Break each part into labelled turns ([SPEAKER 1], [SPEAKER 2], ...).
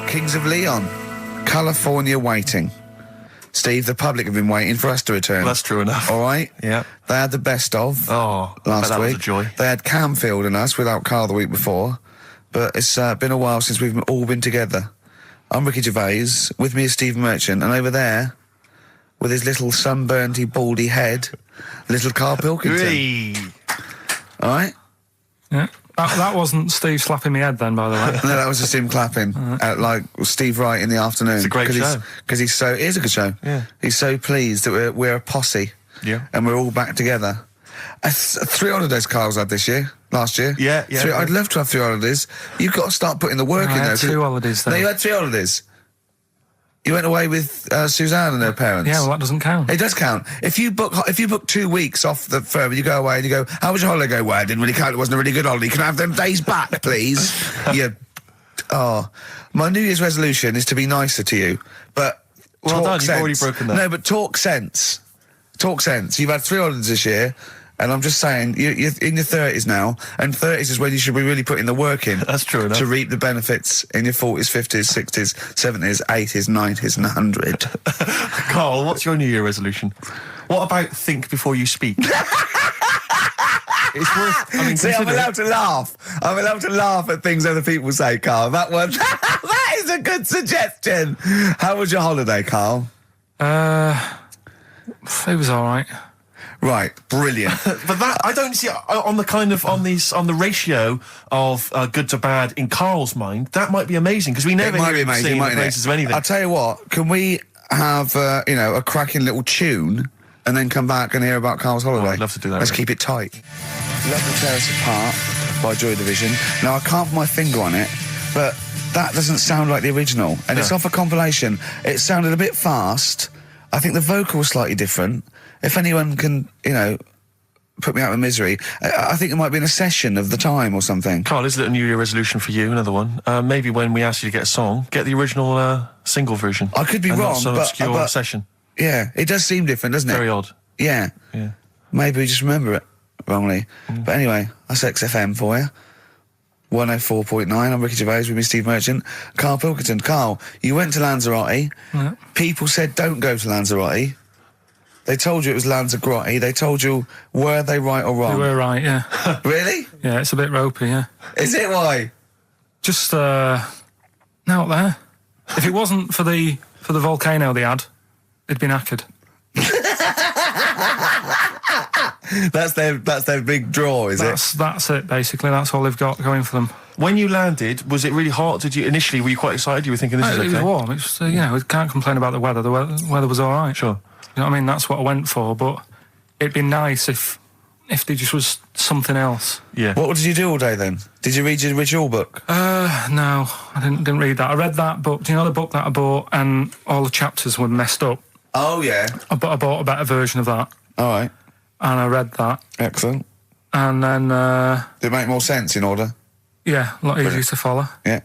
[SPEAKER 1] Kings of Leon, California Waiting. Steve, the public have been waiting for us to return.
[SPEAKER 2] Well, that's true enough.
[SPEAKER 1] All right?
[SPEAKER 2] Yeah.
[SPEAKER 1] They had the best of
[SPEAKER 2] last
[SPEAKER 1] that
[SPEAKER 2] week.
[SPEAKER 1] Was
[SPEAKER 2] a joy.
[SPEAKER 1] They had Camfield and us without Carl the week before. But it's been a while since we've all been together. I'm Ricky Gervais, with me is Steve Merchant, and over there, with his little sunburnedy, baldy head, little Karl Pilkington.
[SPEAKER 2] Hey.
[SPEAKER 1] All right?
[SPEAKER 3] Yeah. That wasn't Steve slapping me head then, by the way.
[SPEAKER 1] No, that was just him clapping at, like, Steve Wright in the afternoon.
[SPEAKER 2] It's a great show.
[SPEAKER 1] Because it is a good show.
[SPEAKER 2] Yeah.
[SPEAKER 1] He's so pleased that we're a posse.
[SPEAKER 2] Yeah.
[SPEAKER 1] And we're all back together. 3 holidays Carl's had last year.
[SPEAKER 2] Yeah.
[SPEAKER 1] I'd love to have 3 holidays. You've got to start putting the work in there.
[SPEAKER 3] I had 2 holidays then.
[SPEAKER 1] No, you had 3 holidays. You went away with Suzanne and her parents.
[SPEAKER 3] Yeah, well, that doesn't count.
[SPEAKER 1] It does count. If you book 2 weeks off the firm, you go away and you go, how was your holiday? Go, well, it didn't really count. It wasn't a really good holiday. Can I have them days back, please? My New Year's resolution is to be nicer to you. But
[SPEAKER 2] well done,
[SPEAKER 1] sense.
[SPEAKER 2] You've already broken that.
[SPEAKER 1] No, but talk sense. Talk sense. You've had 3 holidays this year. And I'm just saying, you're in your 30s now, and 30s is when you should be really putting the work in.
[SPEAKER 2] That's true enough.
[SPEAKER 1] To reap the benefits in your 40s, 50s, 60s, 70s, 80s, 90s, and 100.
[SPEAKER 2] Carl, what's your New Year resolution? What about think before you speak? It's worth...
[SPEAKER 1] See, I'm allowed to laugh. I'm allowed to laugh at things other people say, Carl. That is a good suggestion. How was your holiday, Carl?
[SPEAKER 3] It was all right.
[SPEAKER 1] Right, brilliant.
[SPEAKER 2] But that I don't see on the ratio of good to bad in Carl's mind. That might be amazing because we never hear him singing the praises of anything.
[SPEAKER 1] I'll tell you what. Can we have a cracking little tune and then come back and hear about Carl's holiday?
[SPEAKER 2] I'd love to do that.
[SPEAKER 1] Let's keep it tight. Love to Tear Us Apart by Joy Division. Now I can't put my finger on it, but that doesn't sound like the original, and it's off a compilation. It sounded a bit fast. I think the vocal was slightly different. If anyone can, put me out of misery, I think it might be in a session of the time or something.
[SPEAKER 2] Carl, is it a New Year resolution for you? Another one. Maybe when we ask you to get a song, get the original single version.
[SPEAKER 1] I could be
[SPEAKER 2] and
[SPEAKER 1] wrong,
[SPEAKER 2] not some
[SPEAKER 1] but
[SPEAKER 2] obscure session.
[SPEAKER 1] Yeah, it does seem different, doesn't it?
[SPEAKER 2] Very odd.
[SPEAKER 1] Yeah.
[SPEAKER 2] Yeah.
[SPEAKER 1] Maybe we just remember it wrongly. But anyway, that's XFM for you. 104.9. I'm Ricky Gervais with me, Steve Merchant. Karl Pilkington. Carl, you went to Lanzarote.
[SPEAKER 3] Yeah.
[SPEAKER 1] People said don't go to Lanzarote. They told you it was Lanzarote. They told you, were they right or wrong?
[SPEAKER 3] You were right, yeah.
[SPEAKER 1] Really?
[SPEAKER 3] Yeah, it's a bit ropey, yeah.
[SPEAKER 1] Is it? Why?
[SPEAKER 3] Just, out there. If it wasn't for the volcano they had, it'd been knackered.
[SPEAKER 1] That's their big draw, is it?
[SPEAKER 3] That's it, basically. That's all they've got going for them.
[SPEAKER 2] When you landed, was it really hot? Initially, were you quite excited? You were thinking this is okay?
[SPEAKER 3] It was warm. It's, we can't complain about the weather. The weather was all right.
[SPEAKER 2] Sure.
[SPEAKER 3] You know what I mean? That's what I went for, but it'd be nice if there just was something else.
[SPEAKER 2] Yeah.
[SPEAKER 1] What did you do all day then? Did you read your ritual book?
[SPEAKER 3] No, I didn't read that. I read that book. Do you know the book that I bought and all the chapters were messed up?
[SPEAKER 1] Oh, yeah.
[SPEAKER 3] I bought a better version of that.
[SPEAKER 1] All right.
[SPEAKER 3] And I read that.
[SPEAKER 1] Excellent.
[SPEAKER 3] And then...
[SPEAKER 1] Did it make more sense in order?
[SPEAKER 3] Yeah, a lot easier to follow.
[SPEAKER 1] Yeah.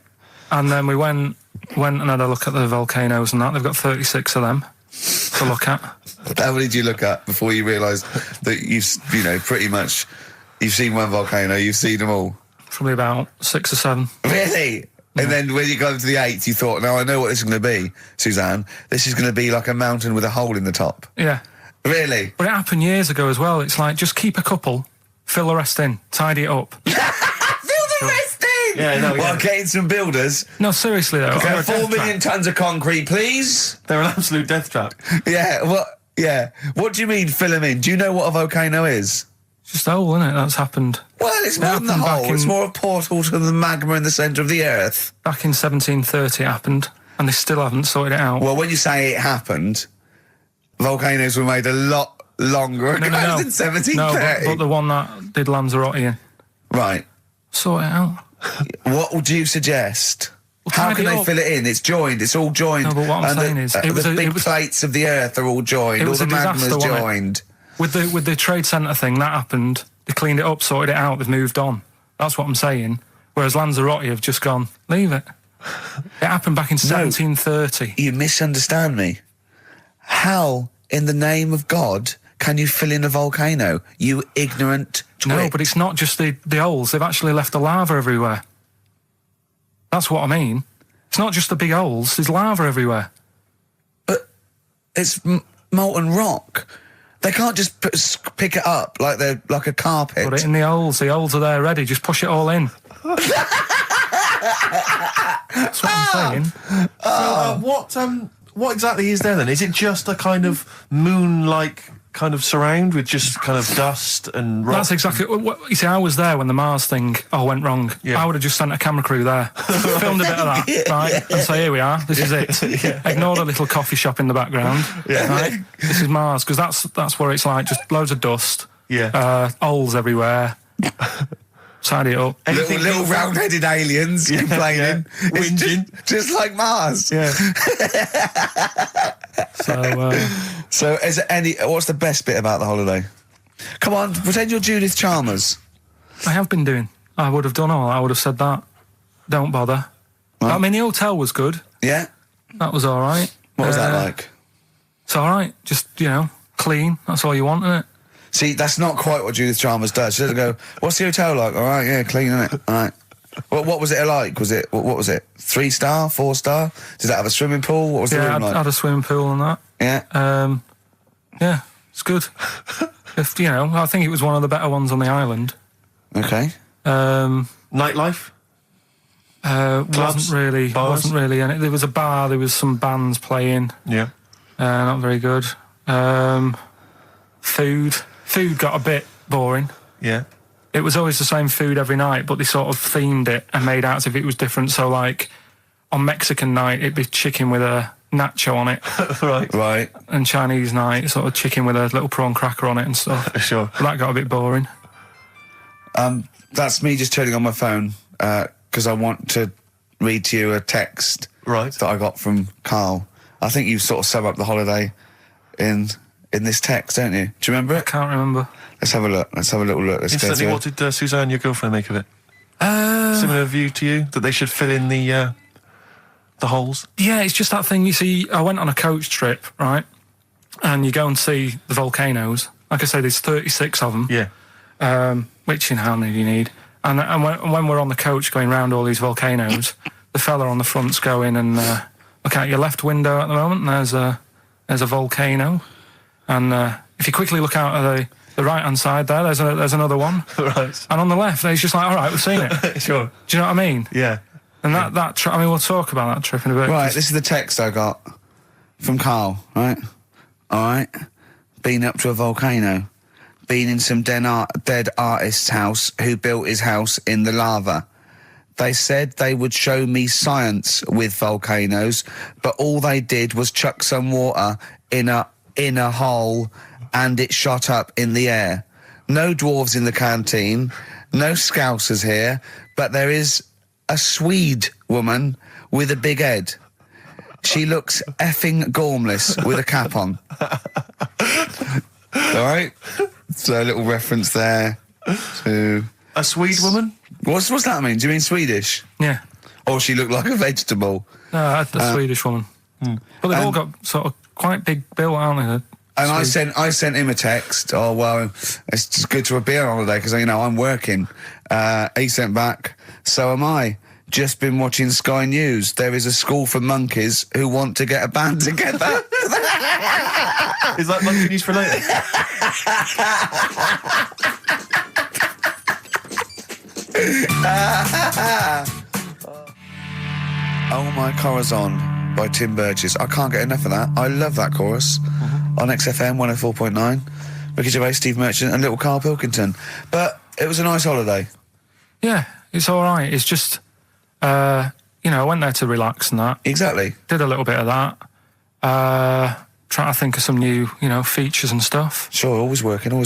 [SPEAKER 3] And then we went and had a look at the volcanoes and that. They've got 36 of them to look at.
[SPEAKER 1] How many did you look at before you realised that pretty much, you've seen one volcano, you've seen them all?
[SPEAKER 3] Probably about 6 or 7.
[SPEAKER 1] Really?
[SPEAKER 3] Yeah.
[SPEAKER 1] And then when you got to the 8th, you thought, now I know what this is going to be, Suzanne. This is going to be like a mountain with a hole in the top.
[SPEAKER 3] Yeah.
[SPEAKER 1] Really?
[SPEAKER 3] But it happened years ago as well. It's like, just keep a couple, fill the rest in, tidy it up.
[SPEAKER 1] Fill the rest in!
[SPEAKER 2] Yeah, no,
[SPEAKER 1] Well, getting some builders.
[SPEAKER 3] No, seriously though.
[SPEAKER 1] Okay, 4 million tonnes of concrete, please.
[SPEAKER 2] They're an absolute death trap.
[SPEAKER 1] Yeah, what do you mean fill them in? Do you know what a volcano is?
[SPEAKER 3] It's just a hole, isn't it? That's happened.
[SPEAKER 1] Well, it's more than the hole. It's more a portal to the magma in the centre of the earth.
[SPEAKER 3] Back in 1730 it happened, and they still haven't sorted it out.
[SPEAKER 1] Well, when you say it happened, volcanoes were made a lot longer ago than 1730.
[SPEAKER 3] No, but the one that did Lanzarote in.
[SPEAKER 1] Right.
[SPEAKER 3] Sort it out.
[SPEAKER 1] What would you suggest?
[SPEAKER 3] Well,
[SPEAKER 1] how can they fill it in? It's joined. It's all joined.
[SPEAKER 3] No, but what I'm saying is...
[SPEAKER 1] the big plates of the earth are all joined. All the magma's joined.
[SPEAKER 3] With the trade centre thing, that happened. They cleaned it up, sorted it out, they've moved on. That's what I'm saying. Whereas Lanzarote have just gone, leave it. It happened back in 1730.
[SPEAKER 1] You misunderstand me. How, in the name of God, can you fill in a volcano? You ignorant twit.
[SPEAKER 3] No, but it's not just the holes. They've actually left the lava everywhere. That's what I mean. It's not just the big holes. There's lava everywhere.
[SPEAKER 1] But it's molten rock. They can't just pick it up like they're like a carpet.
[SPEAKER 3] Put it in the holes. The holes are there ready. Just push it all in. That's what I'm saying.
[SPEAKER 2] What exactly is there then? Is it just a kind of moon-like kind of surround with just kind of dust and rock?
[SPEAKER 3] That's exactly what you see. I was there when the Mars thing went wrong.
[SPEAKER 2] Yeah.
[SPEAKER 3] I would have just sent a camera crew there, filmed a bit of that, right, and say, here we are, this is it. Ignore the little coffee shop in the background. Right? This is Mars, because that's where it's like just loads of dust, holes everywhere. Tidy it up.
[SPEAKER 1] Little round-headed aliens complaining.
[SPEAKER 2] Whinging.
[SPEAKER 1] Just like Mars.
[SPEAKER 2] Yeah.
[SPEAKER 1] So is there what's the best bit about the holiday? Come on, pretend you're Judith Chalmers.
[SPEAKER 3] I have been doing. I would have done all. I would have said that. Don't bother. Right. I mean, the hotel was good.
[SPEAKER 1] Yeah.
[SPEAKER 3] That was all right.
[SPEAKER 1] What was that like?
[SPEAKER 3] It's all right. Just, clean. That's all you want, isn't it?
[SPEAKER 1] See, that's not quite what Judith Chalmers does. She doesn't go, what's the hotel like? All right, yeah, clean, isn't it? All right. What was it like? What was it? 3-star, 4-star? Did it have a swimming pool? What was the room like?
[SPEAKER 3] Had a swimming pool and that.
[SPEAKER 1] Yeah.
[SPEAKER 3] Yeah, it's good. I think it was one of the better ones on the island.
[SPEAKER 1] Okay.
[SPEAKER 2] Nightlife?
[SPEAKER 3] Wasn't really. And there was a bar. There was some bands playing.
[SPEAKER 2] Yeah.
[SPEAKER 3] Not very good. Food got a bit boring.
[SPEAKER 2] Yeah.
[SPEAKER 3] It was always the same food every night, but they sort of themed it and made out as if it was different. So, like, on Mexican night, it'd be chicken with a nacho on it.
[SPEAKER 2] Right.
[SPEAKER 3] And Chinese night, sort of chicken with a little prawn cracker on it and stuff.
[SPEAKER 2] Sure.
[SPEAKER 3] But that got a bit boring.
[SPEAKER 1] That's me just turning on my phone because I want to read to you a text that I got from Karl. I think you sort of sum up the holiday in this text, don't you? Do you remember it?
[SPEAKER 3] I can't remember.
[SPEAKER 1] Let's have a look. Let's have a little look.
[SPEAKER 2] Instantly, what did Suzanne, your girlfriend, make of it? Similar view to you, that they should fill in the holes? Yeah,
[SPEAKER 3] it's just that thing, you see, I went on a coach trip, right? And you go and see the volcanoes. Like I say, there's 36 of them.
[SPEAKER 2] Yeah.
[SPEAKER 3] Which, how many do you need? And when we're on the coach going round all these volcanoes, the fella on the front's going and look out your left window at the moment, and there's a volcano. And if you quickly look out at the right-hand side there, there's another one.
[SPEAKER 2] Right.
[SPEAKER 3] And on the left, he's just like, all right, we've seen it.
[SPEAKER 2] Sure.
[SPEAKER 3] Do you know what I mean?
[SPEAKER 2] Yeah.
[SPEAKER 3] And that trip, we'll talk about that trip in a bit.
[SPEAKER 1] Right, this is the text I got from Karl, right? All right. Been up to a volcano. Been in some dead artist's house who built his house in the lava. They said they would show me science with volcanoes, but all they did was chuck some water in a hole and it shot up in the air. No dwarves in the canteen, no scousers here, but there is a Swede woman with a big head. She looks effing gormless with a cap on. All right? So a little reference there to...
[SPEAKER 2] A Swede woman?
[SPEAKER 1] What's that mean? Do you mean Swedish?
[SPEAKER 3] Yeah.
[SPEAKER 1] Or she looked like a vegetable?
[SPEAKER 3] No, the Swedish woman. But they've all got sort of quite big bill, aren't they?
[SPEAKER 1] And I sent him a text. Oh, well, it's just good to be on holiday because, I'm working. He sent back, so am I. Just been watching Sky News. There is a school for monkeys who want to get a band together.
[SPEAKER 2] Is that monkey news for later?
[SPEAKER 1] Oh My Corazon by Tim Burgess. I can't get enough of that. I love that chorus. On XFM 104.9. Ricky Gervais, Steve Merchant and little Karl Pilkington. But it was a nice holiday.
[SPEAKER 3] Yeah, it's all right. It's just, I went there to relax and that.
[SPEAKER 1] Exactly.
[SPEAKER 3] Did a little bit of that. Trying to think of some new, features and stuff.
[SPEAKER 1] Sure, always working. 3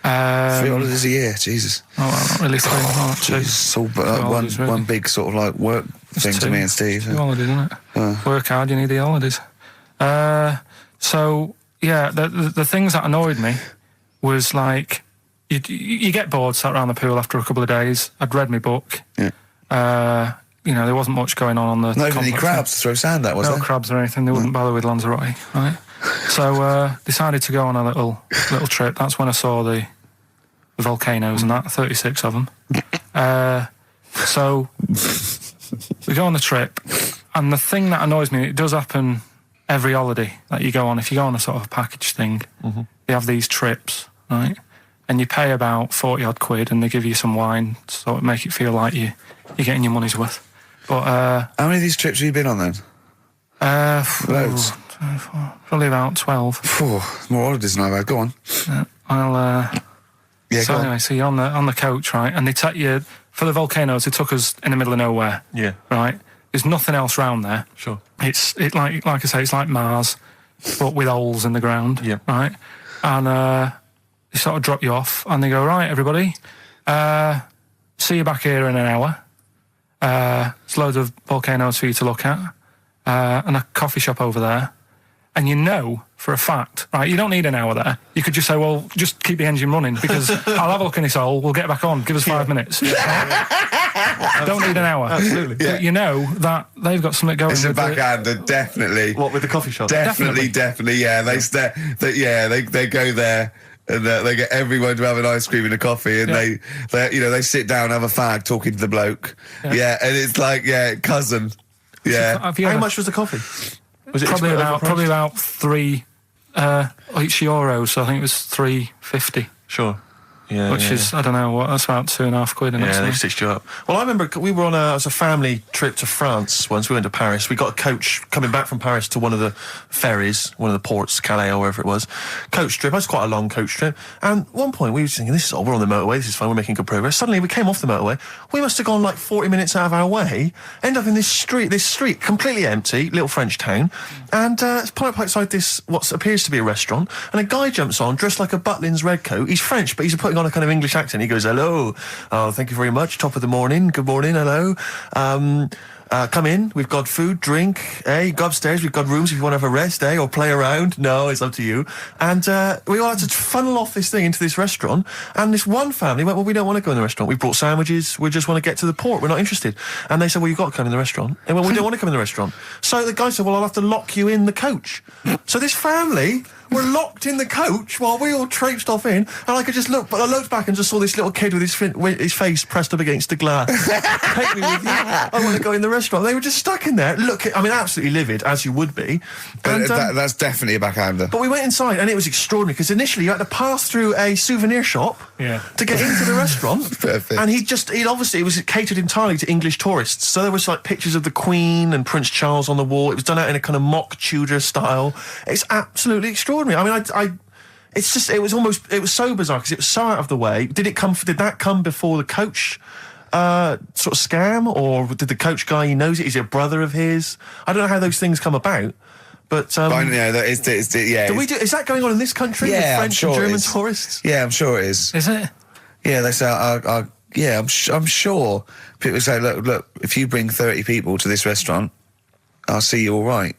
[SPEAKER 1] holidays a year, Jesus.
[SPEAKER 3] Oh, well, not really 3, not 2.
[SPEAKER 1] It's all one big sort of like work thing to me and Steve.
[SPEAKER 3] 2 holidays, isn't it? Work hard, you need the holidays. So, yeah, the things that annoyed me was like, you get bored sat around the pool after a couple of days. I'd read my book.
[SPEAKER 1] Yeah.
[SPEAKER 3] There wasn't much going on the...
[SPEAKER 1] Not even any crabs to throw sand at, was there?
[SPEAKER 3] No crabs or anything. They wouldn't bother with Lanzarote, right? So, decided to go on a little trip. That's when I saw the volcanoes and that, 36 of them. So, we go on the trip, And the thing that annoys me, it does happen every holiday that you go on. If you go on a sort of package thing, they have these trips, right? And you pay about 40 odd quid, and they give you some wine to sort of make it feel like you're getting your money's worth. But
[SPEAKER 1] how many of these trips have you been on then? Loads.
[SPEAKER 3] Probably about 12.
[SPEAKER 1] More holidays than I've had. Go on.
[SPEAKER 3] So anyway, so you're on the coach, right? And they take you for the volcanoes. They took us in the middle of nowhere.
[SPEAKER 2] Yeah.
[SPEAKER 3] Right. There's nothing else round there.
[SPEAKER 2] Sure.
[SPEAKER 3] It's like I say, it's like Mars, but with holes in the ground.
[SPEAKER 2] Yeah.
[SPEAKER 3] Right. And they sort of drop you off, and they go, right, everybody, see you back here in an hour. There's loads of volcanoes for you to look at, and a coffee shop over there. And you know for a fact, right, you don't need an hour there. You could just say, well, just keep the engine running, because I'll have a look in this hole, we'll get back on, give us 5 minutes. Don't need an hour.
[SPEAKER 2] Absolutely.
[SPEAKER 3] Yeah. But you know that they've got something going.
[SPEAKER 1] It's a backhander, definitely.
[SPEAKER 2] What, with the coffee shop?
[SPEAKER 1] Definitely, yeah. They go there. And they get everyone to have an ice cream and a coffee, and they sit down, have a fag, talking to the bloke. Yeah, and it's like, cousin. Yeah.
[SPEAKER 2] How much was the coffee? Was it
[SPEAKER 3] probably about €3 euros? So I think it was $3.50.
[SPEAKER 2] Sure. Yeah,
[SPEAKER 3] which is, I don't know, what, that's about £2.5.
[SPEAKER 2] Yeah, they've stitched you up. Well, I remember we were on a family trip to France once. We went to Paris. We got a coach coming back from Paris to one of the ferries, one of the ports, Calais or wherever it was. Coach trip. It was quite a long coach trip. And at one point we were thinking, we're on the motorway, this is fine, we're making good progress. Suddenly we came off the motorway. We must have gone like 40 minutes out of our way, end up in this street, completely empty, little French town. And it's pulled up outside this, what appears to be a restaurant. And a guy jumps on, dressed like a Butlins red coat. He's French, but he's putting on a kind of English accent. He goes, hello, thank you very much, top of the morning, good morning, hello. Come in, we've got food, drink, go upstairs, we've got rooms if you want to have a rest, or play around. No, it's up to you. And we all had to funnel off this thing into this restaurant, and this one family went, well, we don't want to go in the restaurant, we brought sandwiches, we just want to get to the port, we're not interested. And they said, well, you've got to come in the restaurant. They went, we don't want to come in the restaurant. So the guy said, well, I'll have to lock you in the coach. So this family were locked in the coach while we all traipsed off in, and I could just look, but I looked back and just saw this little kid with his face pressed up against the glass. Take me with you, I want to go in the restaurant. They were just stuck in there, absolutely livid, as you would be.
[SPEAKER 1] But that's definitely a backhander.
[SPEAKER 2] But we went inside, and it was extraordinary, because initially you had to pass through a souvenir shop to get into the restaurant.
[SPEAKER 1] Perfect.
[SPEAKER 2] And it was catered entirely to English tourists, so there was like pictures of the Queen and Prince Charles on the wall. It was done out in a kind of mock Tudor style. It's absolutely extraordinary. I mean, it was so bizarre, because it was so out of the way. Did that come before the coach sort of scam, or did the coach guy, he knows it, is it a brother of his? I don't know how those things come about, but
[SPEAKER 1] is
[SPEAKER 2] is that going on in this country?
[SPEAKER 1] Yeah,
[SPEAKER 2] with French and German tourists?
[SPEAKER 1] Yeah, I'm sure it is.
[SPEAKER 3] Is it?
[SPEAKER 1] Yeah, they say, I'm sure people say, look, if you bring 30 people to this restaurant, I'll see you all right.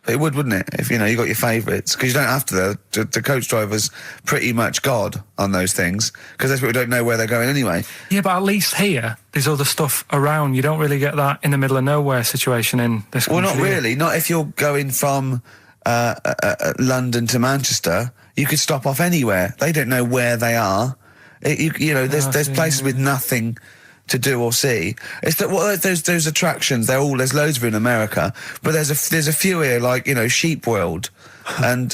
[SPEAKER 1] It would, wouldn't it? If, you got your favourites. Because you don't have to, the coach driver's pretty much God on those things, because those people don't know where they're going anyway.
[SPEAKER 3] Yeah, but at least here, there's other stuff around. You don't really get that in the middle of nowhere situation in this country.
[SPEAKER 1] Well, not really. Not if you're going from London to Manchester. You could stop off anywhere. They don't know where they are. There's places with nothing to do or see. It's that those attractions. There's loads of it in America, but there's a few here, like Sheep World, and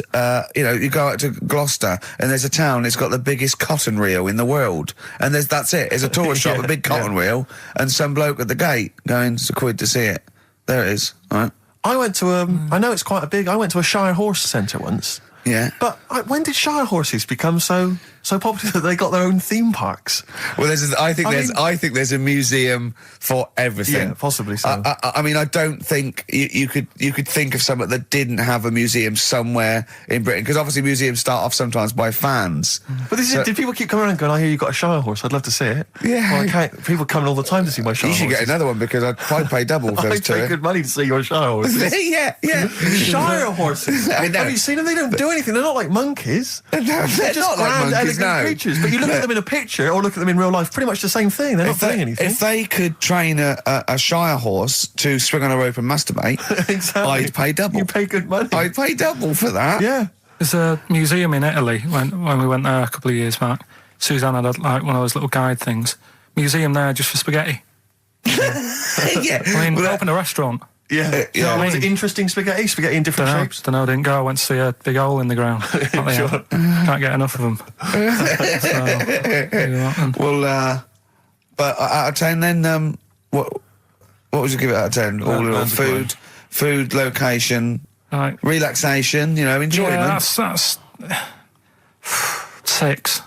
[SPEAKER 1] you go out to Gloucester, and there's a town. It's got the biggest cotton reel in the world, and that's it. There's a tourist shop, a big cotton reel, and some bloke at the gate going, it's £1 to see it. There it is. All right.
[SPEAKER 2] I went to I know it's quite I went to a Shire Horse Centre once.
[SPEAKER 1] Yeah.
[SPEAKER 2] But when did Shire horses become so popular that they got their own theme parks?
[SPEAKER 1] Well, I think there's a museum for everything.
[SPEAKER 2] Yeah, possibly so.
[SPEAKER 1] I mean, I don't think you could think of something that didn't have a museum somewhere in Britain, because obviously museums start off sometimes by fans.
[SPEAKER 2] But did people keep coming around going, I hear you got a Shire horse, I'd love to see it?
[SPEAKER 1] Yeah.
[SPEAKER 2] Well, people coming all the time to see my Shire horses.
[SPEAKER 1] You should get another one, because I'd pay double for those two.
[SPEAKER 2] I'd pay good money to see your Shire horses.
[SPEAKER 1] Yeah.
[SPEAKER 2] Shire horses.
[SPEAKER 1] I know.
[SPEAKER 2] Have you seen them? They don't do anything. They're not like monkeys.
[SPEAKER 1] They're
[SPEAKER 2] just
[SPEAKER 1] not like
[SPEAKER 2] grand,
[SPEAKER 1] monkeys,
[SPEAKER 2] elegant creatures. But you look at them in a picture or look at them in real life, pretty much the same thing. They're not doing anything.
[SPEAKER 1] If they could train a Shire horse to swing on a rope and masturbate,
[SPEAKER 2] exactly.
[SPEAKER 1] I'd pay double.
[SPEAKER 2] You pay good money.
[SPEAKER 1] I'd pay double for that.
[SPEAKER 2] Yeah.
[SPEAKER 3] There's a museum in Italy when we went there a couple of years back. Suzanne had one of those little guide things. Museum there just for spaghetti.
[SPEAKER 1] Yeah.
[SPEAKER 3] I mean, we opened a restaurant.
[SPEAKER 2] Yeah.
[SPEAKER 1] Yeah.
[SPEAKER 2] Was it interesting spaghetti? Spaghetti in different shapes?
[SPEAKER 3] Don't know, didn't go. I went to see a big hole in the ground.
[SPEAKER 2] Sure.
[SPEAKER 3] Can't get enough of them.
[SPEAKER 1] Well, but out of 10 then, what would you give it out of 10? All in all, food, location,
[SPEAKER 3] Right.
[SPEAKER 1] relaxation, enjoyment.
[SPEAKER 3] Yeah, that's 6.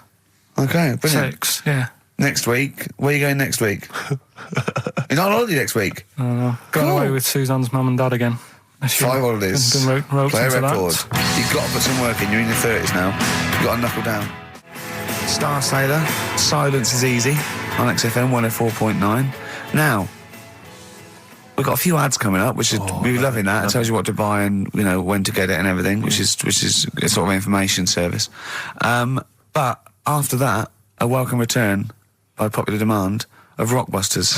[SPEAKER 1] Okay, brilliant.
[SPEAKER 3] 6, yeah.
[SPEAKER 1] Next week, where are you going next week? You're not on holiday next week?
[SPEAKER 3] Going
[SPEAKER 1] Cool.
[SPEAKER 3] away with Suzanne's mum and dad again.
[SPEAKER 1] 5 holidays.
[SPEAKER 3] Been roped
[SPEAKER 1] Play a
[SPEAKER 3] into
[SPEAKER 1] record.
[SPEAKER 3] that.
[SPEAKER 1] You've got to put some work in. You're in your 30s now. You've got to knuckle down. Star Sailor, Silence is Easy on XFM 104.9. Now, we've got a few ads coming up, which is we're loving that. It tells you what to buy and when to get it and everything, which is a sort of information service. But after that, a welcome return by popular demand of Rockbusters.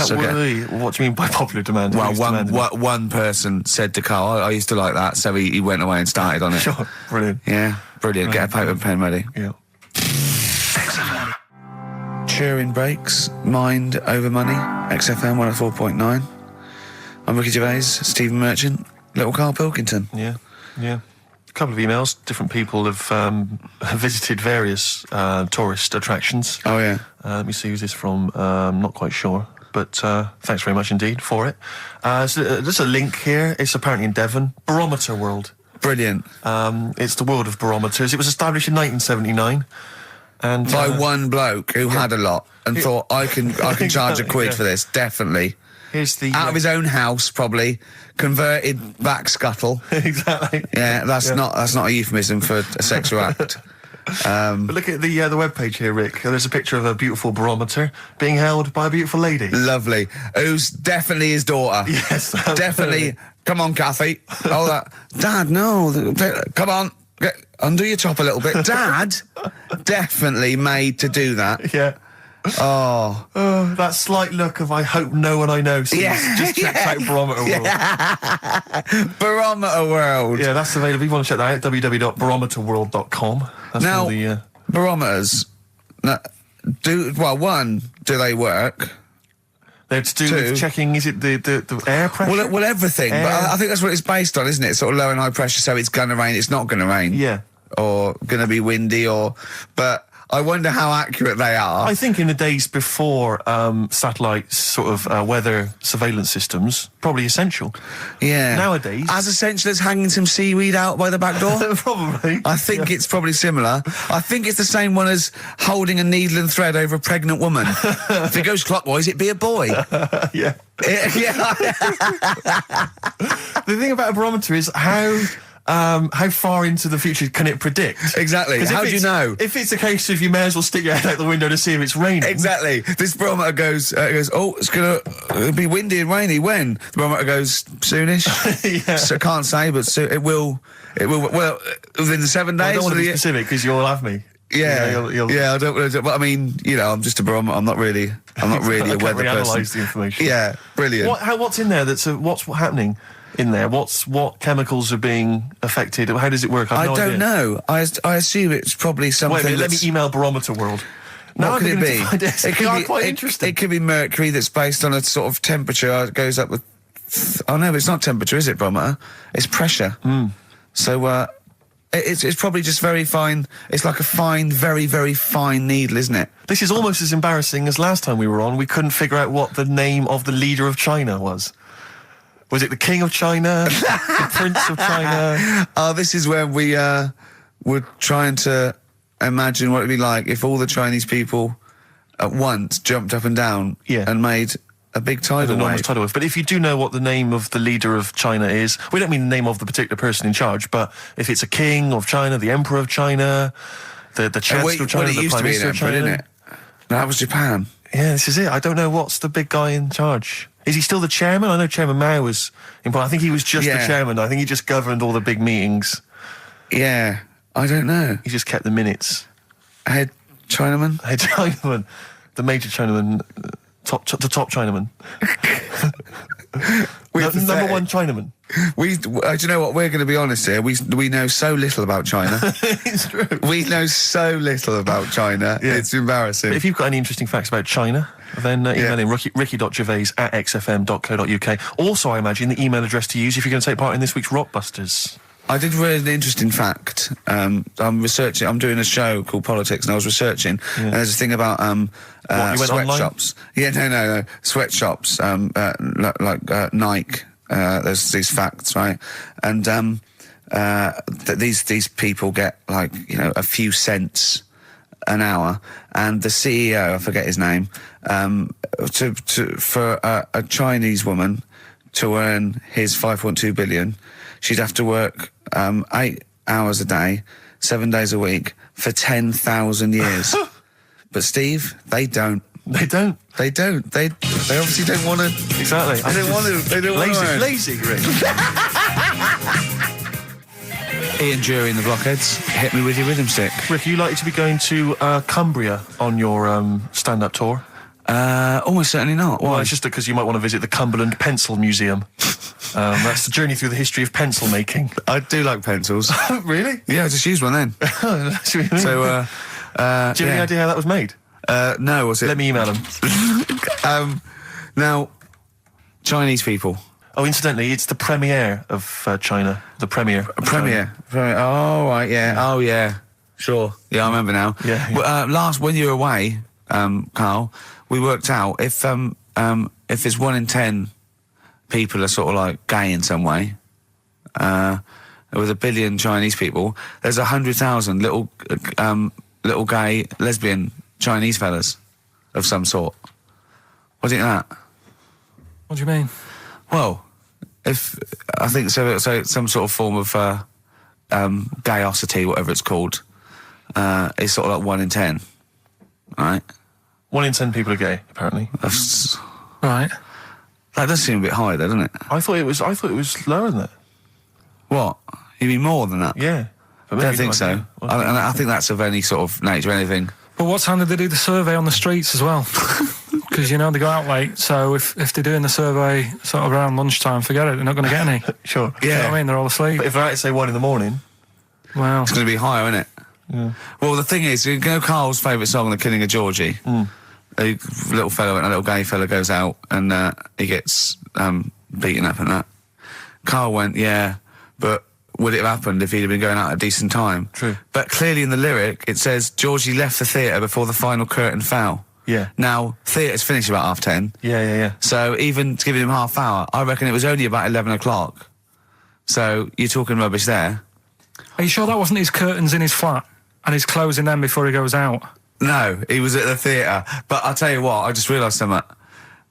[SPEAKER 2] What do you mean by popular demand?
[SPEAKER 1] Well, one person said to Carl, I used to like that, so he went away and started on it.
[SPEAKER 2] Sure, brilliant.
[SPEAKER 1] Yeah, brilliant. Get a paper and pen ready.
[SPEAKER 2] Yeah.
[SPEAKER 1] Turing Breaks, Mind Over Money, XFM 104.9. I'm Ricky Gervais, Stephen Merchant, little Karl Pilkington.
[SPEAKER 2] Yeah. A couple of emails. Different people have visited various tourist attractions.
[SPEAKER 1] Oh, yeah.
[SPEAKER 2] Let me see who's this from. Not quite sure. But thanks very much indeed for it. So, there's a link here. It's apparently in Devon. Barometer World.
[SPEAKER 1] Brilliant.
[SPEAKER 2] It's the world of barometers. It was established in 1979. And
[SPEAKER 1] By one bloke who had a lot and thought, I can charge a quid
[SPEAKER 2] Yeah.
[SPEAKER 1] for this, definitely.
[SPEAKER 2] Here's the...
[SPEAKER 1] Out of his own house, probably. Converted back scuttle.
[SPEAKER 2] Exactly.
[SPEAKER 1] Yeah, that's not a euphemism for a sexual act.
[SPEAKER 2] But look at the webpage here, Rick. There's a picture of a beautiful barometer being held by a beautiful lady.
[SPEAKER 1] Lovely. Who's definitely his daughter.
[SPEAKER 2] Yes,
[SPEAKER 1] Definitely. Come on, Kathy. All that. Dad, no. Come on. Undo your top a little bit. Dad, definitely made to do that.
[SPEAKER 2] Yeah.
[SPEAKER 1] Oh.
[SPEAKER 2] That slight look of I hope no one I know sees.
[SPEAKER 1] Yeah.
[SPEAKER 2] Just check out Barometer World.
[SPEAKER 1] Barometer World.
[SPEAKER 2] Yeah, that's available. If you want to check that out, www.barometerworld.com. That's
[SPEAKER 1] Now,
[SPEAKER 2] all the...
[SPEAKER 1] barometers, one, do they work?
[SPEAKER 2] They're to do with checking, is it the air pressure?
[SPEAKER 1] Well, everything. But I think that's what it's based on, isn't it? Sort of low and high pressure, so it's going to rain, it's not going to rain.
[SPEAKER 2] Yeah.
[SPEAKER 1] Or going to be windy, but I wonder how accurate they are.
[SPEAKER 2] I think in the days before satellite sort of weather surveillance systems, probably essential.
[SPEAKER 1] Yeah.
[SPEAKER 2] Nowadays...
[SPEAKER 1] As essential as hanging some seaweed out by the back door?
[SPEAKER 2] Probably.
[SPEAKER 1] I think it's probably similar. I think it's the same one as holding a needle and thread over a pregnant woman. If it goes clockwise, it'd be a boy.
[SPEAKER 2] Yeah.
[SPEAKER 1] Yeah.
[SPEAKER 2] The thing about a barometer is how far into the future can it predict?
[SPEAKER 1] Exactly.
[SPEAKER 2] 'Cause
[SPEAKER 1] How do you know?
[SPEAKER 2] If it's a case of you may as well stick your head out the window to see if it's raining.
[SPEAKER 1] Exactly. This barometer goes, oh, it's going to be windy and rainy. When? The barometer goes, soonish.
[SPEAKER 2] Yeah.
[SPEAKER 1] So can't say, but it will, well, within the 7 days.
[SPEAKER 2] I don't want to be
[SPEAKER 1] or the-
[SPEAKER 2] specific because you'll have me.
[SPEAKER 1] Yeah,
[SPEAKER 2] You'll
[SPEAKER 1] yeah. I don't want to. But I mean, I'm just a barometer. I'm not really a weather
[SPEAKER 2] reanalyse
[SPEAKER 1] person.
[SPEAKER 2] the information.
[SPEAKER 1] Yeah, brilliant.
[SPEAKER 2] What's in there? What's happening in there? What chemicals are being affected? How does it work?
[SPEAKER 1] I
[SPEAKER 2] have no
[SPEAKER 1] don't
[SPEAKER 2] idea.
[SPEAKER 1] know. I assume it's probably something.
[SPEAKER 2] Wait a minute, let
[SPEAKER 1] that's-
[SPEAKER 2] me email Barometer World.
[SPEAKER 1] What could it be?
[SPEAKER 2] It quite interesting.
[SPEAKER 1] It could be mercury that's based on a sort of temperature. It goes up with. Oh no, it's not temperature, is it, barometer? It's pressure. So it's probably just very fine. It's like a fine, very, very fine needle, isn't it?
[SPEAKER 2] This is almost as embarrassing as last time we were on. We couldn't figure out what the name of the leader of China was. Was it the King of China? The Prince of China?
[SPEAKER 1] Oh, this is where we were trying to imagine what it'd be like if all the Chinese people at once jumped up and down and made a big tidal
[SPEAKER 2] enormous
[SPEAKER 1] wave.
[SPEAKER 2] tidal wave. But if you do know what the name of the leader of China is, we don't mean the name of the particular person in charge, but if it's a king of China, the emperor of China, the chancellor of China,
[SPEAKER 1] well, it
[SPEAKER 2] the
[SPEAKER 1] used to
[SPEAKER 2] prime
[SPEAKER 1] be
[SPEAKER 2] minister
[SPEAKER 1] an
[SPEAKER 2] of
[SPEAKER 1] emperor,
[SPEAKER 2] China.
[SPEAKER 1] didn't it? No, that was Japan.
[SPEAKER 2] Yeah, this is it. I don't know what's the big guy in charge. Is he still the chairman? I know Chairman Mao was important. I think he was just the chairman. I think he just governed all the big meetings.
[SPEAKER 1] Yeah, I don't know.
[SPEAKER 2] He just kept the minutes.
[SPEAKER 1] Head Chinaman?
[SPEAKER 2] Hey, Chinaman, the major Chinaman, the top Chinaman. Number one Chinaman.
[SPEAKER 1] Do you know what? We're going to be honest here. We know so little about China.
[SPEAKER 2] It's true.
[SPEAKER 1] We know so little about China.
[SPEAKER 2] Yeah.
[SPEAKER 1] It's embarrassing.
[SPEAKER 2] But if you've got any interesting facts about China, then email in ricky.gervais@xfm.co.uk. Also, I imagine the email address to use if you're going to take part in this week's Rockbusters.
[SPEAKER 1] I did read an interesting fact. I'm doing a show called Politics, and I was researching, and there's a thing about
[SPEAKER 2] you went
[SPEAKER 1] sweatshops. Yeah, no. Sweatshops, like Nike. There's these facts, right? And these people get, like, you know, a few cents an hour, and the CEO, I forget his name, for a Chinese woman to earn his 5.2 billion, she'd have to work 8 hours a day, 7 days a week for 10,000 years. But Steve, they don't.
[SPEAKER 2] They don't.
[SPEAKER 1] They obviously don't want to.
[SPEAKER 2] Exactly.
[SPEAKER 1] They don't want to. They don't want to.
[SPEAKER 2] Lazy, Rick.
[SPEAKER 1] Ian Jury and the Blockheads, hit me with your rhythm stick.
[SPEAKER 2] Rick, are you likely to be going to Cumbria on your stand-up tour?
[SPEAKER 1] Almost certainly not. Why?
[SPEAKER 2] Well, it's just because you might want to visit the Cumberland Pencil Museum. That's the journey through the history of pencil making.
[SPEAKER 1] I do like pencils.
[SPEAKER 2] Really?
[SPEAKER 1] Yeah, I just used one then.
[SPEAKER 2] That's what you mean.
[SPEAKER 1] So,
[SPEAKER 2] do you have any idea how that was made?
[SPEAKER 1] No, was it?
[SPEAKER 2] Let me email them.
[SPEAKER 1] Now, Chinese people.
[SPEAKER 2] Oh, incidentally, it's the premiere of China. The premiere.
[SPEAKER 1] Premiere. Oh, right, yeah. Oh, yeah. Sure. Yeah, I remember now.
[SPEAKER 2] Yeah.
[SPEAKER 1] Well, when you were away, Carl, we worked out if there's 1 in 10 people are sort of like gay in some way, with 1 billion Chinese people, there's 100,000 little gay lesbian Chinese fellas of some sort. What do you think of that?
[SPEAKER 3] What do you mean?
[SPEAKER 1] Well, I think so it's some sort of form of gayosity, whatever it's called, is sort of like 1 in 10, right?
[SPEAKER 2] 1 in 10 people are gay, apparently.
[SPEAKER 1] That's,
[SPEAKER 3] Right.
[SPEAKER 1] that does seem a bit high, though, doesn't it?
[SPEAKER 2] I thought it was lower than that.
[SPEAKER 1] What? You mean more than that?
[SPEAKER 2] Yeah. But
[SPEAKER 1] I don't
[SPEAKER 2] maybe
[SPEAKER 1] think
[SPEAKER 2] not.
[SPEAKER 1] so. I think that's of any sort of nature, anything.
[SPEAKER 3] But what time did they do the survey on the streets as well? Because, you know, they go out late, so if they're doing the survey sort of around lunchtime, forget it, they're not going to get any.
[SPEAKER 2] Sure.
[SPEAKER 3] You know
[SPEAKER 1] Yeah.
[SPEAKER 3] what I mean? They're all asleep.
[SPEAKER 2] But if they're out to say 1 in the morning,
[SPEAKER 3] Well,
[SPEAKER 1] It's going to be higher, isn't it?
[SPEAKER 2] Yeah.
[SPEAKER 1] Well, the thing is, you know Carl's favourite song, The Killing of Georgie? A little gay fella goes out and he gets beaten up and that. Carl went, yeah, but would it have happened if he'd have been going out at a decent time?
[SPEAKER 2] True.
[SPEAKER 1] But clearly in the lyric, it says, Georgie left the theatre before the final curtain fell.
[SPEAKER 2] Yeah.
[SPEAKER 1] Now, theatre's finished about 10:30.
[SPEAKER 2] Yeah.
[SPEAKER 1] So even giving him half hour, I reckon it was only about 11 o'clock. So you're talking rubbish there.
[SPEAKER 3] are you sure that wasn't his curtains in his flat and he's closing them before he goes out?
[SPEAKER 1] No, he was at the theatre. But I'll tell you what, I just realised something.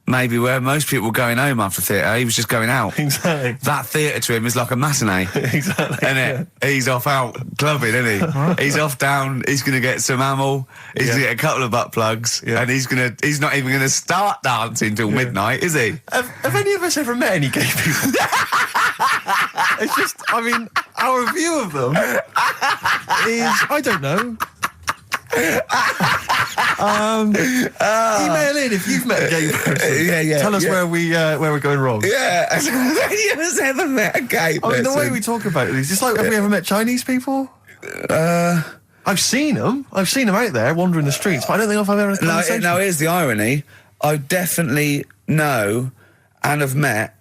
[SPEAKER 1] Maybe where most people were going home after theatre, he was just going out.
[SPEAKER 2] Exactly.
[SPEAKER 1] That theatre to him is like a matinee.
[SPEAKER 2] Exactly.
[SPEAKER 1] Isn't it? He's off out clubbing, isn't he? He's off down, he's going to get some ammo, he's going to get a couple of butt plugs, and he's not even going to start dancing till midnight, is he?
[SPEAKER 2] Have any of us ever met any gay people? It's just, I mean, our view of them is, I don't know. Email in if you've met a gay person.
[SPEAKER 1] Yeah.
[SPEAKER 2] Tell us where we're going wrong.
[SPEAKER 1] Yeah, have any of us ever met a gay person?
[SPEAKER 2] I mean, the way we talk about it is just like, have we ever met Chinese people? I've seen them. I've seen them out there wandering the streets, but I don't think I've ever had a conversation.
[SPEAKER 1] Now, here's the irony. I definitely know and have met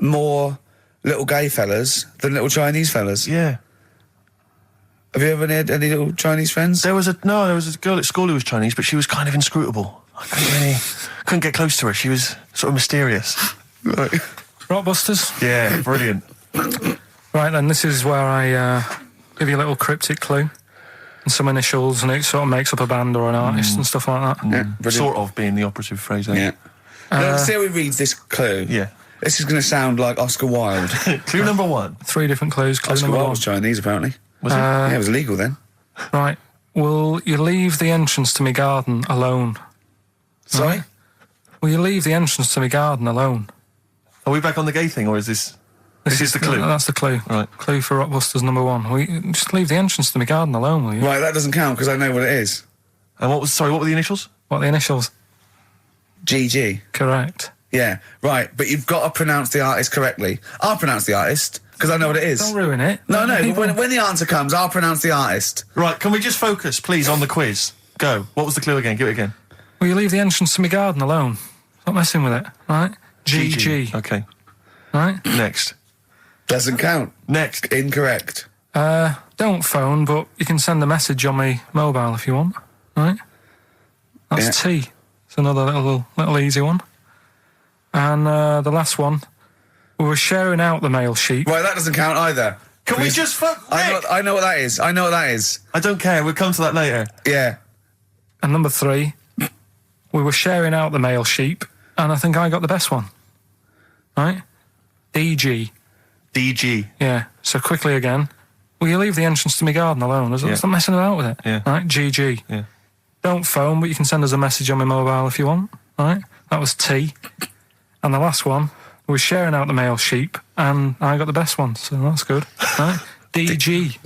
[SPEAKER 1] more little gay fellas than little Chinese fellas.
[SPEAKER 2] Yeah.
[SPEAKER 1] Have you ever had any little Chinese friends?
[SPEAKER 2] There was a girl at school who was Chinese, but she was kind of inscrutable. I couldn't get close to her. She was sort of mysterious.
[SPEAKER 1] Right.
[SPEAKER 3] Rockbusters?
[SPEAKER 2] Yeah, brilliant.
[SPEAKER 3] Right then, this is where I give you a little cryptic clue and some initials, and it sort of makes up a band or an artist and stuff like that.
[SPEAKER 1] Yeah, brilliant.
[SPEAKER 2] Sort of being the operative phrase there.
[SPEAKER 1] Yeah. Now, see how we read this clue?
[SPEAKER 2] Yeah.
[SPEAKER 1] This is going to sound like Oscar Wilde.
[SPEAKER 2] Clue number 1.
[SPEAKER 3] 3 different clues. Clue
[SPEAKER 1] Oscar
[SPEAKER 3] number
[SPEAKER 1] Wilde
[SPEAKER 3] 1.
[SPEAKER 1] was Chinese, apparently.
[SPEAKER 2] Was it?
[SPEAKER 1] Yeah, it was illegal then.
[SPEAKER 3] Right. Will you leave the entrance to my garden alone?
[SPEAKER 1] Sorry?
[SPEAKER 3] Will you leave the entrance to my garden alone?
[SPEAKER 2] Are we back on the gay thing, or is this the clue?
[SPEAKER 3] That's the clue.
[SPEAKER 2] Right.
[SPEAKER 3] Clue for Rockbusters number 1. Will you just leave the entrance to my garden alone, will you?
[SPEAKER 1] Right, that doesn't count because I know what it is.
[SPEAKER 2] And what were the initials?
[SPEAKER 3] What are the initials?
[SPEAKER 1] GG.
[SPEAKER 3] Correct.
[SPEAKER 1] Yeah, right, but you've got to pronounce the artist correctly. I'll pronounce the artist, because I know what it is.
[SPEAKER 3] Don't ruin it.
[SPEAKER 1] No,
[SPEAKER 3] People-
[SPEAKER 1] but when the answer comes, I'll pronounce the artist.
[SPEAKER 2] Right, can we just focus, please, on the quiz? Go. What was the clue again? Give it again.
[SPEAKER 3] Will you leave the entrance to my garden alone? Stop messing with it, right? GG.
[SPEAKER 2] Okay.
[SPEAKER 3] Right?
[SPEAKER 2] Next.
[SPEAKER 1] Doesn't count.
[SPEAKER 2] Next.
[SPEAKER 1] Incorrect.
[SPEAKER 3] Don't phone, but you can send a message on my mobile if you want, right? That's T. It's another little easy one. And the last one, we were sharing out the mail sheet.
[SPEAKER 1] Right, that doesn't count either.
[SPEAKER 2] Can we just fuck?
[SPEAKER 1] I know what that is. I know what that is.
[SPEAKER 2] I don't care. We'll come to that later.
[SPEAKER 1] Yeah.
[SPEAKER 3] And number 3, we were sharing out the male sheep, and I think I got the best one. Right? DG.
[SPEAKER 2] DG.
[SPEAKER 3] Yeah. So quickly again, will you leave the entrance to my garden alone? Stop messing about with it.
[SPEAKER 2] Yeah.
[SPEAKER 3] Right? GG.
[SPEAKER 2] Yeah.
[SPEAKER 3] Don't phone, but you can send us a message on my mobile if you want. Right? That was T. And the last one, we were sharing out the male sheep, and I got the best one, so that's good. Right? DG.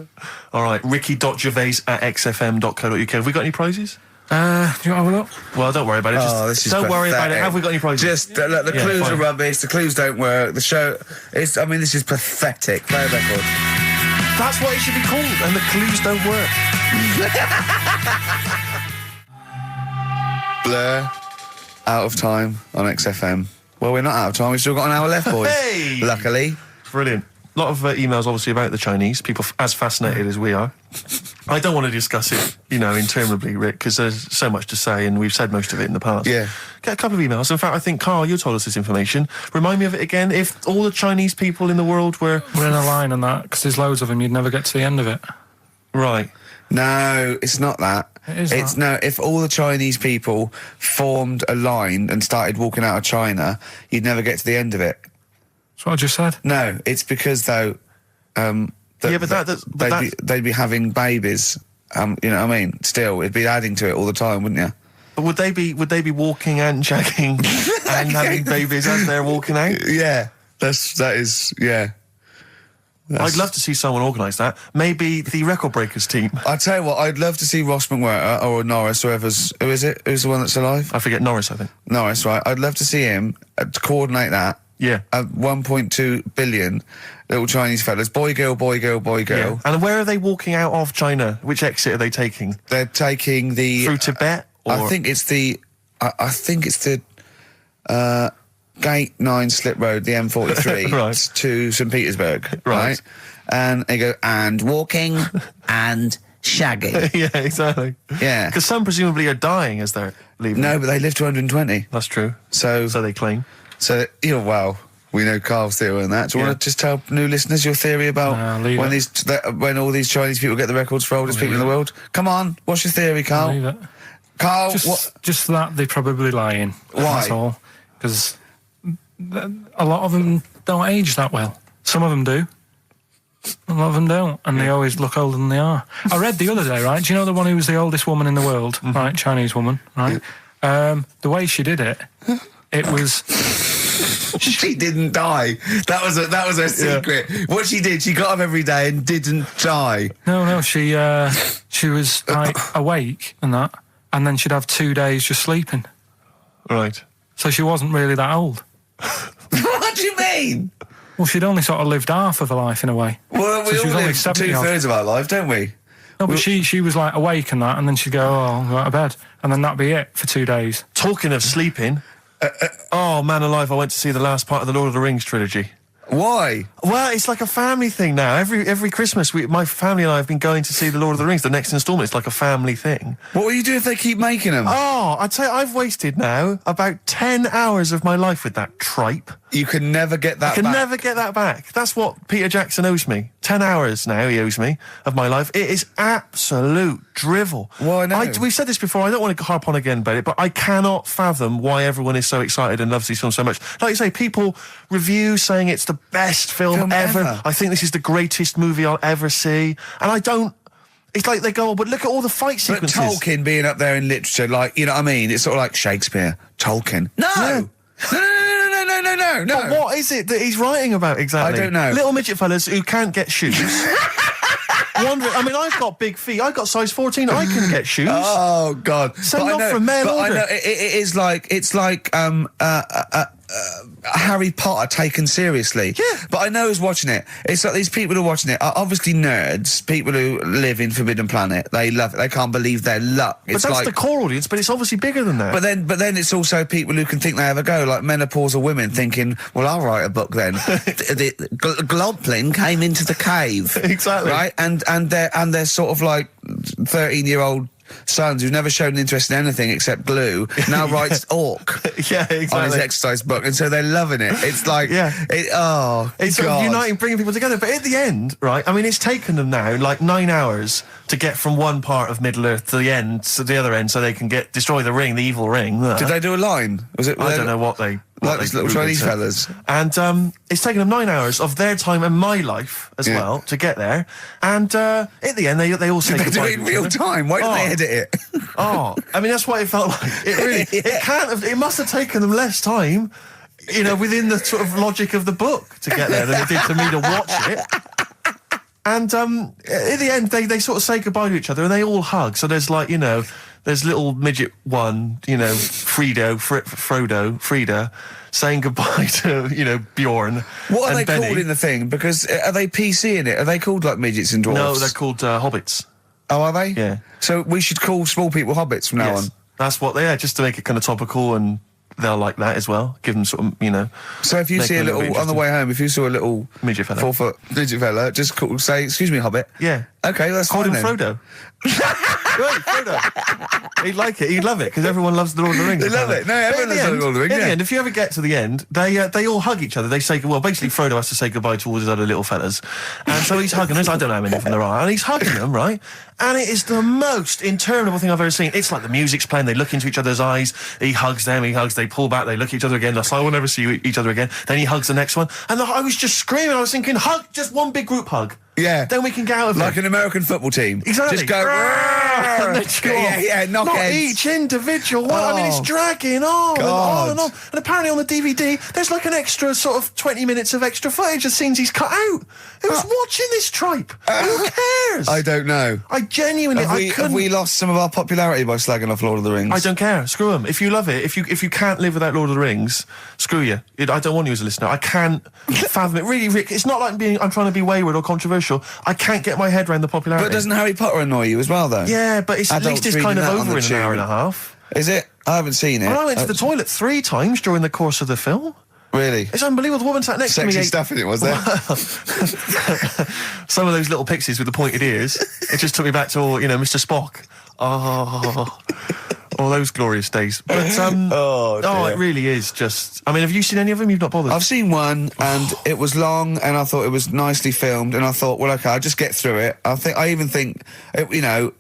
[SPEAKER 2] All right. Ricky.gervais@xfm.co.uk. Have we got any prizes?
[SPEAKER 3] Do you want to have a look?
[SPEAKER 2] Well, don't worry about it. Don't worry about it. Have we got any prizes?
[SPEAKER 1] Just look, the clues
[SPEAKER 2] fine.
[SPEAKER 1] are rubbish. The clues don't work. The show is. I mean, this is pathetic. Play a record.
[SPEAKER 2] That's what it should be called. And the clues don't work.
[SPEAKER 1] Blur. Out of time on XFM. Well, we're not out of time. We've still got an hour left, boys.
[SPEAKER 2] Hey!
[SPEAKER 1] Luckily.
[SPEAKER 2] Brilliant. A lot of emails, obviously, about the Chinese. People as fascinated as we are. I don't want to discuss it, interminably, Rick, because there's so much to say, and we've said most of it in the past.
[SPEAKER 1] Yeah.
[SPEAKER 2] Get a couple of emails. In fact, I think, Karl, you told us this information. Remind me of it again. If all the Chinese people in the world were...
[SPEAKER 3] We're in a line on that, because there's loads of them, you'd never get to the end of it.
[SPEAKER 2] Right.
[SPEAKER 1] No, it's not that.
[SPEAKER 3] It's
[SPEAKER 1] no. If all the Chinese people formed a line and started walking out of China, you'd never get to the end of it.
[SPEAKER 3] That's what I just said.
[SPEAKER 1] No, it's because though. They'd be having babies. You know what I mean? Still, it'd be adding to it all the time, wouldn't you?
[SPEAKER 2] But would they be walking and shagging and having babies as they're walking out?
[SPEAKER 1] Yeah, that is.
[SPEAKER 2] I'd love to see someone organise that. Maybe the Record Breakers team.
[SPEAKER 1] I tell you what, I'd love to see Ross McWhirter or Norris, who is it? Who's the one that's alive?
[SPEAKER 2] I forget Norris, I think.
[SPEAKER 1] Norris, right? I'd love to see him to coordinate that.
[SPEAKER 2] Yeah.
[SPEAKER 1] 1.2 billion little Chinese fellas. Boy, girl, boy, girl, boy, girl.
[SPEAKER 2] Yeah. And where are they walking out of China? Which exit are they taking?
[SPEAKER 1] They're taking the...
[SPEAKER 2] Through Tibet? Or?
[SPEAKER 1] I think it's the Gate 9 Slip Road, the M43,
[SPEAKER 2] right.
[SPEAKER 1] to St. Petersburg.
[SPEAKER 2] Right.
[SPEAKER 1] And they go, and walking and shagging.
[SPEAKER 2] Yeah, exactly.
[SPEAKER 1] Yeah.
[SPEAKER 2] Because some presumably are dying as they're leaving.
[SPEAKER 1] No, but they live to 120.
[SPEAKER 2] That's true.
[SPEAKER 1] So
[SPEAKER 2] they claim.
[SPEAKER 1] So, well, we know Karl's theory on that. Do you want to just tell new listeners your theory about when all these Chinese people get the records for oldest people in the world? Come on, what's your theory, Karl?
[SPEAKER 3] Leave it.
[SPEAKER 1] Karl,
[SPEAKER 3] just that they're probably lying.
[SPEAKER 1] Why?
[SPEAKER 3] That's all. Because a lot of them don't age that well. Some of them do. A lot of them don't, and they always look older than they are. I read the other day, right? Do you know the one who was the oldest woman in the world, right? Chinese woman, right? The way she did it, it was...
[SPEAKER 1] She didn't die. That was her secret. Yeah. What she did, she got up every day and didn't die.
[SPEAKER 3] No, she was like awake and that, and then she'd have 2 days just sleeping.
[SPEAKER 2] Right.
[SPEAKER 3] So she wasn't really that old.
[SPEAKER 1] What do you mean?
[SPEAKER 3] Well, she'd only sort of lived half of her life in a way.
[SPEAKER 1] Well, we all live 2/3 of our life, don't we?
[SPEAKER 3] No, but she was like awake and that, and then she'd go, I'll go to bed, and then that'd be it for 2 days.
[SPEAKER 2] Talking of sleeping, oh man alive, I went to see the last part of the Lord of the Rings trilogy.
[SPEAKER 1] Why?
[SPEAKER 2] Well, it's like a family thing now. Every Christmas, my family and I have been going to see the Lord of the Rings, the next instalment. It's like a family thing.
[SPEAKER 1] What will you do if they keep making them?
[SPEAKER 2] Oh, I'd say I've wasted now about 10 hours of my life with that tripe.
[SPEAKER 1] You can never get that back.
[SPEAKER 2] I can never get that back. That's what Peter Jackson owes me. 10 hours now he owes me of my life. It is absolute drivel.
[SPEAKER 1] Well, I know.
[SPEAKER 2] We've said this before. I don't want to harp on again about it, but I cannot fathom why everyone is so excited and loves these films so much. Like you say, people review saying it's the best film ever. I think this is the greatest movie I'll ever see. And I don't... It's like they go, oh, but look at all the fight sequences.
[SPEAKER 1] But Tolkien being up there in literature, like, you know what I mean? It's sort of like Shakespeare. Tolkien. No!
[SPEAKER 2] Yeah.
[SPEAKER 1] No.
[SPEAKER 2] But what is it that he's writing about exactly?
[SPEAKER 1] I don't know.
[SPEAKER 2] Little midget fellas who can't get shoes. I mean, I've got big feet. I've got size 14. I can get shoes.
[SPEAKER 1] Oh, God.
[SPEAKER 2] Send off from mail order.
[SPEAKER 1] I know, it's like Harry Potter taken seriously.
[SPEAKER 2] Yeah.
[SPEAKER 1] But I know who's watching it. It's like these people who are watching it are obviously nerds, people who live in Forbidden Planet. They love it. They can't believe their luck.
[SPEAKER 2] But that's the core audience, but it's obviously bigger than that.
[SPEAKER 1] But then it's also people who can think they have a go, like menopausal women thinking, well, I'll write a book then. the Glomplin came into the cave.
[SPEAKER 2] Exactly.
[SPEAKER 1] Right? And they're sort of like 13-year-old sons who've never shown an interest in anything except glue now writes Orc
[SPEAKER 2] Yeah, exactly.
[SPEAKER 1] on his exercise book, and so they're loving it. It's like, it's
[SPEAKER 2] sort of uniting, bringing people together. But at the end, right, I mean, it's taken them now like 9 hours to get from one part of Middle-earth to the end, to the other end, so they can destroy the ring, the evil ring.
[SPEAKER 1] Did they do a line? Was it?
[SPEAKER 2] I don't know what they...
[SPEAKER 1] Like these little Chinese fellas.
[SPEAKER 2] And it's taken them 9 hours of their time and my life as well to get there. And at the end, they all say
[SPEAKER 1] They do
[SPEAKER 2] goodbye
[SPEAKER 1] it in
[SPEAKER 2] to each
[SPEAKER 1] real
[SPEAKER 2] other.
[SPEAKER 1] time. Why don't they edit it?
[SPEAKER 2] I mean, that's what it felt like. It really, it can't have, it must have taken them less time, you know, within the sort of logic of the book to get there than it did for me to watch it. And at the end, they sort of say goodbye to each other and they all hug. So there's like, you know, there's little midget one, you know, Frida, saying goodbye to, you know, Bjorn.
[SPEAKER 1] What are
[SPEAKER 2] and
[SPEAKER 1] they
[SPEAKER 2] Benny.
[SPEAKER 1] called in the thing? Because are they PC in it? Are they called like midgets and dwarves?
[SPEAKER 2] No, they're called hobbits.
[SPEAKER 1] Oh, are they?
[SPEAKER 2] Yeah.
[SPEAKER 1] So we should call small people hobbits from now on.
[SPEAKER 2] That's what they are, just to make it kind of topical, and they'll like that as well. Give them sort of, you know.
[SPEAKER 1] So if you
[SPEAKER 2] make
[SPEAKER 1] see a
[SPEAKER 2] them
[SPEAKER 1] little,
[SPEAKER 2] bit
[SPEAKER 1] on the
[SPEAKER 2] interesting.
[SPEAKER 1] way home, if you saw a little
[SPEAKER 2] Midget fella.
[SPEAKER 1] 4-foot midget fella, just say, excuse me, hobbit.
[SPEAKER 2] Yeah.
[SPEAKER 1] Okay, that's
[SPEAKER 2] Call
[SPEAKER 1] fine
[SPEAKER 2] him
[SPEAKER 1] then.
[SPEAKER 2] Frodo. Right, Frodo. He'd like it. He'd love it because everyone loves the Lord of the Rings.
[SPEAKER 1] They love it. No,
[SPEAKER 2] But
[SPEAKER 1] everyone
[SPEAKER 2] at
[SPEAKER 1] loves the Lord of the Rings,
[SPEAKER 2] In
[SPEAKER 1] yeah.
[SPEAKER 2] the end, if you ever get to the end, they all hug each other. They say, well, basically Frodo has to say goodbye to all his other little fellas, and so he's hugging them. I don't know how many of them there are, and he's hugging them, right? And it is the most interminable thing I've ever seen. It's like the music's playing. They look into each other's eyes. He hugs them. He hugs. They pull back. They look at each other again. That's like, we'll never see each other again. Then he hugs the next one, and I was just screaming. I was thinking, hug, just one big group hug.
[SPEAKER 1] Yeah.
[SPEAKER 2] Then we can get out of
[SPEAKER 1] Like
[SPEAKER 2] it.
[SPEAKER 1] an American football team.
[SPEAKER 2] Exactly.
[SPEAKER 1] Just go,
[SPEAKER 2] And then just go off.
[SPEAKER 1] yeah, knock
[SPEAKER 2] Not
[SPEAKER 1] heads.
[SPEAKER 2] each individual one. I mean, it's dragging on and on and on. And apparently on the DVD, there's like an extra sort of 20 minutes of extra footage of scenes he's cut out. Who's watching this tripe? Who cares?
[SPEAKER 1] I don't know.
[SPEAKER 2] I genuinely,
[SPEAKER 1] Have we lost some of our popularity by slagging off Lord of the Rings?
[SPEAKER 2] I don't care. Screw them. If you love it, if you can't live without Lord of the Rings, screw you. I don't want you as a listener. I can't fathom it. Really, Rick, it's not like I'm trying to be wayward or controversial. I can't get my head around the popularity.
[SPEAKER 1] But doesn't Harry Potter annoy you as well, though?
[SPEAKER 2] Yeah, but at least it's kind of over in an hour and a half.
[SPEAKER 1] Is it? I haven't seen it.
[SPEAKER 2] I went to the toilet 3 times during the course of the film.
[SPEAKER 1] Really?
[SPEAKER 2] It's unbelievable. The woman sat next to me.
[SPEAKER 1] Sexy stuff in it, was there?
[SPEAKER 2] Some of those little pixies with the pointed ears. It just took me back to, you know, Mr. Spock. Oh, all those glorious days. But
[SPEAKER 1] dear.
[SPEAKER 2] it really is just. I mean, have you seen any of them? You've not bothered.
[SPEAKER 1] I've seen one, and it was long, and I thought it was nicely filmed, and I thought, well, okay, I'll just get through it. I even think, you know,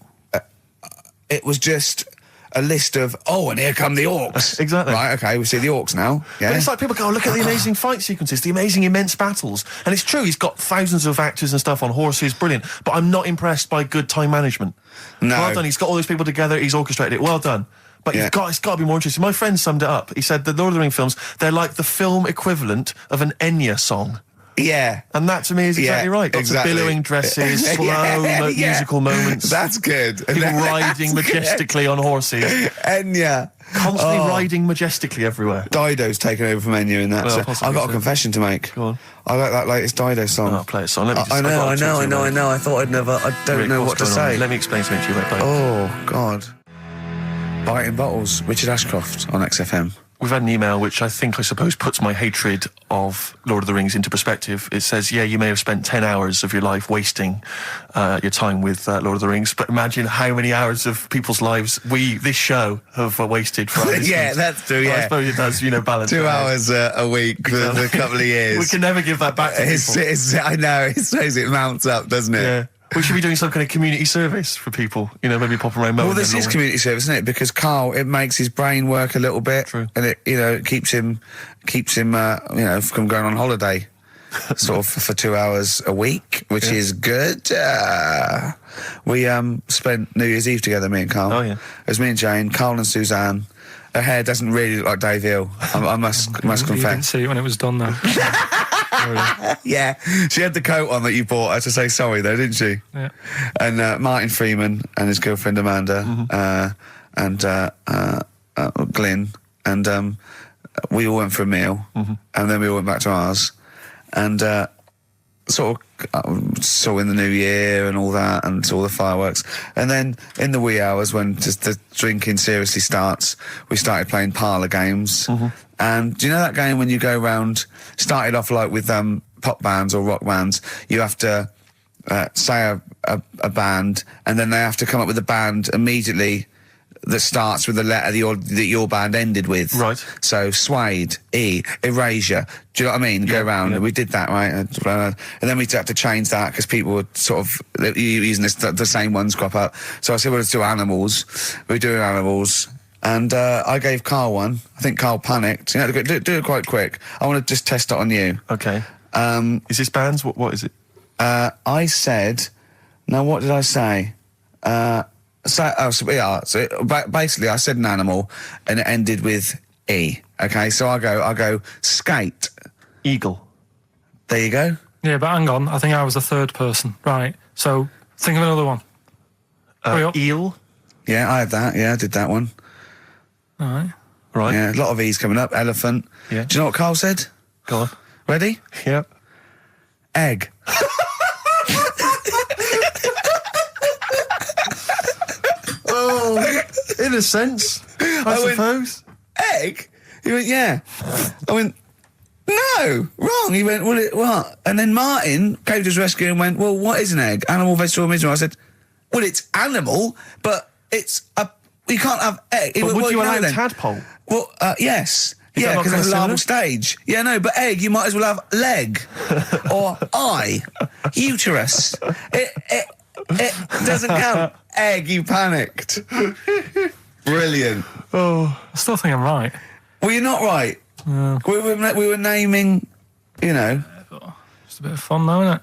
[SPEAKER 1] it was just a list of, and here come the orcs.
[SPEAKER 2] Exactly.
[SPEAKER 1] Right, okay, we see the orcs now. Yeah.
[SPEAKER 2] But it's like people go, look at the amazing fight sequences, the amazing immense battles. And it's true, he's got thousands of actors and stuff on horses, brilliant. But I'm not impressed by good time management.
[SPEAKER 1] No.
[SPEAKER 2] Well done, he's got all these people together, he's orchestrated it, well done. But it's got to be more interesting. My friend summed it up. He said the Lord of the Rings films, they're like the film equivalent of an Enya song.
[SPEAKER 1] Yeah.
[SPEAKER 2] And that to me is exactly right. Lots of billowing dresses, slow musical moments.
[SPEAKER 1] That's good.
[SPEAKER 2] People riding majestically on horses.
[SPEAKER 1] Enya.
[SPEAKER 2] Constantly riding majestically everywhere.
[SPEAKER 1] Dido's taken over from Enya in that.
[SPEAKER 2] Well,
[SPEAKER 1] So
[SPEAKER 2] possibly
[SPEAKER 1] I've got a
[SPEAKER 2] so.
[SPEAKER 1] confession to make.
[SPEAKER 2] Go on.
[SPEAKER 1] I like that latest Dido song.
[SPEAKER 2] I'll play a song. Let me just,
[SPEAKER 1] I know. I thought I'd never. I don't
[SPEAKER 2] Rick,
[SPEAKER 1] know
[SPEAKER 2] what's
[SPEAKER 1] what to
[SPEAKER 2] going on?
[SPEAKER 1] say.
[SPEAKER 2] Let me explain something to you about Dido.
[SPEAKER 1] Oh, God. Biting Bottles, Richard Ashcroft on XFM.
[SPEAKER 2] We've had an email which I suppose puts my hatred of Lord of the Rings into perspective. It says, yeah, you may have spent 10 hours of your life wasting your time with Lord of the Rings, but imagine how many hours of people's lives this show have wasted for our listeners.
[SPEAKER 1] Yeah, that's true,
[SPEAKER 2] So I
[SPEAKER 1] yeah.
[SPEAKER 2] suppose it does, balance.
[SPEAKER 1] 2
[SPEAKER 2] it out.
[SPEAKER 1] hours a week for a couple of years.
[SPEAKER 2] We can never give that back to people.
[SPEAKER 1] I know, it says it mounts up, doesn't it?
[SPEAKER 2] Yeah. We should be doing some kind of community service for people, maybe popping around.
[SPEAKER 1] Well, this is community service, isn't it? Because Carl, it makes his brain work a little bit.
[SPEAKER 2] True.
[SPEAKER 1] And it, keeps him, from going on holiday, sort of for 2 hours a week, which is good. We spent New Year's Eve together, me and Carl.
[SPEAKER 2] Oh, yeah.
[SPEAKER 1] It was me and Jane, Carl and Suzanne. Her hair doesn't really look like Dave Hill. I must
[SPEAKER 3] You didn't
[SPEAKER 1] confess.
[SPEAKER 3] see it when it was done, though.
[SPEAKER 1] Yeah, she had the coat on that you bought her to say sorry, though, didn't she?
[SPEAKER 3] Yeah.
[SPEAKER 1] And Martin Freeman and his girlfriend Amanda, and Glyn, and we all went for a meal, and then we all went back to ours, and sort of saw in the new year and all that, and saw the fireworks. And then in the wee hours, when just the drinking seriously starts, we started playing parlour games. And do you know that game when you go round, started off like with pop bands or rock bands, you have to say a band, and then they have to come up with a band immediately that starts with the letter that your band ended with.
[SPEAKER 2] Right.
[SPEAKER 1] So Suede, E, Erasure. Do you know what I mean? Go round. And we did that, right? And then we had to change that because people were sort of using the same ones crop up. So I said, well, let's do Animals. We're doing Animals. And I gave Karl one. I think Karl panicked. You know, do it quite quick. I want to just test it on you.
[SPEAKER 2] Okay. Is this bands? What is it?
[SPEAKER 1] I said... Now, what did I say? So basically, I said an animal, and it ended with E. Okay, so I go skate.
[SPEAKER 2] Eagle.
[SPEAKER 1] There you go.
[SPEAKER 3] Yeah, but hang on. I think I was the third person. Right. So think of another one. Hurry up.
[SPEAKER 2] Eel.
[SPEAKER 1] Yeah, I had that. Yeah, I did that one.
[SPEAKER 3] All right.
[SPEAKER 2] Right.
[SPEAKER 1] Yeah, a lot of E's coming up. Elephant.
[SPEAKER 2] Yeah.
[SPEAKER 1] Do you know what Karl said?
[SPEAKER 2] Go on.
[SPEAKER 1] Ready?
[SPEAKER 2] Yep.
[SPEAKER 1] Egg.
[SPEAKER 2] Oh, in a sense, I suppose.
[SPEAKER 1] Egg? He went, yeah. I went, no, wrong. He went, well, what? And then Martin came to his rescue and went, well, what is an egg? Animal, vegetable, mineral. I said, well, it's animal, but it's you can't have egg.
[SPEAKER 2] But
[SPEAKER 1] went,
[SPEAKER 2] would
[SPEAKER 1] well,
[SPEAKER 2] you allow
[SPEAKER 1] then?
[SPEAKER 2] tadpole?
[SPEAKER 1] Well, yes.
[SPEAKER 2] Is
[SPEAKER 1] Yeah,
[SPEAKER 2] that not
[SPEAKER 1] because it's a
[SPEAKER 2] kinda
[SPEAKER 1] larval
[SPEAKER 2] similar?
[SPEAKER 1] stage. Yeah, no, but egg, you might as well have leg or eye, uterus. It doesn't count. Egg, you panicked. Brilliant.
[SPEAKER 2] Oh,
[SPEAKER 3] I still think I'm right.
[SPEAKER 1] Well, you're not right. We were naming, you know.
[SPEAKER 3] Just a bit of fun, though, isn't it?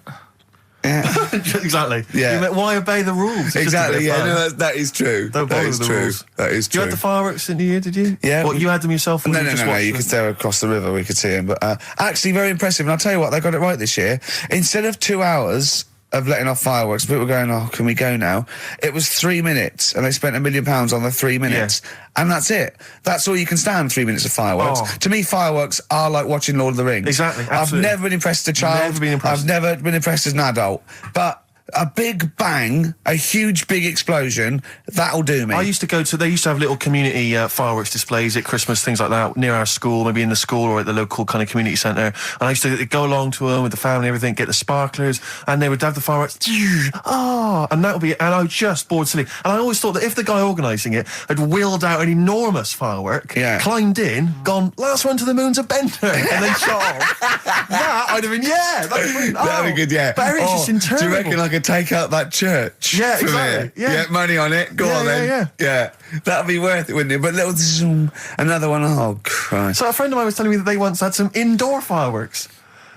[SPEAKER 1] Yeah.
[SPEAKER 2] exactly.
[SPEAKER 1] Yeah.
[SPEAKER 2] You meant, why obey the rules? It's just a
[SPEAKER 1] Exactly.
[SPEAKER 2] bit of
[SPEAKER 1] Yeah.
[SPEAKER 2] fun.
[SPEAKER 1] No, that is true.
[SPEAKER 2] Don't
[SPEAKER 1] That
[SPEAKER 2] bother
[SPEAKER 1] is
[SPEAKER 2] with the
[SPEAKER 1] true.
[SPEAKER 2] rules.
[SPEAKER 1] That is
[SPEAKER 2] You
[SPEAKER 1] true.
[SPEAKER 2] had the fireworks in the year, did you?
[SPEAKER 1] Yeah.
[SPEAKER 2] What, you had them yourself? Or
[SPEAKER 1] No,
[SPEAKER 2] you
[SPEAKER 1] no,
[SPEAKER 2] just
[SPEAKER 1] no,
[SPEAKER 2] watched
[SPEAKER 1] you
[SPEAKER 2] them?
[SPEAKER 1] could stare across the river, we could see him. But actually very impressive. And I'll tell you what, they got it right this year. Instead of 2 hours of letting off fireworks, people were going, oh, can we go now? It was 3 minutes, and they spent £1 million on the 3 minutes.
[SPEAKER 2] Yeah.
[SPEAKER 1] And that's it. That's all you can stand, 3 minutes of fireworks.
[SPEAKER 2] Oh.
[SPEAKER 1] To me, fireworks are like watching Lord of the Rings.
[SPEAKER 2] Exactly,
[SPEAKER 1] I've
[SPEAKER 2] absolutely.
[SPEAKER 1] never been impressed as a child.
[SPEAKER 2] Never been impressed.
[SPEAKER 1] I've never been impressed as an adult. But a big bang, a huge big explosion, that'll do me.
[SPEAKER 2] I used to go to, they used to have little community fireworks displays at Christmas, things like that, near our school, maybe in the school or at the local kind of community centre. And I used to go along to them with the family and everything, get the sparklers, and they would have the fireworks, and that would be, and I was just bored silly. And I always thought that if the guy organising it had wheeled out an enormous firework,
[SPEAKER 1] Yeah.
[SPEAKER 2] climbed in, gone, last one to the moon's a bender, and then shot off, that I'd have been, yeah, that'd be brilliant.
[SPEAKER 1] That'd be good, yeah.
[SPEAKER 2] But it's just interminable.
[SPEAKER 1] Do you reckon I could take out that church?
[SPEAKER 2] Yeah,
[SPEAKER 1] from
[SPEAKER 2] exactly,
[SPEAKER 1] here?
[SPEAKER 2] yeah.
[SPEAKER 1] Get money on it. Go
[SPEAKER 2] Yeah,
[SPEAKER 1] on then.
[SPEAKER 2] yeah.
[SPEAKER 1] That'd be worth it, wouldn't it? But little zoom, another one. Oh Christ.
[SPEAKER 2] So a friend of mine was telling me that they once had some indoor fireworks,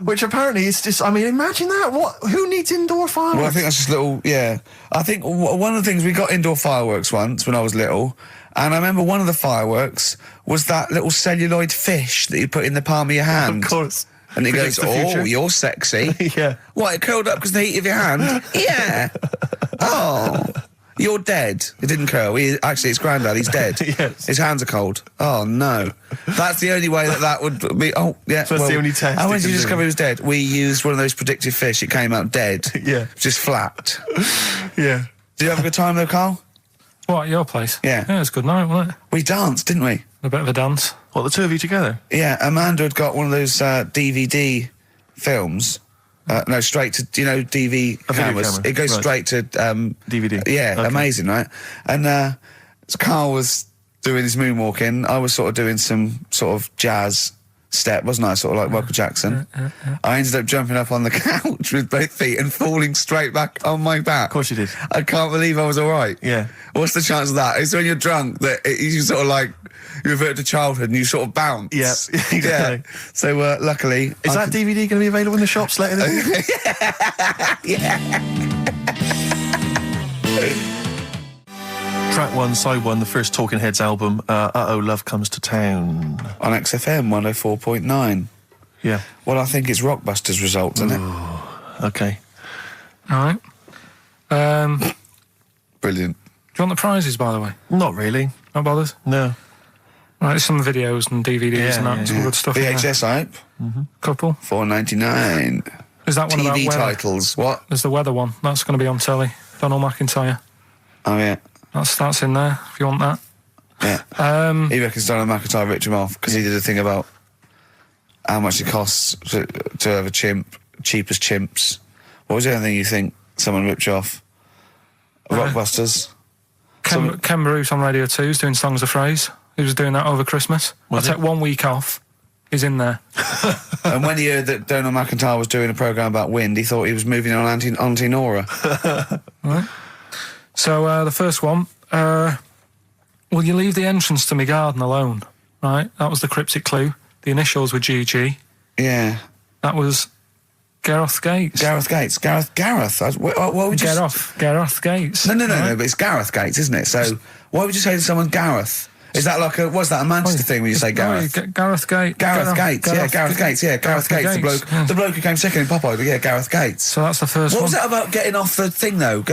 [SPEAKER 2] which apparently is just, I mean, imagine that. Who needs indoor fireworks?
[SPEAKER 1] Well, I think that's just little. Yeah. I think one of the things we got indoor fireworks once when I was little, and I remember one of the fireworks was that little celluloid fish that you put in the palm of your hand.
[SPEAKER 2] Of course.
[SPEAKER 1] And it
[SPEAKER 2] Predicts
[SPEAKER 1] goes,
[SPEAKER 2] the
[SPEAKER 1] oh,
[SPEAKER 2] future."
[SPEAKER 1] you're sexy.
[SPEAKER 2] Yeah.
[SPEAKER 1] What, it curled up because of the heat of your hand? Yeah. Oh, you're dead. It didn't curl. Actually, it's Grandad. He's dead.
[SPEAKER 2] Yes.
[SPEAKER 1] His hands are cold. Oh, no. That's the only way that would be... Oh, yeah.
[SPEAKER 2] So that's the only test
[SPEAKER 1] And when
[SPEAKER 2] it
[SPEAKER 1] did you
[SPEAKER 2] can
[SPEAKER 1] discover
[SPEAKER 2] do.
[SPEAKER 1] he was dead? We used one of those predictive fish. It came out dead.
[SPEAKER 2] Yeah.
[SPEAKER 1] Just flat.
[SPEAKER 2] Yeah.
[SPEAKER 1] Did you have a good time, though, Karl?
[SPEAKER 3] What, at your place?
[SPEAKER 1] Yeah.
[SPEAKER 3] Yeah, it was a good night, wasn't it?
[SPEAKER 1] We danced, didn't we?
[SPEAKER 3] A bit of a dance.
[SPEAKER 2] What, the two of you together?
[SPEAKER 1] Yeah, Amanda had got one of those DVD films. No, straight to, DV
[SPEAKER 2] A video
[SPEAKER 1] cameras.
[SPEAKER 2] camera,
[SPEAKER 1] It goes
[SPEAKER 2] right.
[SPEAKER 1] straight to...
[SPEAKER 2] DVD.
[SPEAKER 1] Yeah,
[SPEAKER 2] Okay.
[SPEAKER 1] amazing, right? And Karl was doing his moonwalking. I was sort of doing some sort of jazz step, wasn't I? Sort of like Michael Jackson. I ended up jumping up on the couch with both feet and falling straight back on my back.
[SPEAKER 2] Of course you did.
[SPEAKER 1] I can't believe I was all right.
[SPEAKER 2] Yeah.
[SPEAKER 1] What's the chance of that? It's when you're drunk that you sort of like... You revert to childhood and you sort of bounce.
[SPEAKER 2] Yeah, exactly.
[SPEAKER 1] Yeah. So luckily...
[SPEAKER 2] Is that DVD going to be available in the shops later this year? Track 1, side 1, the first Talking Heads album, Uh-Oh, Love Comes to Town.
[SPEAKER 1] On XFM 104.9.
[SPEAKER 2] Yeah.
[SPEAKER 1] Well, I think it's Rockbusters results, isn't it?
[SPEAKER 2] Okay.
[SPEAKER 3] All right.
[SPEAKER 1] Brilliant.
[SPEAKER 3] Do you want the prizes, by the way?
[SPEAKER 2] Not really.
[SPEAKER 3] Not bothered?
[SPEAKER 2] No.
[SPEAKER 3] Right, there's some videos and DVDs and that, some good stuff. in there.
[SPEAKER 1] VHS, I hope.
[SPEAKER 3] Couple.
[SPEAKER 1] $4.99.
[SPEAKER 3] Is that one about
[SPEAKER 1] TV
[SPEAKER 3] weather?
[SPEAKER 1] titles. What?
[SPEAKER 3] There's the weather one. That's going to be on telly. Donald McIntyre.
[SPEAKER 1] Oh, yeah.
[SPEAKER 3] That's in there, if you want that.
[SPEAKER 1] Yeah. He reckons Donald McIntyre ripped him off because he did a thing about how much it costs to have a chimp, cheap as chimps. What was the other thing you think someone ripped you off? Rockbusters?
[SPEAKER 3] Ken Bruce on Radio 2 is doing Songs of Phrase. He was doing that over Christmas. I took 1 week off. He's in there.
[SPEAKER 1] And when he heard that Donald McIntyre was doing a programme about wind, he thought he was moving on Auntie Nora.
[SPEAKER 3] Right. So the first one, will you leave the entrance to my garden alone? Right, that was the cryptic clue. The initials were GG.
[SPEAKER 1] Yeah.
[SPEAKER 3] That was Gareth Gates.
[SPEAKER 1] Gareth. What would you
[SPEAKER 3] Gareth Gates.
[SPEAKER 1] No, but it's Gareth Gates, isn't it? So why would you say to someone Gareth? Is that like what's that, a Manchester thing when you say Gareth?
[SPEAKER 3] Gareth Gates.
[SPEAKER 1] Gareth Gates. The bloke who came second in Popeye, yeah, Gareth Gates.
[SPEAKER 3] So that's the first one.
[SPEAKER 1] What was that about getting off the thing, though?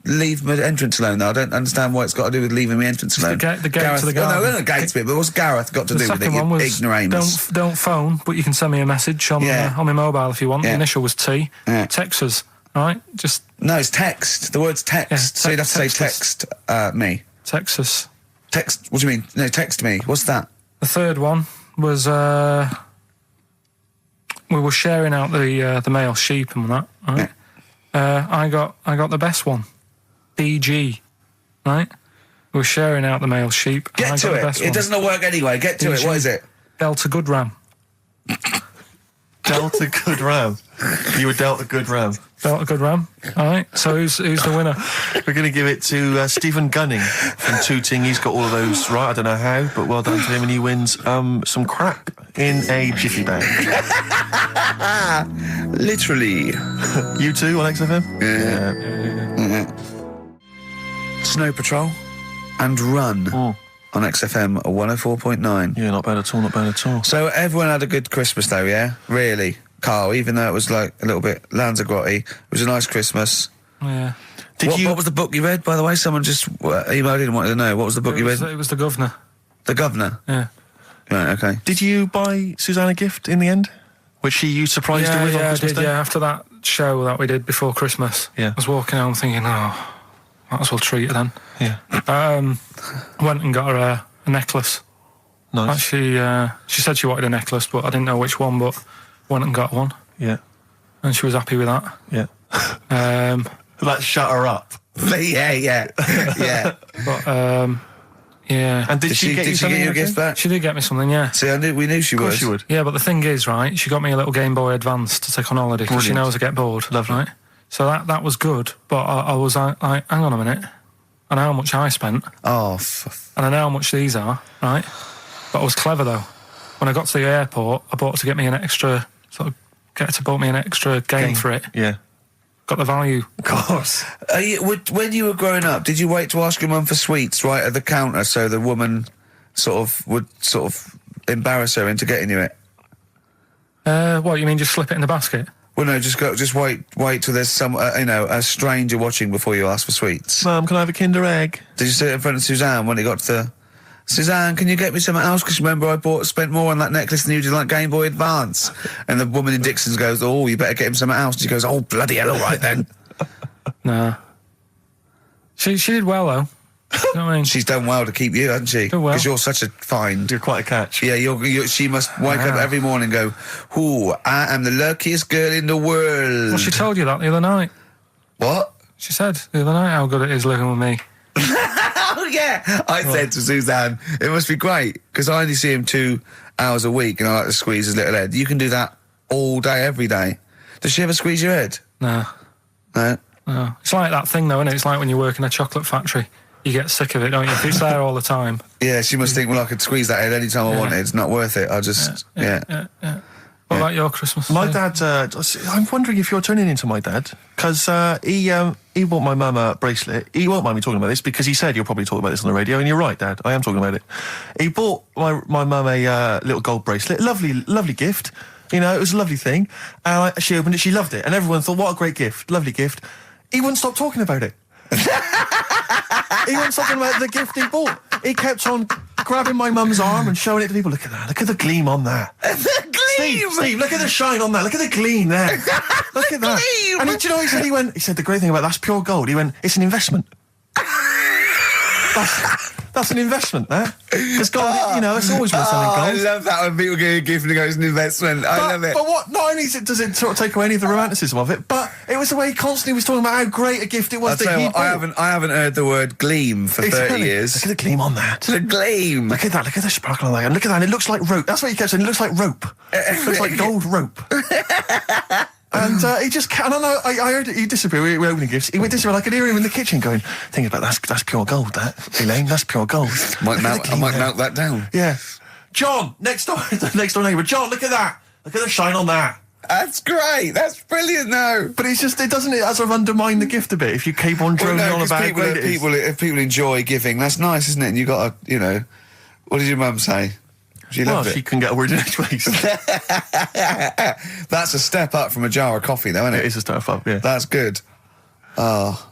[SPEAKER 1] Leave my entrance alone, though. I don't understand what it's got to do with leaving my entrance alone.
[SPEAKER 3] The gate to the garden.
[SPEAKER 1] No, Gates bit, but what's Gareth got to do with it,
[SPEAKER 3] one was
[SPEAKER 1] ignoramus?
[SPEAKER 3] Don't phone, but you can send me a message on my mobile if you want. The initial was T. Text us, right?
[SPEAKER 1] No, it's text. The word's text.
[SPEAKER 3] Yeah,
[SPEAKER 1] so you'd have to say text me.
[SPEAKER 3] Text us.
[SPEAKER 1] Text, what do you mean? No, text me. What's that?
[SPEAKER 3] The third one was we were sharing out the male sheep and that, right? Yeah. I got the best one. DG, right? We were sharing out the male sheep.
[SPEAKER 1] Get to it. It doesn't work anyway. Get to it. What is it?
[SPEAKER 3] Delta Good Ram.
[SPEAKER 2] Delta Good Ram. You were dealt a good ram.
[SPEAKER 3] Delta Good Ram. All right. So who's the winner?
[SPEAKER 2] We're going to give it to Stephen Gunning from Tooting. He's got all of those right. I don't know how, but well done to him, and he wins some crap in a jiffy bag.
[SPEAKER 1] Literally.
[SPEAKER 2] You too on XFM?
[SPEAKER 1] Yeah. Snow Patrol and Run on XFM 104.9.
[SPEAKER 2] Yeah, not bad at all.
[SPEAKER 1] So everyone had a good Christmas though, yeah? Really? Carl, even though it was like a little bit Lanzagrotte, it was a nice Christmas.
[SPEAKER 3] Yeah.
[SPEAKER 1] What was the book you read, by the way? Someone just emailed in and wanted to know. What was the book you read?
[SPEAKER 3] It was The Governor.
[SPEAKER 1] The Governor?
[SPEAKER 3] Yeah.
[SPEAKER 1] Right, okay.
[SPEAKER 2] Did you buy Suzanne a gift in the end? Which you surprised her with on Christmas Day?
[SPEAKER 3] Yeah, after that show that we did before Christmas.
[SPEAKER 2] Yeah.
[SPEAKER 3] I was walking home thinking, might as well treat her then.
[SPEAKER 2] Yeah.
[SPEAKER 3] Went and got her a necklace.
[SPEAKER 2] Nice.
[SPEAKER 3] Actually, she said she wanted a necklace, but I didn't know which one, but went and got one.
[SPEAKER 2] Yeah.
[SPEAKER 3] And she was happy with that.
[SPEAKER 2] Yeah. That shut her up.
[SPEAKER 1] yeah.
[SPEAKER 3] But, yeah.
[SPEAKER 2] And did she get you
[SPEAKER 1] a gift back?
[SPEAKER 3] She did get me something, yeah.
[SPEAKER 1] See, we knew she would.
[SPEAKER 2] Of course she would.
[SPEAKER 3] Yeah, but the thing is, right, she got me a little Game Boy Advance to take on holiday because she knows I get bored.
[SPEAKER 2] Lovely.
[SPEAKER 3] Right? So that was good, but I was like, hang on a minute. I know how much I spent.
[SPEAKER 1] Oh,
[SPEAKER 3] and I know how much these are, right? But I was clever, though. When I got to the airport, I bought her to get me an extra, bought me an extra game for it.
[SPEAKER 2] Yeah.
[SPEAKER 3] Got the value.
[SPEAKER 2] Of course.
[SPEAKER 1] When you were growing up, did you wait to ask your mum for sweets right at the counter so the woman would embarrass her into getting you it?
[SPEAKER 3] What, you mean just slip it in the basket?
[SPEAKER 1] Well, no, just wait till there's some, a stranger watching before you ask for sweets.
[SPEAKER 2] Mum, can I have a Kinder Egg?
[SPEAKER 1] Did you sit in front of Suzanne when it got to Suzanne, can you get me something else? Because remember I spent more on that necklace than you did like Game Boy Advance. And the woman in Dixon's goes, oh, you better get him something else. And she goes, oh, bloody hell, all right then.
[SPEAKER 3] Nah. She did well, though. You know what I mean?
[SPEAKER 1] She's done well to keep you, hasn't she?
[SPEAKER 3] Done well.
[SPEAKER 1] Because you're such a find.
[SPEAKER 2] You're quite a catch.
[SPEAKER 1] Yeah, she must wake up every morning and go, ooh, I am the luckiest girl in the world.
[SPEAKER 3] Well, she told you that the other night.
[SPEAKER 1] What?
[SPEAKER 3] She said the other night how good it is living with me.
[SPEAKER 1] Oh, yeah. I said to Suzanne, it must be great, because I only see him 2 hours a week and I like to squeeze his little head. You can do that all day, every day. Does she ever squeeze your head?
[SPEAKER 3] No.
[SPEAKER 1] No?
[SPEAKER 3] No. It's like that thing, though, isn't it? It's like when you work in a chocolate factory. You get sick of it, don't you? If it's there all the time.
[SPEAKER 1] Yeah, she must think, well, I could squeeze that head any time I wanted. It's not worth it. I'll just,
[SPEAKER 3] yeah. What about your Christmas?
[SPEAKER 2] My dad, I'm wondering if you're turning into my dad, because he bought my mum a bracelet. He won't mind me talking about this, because he said you'll probably talk about this on the radio, and you're right, Dad, I am talking about it. He bought my mum a little gold bracelet, lovely gift, you know, it was a lovely thing. She opened it, she loved it, and everyone thought, what a great gift, lovely gift. He wouldn't stop talking about it. He wouldn't stop talking about the gift he bought. He kept on grabbing my mum's arm and showing it to people. Look at that. Look at the gleam on that. Steve, look at the shine on that. Look at the gleam there. Look at that.
[SPEAKER 1] Gleam.
[SPEAKER 2] And do you know what he said the great thing about that's pure gold. He went, it's an investment. That's an investment, that. It's gold, it's always worth something gold.
[SPEAKER 1] I love that when people get a gift and it goes an investment. I love it.
[SPEAKER 2] But what? Not only does it sort of take away any of the romanticism of it, but it was the way he constantly was talking about how great a gift it was.
[SPEAKER 1] I haven't heard the word gleam for 30 years.
[SPEAKER 2] Look at the gleam on that.
[SPEAKER 1] The gleam.
[SPEAKER 2] Look at that. Look at the sparkle on that. And look at that. It looks like rope. That's what he kept saying. It looks like rope. It looks like gold rope. And he just can't. And I heard it. He disappeared. We were opening gifts. He went disappear. I could hear him in the kitchen going, "Think about that's pure gold. That Elaine, that's pure gold."
[SPEAKER 1] I might melt that down.
[SPEAKER 2] Yeah. John, next door neighbour. John, look at that. Look at the shine on that.
[SPEAKER 1] That's great. That's brilliant, though.
[SPEAKER 2] But it doesn't sort of undermine the gift a bit if you keep on droning on about how great it is.
[SPEAKER 1] If people enjoy giving, that's nice, isn't it? And you got to, what did your mum say? She loved it.
[SPEAKER 2] She couldn't get a word in edgeways.
[SPEAKER 1] That's a step up from a jar of coffee, though, isn't it?
[SPEAKER 2] It is a step up, yeah.
[SPEAKER 1] That's good. Oh.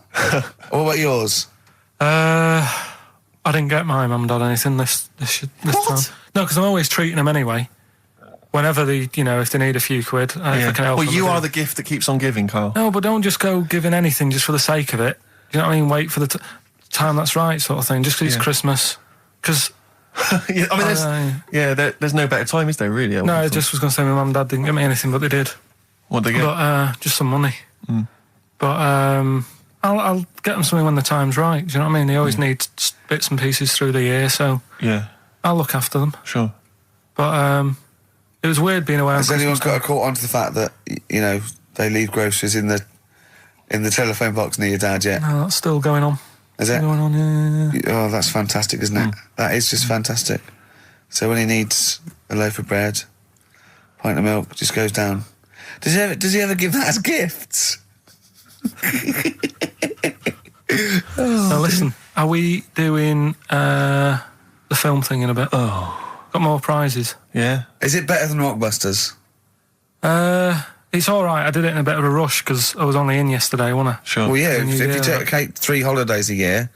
[SPEAKER 1] What about yours?
[SPEAKER 3] I didn't get my mum and dad anything this time. No, because I'm always treating them anyway. Whenever if they need a few quid, if I can help them.
[SPEAKER 2] Well, you are the gift that keeps on giving, Carl.
[SPEAKER 3] No, but don't just go giving anything just for the sake of it. You know what I mean? Wait for the time that's right, sort of thing. Just because it's Christmas. Because...
[SPEAKER 2] there's no better time, is there, really?
[SPEAKER 3] No, I just was going to say my mum and dad didn't get me anything, but they did.
[SPEAKER 2] What did they get?
[SPEAKER 3] But, just some money. But I'll get them something when the time's right, do you know what I mean? They always need bits and pieces through the year, so I'll look after them.
[SPEAKER 2] Sure.
[SPEAKER 3] But it was weird being away on
[SPEAKER 1] Has
[SPEAKER 3] Christmas
[SPEAKER 1] anyone got
[SPEAKER 3] Day.
[SPEAKER 1] a caught onto the fact that, they leave groceries in the telephone box near your dad yet?
[SPEAKER 3] No, that's still going on.
[SPEAKER 1] Is it?
[SPEAKER 3] Going on, yeah.
[SPEAKER 1] Oh, that's fantastic, isn't it? That is just fantastic. So when he needs a loaf of bread, pint of milk, just goes down. Does he ever give that as gifts?
[SPEAKER 3] Now listen, are we doing the film thing in a bit?
[SPEAKER 2] Oh.
[SPEAKER 3] Got more prizes.
[SPEAKER 2] Yeah.
[SPEAKER 1] Is it better than Rockbusters?
[SPEAKER 3] It's all right. I did it in a bit of a rush because I was only in yesterday, wasn't I?
[SPEAKER 2] Sure.
[SPEAKER 1] Well, yeah, if you take 3 holidays a year,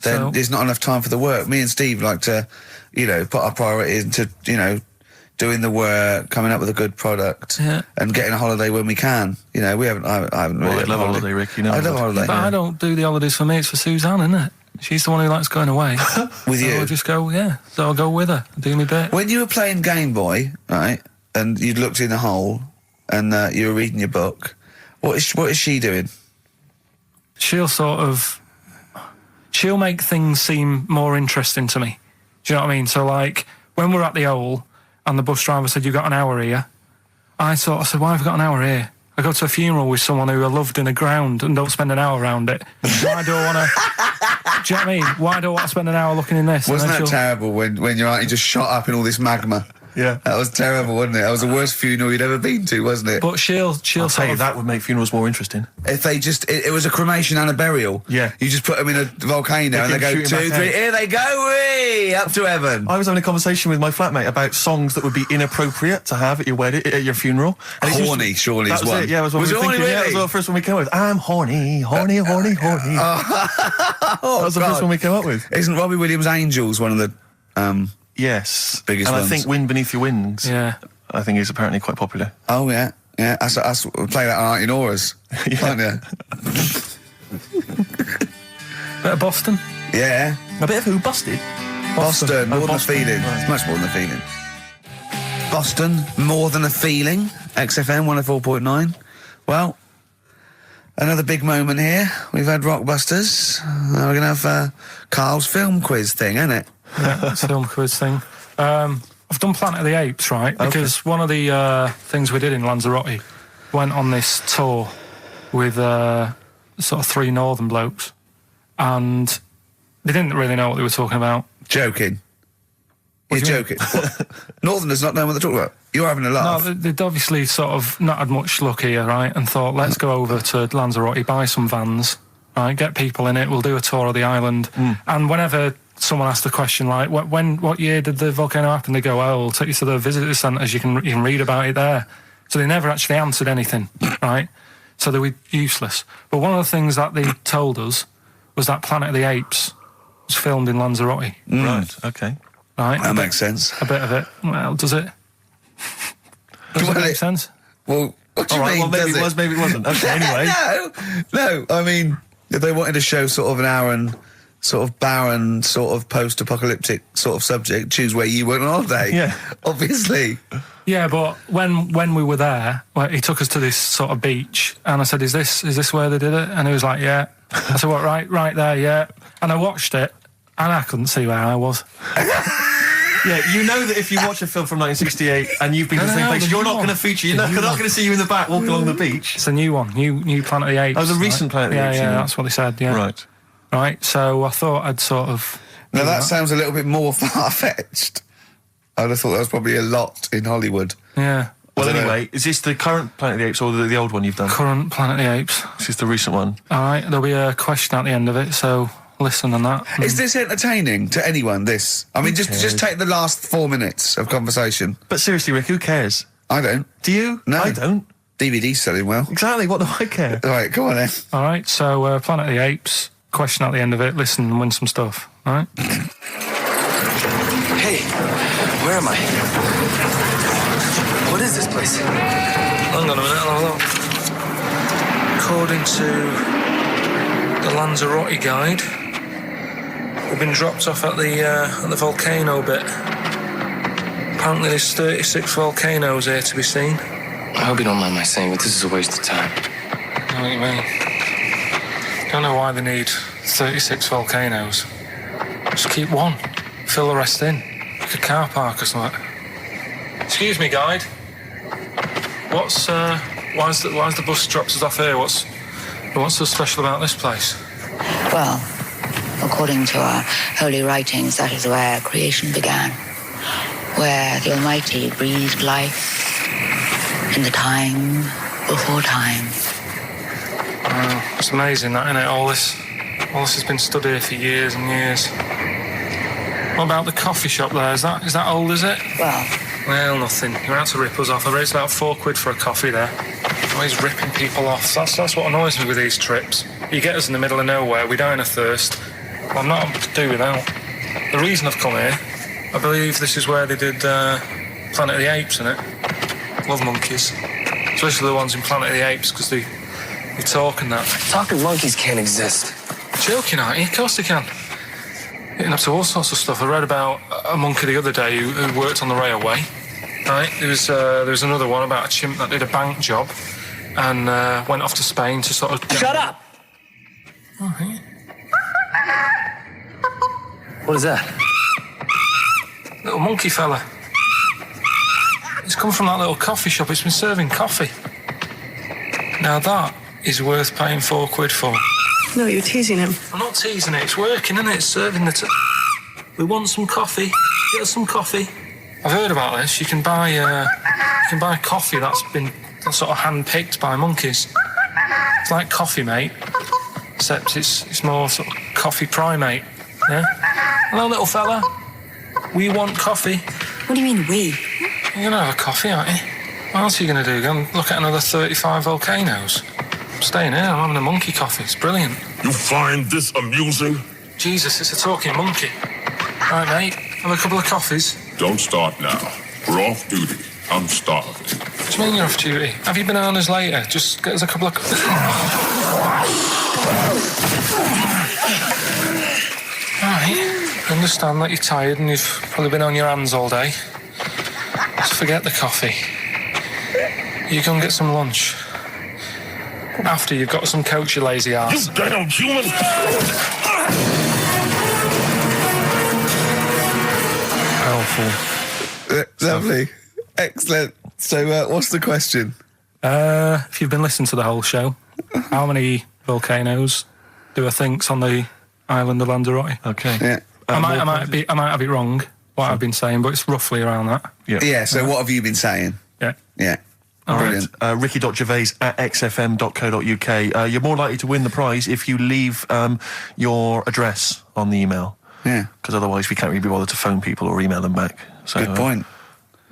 [SPEAKER 1] then there's not enough time for the work. Me and Steve like to, put our priority into, doing the work, coming up with a good product, and getting a holiday when we can. I haven't really.
[SPEAKER 2] I love a holiday, Rick.
[SPEAKER 1] I love a holiday.
[SPEAKER 3] But I don't do the holidays for me. It's for Suzanne, isn't it? She's the one who likes going away.
[SPEAKER 1] With you?
[SPEAKER 3] I'll just go, so I'll go with her, do me bit.
[SPEAKER 1] When you were playing Game Boy, right, and you'd looked in the hole, and you were reading your book, what is she doing?
[SPEAKER 3] She'll make things seem more interesting to me. Do you know what I mean? So, like, when we're at the Owl, and the bus driver said, "You've got an hour here," I said, "Why have I got an hour here? I go to a funeral with someone who I loved in the ground and don't spend an hour around it. Why do I want to..." Do you know what I mean? Why do I want to spend an hour looking in this?
[SPEAKER 1] Wasn't that terrible when your auntie just shot up in all this magma?
[SPEAKER 2] Yeah.
[SPEAKER 1] That was terrible, wasn't it? That was the worst funeral you'd ever been to, wasn't it?
[SPEAKER 3] But she'll
[SPEAKER 2] I'll tell you, that would make funerals more interesting.
[SPEAKER 1] If they it was a cremation and a burial.
[SPEAKER 2] Yeah.
[SPEAKER 1] You just put them in a volcano and they go 2, 3, here they go, wee, up to heaven.
[SPEAKER 2] I was having a conversation with my flatmate about songs that would be inappropriate to have at your wedding, at your funeral. And
[SPEAKER 1] Horny, surely is one.
[SPEAKER 2] It, yeah, was what
[SPEAKER 1] was
[SPEAKER 2] we were thinking.
[SPEAKER 1] Really?
[SPEAKER 2] Yeah, that was the first one we came up with. I'm horny, horny, horny, horny. That was the first one we came up with.
[SPEAKER 1] Isn't Robbie Williams' Angels one of the...
[SPEAKER 2] Yes.
[SPEAKER 1] Biggest
[SPEAKER 2] and
[SPEAKER 1] ones.
[SPEAKER 2] I think Wind Beneath Your Wings, I think is apparently quite popular.
[SPEAKER 1] Oh, yeah. Yeah, I play that on Auntie Nora's, can't you?
[SPEAKER 3] Bit of Boston?
[SPEAKER 1] Yeah.
[SPEAKER 2] A bit of who? Busted?
[SPEAKER 1] Boston, more than a
[SPEAKER 2] Boston.
[SPEAKER 1] feeling.
[SPEAKER 2] Right.
[SPEAKER 1] It's much more than a feeling. Boston, more than a feeling. XFM 104.9. Well, another big moment here. We've had Rockbusters. Now we're going to have Carl's film quiz thing, isn't it?
[SPEAKER 3] Yeah, it's a film quiz thing. I've done Planet of the Apes, right? Because one of the things we did in Lanzarote, went on this tour with sort of 3 northern blokes, and they didn't really know what they were talking about.
[SPEAKER 1] Joking. You're joking. What? Northerners not knowing what they're talking about. You're having a laugh.
[SPEAKER 3] No, they'd obviously sort of not had much luck here, right? And thought, let's go over to Lanzarote, buy some vans, right? Get people in it. We'll do a tour of the island. And whenever someone asked the question like, what year did the volcano happen? They go, we'll take you to the visitor centres, you can read about it there. So they never actually answered anything, right? So they were useless. But one of the things that they told us was that Planet of the Apes was filmed in Lanzarote.
[SPEAKER 2] Right, okay.
[SPEAKER 3] right?
[SPEAKER 1] That makes sense.
[SPEAKER 3] A bit of it. Well, does it? Does it make sense?
[SPEAKER 1] Well, what do
[SPEAKER 2] All
[SPEAKER 1] you
[SPEAKER 2] right,
[SPEAKER 1] mean?
[SPEAKER 2] well, maybe
[SPEAKER 1] does
[SPEAKER 2] it was, maybe it wasn't. Okay, anyway.
[SPEAKER 1] No. I mean, if they wanted to show sort of an Aaron, sort of barren, sort of post-apocalyptic sort of subject, choose where you went on holiday.
[SPEAKER 2] Yeah.
[SPEAKER 1] Obviously.
[SPEAKER 3] Yeah, but when we were there, well, he took us to this sort of beach, and I said, "Is this where they did it?" And he was like, "Yeah." I said, "What? Right there, yeah." And I watched it, and I couldn't see where I was.
[SPEAKER 2] Yeah, you know that if you watch a film from 1968 and you've been to the same place, you're not going to feature. You're not going to see you in the back walking along the beach.
[SPEAKER 3] It's a new one, new Planet of the Apes.
[SPEAKER 2] Oh, the recent Planet of the Apes.
[SPEAKER 3] Yeah, that's what they said. Yeah, right. So I thought I'd sort of.
[SPEAKER 1] Now that sounds a little bit more far-fetched. I'd have thought that was probably a lot in Hollywood.
[SPEAKER 3] Yeah.
[SPEAKER 2] Well, anyway, is this the current Planet of the Apes or the old one you've done?
[SPEAKER 3] Current Planet of the Apes.
[SPEAKER 2] This is the recent one.
[SPEAKER 3] All right, there'll be a question at the end of it, so listen on that.
[SPEAKER 1] Is this entertaining to anyone, this? I mean, just take the last 4 minutes of conversation.
[SPEAKER 2] But seriously, Rick, who cares?
[SPEAKER 1] I don't.
[SPEAKER 2] Do you?
[SPEAKER 1] No.
[SPEAKER 2] I don't.
[SPEAKER 1] DVD's selling well.
[SPEAKER 2] Exactly, what do I care?
[SPEAKER 1] All right, go on then.
[SPEAKER 3] All right, so Planet of the Apes, question at the end of it, listen and win some stuff, all right?
[SPEAKER 4] Hey, where am I? What is this place? Hang on a minute, I'll have a look. According to the Lanzarote guide, we've been dropped off at the volcano bit. Apparently there's 36 volcanoes here to be seen.
[SPEAKER 5] I hope you don't mind my saying, but this is a waste of time.
[SPEAKER 3] I know what you mean. Don't know why they need 36 volcanoes. Just keep one. Fill the rest in. Like a car park or something. Excuse me, guide. Why's the bus drops us off here? What's so special about this place?
[SPEAKER 6] Well, according to our holy writings, that is where creation began, where the Almighty breathed life in the time before time.
[SPEAKER 3] Wow, it's amazing that, isn't it? All this has been stood here for years and years. What about the coffee shop there? Is that old, is it? Well, nothing. You're out to rip us off. I raised about £4 for a coffee there. Always ripping people off. That's what annoys me with these trips. You get us in the middle of nowhere, we die of thirst. Well, I'm not able to do without. The reason I've come here, I believe this is where they did Planet of the Apes, innit? Love monkeys. Especially the ones in Planet of the Apes, because they talk and that.
[SPEAKER 5] Talking monkeys can't exist.
[SPEAKER 3] Joking, aren't you? Of course they can. Getting up to all sorts of stuff. I read about a monkey the other day who worked on the railway. Right, there was another one about a chimp that did a bank job and went off to Spain to sort of...
[SPEAKER 5] Shut up!
[SPEAKER 3] Oh, hey.
[SPEAKER 5] What is that?
[SPEAKER 3] Little monkey fella. It's come from that little coffee shop. It's been serving coffee. Now that is worth paying £4 for.
[SPEAKER 7] No, you're teasing him.
[SPEAKER 3] I'm not teasing it. It's working, isn't it? It's serving the... We want some coffee. Get us some coffee. I've heard about this. You can buy coffee that's been sort of hand-picked by monkeys. It's like Coffee Mate, except it's more sort of coffee primate. Yeah? Hello, little fella. We want coffee.
[SPEAKER 7] What do you mean, we?
[SPEAKER 3] You're gonna have a coffee, aren't you? What else are you gonna do? Go and look at another 35 volcanoes? I'm staying here. I'm having a monkey coffee. It's brilliant.
[SPEAKER 8] You find this amusing?
[SPEAKER 3] Jesus, it's a talking monkey. All right, mate. Have a couple of coffees.
[SPEAKER 8] Don't start now. We're off duty. I'm starving.
[SPEAKER 3] What do you mean you're off duty? Have you bananas later? Just get us a couple of... Alright, I understand that you're tired and you've probably been on your hands all day. Just forget the coffee. You go and get some lunch. After you've got some coach, you lazy ass.
[SPEAKER 8] You damn human!
[SPEAKER 3] Powerful.
[SPEAKER 1] Lovely. Excellent. So, what's the question?
[SPEAKER 3] If you've been listening to the whole show, how many volcanoes do I think's on the island of Lanzarote?
[SPEAKER 2] Okay.
[SPEAKER 1] Yeah.
[SPEAKER 3] I might have it wrong, what I've been saying, but it's roughly around that.
[SPEAKER 1] Yeah, so what have you been saying?
[SPEAKER 3] Yeah.
[SPEAKER 1] Yeah.
[SPEAKER 2] All
[SPEAKER 1] Brilliant.
[SPEAKER 2] right. Ricky.Gervais at xfm.co.uk. You're more likely to win the prize if you leave your address on the email.
[SPEAKER 1] Yeah.
[SPEAKER 2] Because otherwise we can't really be bothered to phone people or email them back. So,
[SPEAKER 1] Good point.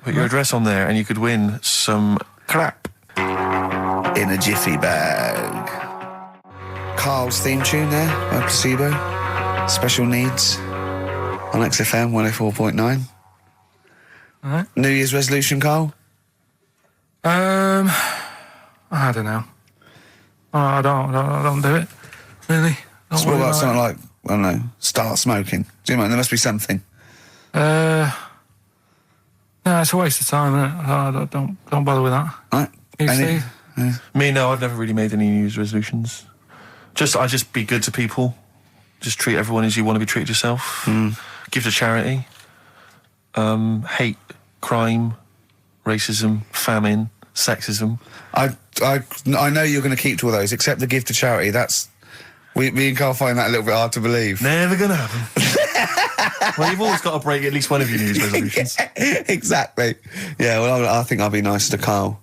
[SPEAKER 2] Put your address on there and you could win some crap.
[SPEAKER 1] In a jiffy bag. Carl's theme tune there by Placebo. Special needs. on XFM 104.9.
[SPEAKER 3] All right.
[SPEAKER 1] New Year's resolution, Carl?
[SPEAKER 3] I don't know. I don't do it. Really. Don't
[SPEAKER 1] So what
[SPEAKER 3] worry
[SPEAKER 1] about
[SPEAKER 3] about
[SPEAKER 1] something
[SPEAKER 3] it.
[SPEAKER 1] like, I don't know, start smoking? Do you know, there must be something.
[SPEAKER 3] No, it's a waste of time, isn't it? Don't bother with that.
[SPEAKER 1] Right?
[SPEAKER 3] You,
[SPEAKER 1] Any-
[SPEAKER 3] Steve?
[SPEAKER 2] Me, no, I've never really made any New Year's resolutions. I just be good to people. Just treat everyone as you want to be treated yourself. Give to charity. Hate, crime, racism, famine, sexism.
[SPEAKER 1] I know you're going to keep to all those, except the gift to charity. That's... Me and Carl find that a little bit hard to believe.
[SPEAKER 2] Never gonna happen. Well, you've always got to break at least one of your New Year's resolutions.
[SPEAKER 1] Exactly. Yeah, well, I think I'll be nicer to Carl.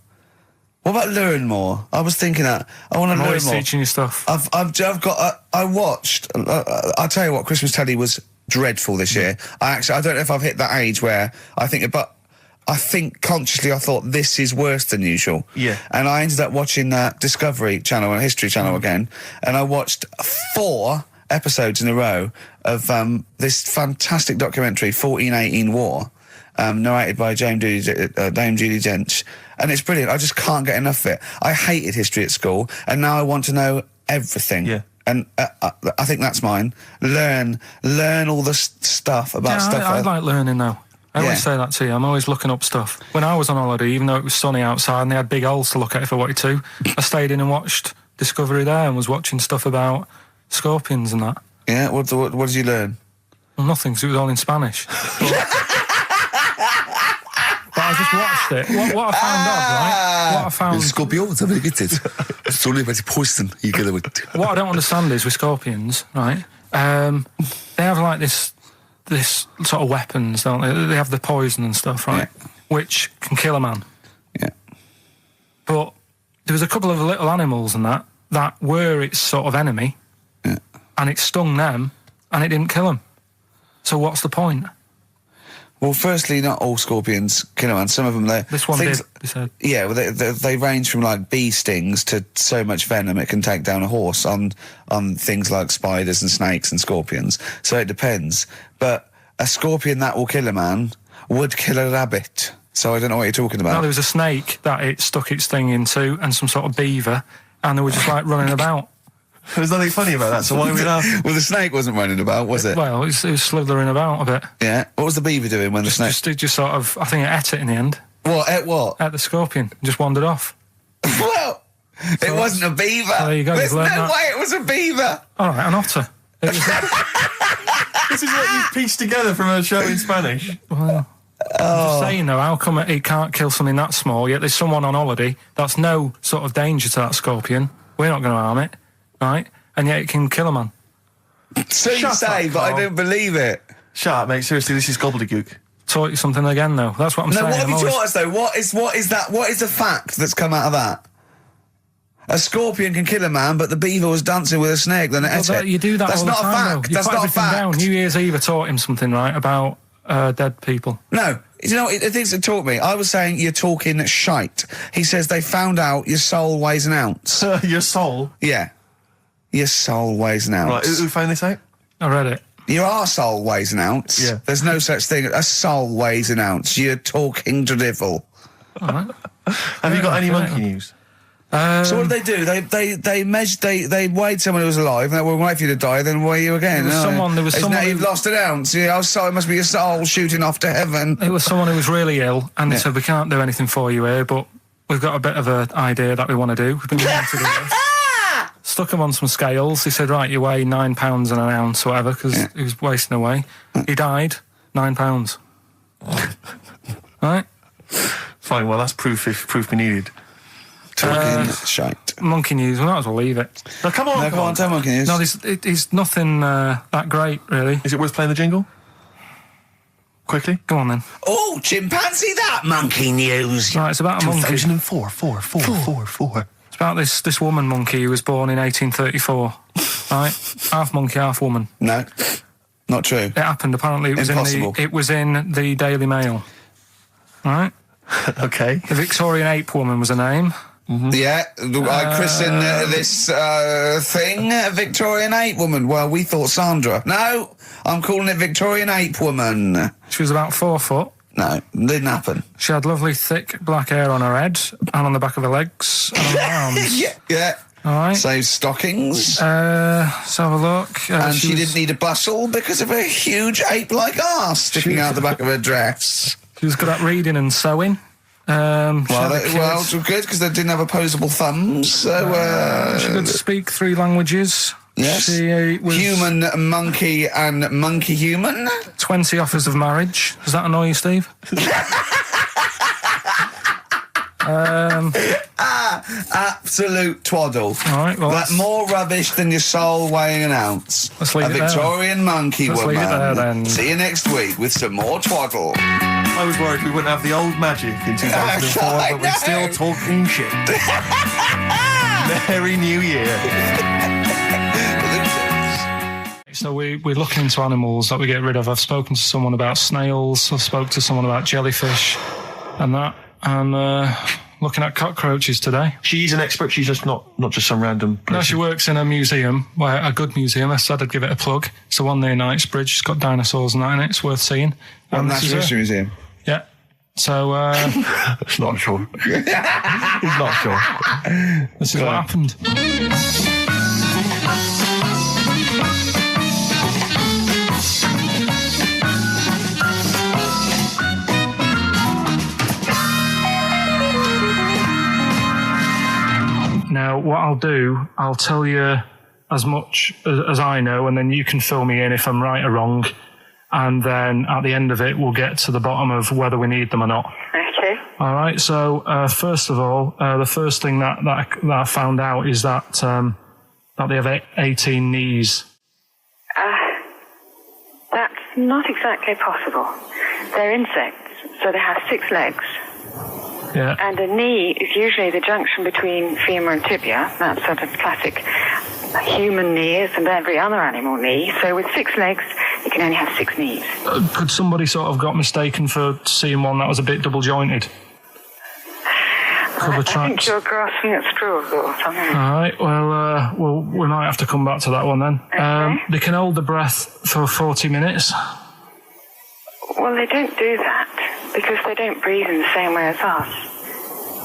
[SPEAKER 1] What about learn more? I was thinking that. I want to
[SPEAKER 3] I'm
[SPEAKER 1] learn
[SPEAKER 3] always
[SPEAKER 1] more.
[SPEAKER 3] teaching you stuff.
[SPEAKER 1] I've got... I watched... I'll tell you what, Christmas telly was dreadful this year. I don't know if I've hit that age where I think... But I think consciously I thought this is worse than usual.
[SPEAKER 2] Yeah.
[SPEAKER 1] And I ended up watching Discovery Channel and History Channel again, and I watched 4 episodes in a row of this fantastic documentary, 1418 War, narrated by Dame Judi Dench, and it's brilliant. I just can't get enough of it. I hated history at school, and now I want to know everything.
[SPEAKER 2] Yeah.
[SPEAKER 1] And I think that's mine. Learn all the stuff about stuff.
[SPEAKER 3] I like learning though. I
[SPEAKER 1] Yeah.
[SPEAKER 3] always say that to you. I'm always looking up stuff. When I was on holiday, even though it was sunny outside and they had big holes to look at if I wanted to, I stayed in and watched Discovery there and was watching stuff about scorpions and that.
[SPEAKER 1] Yeah, what did you learn?
[SPEAKER 3] Well, nothing, because it was all in Spanish. But I just watched it. What I found out, right? What I found...
[SPEAKER 1] Scorpions, have you get it? It's only about poison. You get it.
[SPEAKER 3] What I don't understand is with scorpions, right? They have like this sort of weapons, don't they? They have the poison and stuff, right?
[SPEAKER 1] Yeah.
[SPEAKER 3] Which can kill a man.
[SPEAKER 1] Yeah.
[SPEAKER 3] But there was a couple of little animals and that were its sort of enemy,
[SPEAKER 1] Yeah.
[SPEAKER 3] and it stung them, and it didn't kill them. So what's the point?
[SPEAKER 1] Well, firstly, not all scorpions kill a man. Some of them,
[SPEAKER 3] This one did, they said.
[SPEAKER 1] Yeah, well, they range from like bee stings to so much venom it can take down a horse on things like spiders and snakes and scorpions. So it depends. But a scorpion that will kill a man would kill a rabbit. So I don't know what you're talking about.
[SPEAKER 3] No, there was a snake that it stuck its thing into, and some sort of beaver, and they were just like running about.
[SPEAKER 2] There's nothing funny about that, so why are we laughing?
[SPEAKER 1] Well, the snake wasn't running about, was it?
[SPEAKER 3] Well, it was slithering about a bit.
[SPEAKER 1] Yeah. What was the beaver doing when the snake...
[SPEAKER 3] Just sort of, I think it ate it in the end.
[SPEAKER 1] What? Ate what?
[SPEAKER 3] Ate the scorpion. Just wandered off.
[SPEAKER 1] Well, it wasn't a beaver.
[SPEAKER 3] there you go,
[SPEAKER 1] There's
[SPEAKER 3] you've
[SPEAKER 1] no
[SPEAKER 3] learned that.
[SPEAKER 1] way it was a beaver.
[SPEAKER 3] All right, an otter. It was
[SPEAKER 2] This is what you've pieced together from a show in Spanish.
[SPEAKER 3] I'm just saying though, how come it can't kill something that small, yet there's someone on holiday that's no sort of danger to that scorpion. We're not going to harm it, right? And yet it can kill a man.
[SPEAKER 1] So you
[SPEAKER 2] Shut
[SPEAKER 1] say,
[SPEAKER 2] up,
[SPEAKER 1] but I
[SPEAKER 2] Carl.
[SPEAKER 1] don't believe it.
[SPEAKER 2] Shut up, mate. Seriously, this is gobbledygook.
[SPEAKER 3] Taught you something again though. That's what I'm
[SPEAKER 1] No,
[SPEAKER 3] saying.
[SPEAKER 1] what have
[SPEAKER 3] I'm
[SPEAKER 1] you
[SPEAKER 3] always-
[SPEAKER 1] taught us though? What is that? What is the fact that's come out of that? A scorpion can kill a man, but the beaver was dancing with a snake. Then it ate it.
[SPEAKER 3] You do that
[SPEAKER 1] That's
[SPEAKER 3] all the
[SPEAKER 1] not
[SPEAKER 3] time,
[SPEAKER 1] a fact.
[SPEAKER 3] though. You
[SPEAKER 1] That's
[SPEAKER 3] put
[SPEAKER 1] not a
[SPEAKER 3] everything
[SPEAKER 1] fact.
[SPEAKER 3] down. New Year's Eve I taught him something, right, about dead people.
[SPEAKER 1] No, you know, it things that taught me. I was saying you're talking shite. He says they found out your soul weighs an ounce.
[SPEAKER 2] Your soul.
[SPEAKER 1] Yeah, your soul weighs an ounce.
[SPEAKER 2] Right, who found this out?
[SPEAKER 3] I read it.
[SPEAKER 1] Your arsehole weighs an ounce.
[SPEAKER 2] Yeah.
[SPEAKER 1] There's no such thing. A soul weighs an ounce. You're talking drivel.
[SPEAKER 3] All right.
[SPEAKER 2] Have you got any
[SPEAKER 3] right.
[SPEAKER 2] monkey news?
[SPEAKER 1] So what did they do? They measured. They weighed someone who was alive, and they will wait for you to die, then weigh you again.
[SPEAKER 3] There was
[SPEAKER 1] Isn't
[SPEAKER 3] someone
[SPEAKER 1] it, you've
[SPEAKER 3] who-
[SPEAKER 1] lost an ounce. Yeah, oh, sorry, it must be your soul shooting off to heaven.
[SPEAKER 3] It was someone who was really ill, and they
[SPEAKER 1] Yeah.
[SPEAKER 3] said, we can't do anything for you here, but we've got a bit of an idea that we want to do. We've been wanting to do this. Stuck him on some scales. He said, right, you weigh 9 pounds and an ounce or whatever, because he was wasting away. He died, 9 pounds. Right?
[SPEAKER 2] Fine, well, that's proof if proof be needed.
[SPEAKER 1] Talking shite.
[SPEAKER 3] Monkey news, we might as well leave it.
[SPEAKER 2] Now, come on,
[SPEAKER 1] No, come on, tell monkey news.
[SPEAKER 3] No, it's nothing that great, really.
[SPEAKER 2] Is it worth playing the jingle? Quickly?
[SPEAKER 3] Go on then.
[SPEAKER 1] Oh, chimpanzee, that monkey news.
[SPEAKER 3] Right, it's about a monkey.
[SPEAKER 2] 2004, four.
[SPEAKER 3] It's about this woman monkey who was born in 1834. Right? Half monkey, half woman.
[SPEAKER 1] No, not true.
[SPEAKER 3] It happened, apparently.
[SPEAKER 1] Impossible.
[SPEAKER 3] It was in the Daily Mail. Right?
[SPEAKER 2] Okay.
[SPEAKER 3] The Victorian ape woman was her name.
[SPEAKER 1] Yeah, I christened this thing Victorian ape woman. Well, we thought Sandra. No, I'm calling it Victorian Ape Woman.
[SPEAKER 3] She was about 4 foot.
[SPEAKER 1] No, didn't happen.
[SPEAKER 3] She had lovely, thick black hair on her head and on the back of her legs and on her arms.
[SPEAKER 1] Yeah.
[SPEAKER 3] All right.
[SPEAKER 1] Save stockings.
[SPEAKER 3] Let's have a look.
[SPEAKER 1] And she didn't need a bustle because of a huge ape-like arse sticking out the back of her dress.
[SPEAKER 3] She was good at reading and sewing.
[SPEAKER 1] It's good because they didn't have opposable thumbs. So
[SPEAKER 3] she could speak 3 languages.
[SPEAKER 1] Yes.
[SPEAKER 3] She was
[SPEAKER 1] human, monkey, and monkey human.
[SPEAKER 3] 20 offers of marriage. Does that annoy you, Steve?
[SPEAKER 1] Absolute twaddle.
[SPEAKER 3] All right, well,
[SPEAKER 1] more rubbish than your soul weighing an ounce.
[SPEAKER 3] Let's leave
[SPEAKER 1] a
[SPEAKER 3] it there.
[SPEAKER 1] Victorian monkey
[SPEAKER 3] Let's
[SPEAKER 1] woman.
[SPEAKER 3] leave it there, then.
[SPEAKER 1] See you next week with some more twaddle.
[SPEAKER 2] I was worried we wouldn't have the old magic in 2004, but we're still talking shit. Merry New Year.
[SPEAKER 3] So we're looking into animals that we get rid of. I've spoken to someone about snails. I've spoken to someone about jellyfish and that. And looking at cockroaches today.
[SPEAKER 2] She's an expert. She's just not just some random person.
[SPEAKER 3] No, she works in a museum, a good museum. I said I'd give it a plug. It's the one near Knightsbridge. It's got dinosaurs and that in it. It's worth seeing.
[SPEAKER 1] Natural History Museum.
[SPEAKER 3] Yeah. So,
[SPEAKER 2] It's not sure. He's not sure.
[SPEAKER 3] This is what happened. Now, what I'll do, I'll tell you as much as I know, and then you can fill me in if I'm right or wrong. And then at the end of it, we'll get to the bottom of whether we need them or not.
[SPEAKER 9] Okay.
[SPEAKER 3] All right. So, first of all, the first thing that I found out is that they have 18 knees.
[SPEAKER 9] That's not exactly possible. They're insects, so they have 6 legs.
[SPEAKER 3] Yeah.
[SPEAKER 9] And a knee is usually the junction between femur and tibia. That's sort of classic human knee and every other animal knee. So with 6 legs, you can only have 6 knees.
[SPEAKER 3] Could somebody sort of got mistaken for seeing one that was a bit double jointed?
[SPEAKER 9] I think you're grasping at straws or something.
[SPEAKER 3] All right. Well, we might have to come back to that one then.
[SPEAKER 9] Okay.
[SPEAKER 3] They can hold the breath for 40 minutes.
[SPEAKER 9] Well, they don't do that because they don't breathe in the same way as us.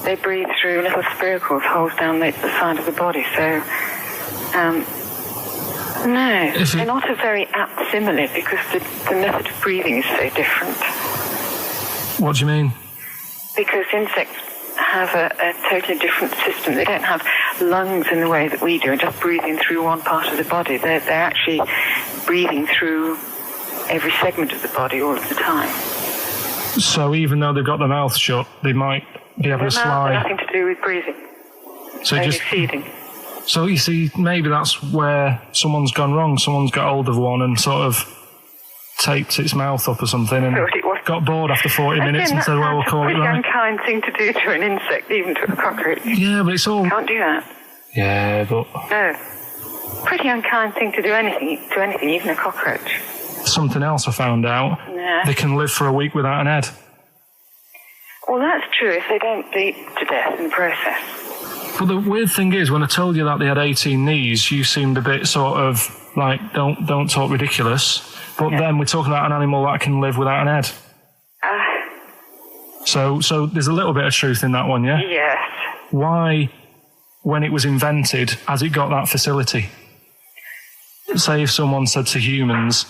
[SPEAKER 9] They breathe through little spiracles, holes down the side of the body. So, no, they're not a very apt simile because the method of breathing is so different.
[SPEAKER 3] What do you mean?
[SPEAKER 9] Because insects have a totally different system. They don't have lungs in the way that we do and just breathing through one part of the body. They're actually breathing through every segment of the body all of the time.
[SPEAKER 3] So even though they've got their mouth shut, they might be able to slide.
[SPEAKER 9] Nothing to do with breathing.
[SPEAKER 3] So
[SPEAKER 9] only
[SPEAKER 3] just
[SPEAKER 9] feeding.
[SPEAKER 3] So you see, maybe that's where someone's gone wrong. Someone's got hold of one and sort of taped its mouth up or something and got bored after 40 minutes and said, well, we'll call it right.
[SPEAKER 9] It's a pretty unkind thing to do to an insect, even to a cockroach.
[SPEAKER 3] Yeah, but it's all...
[SPEAKER 9] You can't do that.
[SPEAKER 3] Yeah, but...
[SPEAKER 9] No. Pretty unkind thing to do to anything, even a cockroach.
[SPEAKER 3] Something else I found out.
[SPEAKER 9] Yeah.
[SPEAKER 3] They can live for a week without an head.
[SPEAKER 9] Well, that's true if they don't bleed to death in the process.
[SPEAKER 3] But the weird thing is, when I told you that they had 18 knees, you seemed a bit sort of like, don't talk ridiculous. But then we're talking about an animal that can live without an head. So there's a little bit of truth in that one, yeah?
[SPEAKER 9] Yes.
[SPEAKER 3] Why, when it was invented, has it got that facility? Say if someone said to humans,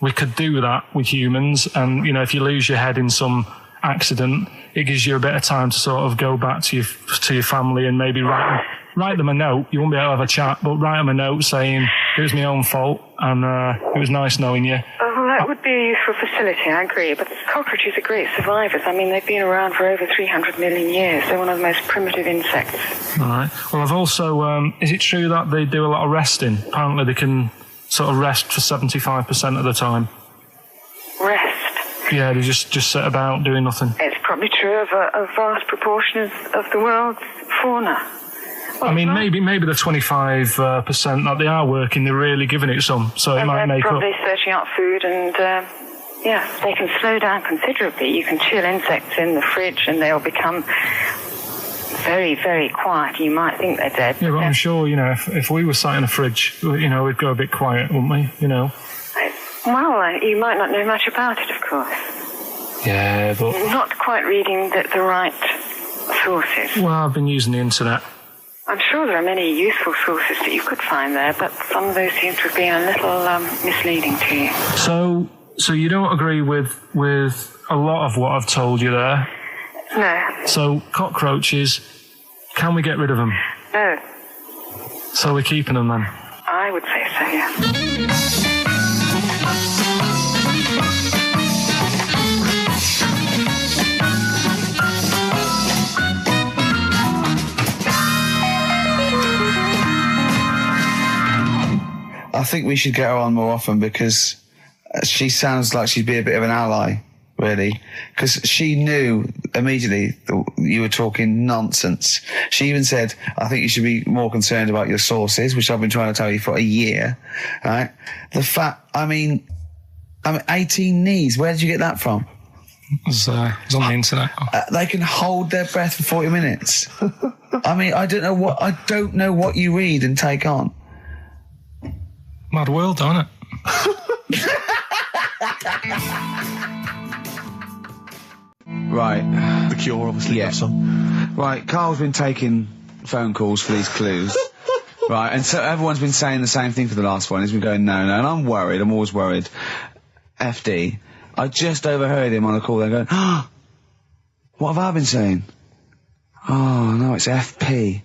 [SPEAKER 3] we could do that with humans, and, you know, if you lose your head in some accident, it gives you a bit of time to sort of go back to your family and maybe write them a note. You won't be able to have a chat, but write them a note saying, it was my own fault, and it was nice knowing you.
[SPEAKER 9] Well, that would be a useful facility, I agree, but cockroaches are great survivors. I mean, they've been around for over 300 million years. They're one of the most primitive insects.
[SPEAKER 3] All right. Well, I've also... is it true that they do a lot of resting? Apparently they can sort of rest for 75% of the time.
[SPEAKER 9] Rest?
[SPEAKER 3] Yeah, they just sit about doing nothing.
[SPEAKER 9] It's probably true of a vast proportion of the world's fauna.
[SPEAKER 3] I mean, maybe the 25% that they are working, they're really giving it some, so it might make up.
[SPEAKER 9] They're probably searching out food and, they can slow down considerably. You can chill insects in the fridge and they'll become very, very quiet. You might think they're dead.
[SPEAKER 3] Yeah, but I'm sure, you know, if we were sat in a fridge, you know, we'd go a bit quiet, wouldn't we, you know?
[SPEAKER 9] Well, you might not know much about it, of course.
[SPEAKER 3] Yeah, but...
[SPEAKER 9] Not quite reading the right sources.
[SPEAKER 3] Well, I've been using the internet.
[SPEAKER 9] I'm sure there are many useful sources that you could find there, but some of those seem to have been a little misleading to you.
[SPEAKER 3] So you don't agree with a lot of what I've told you there?
[SPEAKER 9] No.
[SPEAKER 3] So, cockroaches, can we get rid of them?
[SPEAKER 9] No.
[SPEAKER 3] So we're keeping them then?
[SPEAKER 9] I would say so, yeah.
[SPEAKER 1] I think we should get her on more often because she sounds like she'd be a bit of an ally, really. Because she knew immediately that you were talking nonsense. She even said, I think you should be more concerned about your sources, which I've been trying to tell you for a year, right? The fact, I mean 18 knees, where did you get that from?
[SPEAKER 3] It was on the internet.
[SPEAKER 1] They can hold their breath for 40 minutes. I mean, I don't know what you read and take on.
[SPEAKER 3] Mad world, don't it?
[SPEAKER 1] Right.
[SPEAKER 2] The Cure, obviously.
[SPEAKER 1] Yeah.
[SPEAKER 2] Song.
[SPEAKER 1] Right, Carl's been taking phone calls for these clues. Right, and so everyone's been saying the same thing for the last one. He's been going, no, and I'm worried. I'm always worried. FD. I just overheard him on a call there going, what have I been saying? Oh, no, it's FP.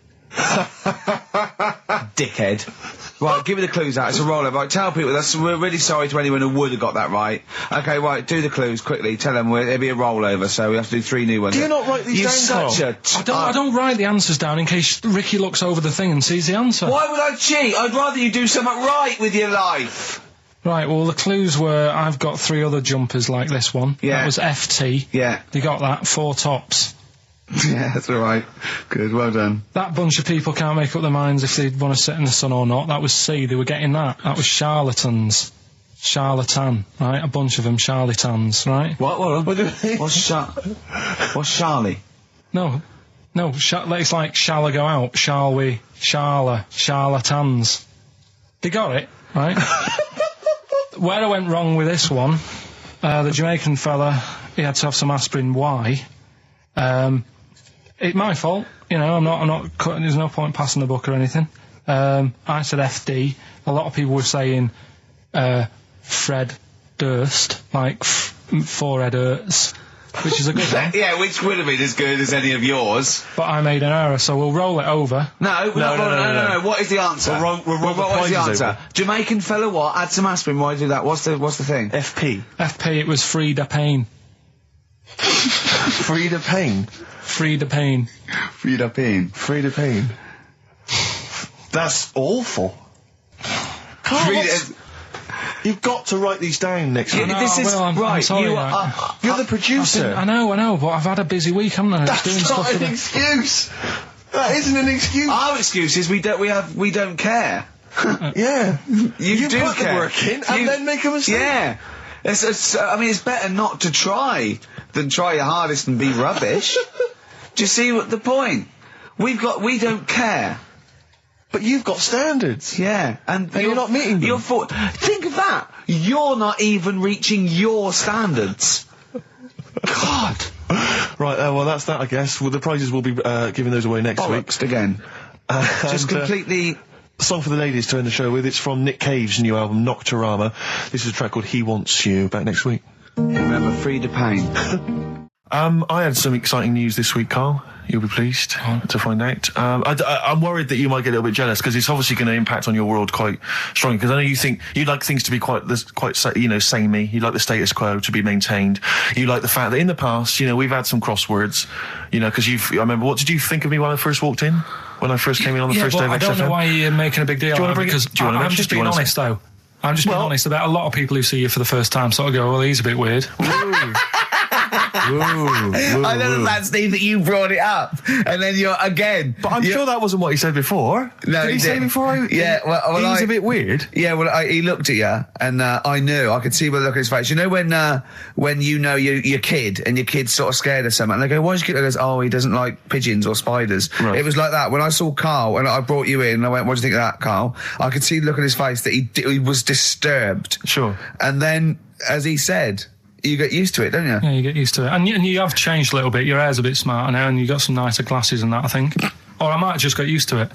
[SPEAKER 1] Dickhead. Right, give me the clues out. It's a rollover. Right, tell people. We're really sorry to anyone who would have got that right. Okay, right, do the clues quickly. Tell them it'll be a rollover, so we have to do 3 new ones.
[SPEAKER 2] Do you not write these down,
[SPEAKER 1] You're such
[SPEAKER 3] I don't write the answers down in case Ricky looks over the thing and sees the answer.
[SPEAKER 1] Why would I cheat? I'd rather you do something right with your life.
[SPEAKER 3] Right, well, the clues were I've got 3 other jumpers like this one.
[SPEAKER 1] Yeah.
[SPEAKER 3] That was FT.
[SPEAKER 1] Yeah.
[SPEAKER 3] You got that? 4 tops.
[SPEAKER 1] Yeah, that's all right. Good, well done.
[SPEAKER 3] That bunch of people can't make up their minds if they want to sit in the sun or not. That was C. They were getting that. That was charlatans. Charlatan, right? A bunch of them charlatans, right?
[SPEAKER 1] What What's Charlie?
[SPEAKER 3] No, it's like shall I go out? Shall we? Charlatans. They got it, right? Where I went wrong with this one, the Jamaican fella, he had to have some aspirin. Why? It's my fault, you know, I'm not cutting, there's no point passing the book or anything. I said FD. A lot of people were saying, Fred Durst, like forehead hurts, which is a good one.
[SPEAKER 1] Yeah, which would have been as good as any of yours.
[SPEAKER 3] But I made an error, so we'll roll it over.
[SPEAKER 1] No. What is the answer? What is the answer? Jamaican fella what? Add some aspirin, why do that? What's the thing?
[SPEAKER 3] FP, it was Frida Payne.
[SPEAKER 2] Frida Payne?
[SPEAKER 3] Frida Payne.
[SPEAKER 1] Frida Payne.
[SPEAKER 2] Frida Payne. That's awful. You've got to write these down next week.
[SPEAKER 1] This is
[SPEAKER 3] I'm
[SPEAKER 1] right.
[SPEAKER 3] sorry,
[SPEAKER 2] You're the producer.
[SPEAKER 3] I know, but I've had a busy week, haven't I?
[SPEAKER 2] That's not an excuse. That isn't an excuse.
[SPEAKER 1] Our excuse is we don't care.
[SPEAKER 2] Yeah.
[SPEAKER 1] You do
[SPEAKER 2] put
[SPEAKER 1] care.
[SPEAKER 2] the work in and then make a mistake.
[SPEAKER 1] Yeah. It's better not to try than try your hardest and be rubbish. Do you see what the point? We don't care.
[SPEAKER 2] But you've got standards.
[SPEAKER 1] Yeah, and
[SPEAKER 2] you're not meeting them.
[SPEAKER 1] Think of that. You're not even reaching your standards. God.
[SPEAKER 2] Right, well, that's that, I guess. Well, the prizes will be giving those away next week.
[SPEAKER 1] Again. Just completely...
[SPEAKER 2] Song for the ladies to end the show with. It's from Nick Cave's new album, Nocturama. This is a track called He Wants You. Back next week.
[SPEAKER 1] Remember, Frida Payne.
[SPEAKER 2] I had some exciting news this week, Carl. You'll be pleased to find out. I'm worried that you might get a little bit jealous because it's obviously going to impact on your world quite strongly. Because I know you think you'd like things to be quite samey. You like the status quo to be maintained. You like the fact that in the past, we've had some crosswords. Because I remember. What did you think of me when I first walked in? When I first came in on the first day of XFM?
[SPEAKER 3] I don't know why you're making a big deal out of it, because I'm just being honest, though. I'm just being honest about a lot of people who see you for the first time sort of go, well, he's a bit weird.
[SPEAKER 1] I don't know that, Steve, that you brought it up, and then you're again.
[SPEAKER 2] But I'm sure that wasn't what he said before.
[SPEAKER 1] No,
[SPEAKER 2] did he say before?
[SPEAKER 1] Yeah, well,
[SPEAKER 2] he was a bit weird.
[SPEAKER 1] Yeah, well, he looked at you, and I knew. I could see by the look on his face. You know when you know your kid, and your kid's sort of scared of something, and they go, "Why's your kid?" He goes, "Oh, he doesn't like pigeons or spiders."
[SPEAKER 2] Right.
[SPEAKER 1] It was like that when I saw Carl, and I brought you in, and I went, "What do you think of that, Carl?" I could see the look on his face that he was disturbed.
[SPEAKER 2] Sure.
[SPEAKER 1] And then, as he said, you get used to it, don't you?
[SPEAKER 3] Yeah, you get used to it. And you have changed a little bit. Your hair's a bit smarter now, and you got some nicer glasses and that, I think. Or I might have just got used to it.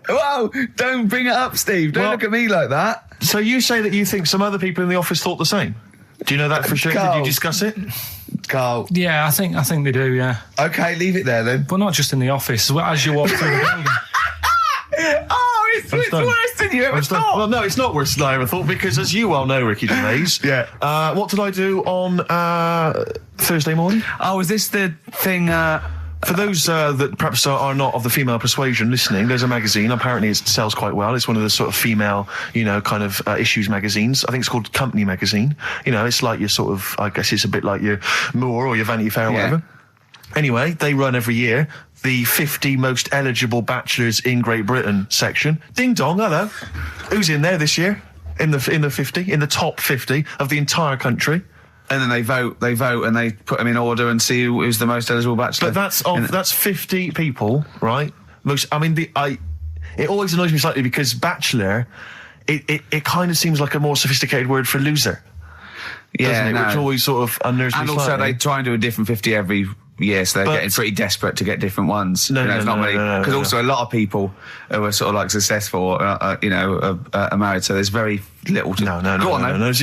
[SPEAKER 1] Whoa, don't bring it up, Steve. Don't look at me like that.
[SPEAKER 2] So you say that you think some other people in the office thought the same? Do you know that for sure?
[SPEAKER 1] Carl.
[SPEAKER 2] Did you discuss it?
[SPEAKER 1] Carl.
[SPEAKER 3] Yeah, I think they do, yeah.
[SPEAKER 1] Okay, leave it there then.
[SPEAKER 3] But not just in the office, as you walk through the building.
[SPEAKER 1] Oh, it's worse than you ever thought.
[SPEAKER 2] Well, no, it's not worse than I ever thought, because as you well know, Ricky Gervais, what did I do on Thursday morning?
[SPEAKER 1] Oh, is this the thing...
[SPEAKER 2] For those that perhaps are not of the female persuasion listening, there's a magazine. Apparently it sells quite well. It's one of the sort of female, kind of issues magazines. I think it's called Company Magazine. It's like your sort of, I guess it's a bit like your Moore or your Vanity Fair or whatever. Anyway, they run every year the 50 most eligible bachelors in Great Britain section. Ding dong, hello. Who's in there this year? In the 50, in the top 50 of the entire country.
[SPEAKER 1] And then they vote, and they put them in order and see who's the most eligible bachelor.
[SPEAKER 2] But that's 50 people, right? It always annoys me slightly because bachelor, it kind of seems like a more sophisticated word for loser.
[SPEAKER 1] Yeah,
[SPEAKER 2] doesn't it? Which always sort of unnerves me
[SPEAKER 1] slightly. And also they try and do a different 50 every year, so they're getting pretty desperate to get different ones. Because also a lot of people who are sort of like successful, are married, so there's very little to...
[SPEAKER 2] No. There's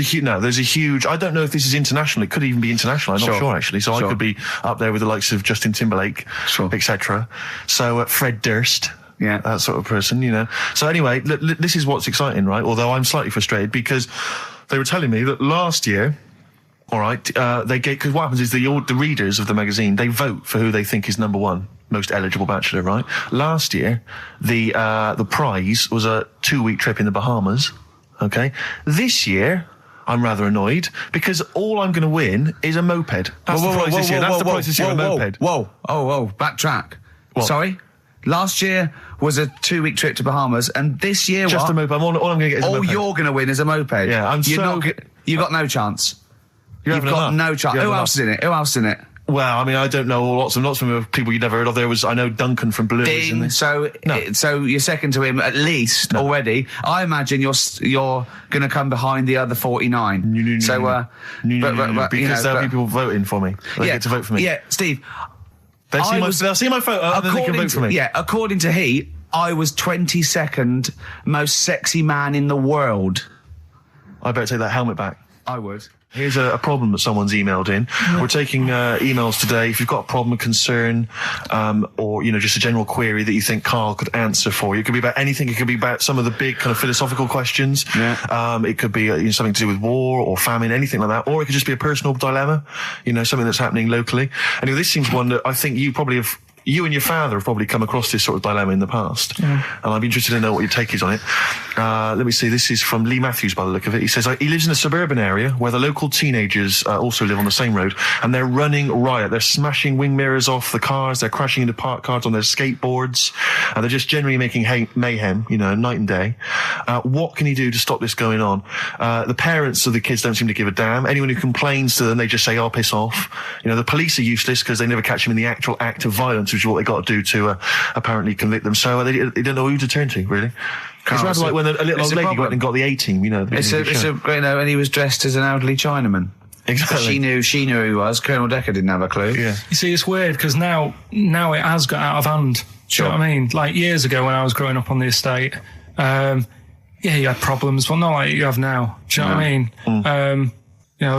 [SPEAKER 2] a huge... I don't know if this is international. It could even be international. I'm not sure, actually. So I could be up there with the likes of Justin Timberlake, etc. So Fred Durst... Yeah, that sort of person, So anyway, this is what's exciting, right? Although I'm slightly frustrated because they were telling me that last year, all right, because what happens is the readers of the magazine, they vote for who they think is number one most eligible bachelor, right? Last year, the prize was a 2-week trip in the Bahamas. Okay, this year, I'm rather annoyed because all I'm going to win is a moped. That's the prize this year. That's the prize this year, a moped.
[SPEAKER 1] Whoa, backtrack.
[SPEAKER 2] What?
[SPEAKER 1] Sorry? Last year was a 2-week trip to Bahamas, and this year
[SPEAKER 2] just a moped. All I'm going to get is a moped.
[SPEAKER 1] All you're going to win is a moped.
[SPEAKER 2] Yeah,
[SPEAKER 1] you got no chance.
[SPEAKER 2] You've
[SPEAKER 1] got no chance. Who else is in it?
[SPEAKER 2] Well, I mean, I don't know lots of people you'd never heard of. I know Duncan from Blue.
[SPEAKER 1] Ding. So you're second to him at least already. I imagine you're going to come behind the other 49.
[SPEAKER 2] But because there'll be people voting for me. They get to vote for me.
[SPEAKER 1] Yeah, Steve.
[SPEAKER 2] They'll see my photo and then they can vote for me.
[SPEAKER 1] Yeah, according to Heat, I was 22nd most sexy man in the world.
[SPEAKER 2] I better take that helmet back.
[SPEAKER 1] I would.
[SPEAKER 2] Here's a problem that someone's emailed in. We're taking emails today. If you've got a problem, a concern, or just a general query that you think Karl could answer for you, it could be about anything. It could be about some of the big kind of philosophical questions. Yeah. It could be something to do with war or famine, anything like that, or it could just be a personal dilemma. Something that's happening locally. Anyway, this seems one that I think you probably have. You and your father have probably come across this sort of dilemma in the past. And I'd be interested to know what your take is on it. Let me see. This is from Lee Matthews by the look of it. He says, he lives in a suburban area where the local teenagers also live on the same road, and they're running riot. They're smashing wing mirrors off the cars. They're crashing into parked cars on their skateboards. And they're just generally making mayhem, night and day. What can he do to stop this going on? The parents of the kids don't seem to give a damn. Anyone who complains to them, they just say, "Oh, piss off." The police are useless because they never catch them in the actual act of violence, which is what they got to do to apparently convict them. So they don't know who to turn to, really. It's rather like when a little old lady went and got the A-team,
[SPEAKER 1] and he was dressed as an elderly Chinaman.
[SPEAKER 2] Exactly.
[SPEAKER 1] She knew who he was. Colonel Decker didn't have a clue.
[SPEAKER 2] Yeah.
[SPEAKER 3] You see, it's weird because now it has got out of hand. Do you know what I mean? Like years ago when I was growing up on the estate, you had problems, but not like you have now. Do you know what I mean?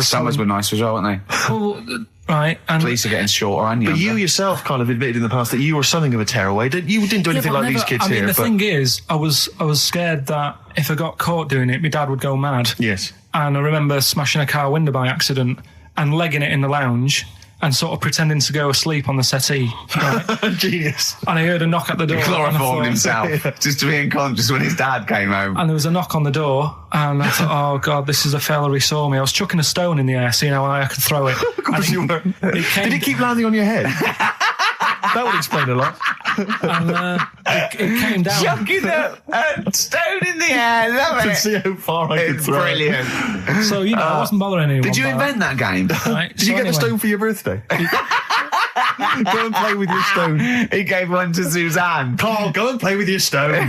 [SPEAKER 1] Summers were nice as well, weren't they?
[SPEAKER 3] Well, right. And
[SPEAKER 1] police are getting shorter and younger.
[SPEAKER 2] But you yourself kind of admitted in the past that you were something of a tearaway. You didn't do anything like these kids here.
[SPEAKER 3] The thing is, I was scared that if I got caught doing it, my dad would go mad.
[SPEAKER 2] Yes.
[SPEAKER 3] And I remember smashing a car window by accident and legging it in the lounge. and sort of pretending to go asleep on the settee. Right?
[SPEAKER 2] Genius.
[SPEAKER 3] And I heard a knock at the door.
[SPEAKER 1] Chloroformed himself just to be unconscious when his dad came home.
[SPEAKER 3] And there was a knock on the door, and I thought, oh God, this is a fella who saw me. I was chucking a stone in the air, seeing how high I could throw it.
[SPEAKER 2] Of course you were. Did it keep landing on your head? That would explain a lot.
[SPEAKER 3] And it came down.
[SPEAKER 1] Chucking a stone in the air, love
[SPEAKER 2] To
[SPEAKER 1] it.
[SPEAKER 2] see how far I could
[SPEAKER 1] It's
[SPEAKER 2] throw it.
[SPEAKER 1] brilliant.
[SPEAKER 3] So, I wasn't bothering anyone.
[SPEAKER 1] Did you
[SPEAKER 3] by
[SPEAKER 1] invent that game?
[SPEAKER 3] Right?
[SPEAKER 2] Did you get the stone for your birthday? Go and play with your stone.
[SPEAKER 1] He gave one to Suzanne.
[SPEAKER 2] Carl, go and play with your stone.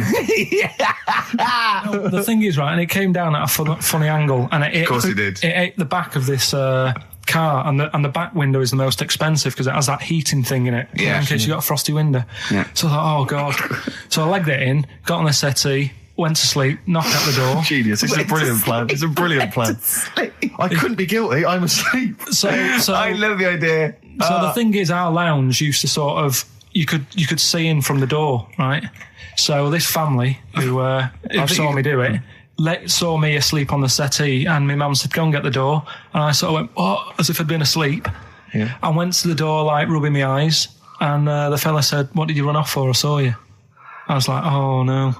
[SPEAKER 3] The thing is, right, and it came down at a funny angle, and
[SPEAKER 1] Of course it did.
[SPEAKER 3] It ate the back of this car, and the back window is the most expensive because it has that heating thing in it.
[SPEAKER 1] Yeah.
[SPEAKER 3] In case you got a frosty window.
[SPEAKER 1] Yeah.
[SPEAKER 3] So I thought, oh God. So I legged it in, got on the settee, went to sleep, knocked at the door.
[SPEAKER 2] Genius. It's a brilliant plan. It's a brilliant plan. I couldn't be guilty. I'm asleep.
[SPEAKER 3] So
[SPEAKER 1] I love the idea.
[SPEAKER 3] So the thing is, our lounge used to sort of you could see in from the door, right? So this family who saw me do it saw me asleep on the settee, and my mum said, "Go and get the door." And I sort of went, "What?" As if I'd been asleep.
[SPEAKER 2] Yeah.
[SPEAKER 3] I went to the door, like rubbing my eyes, and the fella said, "What did you run off for? I saw you." I was like, "Oh no."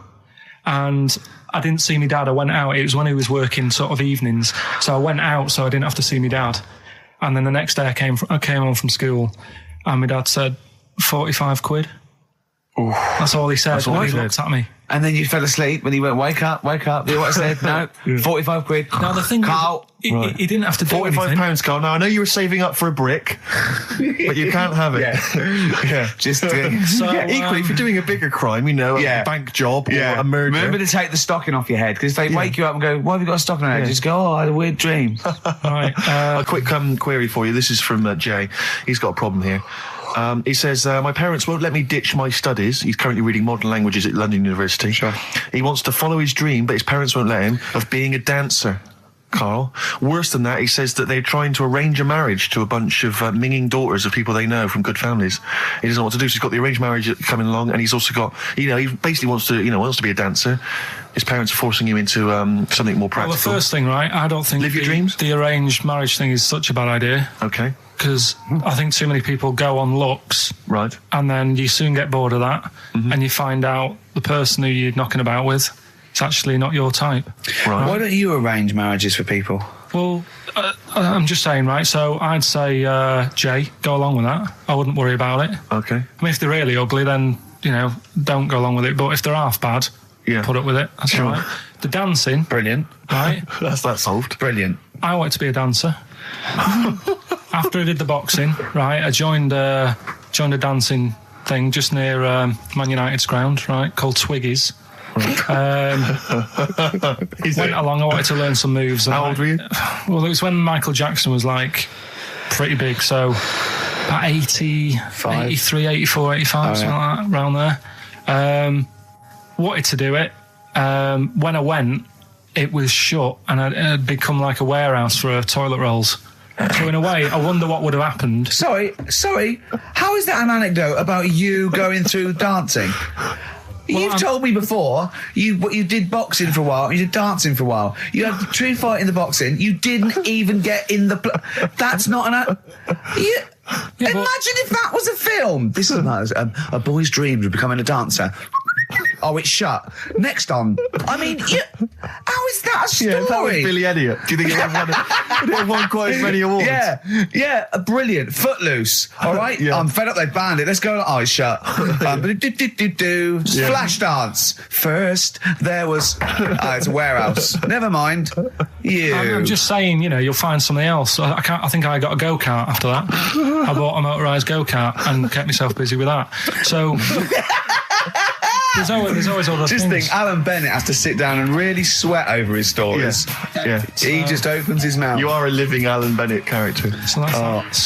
[SPEAKER 3] And I didn't see my dad. I went out. It was when he was working sort of evenings. So I went out so I didn't have to see my dad. And then the next day I came home from school, and my dad said, 45 quid.
[SPEAKER 1] Ooh.
[SPEAKER 3] That's all he said
[SPEAKER 2] That's all
[SPEAKER 3] when
[SPEAKER 2] he
[SPEAKER 3] he
[SPEAKER 2] said.
[SPEAKER 3] looked at me.
[SPEAKER 1] And then you fell asleep when he went, wake up. You know what I said? No, 45 quid.
[SPEAKER 3] Now the thing
[SPEAKER 1] Carl.
[SPEAKER 3] is, he didn't have to do anything.
[SPEAKER 2] £45, Carl. Now, I know you were saving up for a brick, but you can't have it. Yeah.
[SPEAKER 1] Just
[SPEAKER 2] Equally, if you're doing a bigger crime, a bank job or a murder.
[SPEAKER 1] Remember to take the stocking off your head, because if they wake you up and go, why have you got a stocking on your head? Just go, oh, I had a weird dream.
[SPEAKER 3] Right.
[SPEAKER 2] A quick query for you. This is from Jay. He's got a problem here. He says, my parents won't let me ditch my studies. He's currently reading modern languages at London University.
[SPEAKER 1] Sure.
[SPEAKER 2] He wants to follow his dream, but his parents won't let him, of being a dancer. Carl. Worse than that, he says that they're trying to arrange a marriage to a bunch of minging daughters of people they know from good families. He doesn't know what to do, so he's got the arranged marriage coming along, and he's also got, he basically wants to be a dancer. His parents are forcing him into something more practical.
[SPEAKER 3] Well, the first thing, right, I don't think
[SPEAKER 2] Live your dreams?
[SPEAKER 3] The arranged marriage thing is such a bad idea.
[SPEAKER 2] Okay.
[SPEAKER 3] Because I think too many people go on looks.
[SPEAKER 2] Right.
[SPEAKER 3] And then you soon get bored of that, and you find out the person who you're knocking about with is actually not your type.
[SPEAKER 2] Right.
[SPEAKER 1] Why don't you arrange marriages for people?
[SPEAKER 3] Well, I'm just saying, right, so I'd say, Jay, go along with that. I wouldn't worry about it.
[SPEAKER 2] Okay.
[SPEAKER 3] I mean, if they're really ugly, then, don't go along with it. But if they're half bad, put up with it. That's
[SPEAKER 2] Sure.
[SPEAKER 3] all right. The dancing.
[SPEAKER 1] Brilliant.
[SPEAKER 3] Right.
[SPEAKER 2] That's that solved.
[SPEAKER 1] Brilliant.
[SPEAKER 3] I wanted to be a dancer. After I did the boxing, right, I joined a dancing thing just near Man United's ground, right, called Twiggy's. Went along, I wanted to learn some moves.
[SPEAKER 2] How old were you?
[SPEAKER 3] Well, it was when Michael Jackson was, like, pretty big, so about 83, 84, 85, something like that, around there. Wanted to do it. When I went, it was shut, and it had become like a warehouse for toilet rolls. So in a way, I wonder what would have happened.
[SPEAKER 1] Sorry. How is that an anecdote about you going through dancing? You've told me before you did boxing for a while, you did dancing for a while. You had a true fight in the boxing. You didn't even get in the. That's not an. Imagine if that was a film. This is like a boy's dreams of becoming a dancer. Oh, it's shut. Next on. I mean, how is that a story?
[SPEAKER 2] Yeah, that was Billy Elliot. Do you think it would have won quite as many awards?
[SPEAKER 1] Yeah, brilliant. Footloose. All right,
[SPEAKER 2] Yeah.
[SPEAKER 1] I'm fed up. They banned it. Let's go. Oh, it's shut. Flash dance. First, there was. It's a warehouse. Never mind.
[SPEAKER 3] I'm just saying, you'll find something else. I think I got a go-kart after that. I bought a motorised go-kart and kept myself busy with that. So. There's always other
[SPEAKER 1] just
[SPEAKER 3] things.
[SPEAKER 1] think, Alan Bennett has to sit down and really sweat over his stories.
[SPEAKER 2] Yeah.
[SPEAKER 1] He just opens his mouth.
[SPEAKER 2] You are a living Alan Bennett character.
[SPEAKER 3] So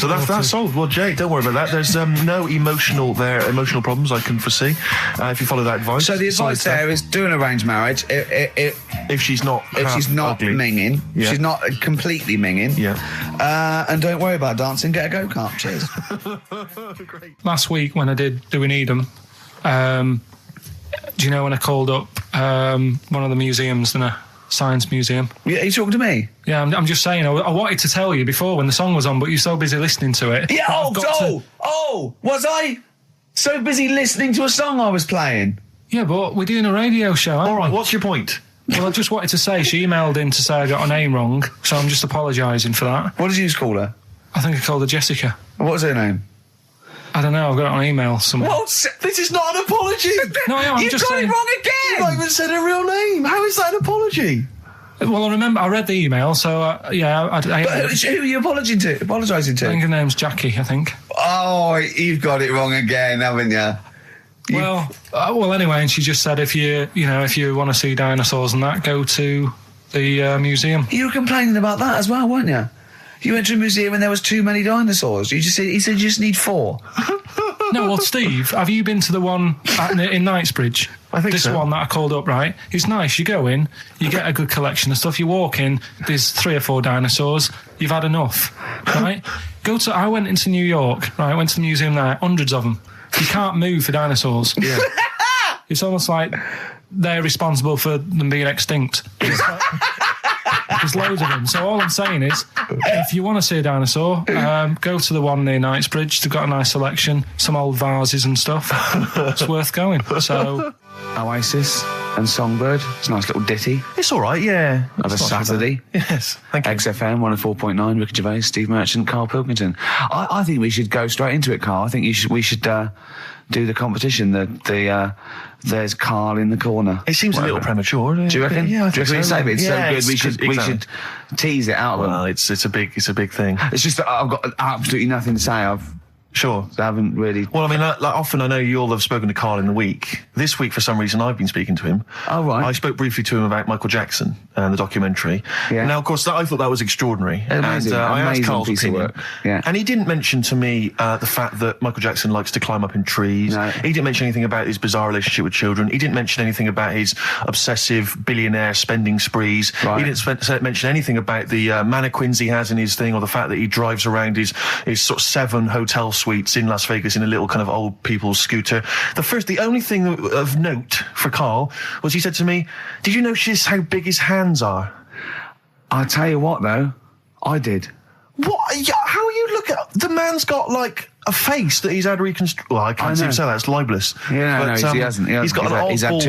[SPEAKER 2] that's solved. Well, Jay, don't worry about that. There's no emotional problems I can foresee if you follow that advice.
[SPEAKER 1] So the advice there is do an arranged marriage.
[SPEAKER 2] If she's not ugly.
[SPEAKER 1] minging, she's not completely minging.
[SPEAKER 2] Yeah.
[SPEAKER 1] And don't worry about dancing. Get a go-kart. Cheers.
[SPEAKER 2] Great.
[SPEAKER 3] Last week when I did Do We Need 'Em, do you know when I called up one of the museums and I Science Museum.
[SPEAKER 1] Yeah, are you talking to me?
[SPEAKER 3] Yeah, I'm just saying, I wanted to tell you before when the song was on, but you're so busy listening to it.
[SPEAKER 1] Yeah, was I so busy listening to a song I was playing?
[SPEAKER 3] Yeah, but we're doing a radio show, aren't
[SPEAKER 2] All right,
[SPEAKER 3] we?
[SPEAKER 2] what's your point?
[SPEAKER 3] Well, I just wanted to say, she emailed in to say I got her name wrong, so I'm just apologising for that.
[SPEAKER 1] What did you call her?
[SPEAKER 3] I think I called her Jessica.
[SPEAKER 1] What was her name?
[SPEAKER 3] I don't know, I've got it on email somewhere.
[SPEAKER 2] This is not an apology.
[SPEAKER 3] No, I'm
[SPEAKER 1] You've
[SPEAKER 3] just
[SPEAKER 1] got
[SPEAKER 3] saying.
[SPEAKER 1] it wrong again!
[SPEAKER 2] You've not even said her real name. How is that an apology?
[SPEAKER 3] Well, I remember, I read the email, so, yeah, I
[SPEAKER 1] But who are you apologising to?
[SPEAKER 3] I think her name's Jackie, I think.
[SPEAKER 1] Oh, you've got it wrong again, haven't you?
[SPEAKER 3] Well, anyway, and she just said if you want to see dinosaurs and that, go to the museum.
[SPEAKER 1] You were complaining about that as well, weren't you? You went to a museum and there was too many dinosaurs. He said you just need 4.
[SPEAKER 3] No, well, Steve, have you been to the one in Knightsbridge?
[SPEAKER 2] I think
[SPEAKER 3] this
[SPEAKER 2] so.
[SPEAKER 3] one that I called up, right? It's nice. You go in, you get a good collection of stuff. You walk in, there's 3 or 4 dinosaurs. You've had enough, right? I went into New York, right? I went to the museum there, hundreds of them. You can't move for dinosaurs.
[SPEAKER 2] Yeah.
[SPEAKER 3] It's almost like they're responsible for them being extinct. There's loads of them. So all I'm saying is, if you want to see a dinosaur, go to the one near Knightsbridge. They've got a nice selection, some old vases and stuff. It's worth going. So
[SPEAKER 1] Oasis and Songbird. It's a nice little ditty
[SPEAKER 2] It's all right, yeah.
[SPEAKER 1] of a
[SPEAKER 2] It's not too
[SPEAKER 1] Saturday.
[SPEAKER 2] bad. Yes, thank you.
[SPEAKER 1] XFM 104.9, Ricky Gervais, Steve Merchant, Karl Pilkington. I think we should go straight into it, Karl. I think we should do the competition. There's Karl in the corner.
[SPEAKER 2] It seems a little premature.
[SPEAKER 1] Do you reckon?
[SPEAKER 2] Yeah, I
[SPEAKER 1] Do you
[SPEAKER 2] think
[SPEAKER 1] reckon
[SPEAKER 2] so.
[SPEAKER 1] it's so
[SPEAKER 2] Yeah,
[SPEAKER 1] good? We should tease it out of them.
[SPEAKER 2] Well, it's a big thing.
[SPEAKER 1] It's just that I've got absolutely nothing to say.
[SPEAKER 2] Sure.
[SPEAKER 1] I haven't really.
[SPEAKER 2] Well, I mean, like often I know you all have spoken to Karl in the week. This week, for some reason, I've been speaking to him.
[SPEAKER 1] Oh, right.
[SPEAKER 2] I spoke briefly to him about Michael Jackson and the documentary.
[SPEAKER 1] Yeah.
[SPEAKER 2] Now, of course, I thought that was extraordinary.
[SPEAKER 1] Amazing,
[SPEAKER 2] I asked
[SPEAKER 1] amazing
[SPEAKER 2] Karl's
[SPEAKER 1] piece of
[SPEAKER 2] opinion.
[SPEAKER 1] work. Yeah.
[SPEAKER 2] And he didn't mention to me the fact that Michael Jackson likes to climb up in trees.
[SPEAKER 1] No.
[SPEAKER 2] He didn't mention anything about his bizarre relationship with children. He didn't mention anything about his obsessive billionaire spending sprees.
[SPEAKER 1] Right.
[SPEAKER 2] He didn't mention anything about the mannequins he has in his thing, or the fact that he drives around his sort of 7 hotel suites in Las Vegas in a little kind of old people's scooter. The only thing of note for Karl was he said to me, "Did you notice how big his hands are?"
[SPEAKER 1] I'll tell you what, though, I did.
[SPEAKER 2] What? Yeah, how you look at the man's got like a face that he's had reconstructed. Well, I can't seem to say that. It's libelous.
[SPEAKER 1] Yeah,
[SPEAKER 2] But,
[SPEAKER 1] he hasn't.
[SPEAKER 2] He's got an
[SPEAKER 1] he's had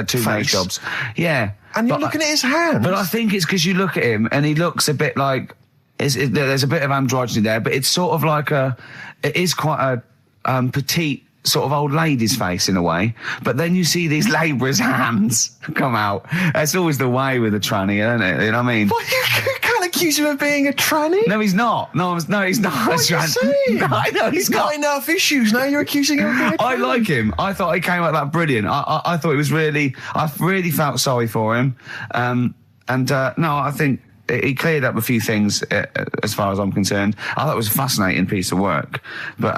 [SPEAKER 1] two
[SPEAKER 2] face.
[SPEAKER 1] nose jobs. Yeah,
[SPEAKER 2] And you're
[SPEAKER 1] but
[SPEAKER 2] looking at his hands.
[SPEAKER 1] But I think it's because you look at him and he looks a bit like there's a bit of androgyny there, but it's sort of like it is quite a petite sort of old lady's face in a way. But then you see these labourers' hands come out. That's always the way with a tranny, isn't it? You know what I mean?
[SPEAKER 2] Well, you can't accuse him of being a tranny.
[SPEAKER 1] No, he's not. No, he's not.
[SPEAKER 2] What are you saying?
[SPEAKER 1] No, I know
[SPEAKER 2] He's got enough issues. Now you're accusing him of being a tranny.
[SPEAKER 1] I like him. I thought he came out that brilliant. I thought it was really. I really felt sorry for him. No, I think he cleared up a few things as far as I'm concerned. I thought it was a fascinating piece of work, but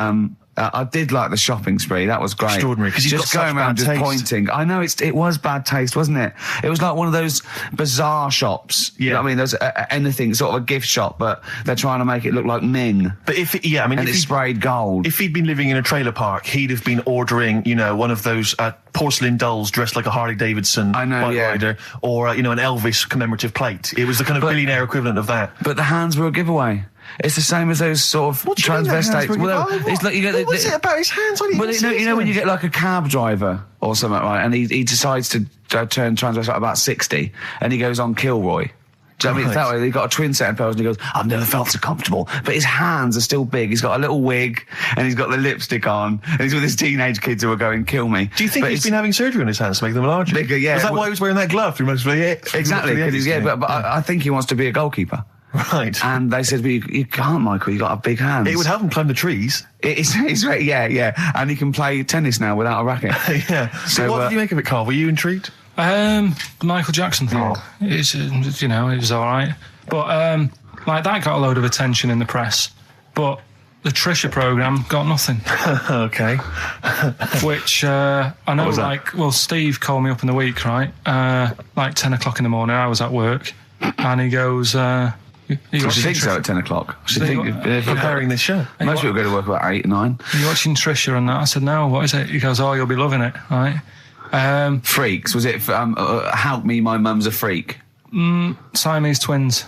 [SPEAKER 1] I did like the shopping spree. That was great.
[SPEAKER 2] Extraordinary, 'cause he's
[SPEAKER 1] just
[SPEAKER 2] got
[SPEAKER 1] going
[SPEAKER 2] such
[SPEAKER 1] around
[SPEAKER 2] bad
[SPEAKER 1] just
[SPEAKER 2] taste.
[SPEAKER 1] pointing. I know it was bad taste, wasn't it? It was like one of those bizarre shops. You know what I mean? There's anything sort of a gift shop, but they're trying to make it look like Ming.
[SPEAKER 2] But and
[SPEAKER 1] it's sprayed gold.
[SPEAKER 2] If he'd been living in a trailer park, he'd have been ordering, one of those porcelain dolls dressed like a Harley Davidson bike rider, or an Elvis commemorative plate. It was the kind of billionaire equivalent of that.
[SPEAKER 1] But the hands were a giveaway. It's the same as those sort of transvestites. It's like you get.
[SPEAKER 2] What was it about his hands?
[SPEAKER 1] You know when you get like a cab driver or something, right? And he decides to turn transvestite about 60, and he goes on Kilroy. Do you know what I mean? It's that way. He got a twin set of pearls, and he goes, "I've never felt so comfortable." But his hands are still big. He's got a little wig, and he's got the lipstick on, and he's with his teenage kids who are going, "Kill me."
[SPEAKER 2] Do you think he's been having surgery on his hands to make them larger?
[SPEAKER 1] Bigger, yeah.
[SPEAKER 2] Is that why he was wearing that glove through most of the
[SPEAKER 1] Exactly, but I think he wants to be a goalkeeper.
[SPEAKER 2] Right.
[SPEAKER 1] And they said, well, you can't, Michael, you've got a big hands.
[SPEAKER 2] It would help him climb the trees.
[SPEAKER 1] It's yeah. And he can play tennis now without a racket.
[SPEAKER 2] Yeah. So what did you make of it, Karl? Were you intrigued?
[SPEAKER 3] The Michael Jackson thing, it was all right. But, that got a load of attention in the press. But the Trisha programme got nothing.
[SPEAKER 2] Okay.
[SPEAKER 3] Which, I know, Steve called me up in the week, right? 10 o'clock in the morning, I was at work. And he goes,
[SPEAKER 1] I should think so at 10 o'clock. I should think
[SPEAKER 2] preparing this show.
[SPEAKER 1] Most people go to work about 8 or 9.
[SPEAKER 3] Are you watching Trisha and that? I said, no, what is it? He goes, oh, you'll be loving it, right?
[SPEAKER 1] Freaks. Was it Help Me, My Mum's a Freak?
[SPEAKER 3] Siamese twins.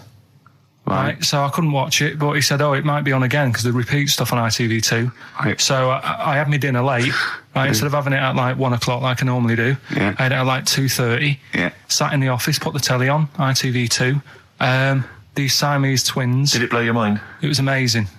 [SPEAKER 3] Right, so I couldn't watch it, but he said, it might be on again because they repeat stuff on ITV2.
[SPEAKER 1] Right.
[SPEAKER 3] So I had my dinner late, right, instead of having it at like 1 o'clock like I normally do.
[SPEAKER 1] Yeah.
[SPEAKER 3] I had it at like 2:30.
[SPEAKER 1] Yeah.
[SPEAKER 3] Sat in the office, put the telly on, ITV2. These Siamese twins.
[SPEAKER 2] Did it blow your mind?
[SPEAKER 3] It was amazing.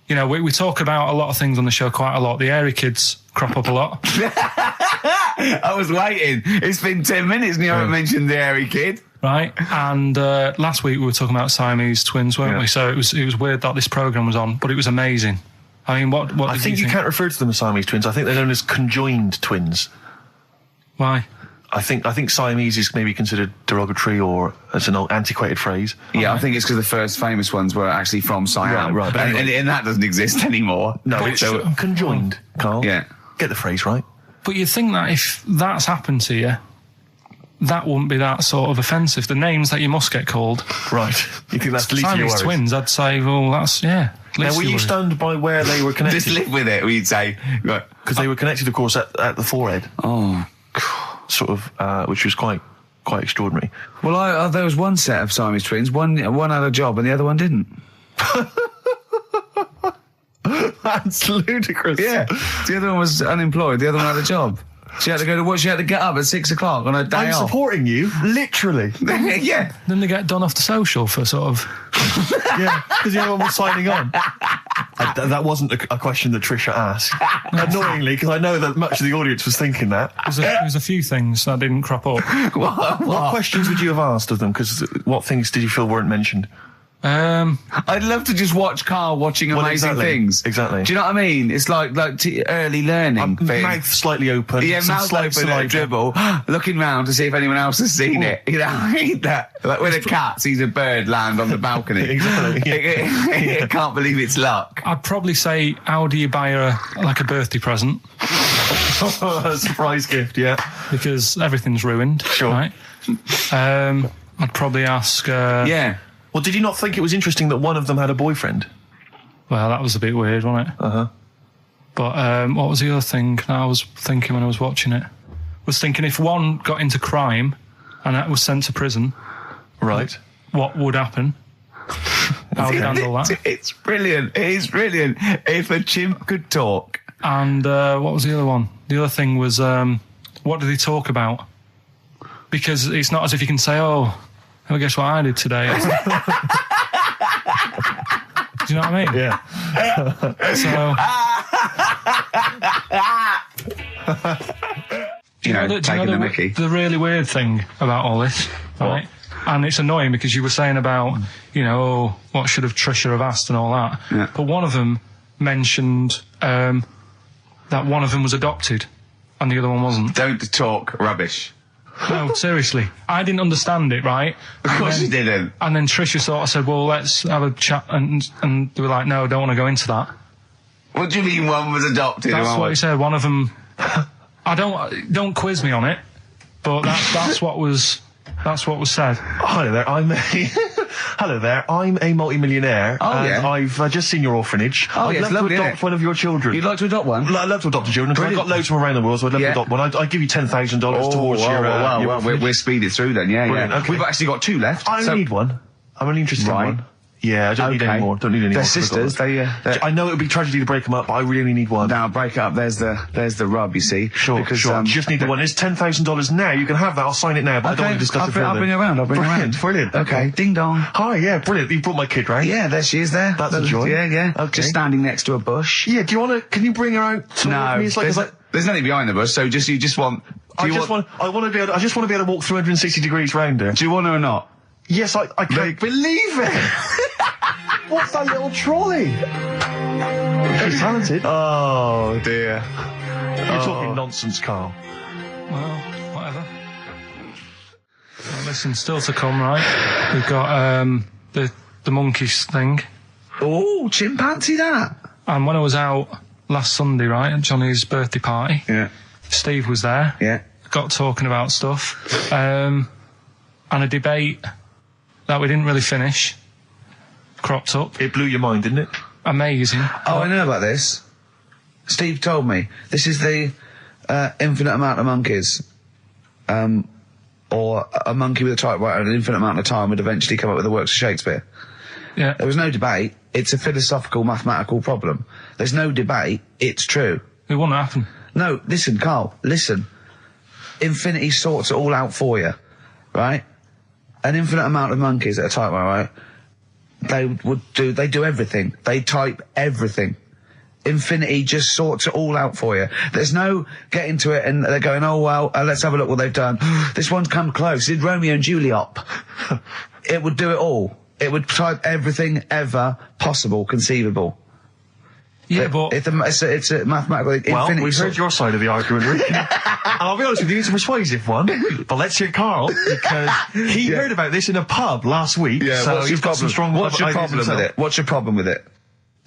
[SPEAKER 3] You know, we talk about a lot of things on the show quite a lot. The Airy kids crop up a lot.
[SPEAKER 1] I was waiting. It's been 10 minutes and you haven't mentioned the Airy kid.
[SPEAKER 3] Right, and last week we were talking about Siamese twins, weren't we? So it was weird that this programme was on, but it was amazing. I mean, what
[SPEAKER 2] I think you can't refer to them as Siamese twins. I think they're known as conjoined twins.
[SPEAKER 3] Why?
[SPEAKER 2] I think Siamese is maybe considered derogatory or as an old antiquated phrase.
[SPEAKER 1] Yeah, I think it's because the first famous ones were actually from Siam.
[SPEAKER 2] Right, but anyway.
[SPEAKER 1] and that doesn't exist anymore.
[SPEAKER 2] No, it's conjoined, Carl.
[SPEAKER 1] Yeah.
[SPEAKER 2] Get the phrase right.
[SPEAKER 3] But you'd think that if that's happened to you, that wouldn't be that sort of offensive. The names that you must get called.
[SPEAKER 2] Right. You think that's the least of your
[SPEAKER 3] Siamese
[SPEAKER 2] worries?
[SPEAKER 3] twins, I'd say, well, that's, yeah.
[SPEAKER 2] Now, were you stunned by where they were connected?
[SPEAKER 1] Just live with it, we'd say.
[SPEAKER 2] Because they were connected, of course, at the forehead.
[SPEAKER 1] Oh.
[SPEAKER 2] Sort of, which was quite extraordinary.
[SPEAKER 1] Well, there was one set of Siamese twins. One had a job and the other one didn't.
[SPEAKER 2] That's ludicrous.
[SPEAKER 1] Yeah. The other one was unemployed. The other one had a job. She had to go to work. She had to get up at 6 o'clock on her day
[SPEAKER 2] I'm
[SPEAKER 1] off.
[SPEAKER 2] supporting you, literally.
[SPEAKER 1] Yeah.
[SPEAKER 3] Then they get done off the social for sort of...
[SPEAKER 2] Yeah, because the other one was signing on. That wasn't a question that Trisha asked. Annoyingly, because I know that much of the audience was thinking that.
[SPEAKER 3] There was a few things that didn't crop up.
[SPEAKER 2] What questions would you have asked of them? Because what things did you feel weren't mentioned?
[SPEAKER 1] I'd love to just watch Carl watching amazing things.
[SPEAKER 2] Exactly.
[SPEAKER 1] Do you know what I mean? It's like early learning thing.
[SPEAKER 2] Mouth slightly open.
[SPEAKER 1] Yeah,
[SPEAKER 2] some
[SPEAKER 1] mouth
[SPEAKER 2] slight
[SPEAKER 1] open at a dribble, looking round to see if anyone else has seen it. You know, I hate that. Like when a cat sees a bird land on the balcony.
[SPEAKER 2] Exactly.
[SPEAKER 1] It can't believe it's luck.
[SPEAKER 3] I'd probably say, how do you buy her like a birthday present?
[SPEAKER 2] A surprise gift, yeah.
[SPEAKER 3] Because everything's ruined.
[SPEAKER 2] Sure.
[SPEAKER 3] Right? I'd probably ask...
[SPEAKER 1] Yeah.
[SPEAKER 2] Well, did you not think it was interesting that one of them had a boyfriend?
[SPEAKER 3] Well, that was a bit weird, wasn't it?
[SPEAKER 2] Uh-huh.
[SPEAKER 3] But what was the other thing that I was thinking when I was watching it? I was thinking if one got into crime and that was sent to prison...
[SPEAKER 2] Right.
[SPEAKER 3] What would happen? How would you handle that?
[SPEAKER 1] It's brilliant. It is brilliant. If a chimp could talk.
[SPEAKER 3] And what was the other one? The other thing was, what did he talk about? Because it's not as if you can say, well, guess what I did today? Do you know what I mean?
[SPEAKER 2] Yeah.
[SPEAKER 1] Taking the mickey.
[SPEAKER 3] The really weird thing about all this, right? And it's annoying because you were saying about, what should have Trisha have asked and all that.
[SPEAKER 1] Yeah.
[SPEAKER 3] But one of them mentioned that one of them was adopted and the other one wasn't.
[SPEAKER 1] Don't talk rubbish.
[SPEAKER 3] No, seriously. I didn't understand it, right?
[SPEAKER 1] Of course you didn't.
[SPEAKER 3] And then Trisha sort of said, well, let's have a chat. And they were like, no, don't want to go into that.
[SPEAKER 1] What do you mean one was adopted?
[SPEAKER 3] That's what he said. One of them... don't quiz me on it, but that's what was said.
[SPEAKER 2] Hello there, I'm a multi-millionaire, and I've just seen your orphanage. I'd love to adopt one of your children.
[SPEAKER 1] You'd like to adopt one?
[SPEAKER 2] I'd love to adopt a children, because I've got loads from around the world, so I'd love to adopt one. I'd give you $10,000 towards your orphanage.
[SPEAKER 1] We're speeding through then, yeah.
[SPEAKER 2] Okay.
[SPEAKER 1] We've actually got 2 left.
[SPEAKER 2] I only need one. I'm only interested in one. Yeah, I don't need any more.
[SPEAKER 1] They're sisters.
[SPEAKER 2] I know it would be tragedy to break them up, but I really only need one.
[SPEAKER 1] Now, break up. There's the rub, you see.
[SPEAKER 2] Sure. You just need the one. It's $10,000 now. You can have that. I'll sign it now, but I don't want to discuss it further.
[SPEAKER 1] I'll bring her around.
[SPEAKER 2] Brilliant.
[SPEAKER 1] Okay. Ding dong.
[SPEAKER 2] Hi, yeah, brilliant. You brought my kid round.
[SPEAKER 1] Yeah, there she is there.
[SPEAKER 2] That's a joy.
[SPEAKER 1] Yeah.
[SPEAKER 2] Okay.
[SPEAKER 1] Just standing next to a bush.
[SPEAKER 2] Yeah, can you bring her out to
[SPEAKER 1] No,
[SPEAKER 2] me?
[SPEAKER 1] there's nothing behind the bush, so you just want...
[SPEAKER 2] I just want to be able to walk 360 degrees round her.
[SPEAKER 1] Do you want her or not?
[SPEAKER 2] Yes, I can't believe it. What's that little trolley? She's talented.
[SPEAKER 1] Oh, dear.
[SPEAKER 2] You're talking nonsense, Carl.
[SPEAKER 3] Well, whatever. Well, listen, still to come, right? We've got the monkeys thing.
[SPEAKER 1] Oh, chimpanzee that.
[SPEAKER 3] And when I was out last Sunday, right, at Johnny's birthday party, Steve was there.
[SPEAKER 1] Yeah.
[SPEAKER 3] Got talking about stuff. And a debate that we didn't really finish cropped up.
[SPEAKER 2] It blew your mind, didn't it?
[SPEAKER 3] Amazing.
[SPEAKER 1] Oh, I know about this. Steve told me. This is the infinite amount of monkeys. Or or a monkey with a typewriter and an infinite amount of time would eventually come up with the works of Shakespeare.
[SPEAKER 3] Yeah.
[SPEAKER 1] There was no debate. It's a philosophical, mathematical problem. There's no debate. It's true.
[SPEAKER 3] It wouldn't happen.
[SPEAKER 1] No, listen, Carl, listen. Infinity sorts it all out for you, right? An infinite amount of monkeys at a typewriter, right? They do everything. They type everything. Infinity just sorts it all out for you. There's no getting to it and they're going, oh, well, let's have a look what they've done. This one's come close. Did Romeo and Juliet. It would do it all. It would type everything ever possible, conceivable.
[SPEAKER 3] Yeah, but...
[SPEAKER 1] It's a mathematical...
[SPEAKER 2] Well,
[SPEAKER 1] infinity
[SPEAKER 2] we've heard your side of the argument, Rick. And I'll be honest with you, it's a persuasive one. But let's hear Carl, because he heard about this in a pub last week.
[SPEAKER 1] Yeah,
[SPEAKER 2] so
[SPEAKER 1] what's
[SPEAKER 2] he's got some strong
[SPEAKER 1] What's your
[SPEAKER 2] ideas
[SPEAKER 1] problem with
[SPEAKER 2] himself.
[SPEAKER 1] it? What's your problem with it?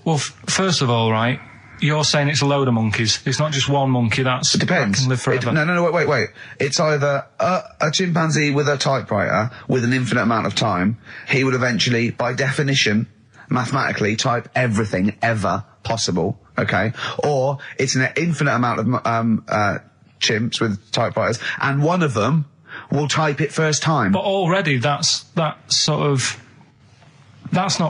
[SPEAKER 3] Well, first of all, right, you're saying it's a load of monkeys. It's not just one monkey
[SPEAKER 1] It depends.
[SPEAKER 3] that can live forever.
[SPEAKER 1] No, wait. It's either a chimpanzee with a typewriter with an infinite amount of time. He would eventually, by definition, mathematically, type everything ever possible, okay? Or it's an infinite amount of chimps with typewriters, and one of them will type it first time.
[SPEAKER 3] But already that's not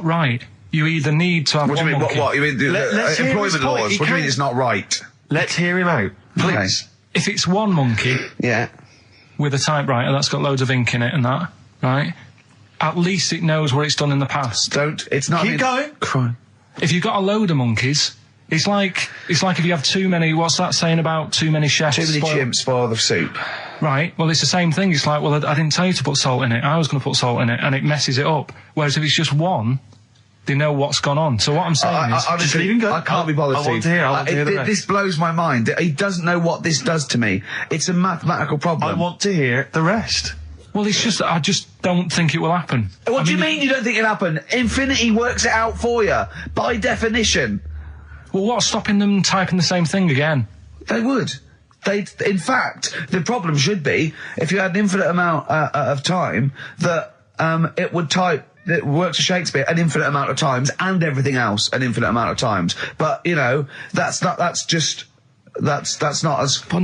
[SPEAKER 3] right. You either need to have
[SPEAKER 1] What do you mean?
[SPEAKER 3] monkey.
[SPEAKER 1] What? You mean
[SPEAKER 2] Let's hear his
[SPEAKER 1] employment
[SPEAKER 2] point.
[SPEAKER 1] laws?
[SPEAKER 2] He
[SPEAKER 1] What do you mean
[SPEAKER 2] can't-
[SPEAKER 1] it's not right?
[SPEAKER 2] Let's hear him out, please.
[SPEAKER 3] If it's one monkey
[SPEAKER 1] Yeah.
[SPEAKER 3] with a typewriter that's got loads of ink in it and that, right, at least it knows what it's done in the past.
[SPEAKER 1] It's not...
[SPEAKER 2] Keep going.
[SPEAKER 1] Crime.
[SPEAKER 3] If you've got a load of monkeys, it's like if you have too many, what's that saying about too many chefs?
[SPEAKER 1] Too many chimps spoil the soup.
[SPEAKER 3] Right, well, it's the same thing. It's like, well, I didn't tell you to put salt in it. I was going to put salt in it, and it messes it up. Whereas if it's just one, they know what's gone on. So what I'm saying is...
[SPEAKER 2] just leave him go.
[SPEAKER 1] I can't be bothered.
[SPEAKER 2] I want to hear. I want to hear the rest.
[SPEAKER 1] This blows my mind. He doesn't know what this does to me. It's a mathematical problem.
[SPEAKER 2] I want to hear the rest.
[SPEAKER 3] Well, it's just, I just don't think it will happen.
[SPEAKER 1] What do you mean you don't think it'll happen? Infinity works it out for you, by definition.
[SPEAKER 3] Well, what's stopping them typing the same thing again?
[SPEAKER 1] They would. In fact, the problem should be, if you had an infinite amount of time, that it would type the works of Shakespeare an infinite amount of times, and everything else an infinite amount of times. But, you know, that's not as...
[SPEAKER 3] But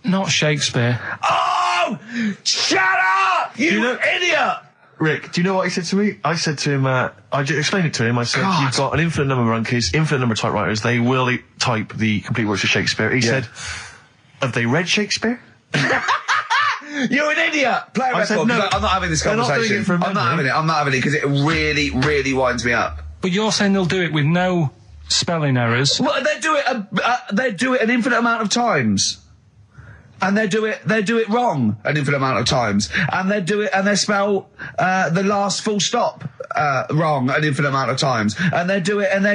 [SPEAKER 3] not Shakespeare.
[SPEAKER 1] Oh! Shut up! You idiot!
[SPEAKER 2] Rick, do you know what he said to me? I said to him, I explained it to him. I said,
[SPEAKER 1] God.
[SPEAKER 2] you've got an infinite number of monkeys, infinite number of typewriters. They will type the complete works of Shakespeare. He said, have they read Shakespeare?
[SPEAKER 1] You're an idiot! Play a
[SPEAKER 2] I said,
[SPEAKER 1] record.
[SPEAKER 2] no,
[SPEAKER 1] I'm not having this
[SPEAKER 2] they're not
[SPEAKER 1] conversation.
[SPEAKER 2] doing it from
[SPEAKER 1] I'm not having it because it really, really winds me up.
[SPEAKER 3] But you're saying they'll do it with no spelling errors.
[SPEAKER 1] Well, they do it an infinite amount of times. And they do it wrong an infinite amount of times. And they spell the last full stop wrong an infinite amount of times. And they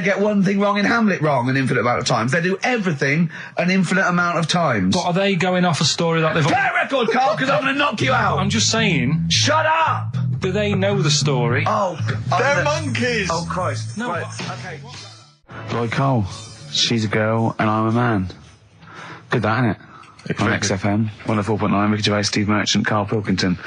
[SPEAKER 1] get one thing wrong in Hamlet wrong an infinite amount of times. They do everything an infinite amount of times.
[SPEAKER 3] But are they going off a story that they've...
[SPEAKER 1] Play a record, Carl, because I'm going to knock you out.
[SPEAKER 3] I'm just saying...
[SPEAKER 1] Shut up!
[SPEAKER 3] Do they know the story?
[SPEAKER 1] Oh,
[SPEAKER 2] They're monkeys!
[SPEAKER 1] Oh, Christ.
[SPEAKER 3] No,
[SPEAKER 1] right, okay. Right, Carl, she's a girl and I'm a man. Good that, innit? On XFM, 104.9, Ricky Gervais, Steve Merchant, Karl Pilkington.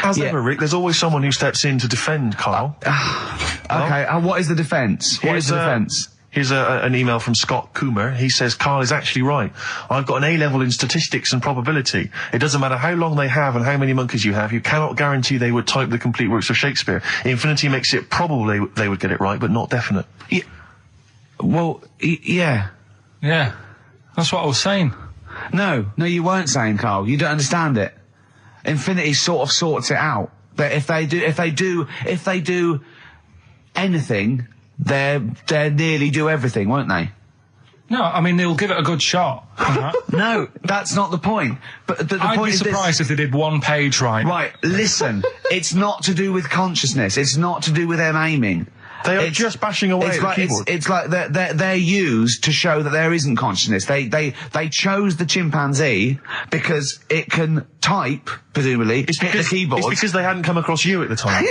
[SPEAKER 2] As ever, Rick, there's always someone who steps in to defend Carl.
[SPEAKER 1] Okay, what is the defence? What is the defence?
[SPEAKER 2] Here's an email from Scott Coomer. He says, Carl is actually right. I've got an A-level in statistics and probability. It doesn't matter how long they have and how many monkeys you have. You cannot guarantee they would type the complete works of Shakespeare. Infinity makes it probable they would get it right, but not definite.
[SPEAKER 1] Yeah. Well, yeah.
[SPEAKER 3] Yeah. That's what I was saying.
[SPEAKER 1] No, you weren't saying, Carl. You don't understand it. Infinity sort of sorts it out. That if they do anything, they nearly do everything, won't they?
[SPEAKER 3] No, I mean, they'll give it a good shot.
[SPEAKER 1] No, that's not the point. But the
[SPEAKER 3] I'd
[SPEAKER 1] point
[SPEAKER 3] be
[SPEAKER 1] is
[SPEAKER 3] surprised if they did one page right.
[SPEAKER 1] Right, listen. It's not to do with consciousness. It's not to do with them aiming.
[SPEAKER 2] They are just bashing away at the keyboard.
[SPEAKER 1] It's like they're used to show that there isn't consciousness. They chose the chimpanzee because it can type, presumably, hit the keyboard.
[SPEAKER 2] It's because they hadn't come across you at the time.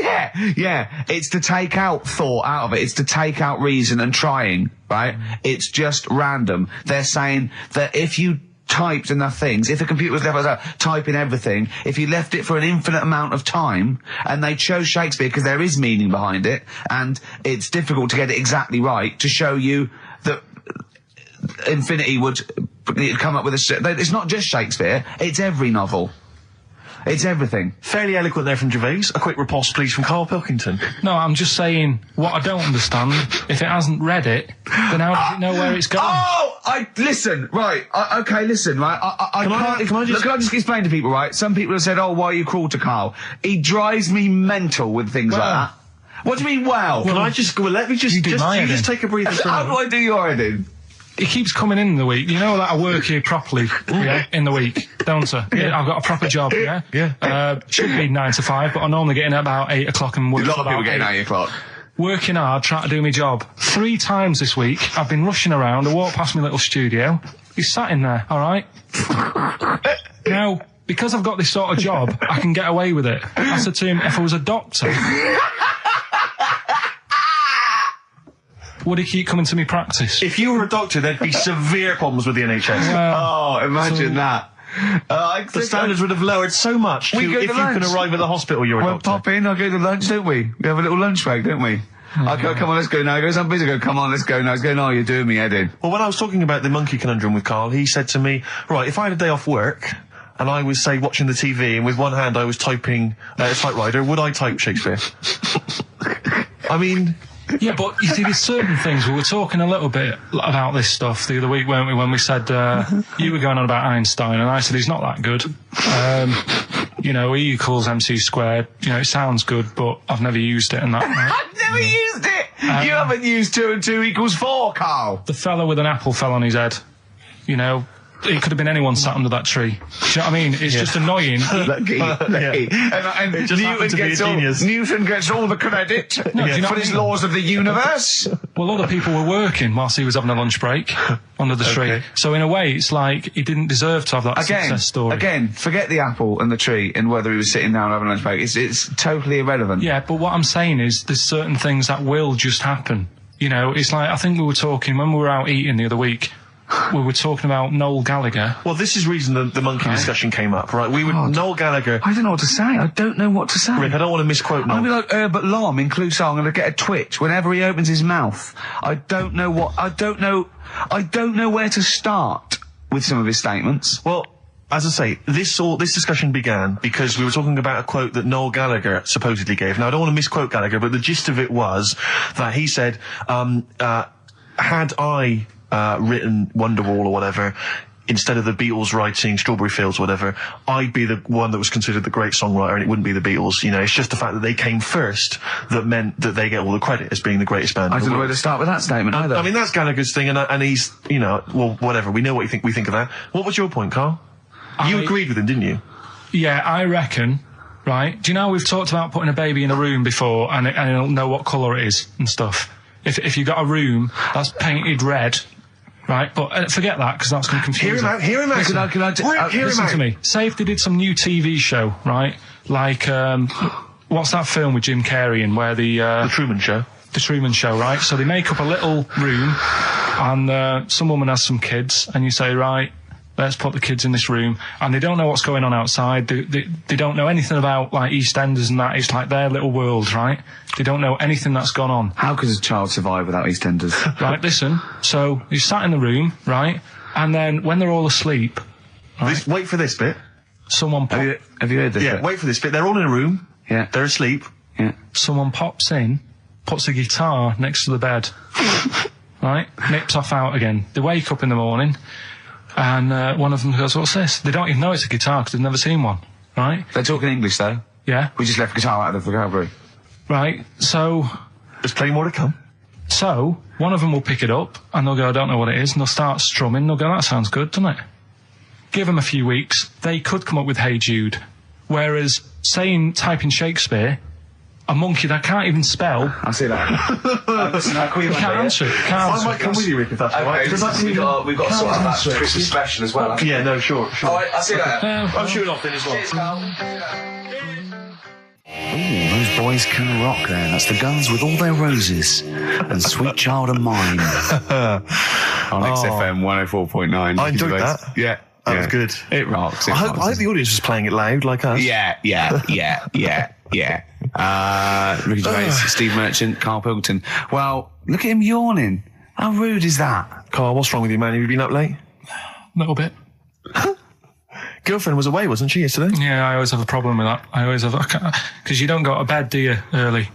[SPEAKER 1] Yeah. It's to take out thought out of it. It's to take out reason and trying, right? It's just random. They're saying that if you typed enough things, if the computer was left typing everything, if you left it for an infinite amount of time, and they chose Shakespeare because there is meaning behind it, and it's difficult to get it exactly right, to show you that Infinity would come up with it's not just Shakespeare, it's every novel. It's everything.
[SPEAKER 2] Fairly eloquent there from Gervais. A quick riposte, please, from Karl Pilkington.
[SPEAKER 3] No, I'm just saying, what I don't understand, if it hasn't read it, then how does it know where it's going?
[SPEAKER 1] Listen, right, listen, right,
[SPEAKER 2] Can I just
[SPEAKER 1] explain to people, right? Some people have said, why are you cruel to Karl? He drives me mental with things like that. What do you mean,
[SPEAKER 2] let me just take a breather.
[SPEAKER 1] How do I do your editing?
[SPEAKER 3] He keeps coming in the week. You know that I work here properly, in the week, don't I? Yeah, I've got a proper job,
[SPEAKER 2] Yeah.
[SPEAKER 3] Should be 9 to 5, but I normally get in at about 8 o'clock and work
[SPEAKER 1] A lot
[SPEAKER 3] till
[SPEAKER 1] of people
[SPEAKER 3] about
[SPEAKER 1] getting
[SPEAKER 3] 8.
[SPEAKER 1] 8 o'clock.
[SPEAKER 3] Working hard, trying to do my job. 3 times this week, I've been rushing around. I walked past my little studio. He's sat in there, all right? Now, because I've got this sort of job, I can get away with it. I said to him, if I was a doctor, would he keep coming to me practice?
[SPEAKER 2] If you were a doctor, there'd be severe problems with the NHS.
[SPEAKER 1] Imagine that.
[SPEAKER 2] The standards would have lowered so much if you can arrive at the hospital you're a doctor.
[SPEAKER 1] Pop in, I'll go to lunch, don't we? We have a little lunch break, don't we? I go, come on, let's go now. He goes, I'm busy. I go, come on, let's go now. He's going, no, you're doing me head in.
[SPEAKER 2] Well, when I was talking about the monkey conundrum with Karl, he said to me, right, if I had a day off work and I was, say, watching the TV and with one hand I was typing a typewriter, would I type Shakespeare? I mean...
[SPEAKER 3] Yeah, but you see, there's certain things. We were talking a little bit about this stuff the other week, weren't we, when we said you were going on about Einstein, and I said he's not that good. E equals MC squared. It sounds good, but I've never used it and that. Right?
[SPEAKER 1] I've never used it! You haven't used 2 and 2 equals 4, Karl!
[SPEAKER 3] The fella with an apple fell on his head. It could have been anyone sat under that tree. Do you know what I mean? It's just annoying.
[SPEAKER 1] Lucky. And
[SPEAKER 2] it just happened to be a genius.
[SPEAKER 1] Newton gets all the credit for his laws of the universe.
[SPEAKER 3] Well, other people were working whilst he was having a lunch break under the tree. So in a way, it's like he didn't deserve to have that success story.
[SPEAKER 1] Again, forget the apple and the tree and whether he was sitting down having a lunch break. It's totally irrelevant.
[SPEAKER 3] Yeah, but what I'm saying is there's certain things that will just happen. It's like, I think we were talking, when we were out eating the other week, we were talking about Noel Gallagher.
[SPEAKER 2] Well, this is the reason the monkey discussion came up, right? Noel Gallagher...
[SPEAKER 1] I don't know what to say. I don't know what to say.
[SPEAKER 2] Rick, I don't want to misquote Noel.
[SPEAKER 1] I'll be like Herbert Lom in Clouseau. I'm going to get a twitch whenever he opens his mouth. I don't know where to start with some of his statements.
[SPEAKER 2] Well, as I say, this discussion began because we were talking about a quote that Noel Gallagher supposedly gave. Now, I don't want to misquote Gallagher, but the gist of it was that he said, had I... written Wonderwall or whatever, instead of the Beatles writing Strawberry Fields or whatever, I'd be the one that was considered the great songwriter and it wouldn't be the Beatles. It's just the fact that they came first that meant that they get all the credit as being the greatest band.
[SPEAKER 1] I don't know where to start with that statement either.
[SPEAKER 2] I mean, that's Gallagher's thing and he's, well, whatever. We know what we think of that. What was your point, Karl? You agreed with him, didn't you?
[SPEAKER 3] Yeah, I reckon, right? Do you know we've talked about putting a baby in a room before and it'll know what colour it is and stuff? If you've got a room that's painted red... Right, but forget that, because that's going to confuse
[SPEAKER 2] Hear him out.
[SPEAKER 3] Listen to me. Say if they did some new TV show, right? Like, what's that film with Jim Carrey in where the
[SPEAKER 2] Truman Show.
[SPEAKER 3] The Truman Show, right? So they make up a little room, and some woman has some kids, and you say, right, let's put the kids in this room, and they don't know what's going on outside. They don't know anything about, like, EastEnders and that. It's like their little world, right? They don't know anything that's gone on.
[SPEAKER 1] How could a child survive without EastEnders?
[SPEAKER 3] Right, listen. So, you sat in the room, right? And then, when they're all asleep... Right,
[SPEAKER 2] wait for this bit.
[SPEAKER 3] Someone...
[SPEAKER 1] Have you heard this bit?
[SPEAKER 2] Wait for this bit. They're all in a room.
[SPEAKER 1] Yeah.
[SPEAKER 2] They're asleep.
[SPEAKER 1] Yeah.
[SPEAKER 3] Someone pops in, puts a guitar next to the bed. Right? Nips off out again. They wake up in the morning... And one of them goes, what's this? They don't even know it's a guitar because they've never seen one, right?
[SPEAKER 1] They're talking English, though.
[SPEAKER 3] Yeah.
[SPEAKER 1] We just left guitar out of the vocabulary.
[SPEAKER 3] Right, so...
[SPEAKER 2] There's plenty more to come.
[SPEAKER 3] So, one of them will pick it up, and they'll go, I don't know what it is, and they'll start strumming, they'll go, that sounds good, doesn't it? Give them a few weeks, they could come up with Hey Jude. Whereas, typing Shakespeare... A monkey that can't even spell.
[SPEAKER 1] I see that. Listen,
[SPEAKER 3] can't answer it.
[SPEAKER 2] I might come with you, Rick, if that's all right.
[SPEAKER 1] We've got to sort out that Christmas special as well.
[SPEAKER 2] Yeah, no, sure.
[SPEAKER 1] All right, I'll see you later.
[SPEAKER 2] I'm shooting off then as well.
[SPEAKER 1] Cheers, Karl.
[SPEAKER 10] Ooh, those boys can rock there. That's the Guns with All Their Roses and Sweet Child of Mine.
[SPEAKER 1] On XFM 104.9.
[SPEAKER 2] I enjoyed that.
[SPEAKER 1] Yeah.
[SPEAKER 2] That was good.
[SPEAKER 1] It rocks.
[SPEAKER 2] I hope the audience was playing it loud like us.
[SPEAKER 1] Yeah. Ricky Gervais, Steve Merchant, Karl Pilkington. Well, look at him yawning. How rude is that?
[SPEAKER 2] Karl, what's wrong with you, man? Have you been up late?
[SPEAKER 3] A little bit.
[SPEAKER 2] girlfriend was away, wasn't she, yesterday?
[SPEAKER 3] Yeah, I always have a problem with that. Because you don't go to bed, do you, early?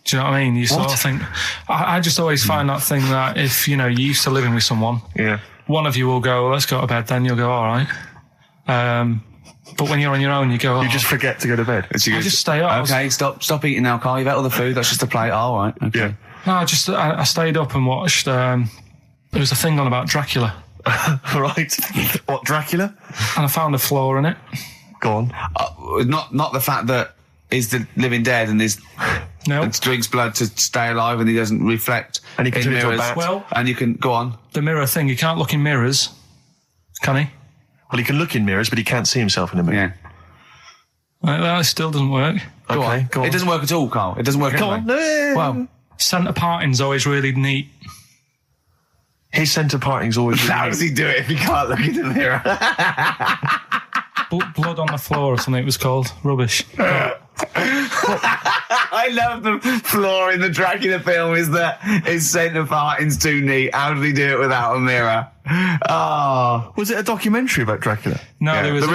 [SPEAKER 3] Do you know what I mean? You sort of think... I just always find that thing that if, you're used to living with someone, one of you will go, let's go to bed, then you'll go, all right. But when you're on your own, you go...
[SPEAKER 2] You just forget to go to bed.
[SPEAKER 3] I just stay up.
[SPEAKER 1] Okay, stop eating now, Carl. You've ate all the food. That's just a plate. All right. Okay.
[SPEAKER 2] Yeah.
[SPEAKER 3] No, I stayed up and watched... there was a thing on about Dracula.
[SPEAKER 2] Right. What, Dracula?
[SPEAKER 3] And I found a flaw in it.
[SPEAKER 2] Go on.
[SPEAKER 1] Not the fact that he's the living dead and and drinks blood to stay alive and he doesn't reflect
[SPEAKER 2] and he can
[SPEAKER 1] in
[SPEAKER 2] turn into a
[SPEAKER 1] mirrors.
[SPEAKER 2] bat.
[SPEAKER 3] Well,
[SPEAKER 1] and you can go on.
[SPEAKER 3] The mirror thing, you can't look in mirrors, can he?
[SPEAKER 2] Well, he can look in mirrors, but he can't see himself in a mirror.
[SPEAKER 3] Yeah. That still doesn't work.
[SPEAKER 1] Go on. It doesn't work at all, Carl. It doesn't work
[SPEAKER 2] Go
[SPEAKER 1] anyway.
[SPEAKER 2] on.
[SPEAKER 1] Well,
[SPEAKER 3] centre parting's always really neat.
[SPEAKER 2] His centre parting's always really
[SPEAKER 1] how does he do it if he can't look in the mirror?
[SPEAKER 3] Blood on the floor or something it was called. Rubbish.
[SPEAKER 1] I love the flaw in the Dracula film is that his centre parting's too neat. How did he do it without a mirror? Oh.
[SPEAKER 2] Was it a documentary about Dracula?
[SPEAKER 3] No, there was...
[SPEAKER 1] The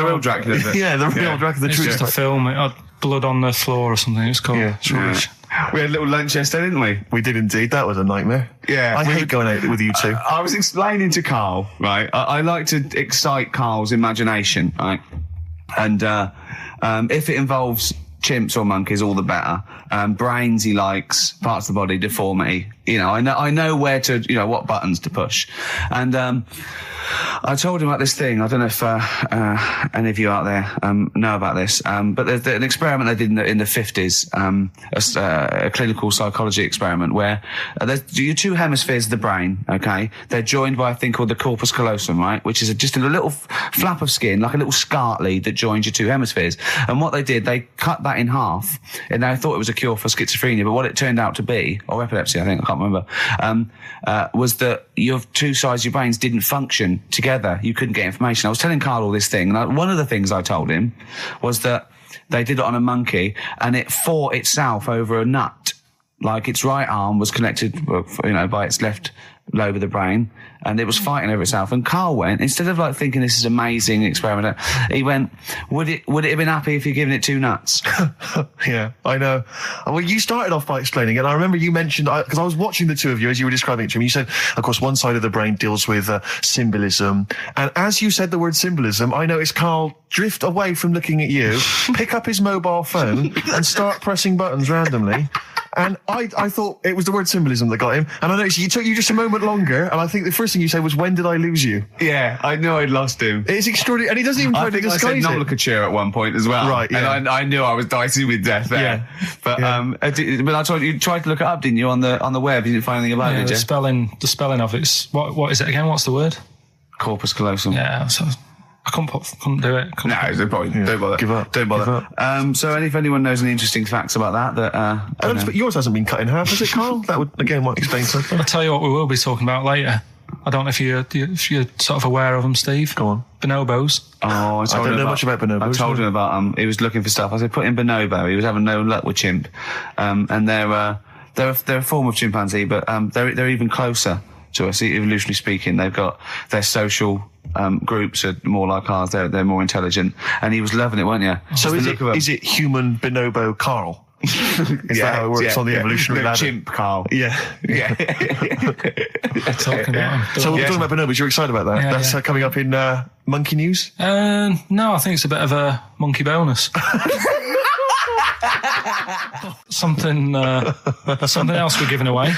[SPEAKER 1] real Dracula.
[SPEAKER 2] Yeah, the real Dracula.
[SPEAKER 3] It's just a film. It had blood on the floor or something. It's called.
[SPEAKER 2] Yeah.
[SPEAKER 3] It's rubbish.
[SPEAKER 1] We had a little lunch yesterday, didn't we?
[SPEAKER 2] We did indeed. That was a nightmare.
[SPEAKER 1] Yeah.
[SPEAKER 2] I hate going out with you two.
[SPEAKER 1] I was explaining to Carl, right? I like to excite Carl's imagination, right? And if it involves chimps or monkeys, all the better. Brains he likes, parts of the body, deformity. I know where to, what buttons to push. And I told him about this thing. I don't know if any of you out there know about this, but there's an experiment they did in the 50s, a clinical psychology experiment where there's your two hemispheres of the brain, okay? They're joined by a thing called the corpus callosum, right? Which is just a little flap of skin, like a little scarlet lead that joins your two hemispheres. And what they did, they cut that in half, and they thought it was a cure for schizophrenia, but what it turned out to be, or epilepsy, I think, I can't remember, was that your two sides of your brains didn't function together. You couldn't get information. I was telling Carl all this thing, and one of the things I told him was that they did it on a monkey, and it fought itself over a nut. Like its right arm was connected, by its left lobe of the brain, and it was fighting over itself. And Carl went, instead of like thinking this is amazing experiment, he went, would it have been happy if you'd given it two nuts?
[SPEAKER 2] Yeah, I know. Well, you started off by explaining it. I remember you mentioned, because I was watching the two of you as you were describing it to me, you said, of course, one side of the brain deals with symbolism. And as you said the word symbolism, I noticed Carl drift away from looking at you, pick up his mobile phone and start pressing buttons randomly. And I thought it was the word symbolism that got him. And I noticed it took you just a moment longer. And I think the first thing you said was, when did I lose you?
[SPEAKER 1] Yeah, I knew I'd lost him.
[SPEAKER 2] It's extraordinary. And he doesn't even try to disguise it.
[SPEAKER 1] I said nomenclature at one point as well.
[SPEAKER 2] Right, yeah.
[SPEAKER 1] And I knew I was dicing with death there. Yeah. But I told you tried to look it up, didn't you, on the web? You didn't find anything about it, did you?
[SPEAKER 3] The spelling of it's what is it again? What's the word?
[SPEAKER 1] Corpus callosum.
[SPEAKER 3] Yeah, so I couldn't do it.
[SPEAKER 1] No, there's no point. Don't bother.
[SPEAKER 2] Give up.
[SPEAKER 1] Don't bother.
[SPEAKER 2] Give up.
[SPEAKER 1] So if anyone knows any interesting facts about that
[SPEAKER 2] but yours hasn't been cut in half, has it, Carl? That would again might explain something.
[SPEAKER 3] I'll tell you what we will be talking about later. I don't know if you're sort of aware of them, Steve.
[SPEAKER 2] Go on.
[SPEAKER 3] Bonobos.
[SPEAKER 1] Oh, I
[SPEAKER 2] don't know much about bonobos.
[SPEAKER 1] I told him about he was looking for stuff. I said put in bonobo. He was having no luck with chimp, and they're a form of chimpanzee, but they're even closer to us, evolutionarily speaking. They've got their social groups are more like ours. They're more intelligent, and he was loving it, weren't you?
[SPEAKER 2] So is it human bonobo Carl? Is that how it works on the evolutionary ladder?
[SPEAKER 1] Chimp Carl.
[SPEAKER 2] Yeah.
[SPEAKER 3] Talking about him.
[SPEAKER 2] So we're talking about bonobos. You're excited about that?
[SPEAKER 3] Yeah,
[SPEAKER 2] That's coming up in monkey news?
[SPEAKER 3] No, I think it's a bit of a monkey bonus. Something else we're giving away.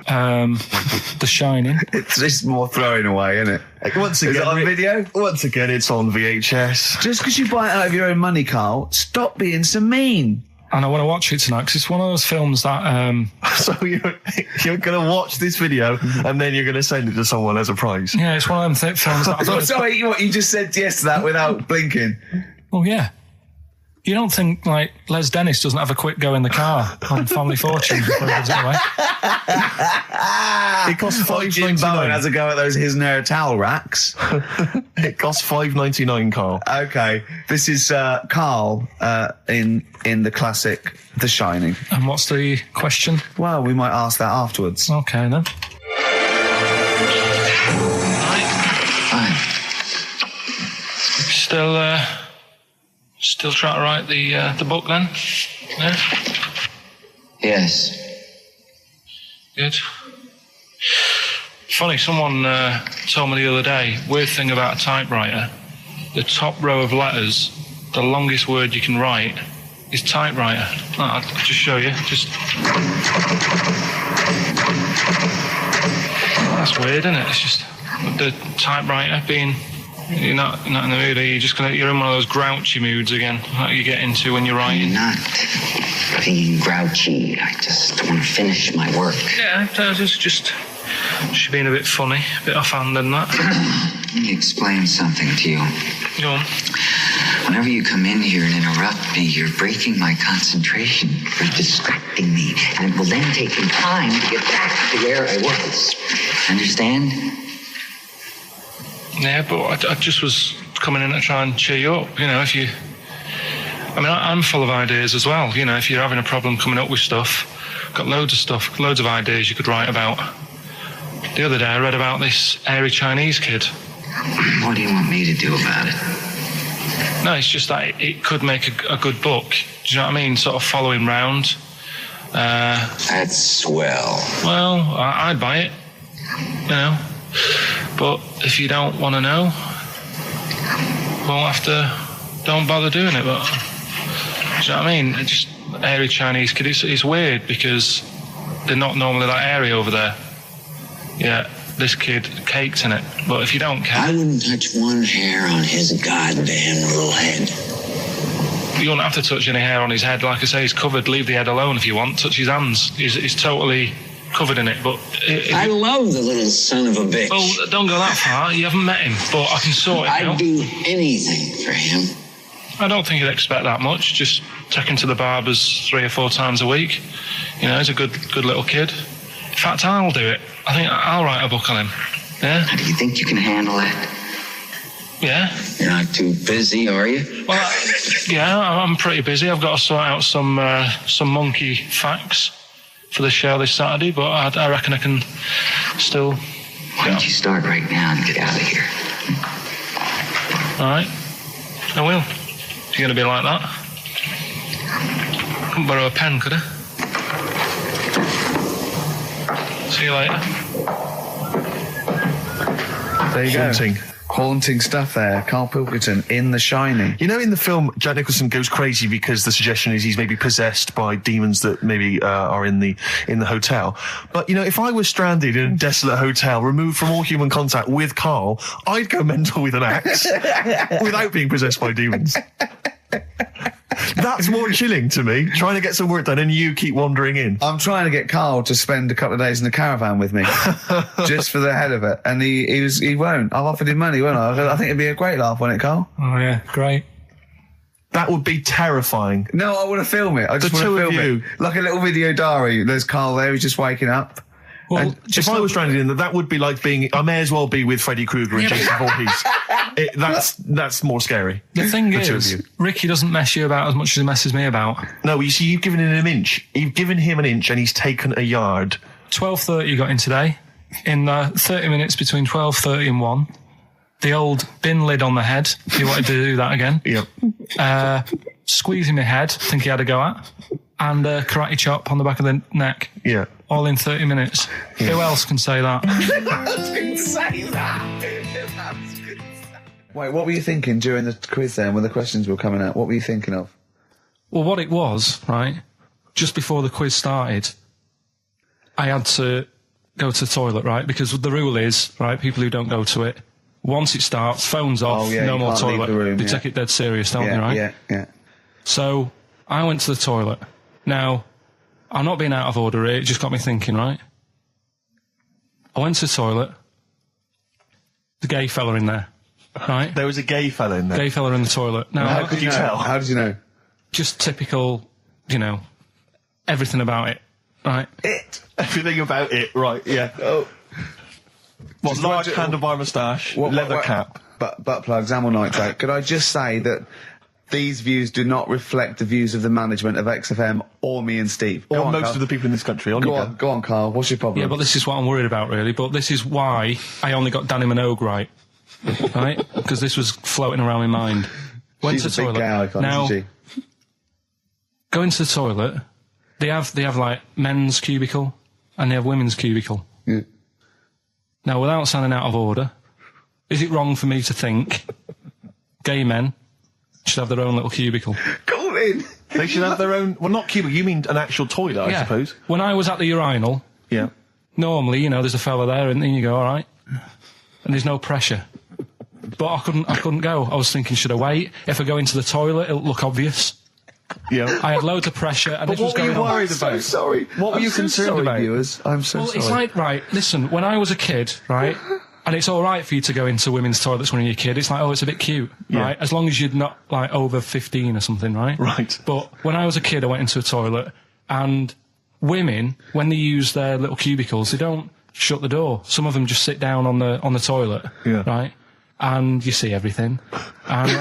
[SPEAKER 3] The Shining.
[SPEAKER 1] It's just more throwing away, isn't it?
[SPEAKER 2] Once again,
[SPEAKER 1] is it on video?
[SPEAKER 2] Once again, it's on VHS.
[SPEAKER 1] Just because you buy it out of your own money, Carl, stop being so mean.
[SPEAKER 3] And I want to watch it tonight because it's one of those films that...
[SPEAKER 2] So you're going to watch this video and then you're going to send it to someone as a prize?
[SPEAKER 3] Yeah, it's one of them films that...
[SPEAKER 1] Sorry, what, you just said yes to that without blinking?
[SPEAKER 3] Oh, yeah. You don't think, like, Les Dennis doesn't have a quick go in the car on Family Fortune before he gives it away?
[SPEAKER 2] It costs $5.99.
[SPEAKER 1] Jim Bowen has a go at those his and her towel racks.
[SPEAKER 2] It costs $5.99, Carl.
[SPEAKER 1] Okay, this is Carl in the classic The Shining.
[SPEAKER 3] And what's the question?
[SPEAKER 1] Well, we might ask that afterwards.
[SPEAKER 3] Okay, then.
[SPEAKER 5] Fine.
[SPEAKER 4] Still trying to write the book then? Yeah?
[SPEAKER 5] Yes.
[SPEAKER 4] Good. Funny, someone told me the other day, weird thing about a typewriter, the top row of letters, the longest word you can write is typewriter. I'll just show you. That's weird, isn't it? It's just the typewriter being... You're not in the mood, are you? You're in one of those grouchy moods again, like you get into when you're writing.
[SPEAKER 5] I'm not being grouchy. I just want to finish my work.
[SPEAKER 4] Yeah, just being a bit funny, a bit offhand and that.
[SPEAKER 5] Let me explain something to you.
[SPEAKER 4] Go on.
[SPEAKER 5] Whenever you come in here and interrupt me, you're breaking my concentration. You're distracting me. And it will then take me time to get back to where I was. Understand?
[SPEAKER 4] Yeah, but I just was coming in to try and cheer you up. You know, if you... I mean, I'm full of ideas as well. You know, if you're having a problem coming up with stuff, got loads of ideas you could write about. The other day I read about this airy Chinese kid.
[SPEAKER 5] What do you want me to do about it?
[SPEAKER 4] No, it's just that it could make a good book. Do you know what I mean? Sort of following round.
[SPEAKER 5] That's swell.
[SPEAKER 4] Well, I'd buy it. You know. But if you don't want to know, we'll have to... Don't bother doing it, but... Do you know what I mean? It's just airy Chinese kid. It's weird because they're not normally that airy over there. Yeah, this kid caked in it. But if you don't care...
[SPEAKER 5] I wouldn't touch one hair on his goddamn little head.
[SPEAKER 4] You won't have to touch any hair on his head. Like I say, he's covered. Leave the head alone if you want. Touch his hands. He's totally covered in it. But
[SPEAKER 5] I love the little son of a bitch.
[SPEAKER 4] Well, don't go that far. You haven't met him. But I can sort it out.
[SPEAKER 5] I'd do anything for him.
[SPEAKER 4] I don't think you'd expect that much. Just take him to the barbers 3 or 4 times a week. You know, he's a good little kid. In fact, I'll do it. I think I'll write a book on him. Yeah?
[SPEAKER 5] Do you think you can handle that?
[SPEAKER 4] Yeah.
[SPEAKER 5] You're not too busy, are you?
[SPEAKER 4] Well, yeah, I'm pretty busy. I've got to sort out some monkey facts for the show this Saturday, but I reckon I can still...
[SPEAKER 5] Why don't you start right now and get out of here?
[SPEAKER 4] All right. I will. If you're going to be like that. Couldn't borrow a pen, could I? See you later.
[SPEAKER 1] There you
[SPEAKER 2] Haunting.
[SPEAKER 1] go. Haunting stuff there. Karl Pilkington in The Shining.
[SPEAKER 2] You know, in the film, Jack Nicholson goes crazy because the suggestion is he's maybe possessed by demons that maybe are in the hotel. But, you know, if I was stranded in a desolate hotel, removed from all human contact with Karl, I'd go mental with an axe without being possessed by demons. That's more chilling to me, trying to get some work done and you keep wandering in.
[SPEAKER 1] I'm trying to get Karl to spend a couple of days in the caravan with me, just for the head of it. And he won't. I've offered him money, won't I? I think it'd be a great laugh, wouldn't it, Karl?
[SPEAKER 3] Oh, yeah, great.
[SPEAKER 2] That would be terrifying.
[SPEAKER 1] No, I want to film it. I just want to film it. Like a little video diary. There's Karl there, he's just waking up.
[SPEAKER 3] Well,
[SPEAKER 2] if I was stranded in that would be like being... I may as well be with Freddy Krueger and Jason Voorhees. That's more scary.
[SPEAKER 3] The thing is, Ricky doesn't mess you about as much as he messes me about.
[SPEAKER 2] No, you see, you've given him an inch. You've given him an inch and he's taken a yard.
[SPEAKER 3] 12:30 you got in today. In 30 minutes between 12:30 and 1. The old bin lid on the head. He wanted to do that again.
[SPEAKER 2] Yep.
[SPEAKER 3] Squeezing my head, think he had a go at. And karate chop on the back of the neck.
[SPEAKER 2] Yeah.
[SPEAKER 3] All in 30 minutes. Yeah. Who else can say that?
[SPEAKER 1] Wait, what were you thinking during the quiz then, when the questions were coming out? What were you thinking of?
[SPEAKER 3] Well, what it was, right, just before the quiz started, I had to go to the toilet, right, because the rule is, right, people who don't go to it, once it starts, phone's off, no more toilet. They take it dead serious, don't they, right?
[SPEAKER 1] Yeah.
[SPEAKER 3] So, I went to the toilet. Now, I'm not being out of order here, it just got me thinking, right? I went to the toilet, the gay fella in there, right?
[SPEAKER 2] There was a gay fella in there?
[SPEAKER 3] Gay fella in the toilet. Now,
[SPEAKER 2] how could you tell?
[SPEAKER 1] How did you know?
[SPEAKER 3] Just typical, you know, everything about it, right?
[SPEAKER 2] Everything about it, right, yeah.
[SPEAKER 1] Oh.
[SPEAKER 2] What, large handlebar moustache, leather cap.
[SPEAKER 1] Butt plugs, amyl nitrate. Could I just say that these views do not reflect the views of the management of XFM or me and Steve.
[SPEAKER 2] Or most of the people in this country.
[SPEAKER 1] Go on, Karl. What's your problem?
[SPEAKER 3] Yeah, but this is what I'm worried about, really. But this is why I only got Danny Minogue right. right? Because this was floating around my mind. Went
[SPEAKER 1] She's
[SPEAKER 3] to
[SPEAKER 1] a
[SPEAKER 3] the
[SPEAKER 1] big
[SPEAKER 3] toilet.
[SPEAKER 1] gal icon,
[SPEAKER 3] Now,
[SPEAKER 1] isn't she?
[SPEAKER 3] go into the toilet. They have like men's cubicle and they have women's cubicle.
[SPEAKER 1] Yeah.
[SPEAKER 3] Now, without sounding out of order, is it wrong for me to think gay men should have their own little cubicle?
[SPEAKER 1] Go in.
[SPEAKER 2] They should have their own. Well, not cubicle. You mean an actual toilet, I suppose.
[SPEAKER 3] When I was at the urinal,
[SPEAKER 2] Yeah.
[SPEAKER 3] normally, there's a fella there, and then you go, all right, and there's no pressure. But I couldn't go. I was thinking, should I wait? If I go into the toilet, it'll look obvious.
[SPEAKER 2] Yeah.
[SPEAKER 3] I had loads of pressure, and
[SPEAKER 2] But
[SPEAKER 3] this was
[SPEAKER 2] what were
[SPEAKER 3] going
[SPEAKER 2] you
[SPEAKER 3] on.
[SPEAKER 2] worried
[SPEAKER 1] I'm
[SPEAKER 2] about?
[SPEAKER 1] so sorry.
[SPEAKER 2] What were you concerned about?
[SPEAKER 1] Viewers? I'm so
[SPEAKER 3] Well,
[SPEAKER 1] sorry.
[SPEAKER 3] it's like, right, listen, when I was a kid, right, and it's all right for you to go into women's toilets when you're a kid, it's like, oh, it's a bit cute,
[SPEAKER 2] Yeah.
[SPEAKER 3] right, as long as you're not, like, over 15 or something, right?
[SPEAKER 2] Right.
[SPEAKER 3] But when I was a kid, I went into a toilet, and women, when they use their little cubicles, they don't shut the door. Some of them just sit down on the toilet,
[SPEAKER 2] Yeah.
[SPEAKER 3] right, and you see everything. And,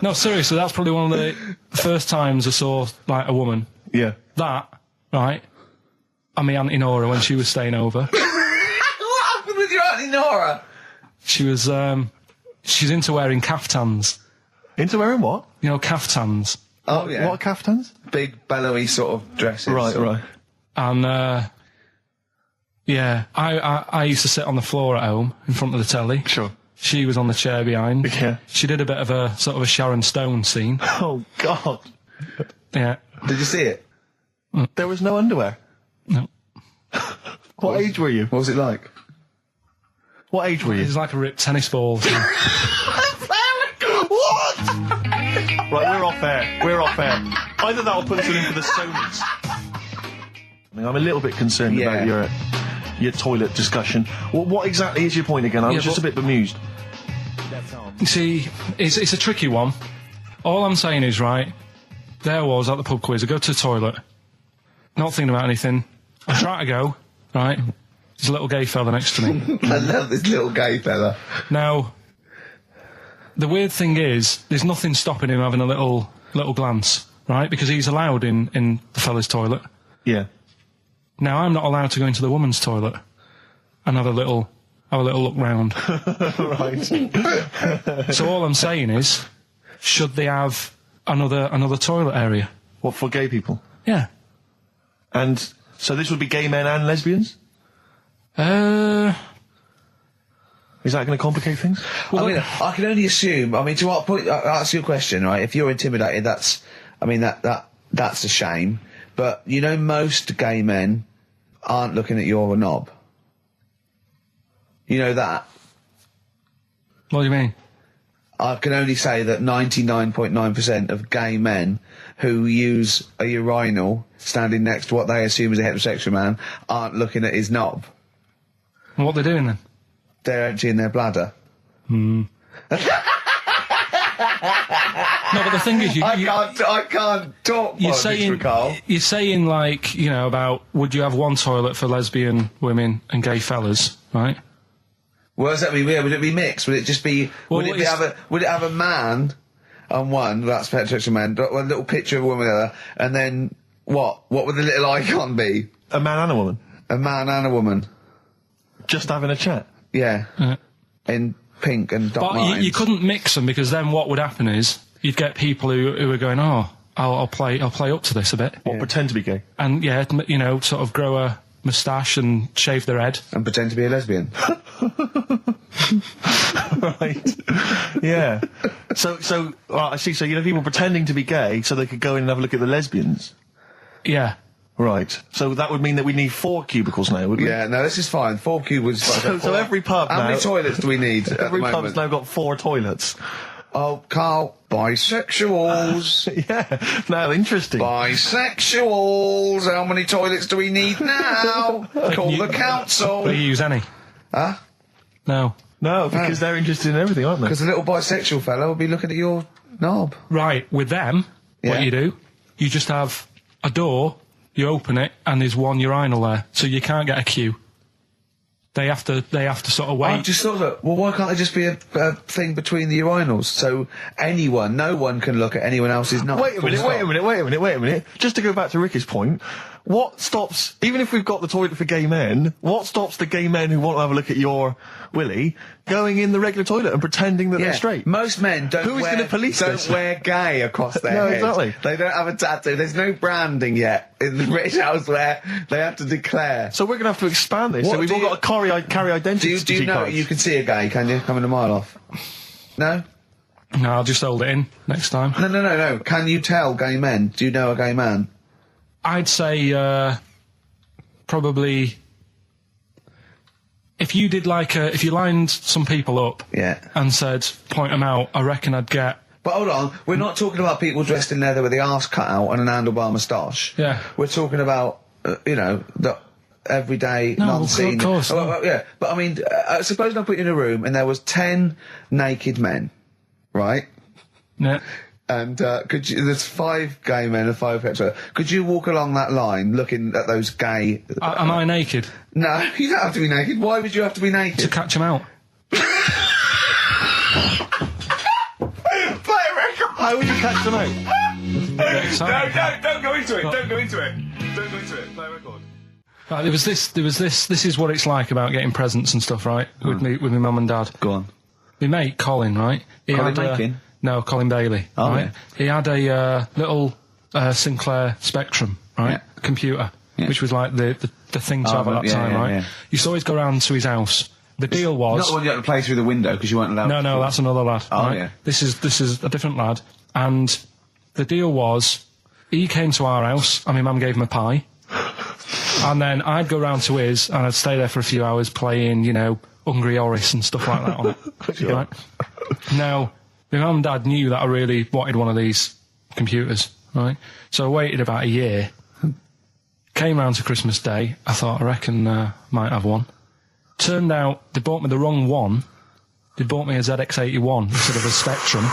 [SPEAKER 3] no, seriously, that's probably one of the first times I saw, like, a woman.
[SPEAKER 2] Yeah.
[SPEAKER 3] That, right, and my Auntie Nora when she was staying over.
[SPEAKER 1] What happened with your Auntie Nora?
[SPEAKER 3] She was, she's into wearing caftans.
[SPEAKER 2] Into wearing what?
[SPEAKER 3] You know, caftans.
[SPEAKER 1] Oh, yeah.
[SPEAKER 2] What are caftans?
[SPEAKER 1] Big, bellowy sort of dresses.
[SPEAKER 2] Right.
[SPEAKER 3] And, yeah, I used to sit on the floor at home in front of the telly.
[SPEAKER 2] Sure.
[SPEAKER 3] She was on the chair behind.
[SPEAKER 2] Yeah.
[SPEAKER 3] She did a bit of a sort of a Sharon Stone scene.
[SPEAKER 2] Oh, God.
[SPEAKER 3] Yeah.
[SPEAKER 1] Did you see it?
[SPEAKER 2] There was no underwear.
[SPEAKER 3] No.
[SPEAKER 2] What age were you?
[SPEAKER 1] What was it like?
[SPEAKER 2] What age were
[SPEAKER 3] It
[SPEAKER 2] you?
[SPEAKER 3] was like a ripped tennis ball.
[SPEAKER 1] What?
[SPEAKER 2] Right, we're off air. We're off air. Either that or put us in for the Sonys. I mean, I'm a little bit concerned
[SPEAKER 1] Yeah.
[SPEAKER 2] about your toilet discussion. What exactly is your point again? I was just a bit bemused.
[SPEAKER 3] You see, it's a tricky one. All I'm saying is, right, there I was at the pub quiz. I go to the toilet, not thinking about anything. I try to go, right, there's a little gay fella next to me.
[SPEAKER 1] I love this little gay fella.
[SPEAKER 3] Now, the weird thing is, there's nothing stopping him having a little glance, right, because he's allowed in the fella's toilet.
[SPEAKER 2] Yeah.
[SPEAKER 3] Now, I'm not allowed to go into the woman's toilet and have a little look round.
[SPEAKER 2] Right.
[SPEAKER 3] So all I'm saying is, should they have another toilet area?
[SPEAKER 2] What, for gay people?
[SPEAKER 3] Yeah.
[SPEAKER 2] And so this would be gay men and lesbians? Is that going to complicate things?
[SPEAKER 1] I mean, I can only assume. I mean, to what point? I'll ask you a question, right? If you're intimidated, that's a shame. But most gay men aren't looking at your knob. You know that.
[SPEAKER 3] What do you mean?
[SPEAKER 1] I can only say that 99.9% of gay men who use a urinal standing next to what they assume is a heterosexual man aren't looking at his knob.
[SPEAKER 3] And what they're doing then?
[SPEAKER 1] They're emptying their bladder.
[SPEAKER 3] No, but the thing is,
[SPEAKER 1] I can't talk.
[SPEAKER 3] you're
[SPEAKER 1] politics
[SPEAKER 3] saying,
[SPEAKER 1] for Carl.
[SPEAKER 3] you're saying like, about would you have one toilet for lesbian women and gay fellas, right?
[SPEAKER 1] Well, does that mean? Would it be mixed? Would it just be?
[SPEAKER 3] Well,
[SPEAKER 1] would it have a man on one? That's heterosexual man. One little picture of a woman, there, and then what? What would the little icon be?
[SPEAKER 2] A man and a woman?
[SPEAKER 1] A man and a woman.
[SPEAKER 2] Just having a chat?
[SPEAKER 1] Yeah. In pink and dot
[SPEAKER 3] But
[SPEAKER 1] lines.
[SPEAKER 3] you couldn't mix them because then what would happen is you'd get people who are going, oh, I'll play up to this a bit,
[SPEAKER 2] What, pretend to be gay?
[SPEAKER 3] and yeah, sort of grow a moustache and shave their head.
[SPEAKER 1] And pretend to be a lesbian.
[SPEAKER 2] Right. Yeah. So, I see. So, people pretending to be gay so they could go in and have a look at the lesbians.
[SPEAKER 3] Yeah.
[SPEAKER 2] Right. So that would mean that we need 4 cubicles now, would we?
[SPEAKER 1] Yeah, no, this is fine. 4 cubicles.
[SPEAKER 2] So every pub
[SPEAKER 1] How
[SPEAKER 2] now...
[SPEAKER 1] many toilets do we need at the
[SPEAKER 2] Every pub's
[SPEAKER 1] moment?
[SPEAKER 2] now got 4 toilets.
[SPEAKER 1] Oh, Carl, bisexuals.
[SPEAKER 2] Yeah. Now, interesting.
[SPEAKER 1] Bisexuals. How many toilets do we need now? Call the council.
[SPEAKER 3] Do you use any?
[SPEAKER 1] Huh?
[SPEAKER 3] No.
[SPEAKER 2] No, because they're interested in everything, aren't they?
[SPEAKER 1] Because the little bisexual fellow will be looking at your knob.
[SPEAKER 3] Right. With them,
[SPEAKER 1] Yeah.
[SPEAKER 3] what you do, you just have a door. You open it, and there's one urinal there, so you can't get a queue. They have to sort of wait.
[SPEAKER 1] I just thought that, well, why can't there just be a thing between the urinals so no one can look at anyone else's knob?
[SPEAKER 2] Wait a minute. Just to go back to Ricky's point, what stops, even if we've got the toilet for gay men, what stops the gay men who want to have a look at your willy going in the regular toilet and pretending that they're straight?
[SPEAKER 1] Most men don't
[SPEAKER 2] Who is going to police this?
[SPEAKER 1] wear gay across their
[SPEAKER 2] No,
[SPEAKER 1] head.
[SPEAKER 2] exactly.
[SPEAKER 1] They don't have a tattoo. There's no branding yet in the British house where they have to declare.
[SPEAKER 2] So we're going to have to expand this.
[SPEAKER 1] What
[SPEAKER 2] So we've
[SPEAKER 1] do
[SPEAKER 2] all
[SPEAKER 1] you-
[SPEAKER 2] got to carry identity.
[SPEAKER 1] Do you know
[SPEAKER 2] cards.
[SPEAKER 1] you can see a gay, can you? Coming a mile off. No?
[SPEAKER 3] No, I'll just hold it in next time.
[SPEAKER 1] No. Can you tell gay men? Do you know a gay man?
[SPEAKER 3] I'd say probably if you did if you lined some people up and said point them out, I reckon I'd get.
[SPEAKER 1] But hold on, we're not talking about people dressed in leather with the arse cut out and an handlebar moustache.
[SPEAKER 3] Yeah.
[SPEAKER 1] We're talking about, the everyday,
[SPEAKER 3] No,
[SPEAKER 1] non-seen.
[SPEAKER 3] of course, no.
[SPEAKER 1] Well, yeah, but I mean, suppose I put you in a room and there was 10 naked men, right?
[SPEAKER 3] Yeah.
[SPEAKER 1] And there's 5 gay men and 5 hetero. Could you walk along that line looking at those gay...
[SPEAKER 3] Am I naked?
[SPEAKER 1] No, you don't have to be naked. Why would you have to be naked?
[SPEAKER 3] To catch them out.
[SPEAKER 2] How would you catch them out?
[SPEAKER 1] Don't go into it. Don't go into it. Don't go into it. Play a record.
[SPEAKER 3] Right, there was this. This is what it's like about getting presents and stuff, right? With my mum and dad.
[SPEAKER 1] Go on.
[SPEAKER 3] My mate Colin, right? He
[SPEAKER 1] Colin
[SPEAKER 3] had,
[SPEAKER 1] Makin?
[SPEAKER 3] No, Colin Bailey.
[SPEAKER 1] Oh,
[SPEAKER 3] right?
[SPEAKER 1] yeah.
[SPEAKER 3] He had a little Sinclair Spectrum, right?
[SPEAKER 1] Yeah.
[SPEAKER 3] Computer,
[SPEAKER 1] Yeah.
[SPEAKER 3] which was like the thing to have at that
[SPEAKER 1] yeah,
[SPEAKER 3] time,
[SPEAKER 1] yeah,
[SPEAKER 3] right?
[SPEAKER 1] yeah.
[SPEAKER 3] You used to always go round to his house. The deal was
[SPEAKER 1] Not the one you had to play through the window because you weren't allowed.
[SPEAKER 3] no, that's another lad.
[SPEAKER 1] Oh,
[SPEAKER 3] right?
[SPEAKER 1] yeah.
[SPEAKER 3] This is a different lad, and the deal was he came to our house and my mum gave him a pie, and then I'd go round to his and I'd stay there for a few hours playing, Hungry Horace and stuff like that on it.
[SPEAKER 2] Sure.
[SPEAKER 3] Right? Now, my mum and dad knew that I really wanted one of these computers, right? So I waited about a year. Came round to Christmas Day. I thought, I reckon might have one. Turned out they bought me the wrong one. They bought me a ZX81 instead of a Spectrum,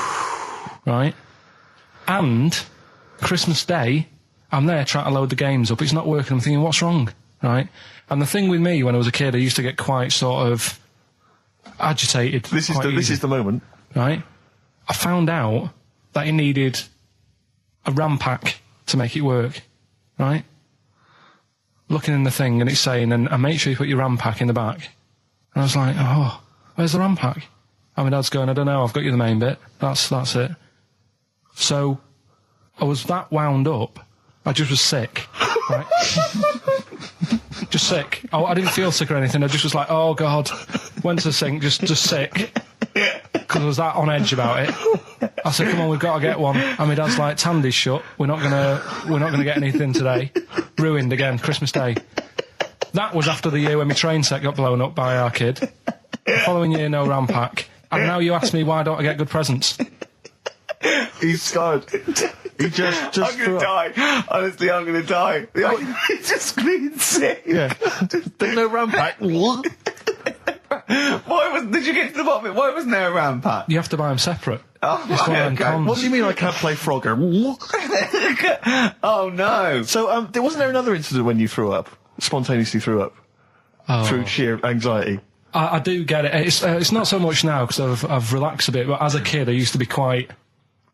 [SPEAKER 3] right? And Christmas Day, I'm there trying to load the games up. It's not working. I'm thinking, what's wrong, right? And the thing with me when I was a kid, I used to get quite sort of agitated.
[SPEAKER 2] This is the moment.
[SPEAKER 3] Right? I found out that it needed a RAM pack to make it work, right? Looking in the thing and it's saying, and make sure you put your RAM pack in the back. And I was like, oh, where's the RAM pack? And my dad's going, I don't know, I've got you the main bit. That's it. So I was that wound up, I just was sick, right? Just sick. I didn't feel sick or anything, I just was like, oh God. Went to the sink, just sick. Because I was that on edge about it. I said, come on, we've got to get one. And my dad's like, Tandy's shut. We're not gonna get anything today. Ruined again, Christmas Day. That was after the year when my train set got blown up by our kid. The following year, no RAM pack. And now you ask me why don't I get good presents?
[SPEAKER 2] He's scarred. He just
[SPEAKER 1] I'm gonna die. Honestly, I'm gonna die. He's just being sick.
[SPEAKER 2] Yeah. There's no RAM pack.
[SPEAKER 1] Did you get to the bottom of it? Why wasn't there a RAM pack?
[SPEAKER 3] You have to buy them separate.
[SPEAKER 1] Oh,
[SPEAKER 3] It's one of them
[SPEAKER 1] okay.
[SPEAKER 3] cons.
[SPEAKER 2] What do you mean I can't play Frogger?
[SPEAKER 1] Oh no.
[SPEAKER 2] So, wasn't there another incident when you threw up? Spontaneously threw up? Through sheer anxiety?
[SPEAKER 3] I do get it. It's not so much now because I've relaxed a bit, but as a kid I used to be quite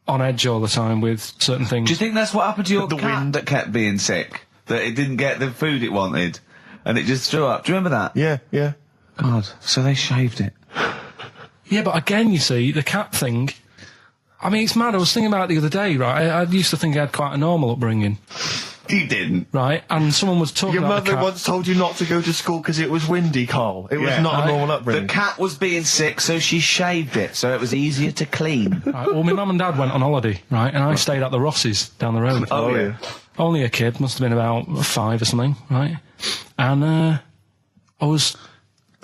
[SPEAKER 3] on edge all the time with certain things.
[SPEAKER 1] Do you think that's what happened to your
[SPEAKER 2] The
[SPEAKER 1] cat
[SPEAKER 2] wind.
[SPEAKER 1] that kept being sick? That it didn't get the food it wanted? And it just threw up? Do you remember that?
[SPEAKER 2] Yeah.
[SPEAKER 1] God, so they shaved it.
[SPEAKER 3] Yeah, but again, you see, the cat thing, I mean, it's mad. I was thinking about it the other day, right? I used to think I had quite a normal upbringing,
[SPEAKER 1] You didn't.
[SPEAKER 3] right? And someone was talking
[SPEAKER 2] Your
[SPEAKER 3] about the
[SPEAKER 2] mother
[SPEAKER 3] cat.
[SPEAKER 2] once told you not to go to school because it was windy, Carl. It was
[SPEAKER 1] Yeah.
[SPEAKER 2] not a normal
[SPEAKER 1] The
[SPEAKER 2] upbringing.
[SPEAKER 1] cat was being sick, so she shaved it, so it was easier to clean.
[SPEAKER 3] Right, well, my mum and dad went on holiday, right? And I stayed at the Rosses down the road.
[SPEAKER 1] Oh, yeah.
[SPEAKER 3] Only a kid, must have been about 5 or something, right? And I was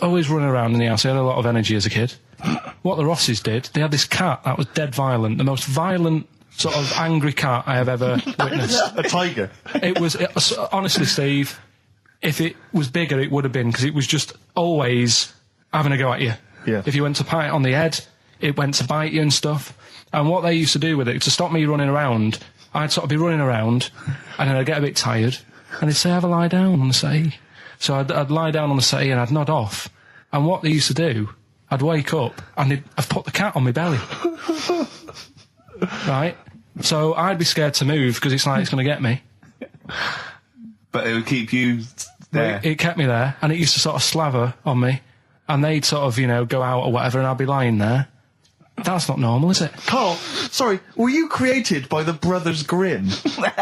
[SPEAKER 3] always running around in the house. I had a lot of energy as a kid. What the Rosses did, they had this cat that was dead violent, the most violent sort of angry cat I have ever witnessed.
[SPEAKER 2] A tiger.
[SPEAKER 3] It was honestly, Steve, if it was bigger, it would have been, because it was just always having a go at you.
[SPEAKER 2] Yeah.
[SPEAKER 3] If you went to pat it on the head, it went to bite you and stuff. And what they used to do with it, to stop me running around, I'd sort of be running around, and then I'd get a bit tired, and they'd say, have a lie down on the settee. So I'd lie down on the settee and I'd nod off. And what they used to do, I'd wake up and I'd put the cat on my belly. Right? So I'd be scared to move because it's like it's going to get me.
[SPEAKER 11] but it would keep you there.
[SPEAKER 3] It kept me there, and it used to sort of slaver on me, and they'd sort of, go out or whatever, and I'd be lying there. That's not normal, is it?
[SPEAKER 2] Carl, sorry, were you created by the Brothers Grimm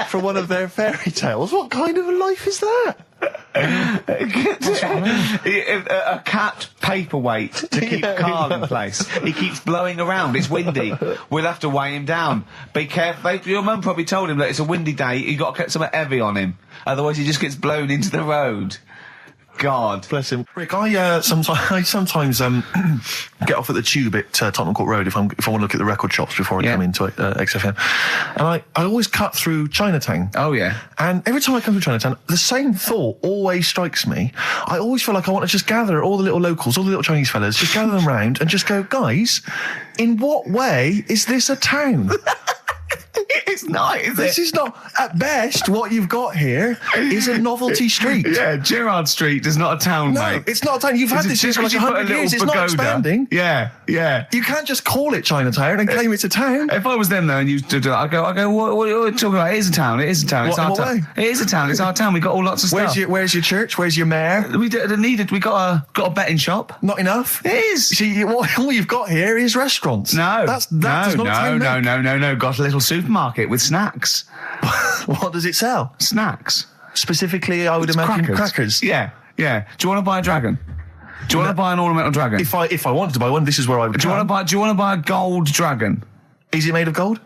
[SPEAKER 2] for one of their fairy tales? What kind of a life is that?
[SPEAKER 11] A cat paperweight to keep Carl in place. He keeps blowing around. It's windy. We'll have to weigh him down. Be careful. Your mum probably told him that it's a windy day. You got to get something heavy on him, otherwise he just gets blown into the road. God
[SPEAKER 2] bless him. Rick, I sometimes get off at the Tube at Tottenham Court Road if I want to look at the record shops before I come into XFM, and I always cut through Chinatown.
[SPEAKER 11] Oh yeah.
[SPEAKER 2] And every time I come through Chinatown, the same thought always strikes me. I always feel like I want to just gather all the little locals, all the little Chinese fellas, just gather them round and just go, guys, in what way is this a town?
[SPEAKER 11] It's not, is it?
[SPEAKER 2] This is not, at best, what you've got here is a novelty street.
[SPEAKER 11] Yeah, Gerrard Street is not a town,
[SPEAKER 2] no,
[SPEAKER 11] mate.
[SPEAKER 2] It's not a town. You've had this for like 100 years. It's not expanding.
[SPEAKER 11] Yeah.
[SPEAKER 2] You can't just call it Chinatown and claim it's a town.
[SPEAKER 11] If I was them though and you stood there, I go, what are you talking about? It is a town. It is a town. It's our town. It is a town. It's our town. We got all lots of stuff.
[SPEAKER 2] Where's your church? Where's your mayor?
[SPEAKER 11] We got a betting shop.
[SPEAKER 2] Not enough.
[SPEAKER 11] It is.
[SPEAKER 2] See, all you've got here is restaurants.
[SPEAKER 11] No.
[SPEAKER 2] No.
[SPEAKER 11] Got a little supermarket with snacks.
[SPEAKER 2] What does it sell?
[SPEAKER 11] Snacks.
[SPEAKER 2] Specifically, I would imagine crackers.
[SPEAKER 11] Yeah. Do you want to buy a dragon? Do you want to buy an ornamental dragon?
[SPEAKER 2] If I wanted to buy one, this is where I would.
[SPEAKER 11] Do you want to buy a gold dragon?
[SPEAKER 2] Is it made of gold?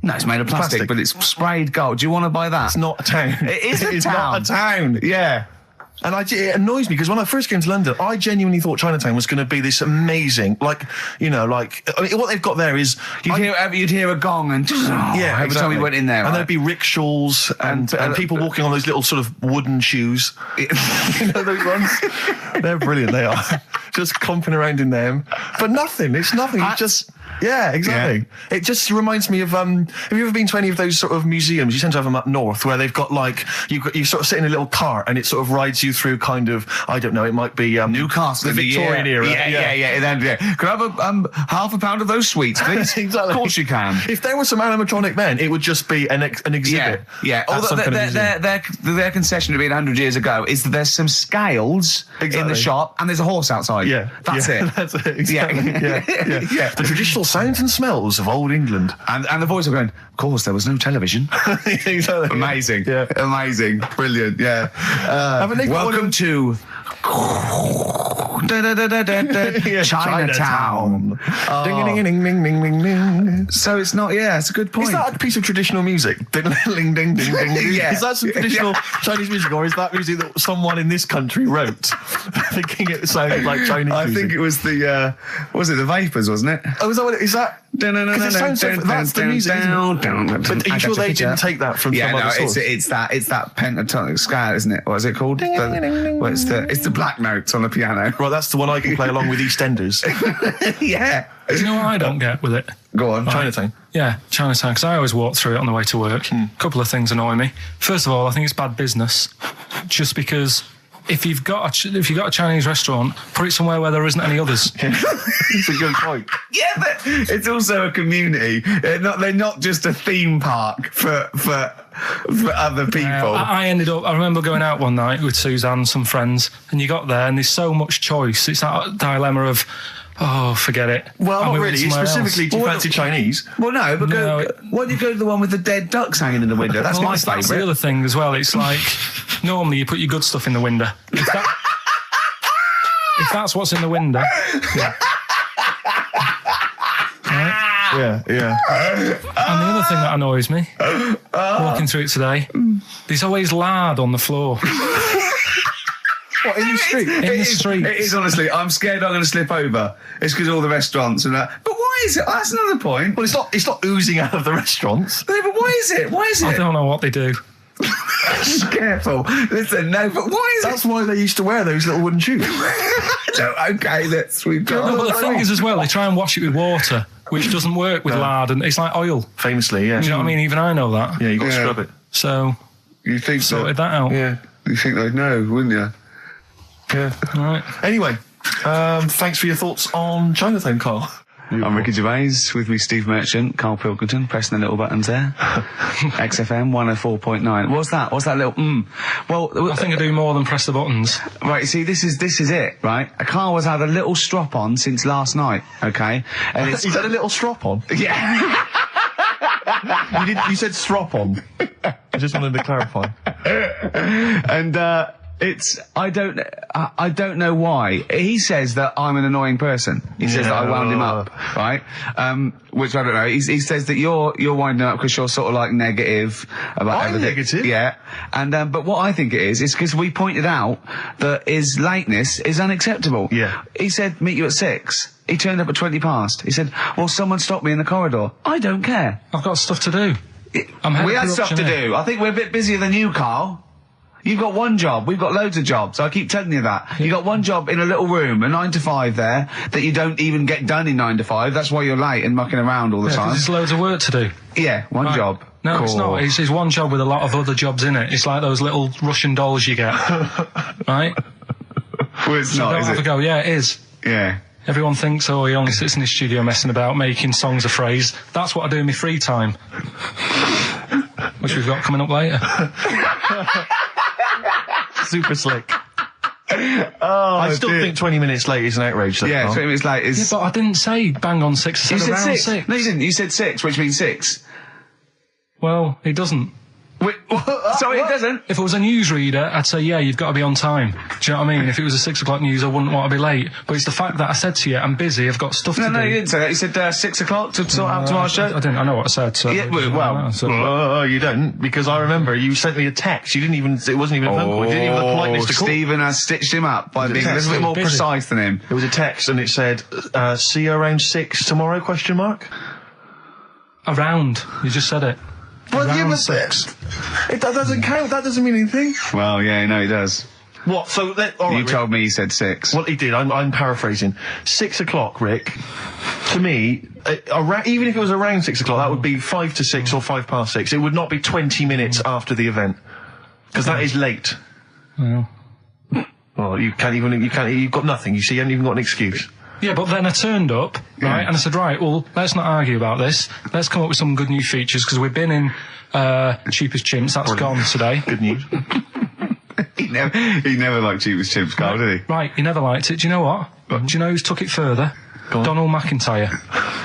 [SPEAKER 11] No, it's made of plastic, but it's sprayed gold. Do you want to buy that?
[SPEAKER 2] It's not a town.
[SPEAKER 11] It is a town.
[SPEAKER 2] It's not a town.
[SPEAKER 11] Yeah.
[SPEAKER 2] And it annoys me because when I first came to London, I genuinely thought Chinatown was going to be this amazing, what they've got there is
[SPEAKER 11] you'd hear a gong and every time we went in there,
[SPEAKER 2] and there'd be rickshaws and people walking on those little sort of wooden shoes. You know those ones? They're brilliant. They are just comping around in them, but nothing. It's nothing. It's just. Yeah, exactly. Yeah. It just reminds me of, have you ever been to any of those sort of museums? You tend to have them up north where they've got you sort of sit in a little cart and it sort of rides you through kind of, I don't know, it might be
[SPEAKER 11] Newcastle,
[SPEAKER 2] the Victorian era.
[SPEAKER 11] Yeah. Can I have half a pound of those sweets, please?
[SPEAKER 2] Exactly.
[SPEAKER 11] Of course you can.
[SPEAKER 2] If there were some animatronic men, it would just be an exhibit.
[SPEAKER 11] Yeah. Although their concession to being 100 years ago is that there's some scales in the shop and there's a horse outside.
[SPEAKER 2] Yeah.
[SPEAKER 11] That's it.
[SPEAKER 2] That's it. Exactly. Yeah. The traditional sounds and smells of old England.
[SPEAKER 11] And the voice of going, of course, there was no television.
[SPEAKER 2] Exactly.
[SPEAKER 11] Amazing.
[SPEAKER 2] Yeah.
[SPEAKER 11] Amazing. Brilliant. Yeah. Welcome to Chinatown.
[SPEAKER 2] Ding.
[SPEAKER 11] So it's not, it's a good point.
[SPEAKER 2] Is that a piece of traditional music? Ding, ding, ding, ding.
[SPEAKER 11] Yeah.
[SPEAKER 2] Is that some traditional Chinese music, or is that music that someone in this country wrote, thinking it sounded like Chinese music?
[SPEAKER 11] I think it was the Vapors, wasn't it?
[SPEAKER 2] Oh, is that what it is? That? That's the music, isn't it? But are you sure they didn't take that from some other source?
[SPEAKER 11] It's that pentatonic scale, isn't it? What is it called? It's the black notes on the piano.
[SPEAKER 2] Right, that's the one I can play along with EastEnders.
[SPEAKER 11] Yeah.
[SPEAKER 3] Do you know what I don't get with it?
[SPEAKER 11] Go on.
[SPEAKER 2] Chinatown.
[SPEAKER 3] Yeah, Chinatown, because I always walk through it on the way to work. A couple of things annoy me. First of all, I think it's bad business, just because if you've got a Chinese restaurant, put it somewhere where there isn't any others.
[SPEAKER 2] It's a good point.
[SPEAKER 11] Yeah, but it's also a community. They're not just a theme park for other people.
[SPEAKER 3] I remember going out one night with Suzanne and some friends, and you got there and there's so much choice. It's that dilemma of, forget it.
[SPEAKER 2] Well, not really. Specifically, do you fancy Chinese?
[SPEAKER 11] Well, no, but why don't you go to the one with the dead ducks hanging in the window? That's my favourite.
[SPEAKER 3] That's the other thing as well. It's like, normally you put your good stuff in the window. If that's what's in the window. Yeah. Right?
[SPEAKER 2] Yeah.
[SPEAKER 3] And the other thing that annoys me, walking through it today, there's always lard on the floor.
[SPEAKER 2] What, in the street?
[SPEAKER 3] In the street.
[SPEAKER 11] It is, honestly. I'm scared I'm going to slip over. It's because of all the restaurants and that. But why is it? That's another point.
[SPEAKER 2] Well, it's not oozing out of the restaurants.
[SPEAKER 11] No, but why is it?
[SPEAKER 3] I don't know what they do.
[SPEAKER 11] Careful. Listen, no, but why is
[SPEAKER 2] That's why they used to wear those little wooden shoes.
[SPEAKER 11] We've got...
[SPEAKER 3] No, but the thing is as well, they try and wash it with water, which doesn't work with lard, and it's like oil.
[SPEAKER 2] Famously, yeah.
[SPEAKER 3] You know what I mean? Even I know that.
[SPEAKER 2] Yeah, you've got to scrub it.
[SPEAKER 3] So,
[SPEAKER 11] you think
[SPEAKER 3] sorted that out.
[SPEAKER 11] Yeah, you think they'd know, wouldn't you?
[SPEAKER 2] Yeah.
[SPEAKER 3] All right.
[SPEAKER 2] Anyway, thanks for your thoughts on Chinatown, Carl.
[SPEAKER 1] I'm Ricky Gervais, with me Steve Merchant, Karl Pilkington, pressing the little buttons there. XFM 104.9. What's that? What's that little Well,
[SPEAKER 3] I think I do more than press the buttons.
[SPEAKER 1] Right, you see, this is it, right? Karl has had a little strop on since last night, okay? And
[SPEAKER 2] He's had a little strop on?
[SPEAKER 1] Yeah.
[SPEAKER 2] You said strop on. I just wanted to clarify.
[SPEAKER 1] And, I don't know why. He says that I'm an annoying person. He says that I wound him up, right? Which I don't know. He says that you're winding up because you're sort of like negative about
[SPEAKER 2] I'm
[SPEAKER 1] everything.
[SPEAKER 2] negative?
[SPEAKER 1] Yeah. And, but what I think it is because we pointed out that his lateness is unacceptable.
[SPEAKER 2] Yeah.
[SPEAKER 1] He said, meet you at 6. He turned up at 20 past. He said, well, someone stopped me in the corridor. I don't care.
[SPEAKER 3] I've got stuff to do.
[SPEAKER 1] We had stuff to do. I think we're a bit busier than you, Karl. You've got one job. We've got loads of jobs. I keep telling you that. You've got one job in a little room, a 9 to 5 there, that you don't even get done in 9 to 5. That's why you're late and mucking around all the time.
[SPEAKER 3] There's loads of work to do.
[SPEAKER 1] Yeah, one job.
[SPEAKER 3] No, it's not. It's one job with a lot of other jobs in it. It's like those little Russian dolls you get. Right?
[SPEAKER 1] Well, it's not, is
[SPEAKER 3] have
[SPEAKER 1] it?
[SPEAKER 3] a go. Yeah, it is.
[SPEAKER 1] Yeah.
[SPEAKER 3] Everyone thinks, oh, he only sits in his studio messing about, making songs a phrase. That's what I do in my free time. Which we've got coming up later.
[SPEAKER 2] Super slick. I still think 20 minutes late is an outrage.
[SPEAKER 1] Yeah, 20 minutes late is...
[SPEAKER 3] Yeah, but I didn't say bang on 6. I said around 6.
[SPEAKER 1] No, you didn't. You said 6, which means 6.
[SPEAKER 3] Well, it doesn't.
[SPEAKER 1] Wait, sorry, it doesn't?
[SPEAKER 3] If it was a newsreader, I'd say, yeah, you've got to be on time. Do you know what I mean? If it was a 6 o'clock news, I wouldn't want to be late. But it's the fact that I said to you, I'm busy, I've got stuff to do.
[SPEAKER 1] No, you didn't say that. You said 6 o'clock to sort out tomorrow's show.
[SPEAKER 3] I didn't. I know what I said. So
[SPEAKER 1] yeah, well,
[SPEAKER 2] you don't, because I remember you sent me a text. You didn't even. It wasn't even a phone call. You didn't even have the politeness to call.
[SPEAKER 1] Stephen has stitched him up by being a little bit more precise than him.
[SPEAKER 2] It was a text, and it said, "See you around 6 tomorrow?" Question mark.
[SPEAKER 3] Around. You just said it.
[SPEAKER 2] Well, yeah, but 6. That doesn't count. That doesn't mean anything.
[SPEAKER 1] Well, yeah, no, he does.
[SPEAKER 2] What? So all right,
[SPEAKER 1] you told me he said 6.
[SPEAKER 2] Well, he did. I'm paraphrasing. 6 o'clock, Rick. To me, even if it was around 6 o'clock, that would be 5 to 6 or 5 past 6. It would not be 20 minutes after the event, because that is late.
[SPEAKER 3] Well,
[SPEAKER 2] you've got nothing. You see, you haven't even got an excuse.
[SPEAKER 3] Yeah, but then I turned up, right, and I said, right, well, let's not argue about this. Let's come up with some good new features, because we've been in Cheap as Chimps. That's gone today.
[SPEAKER 2] Good news.
[SPEAKER 1] He never liked Cheap as Chimps, Karl, did he?
[SPEAKER 3] Right, he never liked it. Do you know what? Do you know who's took it further? Donald McIntyre.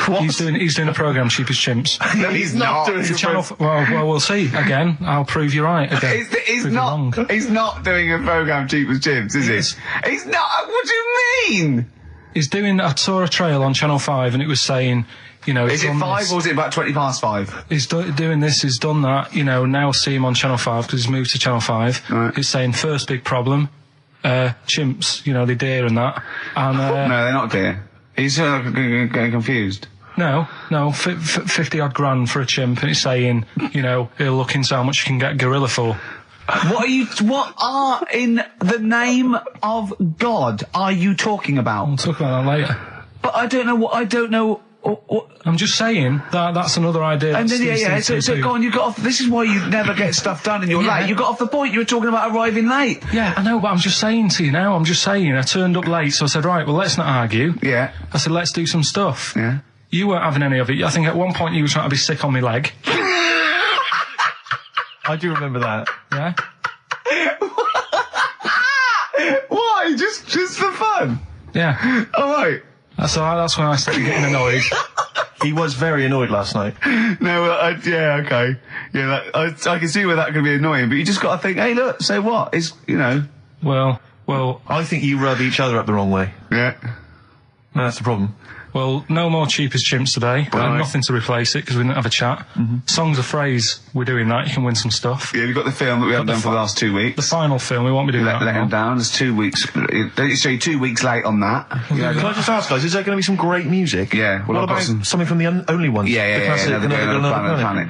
[SPEAKER 2] What?
[SPEAKER 3] He's doing a programme, Cheap as Chimps.
[SPEAKER 1] No, he's not doing
[SPEAKER 3] a channel. Well, we'll see. Again, I'll prove you right. Again,
[SPEAKER 1] he's not doing a programme, Cheap as Chimps, is he? He's not. What do you mean?
[SPEAKER 3] He's doing. I saw a trail on Channel 5, and it was saying, you know,
[SPEAKER 1] is it 5 or is it about 20 past 5?
[SPEAKER 3] He's doing this. He's done that. You know, now see him on Channel 5 because he's moved to Channel 5.
[SPEAKER 1] Right.
[SPEAKER 3] He's saying first big problem, chimps. You know, they deer and that. And
[SPEAKER 1] no, they're not deer. He's getting confused.
[SPEAKER 3] No, 50 odd grand for a chimp, and he's saying, you know, he'll look into how much you can get gorilla for.
[SPEAKER 1] What are in the name of God are you talking about?
[SPEAKER 3] We'll talk about that later.
[SPEAKER 1] But I don't know what.
[SPEAKER 3] I'm just saying that's another idea.
[SPEAKER 1] And then so go on. You got off. This is why you never get stuff done and you're late. You got off the point. You were talking about arriving late.
[SPEAKER 3] Yeah, I know, but I'm just saying to you now. I turned up late, so I said, right, well, let's not argue.
[SPEAKER 1] Yeah.
[SPEAKER 3] I said, let's do some stuff.
[SPEAKER 1] Yeah.
[SPEAKER 3] You weren't having any of it. I think at one point you were trying to be sick on my leg.
[SPEAKER 2] I do remember that.
[SPEAKER 3] Yeah.
[SPEAKER 1] Why? Just for fun?
[SPEAKER 3] Yeah.
[SPEAKER 1] All right.
[SPEAKER 3] That's when I started getting annoyed.
[SPEAKER 2] He was very annoyed last night.
[SPEAKER 1] No, yeah, okay. Yeah, I can see where that could be annoying, but you just got to think, hey, look, so what? It's, you know.
[SPEAKER 3] Well,
[SPEAKER 2] I think you rub each other up the wrong way.
[SPEAKER 1] Yeah.
[SPEAKER 2] No, that's the problem.
[SPEAKER 3] Well, no more Cheap as Chimps today.
[SPEAKER 1] Right.
[SPEAKER 3] Nothing to replace it because we didn't have a chat. Songs of phrase, we're doing that. You can win some stuff.
[SPEAKER 1] Yeah, we've got the film that we haven't done for the last 2 weeks.
[SPEAKER 3] The final film, we won't be doing that.
[SPEAKER 1] Let him down. There's 2 weeks. So you're 2 weeks late on that.
[SPEAKER 2] Yeah, can I just ask, guys, is there going to be some great music?
[SPEAKER 1] Yeah.
[SPEAKER 2] Well, what about something from the Only Ones?
[SPEAKER 1] Yeah. Another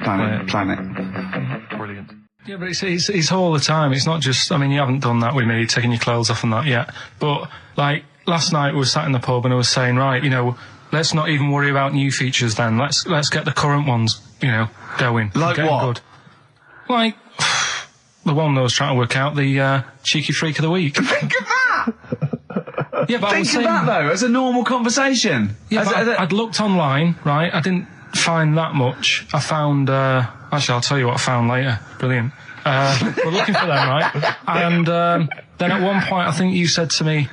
[SPEAKER 1] Planet.
[SPEAKER 2] Brilliant.
[SPEAKER 3] Yeah, but it's all the time. It's not just, I mean, you haven't done that with me, taking your clothes off and that yet. But, like, last night we were sat in the pub and I was saying, right, you know, let's not even worry about new features then. Let's get the current ones, you know, going.
[SPEAKER 1] Like what?
[SPEAKER 3] Good. Like, the one that I was trying to work out, the Cheeky Freak of the Week.
[SPEAKER 1] Think of that!
[SPEAKER 3] Yeah, but I was
[SPEAKER 11] think of that, though, as a normal conversation.
[SPEAKER 3] Yeah, but I'd looked online, right? I didn't find that much. I found... actually, I'll tell you what I found later. Brilliant. We're looking for them, right? And then at one point, I think you said to me,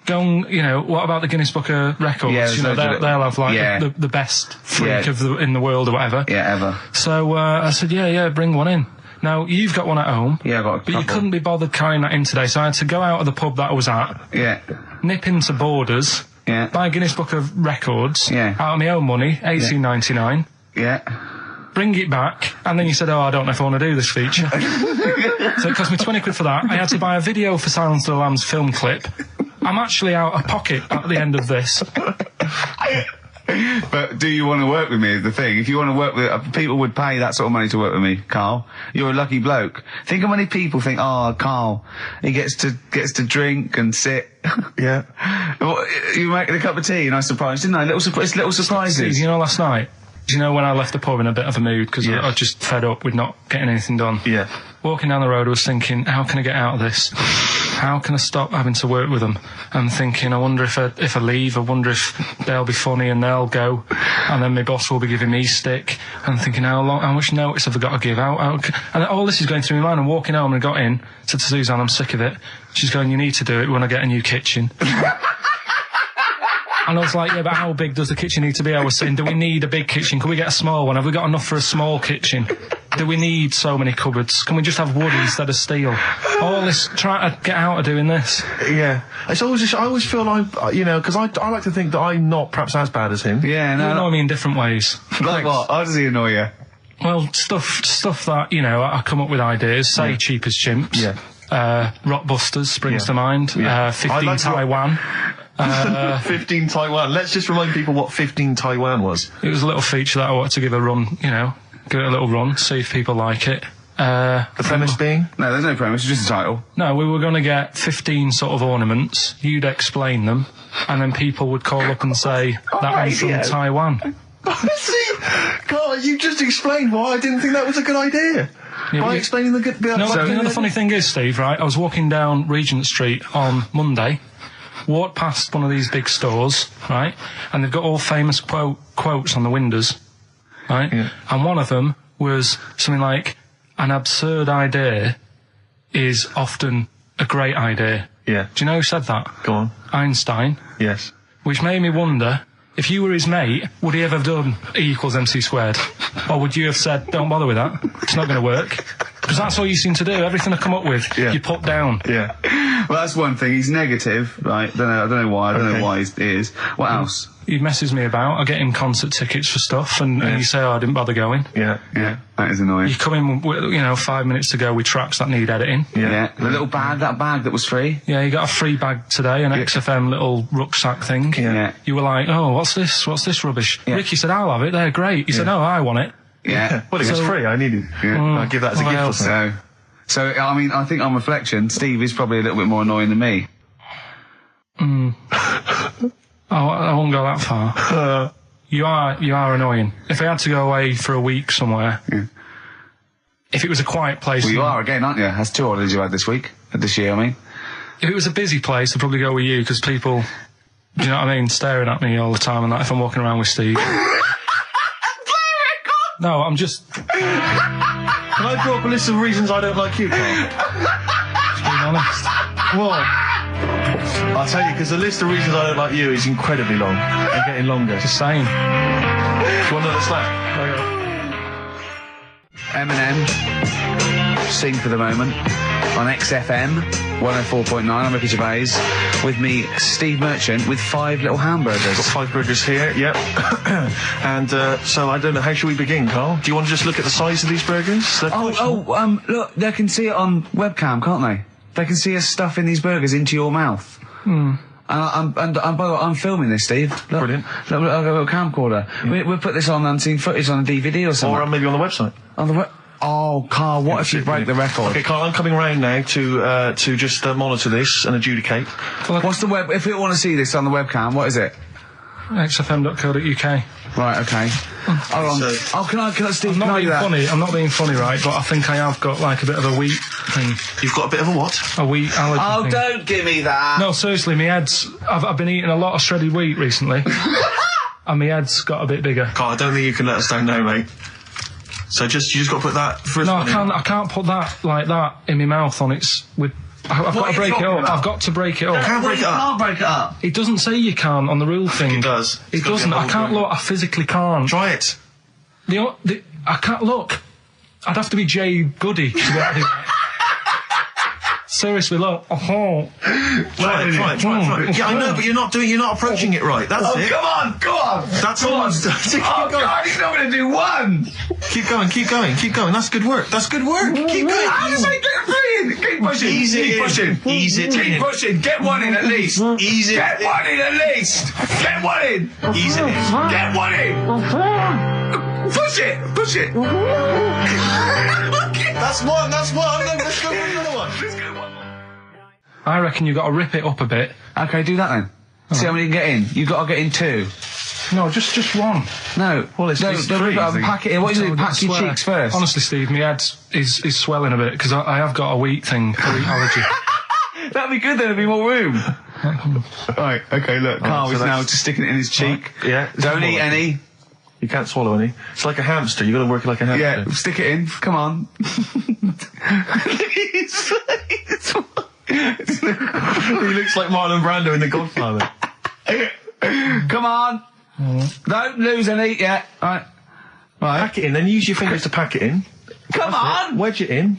[SPEAKER 3] go and, you know, what about the Guinness Book of Records?
[SPEAKER 11] Yeah,
[SPEAKER 3] you know, they'll have, like, the best freak in the world or whatever.
[SPEAKER 11] Yeah, ever.
[SPEAKER 3] So I said, yeah, bring one in. Now, you've got one at home.
[SPEAKER 11] Yeah, I got a couple.
[SPEAKER 3] But you couldn't be bothered carrying that in today, so I had to go out of the pub that I was at.
[SPEAKER 11] Yeah.
[SPEAKER 3] Nip into Borders.
[SPEAKER 11] Yeah.
[SPEAKER 3] Buy a Guinness Book of Records.
[SPEAKER 11] Yeah.
[SPEAKER 3] Out of my own money, $18.99.
[SPEAKER 11] Yeah.
[SPEAKER 3] Bring it back, and then you said, I don't know if I want to do this feature. So it cost me 20 quid for that. I had to buy a video for Silence of the Lambs film clip. I'm actually out of pocket at the end of this.
[SPEAKER 11] But do you want to work with me is the thing. If you want to work with... people would pay that sort of money to work with me, Carl. You're a lucky bloke. Think how many people think, Carl, he gets to drink and sit.
[SPEAKER 2] Yeah.
[SPEAKER 11] Well, you making a cup of tea and I surprised, didn't I? Little surprises.
[SPEAKER 3] Steve, you know, last night, do you know when I left the pub in a bit of a mood because I was just fed up with not getting anything done?
[SPEAKER 2] Yeah.
[SPEAKER 3] Walking down the road, I was thinking, how can I get out of this? How can I stop having to work with them? And thinking, I wonder if I leave, I wonder if they'll be funny and they'll go, and then my boss will be giving me stick. And thinking, how much notice have I got to give out? And all this is going through my mind. I'm walking home and I got in, said to Suzanne, I'm sick of it. She's going, you need to do it when I get a new kitchen. And I was like, yeah, but how big does the kitchen need to be? I was saying, do we need a big kitchen? Can we get a small one? Have we got enough for a small kitchen? Do we need so many cupboards? Can we just have wood instead of steel? All this, trying to get out of doing this.
[SPEAKER 2] Yeah. It's always I always feel like, you know, because I like to think that I'm not perhaps as bad as him.
[SPEAKER 11] Yeah, no.
[SPEAKER 3] You annoy me in different ways.
[SPEAKER 11] Like what? How does he annoy you?
[SPEAKER 3] Well, stuff that, you know, I come up with ideas, say Cheap as Chimps.
[SPEAKER 2] Yeah.
[SPEAKER 3] Rockbusters springs to mind.
[SPEAKER 2] Yeah.
[SPEAKER 3] 15 Taiwan.
[SPEAKER 2] 15 Taiwan. Let's just remind people what 15 Taiwan was.
[SPEAKER 3] It was a little feature that I wanted to give a run, you know, give it a little run, see if people like it.
[SPEAKER 2] The premise being?
[SPEAKER 11] No, there's no premise, it's just a title.
[SPEAKER 3] No, we were going to get 15 sort of ornaments, you'd explain them, and then people would call up and say, that one's from Taiwan.
[SPEAKER 2] See, Carl, you just explained why I didn't think that was a good idea.
[SPEAKER 3] Yeah,
[SPEAKER 2] by explaining the good...
[SPEAKER 3] No, but you know the funny thing is, Steve, right, I was walking down Regent Street on Monday, walked past one of these big stores, right, and they've got all famous quotes on the windows, right, and one of them was something like, an absurd idea is often a great idea.
[SPEAKER 2] Yeah.
[SPEAKER 3] Do you know who said that?
[SPEAKER 2] Go on.
[SPEAKER 3] Einstein.
[SPEAKER 2] Yes.
[SPEAKER 3] Which made me wonder, if you were his mate, would he ever have done E equals MC squared? Or would you have said, don't bother with that, it's not going to work? Because that's all you seem to do. Everything I come up with, you put down.
[SPEAKER 2] Yeah.
[SPEAKER 11] Well, that's one thing. He's negative, right? I don't know why. I don't know why he is. What else?
[SPEAKER 3] He messes me about. I get him concert tickets for stuff, and you say, I didn't bother going.
[SPEAKER 11] Yeah. That is annoying.
[SPEAKER 3] You come in, you know, 5 minutes to go with tracks that need editing.
[SPEAKER 11] Yeah. The little bag, that bag that was free.
[SPEAKER 3] Yeah, you got a free bag today, an XFM little rucksack thing.
[SPEAKER 11] Yeah.
[SPEAKER 3] You were like, oh, what's this? What's this rubbish?
[SPEAKER 11] Yeah.
[SPEAKER 3] Ricky said, I'll have it. They're great. He said, no, I want it.
[SPEAKER 11] Yeah.
[SPEAKER 2] Well, it was free. I needed. I'd give that as a gift or something.
[SPEAKER 11] So, I mean, I think on reflection, Steve is probably a little bit more annoying than me.
[SPEAKER 3] I won't go that far. You are annoying. If I had to go away for a week somewhere, if it was a quiet place...
[SPEAKER 11] Well, you are again, aren't you? That's 2 holidays you had this year, I mean.
[SPEAKER 3] If it was a busy place, I'd probably go with you, because people, do you know what I mean, staring at me all the time and that if I'm walking around with Steve. No, I'm just...
[SPEAKER 2] Can I draw up a list of reasons I don't like you, Carl?
[SPEAKER 3] Just being honest.
[SPEAKER 2] Well, I'll tell you, because the list of reasons I don't like you is incredibly long and getting longer.
[SPEAKER 3] Just saying.
[SPEAKER 2] Do you want another slap?
[SPEAKER 11] Eminem, Sing for the Moment, on XFM 104.9. I'm Ricky Gervais. With me, Steve Merchant, with 5 little hamburgers.
[SPEAKER 2] Got 5 burgers here, yep. And so I don't know, how should we begin, Carl? Do you want to just look at the size of these burgers?
[SPEAKER 11] Look, they can see it on webcam, can't they? They can see us stuffing these burgers into your mouth. And by the way, I'm filming this, Steve. Look,
[SPEAKER 2] brilliant.
[SPEAKER 11] Look, I've got a camcorder. We'll put this on unseen footage on a DVD or something.
[SPEAKER 2] Or maybe on the website.
[SPEAKER 11] On the Oh, Carl, what if you break the record?
[SPEAKER 2] Okay, Carl, I'm coming round now to just monitor this and adjudicate.
[SPEAKER 11] What's the web? If people want to see this on the webcam, what is it?
[SPEAKER 3] XFM.co.uk.
[SPEAKER 11] Right, okay. Hold on. Can I, Steve,
[SPEAKER 3] I'm
[SPEAKER 11] can
[SPEAKER 3] not
[SPEAKER 11] I do
[SPEAKER 3] being
[SPEAKER 11] that?
[SPEAKER 3] funny. I'm not being funny, right? But I think I have got like a bit of a wheat thing.
[SPEAKER 2] You've got a bit of a what?
[SPEAKER 3] A wheat allergy
[SPEAKER 11] Oh,
[SPEAKER 3] thing.
[SPEAKER 11] don't give me that.
[SPEAKER 3] No, seriously, my head's... I've been eating a lot of shredded wheat recently. And my head's got a bit bigger.
[SPEAKER 2] Carl, I don't think you can let us down now, mate. So you just got to put that for us.
[SPEAKER 3] No, I can't put that like that in my mouth on its... I've got to break it up. I've got to break it up.
[SPEAKER 2] Can't break it up.
[SPEAKER 11] Can't break it up.
[SPEAKER 3] It doesn't say you can on the rule thing.
[SPEAKER 2] It does.
[SPEAKER 3] It doesn't. I can't look. I physically can't.
[SPEAKER 2] Try it.
[SPEAKER 3] I can't look. I'd have to be Jay Goody to get it. Seriously, look.
[SPEAKER 2] Try it. Yeah, I know, but you're not approaching it right. That's it.
[SPEAKER 11] Come on.
[SPEAKER 2] That's all.
[SPEAKER 11] Oh, God, he's not going to do one.
[SPEAKER 2] Keep going. That's good work. Keep going.
[SPEAKER 11] How does he get three in? Keep pushing.
[SPEAKER 2] Ease it
[SPEAKER 11] Keep
[SPEAKER 2] in.
[SPEAKER 11] pushing.
[SPEAKER 2] Ease it
[SPEAKER 11] Keep
[SPEAKER 2] in.
[SPEAKER 11] pushing. Get one in at least.
[SPEAKER 2] Ease it.
[SPEAKER 11] Get one in at least. Get one in.
[SPEAKER 2] Ease it in.
[SPEAKER 11] Get one in. Push it.
[SPEAKER 2] That's one. Let's go for another one.
[SPEAKER 3] I reckon you've got to rip it up a bit.
[SPEAKER 11] Okay, do that then. See how many you can get in. You've got to get in two.
[SPEAKER 3] No, just one.
[SPEAKER 11] No.
[SPEAKER 2] Well, it's
[SPEAKER 11] don't
[SPEAKER 2] three, I think.
[SPEAKER 11] pack it in. What do you do?
[SPEAKER 3] I
[SPEAKER 11] Pack your
[SPEAKER 3] swear.
[SPEAKER 11] cheeks first.
[SPEAKER 3] Honestly, Steve, my head is swelling a bit because I have got a wheat thing, a wheat allergy.
[SPEAKER 11] That'd be good. There'd be more room. Right. Okay. Look, Carl is now just sticking it in his cheek.
[SPEAKER 2] Yeah.
[SPEAKER 11] Don't eat any.
[SPEAKER 2] You can't swallow any. It's like a hamster. You've got to work it like a hamster.
[SPEAKER 11] Yeah. Stick it in. Come on.
[SPEAKER 2] He looks like Marlon Brando in The Godfather.
[SPEAKER 11] Come on. Don't lose any yet. Right.
[SPEAKER 2] Pack it in, then use your fingers to pack it in.
[SPEAKER 11] Come on.
[SPEAKER 2] Wedge it in.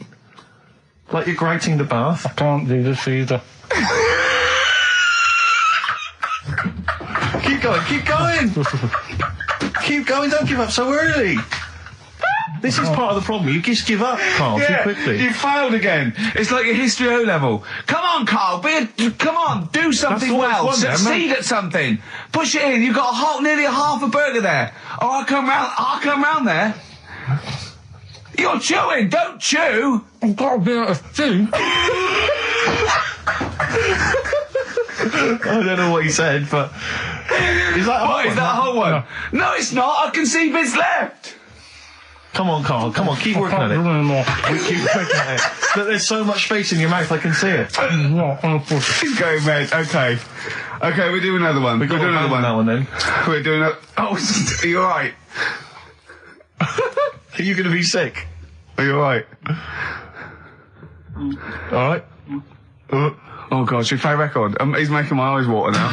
[SPEAKER 2] Like you're grating the bath.
[SPEAKER 3] I can't do this either.
[SPEAKER 2] Keep going. Keep going, don't give up so early. This is part of the problem. You just give up, Carl, too quickly.
[SPEAKER 11] You failed again. It's like your history O level. Come on, Carl. Come on. Do something well. Succeed at something. Push it in. You've got nearly half a burger there. Oh, I'll come round there. You're chewing. Don't chew.
[SPEAKER 3] I've got a bit of food.
[SPEAKER 2] I don't know what he said, but... Is that
[SPEAKER 11] a whole one? No, it's not. I can see bits left.
[SPEAKER 2] Come on, Carl. Come on, keep working at it. Keep working at it. Look, there's so much space in your mouth, I can see it.
[SPEAKER 11] He's going red. Okay, we're doing another one. We're doing another one.
[SPEAKER 2] That one then.
[SPEAKER 11] We're doing a... Oh, are you alright?
[SPEAKER 2] Are you going to be sick?
[SPEAKER 11] Are you alright?
[SPEAKER 2] Alright.
[SPEAKER 11] Oh God, should we play a record? He's making my eyes water now.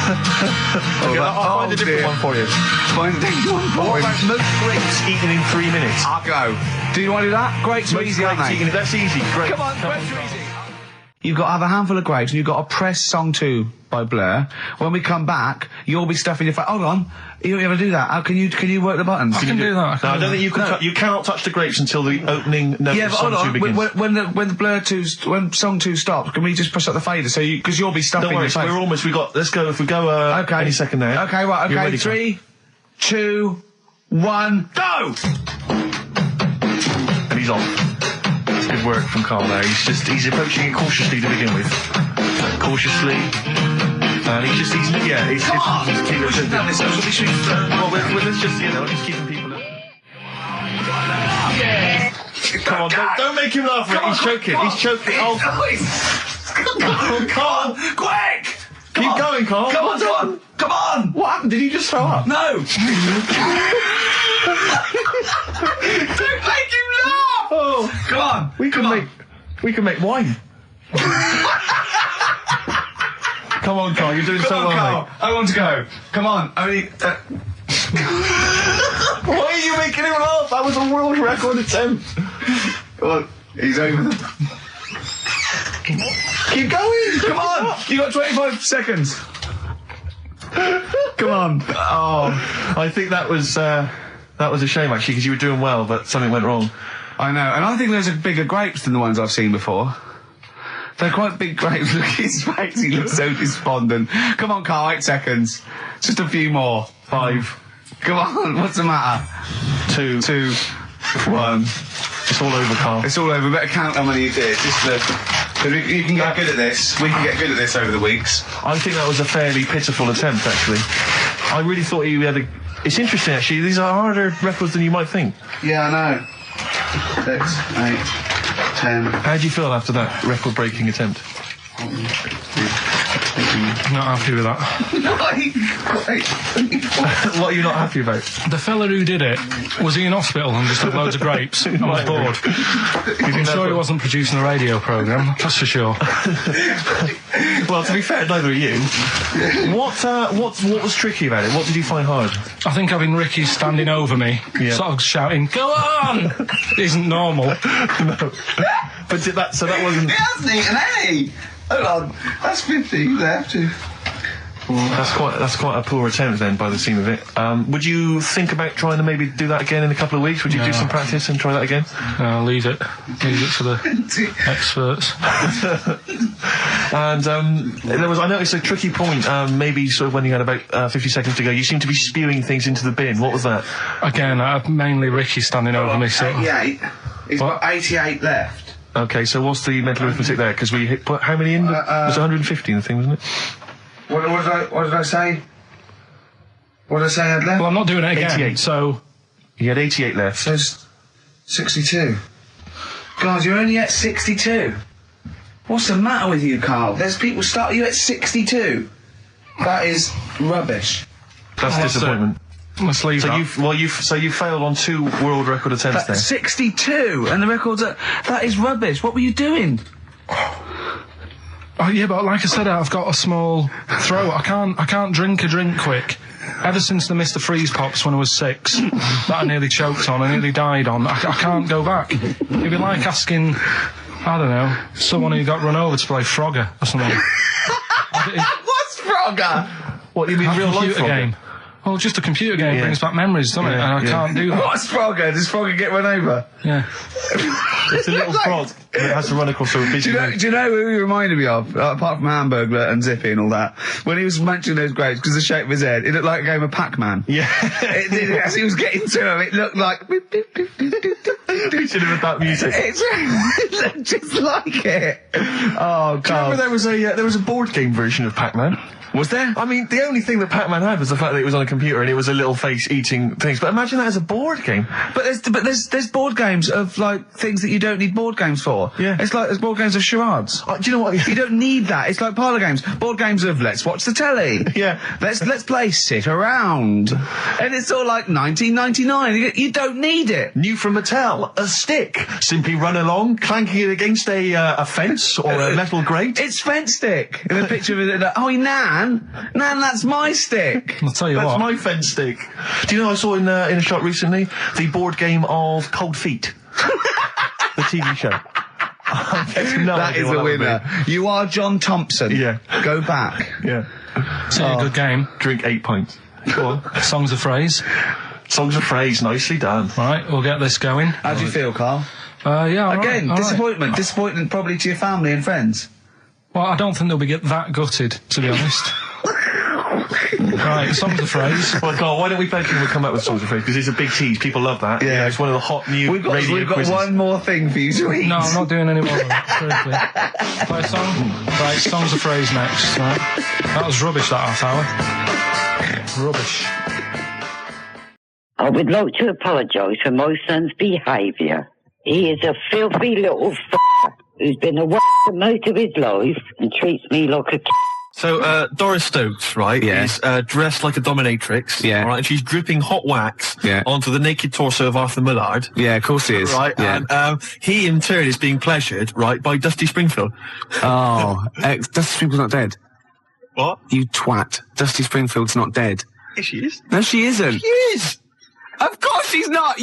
[SPEAKER 2] I'll find a different one for you.
[SPEAKER 11] Find a different one for
[SPEAKER 2] What
[SPEAKER 11] him.
[SPEAKER 2] about most grapes eaten in 3 minutes?
[SPEAKER 11] I'll go. Do you want to do that? Grapes are easy, aren't they?
[SPEAKER 2] That's easy. Great.
[SPEAKER 11] Come on, grapes are easy. You've got to have a handful of grapes and you've got to press song 2 by Blur. When we come back, you'll be stuffing your face. Hold on. You ever do that? How can you work the buttons?
[SPEAKER 3] I can do that.
[SPEAKER 2] No, I don't think you can. You cannot touch the grapes until the opening note
[SPEAKER 11] Yeah,
[SPEAKER 2] of
[SPEAKER 11] but hold
[SPEAKER 2] song 2
[SPEAKER 11] on.
[SPEAKER 2] begins.
[SPEAKER 11] When the Blur 2's, when song 2 stops, can we just push up the fader so because you'll be stuffing
[SPEAKER 2] Don't worry,
[SPEAKER 11] your face.
[SPEAKER 2] we're almost. Let's go. If we go.
[SPEAKER 11] Okay.
[SPEAKER 2] Any second now.
[SPEAKER 11] Okay, right.
[SPEAKER 2] You're
[SPEAKER 11] Okay,
[SPEAKER 2] ready,
[SPEAKER 11] 3, 2, 1, go!
[SPEAKER 2] And he's off. That's good work from Carl there. He's approaching it cautiously to begin with. Cautiously. And he's keeping it. Well, let's just, he's keeping people. Come on, don't make him laugh. He's choking. Oh, Carl,
[SPEAKER 11] quick!
[SPEAKER 2] Keep going, Carl.
[SPEAKER 11] Come on!
[SPEAKER 2] What happened? Did you just throw up?
[SPEAKER 11] No! Don't make him laugh!
[SPEAKER 2] Oh,
[SPEAKER 11] come on!
[SPEAKER 2] We can make wine. Come on, Carl. You're doing so well,
[SPEAKER 11] Carl.
[SPEAKER 2] mate.
[SPEAKER 11] I want to go. Come on. Only.
[SPEAKER 2] Why are you making him laugh? That was a world record attempt.
[SPEAKER 11] Come on. He's over.
[SPEAKER 2] Keep going.
[SPEAKER 11] Come on. You got 25 seconds. Come on.
[SPEAKER 2] Oh, I think that was a shame actually because you were doing well, but something went wrong.
[SPEAKER 11] I know, and I think those are bigger grapes than the ones I've seen before. They're quite big grapes. Look at his face. He looks so despondent. Come on, Carl. 8 seconds. Just a few more.
[SPEAKER 2] 5.
[SPEAKER 11] Come on. What's the matter?
[SPEAKER 2] 2.
[SPEAKER 11] 1.
[SPEAKER 2] It's all over, Carl.
[SPEAKER 11] It's all over. Better count how many you did. Just the... You can get good at this. We can get good at this over the weeks.
[SPEAKER 2] I think that was a fairly pitiful attempt, actually. I really thought you had a... It's interesting, actually. These are harder records than you might think.
[SPEAKER 1] Yeah, I know. 6, 8, 10.
[SPEAKER 2] How do you feel after that record-breaking attempt?
[SPEAKER 3] Not happy with that.
[SPEAKER 2] What are you not happy about?
[SPEAKER 3] The fella who did it, was he in hospital and just had loads of grapes? I was bored. I'm sure he wasn't producing a radio programme, that's for sure.
[SPEAKER 2] Well, to be fair, neither are you. What was tricky about it? What did you find hard?
[SPEAKER 3] I think having Ricky standing over me, sort of shouting, "Go on!" isn't normal.
[SPEAKER 2] No. But that wasn't...
[SPEAKER 1] He hasn't eaten any! Hold on, that's 50 left too.
[SPEAKER 2] That's quite a poor attempt then, by the seam of it. Would you think about trying to maybe do that again in a couple of weeks? Would you do some practice and try that again?
[SPEAKER 3] No, leave it. Leave it to the experts.
[SPEAKER 2] And I noticed a tricky point, maybe sort of when you had about 50 seconds to go, you seemed to be spewing things into the bin. What was that?
[SPEAKER 3] Again, mainly Ricky standing over me. So
[SPEAKER 1] 88. He's got 88 left.
[SPEAKER 2] Okay, so what's the mental arithmetic there? Because we put how many in? It was 150 in the thing, wasn't it?
[SPEAKER 1] What did I say? What did I say I had left?
[SPEAKER 3] Well, I'm not doing it again.
[SPEAKER 2] 88.
[SPEAKER 3] So
[SPEAKER 2] you had 88 left.
[SPEAKER 1] So 62. God, you're only at 62. What's the matter with you, Carl? There's people start you at 62. That is rubbish.
[SPEAKER 2] That's disappointment.
[SPEAKER 3] Let's leave that.
[SPEAKER 2] You failed on 2 world record attempts there.
[SPEAKER 1] 62, and the record's that is rubbish. What were you doing?
[SPEAKER 3] Oh, yeah, but like I said, I've got a small throat. I can't drink a drink quick. Ever since the Mr. Freeze Pops when I was 6, that I nearly choked on, I nearly died on, I can't go back. It'd be like asking, I don't know, someone who got run over to play Frogger or something.
[SPEAKER 1] What's Frogger?
[SPEAKER 2] What, you mean real life Frogger?
[SPEAKER 3] Game. Well, just a computer game brings back memories, doesn't it? And I can't do that.
[SPEAKER 1] What's Frogger? Does Frogger get run over?
[SPEAKER 3] Yeah.
[SPEAKER 2] It's a little frog that has to run across a busy road.
[SPEAKER 1] Do you know who he reminded me of? Apart from Hamburglar and Zippy and all that. When he was munching those grapes, because the shape of his head, it looked like a game of Pac-Man.
[SPEAKER 2] Yeah.
[SPEAKER 1] It did, as he was getting to him, it looked like...
[SPEAKER 2] We should have had that music.
[SPEAKER 1] It looked just like it. Oh, God.
[SPEAKER 2] Do you remember there was a board game version of Pac-Man?
[SPEAKER 1] Was there?
[SPEAKER 2] I mean, the only thing that Pac-Man had was the fact that it was on a computer and it was a little face eating things. But imagine that as a board game.
[SPEAKER 1] But there's board games of like things that you don't need board games for.
[SPEAKER 2] Yeah.
[SPEAKER 1] It's like there's board games of charades.
[SPEAKER 2] Do you know what?
[SPEAKER 1] You don't need that. It's like parlour games. Board games of let's watch the telly.
[SPEAKER 2] Yeah.
[SPEAKER 1] Let's play sit around. And it's all like 1999. You don't need it.
[SPEAKER 2] New from Mattel, a stick. Simply run along, clanking it against a fence or a metal grate.
[SPEAKER 1] It's fence stick. And a picture of it like, oh, Nan, that's my stick.
[SPEAKER 3] I'll tell you
[SPEAKER 2] That's
[SPEAKER 3] what.
[SPEAKER 2] my fence stick. Do you know I saw in a shop recently the board game of Cold Feet, the TV show.
[SPEAKER 1] That is a winner. You are John Thompson.
[SPEAKER 2] Yeah.
[SPEAKER 1] Go back.
[SPEAKER 2] Yeah.
[SPEAKER 3] It's a good game.
[SPEAKER 2] Drink 8 pints. Go on.
[SPEAKER 3] Songs of phrase.
[SPEAKER 2] Songs of phrase. Nicely done.
[SPEAKER 3] Right, we'll get this going.
[SPEAKER 1] How do you feel, Carl?
[SPEAKER 3] Yeah.
[SPEAKER 1] Again,
[SPEAKER 3] all right.
[SPEAKER 1] disappointment. Disappointment probably to your family and friends.
[SPEAKER 3] Well, I don't think they'll be that gutted, to be honest. Right, songs of phrase.
[SPEAKER 2] Well, Carl, why don't we play we'll come up with songs of phrase, because it's a big tease. People love that.
[SPEAKER 1] Yeah.
[SPEAKER 2] It's one of the hot new
[SPEAKER 1] We've got
[SPEAKER 2] quizzes.
[SPEAKER 1] one more thing for you to eat.
[SPEAKER 3] No, I'm not doing any more of that, seriously. Play a song? Right, songs of phrase next, right? That was rubbish, that half hour. Rubbish.
[SPEAKER 12] I would like to apologise for my son's behaviour. He is a filthy little who's been a most of his life and treats me like a
[SPEAKER 2] So, Doris Stokes, right, is dressed like a dominatrix, right, and she's dripping hot wax onto the naked torso of Arthur Millard.
[SPEAKER 1] Yeah, of course he is.
[SPEAKER 2] Right, and he in turn is being pleasured, right, by Dusty Springfield.
[SPEAKER 1] Oh, Dusty Springfield's not dead.
[SPEAKER 2] What?
[SPEAKER 1] You twat. Dusty Springfield's not dead.
[SPEAKER 2] Yes, she is.
[SPEAKER 1] No, she isn't.
[SPEAKER 2] She is.
[SPEAKER 1] Of course she's not.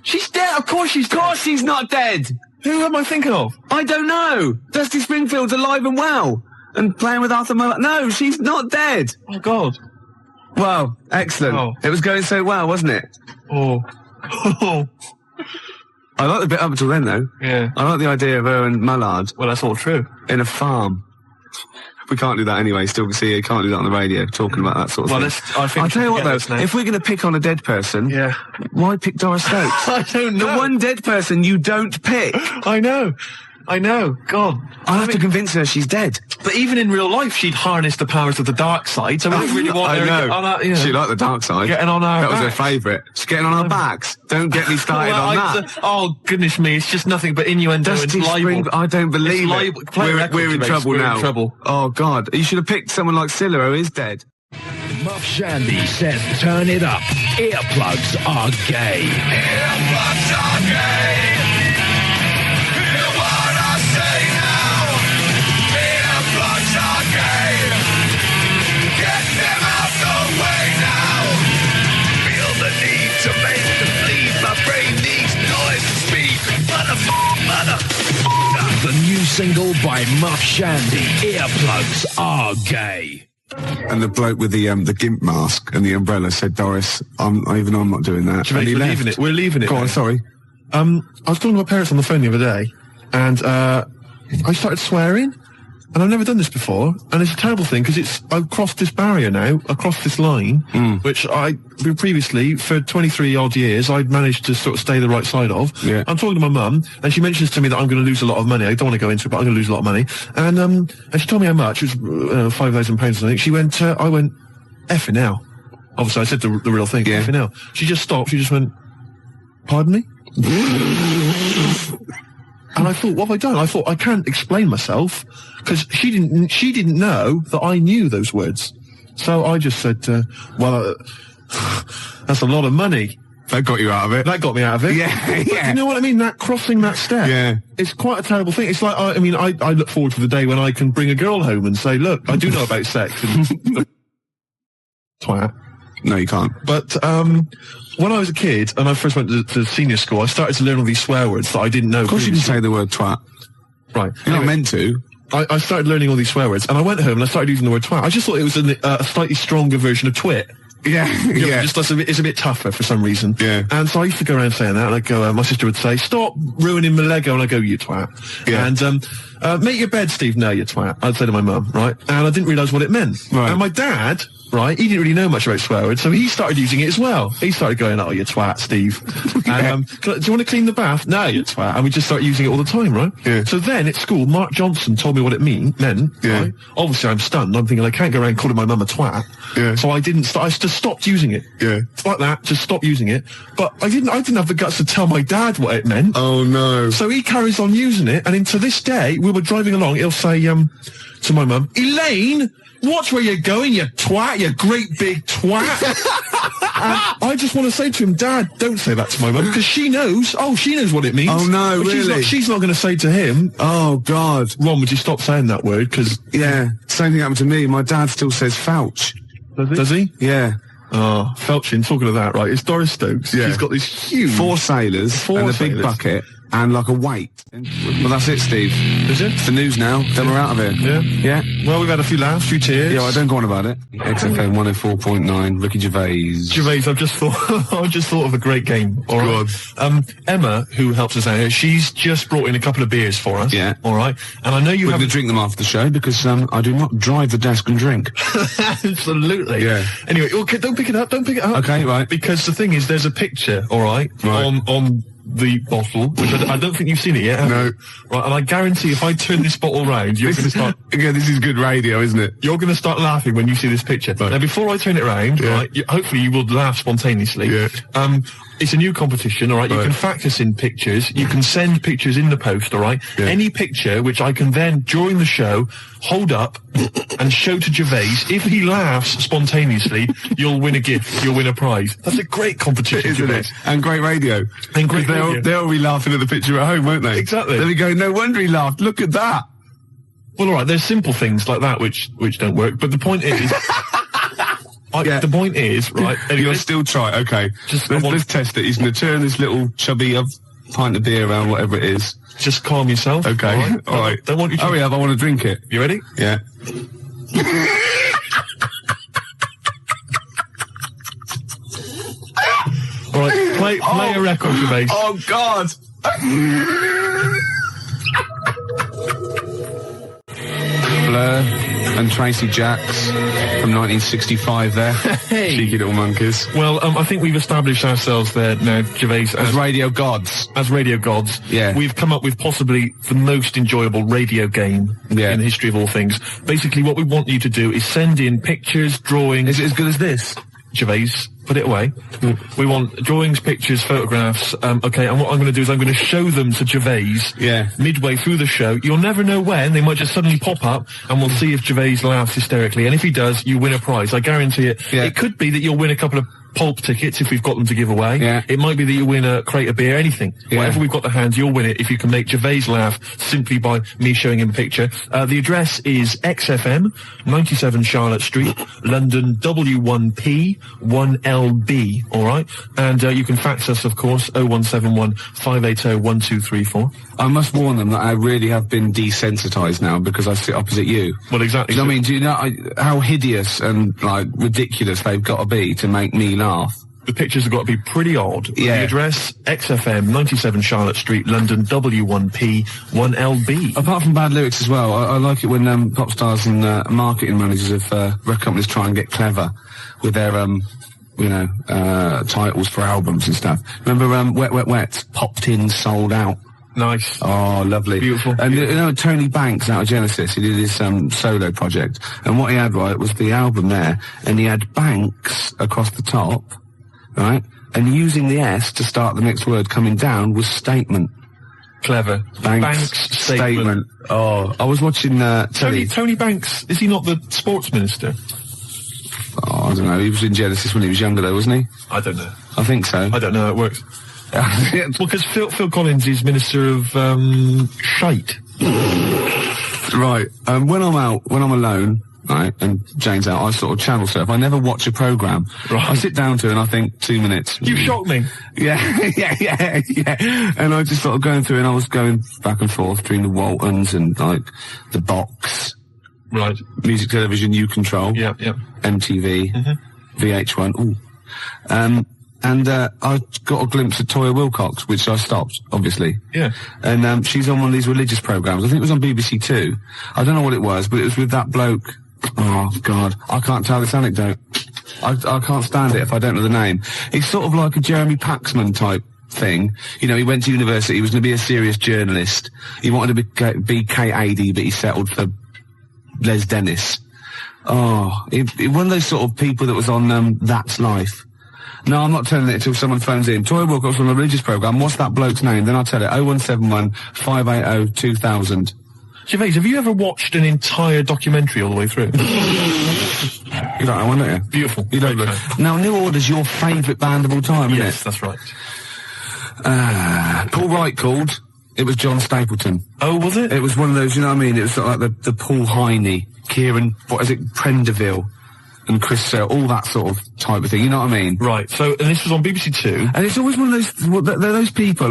[SPEAKER 1] She's dead. Of course she's dead. Of course she's not dead.
[SPEAKER 2] Who am I thinking of?
[SPEAKER 1] I don't know. Dusty Springfield's alive and well. And playing with Arthur Millard. No, she's not dead.
[SPEAKER 2] Oh, God.
[SPEAKER 1] Well, excellent.
[SPEAKER 2] Oh.
[SPEAKER 1] It was going so well, wasn't it?
[SPEAKER 2] Oh.
[SPEAKER 1] I like the bit up until then, though.
[SPEAKER 2] Yeah.
[SPEAKER 1] I like the idea of her and Mullard.
[SPEAKER 2] Well, that's all true.
[SPEAKER 1] In a farm.
[SPEAKER 11] We can't do that anyway. Still, see, you can't do that on the radio, talking about that sort of thing.
[SPEAKER 2] I think
[SPEAKER 11] I'll tell you what, though, if we're going to pick on a dead person, why pick Doris Stokes?
[SPEAKER 2] I don't know.
[SPEAKER 11] The one dead person you don't pick.
[SPEAKER 2] I know. God.
[SPEAKER 11] I'll have to convince her she's dead.
[SPEAKER 2] But even in real life, she'd harness the powers of the dark side, so we don't really want her to get on our,
[SPEAKER 11] She liked the dark side.
[SPEAKER 2] Getting on our
[SPEAKER 11] That was her
[SPEAKER 2] backs.
[SPEAKER 11] favourite. She's getting on our backs. Don't get me started on that.
[SPEAKER 2] Oh, goodness me, it's just nothing but innuendo and
[SPEAKER 11] Dusty
[SPEAKER 2] libel.
[SPEAKER 11] Spring, I don't believe it. We're in trouble now.
[SPEAKER 2] We're in trouble.
[SPEAKER 11] Oh, God. You should have picked someone like Scylla, who is dead.
[SPEAKER 13] Muff Shandy says turn it up. Earplugs are gay. Earplugs are gay. Hear what I say now. Earplugs are gay. Get them out the way now. Feel the need to make them bleed. My brain needs noise to speak. Mother. The new single by Muff Shandy. Earplugs are gay.
[SPEAKER 11] And the bloke with the gimp mask and the umbrella said, Doris, I'm not doing that.
[SPEAKER 2] Gervais, we're leaving it. We're leaving it.
[SPEAKER 11] Go on, sorry.
[SPEAKER 2] I was talking to my parents on the phone the other day, and I started swearing, and I've never done this before, and it's a terrible thing because I've crossed this barrier now, across this line, which I previously for 23 odd years I'd managed to sort of stay the right side of.
[SPEAKER 11] Yeah.
[SPEAKER 2] I'm talking to my mum, and she mentions to me that I'm going to lose a lot of money. I don't want to go into it, but I'm going to lose a lot of money. And she told me how much. It was £5,000 or something. She went, I went, effing hell. Obviously, I said the real thing.
[SPEAKER 11] Yeah.
[SPEAKER 2] Effing hell. She just stopped. She just went, pardon me? And I thought, what have I done? I thought, I can't explain myself, because she didn't know that I knew those words. So I just said, that's a lot of money.
[SPEAKER 11] That got you out of it.
[SPEAKER 2] That got me out of it.
[SPEAKER 11] Yeah.
[SPEAKER 2] You know what I mean? That crossing that step.
[SPEAKER 11] Yeah.
[SPEAKER 2] It's quite a terrible thing. It's like, I look forward to the day when I can bring a girl home and say, look, I do know about sex. And twat.
[SPEAKER 11] No, you can't.
[SPEAKER 2] But, when I was a kid and I first went to senior school, I started to learn all these swear words that I didn't know.
[SPEAKER 11] Of course you can say the word twat.
[SPEAKER 2] Right.
[SPEAKER 11] You're not meant to.
[SPEAKER 2] I started learning all these swear words, and I went home and I started using the word twat. I just thought it was a slightly stronger version of twit.
[SPEAKER 11] Yeah, yeah.
[SPEAKER 2] Just it's a bit tougher for some reason.
[SPEAKER 11] Yeah.
[SPEAKER 2] And so I used to go around saying that, and I'd go, my sister would say, stop ruining my Lego, and I'd go, you twat.
[SPEAKER 11] Yeah.
[SPEAKER 2] And, make your bed, Steve. No, you twat. I'd say to my mum, right? And I didn't realise what it meant.
[SPEAKER 11] Right.
[SPEAKER 2] And my dad, right, he didn't really know much about swear words, so he started using it as well. He started going, oh, you twat, Steve. And, do you want to clean the bath? No, you twat. And we just started using it all the time, right?
[SPEAKER 11] Yeah.
[SPEAKER 2] So then at school, Mark Johnson told me what it meant.
[SPEAKER 11] Yeah.
[SPEAKER 2] Right? Obviously, I'm stunned. I'm thinking I can't go around calling my mum a twat.
[SPEAKER 11] Yeah.
[SPEAKER 2] So I didn't. I just stopped using it.
[SPEAKER 11] Yeah.
[SPEAKER 2] Like that. Just stopped using it. But I didn't have the guts to tell my dad what it meant.
[SPEAKER 11] Oh no.
[SPEAKER 2] So he carries on using it, and to this day, we were driving along. He'll say to my mum, Elaine, watch where you're going, you twat, you great big twat. And I just want to say to him, Dad, don't say that to my mum, because she knows. Oh, she knows what it means.
[SPEAKER 11] Oh no,
[SPEAKER 2] but
[SPEAKER 11] really?
[SPEAKER 2] She's not going to say to him,
[SPEAKER 11] oh God,
[SPEAKER 2] Ron, would you stop saying that word? Because
[SPEAKER 11] same thing happened to me. My dad still says fouch.
[SPEAKER 2] Does he?
[SPEAKER 11] Yeah.
[SPEAKER 2] Oh, felching, talking of that, right, it's Doris Stokes.
[SPEAKER 11] Yeah.
[SPEAKER 2] She's got this huge...
[SPEAKER 11] 4 sailors and a big bucket and like a weight. Well, that's it, Steve.
[SPEAKER 2] Is it?
[SPEAKER 11] It's the news now. Then we're out of it.
[SPEAKER 2] Yeah?
[SPEAKER 11] Yeah.
[SPEAKER 2] Well, we've had a few laughs, a few tears.
[SPEAKER 11] Yeah, I don't go on about it. XFM 104.9, Ricky Gervais.
[SPEAKER 2] Gervais, I've just thought of a great game. All right. Emma, who helps us out here, she's just brought in a couple of beers for us.
[SPEAKER 11] Yeah.
[SPEAKER 2] All right. And I know you
[SPEAKER 11] We're
[SPEAKER 2] have
[SPEAKER 11] going to drink them after the show because I do not drive the desk and drink.
[SPEAKER 2] Absolutely.
[SPEAKER 11] Yeah.
[SPEAKER 2] Anyway, okay, don't pick it up.
[SPEAKER 11] Okay, right.
[SPEAKER 2] Because the thing is, there's a picture, all right, on the bottle, which I don't think you've seen it yet, have you? Right, and I guarantee if I turn this bottle round, you're going to start...
[SPEAKER 11] Yeah, this is good radio, isn't it?
[SPEAKER 2] You're going to start laughing when you see this picture. Right. Now, before I turn it round, right, hopefully you will laugh spontaneously.
[SPEAKER 11] Yeah.
[SPEAKER 2] It's a new competition, all right? You can fact us in pictures. You can send pictures in the post, all right? Yeah. Any picture which I can then, during the show, hold up and show to Gervais. If he laughs spontaneously, you'll win a gift. You'll win a prize. That's a great competition,
[SPEAKER 11] isn't
[SPEAKER 2] Gervais.
[SPEAKER 11] it? And great radio.
[SPEAKER 2] And great radio.
[SPEAKER 11] They'll be laughing at the picture at home, won't they?
[SPEAKER 2] Exactly.
[SPEAKER 11] They'll be going, no wonder he laughed. Look at that.
[SPEAKER 2] Well, all right, there's simple things like that which don't work, but the point is... The point is, right...
[SPEAKER 11] Anyway, you'll still try, okay. Let's test it. He's going to turn this little chubby pint of beer around, whatever it is.
[SPEAKER 2] Just calm yourself.
[SPEAKER 11] Okay, all right.
[SPEAKER 2] Don't want you to...
[SPEAKER 11] Hurry up, I want to drink it.
[SPEAKER 2] You ready?
[SPEAKER 11] Yeah.
[SPEAKER 2] All right, play a record, Gervais.
[SPEAKER 11] Oh, God! Blur. And Tracy Jacks from 1965 there. Cheeky little monkeys.
[SPEAKER 14] Well, I think we've established ourselves there now, Gervais,
[SPEAKER 11] as radio gods.
[SPEAKER 14] As radio gods.
[SPEAKER 11] Yeah.
[SPEAKER 14] We've come up with possibly the most enjoyable radio game in the history of all things. Basically, what we want you to do is send in pictures, drawings.
[SPEAKER 11] Is it as good as this?
[SPEAKER 14] Gervais, put it away. We want drawings, pictures, photographs. Okay, and what I'm going to do is I'm going to show them to Gervais midway through the show. You'll never know when. They might just suddenly pop up, and we'll see if Gervais laughs hysterically. And if he does, you win a prize. I guarantee it. Yeah. It could be that you'll win a couple of pulp tickets if we've got them to give away. Yeah. It might be that you win a crate of beer, anything. Yeah. Whatever we've got to hand, you'll win it if you can make Gervais laugh simply by me showing him a picture. The address is XFM, 97 Charlotte Street, London W1P 1LB, alright? And you can fax us, of course, 0171 580 1234.
[SPEAKER 11] I must warn them that I really have been desensitised now because I sit opposite you.
[SPEAKER 14] Well, exactly.
[SPEAKER 11] Do you know what I mean? Do you know how hideous and, like, ridiculous they've got to be to make me laugh?
[SPEAKER 14] The pictures have got to be pretty odd.
[SPEAKER 11] Yeah.
[SPEAKER 14] The address, XFM, 97 Charlotte Street, London, W1P, 1LB.
[SPEAKER 11] Apart from bad lyrics as well, I like it when pop stars and marketing managers of record companies try and get clever with their, titles for albums and stuff. Remember Wet, Wet, Wet? Popped in, sold out.
[SPEAKER 14] Nice.
[SPEAKER 11] Oh, lovely.
[SPEAKER 14] Beautiful.
[SPEAKER 11] And you know, Tony Banks out of Genesis, he did his solo project, and what he had, right, was the album there, and he had Banks across the top, right, and using the S to start the next word coming down was statement.
[SPEAKER 14] Clever.
[SPEAKER 11] Banks statement. Oh, I was watching
[SPEAKER 14] Tony Banks, is he not the sports minister?
[SPEAKER 11] Oh, I don't know, he was in Genesis when he was younger though, wasn't he?
[SPEAKER 14] I don't know.
[SPEAKER 11] I think so.
[SPEAKER 14] I don't know how it works. Well, because Phil Collins is Minister of Shite.
[SPEAKER 11] Right. When I'm alone, right, and Jane's out, I sort of channel surf. I never watch a programme.
[SPEAKER 14] Right.
[SPEAKER 11] I sit down to it and I think 2 minutes.
[SPEAKER 14] You shocked me.
[SPEAKER 11] Yeah, yeah. And I just sort of going through and I was going back and forth between the Waltons and, like, the Box.
[SPEAKER 14] Right.
[SPEAKER 11] Music Television, You Control.
[SPEAKER 14] Yeah.
[SPEAKER 11] MTV. VH1. Ooh. And I got a glimpse of Toya Wilcox, which I stopped, obviously.
[SPEAKER 14] Yeah.
[SPEAKER 11] And she's on one of these religious programmes. I think it was on BBC Two. I don't know what it was, but it was with that bloke. Oh, God. I can't tell this anecdote. I can't stand it if I don't know the name. It's sort of like a Jeremy Paxman type thing. You know, he went to university, he was going to be a serious journalist. He wanted to be K80, but he settled for Les Dennis. Oh, one of those sort of people that was on That's Life. No, I'm not telling it until someone phones in. Toya Wilcox on a religious programme. What's that bloke's name? Then I'll tell it. 0171 580 2000.
[SPEAKER 14] Gervais, have you ever watched an entire documentary all the way through?
[SPEAKER 11] You don't know one, don't you?
[SPEAKER 14] Beautiful.
[SPEAKER 11] You don't look. Now, New Order's your favourite band of all time, isn't it?
[SPEAKER 14] Yes, that's right.
[SPEAKER 11] Paul Wright called. It was John Stapleton.
[SPEAKER 14] Oh, was it?
[SPEAKER 11] It was one of those, you know what I mean? It was sort of like the Paul Heine, Kieran, Prenderville, and Chris Sale, all that sort of type of thing, you know what I mean?
[SPEAKER 14] Right, so, and this was on BBC Two.
[SPEAKER 11] And it's always one of those, they're those people,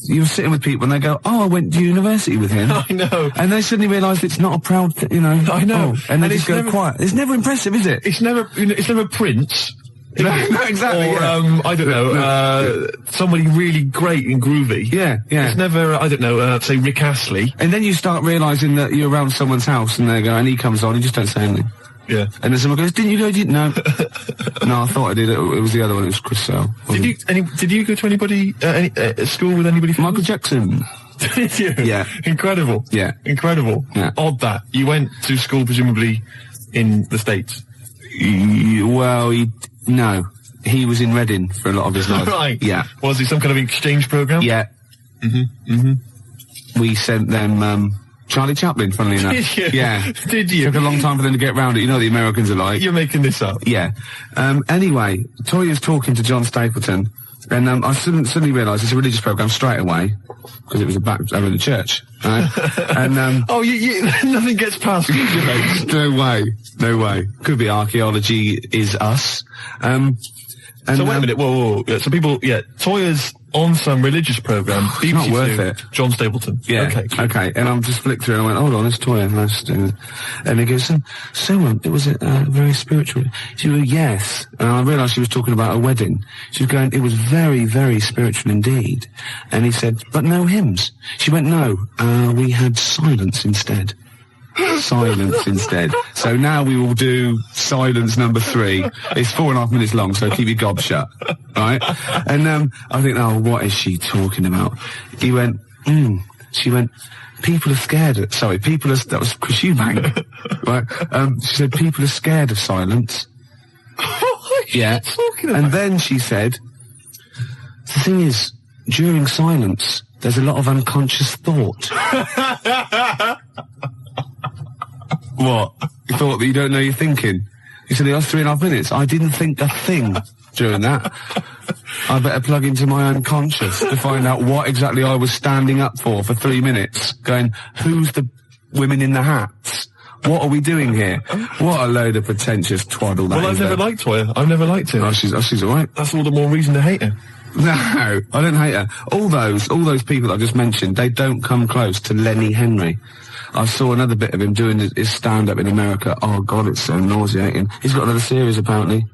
[SPEAKER 11] you're sitting with people and they go, oh, I went to university with him.
[SPEAKER 14] I know.
[SPEAKER 11] And they suddenly realise it's not a proud thing, you know.
[SPEAKER 14] I know.
[SPEAKER 11] Oh, and they just go quiet. It's never impressive, is it?
[SPEAKER 14] It's never Prince.
[SPEAKER 11] No, exactly.
[SPEAKER 14] Or, I don't know, somebody really great and groovy.
[SPEAKER 11] Yeah.
[SPEAKER 14] It's never, I don't know, say Rick Astley.
[SPEAKER 11] And then you start realising that you're around someone's house and they go, and he comes on, you just don't say anything.
[SPEAKER 14] Yeah.
[SPEAKER 11] And then someone goes, didn't you go? No. No, I thought I did. It was the other one. It was Chris Sale.
[SPEAKER 14] Did you go to anybody, school with anybody?
[SPEAKER 11] Michael Jackson.
[SPEAKER 14] Did you?
[SPEAKER 11] Yeah.
[SPEAKER 14] Incredible.
[SPEAKER 11] Yeah.
[SPEAKER 14] Incredible.
[SPEAKER 11] Yeah.
[SPEAKER 14] Odd that. You went to school presumably in the States.
[SPEAKER 11] No. He was in Reading for a lot of his life.
[SPEAKER 14] Right.
[SPEAKER 11] Yeah.
[SPEAKER 14] Was he some kind of exchange program?
[SPEAKER 11] Yeah. We sent them, Charlie Chaplin, funnily enough.
[SPEAKER 14] Did you?
[SPEAKER 11] Yeah.
[SPEAKER 14] Did you?
[SPEAKER 11] Took a long time for them to get round it. You know what the Americans are like.
[SPEAKER 14] You're making this up.
[SPEAKER 11] Yeah. Anyway, Toya's talking to John Stapleton, and I suddenly realised it's a religious programme straight away, because it was over in the church. Right? And,
[SPEAKER 14] oh, nothing gets past you, mate.
[SPEAKER 11] No way. Could be archaeology is us.
[SPEAKER 14] So wait a minute, whoa. Yeah, so people, Toya's on some religious programme.
[SPEAKER 11] It's not worth it.
[SPEAKER 14] John Stapleton.
[SPEAKER 11] Yeah. Okay. And I'm just flicked through and I went, hold on, it's Toya. And he goes, it was very spiritual. She went, yes. And I realised she was talking about a wedding. She was going, it was very, very spiritual indeed. And he said, but no hymns. She went, no, we had silence instead. silence instead. So now we will do silence number 3. It's 4.5 minutes long, so keep your gob shut, right? And I think, oh, what is she talking about? He went, she went, people are scared of, sorry, people are, that was Chris Eubank, right? She said, people are scared of silence. Yeah. And then she said, the thing is, during silence, there's a lot of unconscious thought. What? You thought that you don't know you're thinking? You said it was 3.5 minutes. I didn't think a thing during that. I better plug into my unconscious to find out what exactly I was standing up for 3 minutes, going, who's the women in the hats? What are we doing here? What a load of pretentious twaddle that
[SPEAKER 2] Well, I've never liked her. I've never liked her.
[SPEAKER 11] Oh, she's alright.
[SPEAKER 2] That's all the more reason to hate her.
[SPEAKER 11] No, I don't hate her. All those people I just mentioned, they don't come close to Lenny Henry. I saw another bit of him doing his stand-up in America. Oh, God, it's so nauseating. He's got another series, apparently.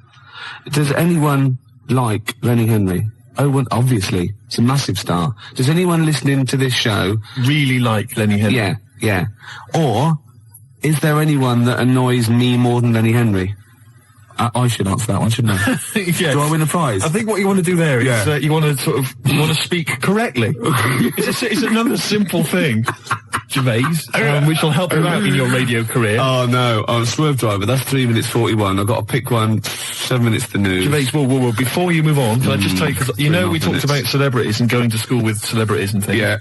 [SPEAKER 11] Does anyone like Lenny Henry? Oh, well, obviously. It's a massive star. Does anyone listening to this show
[SPEAKER 2] really like Lenny Henry?
[SPEAKER 11] Yeah, yeah. Or is there anyone that annoys me more than Lenny Henry? I should answer that one, shouldn't I?
[SPEAKER 2] Yes.
[SPEAKER 11] Do I win a prize?
[SPEAKER 2] I think what you want to do there is you want to speak correctly. It's another simple thing, Gervais, which will help you out in your radio career.
[SPEAKER 11] Oh no, I'm a Swerve Driver. That's 3 minutes 41. I've got to pick one. 7 minutes to the news.
[SPEAKER 2] Gervais, whoa. Before you move on, can I just tell you, because you know we talked about celebrities and going to school with celebrities and things.
[SPEAKER 11] Yeah.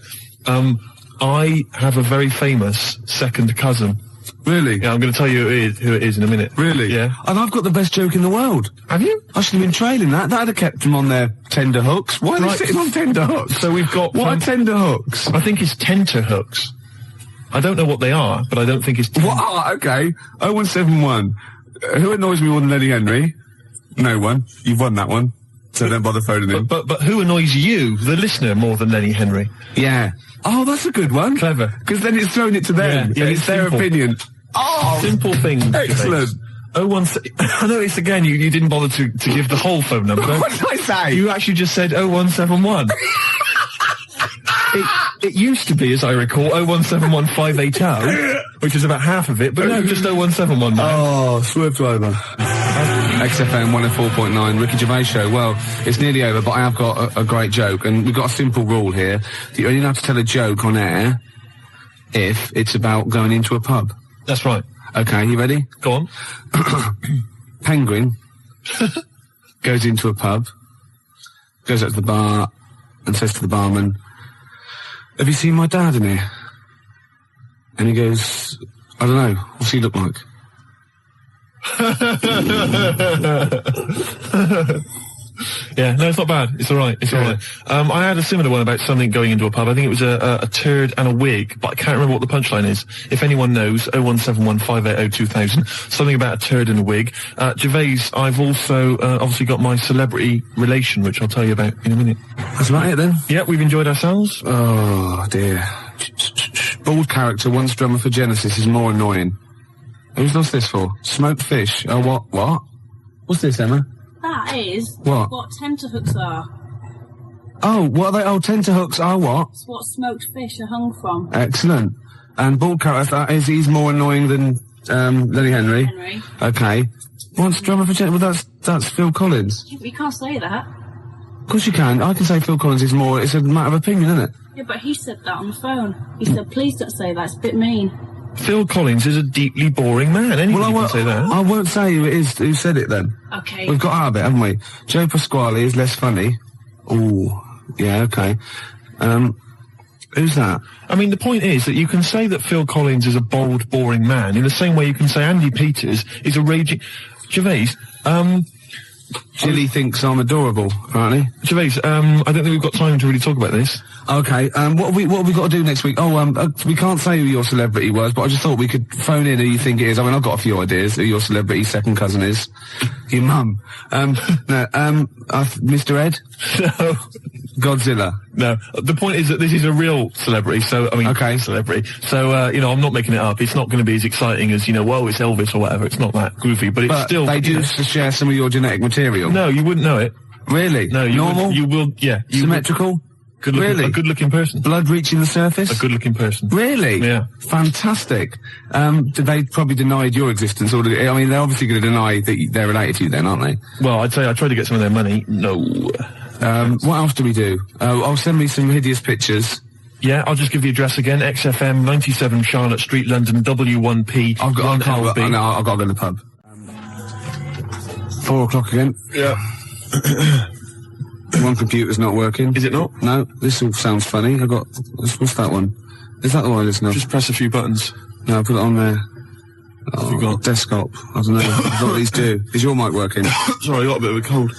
[SPEAKER 2] I have a very famous second cousin.
[SPEAKER 11] Really?
[SPEAKER 2] Yeah, I'm going to tell you who it is in a minute.
[SPEAKER 11] Really?
[SPEAKER 2] Yeah.
[SPEAKER 11] And I've got the best joke in the world.
[SPEAKER 2] Have you?
[SPEAKER 11] I should have been trailing that. That'd have kept them on their tender hooks. Why are they sitting on tender hooks?
[SPEAKER 2] So we've got...
[SPEAKER 11] What are tender hooks?
[SPEAKER 2] I think it's tenter hooks. I don't know what they are, but I don't think it's...
[SPEAKER 11] What? Oh, okay. 0171. Who annoys me more than Lenny Henry? No one. You've won that one. So don't bother phoning in.
[SPEAKER 2] But who annoys you, the listener, more than Lenny Henry?
[SPEAKER 11] Yeah. Oh, that's a good one.
[SPEAKER 2] Clever.
[SPEAKER 11] Because then it's thrown it to them.
[SPEAKER 2] Yeah,
[SPEAKER 11] it's their opinion. Oh!
[SPEAKER 2] Simple thing.
[SPEAKER 11] Excellent.
[SPEAKER 2] I noticed again you didn't bother to give the whole phone number.
[SPEAKER 11] What did I say?
[SPEAKER 2] You actually just said 0171. It used to be, as I recall, 0171 580, which is about half of it, but no, just 0171 now.
[SPEAKER 11] Oh, Swerve Driver. XFM 104.9, Ricky Gervais Show. Well, it's nearly over, but I have got a great joke, and we've got a simple rule here. That you only have to tell a joke on air if it's about going into a pub.
[SPEAKER 2] That's right.
[SPEAKER 11] Okay, you ready?
[SPEAKER 2] Go on.
[SPEAKER 11] Penguin goes into a pub, goes up to the bar, and says to the barman, "Have you seen my dad in here?" And he goes, "I don't know. What's he look like?"
[SPEAKER 2] Yeah, no, it's not bad. It's all right. It's all right. I had a similar one about something going into a pub. I think it was a turd and a wig, but I can't remember what the punchline is. If anyone knows, 0171 580 2000. Something about a turd and a wig. Gervais, I've also obviously got my celebrity relation, which I'll tell you about in a minute.
[SPEAKER 11] That's about it then.
[SPEAKER 2] Yeah, we've enjoyed ourselves.
[SPEAKER 11] Oh dear. Bald character, once drummer for Genesis, is more annoying. Who's lost this for? Smoked fish. Oh, what? What's this, Emma?
[SPEAKER 15] That is
[SPEAKER 11] what
[SPEAKER 15] tenterhooks are.
[SPEAKER 11] Oh, what are they? Oh, tenterhooks are what?
[SPEAKER 15] It's what smoked fish are hung from.
[SPEAKER 11] Excellent. And bald character, he's more annoying than Lenny Henry. Okay. Once drummer for Genesis, well, that's Phil Collins.
[SPEAKER 15] You can't say that.
[SPEAKER 11] Of course you can. I can say Phil Collins is more. It's a matter of opinion, isn't it?
[SPEAKER 15] Yeah, but he said that on the phone. He said, "Please don't say that. It's a bit mean."
[SPEAKER 2] Phil Collins is a deeply boring man. Anyone can say that.
[SPEAKER 11] I won't say who it is who said it then.
[SPEAKER 15] Okay.
[SPEAKER 11] We've got our bit, haven't we? Joe Pasquale is less funny. Ooh, yeah, okay. Who's that?
[SPEAKER 2] I mean, the point is that you can say that Phil Collins is a bold, boring man in the same way you can say Andy Peters is a raging... Gervais,
[SPEAKER 11] Jilly thinks I'm adorable, apparently.
[SPEAKER 2] Gervais, I don't think we've got time to really talk about this.
[SPEAKER 11] Okay, what have we got to do next week? Oh, we can't say who your celebrity was, but I just thought we could phone in who you think it is. I mean, I've got a few ideas who your celebrity second cousin is. Your mum. Mr. Ed?
[SPEAKER 2] No.
[SPEAKER 11] Godzilla?
[SPEAKER 2] No. The point is that this is a real celebrity, so, I mean... Okay. Celebrity. So, I'm not making it up. It's not going to be as exciting as, whoa, it's Elvis or whatever. It's not that goofy, but it's still...
[SPEAKER 11] they do share some of your genetic material?
[SPEAKER 2] No, you wouldn't know it.
[SPEAKER 11] Really?
[SPEAKER 2] No,
[SPEAKER 11] Normal?
[SPEAKER 2] You will, yeah.
[SPEAKER 11] Symmetrical?
[SPEAKER 14] A good-looking person.
[SPEAKER 11] Blood reaching the surface?
[SPEAKER 14] A good-looking person.
[SPEAKER 11] Really?
[SPEAKER 14] Yeah.
[SPEAKER 11] Fantastic. They probably denied your existence, or they're obviously going to deny that they're related to you then, aren't they?
[SPEAKER 14] Well, I'd say I tried to get some of their money. No.
[SPEAKER 11] What else do we do? Send me some hideous pictures.
[SPEAKER 14] Yeah, I'll just give the address again. XFM, 97 Charlotte Street, London, W1P.
[SPEAKER 11] I've got to go in the pub. 4 o'clock again.
[SPEAKER 14] Yeah.
[SPEAKER 11] One computer's not working.
[SPEAKER 14] Is it not?
[SPEAKER 11] No, this all sounds funny. What's that one? Is that the one I listen to?
[SPEAKER 14] Just press a few buttons.
[SPEAKER 11] No, I'll put it on there. Oh, you got? Desktop. I don't know. I don't know what these do. Is your mic working?
[SPEAKER 14] Sorry, I got a bit of a cold.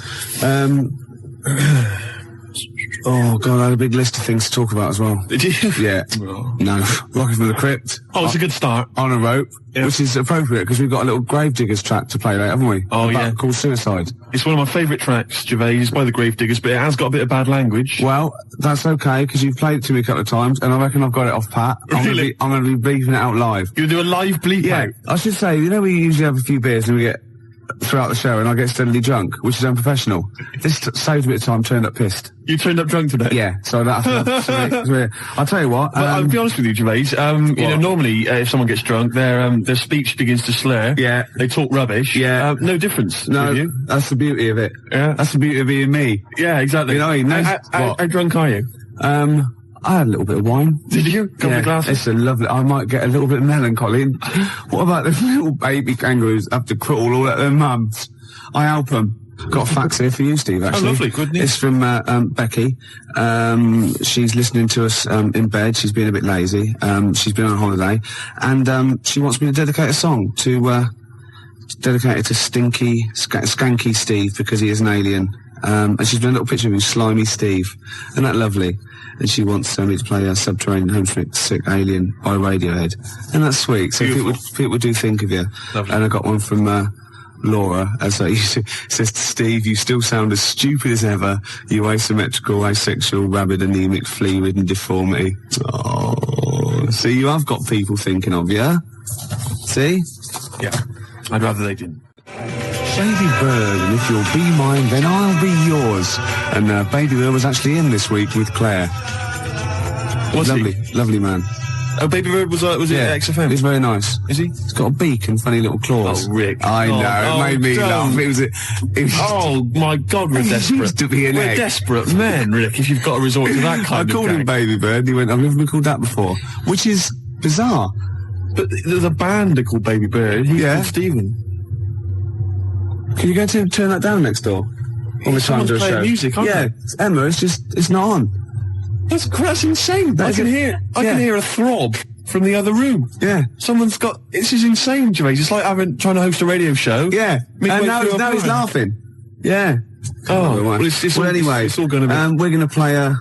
[SPEAKER 11] Oh, God, I had a big list of things to talk about as well.
[SPEAKER 14] Did you?
[SPEAKER 11] Yeah.
[SPEAKER 14] Oh.
[SPEAKER 11] No. Rocking from the Crypt.
[SPEAKER 14] Oh, it's a good start.
[SPEAKER 11] On a rope, which is appropriate because we've got a little Gravediggers track to play later, haven't we?
[SPEAKER 14] Oh, yeah.
[SPEAKER 11] Called Suicide.
[SPEAKER 14] It's one of my favourite tracks, Gervais, by the Gravediggers, but it has got a bit of bad language.
[SPEAKER 11] Well, that's okay, because you've played it to me a couple of times, and I reckon I've got it off pat.
[SPEAKER 14] Really?
[SPEAKER 11] I'm going to be bleeping it out live.
[SPEAKER 14] You're going to do a live bleep out?
[SPEAKER 11] I should say, we usually have a few beers and we get throughout the show and I get steadily drunk, which is unprofessional. This saved a bit of time, turned up pissed.
[SPEAKER 14] You turned up drunk today?
[SPEAKER 11] Yeah, so that it's weird. I'll tell you what.
[SPEAKER 14] I'll be honest with you, Gervais. Normally, if someone gets drunk, their speech begins to slur.
[SPEAKER 11] Yeah.
[SPEAKER 14] They talk rubbish.
[SPEAKER 11] Yeah.
[SPEAKER 14] No difference.
[SPEAKER 11] No,
[SPEAKER 14] with you.
[SPEAKER 11] That's the beauty of it.
[SPEAKER 14] Yeah.
[SPEAKER 11] That's the beauty of being me.
[SPEAKER 14] Yeah, exactly.
[SPEAKER 11] You know what I mean?
[SPEAKER 14] How drunk are you?
[SPEAKER 11] I had a little bit of wine.
[SPEAKER 14] Did you? Couple of glasses?
[SPEAKER 11] It's a lovely. I might get a little bit melancholy. What about the little baby kangaroos have to crawl all at their mums? I help them. Got a fax here for you, Steve, actually.
[SPEAKER 14] Oh, lovely. Good news.
[SPEAKER 11] It's from Becky. She's listening to us in bed. She's been a bit lazy. She's been on holiday. And she wants me to dedicate a song to dedicated to Skanky Steve because he is an alien. And she's been a little picture of him, Slimy Steve. Isn't that lovely? And she wants me to play a Subterranean Homesick Alien by Radiohead. And that's sweet. So people do think of you.
[SPEAKER 14] Lovely.
[SPEAKER 11] And I got one from Laura, as I says to Steve, you still sound as stupid as ever, you asymmetrical, asexual, rabid, anemic, flea-ridden deformity. Oh, see, you have got people thinking of you. See?
[SPEAKER 14] Yeah. I'd rather they didn't.
[SPEAKER 11] Baby Bird, and if you'll be mine, then I'll be yours. And Baby Bird was actually in this week with Claire. Lovely man.
[SPEAKER 14] Oh, Baby Bird was it at XFM?
[SPEAKER 11] He's very nice.
[SPEAKER 14] Is he?
[SPEAKER 11] He's got a beak and funny little claws.
[SPEAKER 14] Oh, Rick.
[SPEAKER 11] I know, it made me laugh. It was
[SPEAKER 14] oh, my God, we're desperate.
[SPEAKER 11] Used to be an
[SPEAKER 14] we're
[SPEAKER 11] egg.
[SPEAKER 14] Desperate men, Rick, if you've got to resort to that kind of
[SPEAKER 11] I called him Baby Bird, and he went, I've never been called that before. Which is bizarre.
[SPEAKER 14] But there's a band are called Baby Bird. He's called Stephen.
[SPEAKER 11] Can you go to turn that down next door? All the time to a show.
[SPEAKER 14] Music,
[SPEAKER 11] it's Emma, it's not on.
[SPEAKER 14] That's insane. I can hear a throb from the other room.
[SPEAKER 11] Yeah.
[SPEAKER 14] Someone's got... This is insane, Gervais. It's like trying to host a radio show.
[SPEAKER 11] Yeah. And now he's laughing. Yeah.
[SPEAKER 14] Oh, well,
[SPEAKER 11] anyway,
[SPEAKER 14] it's all going to be...
[SPEAKER 11] we're going to play a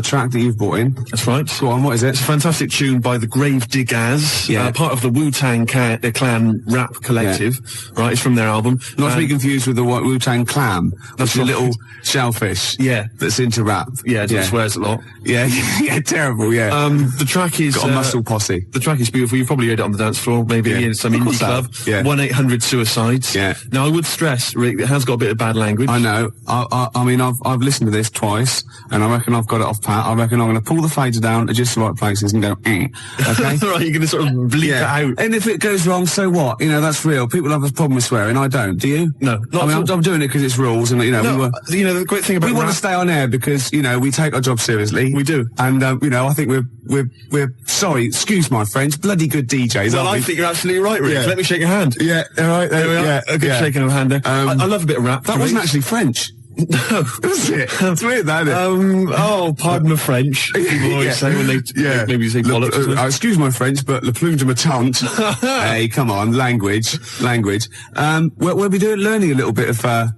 [SPEAKER 11] track that you've brought in.
[SPEAKER 14] That's right.
[SPEAKER 11] Go on, what is it?
[SPEAKER 14] It's a fantastic tune by the Gravediggers, part of the Wu-Tang Clan rap collective. Yeah. Right, it's from their album.
[SPEAKER 11] Not to be confused with the Wu-Tang Clam. That's a little shellfish.
[SPEAKER 14] Yeah.
[SPEAKER 11] That's into rap.
[SPEAKER 14] Yeah, it swears a lot.
[SPEAKER 11] Yeah, yeah, terrible, yeah.
[SPEAKER 14] The track is...
[SPEAKER 11] Got a muscle posse.
[SPEAKER 14] The track is beautiful. You've probably heard it on the dance floor, maybe in some indie club.
[SPEAKER 11] Yeah.
[SPEAKER 14] 1-800-SUICIDES.
[SPEAKER 11] Yeah.
[SPEAKER 14] Now, I would stress, Rick, it has got a bit of bad language.
[SPEAKER 11] I know. I mean, I've listened to this twice, and I reckon I've got it off pat. I reckon I'm going to pull the fader down at just the right places and go, okay?
[SPEAKER 14] Right, you're going to sort of bleep it out.
[SPEAKER 11] And if it goes wrong, so what? That's real. People have a problem with swearing. I don't. Do you?
[SPEAKER 14] No.
[SPEAKER 11] I'm doing it because it's rules, and
[SPEAKER 14] the great thing about
[SPEAKER 11] we want to stay on air because we take our job seriously.
[SPEAKER 14] We do.
[SPEAKER 11] And I think we're sorry. Excuse my French. Bloody good DJs.
[SPEAKER 14] Well, I think you're absolutely right, Rick.
[SPEAKER 11] Yeah.
[SPEAKER 14] Let me shake your hand.
[SPEAKER 11] Yeah. All right.
[SPEAKER 14] There we are.
[SPEAKER 11] Yeah.
[SPEAKER 14] A good shaking of hand there. I love a bit of rap.
[SPEAKER 11] That wasn't actually French.
[SPEAKER 14] No.
[SPEAKER 11] Was it? It's weird, that, isn't it?
[SPEAKER 14] Pardon my French. People always say when they maybe say bollocks.
[SPEAKER 11] Excuse my French, but le plume de ma tante. Hey, come on, language. We'll be learning a little bit of a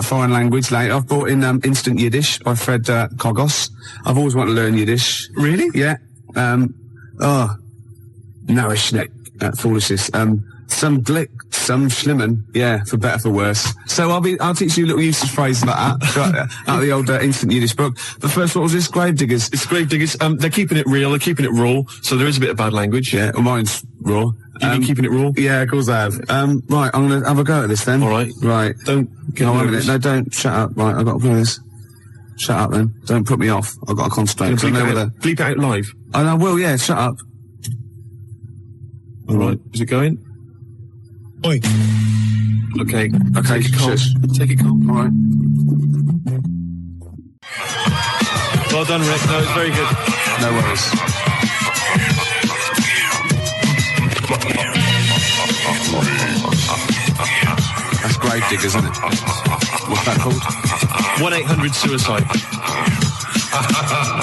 [SPEAKER 11] foreign language later. I've brought in Instant Yiddish by Fred Kogos. I've always wanted to learn Yiddish.
[SPEAKER 14] Really?
[SPEAKER 11] Yeah. Narishnek, foolishness. Some glick, some schlimmen, for better for worse. So I'll teach you little useless phrases like that, out of the old Instant Yiddish book. But first, what was this? Gravediggers.
[SPEAKER 14] It's Gravediggers. They're keeping it real, they're keeping it raw, so there is a bit of bad language.
[SPEAKER 11] Yeah, well, mine's raw.
[SPEAKER 14] You've been keeping it raw?
[SPEAKER 11] Yeah, of course I have. Right, I'm gonna have a go at this then.
[SPEAKER 14] Alright.
[SPEAKER 11] Right.
[SPEAKER 14] Don't get nervous.
[SPEAKER 11] No, don't, shut up. Right, I've got to play this. Shut up then. Don't put me off. I've got to concentrate.
[SPEAKER 14] Bleep it out live.
[SPEAKER 11] And I will, yeah, shut up.
[SPEAKER 14] Alright, is it going?
[SPEAKER 11] Oi.
[SPEAKER 14] Okay.
[SPEAKER 11] Okay,
[SPEAKER 14] Take it calm.
[SPEAKER 11] shush.
[SPEAKER 14] Take it calm.
[SPEAKER 11] Alright.
[SPEAKER 14] Well done, Rick. No, it's very good.
[SPEAKER 11] No worries. That's Gravedigger, isn't it? What's that called?
[SPEAKER 14] 1-800-SUICIDE.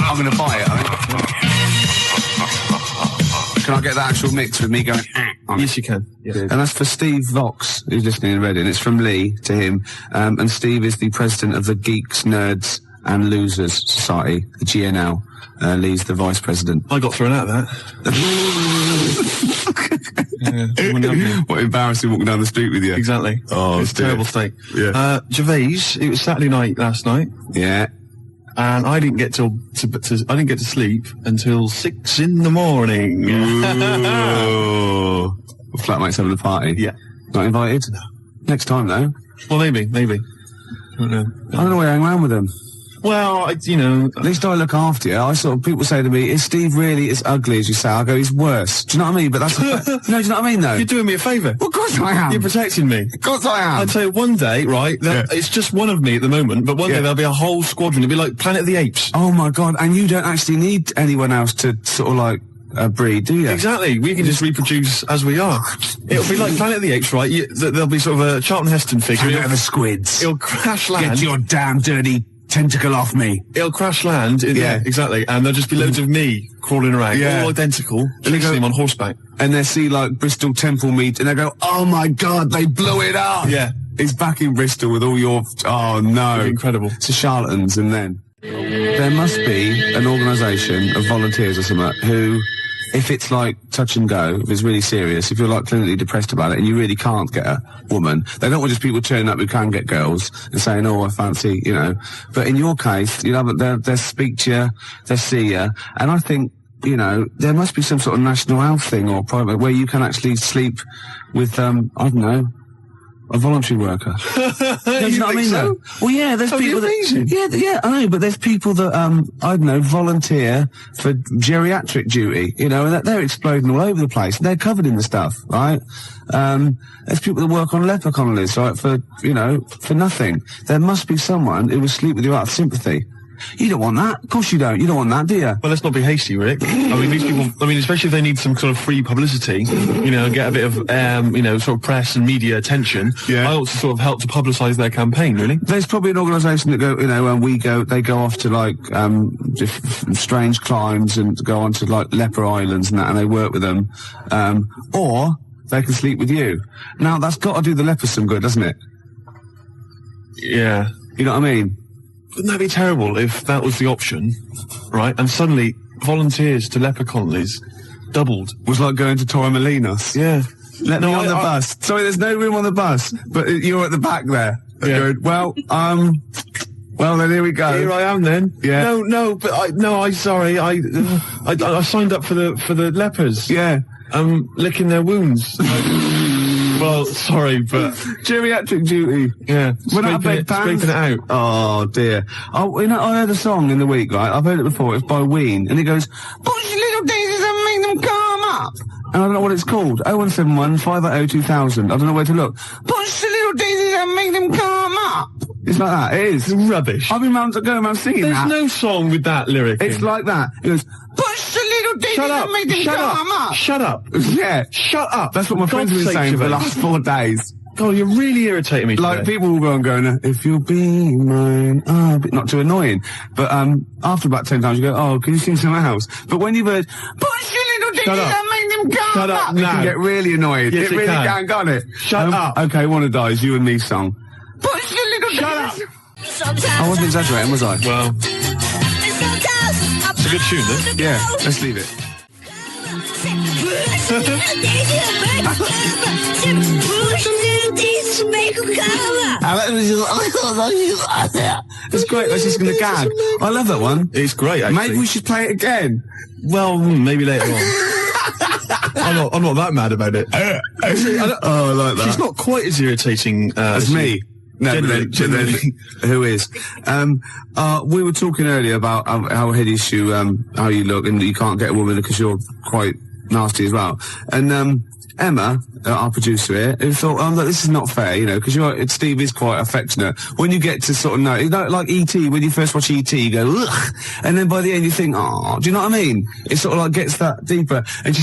[SPEAKER 11] I'm going to buy it, I think. Can I get the actual mix with me going on
[SPEAKER 14] Yes, you can. Yeah.
[SPEAKER 11] And that's for Steve Vox, who's listening in Reading. It's from Lee to him. And Steve is the president of the Geeks, Nerds and Losers Society, the GNL. Lee's the vice president.
[SPEAKER 14] I got thrown out of that.
[SPEAKER 11] What embarrassing walking down the street with you.
[SPEAKER 14] Exactly.
[SPEAKER 11] Oh,
[SPEAKER 14] it's a terrible state.
[SPEAKER 11] Yeah.
[SPEAKER 14] Gervais, it was Saturday night last night.
[SPEAKER 11] Yeah.
[SPEAKER 14] And I didn't get to sleep until 6 in the morning.
[SPEAKER 11] Ooh. Flatmates having a party.
[SPEAKER 14] Yeah.
[SPEAKER 11] Not invited? No. Next time though.
[SPEAKER 14] Well, maybe. I don't know.
[SPEAKER 11] I don't know why I hang around with them.
[SPEAKER 14] Well, at
[SPEAKER 11] least I look after you. People say to me, is Steve really as ugly as you say? I go, he's worse. Do you know what I mean? But that's no, do you know what I mean though?
[SPEAKER 14] You're doing me a favour.
[SPEAKER 11] Well, of course I am.
[SPEAKER 14] You're protecting me.
[SPEAKER 11] Of course I am.
[SPEAKER 14] I'd say one day, right, it's just one of me at the moment, but one day there'll be a whole squadron. It'll be like Planet of the Apes.
[SPEAKER 11] Oh my God, and you don't actually need anyone else to sort of like breed, do you?
[SPEAKER 14] Exactly. We can just reproduce as we are. It'll be like Planet of the Apes, right? There'll be sort of a Charlton Heston figure.
[SPEAKER 11] Planet of the Squids.
[SPEAKER 14] It'll crash land.
[SPEAKER 11] Get your damn dirty tentacle off me.
[SPEAKER 14] It'll crash land. Yeah, exactly. And there'll just be loads of me crawling around, all identical, chasing him on horseback.
[SPEAKER 11] And they see like Bristol Temple meet, and they go, "Oh my God, they blew it up!"
[SPEAKER 14] Yeah,
[SPEAKER 11] he's back in Bristol with all your. Oh no,
[SPEAKER 14] incredible.
[SPEAKER 11] It's the charlatans, and then there must be an organisation of volunteers or something who, if it's like touch and go, if it's really serious, if you're like clinically depressed about it and you really can't get a woman, they don't want just people turning up who can get girls and saying, "Oh, I fancy," But in your case, they'll speak to you, they'll see you, and I think, there must be some sort of national health thing or private where you can actually sleep with, I don't know, a voluntary worker. You know what I mean? So? Well, yeah, there's people that... Yeah, I know, but there's people that, I don't know, volunteer for geriatric duty, and they're exploding all over the place. They're covered in the stuff, right? There's people that work on leper colonies, right, for nothing. There must be someone who will sleep with you out of sympathy. You don't want that. Of course you don't. You don't want that, do you?
[SPEAKER 14] Well, let's not be hasty, Rick. I mean, these people, especially if they need some sort of free publicity, get a bit of, sort of press and media attention. Yeah. I also sort of help to publicise their campaign, really.
[SPEAKER 11] There's probably an organisation that they go off to like, strange climes and go on to like leper islands and that, and they work with them. Or they can sleep with you. Now, that's got to do the lepers some good, doesn't it?
[SPEAKER 14] Yeah.
[SPEAKER 11] You know what I mean?
[SPEAKER 14] Wouldn't that be terrible if that was the option, right? And suddenly volunteers to leper colonies doubled.
[SPEAKER 11] Was like going to Torremolinos.
[SPEAKER 14] Yeah.
[SPEAKER 11] Let me on the bus. Sorry, there's no room on the bus, but you're at the back there. Yeah. Going, well, then here we go.
[SPEAKER 14] Here I am then.
[SPEAKER 11] Yeah.
[SPEAKER 14] But I signed up for the lepers.
[SPEAKER 11] Yeah.
[SPEAKER 14] Licking their wounds. Well, sorry, but...
[SPEAKER 11] Geriatric duty.
[SPEAKER 14] Yeah. Scraping it out.
[SPEAKER 11] Oh, dear. I heard a song in the week, right? I've heard it before. It's by Ween. And it goes, "Push your little daisies and make them come up." And I don't know what it's called. 0171 580 2000. I don't know where to look. "Push the little daisies and make them come up." It's like that. It is.
[SPEAKER 14] It's rubbish.
[SPEAKER 11] I've been round to go around singing that.
[SPEAKER 14] There's no song with that lyric.
[SPEAKER 11] It's like that. It goes, "Push the little daisies and make them come up."
[SPEAKER 14] Shut up.
[SPEAKER 11] Yeah.
[SPEAKER 14] Shut up.
[SPEAKER 11] That's what my friends have been saying for the last 4 days.
[SPEAKER 14] God, you're really irritating me today.
[SPEAKER 11] Like, people will go and go, "If you'll be mine," not too annoying. But, after about 10 times you go, "Oh, can you sing something else?" But when you've heard, "Push your little daisies and make them come up," it can get really annoying.
[SPEAKER 14] Yes,
[SPEAKER 11] it really can, can't it?
[SPEAKER 14] Shut up.
[SPEAKER 11] Okay, One of Dies, you and me song. "Push your little
[SPEAKER 14] Shut up.
[SPEAKER 11] I wasn't exaggerating, was I?
[SPEAKER 14] Well, it's a good tune, then.
[SPEAKER 11] Yeah, let's leave it. It's great. That's just going to gag. I love that one.
[SPEAKER 14] It's great, actually.
[SPEAKER 11] Maybe we should play it again.
[SPEAKER 14] Well, maybe later on. I'm not that mad about it.
[SPEAKER 11] I like that.
[SPEAKER 14] She's not quite as irritating
[SPEAKER 11] as me.
[SPEAKER 16] No, but then who is? We were talking earlier about how hideous you, how you look, and you can't get a woman because you're quite nasty as well. And Emma, our producer here, who thought, oh, look, this is not fair, you know, because Steve is quite affectionate. When you get to sort of know, like E.T., when you first watch E.T., you go, ugh, and then by the end you think, oh, do you know what I mean? It sort of like gets that deeper. And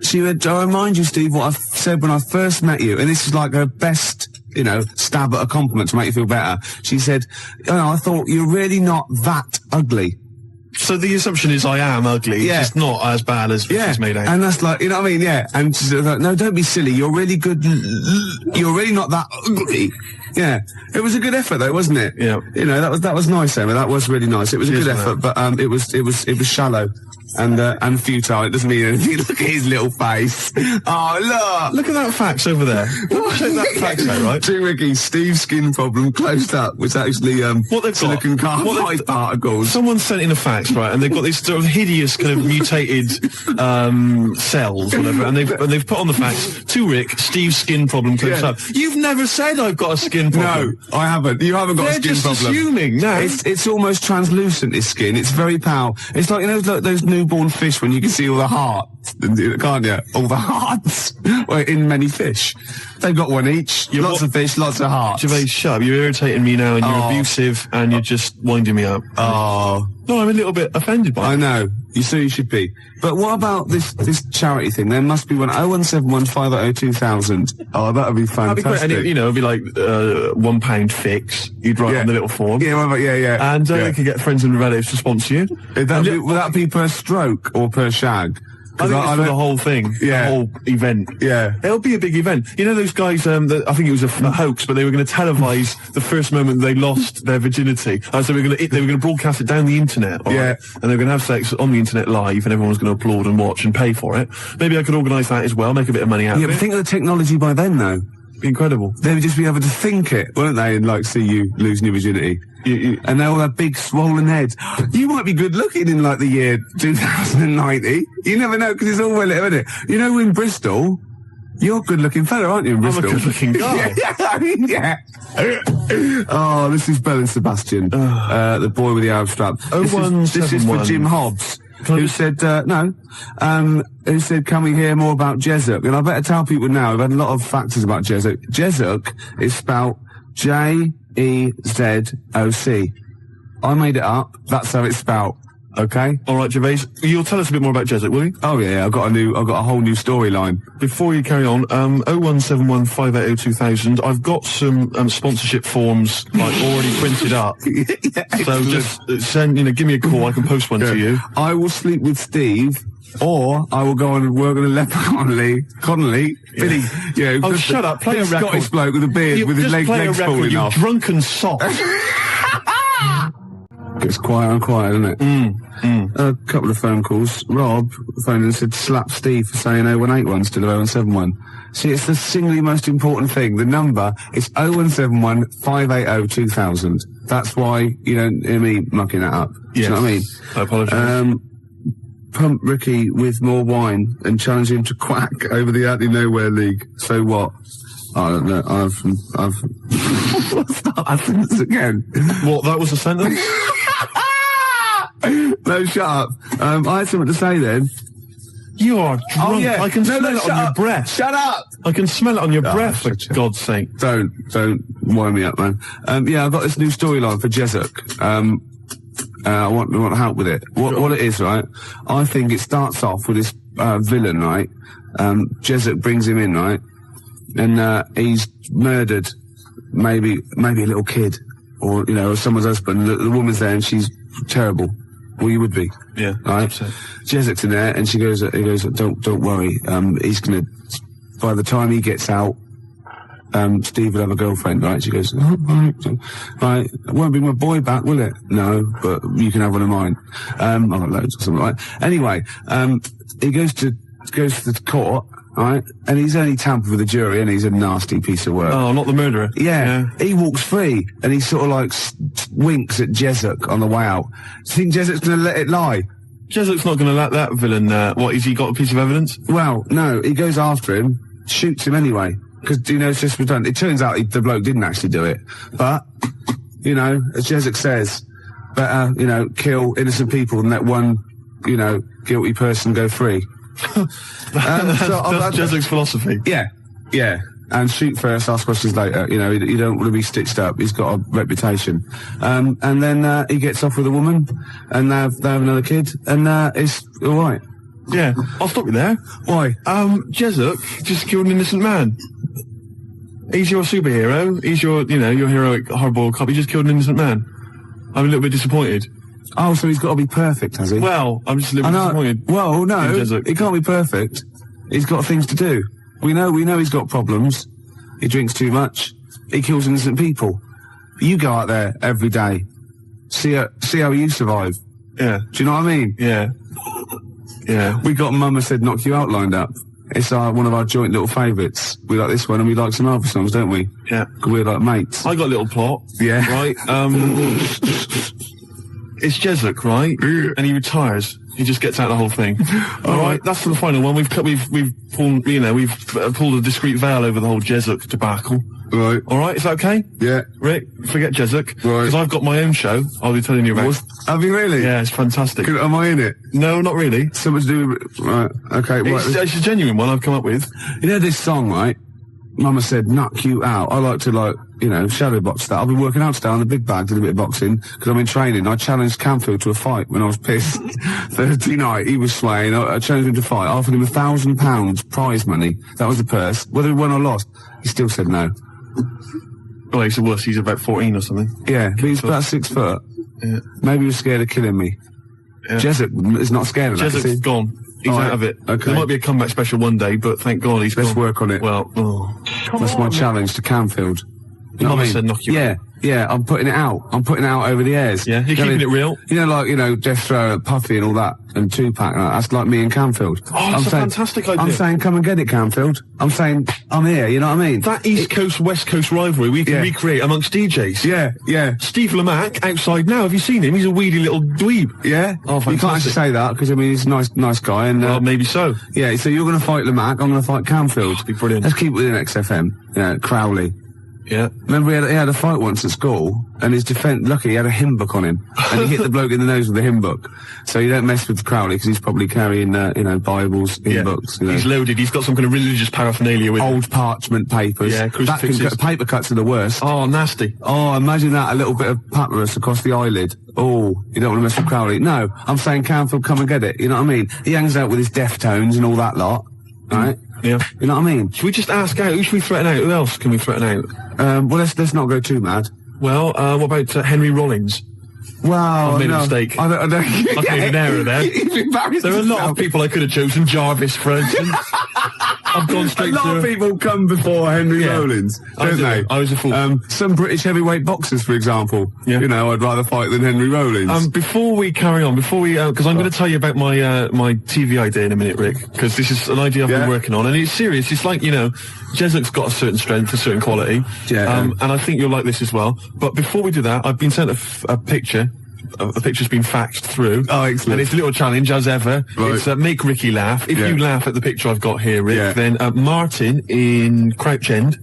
[SPEAKER 16] she went, I remind you, Steve, what I said when I first met you, and this is like her best, you know, stab at a compliment to make you feel better. She said, oh, I thought you're really not that ugly.
[SPEAKER 2] So the assumption is I am ugly,
[SPEAKER 16] yeah.
[SPEAKER 2] It's just not as bad as it's made out.
[SPEAKER 16] And that's like, you know what I mean? Yeah. And she's like, no, don't be silly. You're really good. You're really not that ugly. Yeah. It was a good effort though, wasn't it?
[SPEAKER 2] Yeah.
[SPEAKER 16] You know, that was nice, Emma. That was really nice. It was a good effort, but it was shallow and futile. It doesn't mean anything. Look at his little face. Oh,
[SPEAKER 2] look at that fax over there. Check that fax out, right?
[SPEAKER 16] See, Ricky, Steve's skin problem closed up was actually
[SPEAKER 2] what they've
[SPEAKER 16] silicon
[SPEAKER 2] got,
[SPEAKER 16] carbide particles.
[SPEAKER 2] Someone sent in a fax, right, and they've got these sort of hideous kind of mutated cells, whatever, and they've put on the fax to Rick, Steve's skin problem closed up. You've never said I've got a skin problem.
[SPEAKER 16] No, I haven't. You haven't got a skin problem.
[SPEAKER 2] They're just assuming. No,
[SPEAKER 16] it's almost translucent. His skin. It's very pale. It's like, you know, those newborn fish when you can see all the hearts, can't you? All the hearts. Well, in many fish, they've got one each. Lots of fish, lots of hearts.
[SPEAKER 2] Gervais, shut up. You're irritating me now, and you're abusive, and you're just winding me up.
[SPEAKER 16] Oh.
[SPEAKER 2] No, I'm a little bit offended by it.
[SPEAKER 16] I know. You should be. But what about this charity thing? There must be one. 0171 580 2000. Oh, that would be fantastic.
[SPEAKER 2] That'd be great. And it'd be like £1 fix. You'd write on the little form.
[SPEAKER 16] Yeah.
[SPEAKER 2] And they could get friends and relatives to sponsor you.
[SPEAKER 16] Would that be per stroke or per shag?
[SPEAKER 2] I think it's for the whole thing, the whole event.
[SPEAKER 16] Yeah.
[SPEAKER 2] It'll be a big event. You know those guys, I think it was a hoax, but they were going to televise the first moment they lost their virginity. So they were going to broadcast it down the internet. And they were going to have sex on the internet live, and everyone was going to applaud and watch and pay for it. Maybe I could organise that as well, make a bit of money out of it.
[SPEAKER 16] Yeah, but think of the technology by then, though.
[SPEAKER 2] Incredible.
[SPEAKER 16] They would just be able to think it, won't they, and like see you losing your virginity. And they all have big swollen heads. You might be good looking in like the year 2090. You never know, because it's all well, isn't it? You know, in Bristol, you're a good looking fella, aren't you, in Bristol?
[SPEAKER 2] I'm a good looking guy.
[SPEAKER 16] Yeah. Oh, this is Bell and Sebastian, the boy with the Arab strap. This is for Jim Hobbs. Who said, who said, can we hear more about Jezuk? And I better tell people now, we've had a lot of factors about Jezuk. Jezuk is spelled J-E-Z-O-C. I made it up. That's how it's spelled. Okay?
[SPEAKER 2] All right, Gervais. You'll tell us a bit more about Jezuk, will you?
[SPEAKER 16] Oh, yeah. I've got a whole new storyline.
[SPEAKER 2] Before you carry on, 0171 580 2000. I've got some sponsorship forms already printed up. So just give me a call. I can post one to you.
[SPEAKER 16] I will sleep with Steve, or I will go and work on a leper Connolly, Billy. Yeah.
[SPEAKER 2] Oh, shut up! Play a record.
[SPEAKER 16] Scottish bloke with a beard with his legs falling
[SPEAKER 2] you
[SPEAKER 16] off.
[SPEAKER 2] Drunken sock.
[SPEAKER 16] Gets quieter and quieter, doesn't it? A couple of phone calls. Rob phoned and said, slap Steve for saying 0181 instead of 0171. See, it's the single most important thing. The number is 0171 580 2000. That's why you don't hear me mucking that up.
[SPEAKER 2] Yes.
[SPEAKER 16] Do you know what I mean?
[SPEAKER 2] I apologise.
[SPEAKER 16] Pump Ricky with more wine and challenge him to quack over the Out of Nowhere League. So what? I don't know. I've start that sentence again.
[SPEAKER 2] What? That was a sentence?
[SPEAKER 16] No, shut up. I had something to say then.
[SPEAKER 2] You are drunk.
[SPEAKER 16] Oh, yeah.
[SPEAKER 2] I can smell it on your breath.
[SPEAKER 16] Shut up!
[SPEAKER 2] I can smell it on your breath, for God's sake.
[SPEAKER 16] Don't wind me up, man. Yeah, I've got this new storyline for Jezuk. I want help with it. What it is, right? I think it starts off with this villain, right? Jezuk brings him in, right? And he's murdered maybe a little kid, or or someone's husband. The woman's there and she's terrible. Well, you would be.
[SPEAKER 2] Yeah.
[SPEAKER 16] Right? Jezuk's in there and he goes, don't worry. He's gonna, by the time he gets out, Steve will have a girlfriend, right? She goes, oh, right, it won't bring my boy back, will it? No, but you can have one of mine. I've got loads or something, right? Anyway, he goes to the court, right? And he's only tampered with the jury, and he's a nasty piece of work.
[SPEAKER 2] Oh, not the murderer.
[SPEAKER 16] Yeah. He walks free, and he sort of like winks at Jezuk on the way out. Do you think Jezuk's gonna let it lie?
[SPEAKER 2] Jezuk's not gonna let that villain, what, has he got a piece of evidence?
[SPEAKER 16] Well, no, he goes after him, shoots him anyway. Because, you know, it's just done. It turns out the bloke didn't actually do it. But, you know, as Jezik says, better, you know, kill innocent people than let one, you know, guilty person go free.
[SPEAKER 2] That's Jezik's philosophy.
[SPEAKER 16] Yeah, yeah. And shoot first, ask questions later. You know, you don't want to be stitched up. He's got a reputation. And then he gets off with a woman, and they have another kid, and it's all right.
[SPEAKER 2] Yeah, I'll stop you there.
[SPEAKER 16] Why?
[SPEAKER 2] Jezik just killed an innocent man. He's your superhero. He's your, you know, your heroic hardboiled cop. He just killed an innocent man. I'm a little bit disappointed.
[SPEAKER 16] Oh, so he's got to be perfect, has he?
[SPEAKER 2] Well, I'm just a little bit disappointed.
[SPEAKER 16] Well, no, he can't be perfect. He's got things to do. We know he's got problems. He drinks too much. He kills innocent people. You go out there every day. See how you survive.
[SPEAKER 2] Yeah.
[SPEAKER 16] Do you know what I mean?
[SPEAKER 2] Yeah. Yeah.
[SPEAKER 16] We got Mama Said Knock You Out lined up. It's one of our joint little favourites. We like this one and we like some other songs, don't we?
[SPEAKER 2] Yeah.
[SPEAKER 16] 'Cause we're like mates.
[SPEAKER 2] I got a little plot.
[SPEAKER 16] Yeah.
[SPEAKER 2] Right. It's Jezik, right? And he retires. He just gets out the whole thing. All right. That's the final one. We've pulled a discreet veil over the whole Jezik debacle.
[SPEAKER 16] Right.
[SPEAKER 2] All right. Is that okay?
[SPEAKER 16] Yeah.
[SPEAKER 2] Rick, forget Jezik.
[SPEAKER 16] Right.
[SPEAKER 2] Because I've got my own show. I'll be telling you about.
[SPEAKER 16] Have you really?
[SPEAKER 2] Yeah, it's fantastic.
[SPEAKER 16] Am I in it?
[SPEAKER 2] No, not really.
[SPEAKER 16] Something to do with... Right. Okay.
[SPEAKER 2] It's a genuine one I've come up with.
[SPEAKER 16] You know this song, right? Mama Said Knock You Out. I like to, you know, shadow box that. I've been working out today on the big bag, did a bit of boxing, because I'm in training. I challenged Camfield to a fight when I was pissed. Thursday night, he was swaying. I challenged him to fight. I offered him £1,000 prize money. That was the purse. Whether he won or lost, he still said no.
[SPEAKER 2] Well, he's a wuss. He's about 14 or something.
[SPEAKER 16] Yeah, but he's about 6 foot.
[SPEAKER 2] Yeah.
[SPEAKER 16] Maybe he was scared of killing me.
[SPEAKER 2] Yeah.
[SPEAKER 16] Jezik is not scared of that.
[SPEAKER 2] Jezik's gone. He's out of it.
[SPEAKER 16] Okay.
[SPEAKER 2] There might be a comeback special one day, but thank God he's
[SPEAKER 16] Let's
[SPEAKER 2] gone.
[SPEAKER 16] work on it.
[SPEAKER 2] Well,
[SPEAKER 16] that's my challenge to Camfield. You know what I mean?
[SPEAKER 2] Said knock you out.
[SPEAKER 16] Yeah, I'm putting it out. I'm putting it out over the airs.
[SPEAKER 2] Yeah, you're keeping it real.
[SPEAKER 16] You know, like, you know, Death Row, Puffy and all that, and Tupac, that's like me and Camfield.
[SPEAKER 2] Oh, that's a fantastic idea.
[SPEAKER 16] I'm saying, come and get it, Camfield. I'm saying, I'm here, you know what I mean?
[SPEAKER 2] That East Coast, West Coast rivalry we can recreate amongst DJs.
[SPEAKER 16] Yeah, yeah.
[SPEAKER 2] Steve Lamack, outside now, have you seen him? He's a weedy little dweeb.
[SPEAKER 16] Yeah?
[SPEAKER 2] Oh, fantastic.
[SPEAKER 16] You can't actually say that, because, I mean, he's a nice guy, and...
[SPEAKER 2] well, maybe so.
[SPEAKER 16] Yeah, so you're going to fight Lamack, I'm going to fight Camfield.
[SPEAKER 2] That'd be brilliant.
[SPEAKER 16] Let's keep it within XFM. You know, Crowley.
[SPEAKER 2] Yeah.
[SPEAKER 16] Remember he had a fight once at school, and his defence, lucky he had a hymn book on him, and he hit the bloke in the nose with the hymn book. So you don't mess with Crowley, because he's probably carrying, you know, Bibles, hymn books. You know.
[SPEAKER 2] He's loaded, he's got some kind of religious paraphernalia with
[SPEAKER 16] old parchment papers.
[SPEAKER 2] Yeah, crucifixes.
[SPEAKER 16] Paper cuts are the worst.
[SPEAKER 2] Oh, nasty.
[SPEAKER 16] Oh, imagine that, a little bit of papyrus across the eyelid. Oh, you don't want to mess with Crowley. No, I'm saying Camfield, come and get it, you know what I mean? He hangs out with his Deftones and all that lot, right?
[SPEAKER 2] Yeah.
[SPEAKER 16] You know what I mean?
[SPEAKER 2] Should we just ask out? Who should we threaten out? Who else can we threaten out?
[SPEAKER 16] Well, let's not go too mad.
[SPEAKER 2] Well, what about Henry Rollins?
[SPEAKER 16] Wow,
[SPEAKER 2] I've made a mistake.
[SPEAKER 16] I don't
[SPEAKER 2] I've made an error there. There are a lot of people I could have chosen. Jarvis, for instance. I've gone straight to...
[SPEAKER 16] A lot of people come before Henry Rollins, don't they?
[SPEAKER 2] I was a fool.
[SPEAKER 16] Some British heavyweight boxers, for example.
[SPEAKER 2] Yeah.
[SPEAKER 16] You know, I'd rather fight than Henry Rollins.
[SPEAKER 2] Before we carry on, because I'm going to tell you about my my TV idea in a minute, Rick, because this is an idea I've been working on, and it's serious. It's like, you know, Jezik's got a certain strength, a certain quality, and I think you'll like this as well. But before we do that, I've been sent a picture. The picture's been faxed through.
[SPEAKER 16] Oh, excellent.
[SPEAKER 2] And it's a little challenge, as ever.
[SPEAKER 16] Right.
[SPEAKER 2] It's make Ricky laugh. If you laugh at the picture I've got here, Rick, then Martin in Crouch End,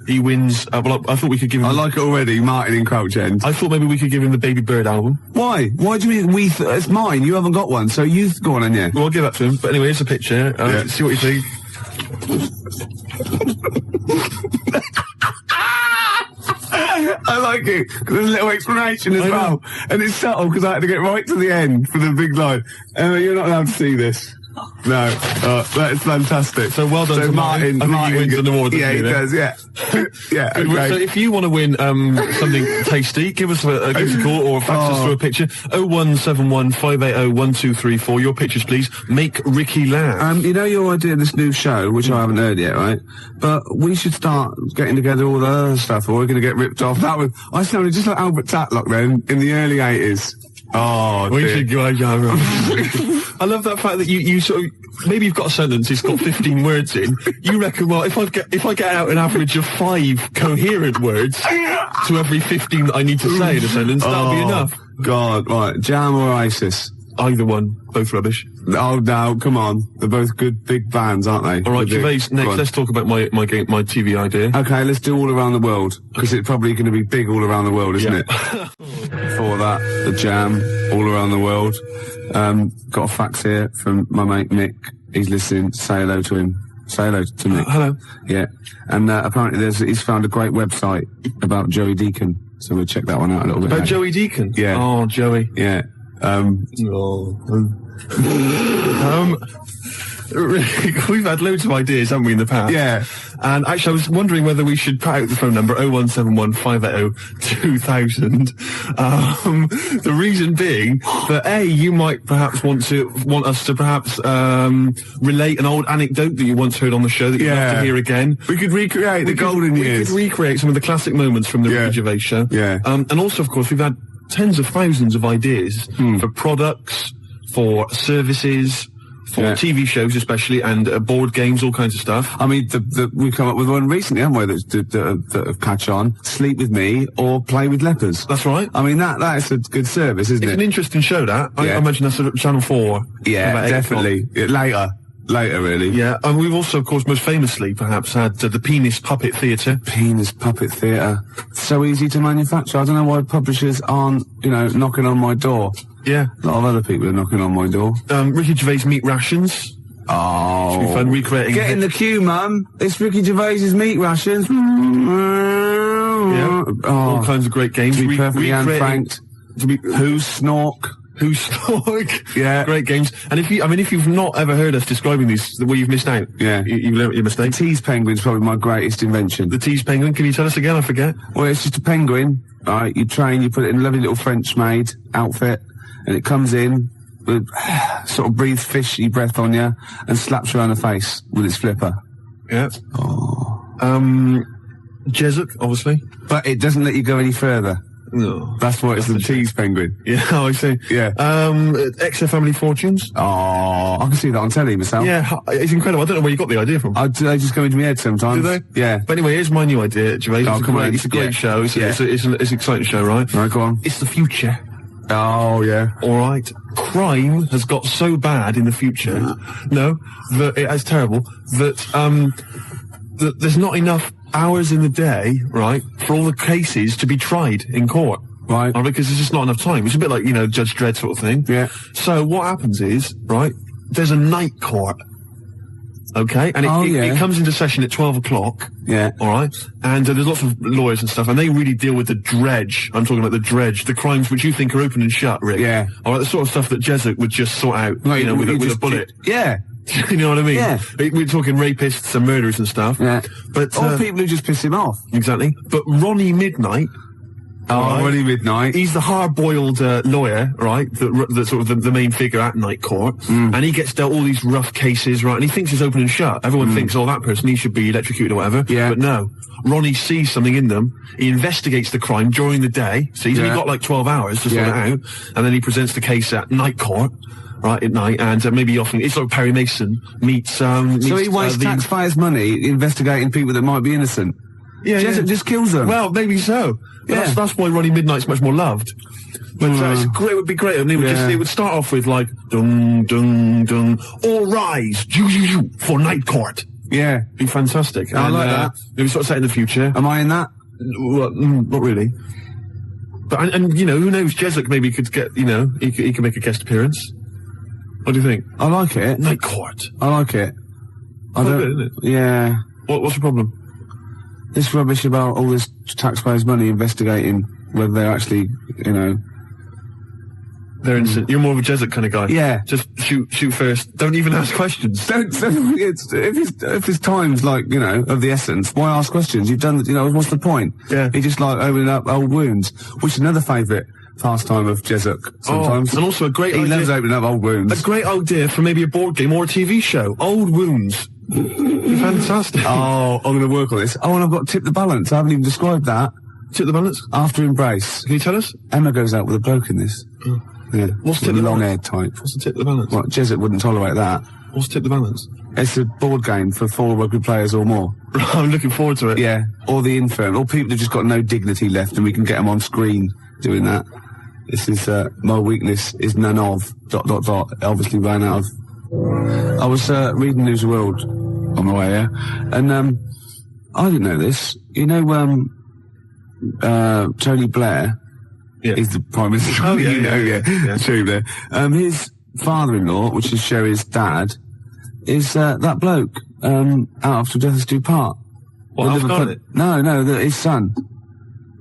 [SPEAKER 2] he wins... well, I thought we could give him...
[SPEAKER 16] I like it already, Martin in Crouch End.
[SPEAKER 2] I thought maybe we could give him the Baby Bird album.
[SPEAKER 16] Why? Why do you mean it's mine? You haven't got one, so you go on, yeah.
[SPEAKER 2] Well, I'll give that to him. But anyway, here's a picture. See what you think.
[SPEAKER 16] I like it, because there's a little explanation as well. And it's subtle, because I had to get right to the end for the big line. You're not allowed to see this. No. That is fantastic.
[SPEAKER 2] So well done to Martin. I think he wins an award.
[SPEAKER 16] Yeah, he does, yeah. Yeah, okay.
[SPEAKER 2] So if you want to win something tasty, give us a call or fax us through a picture. 0171 580 1234. Your pictures, please. Make Ricky laugh.
[SPEAKER 16] You know your idea of this new show, which I haven't heard yet, right? But we should start getting together all the other stuff, or we're going to get ripped off. I sounded just like Albert Tatlock then, in the early 80s. Oh,
[SPEAKER 2] we should go. I love that fact that you sort of, maybe you've got a sentence, it's got 15 words in. You reckon, well, if I get out an average of 5 coherent words to every 15 that I need to say in a sentence, that'll be enough.
[SPEAKER 16] God, right. Jam or ISIS?
[SPEAKER 14] either one. Both rubbish.
[SPEAKER 16] Oh no, come on. They're both good big bands, aren't they?
[SPEAKER 14] All right, Gervais, next let's talk about my TV idea.
[SPEAKER 16] Okay, let's do All Around the World, because it's probably going to be big all around the world, isn't it? Before that, The Jam, All Around the World. Got a fax here from my mate Nick. He's listening. Say hello to him. Say hello to Nick.
[SPEAKER 14] Hello.
[SPEAKER 16] Yeah. And apparently he's found a great website about Joey Deacon. So we'll check that one out a little bit.
[SPEAKER 14] About Joey Deacon?
[SPEAKER 16] Yeah.
[SPEAKER 14] Oh, Joey.
[SPEAKER 16] Yeah.
[SPEAKER 14] We've had loads of ideas, haven't we, in the past?
[SPEAKER 16] Yeah.
[SPEAKER 14] And actually, I was wondering whether we should put out the phone number 0171 580 2000. The reason being that you might perhaps want us to perhaps relate an old anecdote that you once heard on the show that you'd love to hear again.
[SPEAKER 16] We could recreate the golden years.
[SPEAKER 14] We could recreate some of the classic moments from the Ricky Gervais show.
[SPEAKER 16] Yeah.
[SPEAKER 14] And also, of course, we've had tens of thousands of ideas for products, for services, for TV shows especially, and board games, all kinds of stuff.
[SPEAKER 16] I mean, we've come up with one recently, haven't we, that have catch on. Sleep with me or play with lepers.
[SPEAKER 14] That's right.
[SPEAKER 16] I mean, that is a good service, isn't it?
[SPEAKER 14] It's an interesting show, that. I imagine that's at Channel 4.
[SPEAKER 16] Yeah, definitely. Later, really.
[SPEAKER 14] Yeah, and we've also, of course, most famously, perhaps, had the Penis Puppet Theatre.
[SPEAKER 16] Penis Puppet Theatre. So easy to manufacture. I don't know why publishers aren't, knocking on my door.
[SPEAKER 14] Yeah.
[SPEAKER 16] A lot of other people are knocking on my door.
[SPEAKER 14] Ricky Gervais meat rations.
[SPEAKER 16] Oh.
[SPEAKER 14] Should be fun recreating.
[SPEAKER 16] Get in the queue, Mum. It's Ricky Gervais's meat rations.
[SPEAKER 14] Yeah. All kinds of great games.
[SPEAKER 16] To be perfectly unfranked. Who's Snork?
[SPEAKER 14] Who's Snork?
[SPEAKER 16] Yeah.
[SPEAKER 14] Great games. And if you've not ever heard us describing these, well, you've missed out.
[SPEAKER 16] Yeah.
[SPEAKER 14] You learned your mistake.
[SPEAKER 16] The tease penguin's probably my greatest invention.
[SPEAKER 14] The tease penguin, can you tell us again? I forget.
[SPEAKER 16] Well, it's just a penguin, right? You train, you put it in a lovely little French-made outfit, and it comes in, with, sort of breathes fishy breath on you, and slaps you around the face with its flipper.
[SPEAKER 14] Yeah.
[SPEAKER 16] Oh.
[SPEAKER 14] Jesup, obviously.
[SPEAKER 16] But it doesn't let you go any further.
[SPEAKER 14] No.
[SPEAKER 16] That's why it's the tease penguin.
[SPEAKER 14] Yeah, I see.
[SPEAKER 16] Yeah.
[SPEAKER 14] XFM Family Fortunes.
[SPEAKER 16] Oh, I can see that on telly myself.
[SPEAKER 14] Yeah, it's incredible. I don't know where you got the idea from.
[SPEAKER 16] They just go into my head sometimes.
[SPEAKER 14] Do they?
[SPEAKER 16] Yeah.
[SPEAKER 14] But anyway, here's my new idea, Gervais.
[SPEAKER 16] Oh, come on.
[SPEAKER 14] It's a great show. It's an exciting show, right?
[SPEAKER 16] Right, go on.
[SPEAKER 14] It's the future.
[SPEAKER 16] Oh, yeah.
[SPEAKER 14] All right. Crime has got so bad in the future, that it's terrible, that there's not enough hours in the day, right, for all the cases to be tried in court.
[SPEAKER 16] Right.
[SPEAKER 14] Because there's just not enough time. It's a bit like, Judge Dredd sort of thing.
[SPEAKER 16] Yeah.
[SPEAKER 14] So what happens is, right, there's a night court. Okay? And it comes into session at 12 o'clock.
[SPEAKER 16] Yeah.
[SPEAKER 14] All right? And there's lots of lawyers and stuff, and they really deal with the dredge. I'm talking about the dredge, the crimes which you think are open and shut, Rick.
[SPEAKER 16] Yeah.
[SPEAKER 14] All right, the sort of stuff that Jesup would just sort out, with a bullet.
[SPEAKER 16] Yeah.
[SPEAKER 14] You know what I mean?
[SPEAKER 16] Yeah.
[SPEAKER 14] We're talking rapists and murderers and stuff.
[SPEAKER 16] Yeah.
[SPEAKER 14] But
[SPEAKER 16] or people who just piss him off.
[SPEAKER 14] Exactly. But Ronnie Midnight.
[SPEAKER 16] Ronnie Midnight.
[SPEAKER 14] He's the hard-boiled lawyer, right? That's sort of the main figure at night court. And he gets dealt all these rough cases, right? And he thinks it's open and shut. Everyone thinks, that person, he should be electrocuted or whatever.
[SPEAKER 16] Yeah.
[SPEAKER 14] But no. Ronnie sees something in them. He investigates the crime during the day. So he's only got like 12 hours to sort it out. And then he presents the case at night court. Right, at night, and maybe often, it's like Perry Mason meets
[SPEAKER 16] so he wastes taxpayers' money investigating people that might be innocent.
[SPEAKER 14] Yeah,
[SPEAKER 16] Jesup just kills them.
[SPEAKER 14] Well, maybe so.
[SPEAKER 16] Yeah.
[SPEAKER 14] That's why Ronnie Midnight's much more loved. But it would be great. And it would start off with like, dung, dung, dung, all rise, for night court.
[SPEAKER 16] Yeah.
[SPEAKER 14] Be fantastic.
[SPEAKER 16] I like that.
[SPEAKER 14] Maybe sort of set in the future.
[SPEAKER 16] Am I in that?
[SPEAKER 14] Well, not really. But, and who knows, Jesup maybe could get, he could make a guest appearance. What do you think?
[SPEAKER 16] I like it.
[SPEAKER 14] Night court.
[SPEAKER 16] I like it.
[SPEAKER 14] Isn't it?
[SPEAKER 16] Yeah.
[SPEAKER 14] What's the problem?
[SPEAKER 16] This rubbish about all this taxpayers' money investigating whether they're actually,
[SPEAKER 14] they're innocent. You're more of a Jesup kind of guy.
[SPEAKER 16] Yeah.
[SPEAKER 14] Just shoot first. Don't even ask questions.
[SPEAKER 16] If his time's like, of the essence, why ask questions? You've done, what's the point?
[SPEAKER 14] Yeah.
[SPEAKER 16] He just like opening up old wounds, which is another favourite pastime of Jesup sometimes.
[SPEAKER 14] And also a great idea.
[SPEAKER 16] He loves opening up old wounds.
[SPEAKER 14] A great idea for maybe a board game or a TV show. Old wounds. Fantastic.
[SPEAKER 16] Oh, I'm going to work on this. Oh, and I've got Tip the Balance. I haven't even described that.
[SPEAKER 14] Tip the Balance?
[SPEAKER 16] After Embrace.
[SPEAKER 14] Can you tell us?
[SPEAKER 16] Emma goes out with a bloke in this.
[SPEAKER 14] Oh.
[SPEAKER 16] Yeah.
[SPEAKER 14] What's Tip the
[SPEAKER 16] long-haired type.
[SPEAKER 14] What's the Tip the Balance?
[SPEAKER 16] Well, Jesup wouldn't tolerate that.
[SPEAKER 14] What's Tip the Balance?
[SPEAKER 16] It's a board game for 4 rugby players or more.
[SPEAKER 14] I'm looking forward to it.
[SPEAKER 16] Yeah. Or the infirm. Or people who've just got no dignity left and we can get them on screen doing that. This is, my weakness is none of, ... Obviously ran out of... I was, reading News of the World on the way here, and, I didn't know this. You know, Tony Blair is the Prime Minister.
[SPEAKER 14] Oh, yeah.
[SPEAKER 16] Tony Blair. His father-in-law, which is Sherry's dad, is, that bloke, out after Death Us Do Part.
[SPEAKER 14] What, Alf Garnett?
[SPEAKER 16] No, his son.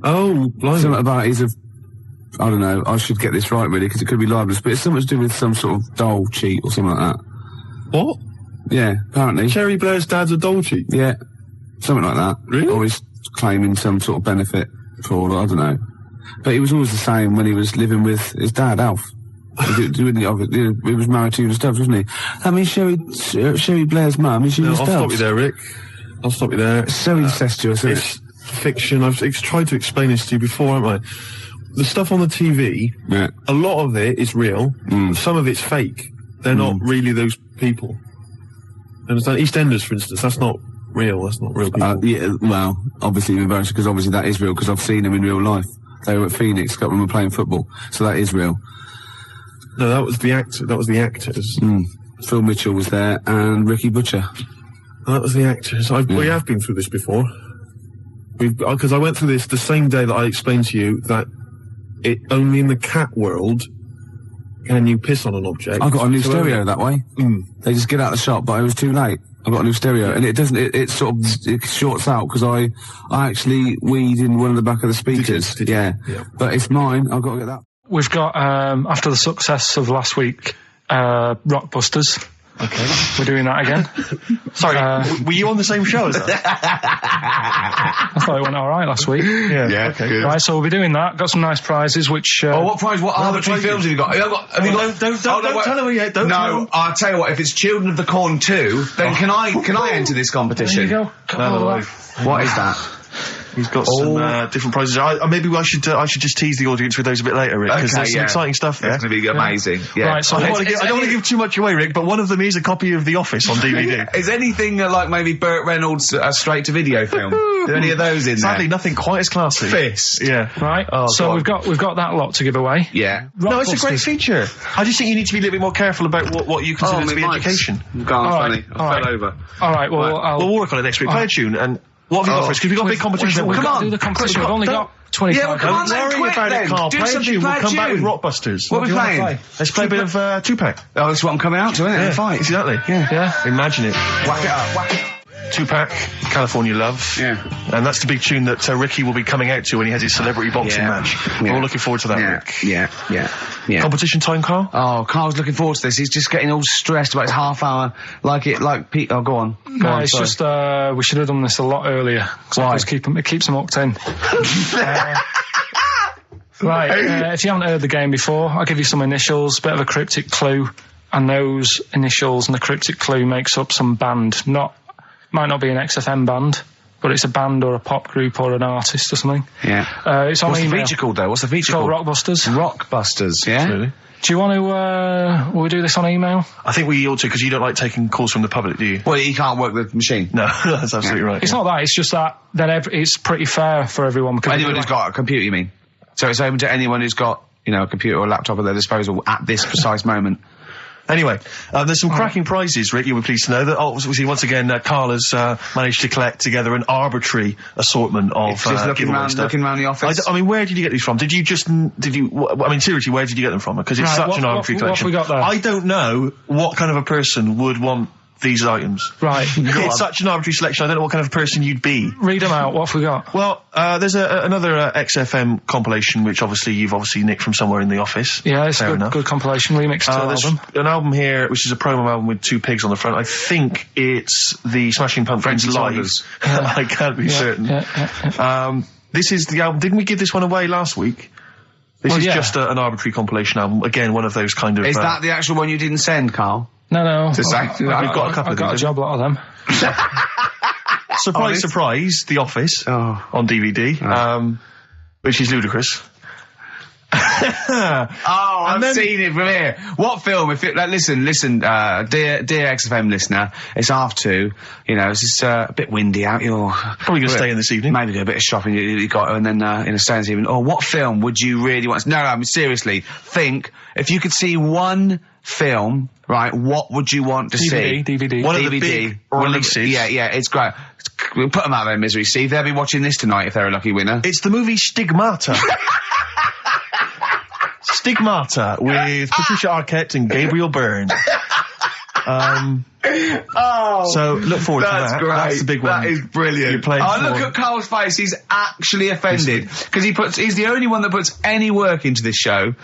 [SPEAKER 14] Oh, blimey.
[SPEAKER 16] Something about I don't know, I should get this right really, because it could be libelous, but it's something to do with some sort of doll cheat or something like that.
[SPEAKER 14] What?
[SPEAKER 16] Yeah, apparently.
[SPEAKER 14] Cherry Blair's dad's a doll cheat?
[SPEAKER 16] Yeah, something like that.
[SPEAKER 14] Really?
[SPEAKER 16] Or he's claiming some sort of benefit fraud, I don't know. But he was always the same when he was living with his dad, Alf. He was married to Una Stubbs, wasn't he? I mean, Sherry Blair's mum is Una Stubbs.
[SPEAKER 14] I'll stop you there, Rick. I'll stop you there.
[SPEAKER 16] It's so incestuous, isn't
[SPEAKER 14] it? Fiction. I've tried to explain this to you before, haven't I? The stuff on the TV, a lot of it is real. Some of it's fake. They're not really those people. Understand? EastEnders, for instance, that's not real. That's not real people.
[SPEAKER 16] Yeah, well, obviously, because obviously that is real, because I've seen them in real life. They were at Phoenix, a couple of them were playing football, so that is real.
[SPEAKER 14] No, that was the actor. That was the actors.
[SPEAKER 16] Phil Mitchell was there, and Ricky Butcher.
[SPEAKER 14] That was the actors. We have been through this before. Because I went through this the same day that I explained to you that only in the cat world can you piss on an object.
[SPEAKER 16] I got a new stereo that way. They just get out of the shop, but it was too late. I got a new stereo, and it doesn't. It sort of shorts out because I actually weed in one of the back of the speakers.
[SPEAKER 14] Did you?
[SPEAKER 16] Yeah, but it's mine. I've got to get that.
[SPEAKER 3] We've got after the success of last week, Rockbusters.
[SPEAKER 2] Okay.
[SPEAKER 3] We're doing that again.
[SPEAKER 2] Sorry, were you on the same show as that?
[SPEAKER 3] I thought it went all right last week.
[SPEAKER 2] Yeah, okay.
[SPEAKER 16] Good.
[SPEAKER 3] Right, so we'll be doing that. Got some nice prizes, which...
[SPEAKER 11] what prize? What arbitrary films have you got? Have you got...
[SPEAKER 2] Don't tell them yet. Don't tell them.
[SPEAKER 11] I'll tell you what, if it's Children of the Corn 2, then can I enter this competition?
[SPEAKER 3] There you go.
[SPEAKER 11] No. What is that?
[SPEAKER 2] He's got some different prizes. Maybe I should just tease the audience with those a bit later, Rick, because there's some exciting stuff there.
[SPEAKER 11] It's going to be amazing. Yeah.
[SPEAKER 3] Right, so
[SPEAKER 2] I don't want to give too much away, Rick, but one of them is a copy of The Office on DVD.
[SPEAKER 11] Is anything like maybe Burt Reynolds' straight-to-video film? Are there any of those in there?
[SPEAKER 2] Sadly, nothing quite as classy.
[SPEAKER 11] Fist.
[SPEAKER 2] Yeah.
[SPEAKER 3] Right. So we've got that lot to give away.
[SPEAKER 11] Yeah.
[SPEAKER 2] No, it's a great feature. I just think you need to be a little bit more careful about what you consider to be education.
[SPEAKER 16] Funny. I fell over.
[SPEAKER 3] All right. Well,
[SPEAKER 2] we'll work on it next week. Play a tune and. What have you got for us? Because we've got a big competition.
[SPEAKER 3] We've got to do the competition. We've only got 25
[SPEAKER 11] Yeah, well, come on,
[SPEAKER 2] Don't worry about it, Carl. Play a tune. We'll come back with Rockbusters.
[SPEAKER 11] What are we playing?
[SPEAKER 2] Let's play a bit of Tupac.
[SPEAKER 11] Oh, that's what I'm coming out to, isn't it?
[SPEAKER 2] Yeah,
[SPEAKER 11] The fight.
[SPEAKER 2] exactly.
[SPEAKER 3] Yeah.
[SPEAKER 2] Imagine it.
[SPEAKER 11] Whack it up.
[SPEAKER 2] Tupac, California Love.
[SPEAKER 11] Yeah.
[SPEAKER 2] And that's the big tune that Ricky will be coming out to when he has his celebrity boxing match. We're all looking forward to that, Rick.
[SPEAKER 11] Yeah.
[SPEAKER 2] Competition time, Carl?
[SPEAKER 11] Oh, Carl's looking forward to this. He's just getting all stressed about his half hour. Pete. Oh, go on.
[SPEAKER 3] No, it's just, we should have done this a lot earlier.
[SPEAKER 11] Why?
[SPEAKER 3] It keeps them hooked in. Right, if you haven't heard the game before, I'll give you some initials, bit of a cryptic clue, and those initials and the cryptic clue makes up some band. Might not be an XFM band, but it's a band or a pop group or an artist or something.
[SPEAKER 11] Yeah.
[SPEAKER 3] It's on
[SPEAKER 11] What's
[SPEAKER 3] email.
[SPEAKER 11] the feature called, though? What's the feature called?
[SPEAKER 3] It's called Rockbusters.
[SPEAKER 11] Rockbusters, yeah?
[SPEAKER 2] Absolutely.
[SPEAKER 3] Do you want to, will we do this on email?
[SPEAKER 2] I think we ought to, because you don't like taking calls from the public, do you?
[SPEAKER 11] Well, he can't work the machine.
[SPEAKER 2] No, that's absolutely right.
[SPEAKER 3] It's not that, it's just that it's pretty fair for everyone.
[SPEAKER 11] Anyone who's got a computer, you mean? So it's open to anyone who's got, a computer or a laptop at their disposal at this precise moment.
[SPEAKER 2] Anyway, there's some cracking prizes, Rick, you'll be pleased to know that, obviously, once again, Carl has managed to collect together an arbitrary assortment of
[SPEAKER 11] just looking around the office.
[SPEAKER 2] I mean, where did you get these from? Seriously, where did you get them from? Because it's such an arbitrary collection.
[SPEAKER 3] What have we got there?
[SPEAKER 2] I don't know what kind of a person would want these items.
[SPEAKER 3] Right.
[SPEAKER 2] It's such an arbitrary selection, I don't know what kind of person you'd be.
[SPEAKER 3] Read them out, what have we got?
[SPEAKER 2] Well, there's another XFM compilation, which you've nicked from somewhere in the office.
[SPEAKER 3] Yeah, it's a good compilation, remixed
[SPEAKER 2] there's
[SPEAKER 3] album.
[SPEAKER 2] An album here, which is a promo album with two pigs on the front. I think it's the Smashing Pumpkins live. I can't be certain. This is the album. Didn't we give this one away last week? This is just an arbitrary compilation album. Again, one of those kind of...
[SPEAKER 11] Is that the actual one you didn't send, Carl?
[SPEAKER 3] No.
[SPEAKER 11] We've
[SPEAKER 2] got a couple of
[SPEAKER 3] got a job lot of them.
[SPEAKER 2] Surprise, The Office on DVD, which is ludicrous.
[SPEAKER 11] I've seen it from here. What film? If it, listen, dear XFM listener, it's 2:30. You know, it's just a bit windy out. You're
[SPEAKER 2] probably going to stay in this evening.
[SPEAKER 11] Maybe do a bit of shopping you got, and then stay in this evening. Or what film would you really want? No, I mean seriously. Think if you could see one film, right? What would you want to see?
[SPEAKER 3] DVD.
[SPEAKER 2] One of the big releases.
[SPEAKER 11] Yeah, it's great. We'll put them out of their misery, Steve. They'll be watching this tonight if they're a lucky winner.
[SPEAKER 2] It's the movie Stigmata. Stigmata with Patricia Arquette and Gabriel Byrne. So look forward to that.
[SPEAKER 11] That's great.
[SPEAKER 2] That's the big one.
[SPEAKER 11] That is brilliant.
[SPEAKER 2] You're playing
[SPEAKER 11] look at Carl's face. He's actually offended because he's the only one that puts any work into this show,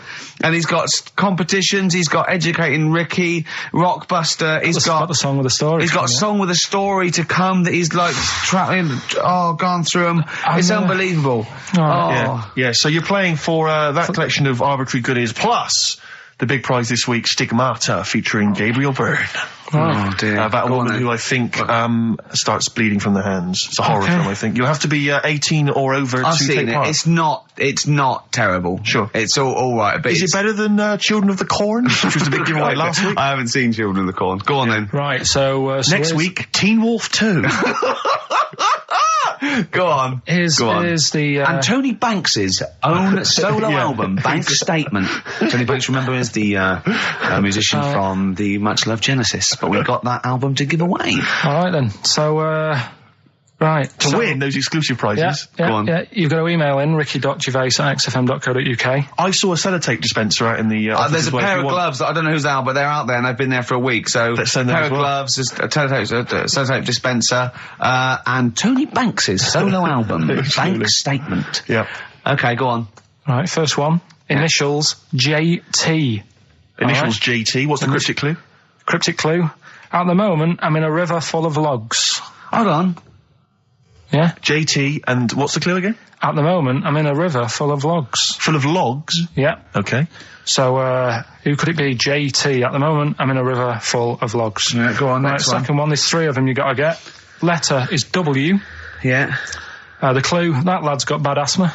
[SPEAKER 11] and he's got competitions. He's got Educating Ricky, Rockbuster. He's got
[SPEAKER 3] the song with a story.
[SPEAKER 11] He's got song with a story to come that he's like gone through them. It's unbelievable.
[SPEAKER 2] Yeah. So you're playing for that collection of arbitrary goodies plus the big prize this week, Stigmata, featuring Gabriel Byrne.
[SPEAKER 11] Oh dear.
[SPEAKER 2] About a woman who I think starts bleeding from the hands. It's a horror film, I think. You have to be 18 or over
[SPEAKER 11] I've
[SPEAKER 2] to
[SPEAKER 11] seen
[SPEAKER 2] take
[SPEAKER 11] it.
[SPEAKER 2] part.
[SPEAKER 11] It's not terrible.
[SPEAKER 2] Sure.
[SPEAKER 11] It's all right. But
[SPEAKER 2] is it better than Children of the Corn, which was the big giveaway last week?
[SPEAKER 11] I haven't seen Children of the Corn. Go on then.
[SPEAKER 3] Right, so
[SPEAKER 2] next week, Teen Wolf 2.
[SPEAKER 11] Go on.
[SPEAKER 3] Here's the...
[SPEAKER 11] and Tony Banks's own solo album, Bank Statement. Tony Banks, remember, is the musician from the much-loved Genesis, but we've got that album to give away.
[SPEAKER 3] All right, then. So, right.
[SPEAKER 2] To win those exclusive prizes.
[SPEAKER 3] Go
[SPEAKER 2] on.
[SPEAKER 3] Yeah, you've got to email in ricky.gervais@xfm.co.uk.
[SPEAKER 2] I saw a sellotape dispenser out in the office.
[SPEAKER 11] There's a pair of gloves that I don't know who's out, but they're out there and they've been there for a week. So
[SPEAKER 2] let's send them
[SPEAKER 11] pair
[SPEAKER 2] as
[SPEAKER 11] of
[SPEAKER 2] well.
[SPEAKER 11] gloves, a sellotape dispenser, and Tony Banks's solo album, Bank Statement.
[SPEAKER 2] Yeah.
[SPEAKER 11] Okay, go on.
[SPEAKER 3] Right, first one. Initials JT.
[SPEAKER 2] Initials JT. What's the cryptic clue?
[SPEAKER 3] Cryptic clue. At the moment, I'm in a river full of logs.
[SPEAKER 11] Hold on.
[SPEAKER 3] Yeah?
[SPEAKER 2] JT, and what's the clue again?
[SPEAKER 3] At the moment, I'm in a river full of logs.
[SPEAKER 2] Full of logs?
[SPEAKER 3] Yeah.
[SPEAKER 2] Okay.
[SPEAKER 3] So, who could it be? JT. At the moment, I'm in a river full of logs.
[SPEAKER 11] Yeah, go on,
[SPEAKER 3] right,
[SPEAKER 11] next one.
[SPEAKER 3] Second one, there's 3 of them you got to get. Letter is W.
[SPEAKER 11] Yeah.
[SPEAKER 3] The clue, that lad's got bad asthma.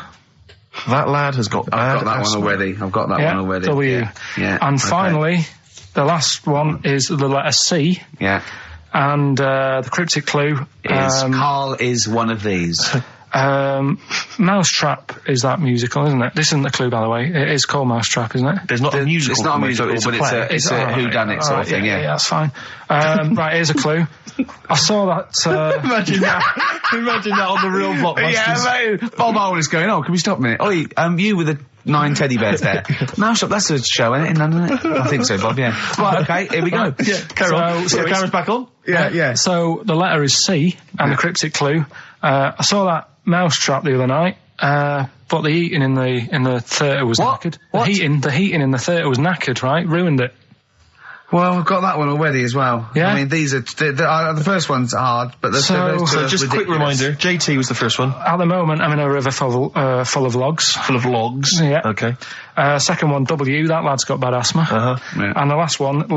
[SPEAKER 2] That lad has got bad
[SPEAKER 11] asthma. I've got that one already.
[SPEAKER 3] W.
[SPEAKER 11] Yeah.
[SPEAKER 3] And finally, the last one is the letter C.
[SPEAKER 11] Yeah.
[SPEAKER 3] And the cryptic clue
[SPEAKER 11] is Carl is one of these.
[SPEAKER 3] Mousetrap is that musical, isn't it? This isn't the clue, by the way. It is called Mousetrap, isn't it?
[SPEAKER 2] There's not a musical.
[SPEAKER 11] It's not a musical,
[SPEAKER 2] but
[SPEAKER 11] it's a whodunit sort of thing, yeah.
[SPEAKER 3] Yeah, that's fine. Right, here's a clue. I saw that...
[SPEAKER 2] Imagine that. Imagine that on the real Blockbusters.
[SPEAKER 11] Yeah, mate. Bob Owen is going, can we stop a minute? Oh, you with the 9 teddy bears there. Mousetrap, that's a show, isn't it, in London, isn't it? I think so, Bob, yeah. Right, okay, here we go.
[SPEAKER 2] Yeah, carry on. So camera's back on?
[SPEAKER 11] Yeah.
[SPEAKER 3] So the letter is C, and the cryptic clue. I saw that Mousetrap the other night, but the heating in the theatre was knackered.
[SPEAKER 11] What?
[SPEAKER 3] The heating in the theatre was knackered, right? Ruined it.
[SPEAKER 11] Well, I've got that one already as well.
[SPEAKER 3] Yeah?
[SPEAKER 11] I mean, these are... the first one's hard, but the
[SPEAKER 2] So just a quick reminder, JT was the first one.
[SPEAKER 3] At the moment, I'm in a river full of logs.
[SPEAKER 2] Full of logs?
[SPEAKER 3] Yeah.
[SPEAKER 2] Okay.
[SPEAKER 3] Second one, W, that lad's got bad asthma.
[SPEAKER 11] Yeah.
[SPEAKER 3] And the last one,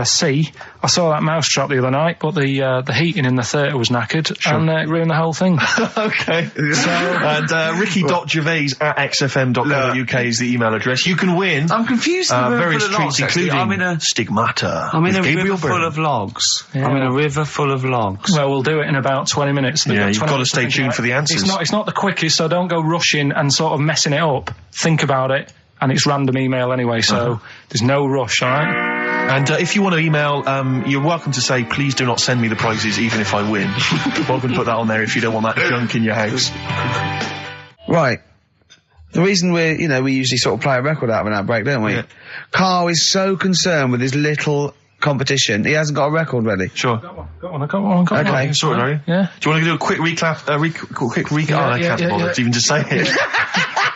[SPEAKER 3] C, I saw that Mousetrap the other night, but the heating in the theatre was knackered, and it ruined the whole thing.
[SPEAKER 2] Okay. And ricky.gervais@xfm.co.uk is the email address. You can win.
[SPEAKER 11] I'm confused.
[SPEAKER 2] Various treats, including
[SPEAKER 11] I'm in a
[SPEAKER 2] Stigmata.
[SPEAKER 11] I'm in a
[SPEAKER 2] Gabriel
[SPEAKER 11] river full of logs.
[SPEAKER 3] Yeah.
[SPEAKER 11] I'm in a river full of logs.
[SPEAKER 3] Well, we'll do it in about 20 minutes.
[SPEAKER 2] Yeah, you've got to stay tuned for the answers.
[SPEAKER 3] It's not the quickest, so don't go rushing and sort of messing it up. Think about it. And it's random email anyway, so there's no rush, all right?
[SPEAKER 2] And if you want to email, you're welcome to say, please do not send me the prizes even if I win. Welcome to put that on there if you don't want that junk in your house.
[SPEAKER 1] Right. The reason we usually sort of play a record out of an outbreak, don't we?
[SPEAKER 2] Yeah.
[SPEAKER 1] Carl is so concerned with his little competition, he hasn't got a record ready.
[SPEAKER 2] Sure.
[SPEAKER 3] Got one.
[SPEAKER 1] Okay.
[SPEAKER 2] Sorted, are you?
[SPEAKER 3] Yeah.
[SPEAKER 2] Do you want to do a quick recap? I can't bother to even just say it.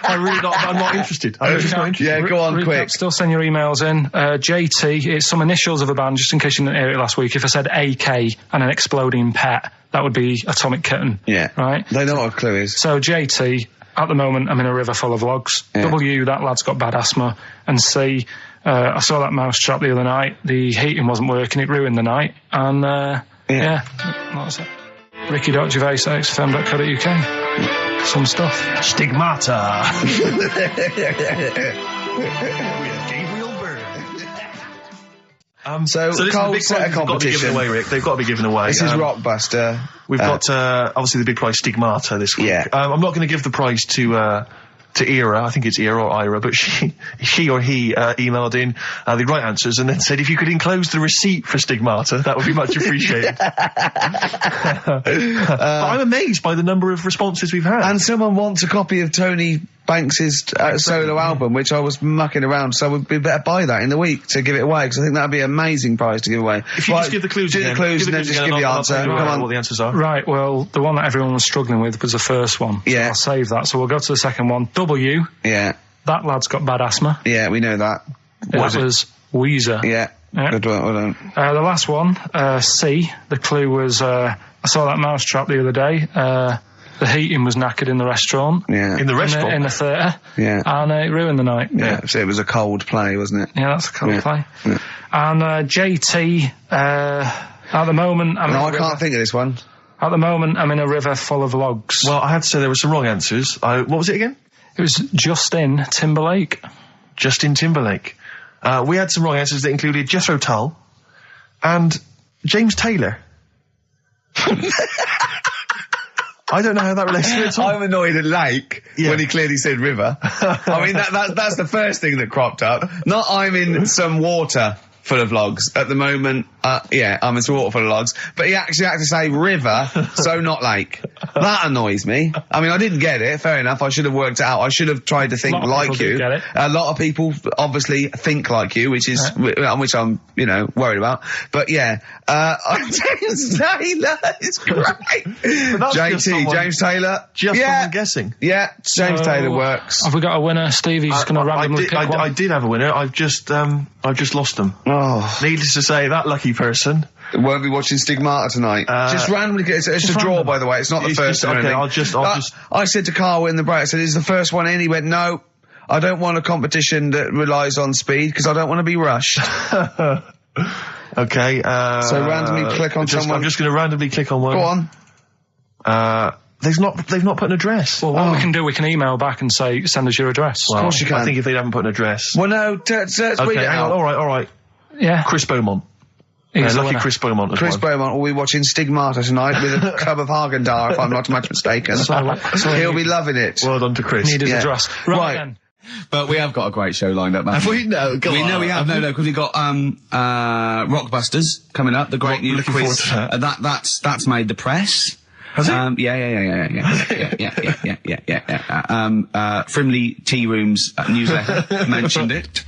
[SPEAKER 2] I'm not interested. I'm just not interested.
[SPEAKER 1] Yeah, go on,
[SPEAKER 3] Recap,
[SPEAKER 1] quick.
[SPEAKER 3] Still send your emails in. JT, it's some initials of a band, just in case you didn't hear it last week. If I said AK and an exploding pet, that would be Atomic Kitten.
[SPEAKER 1] Yeah.
[SPEAKER 3] Right?
[SPEAKER 1] They know what a clue is.
[SPEAKER 3] So JT, at the moment, I'm in a river full of logs.
[SPEAKER 1] Yeah.
[SPEAKER 3] W, that lad's got bad asthma. And C, I saw that Mousetrap the other night. The heating wasn't working, it ruined the night. And, that was it. ricky.gervais@xfm.co.uk. Some stuff.
[SPEAKER 2] Stigmata.
[SPEAKER 1] So
[SPEAKER 2] this is the
[SPEAKER 1] Carl
[SPEAKER 2] big
[SPEAKER 1] set a
[SPEAKER 2] prize they've got to be
[SPEAKER 1] competition.
[SPEAKER 2] given away, Rick. They've got to be given away.
[SPEAKER 1] This is Rockbuster.
[SPEAKER 2] We've got obviously the big prize Stigmata this week.
[SPEAKER 1] Yeah.
[SPEAKER 2] I'm not going to give the prize to Ira. I think it's Ira or Ira, but she or he emailed in the right answers and then said if you could enclose the receipt for Stigmata, that would be much appreciated. But I'm amazed by the number of responses we've had.
[SPEAKER 1] And someone wants a copy of Tony Banks's solo album, which I was mucking around, so we better buy that in the week to give it away, because I think that'd be an amazing prize to give away.
[SPEAKER 2] If you just give the clues
[SPEAKER 1] do
[SPEAKER 2] again.
[SPEAKER 1] the clues and then just give the answer. Come on.
[SPEAKER 2] What the answers are.
[SPEAKER 3] Right, well, the one that everyone was struggling with was the first one.
[SPEAKER 1] Yeah.
[SPEAKER 3] I'll save that, so we'll go to the second one. W.
[SPEAKER 1] Yeah.
[SPEAKER 3] That lad's got bad asthma.
[SPEAKER 1] Yeah, we know that.
[SPEAKER 3] That was Weezer.
[SPEAKER 1] Yeah. Good one, well done.
[SPEAKER 3] The last one, C. The clue was, I saw that mousetrap the other day. The heating was knackered in the restaurant.
[SPEAKER 1] Yeah.
[SPEAKER 2] In the restaurant?
[SPEAKER 3] In the theatre.
[SPEAKER 1] Yeah.
[SPEAKER 3] And it ruined the night.
[SPEAKER 1] Yeah, so it was a cold play, wasn't it?
[SPEAKER 3] Yeah, that's a cold play.
[SPEAKER 1] Yeah.
[SPEAKER 3] And JT, at the moment...
[SPEAKER 1] I can't think of this one.
[SPEAKER 3] At the moment, I'm in a river full of logs.
[SPEAKER 2] Well, I had to say there were some wrong answers. What was it again?
[SPEAKER 3] It was Justin Timberlake.
[SPEAKER 2] Justin Timberlake. We had some wrong answers that included Jethro Tull and James Taylor. I don't know how that relates to it at all.
[SPEAKER 1] I'm annoyed at Lake when he clearly said river. I mean, that's the first thing that cropped up. Not I'm in some water full of logs. At the moment, I'm in some water full of logs. But he actually had to say river, so not lake. That annoys me. I mean, I didn't get it. Fair enough. I should have worked it out. I should have tried to think like you.
[SPEAKER 3] Get it.
[SPEAKER 1] A lot of people obviously think like you, which is which I'm, worried about. But yeah, James Taylor is great. James Taylor.
[SPEAKER 2] Just from guessing.
[SPEAKER 1] Yeah, James Taylor works.
[SPEAKER 3] Have we got a winner, Stevie? Just going to randomly pick one?
[SPEAKER 2] I did have a winner. I've just lost them.
[SPEAKER 1] Oh.
[SPEAKER 2] Needless to say, that lucky person
[SPEAKER 1] won't be watching Stigmata tonight. Just randomly, it's a draw, by the way. It's not the first one.
[SPEAKER 2] Okay,
[SPEAKER 1] I said to Carl in the break, I said, "Is the first one in?" He went, "No, I don't want a competition that relies on speed because I don't want to be rushed."
[SPEAKER 2] Okay.
[SPEAKER 1] So randomly click on someone.
[SPEAKER 2] I'm just going to randomly click on one.
[SPEAKER 1] Go on.
[SPEAKER 2] They've not put an address.
[SPEAKER 3] Well, what we can do, we can email back and say, send us your address.
[SPEAKER 1] Of course you can.
[SPEAKER 2] I think if they haven't put an address.
[SPEAKER 1] Well, no,
[SPEAKER 2] okay, hang on. All right.
[SPEAKER 3] Yeah.
[SPEAKER 2] Chris Beaumont. Lucky Chris Beaumont.
[SPEAKER 1] Chris Beaumont will be watching Stigmata tonight with a club of Haagen-Dazs, if I'm not much mistaken. So he'll be loving it.
[SPEAKER 2] Well done to Chris.
[SPEAKER 3] Need his address. Right then.
[SPEAKER 11] But we have got a great show lined up, man.
[SPEAKER 2] Have we? No, go on.
[SPEAKER 11] We know we have. No, because we've got Rockbusters coming up, the great new
[SPEAKER 2] looking
[SPEAKER 11] quiz.
[SPEAKER 2] forward to that.
[SPEAKER 11] That's made the press.
[SPEAKER 2] Has it?
[SPEAKER 11] Yeah. Frimley Tea Rooms newsletter mentioned it.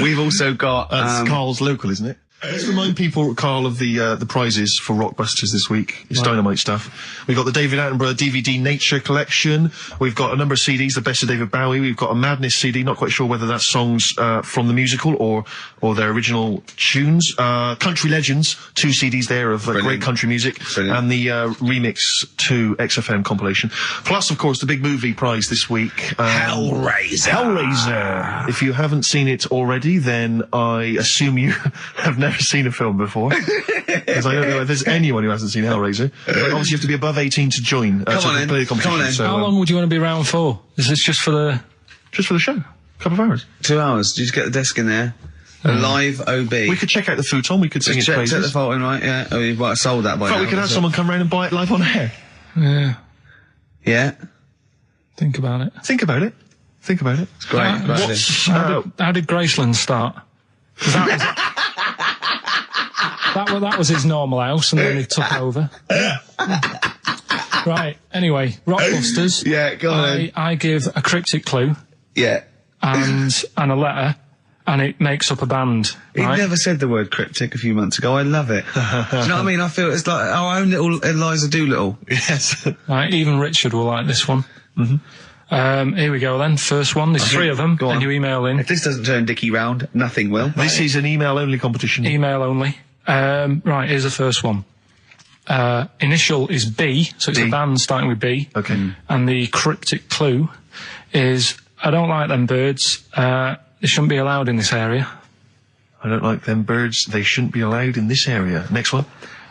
[SPEAKER 11] We've also got
[SPEAKER 2] that's Carl's local, isn't it? Let's remind people, Carl, of the prizes for Rockbusters this week. It's dynamite stuff. We've got the David Attenborough DVD Nature Collection. We've got a number of CDs, the best of David Bowie. We've got a Madness CD, not quite sure whether that's songs from the musical or their original tunes. Country Legends, 2 CDs there of great country music.
[SPEAKER 1] Brilliant.
[SPEAKER 2] And the remix to XFM compilation. Plus, of course, the big movie prize this week. Hellraiser. If you haven't seen it already, then I assume you have never seen a film before, because I don't know if there's anyone who hasn't seen Hellraiser. But obviously you have to be above 18 to join to play the competition. So,
[SPEAKER 3] how long would you want to be around for? Is this just for the
[SPEAKER 2] show? A couple of hours.
[SPEAKER 1] 2 hours. Did you get the desk in there? A live OB.
[SPEAKER 2] We could check out the futon. We could sing its praises.
[SPEAKER 1] Check the fault in, right? Yeah. Oh, you might have sold that by now.
[SPEAKER 2] We could have someone come round and buy it live on air.
[SPEAKER 3] Yeah.
[SPEAKER 1] Yeah.
[SPEAKER 3] Think about it.
[SPEAKER 2] It's great.
[SPEAKER 1] It's great.
[SPEAKER 3] How did Graceland start? That was his normal house, and then he took over. Right. Anyway, Rockbusters.
[SPEAKER 1] Yeah, go on.
[SPEAKER 3] I give a cryptic clue.
[SPEAKER 1] Yeah.
[SPEAKER 3] And a letter, and it makes up a band.
[SPEAKER 1] He
[SPEAKER 3] right?
[SPEAKER 1] never said the word cryptic a few months ago. I love it. Do you know what I mean? I feel it's like our own little Eliza Doolittle.
[SPEAKER 2] Yes.
[SPEAKER 3] Right. Even Richard will like this one. Mm-hmm. Here we go then. First one. There's 3 of them.
[SPEAKER 1] Go on.
[SPEAKER 3] And you email in.
[SPEAKER 1] If this doesn't turn Dickie round, nothing will.
[SPEAKER 2] This is an email-only competition.
[SPEAKER 3] Email only. Right, here's the first one. Initial is B, so it's a band starting with B.
[SPEAKER 2] Okay.
[SPEAKER 3] And the cryptic clue is, I don't like them birds. They shouldn't be allowed in this area.
[SPEAKER 2] I don't like them birds. They shouldn't be allowed in this area. Next one.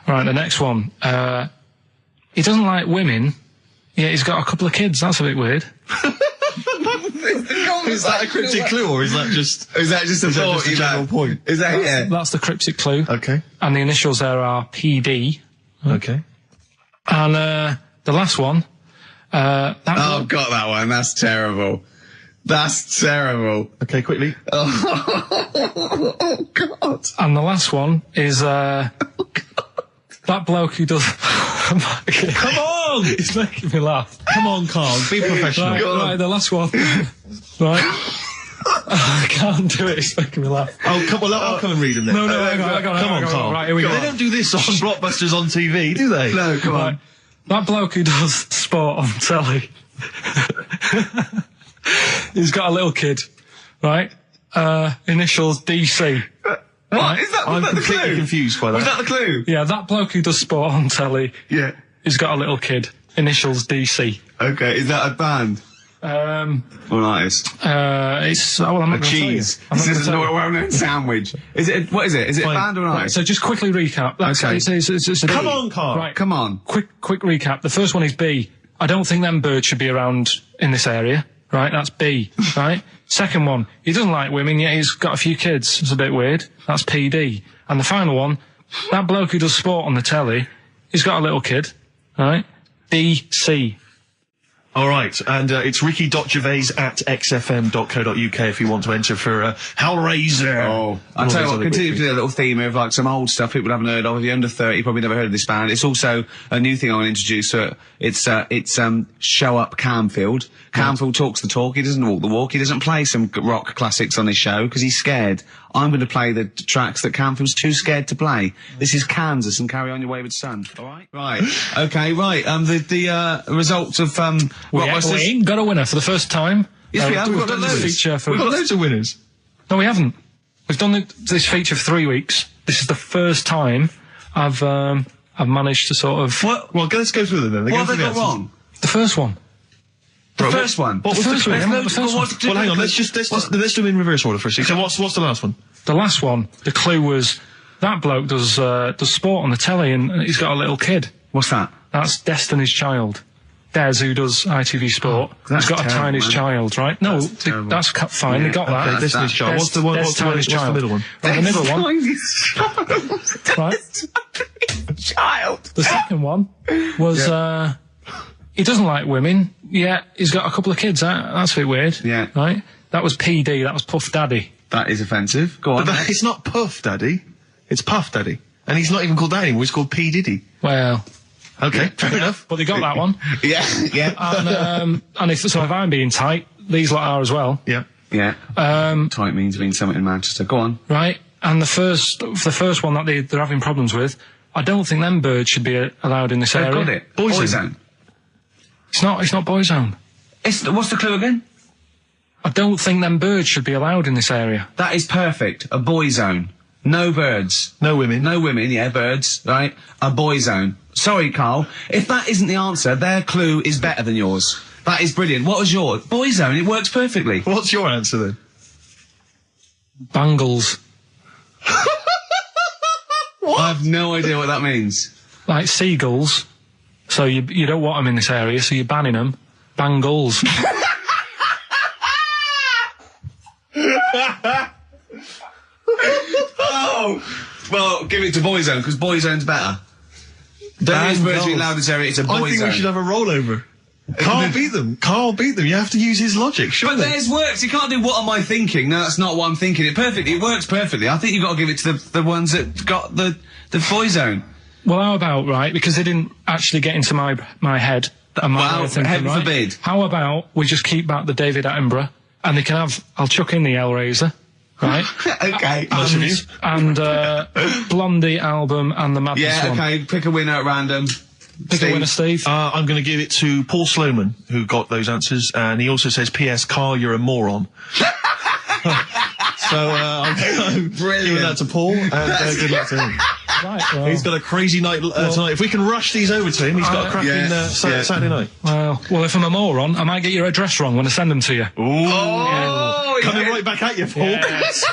[SPEAKER 3] Right, the next one. He doesn't like women, yet he's got a couple of kids. That's a bit weird.
[SPEAKER 2] Is that a cryptic clue, or is that just
[SPEAKER 11] a thought?
[SPEAKER 2] A general point?
[SPEAKER 11] Is that yeah?
[SPEAKER 3] That's the cryptic clue.
[SPEAKER 2] Okay.
[SPEAKER 3] And the initials there are PD.
[SPEAKER 2] Okay.
[SPEAKER 3] And the last one.
[SPEAKER 11] I've got that one. That's terrible. That's terrible.
[SPEAKER 2] Okay, quickly.
[SPEAKER 11] Oh God.
[SPEAKER 3] And the last one is that bloke who does.
[SPEAKER 2] Come on!
[SPEAKER 3] It's making me laugh.
[SPEAKER 2] Come on, Carl. Be professional.
[SPEAKER 3] Right, the last one. Right. I can't do it. It's making me laugh.
[SPEAKER 2] Oh, come on. I'll come and read them then.
[SPEAKER 3] No, hang on.
[SPEAKER 2] Come on, Carl.
[SPEAKER 3] Right, here we go.
[SPEAKER 2] They don't do this on Blockbusters on TV, do they?
[SPEAKER 11] No, come on.
[SPEAKER 3] That bloke who does sport on telly. He's got a little kid, right? Initials DC.
[SPEAKER 11] What?
[SPEAKER 3] Right?
[SPEAKER 11] Is that,
[SPEAKER 2] I'm
[SPEAKER 11] was that the
[SPEAKER 2] completely
[SPEAKER 11] clue?
[SPEAKER 2] confused by that.
[SPEAKER 11] Was that the clue?
[SPEAKER 3] Yeah, that bloke who does sport on telly.
[SPEAKER 11] Yeah.
[SPEAKER 3] He's got a little kid. Initials DC.
[SPEAKER 11] Okay, is that a band? Or an artist?
[SPEAKER 3] It's well, I'm not
[SPEAKER 11] a
[SPEAKER 3] gonna
[SPEAKER 11] cheese.
[SPEAKER 3] Tell you.
[SPEAKER 11] This is a well-known sandwich. Is it? What is it? Is it a band or an
[SPEAKER 3] Right,
[SPEAKER 11] artist?
[SPEAKER 3] so just quickly recap.
[SPEAKER 11] Okay.
[SPEAKER 3] It's a
[SPEAKER 2] Come
[SPEAKER 3] B.
[SPEAKER 2] on, Carl.
[SPEAKER 3] Right.
[SPEAKER 11] Come on.
[SPEAKER 3] Quick recap. The first one is B. I don't think them birds should be around in this area. Right, that's B. Right. Second one, he doesn't like women, yet he's got a few kids. It's a bit weird. That's PD. And the final one, that bloke who does sport on the telly, he's got a little kid. Right. DC.
[SPEAKER 2] All right, and it's ricky.gervais@xfm.co.uk if you want to enter for Hellraiser.
[SPEAKER 11] Oh, I'll tell you what, continue to do a little theme of like some old stuff people haven't heard of. If you're under 30, you probably never heard of this band. It's also a new thing I want to introduce. It's Show Up Camfield. Camfield talks the talk, he doesn't walk the walk. He doesn't play some rock classics on his show because he's scared. I'm going to play the tracks that Camfield's too scared to play. This is Kansas and Carry On Your Wayward Son. All right? Right. Okay, right. The results of,
[SPEAKER 3] We ain't got a winner for the first time.
[SPEAKER 11] Yes, we have. We've got
[SPEAKER 3] done this
[SPEAKER 11] loads.
[SPEAKER 3] feature for...
[SPEAKER 2] We've got loads of winners.
[SPEAKER 3] No, we haven't. We've done this feature for 3 weeks. This is the first time I've managed to sort of...
[SPEAKER 2] What? Well, let's go through them then.
[SPEAKER 11] What have they got wrong?
[SPEAKER 3] The first one.
[SPEAKER 11] The first one?
[SPEAKER 2] What was the clue?
[SPEAKER 3] Well,
[SPEAKER 2] hang on, let's do them in reverse order for a second. So what's the last one?
[SPEAKER 3] The last one, the clue was that bloke does sport on the telly and he's got a little kid.
[SPEAKER 11] What's that?
[SPEAKER 3] That's Destiny's Child. Des, who does ITV Sport, he's got a Tiny's Child, right? No, that's fine, they got that.
[SPEAKER 2] Okay, Destiny's Child. What's the middle one?
[SPEAKER 3] Well, the middle one. Right.
[SPEAKER 11] Child.
[SPEAKER 3] The second one was, he doesn't like women, yet he's got a couple of kids. That's a bit weird.
[SPEAKER 11] Yeah.
[SPEAKER 3] Right? That was PD, that was Puff Daddy.
[SPEAKER 11] That is offensive. Go on.
[SPEAKER 2] But it's not Puff Daddy, it's Puff Daddy. And he's not even called that anymore, he's called P. Diddy.
[SPEAKER 3] Well...
[SPEAKER 2] Okay, fair enough.
[SPEAKER 3] But they got that one.
[SPEAKER 11] Yeah.
[SPEAKER 3] And if I'm being tight, these lot are as well.
[SPEAKER 2] Yeah.
[SPEAKER 11] Yeah. Tight means being something in Manchester. Go on.
[SPEAKER 3] Right. And the first one that they're having problems with, I don't think them birds should be allowed in this area.
[SPEAKER 11] They've got it. Boyzone.
[SPEAKER 3] It's not Boyzone.
[SPEAKER 11] What's the clue again?
[SPEAKER 3] I don't think them birds should be allowed in this area.
[SPEAKER 11] That is perfect. A boyzone. No birds.
[SPEAKER 2] No women.
[SPEAKER 11] No women, yeah, birds, right? A boyzone. Sorry, Carl. If that isn't the answer, their clue is better than yours. That is brilliant. What was yours? Boyzone, it works perfectly.
[SPEAKER 2] What's your answer then?
[SPEAKER 3] Bangles.
[SPEAKER 11] What? I have no idea what that means.
[SPEAKER 3] Like seagulls. So you don't want them in this area, so you're banning them. Bangles.
[SPEAKER 11] Oh! Well, give it to Boyzone, because Boyzone's better. There is virtually allowed in this area, it's a Boyzone.
[SPEAKER 2] I think we should have a rollover. Carl beat them. You have to use his logic, surely.
[SPEAKER 11] But theirs works. You can't do what am I thinking. No, that's not what I'm thinking. It works perfectly. I think you've got to give it to the ones that got the Boyzone.
[SPEAKER 3] Well, how about, right, because they didn't actually get into my head. And my way of thinking,
[SPEAKER 11] heaven forbid.
[SPEAKER 3] How about we just keep back the David Attenborough, and they can have, I'll chuck in the Hellraiser, right?
[SPEAKER 11] Okay.
[SPEAKER 3] And Blondie album and the Madness one.
[SPEAKER 11] Yeah, okay, pick a winner at random.
[SPEAKER 3] Pick a winner, Steve.
[SPEAKER 2] I'm going to give it to Paul Sloman, who got those answers, and he also says, P.S. Carl, you're a moron. So, I'm giving that to Paul, and good luck to him.
[SPEAKER 3] Right, well,
[SPEAKER 2] he's got a crazy night tonight. If we can rush these over to him, he's got a cracking Saturday night.
[SPEAKER 3] Well, if I'm a moron, I might get your address wrong when I send them to you.
[SPEAKER 2] Ooh. Coming right back at you, Paul.
[SPEAKER 3] Yes.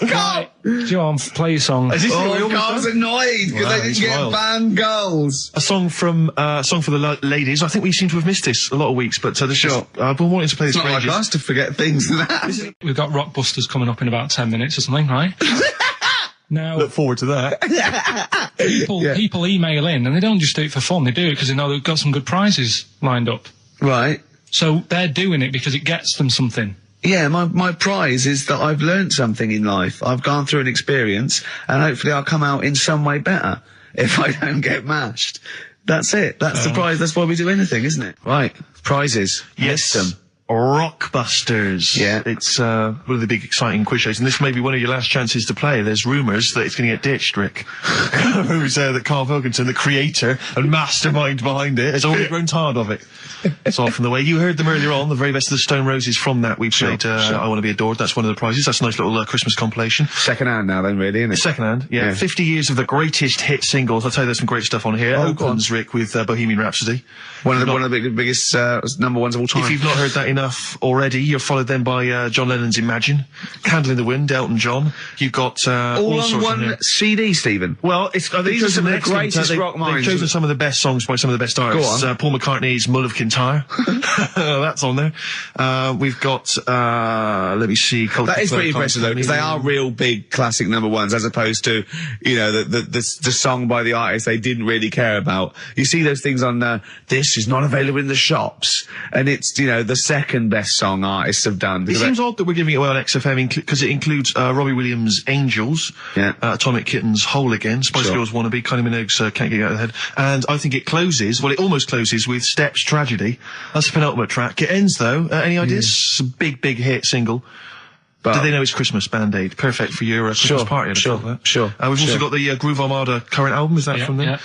[SPEAKER 3] Right, John, play your song.
[SPEAKER 2] Is this it? We
[SPEAKER 16] Oh,
[SPEAKER 2] almost
[SPEAKER 16] Carl's
[SPEAKER 2] done?
[SPEAKER 16] annoyed because
[SPEAKER 2] Wow,
[SPEAKER 16] they didn't
[SPEAKER 2] he's
[SPEAKER 16] get
[SPEAKER 2] wild.
[SPEAKER 16] banned goals.
[SPEAKER 2] A song for the ladies. I think we seem to have missed this a lot of weeks, but this is, I've been wanting to play this
[SPEAKER 16] It's
[SPEAKER 2] for
[SPEAKER 16] not like
[SPEAKER 2] ages.
[SPEAKER 16] us to forget things like that.
[SPEAKER 3] We've got Rockbusters coming up in about 10 minutes or something, right? Now,
[SPEAKER 2] Look forward to that.
[SPEAKER 3] people email in, and they don't just do it for fun. They do it because they know they've got some good prizes lined up.
[SPEAKER 16] Right.
[SPEAKER 3] So they're doing it because it gets them something.
[SPEAKER 1] Yeah, my prize is that I've learned something in life. I've gone through an experience, and hopefully I'll come out in some way better if I don't get mashed. That's it. That's the prize. That's why we do anything, isn't it? Right. Prizes.
[SPEAKER 2] Yes.
[SPEAKER 1] List them.
[SPEAKER 2] Rockbusters.
[SPEAKER 1] Yeah.
[SPEAKER 2] It's one of the big exciting quiz shows, and this may be one of your last chances to play. There's rumours that it's going to get ditched, Rick. Rumours that Karl Pilkington, the creator and mastermind behind it, has already grown tired of it. It's all from the way you heard them earlier on, the very best of the Stone Roses. From that, we played I Want to Be Adored. That's one of the prizes. That's a nice little Christmas compilation.
[SPEAKER 16] Second hand now then, really, isn't it?
[SPEAKER 2] Second hand, yeah. 50 years of the greatest hit singles. I'll tell you, there's some great stuff on here. Opens, Rick, with Bohemian Rhapsody.
[SPEAKER 16] One of the biggest number ones of all time.
[SPEAKER 2] If you've not heard that enough already, you're followed then by John Lennon's Imagine, Candle in the Wind, Elton John. You've got
[SPEAKER 16] all on
[SPEAKER 2] sorts
[SPEAKER 16] one CD, Stephen.
[SPEAKER 2] Well, these are some of the greatest rock minds. They've chosen some of the best songs by some of the best artists. Paul McCartney's Mull of Kintyre. That's on there. We've got, let me see.
[SPEAKER 16] That is pretty impressive though, because they are real big classic number ones, as opposed to, you know, the song by the artist they didn't really care about. You see those things on, this is not available in the shops, and it's, you know, the second best song artists have done.
[SPEAKER 2] It seems odd that we're giving it away on XFM because it includes Robbie Williams' Angels, Atomic Kitten's Whole Again, Spice Girls Wannabe, Kylie Minogue's Can't Get You Out of the Head, and I think it closes, well, it almost closes with Steps Tragedy. That's the penultimate track. It ends though, any ideas? It's a big hit single. Do they know it's Christmas, Band-Aid? Perfect for your Christmas party.
[SPEAKER 16] Sure.
[SPEAKER 2] We've also got the Groove Armada current album, is that from them?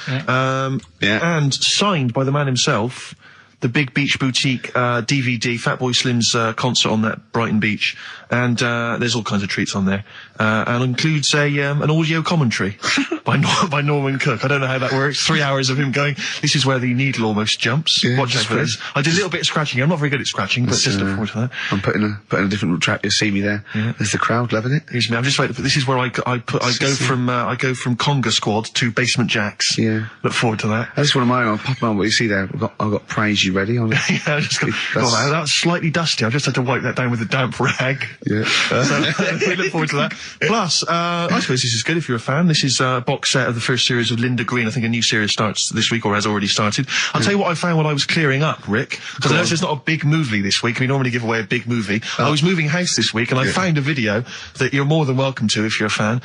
[SPEAKER 16] Yeah.
[SPEAKER 2] And signed by the man himself, the Big Beach Boutique DVD, Fatboy Slim's concert on that Brighton beach, and there's all kinds of treats on there, and includes an audio commentary by Norman Cook. I don't know how that works. 3 hours of him going, this is where the needle almost jumps. Watch out for this. I did a little bit of scratching. I'm not very good at scratching, but just look forward to that.
[SPEAKER 16] I'm putting a different track. You'll see me there.
[SPEAKER 2] Yeah.
[SPEAKER 16] There's the crowd loving it.
[SPEAKER 2] Here's me. I'm just waiting for, this is where I go from Conga Squad to Basement Jacks.
[SPEAKER 16] Yeah.
[SPEAKER 2] Look forward to that.
[SPEAKER 16] That's one of mine. I'll pop on what you see there. I've got Praise You ready on it.
[SPEAKER 2] Yeah, I just got, that was slightly dusty. I just had to wipe that down with a damp rag.
[SPEAKER 16] Yeah.
[SPEAKER 2] So we look forward to that. Plus, I suppose this is good if you're a fan. This is a box set of the first series of Linda Green. I think a new series starts this week or has already started. I'll tell you what I found while I was clearing up, Rick, because I know it's not a big movie this week. We normally give away a big movie. I was moving house this week and I found a video that you're more than welcome to if you're a fan.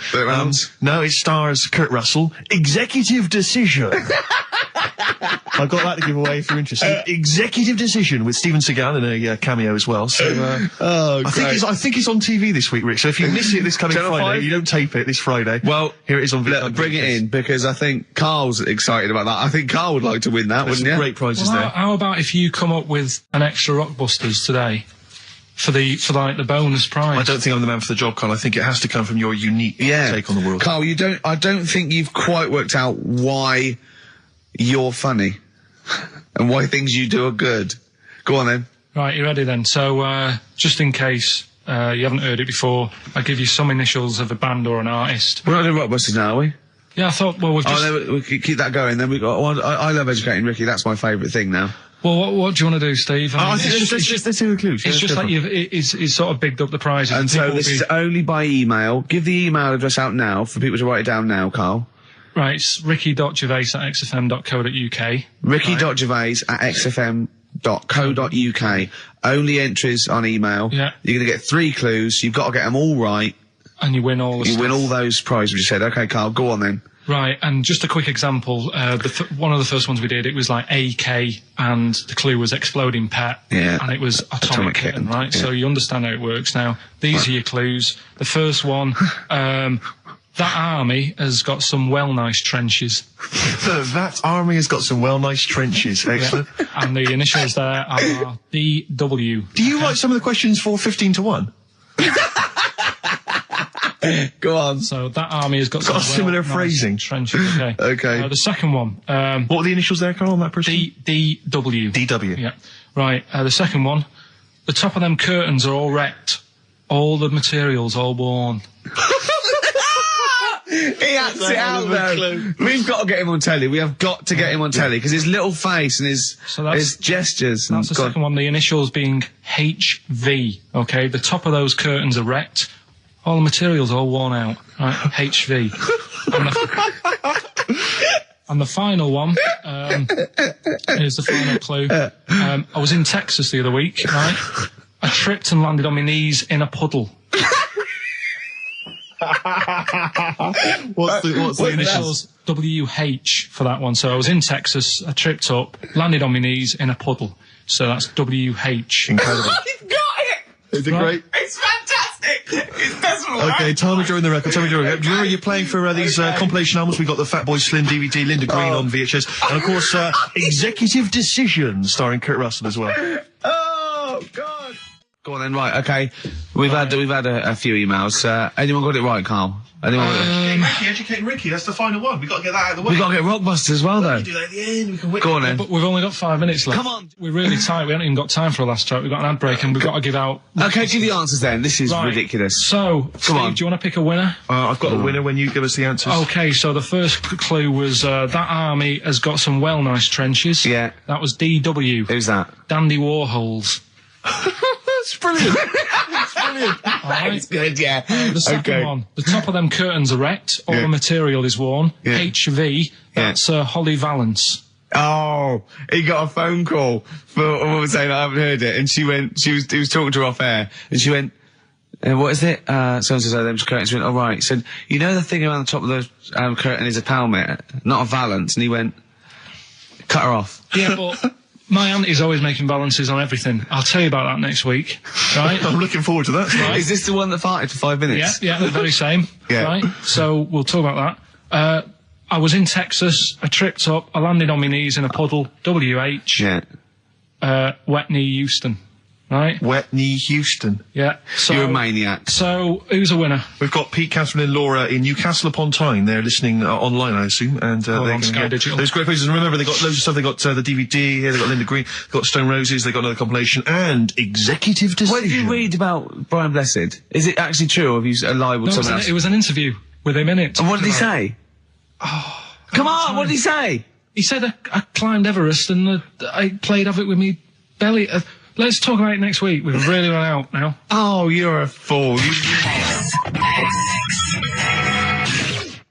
[SPEAKER 2] No, it stars Kurt Russell. Executive Decision. I've got that to give away if you're interested. Executive Decision with Steven Seagal in a cameo as well. So I think it's on TV this week, Rick. So if you miss it this coming Friday, you don't tape it this Friday.
[SPEAKER 16] Well,
[SPEAKER 2] here it is on video.
[SPEAKER 16] Bring it in, because I think Carl's excited about that. I think Carl would like to win that, wouldn't you?
[SPEAKER 2] Great prizes there.
[SPEAKER 3] How about if you come up with an extra Rockbusters today for the bonus prize?
[SPEAKER 2] I don't think I'm the man for the job, Carl. I think it has to come from your unique take on the world.
[SPEAKER 16] Carl, I don't think you've quite worked out why you're funny and why things you do are good. Go on then.
[SPEAKER 3] Right, you ready then? So, just in case you haven't heard it before, I'll give you some initials of a band or an artist.
[SPEAKER 16] We're not doing Rockbusters now, are we?
[SPEAKER 3] Yeah, I thought, well, we've just...
[SPEAKER 16] Oh, no, we keep that going. Then we've got... I love educating Ricky. That's my favourite thing now.
[SPEAKER 3] Well, what do you want to do, Steve?
[SPEAKER 2] I think let's do the clues.
[SPEAKER 3] It's just like he's sort of bigged up the prizes.
[SPEAKER 16] And so this is only by email. Give the email address out now for people to write it down now, Carl.
[SPEAKER 3] Right, it's ricky.gervais@xfm.co.uk.
[SPEAKER 16] ricky.gervais@xfm.co.uk. Only entries on email.
[SPEAKER 3] Yeah.
[SPEAKER 16] You're going to get 3 clues. You've got to get them all right.
[SPEAKER 3] And you win all the
[SPEAKER 16] You win all those prizes you said. Okay, Carl, go on then.
[SPEAKER 3] Right, and just a quick example, one of the first ones we did, it was like AK, and the clue was Exploding Pet, and it was Atomic Kitten, right? Yeah. So you understand how it works now. These are your clues. The first one, that army has got some nice trenches.
[SPEAKER 2] That army has got some nice trenches. Excellent.
[SPEAKER 3] Yeah. And the initials there are DW.
[SPEAKER 2] Do you write some of the questions for 15 to 1?
[SPEAKER 16] Go on.
[SPEAKER 3] So that army has got some
[SPEAKER 2] similar phrasing.
[SPEAKER 3] Trenches. Okay.
[SPEAKER 16] Okay.
[SPEAKER 3] The second one.
[SPEAKER 2] What were the initials there, Carl, on that person?
[SPEAKER 3] DW.
[SPEAKER 2] DW.
[SPEAKER 3] Yeah. Right. The second one. The top of them curtains are all wrecked. all the materials all worn.
[SPEAKER 11] He acts it out though. We've got to get him on telly. We have got to get him on telly because his little face and his gestures.
[SPEAKER 3] That's the second one. The initials being HV. Okay, the top of those curtains are wrecked. All the materials all worn out. Right, HV. And the final one, here's the final clue. I was in Texas the other week, right? I tripped and landed on my knees in a puddle.
[SPEAKER 2] What's the
[SPEAKER 3] initials? WH for that one. So I was in Texas, I tripped up, landed on my knees in a puddle. So that's WH.
[SPEAKER 2] Incredible.
[SPEAKER 11] You've got it!
[SPEAKER 2] Is it great?
[SPEAKER 11] It's fantastic! It's desperate.
[SPEAKER 2] Okay, time of drawing the record. Do you remember you're playing for these compilation albums? We got the Fatboy Slim DVD, Linda Green on VHS, and of course, Executive Decision, starring Kurt Russell as well.
[SPEAKER 11] Oh, God. Go on then, right, okay. We've had a few emails. Anyone got it right, Carl? Anyone got it?
[SPEAKER 2] Ricky, educating Ricky, that's the final one. We've got to get that out of the way.
[SPEAKER 11] We've got to get Rockbusters as well, though.
[SPEAKER 2] We can do that at the end, we can wait.
[SPEAKER 11] Go on then.
[SPEAKER 3] But we've only got 5 minutes left.
[SPEAKER 11] Come on.
[SPEAKER 3] We're really tight, we haven't even got time for a last track. We've got an ad break and we've got to give out...
[SPEAKER 11] Okay, give the answers then. This is ridiculous.
[SPEAKER 3] So, Steve, do you want to pick a winner?
[SPEAKER 2] I've got a winner when you give us the answers.
[SPEAKER 3] Okay, so the first clue was that army has got some well nice trenches.
[SPEAKER 11] Yeah.
[SPEAKER 3] That was DW.
[SPEAKER 11] Who's that?
[SPEAKER 3] Dandy Warhols.
[SPEAKER 2] That's brilliant. That's brilliant.
[SPEAKER 11] That's good, yeah.
[SPEAKER 3] The second one, the top of them curtains are wrecked, all the material is worn.
[SPEAKER 11] Yeah.
[SPEAKER 3] HV, that's Holly Valance.
[SPEAKER 11] Oh, he got a phone call for a woman saying I haven't heard it, and he was talking to her off air, and she went, what is it? So-and-so, them curtains. She went, right. He said, you know the thing around the top of the curtain is a palmet, not a valance, and he went, cut her off.
[SPEAKER 3] Yeah, but... My auntie's always making balances on everything. I'll tell you about that next week, right?
[SPEAKER 2] I'm looking forward to that.
[SPEAKER 11] Right. Is this the one that farted for 5 minutes?
[SPEAKER 3] Yeah, the very same.
[SPEAKER 11] Yeah.
[SPEAKER 3] Right? So we'll talk about that. I was in Texas, I tripped up, I landed on my knees in a puddle, WH.
[SPEAKER 11] Yeah.
[SPEAKER 3] Wet knee Houston. Right?
[SPEAKER 2] Wet knee Houston.
[SPEAKER 3] Yeah. So,
[SPEAKER 11] you're a maniac.
[SPEAKER 3] So, who's a winner?
[SPEAKER 2] We've got Pete, Catherine and Laura in Newcastle upon Tyne. They're listening online, I assume, and they're
[SPEAKER 3] on
[SPEAKER 2] going
[SPEAKER 3] Sky
[SPEAKER 2] to
[SPEAKER 3] Digital.
[SPEAKER 2] those great places. And remember, they got loads of stuff. They got the DVD here, they got Linda Green, they got Stone Roses, they got another compilation, and Executive Decision.
[SPEAKER 11] What did you read about Brian Blessed? Is it actually true, or have you libelled someone else?
[SPEAKER 3] It was an interview with him in it.
[SPEAKER 11] And what did he say?
[SPEAKER 3] Oh,
[SPEAKER 11] come on, what did he say?
[SPEAKER 3] He said I climbed Everest and I played of it with me belly. Let's talk about it next week. We've really run out now.
[SPEAKER 11] Oh, you're a fool.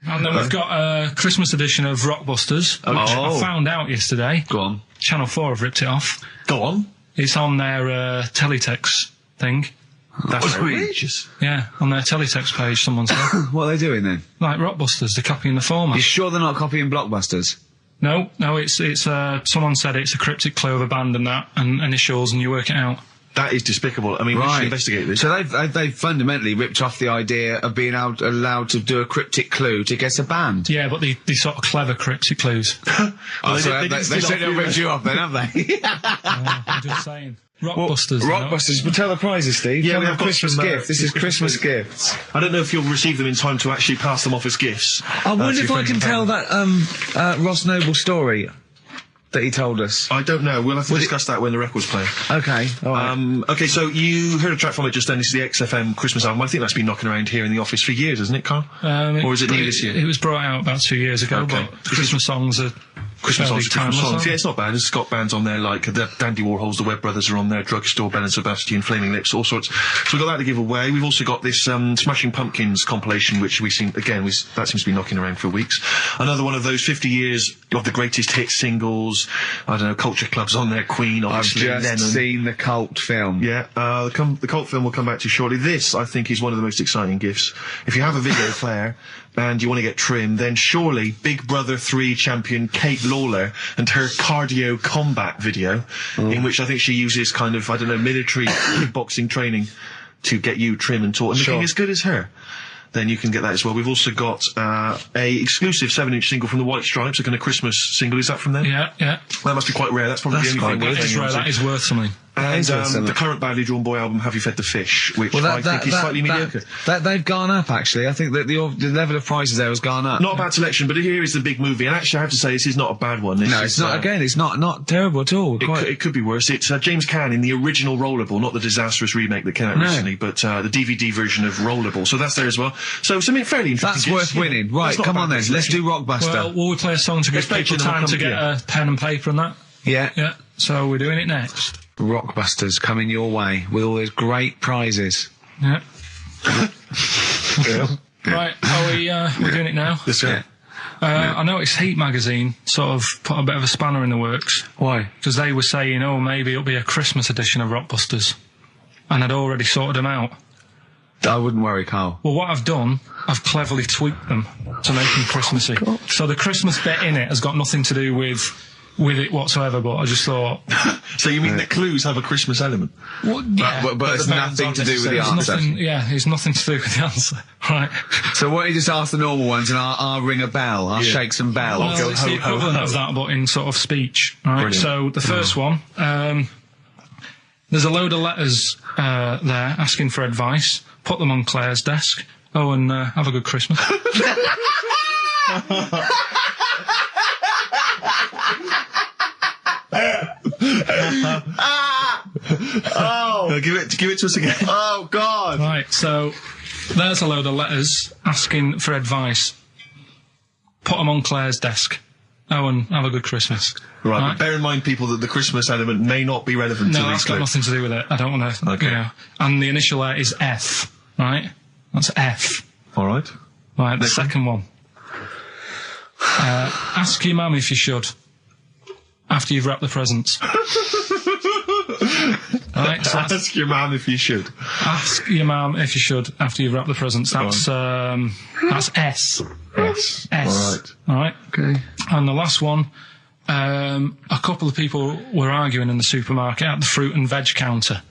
[SPEAKER 3] And then we've got a Christmas edition of Rockbusters, which I found out yesterday.
[SPEAKER 11] Go on.
[SPEAKER 3] Channel 4 have ripped it off.
[SPEAKER 2] Go on.
[SPEAKER 3] It's on their teletext thing.
[SPEAKER 2] That's outrageous.
[SPEAKER 3] Yeah, on their teletext page, someone said.
[SPEAKER 11] What are they doing then?
[SPEAKER 3] Like Rockbusters, they're copying the format.
[SPEAKER 11] You sure they're not copying Blockbusters?
[SPEAKER 3] No, it's someone said it's a cryptic clue of a band and that, and initials, and you work it out.
[SPEAKER 2] That is despicable. I mean, we should investigate this.
[SPEAKER 11] So they've fundamentally ripped off the idea of being allowed to do a cryptic clue to guess a band.
[SPEAKER 3] Yeah, but they sort of clever cryptic clues.
[SPEAKER 11] They certainly ripped you off then, have they?
[SPEAKER 3] I'm just saying. Rockbusters.
[SPEAKER 11] Rockbusters, but tell the prizes, Steve.
[SPEAKER 2] Yeah, we have
[SPEAKER 11] Christmas
[SPEAKER 2] got some,
[SPEAKER 11] gifts. This is Christmas gifts.
[SPEAKER 2] I don't know if you'll receive them in time to actually pass them off as gifts.
[SPEAKER 11] I wonder if I can tell that Ross Noble story that he told us.
[SPEAKER 2] I don't know. We'll have to discuss that when the record's playing.
[SPEAKER 11] Okay. All right.
[SPEAKER 2] Okay, so you heard a track from it just then. This is the XFM Christmas album. I think that's been knocking around here in the office for years, hasn't it, Carl? Or is it new this year?
[SPEAKER 3] It was brought out about 2 years ago, but the Christmas songs are
[SPEAKER 2] Christmas
[SPEAKER 3] timeless,
[SPEAKER 2] songs. Yeah, it's not bad. It's got bands on there like the Dandy Warhols, the Webb Brothers are on there, Drugstore, Bell and Sebastian, Flaming Lips, all sorts. So we've got that to give away. We've also got this Smashing Pumpkins compilation, which we seem, again, that seems to be knocking around for weeks. Another one of those 50 years of the greatest hit singles. I don't know, Culture Club's on there, Queen, obviously,
[SPEAKER 11] I've just seen the cult film.
[SPEAKER 2] Yeah, the cult film will come back to you shortly. This, I think, is one of the most exciting gifts. If you have a video player and you want to get trim, then surely Big Brother 3 champion Kate Lawler and her cardio combat video, in which I think she uses kind of, I don't know, military kickboxing training to get you trim and taut and looking as good as her. Then you can get that as well. We've also got a exclusive 7-inch single from the White Stripes, a kind of Christmas single. Is that from them?
[SPEAKER 3] Yeah.
[SPEAKER 2] That must be quite rare. That's probably the only thing worth.
[SPEAKER 3] That is worth something.
[SPEAKER 2] and
[SPEAKER 11] Interesting.
[SPEAKER 2] the current Badly Drawn Boy album, Have You Fed the Fish, which I think is slightly mediocre.
[SPEAKER 11] They've gone up, actually. I think that the level of prices there has gone up.
[SPEAKER 2] Not a bad selection, but here is the big movie, and actually I have to say this is not a bad one. This
[SPEAKER 11] No,
[SPEAKER 2] is,
[SPEAKER 11] it's not. Again, it's not terrible at all.
[SPEAKER 2] It could be worse. It's James Caan in the original Rollerball, not the disastrous remake that came out recently, but the DVD version of Rollerball. So that's there as well. So something fairly interesting.
[SPEAKER 11] That's worth winning. Right, come on then. Let's do Rockbuster.
[SPEAKER 3] Well, will we play a song to give people time to get a pen and paper and that?
[SPEAKER 11] Yeah.
[SPEAKER 3] Yeah. So we're doing it next.
[SPEAKER 11] Rockbusters coming your way with all those great prizes.
[SPEAKER 3] Yeah. Right, we're doing it now?
[SPEAKER 2] Yes, sir.
[SPEAKER 3] I noticed Heat magazine sort of put a bit of a spanner in the works.
[SPEAKER 11] Why?
[SPEAKER 3] Because they were saying, maybe it'll be a Christmas edition of Rockbusters. And I'd already sorted them out.
[SPEAKER 11] I wouldn't worry, Carl.
[SPEAKER 3] Well, what I've done, I've cleverly tweaked them to make them Christmassy. So the Christmas bit in it has got nothing to do with it whatsoever, but I just thought...
[SPEAKER 2] So you mean the clues have a Christmas element?
[SPEAKER 3] Well, yeah.
[SPEAKER 11] But it's nothing to do with the answer.
[SPEAKER 3] It's nothing to do with the answer. Right.
[SPEAKER 11] So why don't you just ask the normal ones and I'll ring a bell. I'll shake some bells.
[SPEAKER 3] Well, it's the equivalent of that, but in sort of speach. Right. Brilliant. So the first one, there's a load of letters there asking for advice. Put them on Claire's desk. Oh, and have a good Christmas.
[SPEAKER 2] Give it to us again.
[SPEAKER 11] Oh, God.
[SPEAKER 3] Right, so there's a load of letters asking for advice. Put them on Claire's desk. Oh, and have a good Christmas.
[SPEAKER 2] Right, but bear in mind, people, that the Christmas element may not be relevant to these.
[SPEAKER 3] No, that's got nothing to do with it. I don't want to... Okay. And the initial there is F, right? That's F.
[SPEAKER 2] All right.
[SPEAKER 3] Right, the second one. Ask your mum if you should, after you've wrapped the presents. Right, so
[SPEAKER 2] ask your mum if you should.
[SPEAKER 3] Ask your mum if you should, after you've wrapped the presents. That's S.
[SPEAKER 2] S.
[SPEAKER 3] S. All right.
[SPEAKER 11] Okay.
[SPEAKER 3] And the last one, a couple of people were arguing in the supermarket at the fruit and veg counter,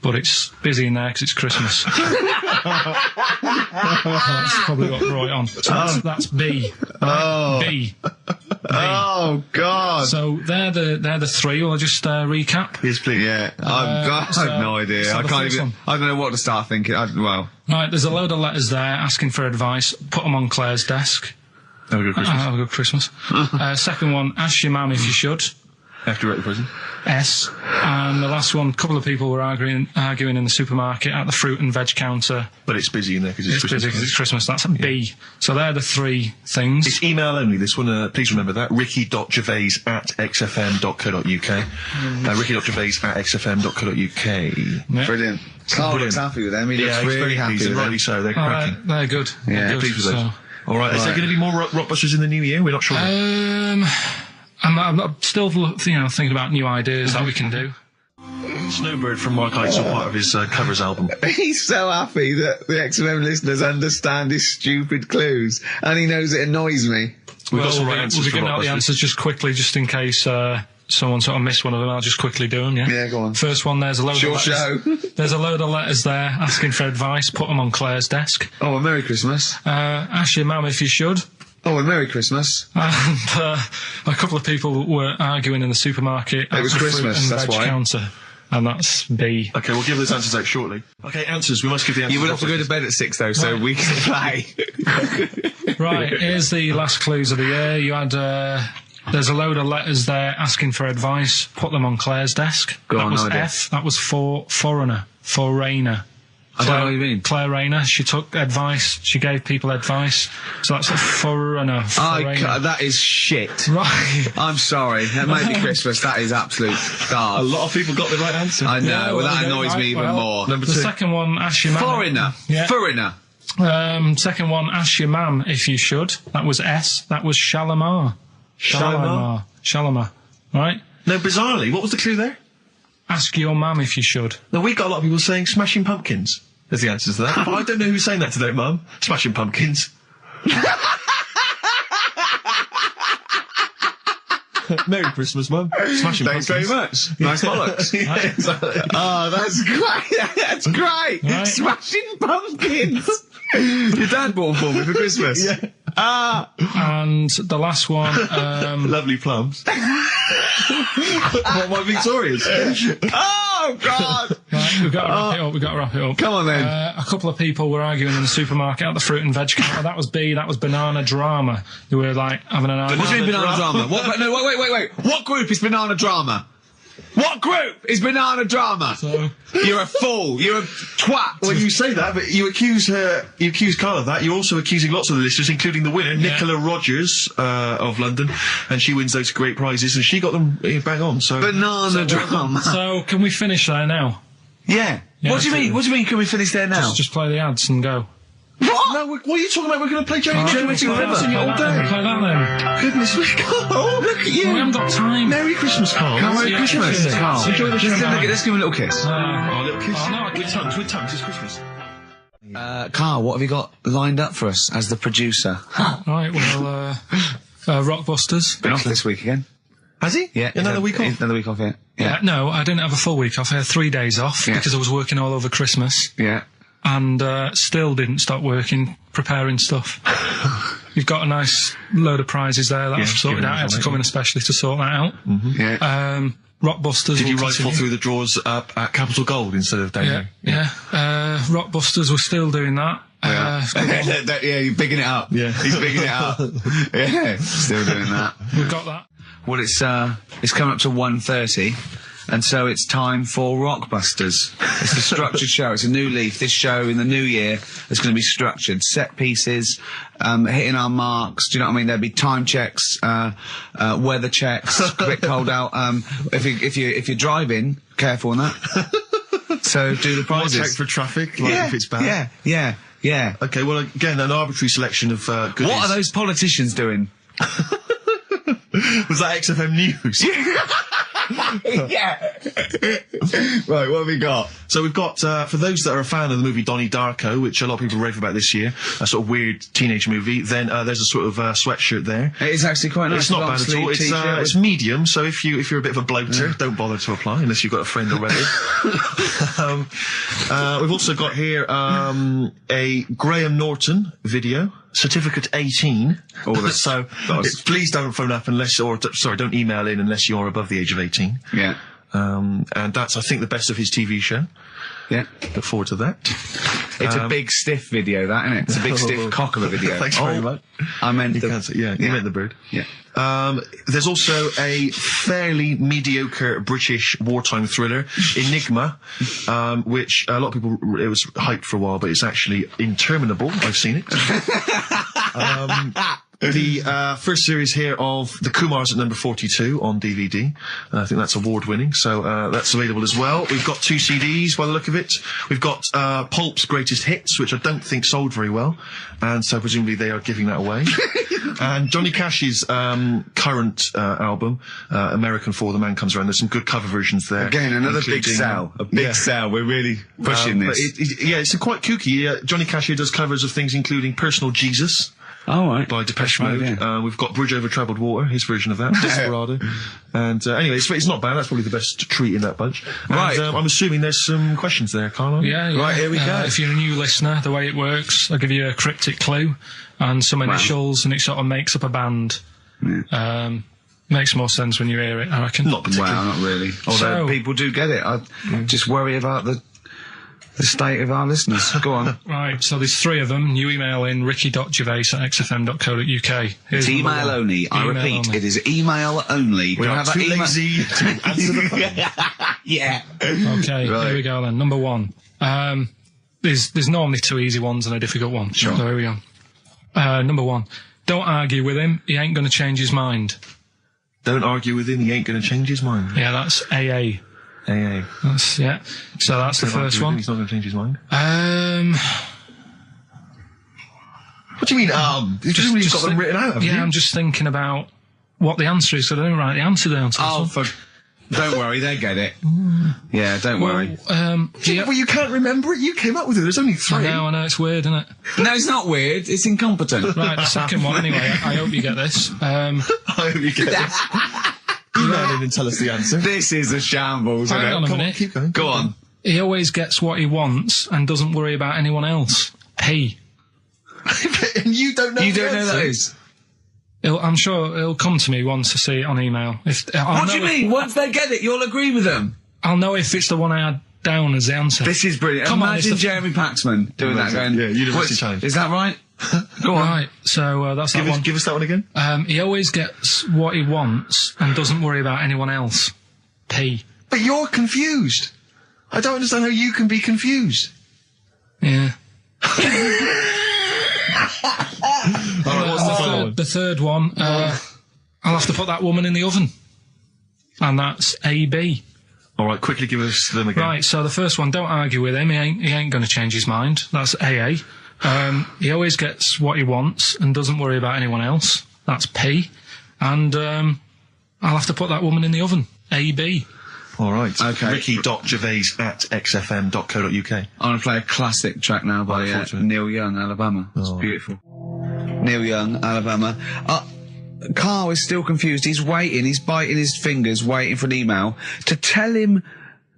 [SPEAKER 3] but it's busy in there because it's Christmas. That's probably what brought it on. So that's B. Right? B.
[SPEAKER 11] Oh, God.
[SPEAKER 3] So they're the three. Will I just recap?
[SPEAKER 2] Yes, please.
[SPEAKER 11] Yeah. I have no idea.
[SPEAKER 3] So
[SPEAKER 11] I can't even... I don't know what to start thinking.
[SPEAKER 3] Right, there's a load of letters there asking for advice. Put them on Claire's desk.
[SPEAKER 2] Have a good Christmas.
[SPEAKER 3] Have a good Christmas. Second one, ask your mum if you should.
[SPEAKER 2] After you're at the prison.
[SPEAKER 3] S. And the last one, a couple of people were arguing in the supermarket at the fruit and veg counter.
[SPEAKER 2] But it's busy in there because it's Christmas.
[SPEAKER 3] Busy because it's Christmas. That's a B. So they're the three things.
[SPEAKER 2] It's email only, this one. Please remember that. ricky.gervais@xfm.co.uk. ricky.gervais@xfm.co.uk.
[SPEAKER 11] Yep. Brilliant. Carl looks happy with them. He looks really happy with them.
[SPEAKER 2] Rightly so. They're cracking.
[SPEAKER 3] They're good.
[SPEAKER 11] Yeah.
[SPEAKER 3] They're good.
[SPEAKER 2] Pleased with those. All right. Is there going to be more Rockbusters in the new year? We're not sure.
[SPEAKER 3] I'm still, thinking about new ideas that we can do.
[SPEAKER 2] Snowbird from Mark Heights, part of his covers album.
[SPEAKER 11] He's so happy that the XFM listeners understand his stupid clues, and he knows it annoys me.
[SPEAKER 2] We've got some right answers.
[SPEAKER 3] We'll be giving out the answers just quickly, just in case someone sort of missed one of them. I'll just quickly do them. Yeah.
[SPEAKER 11] Yeah, go on.
[SPEAKER 3] First one. There's a load of letters. There's a load of letters there asking for advice. Put them on Claire's desk.
[SPEAKER 11] Oh, a Merry Christmas.
[SPEAKER 3] Ask your mum if you should.
[SPEAKER 11] Oh, a Merry Christmas.
[SPEAKER 3] And a couple of people were arguing in the supermarket.
[SPEAKER 11] It was Christmas, that's why.
[SPEAKER 3] Counter, and that's B.
[SPEAKER 2] Okay, we'll give those answers out shortly. Okay, answers. We must give the answers.
[SPEAKER 11] You would have to go to bed at 6, though, so we can play.
[SPEAKER 3] Right, here's the last clues of the year. You had... there's a load of letters there asking for advice. Put them on Claire's desk. That was F. That was for foreigner. Foreigner.
[SPEAKER 11] I don't know what you mean.
[SPEAKER 3] Claire Rayner, she took advice, she gave people advice, so that's a foreigner.
[SPEAKER 11] That is shit.
[SPEAKER 3] Right.
[SPEAKER 11] I'm sorry, that might be Christmas, that is absolute garbage.
[SPEAKER 2] A lot of people got the right answer.
[SPEAKER 11] I know, that annoys me even more.
[SPEAKER 3] Number 2. The second one, ask your mum.
[SPEAKER 11] Foreigner. Yeah. Foreigner.
[SPEAKER 3] Second one, ask your mum if you should. That was S. That was Shalimar. Shalimar. Right?
[SPEAKER 2] No, bizarrely, what was the clue there?
[SPEAKER 3] Ask your mum if you should.
[SPEAKER 2] No, we got a lot of people saying Smashing Pumpkins as the answer to that. But I don't know who's saying that today, Mum. Smashing Pumpkins. Merry Christmas, Mum. Smashing
[SPEAKER 11] Thanks
[SPEAKER 2] Pumpkins.
[SPEAKER 11] very much. Nice bollocks.
[SPEAKER 2] Yeah, exactly.
[SPEAKER 11] Oh, that's great. That's great.
[SPEAKER 3] Right.
[SPEAKER 11] Smashing Pumpkins. Your dad bought them for me for Christmas.
[SPEAKER 2] Yeah.
[SPEAKER 3] And the last one,
[SPEAKER 2] Lovely plums. What, my Victorians?
[SPEAKER 11] Oh, God!
[SPEAKER 3] Right, we've got to wrap it up.
[SPEAKER 11] Come on, then.
[SPEAKER 3] A couple of people were arguing in the supermarket at the fruit and veg counter. That was B, that was banana drama. They were like having an argument.
[SPEAKER 11] What do you mean banana drama? What, no, wait. What group is banana drama? What group is banana drama?
[SPEAKER 3] So,
[SPEAKER 11] you're a fool. You're a twat.
[SPEAKER 2] When you say that, but you accuse Carl of that. You're also accusing lots of the listeners, including the winner, Nicola Rogers of London, and she wins those great prizes, and she got them bang on. So
[SPEAKER 11] banana drama.
[SPEAKER 3] So can we finish there now?
[SPEAKER 11] Yeah. What do you mean? What do you mean? Can we finish there now?
[SPEAKER 3] Just play the ads and go.
[SPEAKER 2] What? No, what are you talking about? We're going to play Jerry Generating Rivers in all day.
[SPEAKER 3] Play that then.
[SPEAKER 2] Goodness me, Carl, look at you.
[SPEAKER 3] We haven't got time.
[SPEAKER 2] Merry Christmas, Carl.
[SPEAKER 11] Merry Christmas, Carl.
[SPEAKER 2] Enjoy the show.
[SPEAKER 11] Let's give him a little kiss.
[SPEAKER 2] Oh, a little kiss. Oh, no, with tongues, it's Christmas.
[SPEAKER 11] Carl, what have you got lined up for us as the producer?
[SPEAKER 3] Right, well, Rockbusters.
[SPEAKER 11] Been off this week again.
[SPEAKER 2] Has he?
[SPEAKER 11] Yeah.
[SPEAKER 2] Another week off?
[SPEAKER 11] Another week off, yeah.
[SPEAKER 3] No, I didn't have a full week off. I had 3 days off because I was working all over Christmas.
[SPEAKER 11] Yeah.
[SPEAKER 3] And still didn't stop working, preparing stuff. You've got a nice load of prizes there that I've sorted out. I had to come in especially to sort that out.
[SPEAKER 11] Yeah.
[SPEAKER 3] Rockbusters.
[SPEAKER 2] Did you rifle through the drawers up at Capital Gold instead of down here?
[SPEAKER 3] Yeah. Rockbusters, we're still doing that.
[SPEAKER 11] You're bigging it up.
[SPEAKER 2] Yeah.
[SPEAKER 11] He's bigging it up. Yeah, still doing that.
[SPEAKER 3] We've got that.
[SPEAKER 11] Well, it's coming up to 1:30. And so it's time for Rockbusters. It's a structured show. It's a new leaf. This show in the new year is going to be structured. Set pieces, hitting our marks. Do you know what I mean? There'll be time checks, weather checks, quick hold out. If you're driving, careful on that. So do the prizes.
[SPEAKER 2] Check for traffic, if it's bad.
[SPEAKER 11] Yeah.
[SPEAKER 2] Okay, well, again, an arbitrary selection of goodies.
[SPEAKER 11] What are those politicians doing?
[SPEAKER 2] Was that XFM News?
[SPEAKER 11] Yeah. Right, what have we got?
[SPEAKER 2] So we've got, for those that are a fan of the movie Donnie Darko, which a lot of people rave about this year, a sort of weird teenage movie, then there's a sort of sweatshirt there.
[SPEAKER 11] It is actually quite nice.
[SPEAKER 2] It's not bad at all. It's medium, so if you're a bit of a bloater, don't bother to apply unless you've got a friend already. We've also got here a Graham Norton video. Certificate 18. So please don't phone up don't email in unless you're above the age of 18.
[SPEAKER 11] Yeah.
[SPEAKER 2] And that's, I think, the best of his TV show.
[SPEAKER 11] Yeah.
[SPEAKER 2] Look forward to that.
[SPEAKER 11] It's a big stiff video, that, isn't it? It's a big stiff cock of a video.
[SPEAKER 2] Thanks very much.
[SPEAKER 11] I meant
[SPEAKER 2] you meant the bird.
[SPEAKER 11] Yeah.
[SPEAKER 2] There's also a fairly mediocre British wartime thriller, Enigma, which a lot of people, it was hyped for a while, but it's actually interminable. I've seen it. The first series here of The Kumars at number 42 on DVD. I think that's award-winning, so that's available as well. We've got 2 CDs by the look of it. We've got Pulp's Greatest Hits, which I don't think sold very well, and so presumably they are giving that away. And Johnny Cash's current album, American For the Man Comes Around. There's some good cover versions there.
[SPEAKER 11] Again, another big sell. A big sell. We're really pushing this.
[SPEAKER 2] It's quite kooky. Johnny Cash here does covers of things including Personal Jesus.
[SPEAKER 11] Oh, right.
[SPEAKER 2] By Depeche Mode. Yeah. We've got Bridge Over Troubled Water, his version of that, Desperado. And anyway, it's not bad. That's probably the best treat in that bunch.
[SPEAKER 11] Right.
[SPEAKER 2] And I'm assuming there's some questions there, Carl.
[SPEAKER 3] Yeah.
[SPEAKER 11] Right, here we go.
[SPEAKER 3] If you're a new listener, the way it works, I'll give you a cryptic clue and some initials, and it sort of makes up a band.
[SPEAKER 11] Yeah.
[SPEAKER 3] Makes more sense when you hear it, I reckon.
[SPEAKER 2] Not particularly.
[SPEAKER 11] Wow, not really. Although people do get it. I just worry about the state of our listeners. Go on.
[SPEAKER 3] Right, so there's 3 of them. You email in ricky.gervais@xfm.co.uk.
[SPEAKER 11] It's email only. I repeat, it is email only.
[SPEAKER 2] We are too lazy to answer the phone.
[SPEAKER 11] Yeah.
[SPEAKER 3] Okay, here we go then. Number 1. There's normally 2 easy ones and a difficult one.
[SPEAKER 11] Sure.
[SPEAKER 3] So here we go. Number 1. Don't argue with him. He ain't going to change his mind.
[SPEAKER 2] Don't argue with him. He ain't going to change his mind.
[SPEAKER 3] Yeah, that's AA.
[SPEAKER 2] AA.
[SPEAKER 3] So that's the first one.
[SPEAKER 2] He's not going to change his mind. What do you mean, You've just got them written out, haven't you?
[SPEAKER 3] I'm just thinking about what the answer is, so I don't write the answer down to
[SPEAKER 11] don't worry, they get it. Yeah, don't worry.
[SPEAKER 2] Well, you can't remember it. You came up with it. There's only 3.
[SPEAKER 3] I know, it's weird, isn't it?
[SPEAKER 11] No, it's not weird. It's incompetent.
[SPEAKER 3] Right, the second one, anyway. I hope you get this.
[SPEAKER 2] I hope you get this. Email in and tell us the answer.
[SPEAKER 11] This is a shambles.
[SPEAKER 3] Hang on a minute.
[SPEAKER 2] Keep going.
[SPEAKER 11] Go on.
[SPEAKER 3] He always gets what he wants and doesn't worry about anyone else. P.
[SPEAKER 2] And you don't know.
[SPEAKER 11] You
[SPEAKER 2] the
[SPEAKER 11] don't know
[SPEAKER 2] answer.
[SPEAKER 11] that is.
[SPEAKER 3] I'm sure it'll come to me once I see it on email.
[SPEAKER 11] What do you mean? Once they get it, you'll agree with them.
[SPEAKER 3] I'll know if it's the one I had down as the answer.
[SPEAKER 11] This is brilliant.
[SPEAKER 3] Come on,
[SPEAKER 11] Imagine
[SPEAKER 3] it's the-
[SPEAKER 11] Jeremy Paxman doing that. Going,
[SPEAKER 2] Yeah, University
[SPEAKER 11] "What's-
[SPEAKER 2] Challenge."
[SPEAKER 11] Is that right? Go on.
[SPEAKER 3] Right, so that's that one.
[SPEAKER 2] Give us that one again.
[SPEAKER 3] He always gets what he wants and doesn't worry about anyone else. P.
[SPEAKER 2] But you're confused. I don't understand how you can be confused.
[SPEAKER 3] Yeah.
[SPEAKER 2] What's the final one?
[SPEAKER 3] The third one, I'll have to put that woman in the oven. And that's AB.
[SPEAKER 2] All right, quickly give us them again.
[SPEAKER 3] Right, so the first one, don't argue with him. He ain't going to change his mind. That's AA. He always gets what he wants and doesn't worry about anyone else. That's P. And I'll have to put that woman in the oven. AB.
[SPEAKER 2] All right.
[SPEAKER 11] Okay.
[SPEAKER 2] Ricky.gervais@xfm.co.uk.
[SPEAKER 11] I'm going to play a classic track now by Neil Young, Alabama. It's beautiful. Neil Young, Alabama. Carl is still confused. He's waiting. He's biting his fingers, waiting for an email to tell him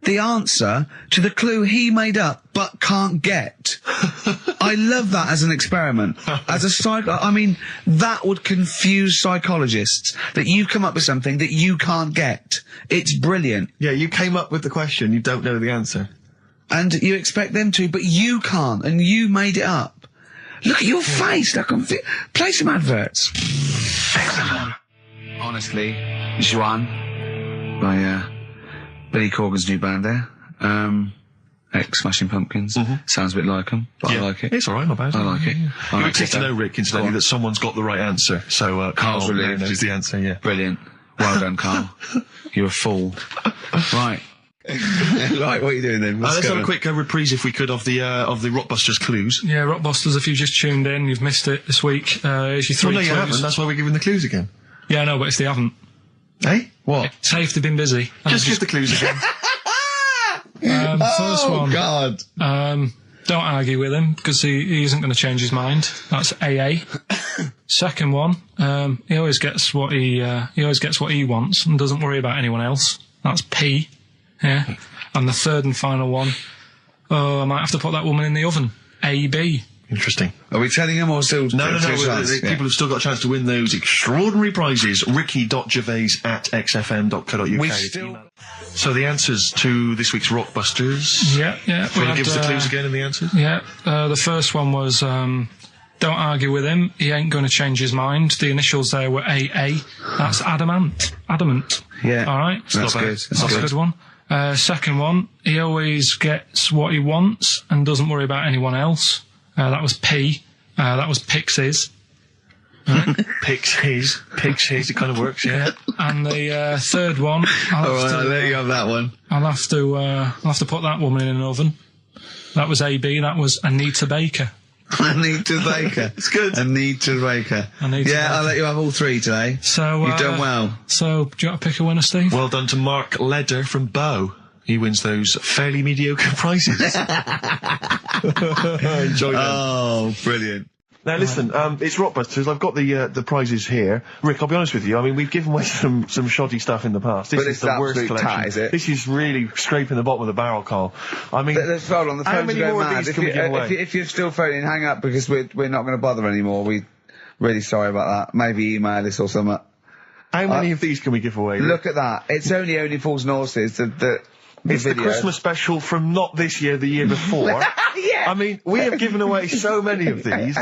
[SPEAKER 11] the answer to the clue he made up but can't get. I love that as an experiment. As a I mean, that would confuse psychologists, that you come up with something that you can't get. It's brilliant.
[SPEAKER 2] Yeah, you came up with the question, you don't know the answer.
[SPEAKER 11] And you expect them to, but you can't, and you made it up. Look at your face. Play some adverts. Honestly, Juan by Billy Corgan's new band there. Ex-Smashing Pumpkins. Sounds a bit like them, but I like it.
[SPEAKER 2] It's all right, not bad.
[SPEAKER 11] I like it.
[SPEAKER 2] You would take to know, Rick, incidentally, that someone's got the right answer. So
[SPEAKER 11] Carl's
[SPEAKER 2] Carl
[SPEAKER 11] relieved.
[SPEAKER 2] knows the answer, yeah.
[SPEAKER 11] Brilliant. Well done, Carl. You're a fool. Right. Right, what are you doing then?
[SPEAKER 2] Let's have a quick reprise, if we could, of the Rockbusters clues.
[SPEAKER 3] Yeah, Rockbusters, if you've just tuned in, you've missed it this week. Here's your three
[SPEAKER 2] Well, no, you
[SPEAKER 3] clues.
[SPEAKER 2] haven't. That's why we're giving the clues again.
[SPEAKER 3] Yeah, no, but it's they haven't.
[SPEAKER 2] Eh? What?
[SPEAKER 3] Safe, they've been busy.
[SPEAKER 2] Just give the clues again.
[SPEAKER 3] First one.
[SPEAKER 11] God.
[SPEAKER 3] Don't argue with him, because he isn't going to change his mind. That's AA. Second one, he always gets what he wants and doesn't worry about anyone else. That's P. Yeah. And the third and final one, I might have to put that woman in the oven. AB.
[SPEAKER 2] Interesting.
[SPEAKER 11] Are we telling him or still?
[SPEAKER 2] No. People have still got a chance to win those extraordinary prizes. Ricky.gervais@xfm.co.uk. So the answers to this week's Rockbusters.
[SPEAKER 3] Yeah.
[SPEAKER 2] Do you want to give us the clues again and the answers?
[SPEAKER 3] Yeah. The first one was, don't argue with him. He ain't going to change his mind. The initials there were AA. That's adamant. Adamant.
[SPEAKER 11] Yeah.
[SPEAKER 3] All right.
[SPEAKER 11] That's good.
[SPEAKER 3] That's a good one. Second one, he always gets what he wants and doesn't worry about anyone else. That was P. That was Pixies. Right.
[SPEAKER 2] Pixies. It kind of works, yeah.
[SPEAKER 3] And the third one,
[SPEAKER 11] I'll let you have that one.
[SPEAKER 3] I'll have to put that woman in an oven. That was AB. That was Anita Baker.
[SPEAKER 11] Anita Baker.
[SPEAKER 2] It's good.
[SPEAKER 11] Anita Baker. I'll let you have all three today.
[SPEAKER 3] So
[SPEAKER 11] you've done well.
[SPEAKER 3] So do you want to pick a winner, Steve?
[SPEAKER 2] Well done to Mark Leder from Bow. He wins those fairly mediocre prizes. Enjoy them.
[SPEAKER 11] Oh, brilliant.
[SPEAKER 2] Now listen, it's Rockbusters. I've got the prizes here. Rick, I'll be honest with you. I mean, we've given away some shoddy stuff in the past. This
[SPEAKER 11] But
[SPEAKER 2] is
[SPEAKER 11] it's
[SPEAKER 2] the worst
[SPEAKER 11] absolute
[SPEAKER 2] collection.
[SPEAKER 11] tat, is it?
[SPEAKER 2] This is really scraping the bottom of the barrel, Carl. I mean,
[SPEAKER 11] Let's hold on. The
[SPEAKER 2] how
[SPEAKER 11] phones
[SPEAKER 2] many
[SPEAKER 11] are going
[SPEAKER 2] more
[SPEAKER 11] mad.
[SPEAKER 2] of these can we give away?
[SPEAKER 11] If you're still phoning, hang up because we're not going to bother anymore. We're really sorry about that. Maybe email us or something.
[SPEAKER 2] How many of these can we give away? Rick?
[SPEAKER 11] Look at that. It's only Fools and Horses. The
[SPEAKER 2] It's
[SPEAKER 11] video.
[SPEAKER 2] the Christmas special from not this year, the year before.
[SPEAKER 11] Yeah.
[SPEAKER 2] I mean, we have given away so many of these.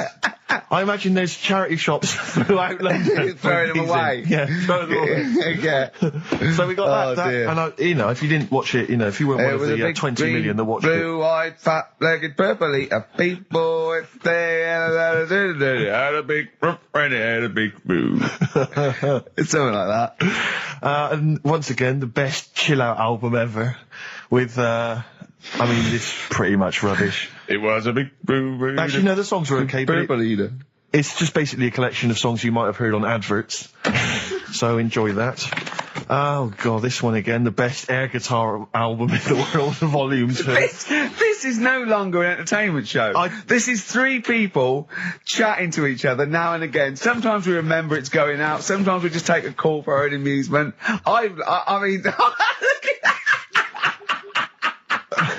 [SPEAKER 2] I imagine there's charity shops throughout London.
[SPEAKER 11] Throwing them away.
[SPEAKER 2] Yeah, throwing them away.
[SPEAKER 11] Yeah.
[SPEAKER 2] So we got that.
[SPEAKER 11] Dear.
[SPEAKER 2] And if you didn't watch it, if you weren't one of the 20 million that watched it.
[SPEAKER 11] Blue-eyed, fat-legged, purple-eater people, if they had a big and had a big boo. It's something like that.
[SPEAKER 2] And once again, the best chill-out album ever. With, it's pretty much rubbish.
[SPEAKER 11] It was a big boo.
[SPEAKER 2] Actually, no, the songs were okay, but it's just basically a collection of songs you might have heard on adverts. So enjoy that. Oh, God, this one again, the best air guitar album in the world, the volumes.
[SPEAKER 11] This is no longer an entertainment show. This is three people chatting to each other now and again. Sometimes we remember it's going out. Sometimes we just take a call for our own amusement. I mean...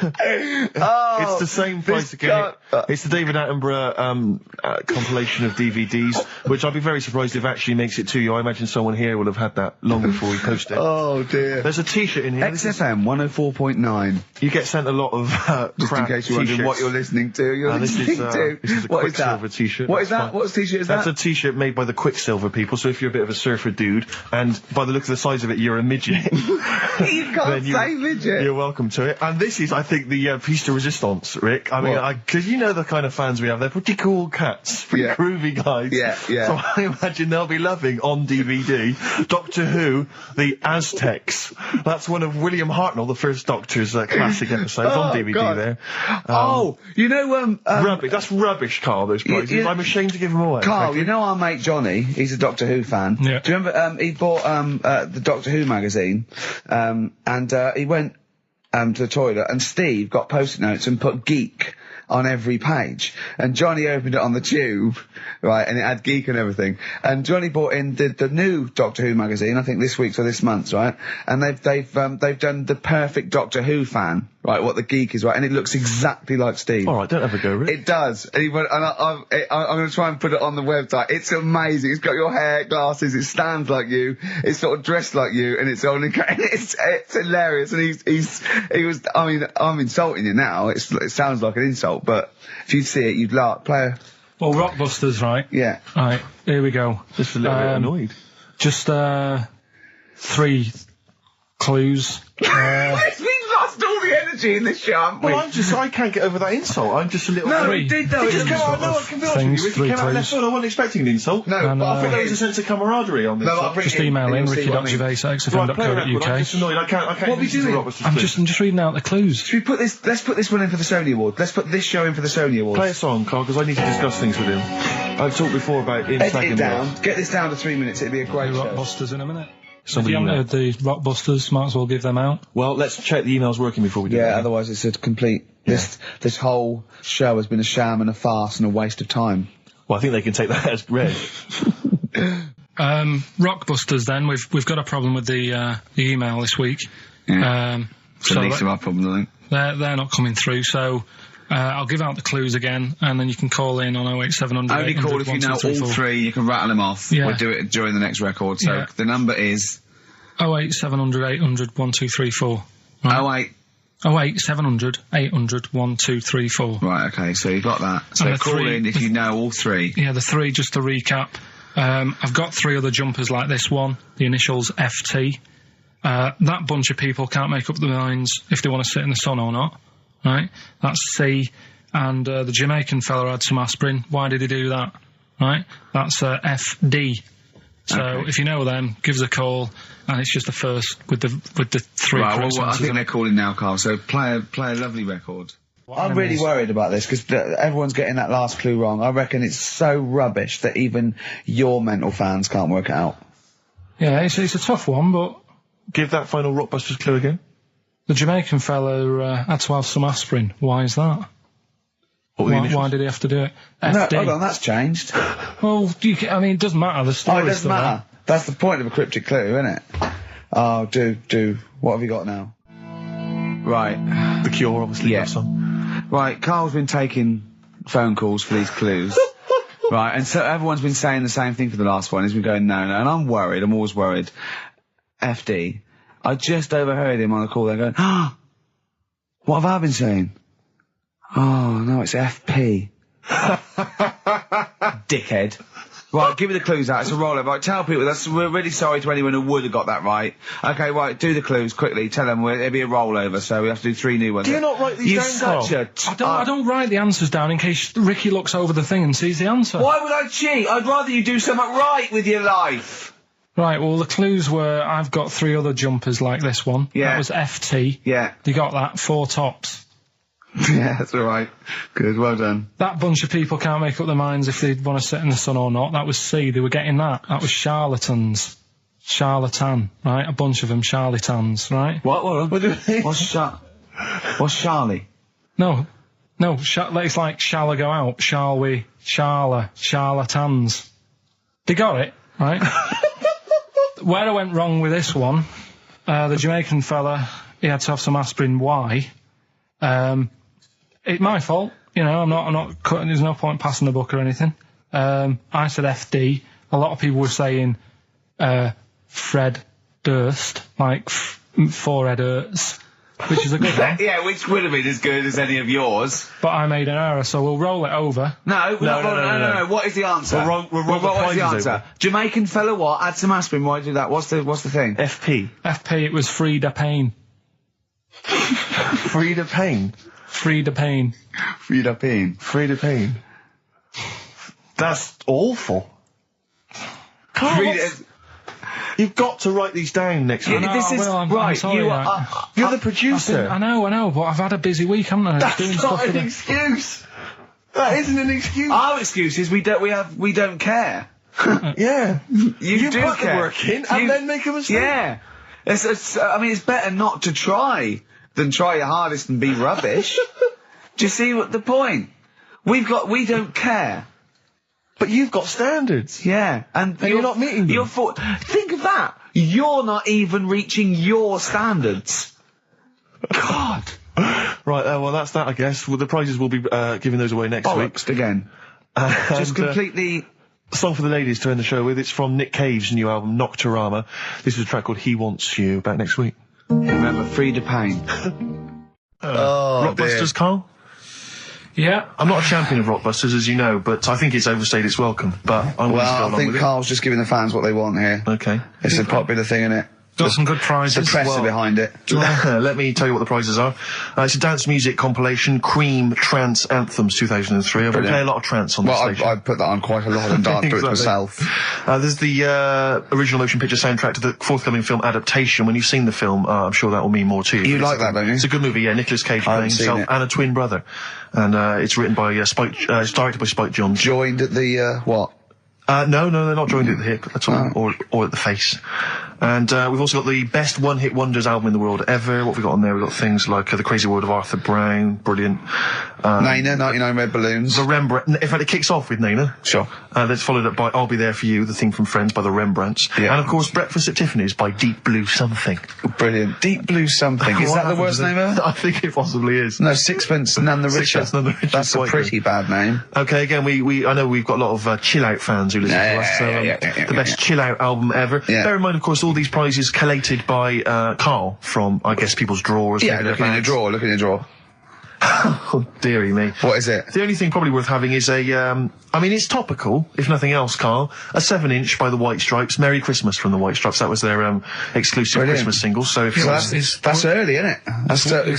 [SPEAKER 2] It's the same price again. It's the David Attenborough compilation of DVDs, which I'd be very surprised if actually makes it to you. I imagine someone here will have had that long before we post it.
[SPEAKER 1] Oh dear.
[SPEAKER 2] There's a T-shirt in here.
[SPEAKER 1] XFM 104.9.
[SPEAKER 2] You get sent a lot of
[SPEAKER 1] Just in case you're wondering what you're listening to.
[SPEAKER 2] This is a Quicksilver T-shirt.
[SPEAKER 1] What is that? What T-shirt is that?
[SPEAKER 2] That's a T-shirt made by the Quicksilver people. So if you're a bit of a surfer dude, and by the look of the size of it, you're a midget.
[SPEAKER 1] You can't say midget.
[SPEAKER 2] You're welcome to it. And this is, I think, the piece de resistance, Rick. I mean, because you know the kind of fans we have. They're pretty cool cats, pretty groovy guys.
[SPEAKER 1] Yeah.
[SPEAKER 2] So I imagine they'll be loving on DVD Doctor Who, the Aztecs. That's one of William Hartnell, the first Doctor's classic episodes on DVD.
[SPEAKER 1] God.
[SPEAKER 2] There.
[SPEAKER 1] You know,
[SPEAKER 2] rubbish. That's rubbish, Carl. Those prizes. I'm ashamed to give them away.
[SPEAKER 1] Carl, you know our mate Johnny. He's a Doctor Who fan.
[SPEAKER 3] Yeah.
[SPEAKER 1] Do you remember? He bought the Doctor Who magazine, and he went to the toilet, and Steve got post-it notes and put geek on every page, and Johnny opened it on the tube, right, and it had geek and everything, and Johnny bought in the new Doctor Who magazine, I think this week's or this month's, right, and they've done the perfect Doctor Who fan, right, what the geek is, right, and it looks exactly like Steve.
[SPEAKER 2] Alright, don't have a go, Rick.
[SPEAKER 1] It does, and I'm gonna try and put it on the website. It's amazing. It's got your hair, glasses, it stands like you, it's sort of dressed like you, and it's only, it's hilarious, and he was, I mean, I'm insulting you now, it sounds like an insult, but if you'd see it, you'd laugh.
[SPEAKER 3] Well, Rockbusters, right?
[SPEAKER 1] Yeah.
[SPEAKER 3] Right, here we go.
[SPEAKER 2] Just a little bit annoyed.
[SPEAKER 3] Just 3 clues.
[SPEAKER 1] We've lost all the energy in this show, haven't we?
[SPEAKER 2] Well, I can't get over that insult. I'm just a little...
[SPEAKER 1] No, he did though.
[SPEAKER 2] It just came out, no, I can be honest with you. It came out of left field. I wasn't expecting an insult.
[SPEAKER 1] No, but
[SPEAKER 2] I think there was a sense of camaraderie on this.
[SPEAKER 1] No, I'll bring
[SPEAKER 3] just email in ricky.gervais@xfm.co.uk.
[SPEAKER 2] I'm just annoyed. I can't
[SPEAKER 1] What are we doing?
[SPEAKER 3] I'm just reading out the clues.
[SPEAKER 1] Should we put this, let's put this one in for the Sony Award. Let's put this show in for the Sony Awards.
[SPEAKER 2] Play a song, Carl, because I need to discuss things with him. I've talked before about him
[SPEAKER 1] Edit
[SPEAKER 2] slagging
[SPEAKER 1] it
[SPEAKER 2] me
[SPEAKER 1] down.
[SPEAKER 2] off.
[SPEAKER 1] Get this down to 3 minutes. It'd be a great show.
[SPEAKER 3] Rockbusters in a minute.
[SPEAKER 2] Somebody
[SPEAKER 3] if you haven't heard the Rockbusters, might as well give them out.
[SPEAKER 2] Well, let's check the emails working before we do that.
[SPEAKER 1] Yeah, otherwise it's a complete... This whole show has been a sham and a farce and a waste of time.
[SPEAKER 2] Well, I think they can take that as read.
[SPEAKER 3] Rockbusters then, we've got a problem with the email this week.
[SPEAKER 1] Yeah. It's the least of our problems, I think.
[SPEAKER 3] They're not coming through, so... I'll give out the clues again, and then you can call in on 08700.
[SPEAKER 1] Only call if you know all 3, you can rattle them off.
[SPEAKER 3] Yeah.
[SPEAKER 1] We'll do it during the next record, so the number is...
[SPEAKER 3] 08700 800 1234. Right? 08700 800 1234.
[SPEAKER 1] Right, okay, so you've got that. So call in if you know all 3.
[SPEAKER 3] Yeah, the 3, just to recap. I've got 3 other jumpers like this one, the initials FT. That bunch of people can't make up their minds if they want to sit in the sun or not. Right, that's C, and the Jamaican fella had some aspirin. Why did he do that? Right, that's FD. So if you know them, give us a call, and it's just the first with the 3.
[SPEAKER 1] Right, well, I think they're calling now, Carl. So play a lovely record. I'm really worried about this because everyone's getting that last clue wrong. I reckon it's so rubbish that even your mental fans can't work it out.
[SPEAKER 3] Yeah, it's a tough one, but
[SPEAKER 2] give that final Rockbusters clue again.
[SPEAKER 3] The Jamaican fella had to have some aspirin. Why is that? Why did he have to do it?
[SPEAKER 1] No, hold on, that's changed.
[SPEAKER 3] Well, it doesn't matter. The story.
[SPEAKER 1] Oh, it doesn't matter. That's the point of a cryptic clue, isn't it? Oh, what have you got now? Right.
[SPEAKER 2] The Cure, obviously. Yeah.
[SPEAKER 1] Right, Carl's been taking phone calls for these clues. Right, and so everyone's been saying the same thing for the last one. He's been going, no, and I'm worried. I'm always worried. FD. I just overheard him on the call there going, what have I been saying? Oh, no, it's FP. Dickhead. Right, give me the clues out. It's a rollover. Right, tell people, we're really sorry to anyone who would have got that right. Okay, right, do the clues quickly. Tell them it'll be a rollover, so we have to do 3 new ones.
[SPEAKER 2] Do you not write these down,
[SPEAKER 3] I don't write the answers down in case Ricky looks over the thing and sees the answer.
[SPEAKER 1] Why would I cheat? I'd rather you do something right with your life.
[SPEAKER 3] Right, well, the clues were, I've got 3 other jumpers like this one.
[SPEAKER 1] Yeah.
[SPEAKER 3] That was FT.
[SPEAKER 1] Yeah.
[SPEAKER 3] You got that, 4 tops.
[SPEAKER 1] Yeah, that's all right. Good, well done.
[SPEAKER 3] That bunch of people can't make up their minds if they want to sit in the sun or not. That was C, they were getting that. That was charlatans. Charlatan, right? A bunch of them charlatans, right?
[SPEAKER 1] What do you mean? What's Charlie?
[SPEAKER 3] No, it's like, shall I go out? Shall we? Charlatans. They got it, right? Where I went wrong with this one, the Jamaican fella, he had to have some aspirin. Why? It's my fault. You know, I'm not cutting, there's no point passing the buck or anything. I said FD. A lot of people were saying, Fred Durst, like forehead hurts, which is a good one.
[SPEAKER 11] Yeah, which would have been as good as any of yours.
[SPEAKER 3] But I made an error, so we'll roll it over.
[SPEAKER 11] No. What is the answer?
[SPEAKER 2] We'll roll the
[SPEAKER 11] what is the
[SPEAKER 2] prizes
[SPEAKER 11] answer?
[SPEAKER 2] over.
[SPEAKER 11] Jamaican fella what? Add some aspirin, why do that? What's the thing?
[SPEAKER 2] FP.
[SPEAKER 3] FP, it was Frida Payne.
[SPEAKER 2] Frida Payne?
[SPEAKER 3] Frida Payne.
[SPEAKER 1] Frida Payne.
[SPEAKER 2] Frida Payne. That's awful. Carl, you've got to write these down next week.
[SPEAKER 3] I'm sorry,
[SPEAKER 2] you're the producer.
[SPEAKER 3] I know, but I've had a busy week, haven't I?
[SPEAKER 2] That's not an excuse. That isn't an excuse.
[SPEAKER 11] Our excuse is we don't care.
[SPEAKER 2] Yeah. You
[SPEAKER 11] do
[SPEAKER 2] put
[SPEAKER 11] care.
[SPEAKER 2] the work in and then make a mistake.
[SPEAKER 11] Yeah. It's better not to try than try your hardest and be rubbish. Do you see what the point? We don't care.
[SPEAKER 2] But you've got standards.
[SPEAKER 11] Yeah. And
[SPEAKER 2] you're not meeting them.
[SPEAKER 11] Think of that. You're not even reaching your standards. God.
[SPEAKER 2] Right, well, that's that, I guess. Well, the prizes will be giving those away next week.
[SPEAKER 11] Again. Just completely...
[SPEAKER 2] Song for the ladies to end the show with. It's from Nick Cave's new album, Nocturama. This is a track called He Wants You. Back next week.
[SPEAKER 11] Remember, Frida Payne.
[SPEAKER 2] Rockbusters, Carl?
[SPEAKER 3] Yeah.
[SPEAKER 2] I'm not a champion of Rockbusters, as you know, but I think it's overstayed its welcome. But
[SPEAKER 1] I think Carl's just giving the fans what they want here.
[SPEAKER 2] Okay.
[SPEAKER 1] It's a popular thing, isn't it?
[SPEAKER 3] Got some good prizes.
[SPEAKER 1] The press are behind it.
[SPEAKER 2] Let me tell you what the prizes are. It's a dance music compilation, Cream Trance Anthems 2003. I'm going to play a lot of trance on the station.
[SPEAKER 1] I put that on quite a lot and dance to it myself.
[SPEAKER 2] There's the original motion picture soundtrack to the forthcoming film adaptation. When you've seen the film, I'm sure that will mean more to you.
[SPEAKER 1] You like that, don't you?
[SPEAKER 2] It's a good movie, yeah. Nicolas Cage playing himself and a twin brother. And it's written by it's directed by Spike Jonze.
[SPEAKER 1] Joined at the, what?
[SPEAKER 2] No, they're not joined at the hip at all, or at the face. And we've also got the best one-hit wonders album in the world ever. What have we got on there? We've got things like The Crazy World of Arthur Brown, brilliant.
[SPEAKER 1] Nana, 99 Red Balloons.
[SPEAKER 2] The Rembrandt. In fact, it kicks off with Nana.
[SPEAKER 1] Sure.
[SPEAKER 2] That's followed up by I'll Be There For You, the theme from Friends by the Rembrandts.
[SPEAKER 1] Yeah.
[SPEAKER 2] And of course, Breakfast at Tiffany's by Deep Blue Something.
[SPEAKER 1] Brilliant. Deep Blue Something. Is that the worst name ever?
[SPEAKER 2] I think it possibly is.
[SPEAKER 1] No, Sixpence None the Richer.
[SPEAKER 2] Sixpence None the Richer.
[SPEAKER 1] That's a pretty bad name.
[SPEAKER 2] Okay, again, I know we've got a lot of chill-out fans who listen to us. So, the best chill-out album ever.
[SPEAKER 1] Yeah.
[SPEAKER 2] Bear in mind, of course, all these prizes collated by Carl from, I guess, people's drawers.
[SPEAKER 1] Yeah, look in your drawer.
[SPEAKER 2] Oh, dearie me.
[SPEAKER 1] What is it?
[SPEAKER 2] The only thing probably worth having is it's topical, if nothing else, Carl. A 7-inch by the White Stripes. Merry Christmas from the White Stripes. That was their exclusive Christmas single. So if
[SPEAKER 1] that's early, isn't it?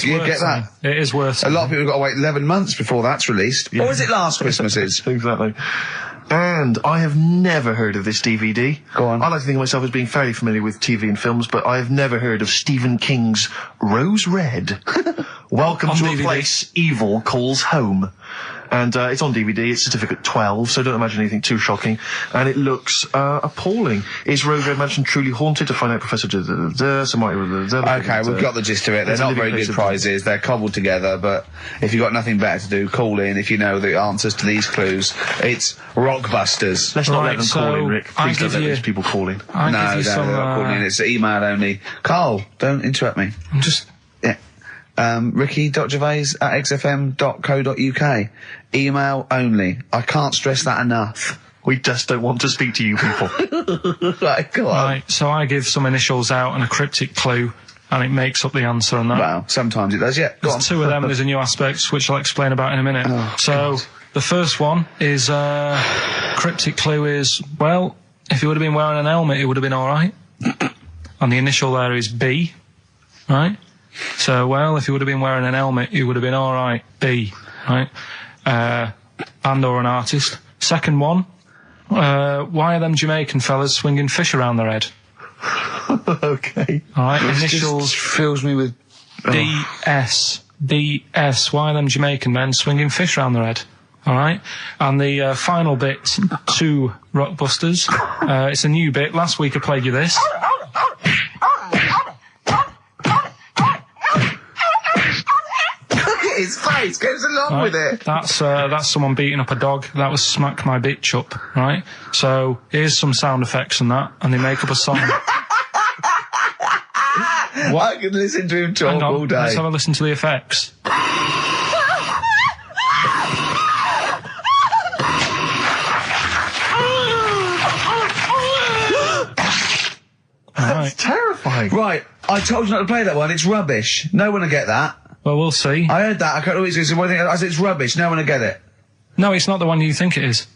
[SPEAKER 1] You get that.
[SPEAKER 3] It is worth.
[SPEAKER 1] A lot of people have got to wait 11 months before that's released.
[SPEAKER 2] Yeah.
[SPEAKER 1] Or was it last Christmases?
[SPEAKER 2] Exactly. And I have never heard of this DVD.
[SPEAKER 1] Go on.
[SPEAKER 2] I like to think of myself as being fairly familiar with TV and films, but I have never heard of Stephen King's Rose Red. Welcome to
[SPEAKER 3] DVD.
[SPEAKER 2] a place evil calls home. And it's on DVD, it's certificate 12, so don't imagine anything too shocking. And it looks appalling. Is Rose Red Mansion truly haunted? To find out, Professor...
[SPEAKER 1] Okay, we've got the gist of it. They're not very good prizes. They're cobbled together, but if you've got nothing better to do, call in if you know the answers to these clues. It's Rockbusters.
[SPEAKER 2] Let's not let them call in, Rick. Please don't let these people call in.
[SPEAKER 1] No, they're not calling in. It's email only. Carl, don't interrupt me.
[SPEAKER 3] I'm just...
[SPEAKER 1] ricky.gervais@xfm.co.uk. Email only. I can't stress that enough.
[SPEAKER 2] We just don't want to speak to you people.
[SPEAKER 1] Right, go on.
[SPEAKER 3] Right, so I give some initials out and a cryptic clue, and it makes up the answer on that.
[SPEAKER 1] Well, sometimes it does, yeah. Go on.
[SPEAKER 3] There's two of them, there's a new aspect, which I'll explain about in a minute. The first one is, cryptic clue is, well, if he would have been wearing an helmet, it would have been alright. And the initial there is B, right? So, well, if he would have been wearing an helmet, he would have been alright. B, right? And or an artist. Second one, why are them Jamaican fellas swinging fish around their head?
[SPEAKER 2] Okay.
[SPEAKER 3] Alright, initials...
[SPEAKER 1] just fills me with...
[SPEAKER 3] DS. DS. Why are them Jamaican men swinging fish around their head? Alright? And the final bit to Rockbusters. It's a new bit. Last week I played you this.
[SPEAKER 1] His face goes along with it.
[SPEAKER 3] That's someone beating up a dog. That was Smack My Bitch Up, right? So here's some sound effects and that, and they make up a song.
[SPEAKER 1] I can listen to him talk all day.
[SPEAKER 3] Let's have a listen to the effects.
[SPEAKER 2] Okay.
[SPEAKER 1] Right, I told you not to play that one. It's rubbish. No one will get that.
[SPEAKER 3] Well, we'll see.
[SPEAKER 1] I heard that. I can't always say one thing. I said it's rubbish. No one will get it.
[SPEAKER 3] No, it's not the one you think it is.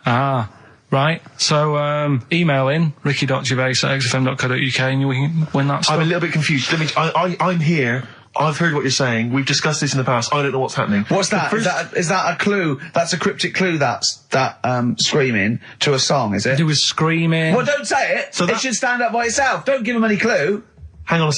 [SPEAKER 3] Ah, right. So, email in, ricky.gervais@xfm.co.uk and you can win that stuff.
[SPEAKER 2] I'm a little bit confused. I'm here. I've heard what you're saying. We've discussed this in the past. I don't know what's happening.
[SPEAKER 1] What's that? Is that a clue? That's a cryptic clue. That's screaming to a song, is it?
[SPEAKER 3] It was screaming.
[SPEAKER 1] Well, don't say it. It should stand up by itself. Don't give him any clue.
[SPEAKER 2] Hang on a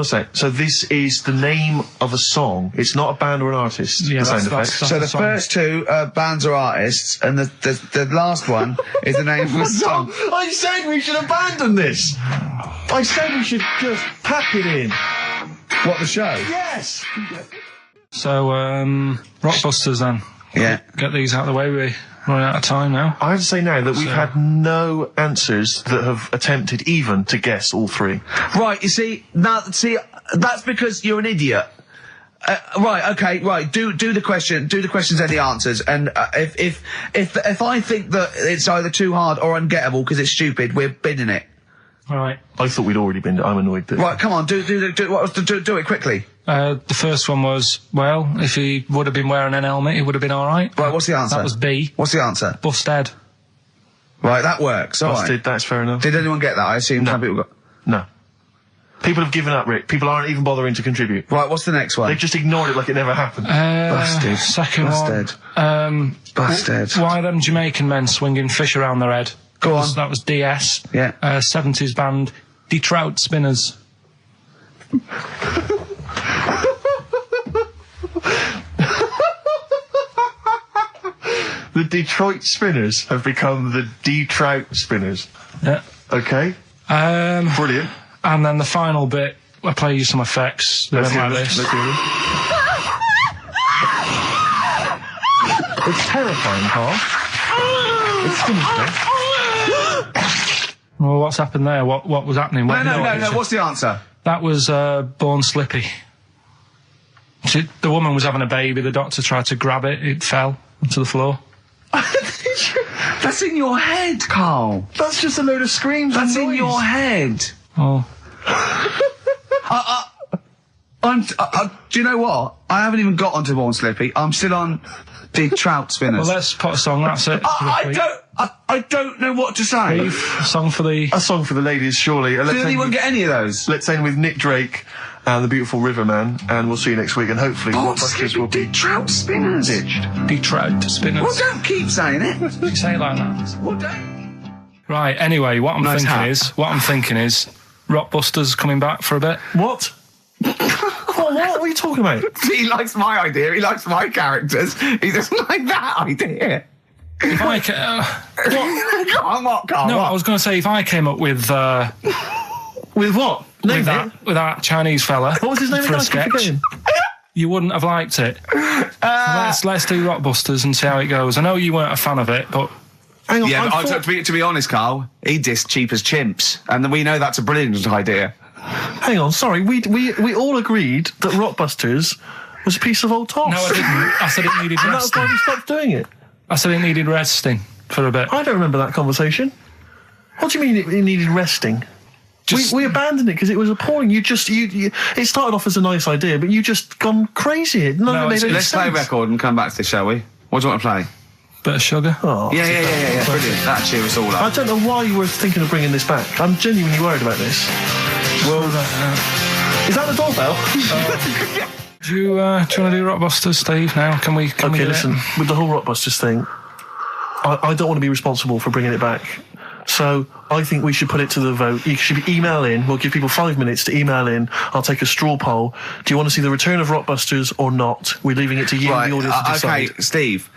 [SPEAKER 2] sec. So this is the name of a song. It's not a band or an artist.
[SPEAKER 3] Yeah,
[SPEAKER 2] the sound
[SPEAKER 3] that's
[SPEAKER 2] effect.
[SPEAKER 1] So the first two are bands or artists, and the last one is the name of a song.
[SPEAKER 2] I said we should abandon this. I said we should just pack it in.
[SPEAKER 1] What, the show?
[SPEAKER 2] Yes.
[SPEAKER 3] So, Rockbusters then.
[SPEAKER 1] Yeah.
[SPEAKER 3] Get these out of the way. We're running out of time now.
[SPEAKER 2] I have to say now that we've had no answers that have attempted even to guess all three.
[SPEAKER 1] Right, you see, that's because you're an idiot. Right, okay, right. Do the questions and the answers. And if I think that it's either too hard or ungettable because it's stupid, we're binning it.
[SPEAKER 3] All right.
[SPEAKER 2] I thought we'd already been. I'm annoyed that.
[SPEAKER 1] Right, come on, do it quickly.
[SPEAKER 3] The first one was, well, if he would have been wearing an helmet, he would have been all right.
[SPEAKER 1] Right, what's the answer?
[SPEAKER 3] That was B.
[SPEAKER 1] What's the answer?
[SPEAKER 3] Busted.
[SPEAKER 1] Right, that works. All
[SPEAKER 2] Busted.
[SPEAKER 1] right.
[SPEAKER 2] That's fair enough.
[SPEAKER 1] Did anyone get that? I assume some people got.
[SPEAKER 2] No. People have given up, Rick. People aren't even bothering to contribute.
[SPEAKER 1] Right, what's the next one?
[SPEAKER 2] They've just ignored it like it never happened.
[SPEAKER 1] Busted.
[SPEAKER 3] Second
[SPEAKER 1] Busted.
[SPEAKER 3] one.
[SPEAKER 1] Busted.
[SPEAKER 3] Why are them Jamaican men swinging fish around their head?
[SPEAKER 1] Go on.
[SPEAKER 3] That was DS.
[SPEAKER 1] Yeah.
[SPEAKER 3] 70s band, Detroit Spinners.
[SPEAKER 2] The Detroit Spinners have become the Detroit Spinners.
[SPEAKER 3] Yeah.
[SPEAKER 2] Okay. Brilliant.
[SPEAKER 3] And then the final bit, I'll play you some effects.
[SPEAKER 2] Let's hear
[SPEAKER 3] like
[SPEAKER 2] this.
[SPEAKER 3] this.
[SPEAKER 2] Let's hear this. It's terrifying, Carl. It's sinister.
[SPEAKER 3] Well, what's happened there? What was happening?
[SPEAKER 1] No. What's the answer?
[SPEAKER 3] That was Born Slippy. The woman was having a baby. The doctor tried to grab it. It fell onto the floor.
[SPEAKER 1] That's in your head, Carl.
[SPEAKER 2] That's just a load of screams.
[SPEAKER 1] That's
[SPEAKER 2] and
[SPEAKER 1] in
[SPEAKER 2] noise.
[SPEAKER 1] your head.
[SPEAKER 3] Oh.
[SPEAKER 1] Do you know what? I haven't even got onto Born Slippy. I'm still on the Trout Spinners.
[SPEAKER 3] Well, let's put a song. That's it.
[SPEAKER 1] I don't know what to say.
[SPEAKER 3] A song for the
[SPEAKER 2] ladies, surely.
[SPEAKER 1] Did anyone get any of those?
[SPEAKER 2] Let's end with Nick Drake and the beautiful Riverman, and we'll see you next week. And hopefully, Rockbusters will be
[SPEAKER 1] Trout Spinners.
[SPEAKER 2] ditched.
[SPEAKER 3] Detroit Spinners.
[SPEAKER 1] Well, don't keep saying it.
[SPEAKER 3] You say it like that.
[SPEAKER 1] Well, don't.
[SPEAKER 3] Right. Anyway, what I'm thinking is, Rockbusters coming back for a bit.
[SPEAKER 2] What? What are you talking about?
[SPEAKER 1] He likes my idea. He likes my characters. He doesn't like that idea.
[SPEAKER 3] If I
[SPEAKER 1] what, Carl?
[SPEAKER 3] No, I was going to say if I came up with
[SPEAKER 2] with what?
[SPEAKER 3] With that Chinese fella.
[SPEAKER 2] What was his name
[SPEAKER 3] for
[SPEAKER 2] again?
[SPEAKER 3] a sketch? You wouldn't have liked it. So let's do Rockbusters and see how it goes. I know you weren't a fan of it, but.
[SPEAKER 2] Hang on,
[SPEAKER 1] yeah, but to be honest, Carl, he dissed Cheap as Chimps, and we know that's a brilliant idea.
[SPEAKER 2] Hang on, sorry, we all agreed that Rockbusters was a piece of old toss.
[SPEAKER 3] No, I didn't. I said it needed resting.
[SPEAKER 2] And that's why we stopped doing it.
[SPEAKER 3] I said it needed resting for a bit.
[SPEAKER 2] I don't remember that conversation. What do you mean it needed resting? We abandoned it because it was appalling. It started off as a nice idea, but you just gone crazy.
[SPEAKER 1] Let's play a record and come back to this, shall we? What do you want to play?
[SPEAKER 3] Bit of Sugar.
[SPEAKER 2] Oh,
[SPEAKER 1] yeah. Brilliant. That cheer us all up.
[SPEAKER 2] I don't know why you were thinking of bringing this back. I'm genuinely worried about this. Well, is that the doorbell?
[SPEAKER 3] Do you want to do Rockbusters, Steve? Now, can we?
[SPEAKER 2] Okay, listen. With the whole Rockbusters thing, I don't want to be responsible for bringing it back. So I think we should put it to the vote. You should email in. We'll give people 5 minutes to email in. I'll take a straw poll. Do you want to see the return of Rockbusters or not? We're leaving it to you, the audience, to decide.
[SPEAKER 1] Okay, Steve.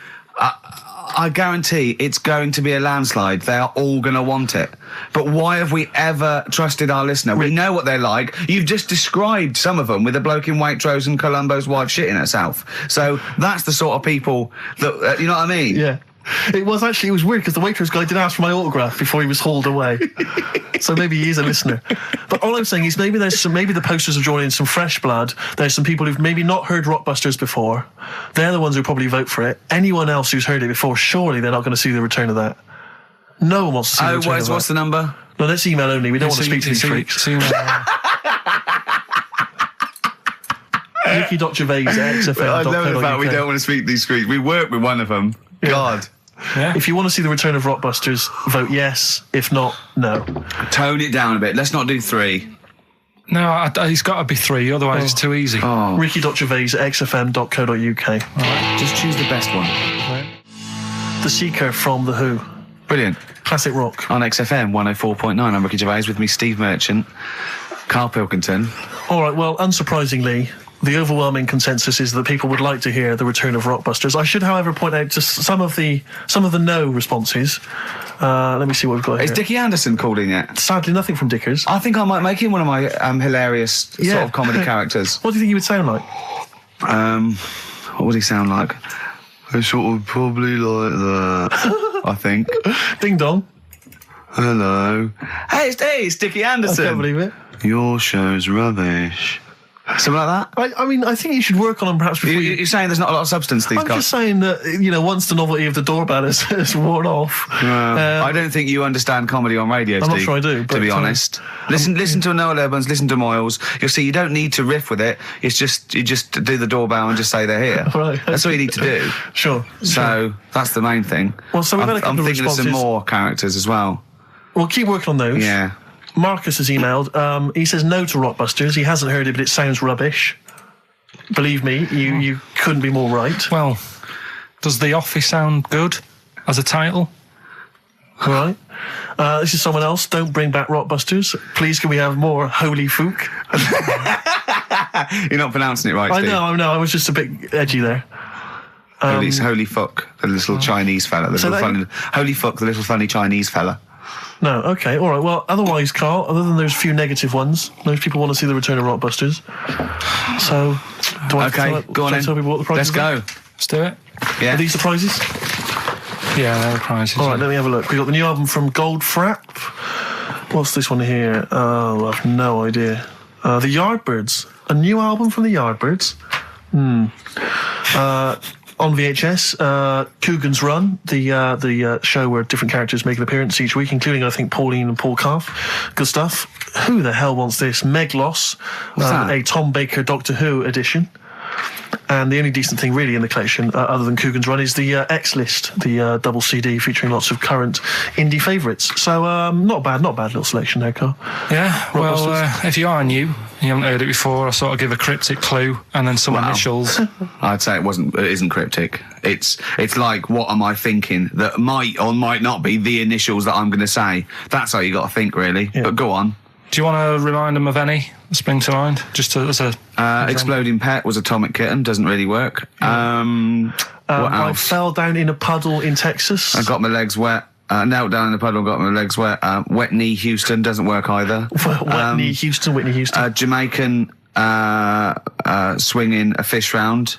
[SPEAKER 1] I guarantee it's going to be a landslide. They are all going to want it. But why have we ever trusted our listener? We know what they're like. You've just described some of them with a bloke in Waitrose and Columbo's wife shitting herself. So that's the sort of people that, you know what I mean?
[SPEAKER 2] Yeah. It was weird because the Waitrose guy did ask for my autograph before he was hauled away. So maybe he is a listener. But all I'm saying is maybe the posters have drawn in some fresh blood. There's some people who've maybe not heard Rockbusters before. They're the ones who probably vote for it. Anyone else who's heard it before, surely they're not going to see the return of that. No one wants to see the return of that.
[SPEAKER 1] What's the number?
[SPEAKER 2] No, that's email only. We don't want to speak to these freaks. Ricky.Gervais at XFM.
[SPEAKER 1] I know the fact we don't want to speak these streets. We work with one of them.
[SPEAKER 2] Yeah.
[SPEAKER 1] God.
[SPEAKER 3] Yeah.
[SPEAKER 2] If you want to see the return of Rockbusters, vote yes. If not, no.
[SPEAKER 1] Tone it down a bit. Let's not do 3.
[SPEAKER 3] No, he's got to be 3, otherwise it's too easy.
[SPEAKER 1] Oh.
[SPEAKER 2] Ricky.Gervais at XFM.co.uk.
[SPEAKER 1] Right. Just choose the best one.
[SPEAKER 2] Right. The Seeker from The Who.
[SPEAKER 1] Brilliant.
[SPEAKER 2] Classic rock.
[SPEAKER 1] On XFM 104.9, I'm Ricky Gervais, with me Steve Merchant, Karl Pilkington.
[SPEAKER 2] All right, well, unsurprisingly, the overwhelming consensus is that people would like to hear the return of Rockbusters. I should, however, point out just some of the no responses. Let me see what we've got here.
[SPEAKER 1] Is Dickie Anderson called in yet?
[SPEAKER 2] Sadly, nothing from Dickers.
[SPEAKER 1] I think I might make him one of my hilarious sort of comedy characters.
[SPEAKER 2] What do you think he would sound like?
[SPEAKER 1] What would he sound like? I sort of probably like that, I think.
[SPEAKER 2] Ding dong.
[SPEAKER 1] Hello. Hey, it's Dickie Anderson.
[SPEAKER 2] I can't believe it.
[SPEAKER 1] Your show's rubbish. Something like that?
[SPEAKER 2] I mean, I think you should work on them perhaps before
[SPEAKER 1] You're saying there's not a lot of substance to these
[SPEAKER 2] I'm
[SPEAKER 1] guys?
[SPEAKER 2] just saying that, once the novelty of the doorbell has worn off.
[SPEAKER 1] I don't think you understand comedy on radio,
[SPEAKER 2] I'm
[SPEAKER 1] Steve.
[SPEAKER 2] not sure I do,
[SPEAKER 1] to be honest. Listen to Noel Evans, listen to Moyles. You'll see you don't need to riff with it. It's just, you just do the doorbell and just say they're here.
[SPEAKER 2] Right.
[SPEAKER 1] That's all you need to do.
[SPEAKER 2] Sure.
[SPEAKER 1] So, that's the main thing.
[SPEAKER 2] Well, so we've had a couple
[SPEAKER 1] I'm
[SPEAKER 2] of
[SPEAKER 1] thinking of some
[SPEAKER 2] responses.
[SPEAKER 1] more characters as well.
[SPEAKER 2] We'll keep working on those.
[SPEAKER 1] Yeah.
[SPEAKER 2] Marcus has emailed. He says no to Rockbusters. He hasn't heard it, but it sounds rubbish. Believe me, you couldn't be more right.
[SPEAKER 3] Well, does The Office sound good as a title?
[SPEAKER 2] All right. This is someone else. Don't bring back Rockbusters. Please, can we have more Holy Fook?
[SPEAKER 1] You're not pronouncing it right, Steve.
[SPEAKER 2] I know. I was just a bit edgy there.
[SPEAKER 1] It's Holy Fuck, the little Chinese fella. Holy Fuck, the little funny Chinese fella.
[SPEAKER 2] No, okay, all right. Well, otherwise, Carl, other than those few negative ones, most people want to see the return of Rockbusters. So, do I
[SPEAKER 1] go on in.
[SPEAKER 2] tell people what the prizes
[SPEAKER 1] Let's
[SPEAKER 2] are?
[SPEAKER 1] go.
[SPEAKER 3] Let's do it.
[SPEAKER 1] Yeah.
[SPEAKER 2] Are these the prizes?
[SPEAKER 3] Yeah, they're the prizes.
[SPEAKER 2] All right, let me have a look. We've got the new album from Goldfrapp. What's this one here? Oh, I've no idea. The Yardbirds. A new album from the Yardbirds. On VHS, Coogan's Run, the show where different characters make an appearance each week, including, I think, Pauline and Paul Calf. Good stuff. Who the hell wants this? Meglos, a Tom Baker Doctor Who edition. And the only decent thing really in the collection, other than Coogan's Run, is the X-List, the double CD featuring lots of current indie favourites. So not bad little selection there, Carl.
[SPEAKER 3] Yeah, well, if you are new, you haven't heard it before, I sort of give a cryptic clue and then some initials.
[SPEAKER 1] I'd say it isn't cryptic. It's like, what am I thinking that might or might not be the initials that I'm going to say. That's how you got to think, really. Yeah. But go on.
[SPEAKER 3] Do you want to remind them of any that spring to mind? Just as a
[SPEAKER 1] Exploding Pet was Atomic Kitten, doesn't really work. What else?
[SPEAKER 2] I fell down in a puddle in Texas.
[SPEAKER 1] I got my legs wet. Knelt down in the puddle, got my legs wet. Wet Knee Houston doesn't work either.
[SPEAKER 2] Wet Knee Houston, Whitney Houston.
[SPEAKER 1] Jamaican swinging a fish round.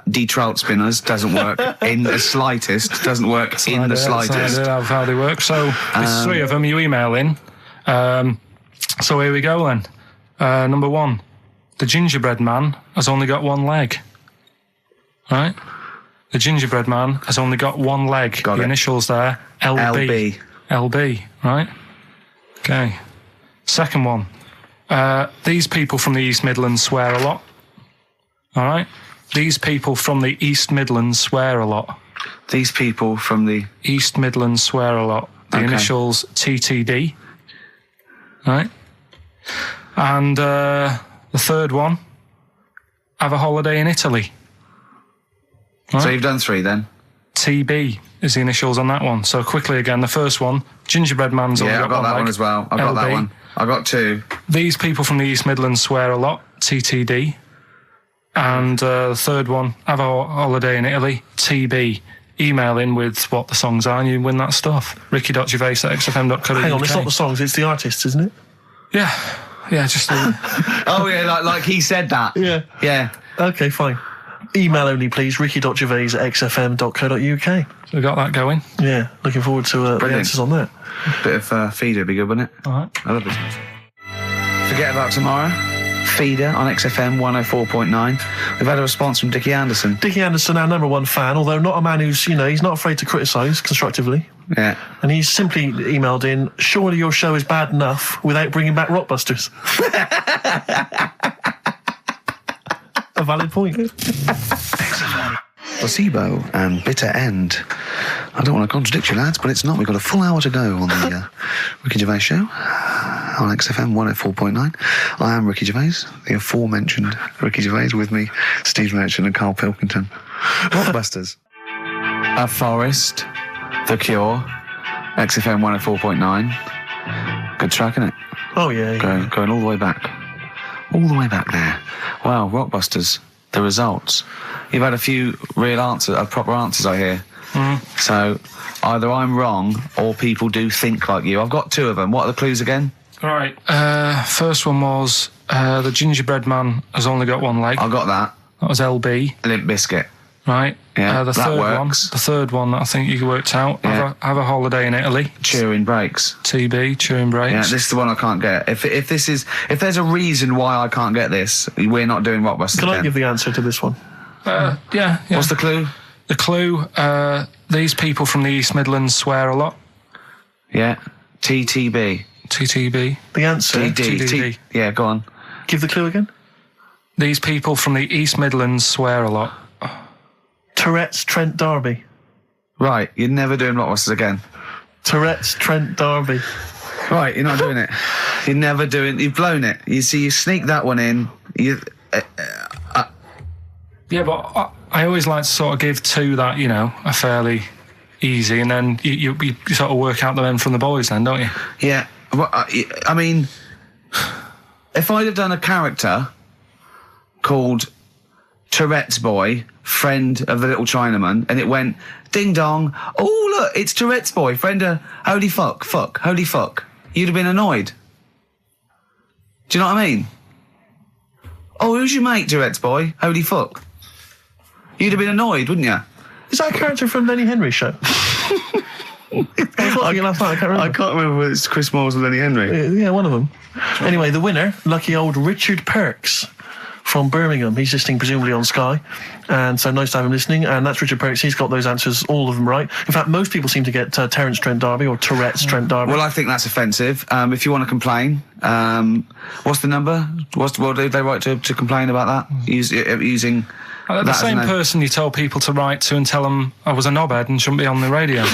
[SPEAKER 1] De-trout spinners doesn't work in the slightest. Doesn't work in the slightest.
[SPEAKER 3] That's how they work. So there's 3 of them. You email in. So here we go then. Number 1, the gingerbread man has only got 1 leg. Right? The gingerbread man has only got 1 leg.
[SPEAKER 1] Got
[SPEAKER 3] the
[SPEAKER 1] it.
[SPEAKER 3] Initials there, LB. LB, right? Okay. Second one, these people from the East Midlands swear a lot. All right? These people from the East Midlands swear a lot.
[SPEAKER 1] These people from the
[SPEAKER 3] East Midlands swear a lot. The initials TTD. Right? And the third one, have a holiday in Italy. Right?
[SPEAKER 1] So you've done 3 then?
[SPEAKER 3] TB is the initials on that one. So quickly again, the first one, gingerbread man's only
[SPEAKER 1] I've got that one as well. I've got that one. I got 2.
[SPEAKER 3] These people from the East Midlands swear a lot, TTD. And the third one, have a holiday in Italy, TB. Email in with what the songs are and you win that stuff. Ricky.Gervais@xfm.co.uk.
[SPEAKER 2] Hang on, it's not the songs, it's the artists, isn't it?
[SPEAKER 3] Yeah, just
[SPEAKER 1] oh yeah, like he said that. Yeah.
[SPEAKER 2] Okay, fine. Email only, please. Ricky.Gervais@xfm.co.uk.
[SPEAKER 3] So we got that going.
[SPEAKER 2] Yeah, looking forward to the answers on that.
[SPEAKER 1] Bit of feeder would be good, wouldn't it?
[SPEAKER 3] All right.
[SPEAKER 1] I love this. Forget about tomorrow. Feeder on XFM 104.9. We've had a response from Dickie Anderson.
[SPEAKER 2] Dickie Anderson, our number 1 fan, although not a man who's, he's not afraid to criticise constructively.
[SPEAKER 1] Yeah.
[SPEAKER 2] And he's simply emailed in, surely your show is bad enough without bringing back Rockbusters. A valid point.
[SPEAKER 1] Placebo and Bitter End. I don't want to contradict you, lads, but it's not. We've got a full hour to go on the Ricky Gervais show on XFM 104.9. I am Ricky Gervais, the aforementioned Ricky Gervais, with me, Steve Merchant and Karl Pilkington. Rockbusters. A Forest, The Cure, XFM 104.9. Good track, isn't it?
[SPEAKER 2] Oh, yeah.
[SPEAKER 1] Going all the way back. All the way back there. Wow, Rockbusters. The results. You've had a few real answers, proper answers, I hear. So either I'm wrong or people do think like you. I've got two of them. What are the clues again?
[SPEAKER 3] Right. First one was the gingerbread man has only got one leg.
[SPEAKER 1] I got that.
[SPEAKER 3] That was LB.
[SPEAKER 1] Limp Bizkit.
[SPEAKER 3] Right.
[SPEAKER 1] Yeah,
[SPEAKER 3] the
[SPEAKER 1] that
[SPEAKER 3] third
[SPEAKER 1] works.
[SPEAKER 3] The third one that I think you worked out.
[SPEAKER 1] Yeah.
[SPEAKER 3] Have a holiday in Italy.
[SPEAKER 1] Chewing Brakes.
[SPEAKER 3] TB, Chewing Brakes.
[SPEAKER 1] Yeah, this is the one I can't get. If there's a reason why I can't get this, we're not doing Rockbusters.
[SPEAKER 2] Can I give the answer to this one?
[SPEAKER 3] Yeah.
[SPEAKER 1] What's the clue?
[SPEAKER 3] The clue, these people from the East Midlands swear a lot.
[SPEAKER 1] Yeah. TTB.
[SPEAKER 3] TTB.
[SPEAKER 2] The answer?
[SPEAKER 3] TTB.
[SPEAKER 1] Yeah, go on.
[SPEAKER 2] Give the clue again.
[SPEAKER 3] These people from the East Midlands swear a lot.
[SPEAKER 2] Tourette's Trent D'Arby.
[SPEAKER 1] Right, you're never doing Rockbusters again.
[SPEAKER 2] Tourette's Trent D'Arby.
[SPEAKER 1] Right, you're not doing it. You're never doing. You've blown it. You see, you sneak that one in.
[SPEAKER 3] Yeah, but I always like to sort of give two that, you know, are fairly easy, and then you sort of work out the men from the boys then, don't you?
[SPEAKER 1] Yeah. Well, I mean, if I'd have done a character called Tourette's Boy, friend of the little Chinaman, and it went, ding dong, oh look, it's Tourette's Boy, friend of, holy fuck, holy fuck, you'd have been annoyed. Do you know what I mean? Oh, who's your mate, Tourette's Boy? Holy fuck. You'd have been annoyed, wouldn't you?
[SPEAKER 2] Is that a character from Lenny Henry's show? I
[SPEAKER 1] can't remember whether it's Chris Moores or Lenny Henry.
[SPEAKER 2] Yeah, one of them. Anyway, the winner, lucky old Richard Perks from Birmingham. He's listening presumably on Sky, and so nice to have him listening. And that's Richard Perks. He's got those answers, all of them right. In fact, most people seem to get Terence Trent D'Arby or Tourette's Trent D'Arby.
[SPEAKER 1] Well, I think that's offensive. If you want to complain, what's the number? What did they write to complain about that? Using
[SPEAKER 3] the same person you told people to write to and tell them I was a knobhead and shouldn't be on the radio.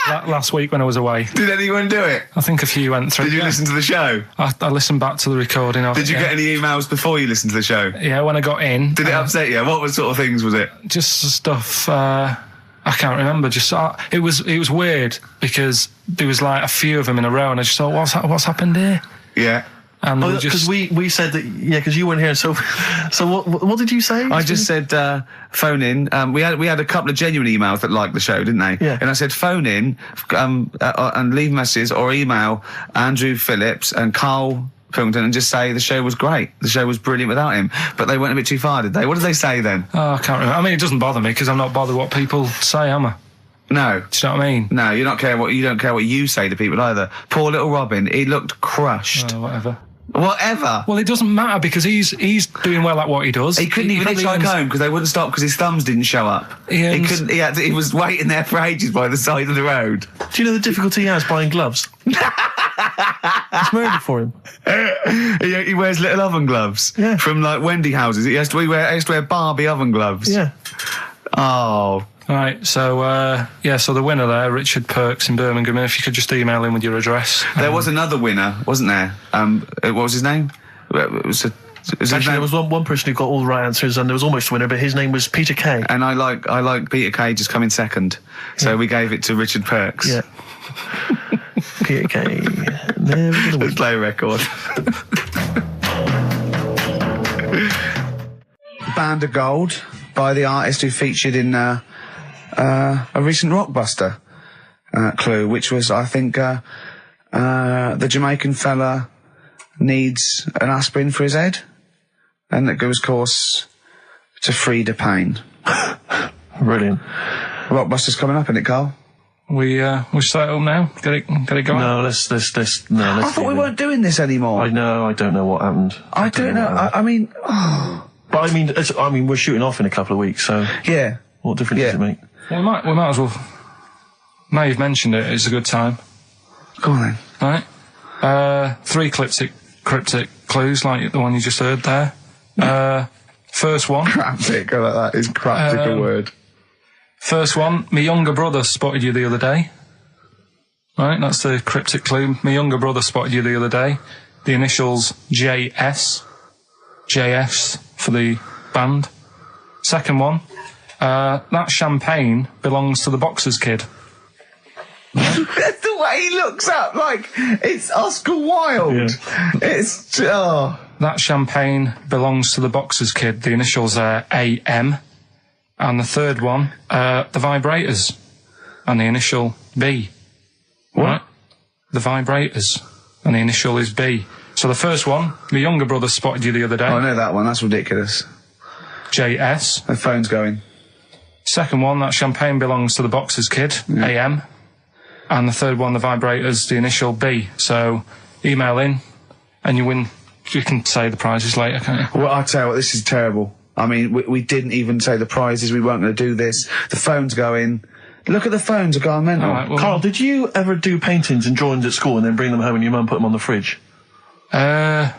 [SPEAKER 3] Last week when I was away.
[SPEAKER 1] Did anyone do it?
[SPEAKER 3] I think a few went through.
[SPEAKER 1] Did you listen to the show?
[SPEAKER 3] I listened back to the recording of it.
[SPEAKER 1] Did you get any emails before you listened to the show?
[SPEAKER 3] Yeah, when I got in.
[SPEAKER 1] Did it upset you? What sort of things was it?
[SPEAKER 3] Just stuff, I can't remember. Just it was weird because there was like a few of them in a row and I just thought, what's happened here?
[SPEAKER 1] Yeah.
[SPEAKER 3] And
[SPEAKER 2] because we said that, yeah, because you weren't here. So what did you say?
[SPEAKER 1] I just said phone in. We had a couple of genuine emails that liked the show, didn't they?
[SPEAKER 2] Yeah.
[SPEAKER 1] And I said phone in and leave messages or email Andrew Phillips and Karl Pilkington and just say the show was great. The show was brilliant without him. But they went a bit too far, did they? What did they say then?
[SPEAKER 3] Oh, I can't remember. I mean, it doesn't bother me because I'm not bothered what people say, am I?
[SPEAKER 1] No.
[SPEAKER 3] Do you know what I mean?
[SPEAKER 1] No, you don't care what you say to people either. Poor little Robin, he looked crushed.
[SPEAKER 3] Whatever.
[SPEAKER 1] Whatever.
[SPEAKER 3] Well, it doesn't matter because he's doing well at what he does.
[SPEAKER 1] He couldn't even hitchhike home because they wouldn't stop because his thumbs didn't show up. He couldn't. He was waiting there for ages by the side of the road.
[SPEAKER 2] Do you know the difficulty he has buying gloves? It's murder for him.
[SPEAKER 1] He wears little oven gloves from like Wendy houses. He has to wear Barbie oven gloves.
[SPEAKER 2] Yeah.
[SPEAKER 1] Oh.
[SPEAKER 3] Right, so so the winner there, Richard Perks in Birmingham, if you could just email him with your address.
[SPEAKER 1] There was another winner, wasn't there? What was his name?
[SPEAKER 2] Actually, there was one person who got all the right answers, and there was almost a winner, but his name was Peter Kay.
[SPEAKER 1] And I like Peter Kay just coming second, so we gave it to Richard Perks.
[SPEAKER 2] Yeah. Peter Kay. Never gonna win.
[SPEAKER 1] Play a record. Band of Gold by the artist who featured in a recent Rockbuster clue, which was, I think, the Jamaican fella needs an aspirin for his head, and that goes course to free the pain.
[SPEAKER 2] Brilliant.
[SPEAKER 1] Rockbuster's coming up, isn't it, Carl?
[SPEAKER 3] We start up now. Get it going.
[SPEAKER 2] No, let's.
[SPEAKER 1] I thought we weren't doing this anymore.
[SPEAKER 2] I know. I don't know what happened.
[SPEAKER 1] I don't know. I mean,
[SPEAKER 2] but I mean, we're shooting off in a couple of weeks, so
[SPEAKER 1] yeah.
[SPEAKER 2] What difference does it make?
[SPEAKER 3] Well, we might as well. Now you've mentioned it, it's a good time.
[SPEAKER 1] Go on then.
[SPEAKER 3] Right. 3 cryptic clues like the one you just heard there. First one.
[SPEAKER 1] Cryptic, I like that. Is cryptic a word?
[SPEAKER 3] First one, my younger brother spotted you the other day. Right, that's the cryptic clue. My younger brother spotted you the other day. The initials JS. JS for the band. Second one, that champagne belongs to the Boxers kid.
[SPEAKER 1] The way he looks up, like, it's Oscar Wilde. Yeah. It's,
[SPEAKER 3] That champagne belongs to the Boxers kid. The initials are AM. And the third one, the vibrators. And the initial B.
[SPEAKER 1] What?
[SPEAKER 3] Right? The vibrators. And the initial is B. So the first one, my younger brother spotted you the other day.
[SPEAKER 1] Oh, I know that one. That's ridiculous.
[SPEAKER 3] JS.
[SPEAKER 1] The phone's going.
[SPEAKER 3] Second one, that champagne belongs to the Boxers kid.
[SPEAKER 1] Yeah.
[SPEAKER 3] AM. And the third one, the vibrators, the initial B. So email in and you win. You can say the prizes later, can't you?
[SPEAKER 1] Well, I'll tell you what, this is terrible. I mean, we didn't even say the prizes. We weren't going to do this. The phone's going. Look at the phones are going mental.
[SPEAKER 3] All right, well,
[SPEAKER 2] Carl, did you ever do paintings and drawings at school and then bring them home and your mum put them on the fridge?
[SPEAKER 3] No,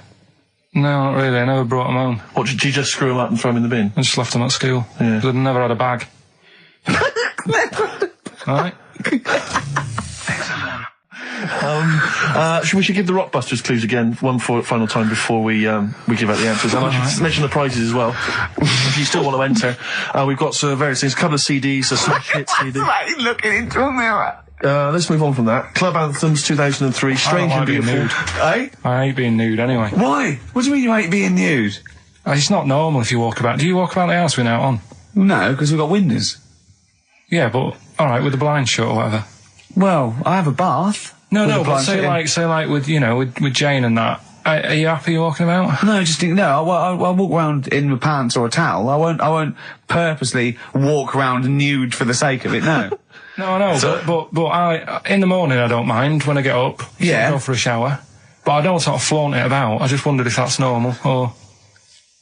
[SPEAKER 3] not really. I never brought them home.
[SPEAKER 2] What, did you just screw them up and throw them in the bin?
[SPEAKER 3] I just left them at school.
[SPEAKER 2] Yeah.
[SPEAKER 3] I'd never had a bag. All right.
[SPEAKER 2] We should give the Rockbusters clues again, one final time before we give out the answers. And I should mention the prizes as well. If you still want to enter, we've got various things, a couple of CDs, a smash hit CD.
[SPEAKER 1] Right, looking into a mirror.
[SPEAKER 2] Let's move on from that. Club Anthems 2003, Strange and Beautiful.
[SPEAKER 1] Eh?
[SPEAKER 3] I hate being nude anyway.
[SPEAKER 1] Why? What do you mean you hate being nude?
[SPEAKER 3] It's not normal if you walk about. Do you walk about the house without on?
[SPEAKER 1] No, because we've got windows.
[SPEAKER 3] Yeah, but alright, with the blinds shut or whatever.
[SPEAKER 1] Well, I have a bath.
[SPEAKER 3] No, but say like with, you know, with Jane and that. Are you happy walking about?
[SPEAKER 1] No, I'll walk around in my pants or a towel. I won't purposely walk around nude for the sake of it, no.
[SPEAKER 3] No, I know, but I, in the morning I don't mind when I get up.
[SPEAKER 1] Yeah.
[SPEAKER 3] I go for a shower. But I don't sort of flaunt it about. I just wondered if that's normal, or...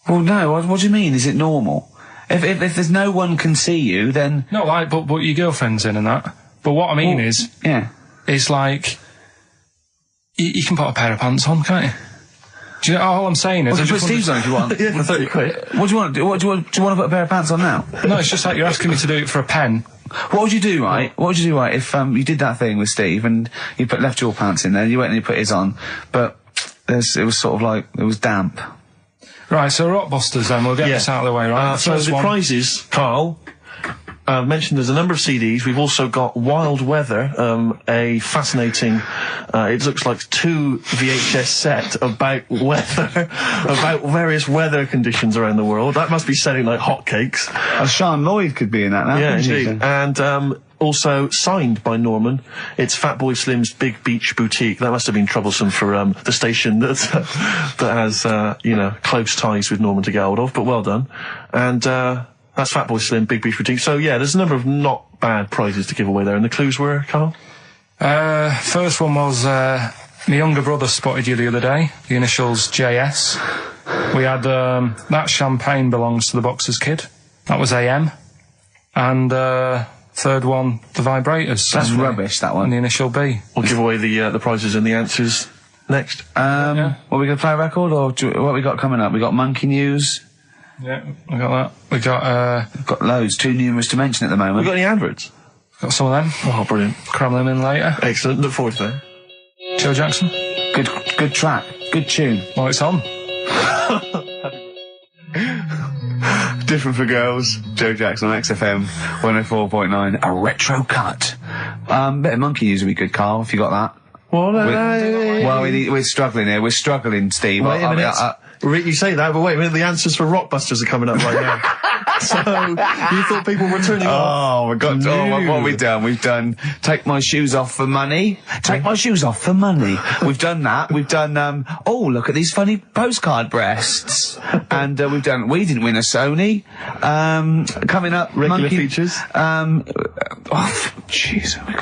[SPEAKER 1] Well, no, what do you mean, is it normal? If there's no one can see you, then...
[SPEAKER 3] No, like, but your girlfriend's in and that. But what I mean is...
[SPEAKER 1] Yeah.
[SPEAKER 3] Is like... You can put a pair of pants on, can't you? Do you know, all I'm saying is...
[SPEAKER 1] Well, put Steve's on if you want.
[SPEAKER 2] Yeah, for 30 quid.
[SPEAKER 1] What do you want to do? Do you want to put a pair of pants on now?
[SPEAKER 3] No, it's just like you're asking me to do it for a pen.
[SPEAKER 1] What would you do, right? What would you do, right, if you did that thing with Steve and you left your pants in there, you went and you put his on, but it was sort of like, it was damp.
[SPEAKER 3] Right, so Rockbusters then, we'll get this out of the way, right?
[SPEAKER 2] So the prizes, Carl, mentioned there's a number of CDs. We've also got Wild Weather, a fascinating, it looks like 2 VHS set about weather, about various weather conditions around the world. That must be selling like hotcakes.
[SPEAKER 1] Sean Lloyd could be in that now.
[SPEAKER 2] Yeah, indeed. And also signed by Norman. It's Fatboy Slim's Big Beach Boutique. That must have been troublesome for the station that has close ties with Norman to get hold of. But well done. And that's Fatboy Slim, Big Beach Boutique. So yeah, there's a number of not bad prizes to give away there. And the clues were, Carl?
[SPEAKER 3] First one was my younger brother spotted you the other day. The initials JS. We had that champagne belongs to the Boxers kid. That was AM. And third one, the vibrators.
[SPEAKER 1] That's rubbish, that one.
[SPEAKER 3] And the initial B.
[SPEAKER 2] We'll give away the prizes and the answers next.
[SPEAKER 1] What, we going to play a record, or what we got coming up? We got Monkey News.
[SPEAKER 3] Yeah, we got that. We got
[SPEAKER 1] we've got loads, too numerous to mention at the moment.
[SPEAKER 2] We got any adverts?
[SPEAKER 3] Got some of them.
[SPEAKER 2] Oh, brilliant.
[SPEAKER 3] Cram them in later.
[SPEAKER 2] Excellent. Look forward to that.
[SPEAKER 3] Joe Jackson.
[SPEAKER 1] Good track. Good tune.
[SPEAKER 3] Well, it's on.
[SPEAKER 1] Different for girls. Joe Jackson on XFM 104.9. A retro cut. Bit of Monkey News would be good, Carl, if you got that. We're struggling here. We're struggling, Steve.
[SPEAKER 2] Wait a minute. You say that, but wait a minute. The answers for Rockbusters are coming up right now. So you thought people were turning off?
[SPEAKER 1] Oh my God! What have we done? We've done Take My Shoes Off for Money. Take My Shoes Off for Money. We've done that. We've done oh, look at these funny postcard breasts. And we've done We Didn't Win a Sony. Coming up,
[SPEAKER 2] regular features.
[SPEAKER 1] Jeez, we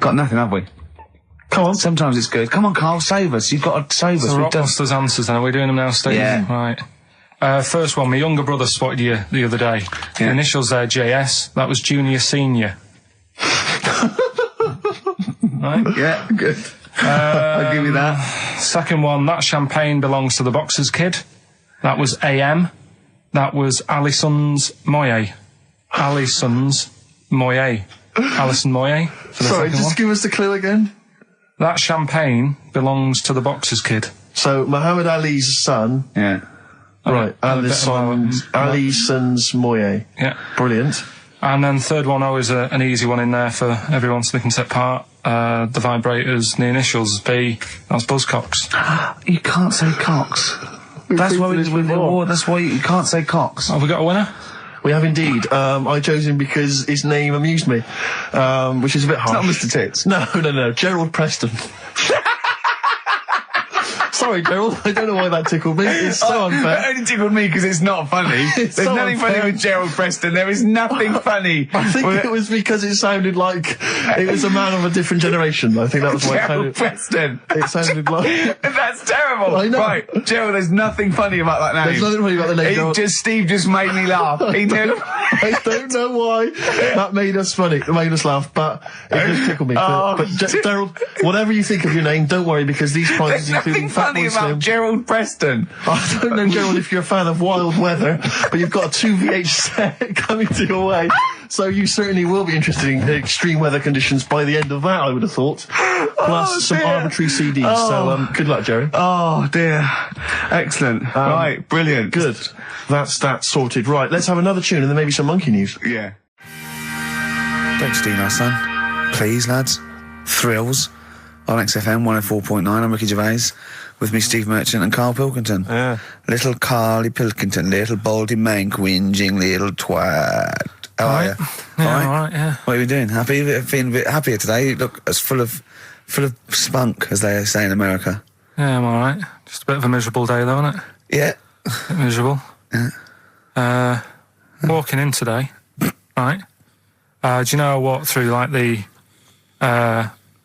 [SPEAKER 1] got nothing, have we?
[SPEAKER 2] Come on.
[SPEAKER 1] Sometimes it's good. Come on, Carl, save us. You've got to save us.
[SPEAKER 3] So Rockbusters answers then. Are we doing them now, Steve?
[SPEAKER 1] Yeah.
[SPEAKER 3] Right. First one, my younger brother spotted you the other day. The initials there, JS. That was Junior Senior. Right?
[SPEAKER 1] Yeah, good. I'll give you that.
[SPEAKER 3] Second one, that champagne belongs to the Boxers kid. That was AM. That was Alison's Moye. Alison's Moye. Alison Moye. For the
[SPEAKER 2] Sorry,
[SPEAKER 3] second
[SPEAKER 2] just
[SPEAKER 3] one.
[SPEAKER 2] give us the clue again.
[SPEAKER 3] That champagne belongs to the boxer's kid.
[SPEAKER 2] So, Muhammad Ali's son.
[SPEAKER 1] Yeah.
[SPEAKER 2] Right, Alison's Moye.
[SPEAKER 3] Yeah.
[SPEAKER 2] Brilliant.
[SPEAKER 3] And then third one, always an easy one in there for everyone so they can take part. The vibrators, the initials B. That's Buzzcocks.
[SPEAKER 1] You can't say Cox. That's why that's why you can't say Cox.
[SPEAKER 3] Have we got a winner?
[SPEAKER 2] We have indeed. I chose him because his name amused me, which is a bit harsh.
[SPEAKER 1] It's not Mr. Tits.
[SPEAKER 2] No. Gerald Preston. Sorry, Gerald. I don't know why that tickled me. It's so unfair.
[SPEAKER 11] It only tickled me because it's not funny. There's
[SPEAKER 2] so
[SPEAKER 11] nothing funny
[SPEAKER 2] unfair.
[SPEAKER 11] with Gerald Preston. There is nothing funny.
[SPEAKER 2] I think it was because it sounded like it was a man of a different generation. I think that was why
[SPEAKER 11] Gerald Preston.
[SPEAKER 2] It sounded like...
[SPEAKER 11] That's terrible.
[SPEAKER 2] I know.
[SPEAKER 11] Right, Gerald, there's nothing funny about that name.
[SPEAKER 2] There's nothing funny about the name, Gerald.
[SPEAKER 11] Steve just made me laugh. He did.
[SPEAKER 2] I don't know why that made us laugh, but it just tickled me. But Gerald, whatever you think of your name, don't worry, because these prizes
[SPEAKER 11] There's
[SPEAKER 2] including
[SPEAKER 11] nothing funny
[SPEAKER 2] Fatboy
[SPEAKER 11] about
[SPEAKER 2] Slim.
[SPEAKER 11] Gerald Preston.
[SPEAKER 2] I don't know, Gerald, if you're a fan of wild weather, but you've got a 2VH set coming to your way, so you certainly will be interested in extreme weather conditions by the end of that, I would have thought. Plus some arbitrary CDs, so good luck, Jerry.
[SPEAKER 11] Oh, dear. Excellent. Right, brilliant.
[SPEAKER 2] Good. That's that sorted. Right, let's have another tune and then maybe some monkey news.
[SPEAKER 11] Yeah.
[SPEAKER 1] Don't steal our son. Please, lads. Thrills on XFM 104.9. I'm Ricky Gervais. With me, Steve Merchant and Karl Pilkington.
[SPEAKER 2] Yeah.
[SPEAKER 1] Little Carly Pilkington, little baldy mank, whinging little twat. How are you?
[SPEAKER 3] Yeah, all right, yeah.
[SPEAKER 1] What are you doing? Happy? Feeling a bit happier today? You look as full of spunk, as they say in America.
[SPEAKER 3] Yeah, I'm all right. Just a bit of a miserable day, though, isn't it?
[SPEAKER 1] Yeah.
[SPEAKER 3] A bit miserable.
[SPEAKER 1] Yeah.
[SPEAKER 3] Walking in today, right? Do you know I walked through, like, the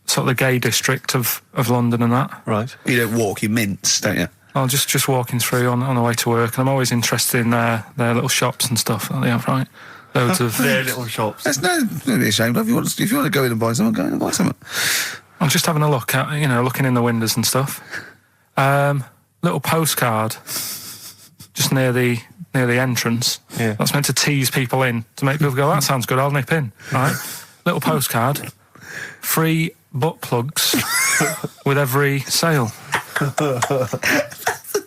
[SPEAKER 3] sort of the gay district of London and that?
[SPEAKER 2] Right.
[SPEAKER 1] You don't walk, you mince, don't you?
[SPEAKER 3] Well, just walking through on the way to work, and I'm always interested in their little shops and stuff that they have, right? Loads of
[SPEAKER 2] their little shops.
[SPEAKER 1] There's no to be ashamed of. If you want to go in and buy something, go in and buy something.
[SPEAKER 3] I'm just having a look at, looking in the windows and stuff. Little postcard just near the entrance.
[SPEAKER 2] Yeah.
[SPEAKER 3] That's meant to tease people in, to make people go, that sounds good, I'll nip in, right? Little postcard. Free butt plugs with every sale.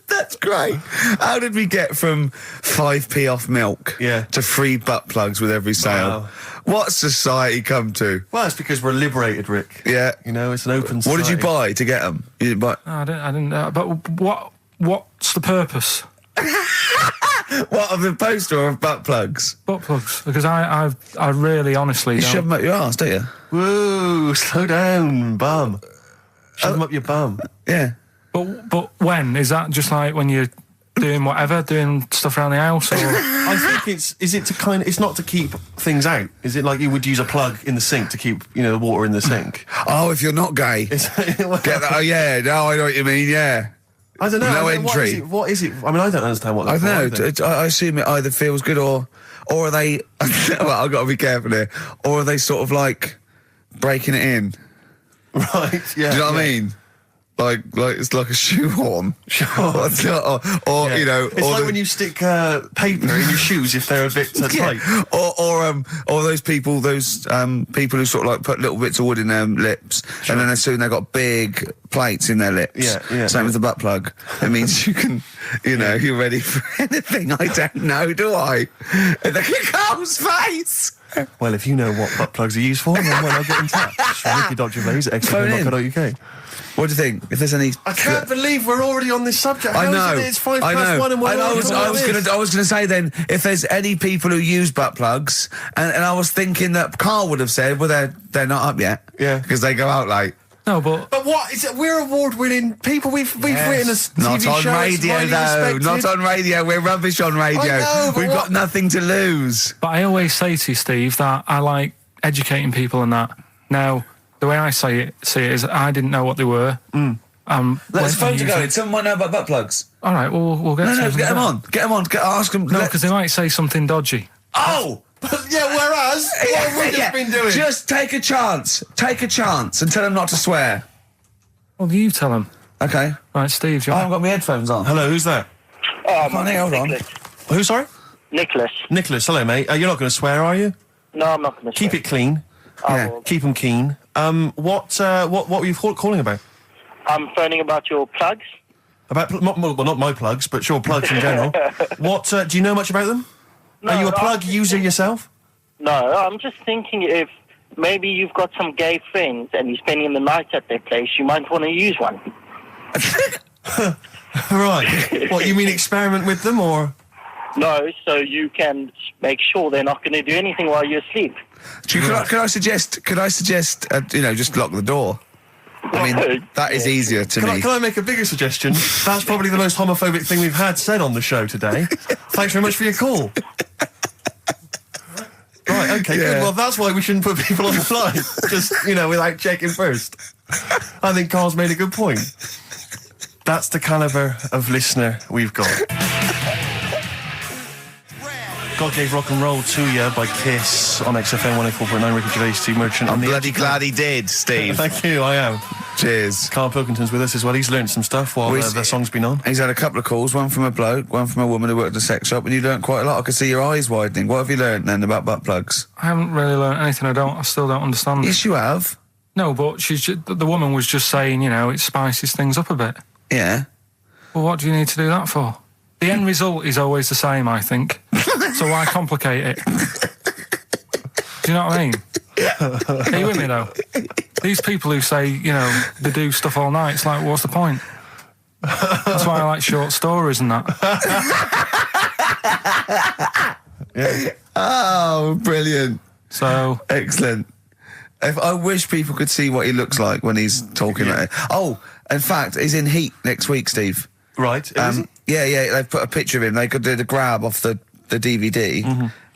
[SPEAKER 1] That's great. How did we get from 5p off milk to free butt plugs with every sale?
[SPEAKER 2] Wow.
[SPEAKER 1] What society come to?
[SPEAKER 2] Well, it's because we're liberated, Rick.
[SPEAKER 1] Yeah.
[SPEAKER 2] It's an open society.
[SPEAKER 1] What did you buy to get them? You didn't buy...
[SPEAKER 3] No, I didn't but what's the purpose?
[SPEAKER 1] What, of the poster or of butt plugs?
[SPEAKER 3] Butt plugs. Because I really honestly
[SPEAKER 1] You
[SPEAKER 3] don't...
[SPEAKER 1] shove them up your arse, don't you?
[SPEAKER 2] Whoa, slow down, bum. Shove them up your bum.
[SPEAKER 1] Yeah.
[SPEAKER 3] But when? Is that just like when you're doing whatever, doing stuff around the house? Or?
[SPEAKER 2] I think it's not to keep things out. Is it like you would use a plug in the sink to keep, the water in the sink?
[SPEAKER 1] Oh, if you're not gay. Get that? Oh, yeah. No, I know what you mean, yeah.
[SPEAKER 2] I don't know.
[SPEAKER 1] No entry.
[SPEAKER 2] What is it? I mean, I don't understand what
[SPEAKER 1] I
[SPEAKER 2] that's
[SPEAKER 1] don't know. I assume it either feels good or are they... well, I've got to be careful here. Or are they sort of like breaking it in?
[SPEAKER 2] Right, yeah.
[SPEAKER 1] Do you know what I mean? Like it's like a shoehorn.
[SPEAKER 2] Sure.
[SPEAKER 1] or
[SPEAKER 2] It's like when you stick paper in your shoes if they're a bit tight.
[SPEAKER 1] Or those people who sort of like put little bits of wood in their lips, and then as soon they've got big plates in their lips.
[SPEAKER 2] Yeah.
[SPEAKER 1] Same with the butt plug. It means you can, you're ready for anything. I don't know, do I? Look at Carl's face.
[SPEAKER 2] Well, if you know what butt plugs are used for, then why not get in touch? Ricky.Gervais at xfm.co.uk.
[SPEAKER 1] What do you think? If there's any...
[SPEAKER 2] I can't believe we're already on this subject.
[SPEAKER 1] I know.
[SPEAKER 2] It's 5 past 1 and we're
[SPEAKER 1] I was going to say then, if there's any people who use butt plugs, and I was thinking that Carl would have said, well, they're not up yet.
[SPEAKER 2] Yeah.
[SPEAKER 1] Because they go out late.
[SPEAKER 3] No, but
[SPEAKER 2] what is it? We're award-winning people. We've written a TV
[SPEAKER 1] Not on
[SPEAKER 2] show.
[SPEAKER 1] radio, though. Not on radio. We're rubbish on radio.
[SPEAKER 2] I know, but
[SPEAKER 1] We've got nothing to lose.
[SPEAKER 3] But I always say to you, Steve, that I like educating people and that. Now, the way I see it is I didn't know what they were.
[SPEAKER 1] Let's phone to go. Someone might know about butt plugs.
[SPEAKER 3] All right, we'll get to
[SPEAKER 1] No, get them on. Get them on. Ask them.
[SPEAKER 3] No, because they might say something dodgy.
[SPEAKER 1] Oh!
[SPEAKER 2] Yeah, whereas, what have we just been doing?
[SPEAKER 1] Just take a chance. Take a chance and tell them not to swear.
[SPEAKER 3] Well, you tell them.
[SPEAKER 1] Okay.
[SPEAKER 3] Right, Steve,
[SPEAKER 1] I haven't got my headphones on.
[SPEAKER 2] Hello, who's that?
[SPEAKER 1] Oh, honey, hold on.
[SPEAKER 2] Who, sorry?
[SPEAKER 17] Nicholas.
[SPEAKER 2] Nicholas, hello, mate. You're not going to swear, are you?
[SPEAKER 17] No, I'm not going to
[SPEAKER 2] Keep it clean.
[SPEAKER 17] Yeah.
[SPEAKER 2] Keep them keen. What were you calling about?
[SPEAKER 17] I'm phoning about your plugs.
[SPEAKER 2] About, not my plugs, but sure, plugs in general. What, do you know much about them?
[SPEAKER 17] No,
[SPEAKER 2] Are you a plug user yourself?
[SPEAKER 17] No, I'm just thinking if maybe you've got some gay friends and you're spending the night at their place, you might want to use one.
[SPEAKER 2] Right. What, you mean experiment with them, or...?
[SPEAKER 17] No, so you can make sure they're not going to do anything while you're asleep.
[SPEAKER 1] Could I suggest, just lock the door? I mean, that is easier to me.
[SPEAKER 2] Can I make a bigger suggestion? That's probably the most homophobic thing we've had said on the show today. Thanks very much for your call. Right, okay, good. Well, that's why we shouldn't put people on the line. Just, without checking first. I think Carl's made a good point. That's the calibre of listener we've got. God Gave Rock and Roll to You by Kiss on XFM 104.9. Ricky Gervais, Steve Merchant.
[SPEAKER 1] I'm bloody glad he did, Steve.
[SPEAKER 2] Thank you, I am.
[SPEAKER 1] Cheers.
[SPEAKER 2] Karl Pilkington's with us as well. He's learned some stuff while the song's been on.
[SPEAKER 1] He's had a couple of calls, one from a bloke, one from a woman who worked at a sex shop, and you learnt quite a lot. I could see your eyes widening. What have you learnt then about butt plugs?
[SPEAKER 3] I haven't really learnt anything. I still don't understand.
[SPEAKER 1] Yes, you have.
[SPEAKER 3] No, but the woman was just saying, it spices things up a bit.
[SPEAKER 1] Yeah.
[SPEAKER 3] Well, what do you need to do that for? The end result is always the same, I think. So why complicate it? Do you know what I mean? Are you with me, though? These people who say, they do stuff all night, it's like, what's the point? That's why I like short stories and that.
[SPEAKER 1] Yeah. Oh, brilliant.
[SPEAKER 3] So...
[SPEAKER 1] Excellent. I wish people could see what he looks like when he's talking about it. Oh, in fact, he's in Heat next week, Steve.
[SPEAKER 2] Right.
[SPEAKER 1] Yeah, they've put a picture of him. They could do the grab off the DVD,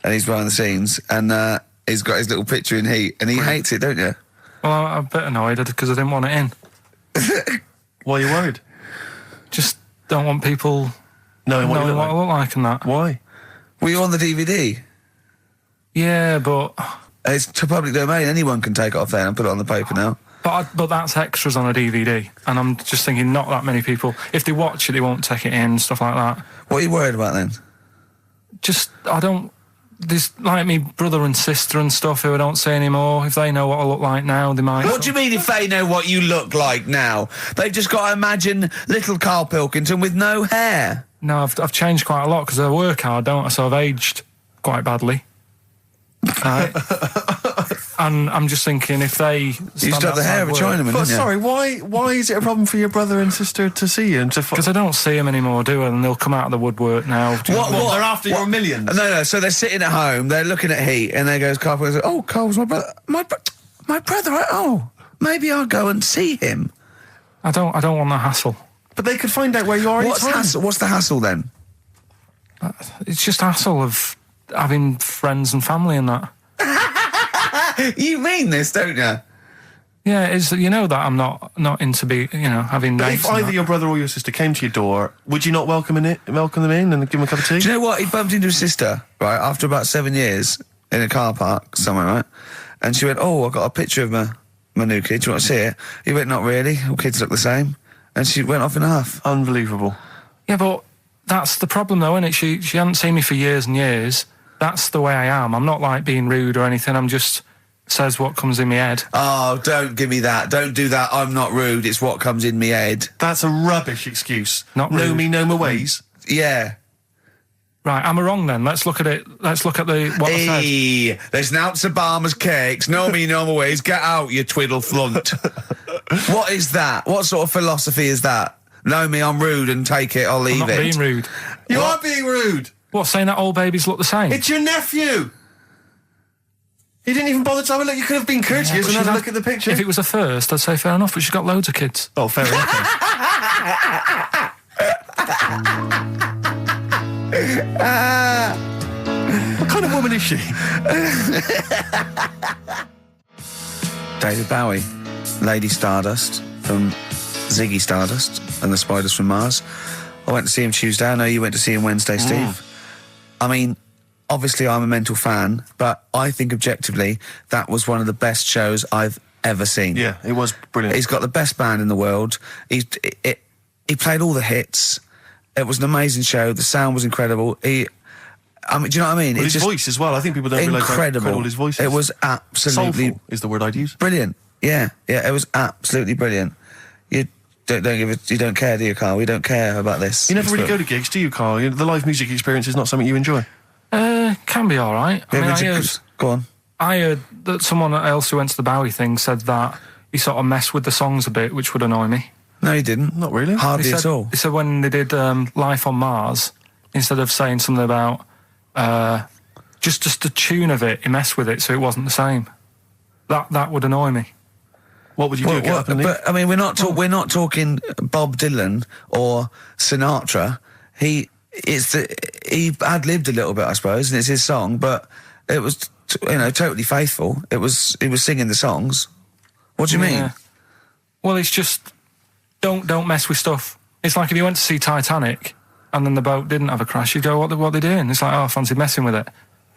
[SPEAKER 1] and he's behind the scenes, and he's got his little picture in Heat, and he hates it, don't you?
[SPEAKER 3] Well, I'm a bit annoyed because I didn't want it in.
[SPEAKER 2] Why are you worried?
[SPEAKER 3] Just don't want people knowing what I look like and that.
[SPEAKER 2] Why?
[SPEAKER 1] Were you on the DVD?
[SPEAKER 3] Yeah, but...
[SPEAKER 1] It's to public domain. Anyone can take it off there and put it on the paper now.
[SPEAKER 3] But that's extras on a DVD, and I'm just thinking not that many people. If they watch it, they won't take it in, stuff like that.
[SPEAKER 1] What are you worried about then?
[SPEAKER 3] Just, there's like me brother and sister and stuff who I don't see anymore. If they know what I look like now, they might...
[SPEAKER 1] What do you mean if they know what you look like now? They've just got to imagine little Karl Pilkington with no hair.
[SPEAKER 3] No, I've changed quite a lot because I work hard, don't I? So I've aged quite badly. And I'm just thinking if they...
[SPEAKER 1] You used to have the hair of a Chinaman,
[SPEAKER 2] But
[SPEAKER 1] didn't you?
[SPEAKER 2] sorry, why is it a problem for your brother and sister to see you?
[SPEAKER 3] Because I don't see them anymore, do I? And they'll come out of the woodwork now.
[SPEAKER 2] What? They're after your millions?
[SPEAKER 1] No, so they're sitting at home, they're looking at Heat, and there goes Karl Pilkington, oh, Karl's my brother. My brother, oh, maybe I'll go and see him.
[SPEAKER 3] I don't want the hassle.
[SPEAKER 2] But they could find out where you are
[SPEAKER 1] What's the hassle then?
[SPEAKER 3] It's just hassle of having friends and family and that.
[SPEAKER 1] You mean this, don't you?
[SPEAKER 3] Yeah, it's that I'm not into having
[SPEAKER 2] But
[SPEAKER 3] dates.
[SPEAKER 2] if either your brother or your sister came to your door, would you not welcome them in and give them a cup of tea?
[SPEAKER 1] Do you know what? He bumped into his sister, right, after about 7 years in a car park somewhere, right? And she went, oh, I got a picture of my new kid. Do you want to see it? He went, not really. All kids look the same. And she went off in a huff.
[SPEAKER 2] Unbelievable.
[SPEAKER 3] Yeah, but that's the problem, though, isn't it? She hadn't seen me for years and years. That's the way I am. I'm not like being rude or anything. I'm just says what comes in my head.
[SPEAKER 1] Oh, don't give me that. Don't do that. I'm not rude. It's what comes in my head.
[SPEAKER 2] That's a rubbish excuse.
[SPEAKER 3] Not
[SPEAKER 2] know
[SPEAKER 3] rude.
[SPEAKER 2] me, know my ways.
[SPEAKER 1] Yeah.
[SPEAKER 3] Right, am I wrong then? Let's look at it. Let's look at what I said.
[SPEAKER 1] There's an ounce of Barmer's cakes. Know me, know my ways. Get out, you twiddle flunt. What is that? What sort of philosophy is that? Know me, I'm rude, and take it, I'll leave
[SPEAKER 3] I'm not being rude.
[SPEAKER 2] You are being rude.
[SPEAKER 3] What, saying that all babies look the same?
[SPEAKER 2] It's your nephew. You didn't even bother to have a look. You could have been courteous and had a look at the picture.
[SPEAKER 3] If it was a first, I'd say fair enough, but she's got loads of kids.
[SPEAKER 2] Oh, fair enough. What kind of woman is she?
[SPEAKER 1] David Bowie, Lady Stardust from Ziggy Stardust and the Spiders from Mars. I went to see him Tuesday. I know you went to see him Wednesday, Steve. I mean, obviously I'm a mental fan, but I think objectively that was one of the best shows I've ever seen.
[SPEAKER 2] Yeah, it was brilliant.
[SPEAKER 1] He's got the best band in the world. He played all the hits, It was an amazing show. The sound was incredible. Do you know what I mean?
[SPEAKER 2] Well,
[SPEAKER 1] It's
[SPEAKER 2] his
[SPEAKER 1] just
[SPEAKER 2] voice as well. I think people don't realise how incredible his voice is.
[SPEAKER 1] It was absolutely
[SPEAKER 2] soulful is the word I'd use.
[SPEAKER 1] Brilliant. Yeah, it was absolutely brilliant. You don't care, do you, Carl? We don't care about this.
[SPEAKER 2] You never really go to gigs, do you, Carl? The live music experience is not something you enjoy.
[SPEAKER 3] Can be all right.
[SPEAKER 1] Go on.
[SPEAKER 3] I heard that someone else who went to the Bowie thing said that he sort of messed with the songs a bit, which would annoy me.
[SPEAKER 1] No, he didn't.
[SPEAKER 2] Not really.
[SPEAKER 1] Hardly at all.
[SPEAKER 3] He said when they did Life on Mars, instead of saying something about just the tune of it, he messed with it so it wasn't the same. That would annoy me.
[SPEAKER 2] What would you do? Get up and leave?
[SPEAKER 1] But I mean, we're not talking Bob Dylan or Sinatra. He ad-libbed a little bit, I suppose, and it's his song, but it was totally faithful. He was singing the songs. What do you mean?
[SPEAKER 3] Well, it's just don't mess with stuff. It's like if you went to see Titanic and then the boat didn't have a crash, you'd go, what are they doing? It's like, I fancy messing with it.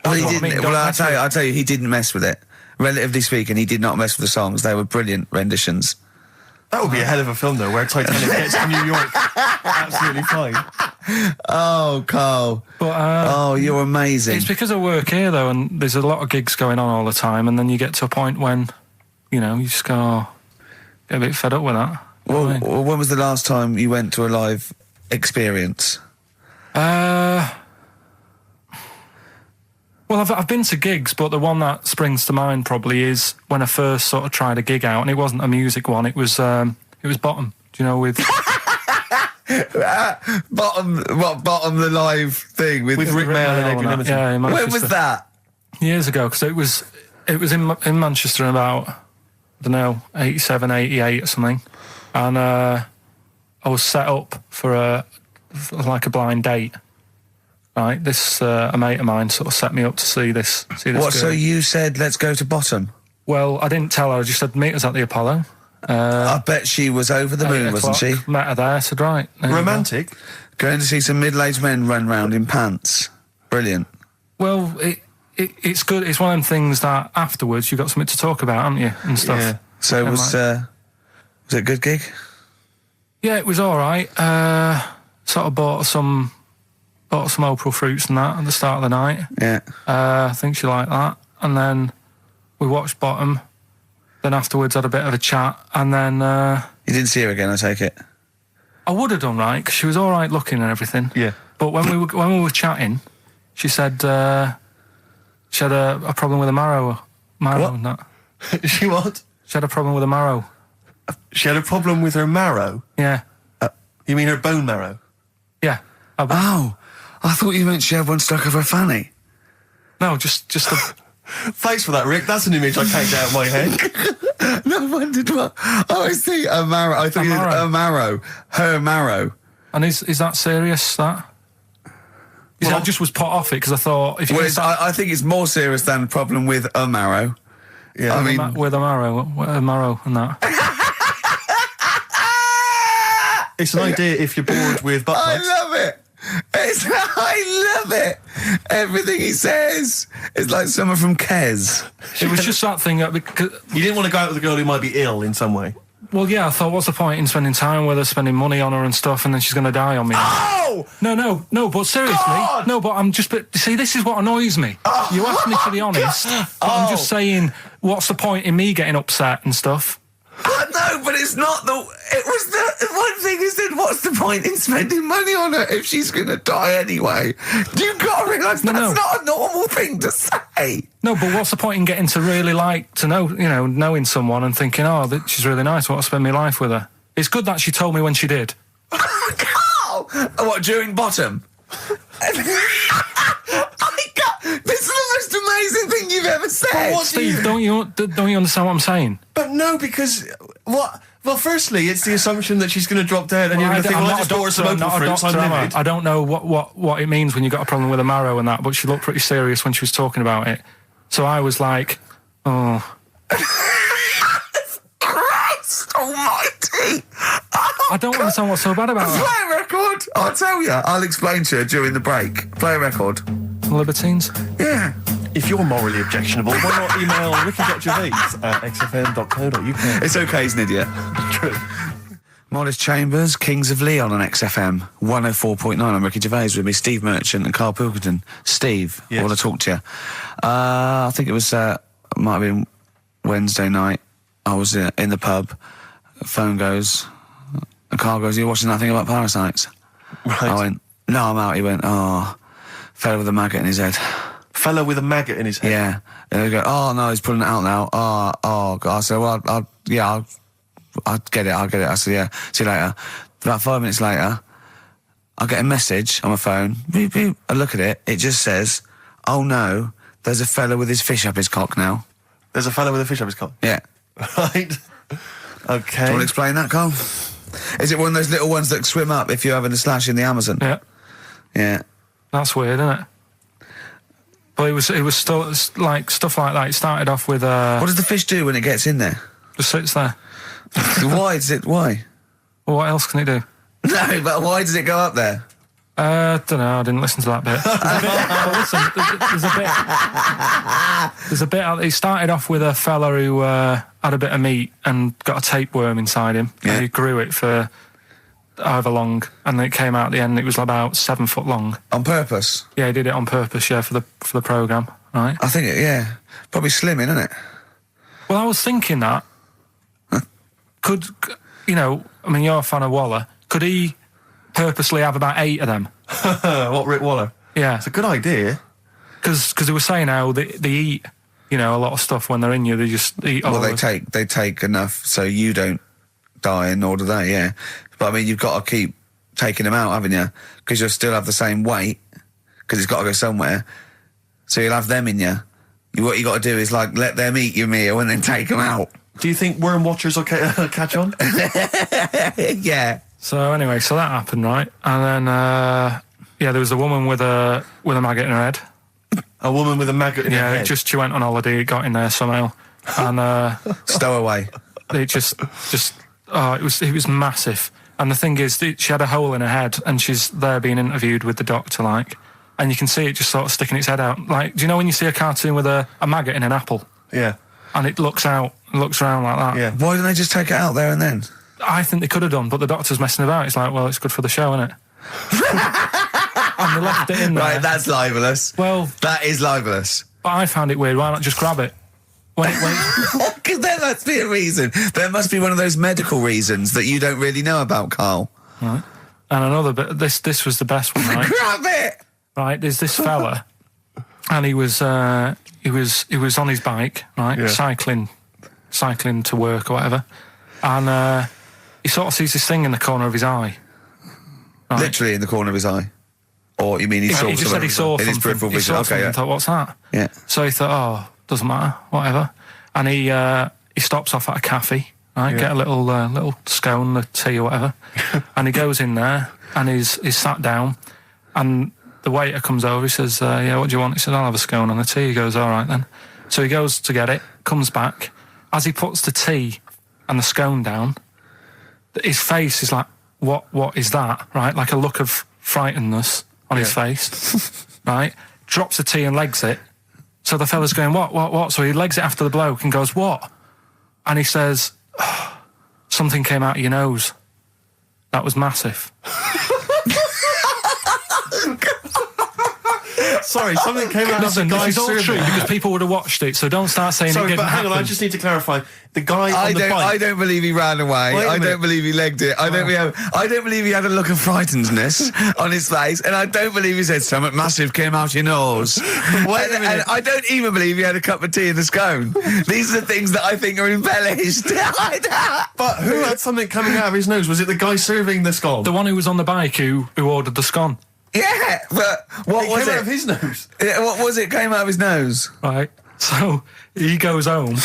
[SPEAKER 1] Well, he didn't. Well, I'll tell you, he didn't mess with it. Relatively speaking, he did not mess with the songs. They were brilliant renditions.
[SPEAKER 2] That would be a hell of a film, though, where Titanic gets to New York. Absolutely fine.
[SPEAKER 1] Oh, Carl.
[SPEAKER 3] But,
[SPEAKER 1] you're amazing.
[SPEAKER 3] It's because I work here, though, and there's a lot of gigs going on all the time, and then you get to a point when, you just go, get a bit fed up with that.
[SPEAKER 1] Well, when was the last time you went to a live experience?
[SPEAKER 3] Well, I've been to gigs, but the one that springs to mind probably is when I first sort of tried a gig out, and it wasn't a music one. It was Bottom. Do you know with
[SPEAKER 1] Bottom the live thing with
[SPEAKER 2] Rick Mail and Adrian Edmonton?
[SPEAKER 3] Yeah, in Manchester.
[SPEAKER 1] When was that? Years
[SPEAKER 3] ago, because it was in Manchester in about, I don't know, 87, 88 or something, and I was set up for a blind date. Right, this a mate of mine sort of set me up to see this.
[SPEAKER 1] What?
[SPEAKER 3] Girl.
[SPEAKER 1] So you said let's go to Bottom?
[SPEAKER 3] Well, I didn't tell her. I just said meet us at the Apollo.
[SPEAKER 1] I bet she was over the moon, wasn't she?
[SPEAKER 3] Met her there. I said right.
[SPEAKER 2] Romantic.
[SPEAKER 1] Going to see some middle-aged men run round in pants. Brilliant.
[SPEAKER 3] Well, it's good. It's one of them things that afterwards you've got something to talk about, haven't you, and stuff.
[SPEAKER 1] Yeah. So was it a good gig?
[SPEAKER 3] Yeah, it was all right. Sort of bought some April fruits and that at the start of the night.
[SPEAKER 1] Yeah.
[SPEAKER 3] I think she liked that. And then we watched Bottom. Then afterwards had a bit of a chat. And then...
[SPEAKER 1] you didn't see her again, I take it?
[SPEAKER 3] I would have done, right, because she was all right looking and everything.
[SPEAKER 2] Yeah.
[SPEAKER 3] But when we were chatting, she said she had a problem with a marrow and that.
[SPEAKER 2] She what?
[SPEAKER 3] She had a problem with a marrow.
[SPEAKER 2] She had a problem with her marrow?
[SPEAKER 3] Yeah.
[SPEAKER 2] You mean her bone marrow?
[SPEAKER 3] Yeah.
[SPEAKER 1] Oh, I thought you meant she had one stuck up her fanny.
[SPEAKER 3] No, just the...
[SPEAKER 2] Thanks for that, Rick. That's an image I can't get out of my head.
[SPEAKER 1] No, I wondered what... I see a marrow. I thought you meant a marrow. Her marrow.
[SPEAKER 3] And is that serious, that? I just was put off it because I thought...
[SPEAKER 1] I think it's more serious than a problem with a marrow.
[SPEAKER 3] Yeah, I mean... With a marrow and that.
[SPEAKER 2] It's an idea if you're bored with butt plugs.
[SPEAKER 1] I love it. I love it. Everything he says is like someone from Kes.
[SPEAKER 3] It was just that thing that because
[SPEAKER 2] you didn't want to go out with a girl who might be ill in some way.
[SPEAKER 3] Well, yeah, I thought, what's the point in spending time with her, spending money on her and stuff, and then she's going to die on me?
[SPEAKER 2] Oh!
[SPEAKER 3] No, but seriously,
[SPEAKER 2] God!
[SPEAKER 3] No, but see, this is what annoys me. You asked me to be honest, but I'm just saying, what's the point in me getting upset and stuff?
[SPEAKER 1] No, but it's not it was the one thing he said, what's the point in spending money on her if she's going to die anyway? You've got to realise that's not a normal thing to say.
[SPEAKER 3] No, but what's the point in getting to really knowing someone and thinking, that she's really nice, I want to spend my life with her. It's good that she told me when she did.
[SPEAKER 1] Carl! What, during Bottom? This is the most amazing thing you've ever said.
[SPEAKER 3] Steve, don't you understand what I'm saying?
[SPEAKER 2] But no, because what? Well, firstly, it's the assumption that she's going to drop dead, and you're going to think, well, I just bought her some open fruits, I'm livid.
[SPEAKER 3] I don't know what it means when you've got a problem with a marrow and that, but she looked pretty serious when she was talking about it. So I was like, oh.
[SPEAKER 1] Christ almighty!
[SPEAKER 3] I don't understand what's so bad about it.
[SPEAKER 1] Play a record! I'll tell you. I'll explain to you during the break. Play a record.
[SPEAKER 3] Libertines?
[SPEAKER 1] Yeah.
[SPEAKER 2] If you're morally objectionable, why not email ricky.gervais@xfm.co.uk?
[SPEAKER 1] It's okay, he's an idiot.
[SPEAKER 2] True.
[SPEAKER 1] Modest Chambers, Kings of Leon on XFM 104.9. I'm Ricky Gervais with me, Steve Merchant and Karl Pilkington. Steve, I want to talk to you. I think it was, might have been Wednesday night. I was in the pub. Phone goes. And Karl goes, "You're watching that thing about parasites?"
[SPEAKER 2] Right.
[SPEAKER 1] I went, "No, I'm out." He went, "Oh, fella with a maggot in his head."
[SPEAKER 2] Fella with a maggot in his head?
[SPEAKER 1] Yeah. And they go, "Oh, no, he's pulling it out now." Oh, God. I said, "Well, I'll get it. I said, "Yeah, see you later." About 5 minutes later, I get a message on my phone. Beep, beep. I look at it. It just says, "Oh, no, there's a fella with his fish up his cock now."
[SPEAKER 2] There's a fella with a fish up his cock?
[SPEAKER 1] Yeah.
[SPEAKER 2] Right. Okay.
[SPEAKER 1] Do you want to explain that, Karl? Is it one of those little ones that swim up if you're having a slash in the Amazon?
[SPEAKER 3] Yeah.
[SPEAKER 1] Yeah.
[SPEAKER 3] That's weird, isn't it? But it was still like stuff like that. It started off with
[SPEAKER 1] What does the fish do when it gets in there?
[SPEAKER 3] Just sits there.
[SPEAKER 1] Why?
[SPEAKER 3] Well, what else can it do?
[SPEAKER 1] No, but why does it go up there?
[SPEAKER 3] Don't know. I didn't listen to that bit. There's a bit. It started off with a fella who had a bit of meat and got a tapeworm inside him.
[SPEAKER 1] Yeah.
[SPEAKER 3] And he grew it for however long, and then it came out at the end. It was about 7 foot long.
[SPEAKER 1] On purpose?
[SPEAKER 3] Yeah, he did it on purpose. Yeah, for the programme, right?
[SPEAKER 1] I think probably slimming, isn't it?
[SPEAKER 3] Well, I was thinking that could you're a fan of Waller. Could he purposely have about 8 of them?
[SPEAKER 2] What, Rick Waller?
[SPEAKER 3] Yeah,
[SPEAKER 2] it's a good idea.
[SPEAKER 3] Because they were saying how they eat, a lot of stuff when they're in you. They just eat.
[SPEAKER 1] Well, they take enough so you don't die, and nor do they. Yeah, but I mean, you've got to keep taking them out, haven't you? Because you'll still have the same weight because it's got to go somewhere. So you'll have them in you. What you got to do is let them eat your meal and then take them out.
[SPEAKER 2] Do you think worm watchers will catch on?
[SPEAKER 1] Yeah.
[SPEAKER 3] So anyway, so that happened, right? And then there was a woman with a maggot in her head.
[SPEAKER 2] A woman with a maggot in her head?
[SPEAKER 3] Yeah, she went on holiday, it got in there somehow, and
[SPEAKER 1] stowaway.
[SPEAKER 3] It it was massive. And the thing is, she had a hole in her head, and she's there being interviewed with the doctor, and you can see it just sort of sticking its head out. Do you know when you see a cartoon with a maggot in an apple?
[SPEAKER 2] Yeah.
[SPEAKER 3] And it looks around like that.
[SPEAKER 1] Yeah. Why didn't they just take it out there and then?
[SPEAKER 3] I think they could have done, but the doctor's messing about. It's like, well, it's good for the show, isn't it? And they left it in there.
[SPEAKER 1] Right, that's libelous.
[SPEAKER 3] Well,
[SPEAKER 1] that is libelous.
[SPEAKER 3] But I found it weird. Why not just grab it? Wait.
[SPEAKER 1] Because there must be a reason. There must be one of those medical reasons that you don't really know about, Karl.
[SPEAKER 3] Right. And another bit. This was the best one. Right?
[SPEAKER 1] Grab it.
[SPEAKER 3] Right. There's this fella, and he was on his bike, right, cycling to work or whatever, and he sort of sees this thing in the corner of his eye. Right?
[SPEAKER 1] Literally in the corner of his eye. Or you mean he saw?
[SPEAKER 3] He just said he saw
[SPEAKER 1] in his peripheral vision. Okay, yeah.
[SPEAKER 3] Thought, what's that?
[SPEAKER 1] Yeah.
[SPEAKER 3] So he thought, oh, doesn't matter, whatever. And he stops off at a cafe, right? Get a little scone, a tea or whatever. And he goes in there and he's sat down, and the waiter comes over. He says, "Yeah, what do you want?" He says, "I'll have a scone and a tea." He goes, "All right then." So he goes to get it, comes back. As he puts the tea and the scone down, his face is like, "What is that?" Right, like a look of frightenedness on his face, right? Drops the tea and legs it. So the fella's going, what? So he legs it after the bloke and goes, "What?" And he says, oh, "Something came out of your nose. That was massive."
[SPEAKER 2] Sorry, something came out of the guy's
[SPEAKER 3] survey. This is all true because people would have watched it, so don't start saying it didn't
[SPEAKER 2] but hang
[SPEAKER 3] happen.
[SPEAKER 2] on, I just need to clarify. The guy on the bike...
[SPEAKER 1] I don't believe he ran away. I don't believe he legged it. I don't believe he had a look of frightenedness on his face, and I don't believe he said something massive came out your nose.
[SPEAKER 2] Wait a minute.
[SPEAKER 1] And I don't even believe he had a cup of tea in the scone. These are the things that I think are embellished.
[SPEAKER 2] But who had something coming out of his nose? Was it the guy serving the scone?
[SPEAKER 3] The one who was on the bike who ordered the scone.
[SPEAKER 1] Yeah, but what was it?
[SPEAKER 2] Came out of his nose.
[SPEAKER 1] Yeah, what was it? Came out of his nose.
[SPEAKER 3] Right. So he goes home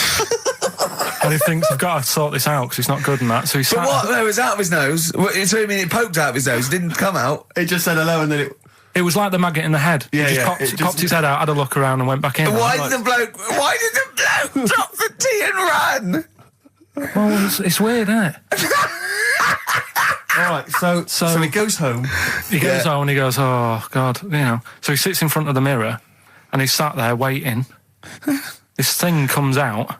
[SPEAKER 3] and he thinks, I've got to sort this out because it's not good and that. So he
[SPEAKER 1] But what? No, it was out of his nose. So you mean it poked out of his nose? It didn't come out.
[SPEAKER 2] It just said hello and then it...
[SPEAKER 3] It was like the maggot in the head.
[SPEAKER 2] Yeah,
[SPEAKER 3] he just popped his head out, had a look around and went back in.
[SPEAKER 1] Why did the bloke drop the tea and run?
[SPEAKER 3] Well, it's weird, isn't it?
[SPEAKER 2] All right, so he goes home.
[SPEAKER 3] He goes home and he goes, oh, God, So he sits in front of the mirror and he's sat there waiting. This thing comes out.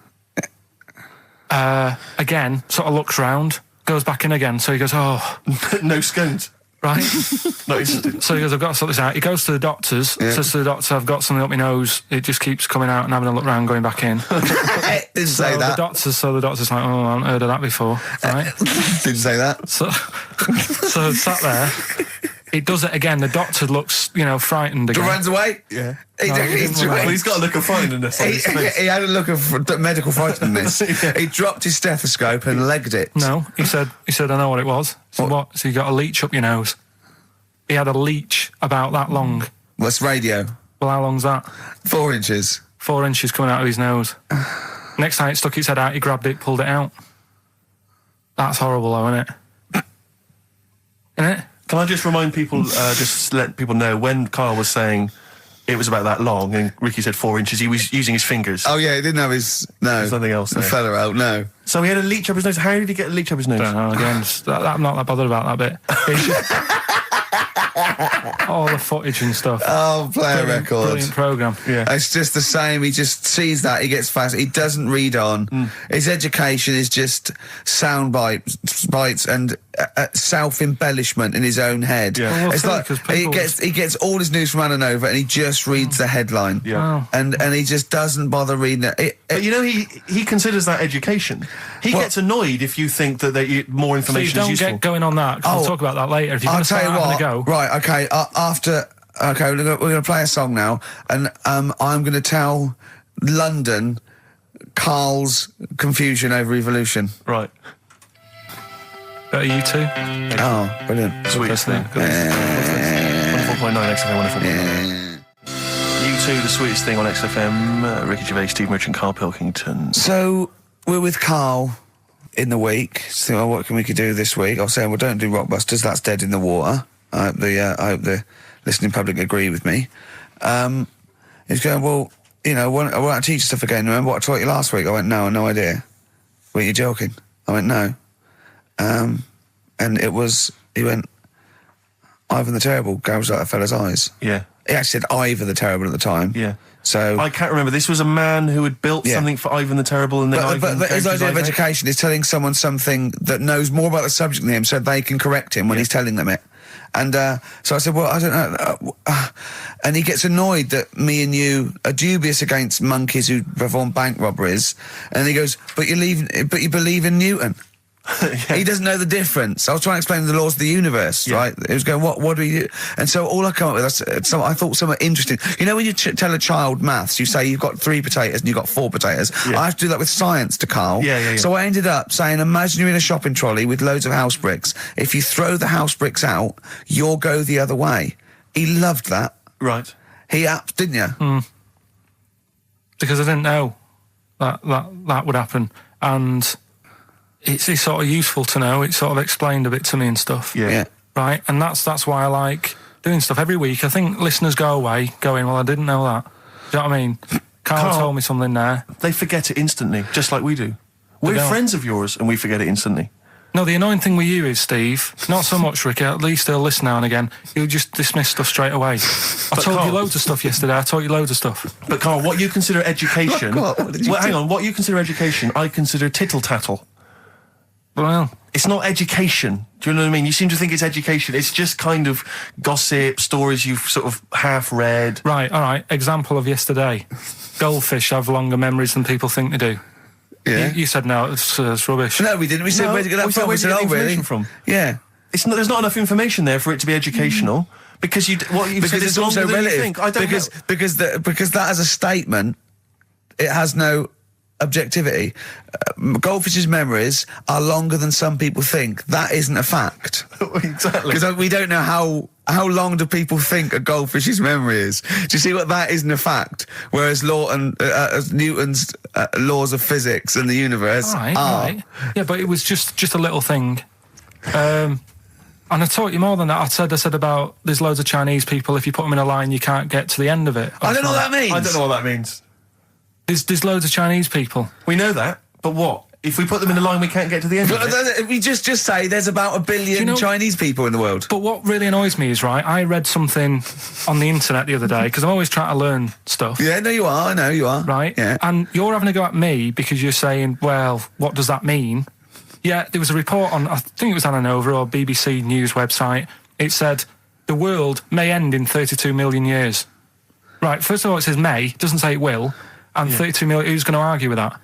[SPEAKER 3] Again, sort of looks round, goes back in again. So he goes, oh.
[SPEAKER 2] No scones.
[SPEAKER 3] Right.
[SPEAKER 2] Not interested.
[SPEAKER 3] So he goes, I've got to sort this out. He goes to the doctors, says to the doctor, I've got something up my nose. It just keeps coming out and having a look round, going back in.
[SPEAKER 1] Didn't say that.
[SPEAKER 3] So the doctor's like, oh, I haven't heard of that before. Right?
[SPEAKER 1] Didn't say that.
[SPEAKER 3] So sat there. He does it again. The doctor looks, frightened again.
[SPEAKER 1] Runs away?
[SPEAKER 2] Yeah.
[SPEAKER 1] He's
[SPEAKER 2] got a look of frightenness on his face.
[SPEAKER 1] He had a look of medical frightenness.
[SPEAKER 2] Yeah.
[SPEAKER 1] He dropped his stethoscope and legged it.
[SPEAKER 3] No, he said, I know what it was. So what? So you got a leech up your nose. He had a leech about that long.
[SPEAKER 1] What's radio?
[SPEAKER 3] Well, how long's that?
[SPEAKER 1] 4 inches.
[SPEAKER 3] 4 inches coming out of his nose. Next time it stuck its head out, he grabbed it, pulled it out. That's horrible, though, isn't it? Isn't it?
[SPEAKER 2] Can I just remind people, just let people know, when Karl was saying it was about that long and Ricky said 4 inches, he was using his fingers.
[SPEAKER 1] Oh, yeah, he didn't have his... No.
[SPEAKER 2] There's nothing else there.
[SPEAKER 1] The fella out, no.
[SPEAKER 2] So he had a leech up his nose. How did he get a leech up his nose?
[SPEAKER 3] I don't know, again, I'm not that bothered about that bit. All the footage and stuff.
[SPEAKER 1] Oh, play a record.
[SPEAKER 3] Brilliant programme.
[SPEAKER 2] Yeah.
[SPEAKER 1] It's just the same. He just sees that. He gets fast. He doesn't read on. His education is just sound bites and self-embellishment in his own head.
[SPEAKER 2] Yeah.
[SPEAKER 3] Well,
[SPEAKER 1] it's like he gets all his news from Ananova and he just reads the headline.
[SPEAKER 2] Yeah.
[SPEAKER 1] And he just doesn't bother reading it.
[SPEAKER 2] But he considers that education. He gets annoyed if you think that more information
[SPEAKER 3] so
[SPEAKER 2] is useful.
[SPEAKER 3] Don't get going on that, 'cause we'll talk about that later. If you're going to start having a go.
[SPEAKER 1] Right, okay, okay, we're going to play a song now, and I'm going to tell London Karl's confusion over evolution.
[SPEAKER 2] Right.
[SPEAKER 3] Are you two?
[SPEAKER 1] Oh, brilliant.
[SPEAKER 2] Sweetest thing. 104.9 XFM, 104.9. U2, the sweetest thing on XFM. Ricky Gervais, Steve Merchant, Karl Pilkington.
[SPEAKER 1] So, we're with Karl in the week. So, what can we do this week? I was saying, well, don't do Rockbusters, that's dead in the water. I hope the listening public agree with me. He's going, well, I want to teach you stuff again. Remember what I taught you last week? I went, no, no idea. Were you joking? I went, no. And he went, Ivan the Terrible gouged out a fella's eyes.
[SPEAKER 2] Yeah.
[SPEAKER 1] He actually said Ivan the Terrible at the time.
[SPEAKER 2] Yeah.
[SPEAKER 1] So
[SPEAKER 2] I can't remember. This was a man who had built something for Ivan the Terrible, and then
[SPEAKER 1] but his idea of education is telling someone something that knows more about the subject than him, so they can correct him when he's telling them it. And so I said, well, I don't know. And he gets annoyed that me and you are dubious against monkeys who perform bank robberies. And he goes, but you believe in Newton. He doesn't know the difference. I was trying to explain the laws of the universe, right? He was going, what do we do? And so all I come up with, I thought somewhat interesting. You know when you tell a child maths, you say you've got 3 potatoes and you've got 4 potatoes. I have to do that with science to Karl. So I ended up saying, imagine you're in a shopping trolley with loads of house bricks. If you throw the house bricks out, you'll go the other way. He loved that.
[SPEAKER 2] Right.
[SPEAKER 1] He didn't you?
[SPEAKER 3] Because I didn't know that would happen. And it's sort of useful to know. It sort of explained a bit to me and stuff.
[SPEAKER 1] Yeah.
[SPEAKER 3] Right? And that's why I like doing stuff every week. I think listeners go away going, well, I didn't know that. Do you know what I mean? Karl told me something there.
[SPEAKER 2] They forget it instantly, just like we do. We're friends of yours and we forget it instantly.
[SPEAKER 3] No, the annoying thing with you is, Steve, not so much, Ricky, at least they'll listen now and again, you'll just dismiss stuff straight away. I told you loads of stuff yesterday, I taught you loads of stuff.
[SPEAKER 2] But Karl, what you consider education... hang on, what you consider education, I consider tittle-tattle.
[SPEAKER 3] Well,
[SPEAKER 2] it's not education. Do you know what I mean? You seem to think it's education. It's just kind of gossip, stories you've sort of half read.
[SPEAKER 3] Right, all right. Example of yesterday. Goldfish have longer memories than people think they do.
[SPEAKER 1] Yeah.
[SPEAKER 3] You said no, it's rubbish.
[SPEAKER 1] No, we didn't. We said, where'd you get that from? We said, oh, really?
[SPEAKER 2] From?
[SPEAKER 1] Yeah.
[SPEAKER 2] There's not enough information there for it to be educational. Because
[SPEAKER 1] it's also relative.
[SPEAKER 2] I don't know.
[SPEAKER 1] Because that as a statement, it has no objectivity. Goldfish's memories are longer than some people think. That isn't a fact.
[SPEAKER 2] Exactly.
[SPEAKER 1] Because we don't know how long do people think a goldfish's memory is. Do you see what that isn't a fact? Whereas Newton's laws of physics and the universe are.
[SPEAKER 3] Right. Yeah, but it was just a little thing. And I taught you more than that. I said about there's loads of Chinese people, if you put them in a line, you can't get to the end of it.
[SPEAKER 1] I don't know what that means.
[SPEAKER 2] I don't know what that means.
[SPEAKER 3] There's loads of Chinese people.
[SPEAKER 2] We know that, but what? If we put them in a line, we can't get to the end of it?
[SPEAKER 1] We just say there's about 1 billion Chinese people in the world.
[SPEAKER 3] But what really annoys me is, right, I read something on the internet the other day, because I'm always trying to learn stuff.
[SPEAKER 1] Yeah, no, you are. I know you are.
[SPEAKER 3] Right?
[SPEAKER 1] Yeah.
[SPEAKER 3] And you're having a go at me because you're saying, well, what does that mean? Yeah, there was a report on, I think it was on Nova or BBC News website. It said the world may end in 32 million years. Right, first of all, it says may, it doesn't say it will, and 32 million, who's going to argue with that?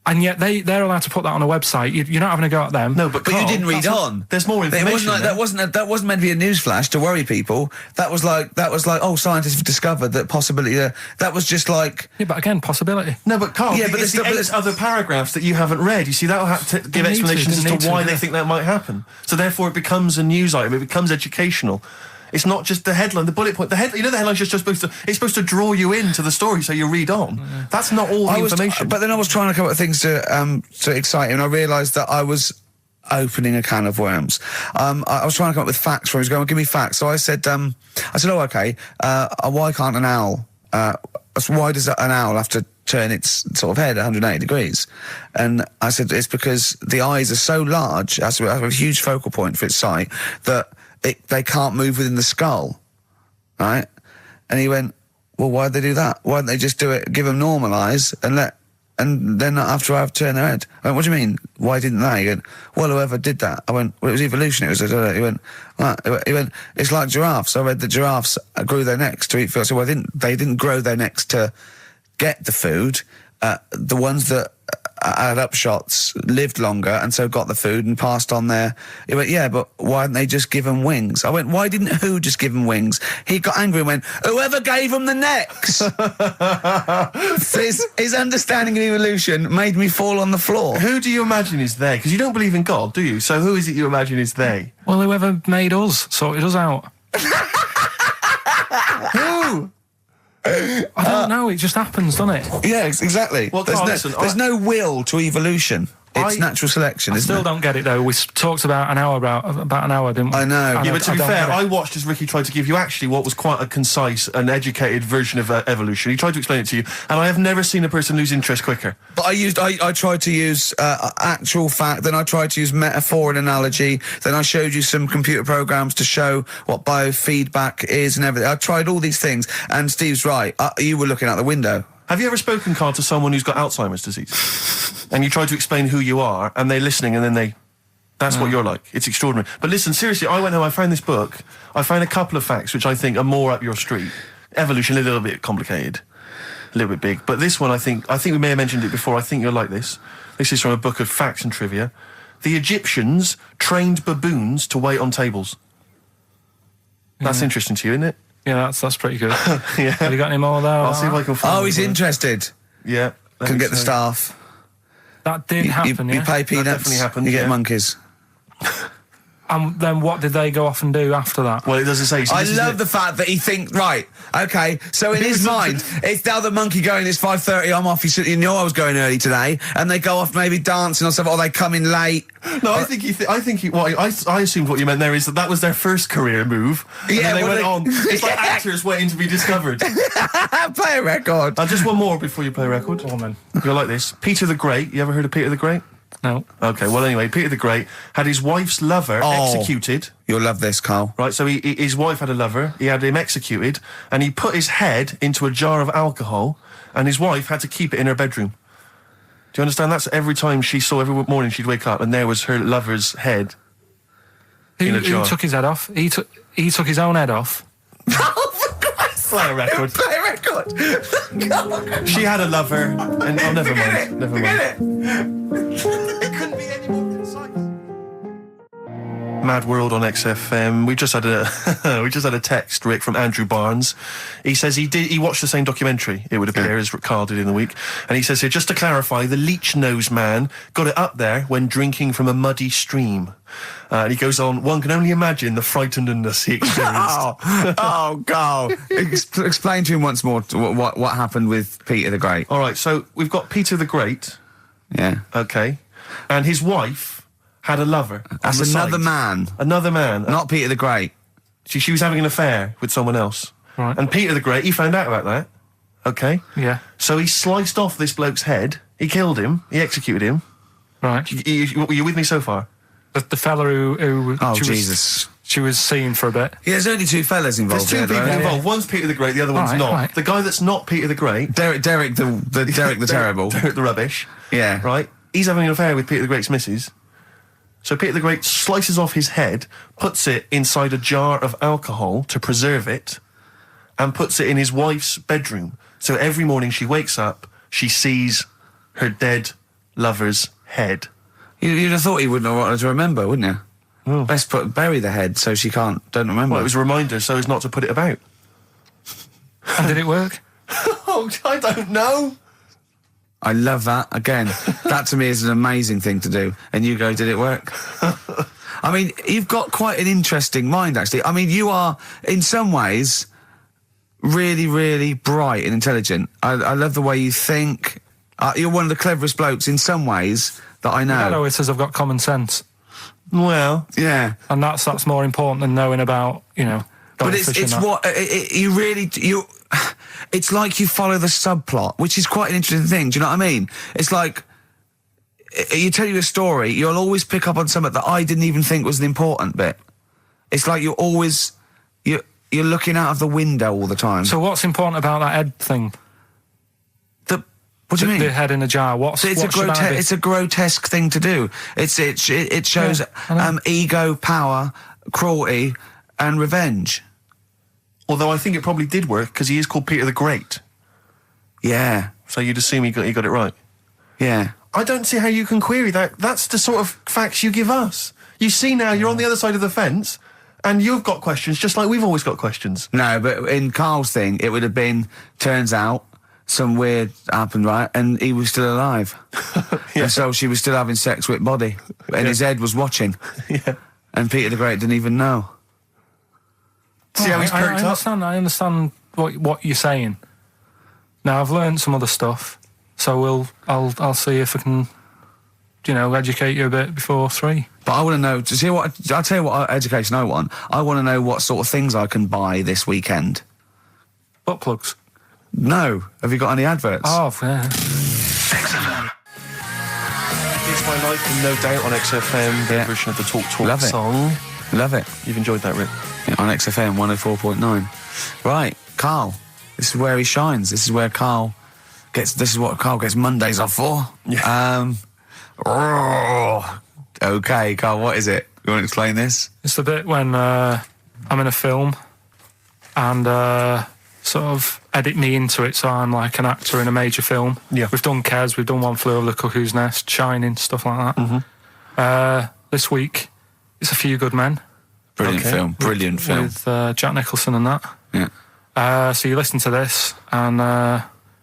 [SPEAKER 3] And yet they're allowed to put that on a website. You're not having a go at them.
[SPEAKER 2] No, but
[SPEAKER 1] you didn't read on.
[SPEAKER 2] There's more information.
[SPEAKER 1] It wasn't like, that wasn't meant to be a newsflash to worry people. That was like, oh, scientists have discovered that possibility. That was just like.
[SPEAKER 3] Yeah, but again, possibility.
[SPEAKER 2] No, but Carl,
[SPEAKER 1] yeah, but
[SPEAKER 2] there's other paragraphs that you haven't read. You see, that'll have to give explanations as to why they think that might happen. So therefore, it becomes a news item. It becomes educational. It's not just the headline, the bullet point. The headline's just supposed to. It's supposed to draw you into the story, so you read on. That's not all the information.
[SPEAKER 1] But then I was trying to come up with things to excite you, and I realised that I was opening a can of worms. I was trying to come up with facts for him. He was going, give me facts. So I said, oh, okay. Why can't an owl? Why does an owl have to turn its sort of head 180 degrees? And I said, it's because the eyes are so large, has a huge focal point for its sight, that they can't move within the skull, right? And he went, well, why'd they do that? Why didn't they just do it, give them normal eyes, and then after I've turned their head? I went, what do you mean? Why didn't they? He went, well, whoever did that. I went, well, it was evolution. It was, he went, what? He went, it's like giraffes. I read that giraffes grew their necks to eat food. So well, they didn't grow their necks to get the food. The ones that had upshots lived longer and so got the food and passed on their. He went, yeah, but why didn't they just give them wings? I went, why didn't who just give them wings? He got angry and went, whoever gave them the necks. So his understanding of evolution made me fall on the floor.
[SPEAKER 2] Who do you imagine is they? Because you don't believe in God, do you? So who is it you imagine is they?
[SPEAKER 3] Well, whoever made us sorted us out.
[SPEAKER 2] Who?
[SPEAKER 3] I don't know, it just happens, doesn't it?
[SPEAKER 1] Yeah, exactly.
[SPEAKER 2] Well,
[SPEAKER 1] there's no will to evolution. It's natural selection, isn't it?
[SPEAKER 3] I still don't get it, though. We talked about an hour, didn't we?
[SPEAKER 1] I know.
[SPEAKER 2] Yeah, but to be fair, I watched as Ricky tried to give you actually what was quite a concise and educated version of evolution. He tried to explain it to you, and I have never seen a person lose interest quicker.
[SPEAKER 1] But I tried to use actual fact, then I tried to use metaphor and analogy, then I showed you some computer programs to show what biofeedback is and everything. I tried all these things, and Steve's right. You were looking out the window.
[SPEAKER 2] Have you ever spoken, Carl, to someone who's got Alzheimer's disease? And you try to explain who you are, and they're listening, and then that's what you're like. It's extraordinary. But listen, seriously, I went home, I found this book, I found a couple of facts which I think are more up your street. Evolution, a little bit complicated, a little bit big. But this one, I think we may have mentioned it before, I think you'll like this. This is from a book of facts and trivia. The Egyptians trained baboons to wait on tables. That's interesting to you, isn't it?
[SPEAKER 3] Yeah, that's pretty good.
[SPEAKER 2] Yeah.
[SPEAKER 3] Have you got any more there?
[SPEAKER 2] I'll see if I can find
[SPEAKER 1] he's interested.
[SPEAKER 2] Yeah.
[SPEAKER 1] Can get the staff.
[SPEAKER 3] That did happen,
[SPEAKER 1] You pay peanuts,
[SPEAKER 2] That definitely happened,
[SPEAKER 1] you get monkeys.
[SPEAKER 3] And then what did they go off and do after that?
[SPEAKER 2] Well, it doesn't say. So
[SPEAKER 1] I love the fact that he thinks, right, okay, so in his mind, it's now the monkey going, it's 5:30, I'm off, you know I was going early today, and they go off maybe dancing or something, or they come in late.
[SPEAKER 2] No, I assumed what you meant there is that was their first career move, and then they went on. It's like actors waiting to be discovered.
[SPEAKER 1] Play a record.
[SPEAKER 2] Just one more before you play a record.
[SPEAKER 3] Oh, man.
[SPEAKER 2] You'll like this. Peter the Great, you ever heard of Peter the Great?
[SPEAKER 3] No.
[SPEAKER 2] Okay, well anyway, Peter the Great had his wife's lover executed.
[SPEAKER 1] You'll love this, Carl.
[SPEAKER 2] Right, so his wife had a lover, he had him executed, and he put his head into a jar of alcohol, and his wife had to keep it in her bedroom. Do you understand? That's every time every morning she'd wake up, and there was her lover's head in a jar.
[SPEAKER 3] Who took his head off? He took his own head off.
[SPEAKER 2] Play a record.
[SPEAKER 1] Play a record.
[SPEAKER 2] She had a lover, and never mind. Never mind.
[SPEAKER 1] It couldn't be any more concise.
[SPEAKER 2] Mad World on XFM. We just had a text, Rick, from Andrew Barnes. He says he watched the same documentary, it would appear, as Carl did in the week. And he says here, just to clarify, the leech nose man got it up there when drinking from a muddy stream. And he goes on, one can only imagine the frightenedness he experienced.
[SPEAKER 1] Carl. Explain to him once more what happened with Peter the Great.
[SPEAKER 2] All right, so we've got Peter the Great.
[SPEAKER 1] Yeah.
[SPEAKER 2] Okay. And his wife had a lover.
[SPEAKER 1] That's another man.
[SPEAKER 2] Another man.
[SPEAKER 1] Not Peter the Great.
[SPEAKER 2] She was having an affair with someone else.
[SPEAKER 3] Right.
[SPEAKER 2] And Peter the Great, he found out about that. Okay.
[SPEAKER 3] Yeah.
[SPEAKER 2] So he sliced off this bloke's head. He killed him. He executed him.
[SPEAKER 3] Right.
[SPEAKER 2] You with me so far?
[SPEAKER 3] The fella who she was seen for a bit.
[SPEAKER 1] Yeah, there's only two fellas involved.
[SPEAKER 2] There's two people involved. One's Peter the Great, the other one's not.
[SPEAKER 1] Right.
[SPEAKER 2] The guy that's not Peter the Great,
[SPEAKER 1] Derek the terrible,
[SPEAKER 2] Derek the rubbish.
[SPEAKER 1] Yeah.
[SPEAKER 2] Right. he's having an affair with Peter the Great's missus. So Peter the Great slices off his head, puts it inside a jar of alcohol to preserve it, and puts it in his wife's bedroom. So every morning she wakes up, she sees her dead lover's head.
[SPEAKER 1] You'd have thought he wouldn't have wanted to remember, wouldn't you? Oh. Best bury the head so she don't remember.
[SPEAKER 2] Well, it was a reminder so as not to put it about.
[SPEAKER 3] And did it work?
[SPEAKER 2] Oh, I don't know.
[SPEAKER 1] I love that. Again, that to me is an amazing thing to do. And you go, did it work? I mean, you've got quite an interesting mind, actually. I mean, you are, in some ways, really, really bright and intelligent. I love the way you think. You're one of the cleverest blokes in some ways that I know.
[SPEAKER 3] Hello, it says I've got common sense.
[SPEAKER 2] Well,
[SPEAKER 1] yeah.
[SPEAKER 3] And that's more important than knowing about,
[SPEAKER 1] But it's what you really it's like you follow the subplot, which is quite an interesting thing. Do you know what I mean? It's like you tell you a story, you'll always pick up on something that I didn't even think was an important bit. It's like you're looking out of the window all the time.
[SPEAKER 3] So what's important about that head thing?
[SPEAKER 1] What do you mean?
[SPEAKER 3] The head in a jar.
[SPEAKER 1] It's a grotesque thing to do. It shows ego, power, cruelty, and revenge.
[SPEAKER 2] Although I think it probably did work because he is called Peter the Great.
[SPEAKER 1] Yeah.
[SPEAKER 2] So you'd assume he got it right.
[SPEAKER 1] Yeah.
[SPEAKER 2] I don't see how you can query that. That's the sort of facts you give us. You see now, you're on the other side of the fence, and you've got questions just like we've always got questions.
[SPEAKER 1] No, but in Karl's thing, it would have been, turns out, some weird happened, right? And he was still alive. Yeah. And so she was still having sex with body. And his head was watching.
[SPEAKER 2] Yeah.
[SPEAKER 1] And Peter the Great didn't even know.
[SPEAKER 2] See how he's perked up?
[SPEAKER 3] I understand what you're saying. Now, I've learned some other stuff, so I'll see if I can, educate you a bit before 3.
[SPEAKER 1] But I want to know, I'll tell you what education I want. I want to know what sort of things I can buy this weekend.
[SPEAKER 3] Butt plugs?
[SPEAKER 1] No. Have you got any adverts?
[SPEAKER 3] Oh, yeah.
[SPEAKER 10] XFM.
[SPEAKER 2] It's My Life and No Doubt on XFM, their version of the Talk
[SPEAKER 1] Love it.
[SPEAKER 2] song.
[SPEAKER 1] Love it.
[SPEAKER 2] You've enjoyed that, Rick?
[SPEAKER 1] Yeah, on XFM 104.9. Right, Karl. This is where he shines. This is what Karl gets Mondays off for.
[SPEAKER 2] Yeah.
[SPEAKER 1] Okay, Karl, what is it? You want to explain this?
[SPEAKER 3] It's the bit when I'm in a film and sort of edit me into it so I'm like an actor in a major film.
[SPEAKER 2] Yeah.
[SPEAKER 3] We've done Kes, we've done One Flew Over the Cuckoo's Nest, Shining, stuff like that.
[SPEAKER 2] Mm-hmm.
[SPEAKER 3] This week, it's A Few Good Men.
[SPEAKER 1] Brilliant film.
[SPEAKER 3] With Jack Nicholson and that.
[SPEAKER 1] Yeah.
[SPEAKER 3] So you listen to this and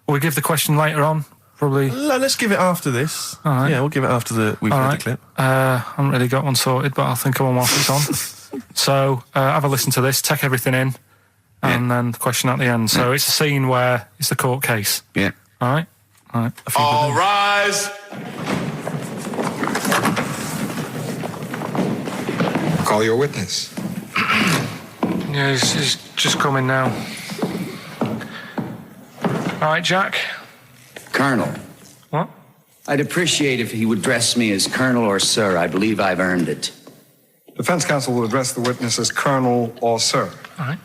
[SPEAKER 3] we'll give the question later on, probably.
[SPEAKER 2] Let's give it after this.
[SPEAKER 3] All right.
[SPEAKER 2] Yeah, we'll give it after we've heard the clip.
[SPEAKER 3] I haven't really got one sorted, but I'll think of one whilst it's on. So have a listen to this, take everything in, and then the question at the end. So it's a scene where it's the court case.
[SPEAKER 1] Yeah.
[SPEAKER 3] All right? All right.
[SPEAKER 8] All rise.
[SPEAKER 18] Call your witness.
[SPEAKER 3] Yeah, he's just coming now. All right, Jack.
[SPEAKER 19] Colonel.
[SPEAKER 3] What?
[SPEAKER 19] I'd appreciate if he would address me as Colonel or Sir. I believe I've earned it.
[SPEAKER 18] Defense counsel will address the witness as Colonel or Sir.
[SPEAKER 3] All right.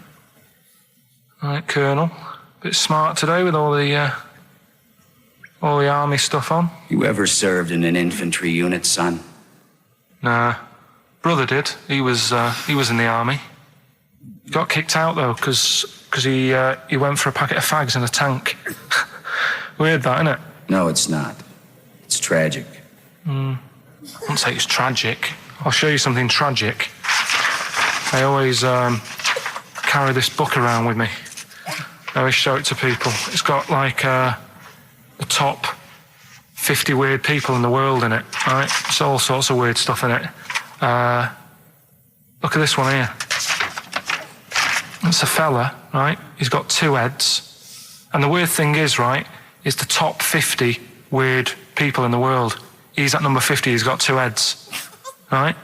[SPEAKER 3] All right, Colonel. Bit smart today with all the army stuff on.
[SPEAKER 19] You ever served in an infantry unit, son?
[SPEAKER 3] Nah. Brother did. He was in the army. He got kicked out though because he went for a packet of fags in a tank. Weird that, isn't it?
[SPEAKER 19] No, it's not. It's tragic.
[SPEAKER 3] I wouldn't say it's tragic. I'll show you something tragic. I always carry this book around with me. I always show it to people. It's got like the top 50 weird people in the world in it, right? It's all sorts of weird stuff in it. Look at this one here. It's a fella, right? He's got 2 heads. And the weird thing is, right, is the top 50 weird people in the world. He's at number 50, he's got 2 heads. Right?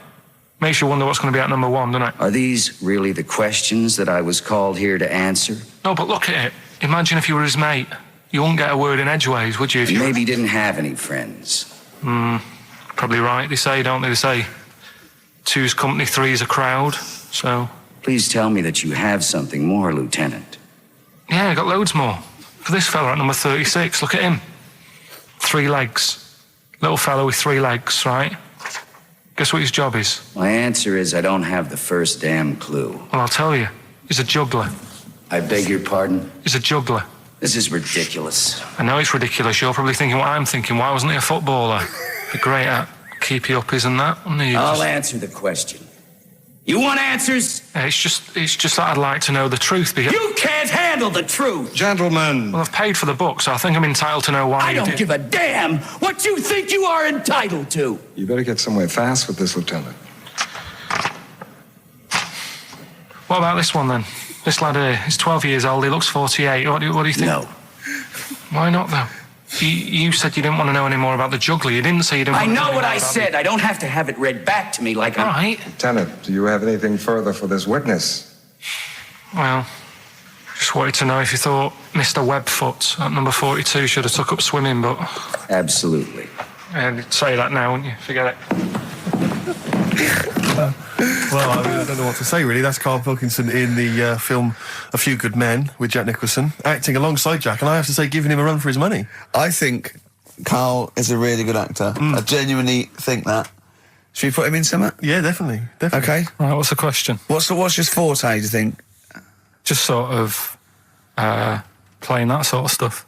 [SPEAKER 3] Makes you wonder what's going to be at number 1, doesn't it?
[SPEAKER 19] Are these really the questions that I was called here to answer?
[SPEAKER 3] No, but look at it. Imagine if you were his mate. You wouldn't get a word in edgeways, would you? If you
[SPEAKER 19] maybe didn't have any friends.
[SPEAKER 3] Probably right, they say, don't they? They say 2's company, 3's a crowd, so...
[SPEAKER 19] Please tell me that you have something more, Lieutenant.
[SPEAKER 3] Yeah, I got loads more. For this fella at number 36, look at him. 3 legs. little fellow with 3 legs, right? Guess what his job is?
[SPEAKER 19] My answer is I don't have the first damn clue.
[SPEAKER 3] Well, I'll tell you. He's a juggler.
[SPEAKER 19] I beg your pardon?
[SPEAKER 3] He's a juggler.
[SPEAKER 19] This is ridiculous.
[SPEAKER 3] I know it's ridiculous. You're probably thinking what I'm thinking. Why wasn't he a footballer? Be great at keepy uppies and that, wouldn't he?
[SPEAKER 19] I'll answer the question. You want answers?
[SPEAKER 3] It's just that I'd like to know the truth. Because
[SPEAKER 19] You can't handle the truth!
[SPEAKER 18] Gentlemen.
[SPEAKER 3] Well, I've paid for the book, so I think I'm entitled to know why
[SPEAKER 19] I
[SPEAKER 3] you
[SPEAKER 19] don't
[SPEAKER 3] did.
[SPEAKER 19] give a damn what you think you are entitled to!
[SPEAKER 18] You better get somewhere fast with this, Lieutenant.
[SPEAKER 3] What about this one, then? This lad here, he's 12 years old, he looks 48. What do you think?
[SPEAKER 19] No.
[SPEAKER 3] Why not, though? You said you didn't want to know any more about the juggler. You didn't say you didn't
[SPEAKER 19] I
[SPEAKER 3] want to know
[SPEAKER 19] know what
[SPEAKER 3] any more
[SPEAKER 19] I
[SPEAKER 3] about
[SPEAKER 19] said. I don't have to have it read back to me like
[SPEAKER 3] All
[SPEAKER 19] I'm...
[SPEAKER 3] right.
[SPEAKER 18] Lieutenant, do you have anything further for this witness?
[SPEAKER 3] Well, just wanted to know if you thought Mr. Webfoot at number 42 should have took up swimming, but...
[SPEAKER 19] Absolutely.
[SPEAKER 3] Yeah, you'd say that now, wouldn't you? Forget it.
[SPEAKER 2] Well, I don't know what to say, really. That's Karl Pilkington in the film A Few Good Men with Jack Nicholson, acting alongside Jack, and I have to say, giving him a run for his money.
[SPEAKER 1] I think Karl is a really good actor. I genuinely think that. Should we put him in something?
[SPEAKER 2] Yeah, definitely.
[SPEAKER 1] Okay.
[SPEAKER 3] Right, what's the question?
[SPEAKER 1] What's his forte, do you think?
[SPEAKER 3] Just sort of playing that sort of stuff.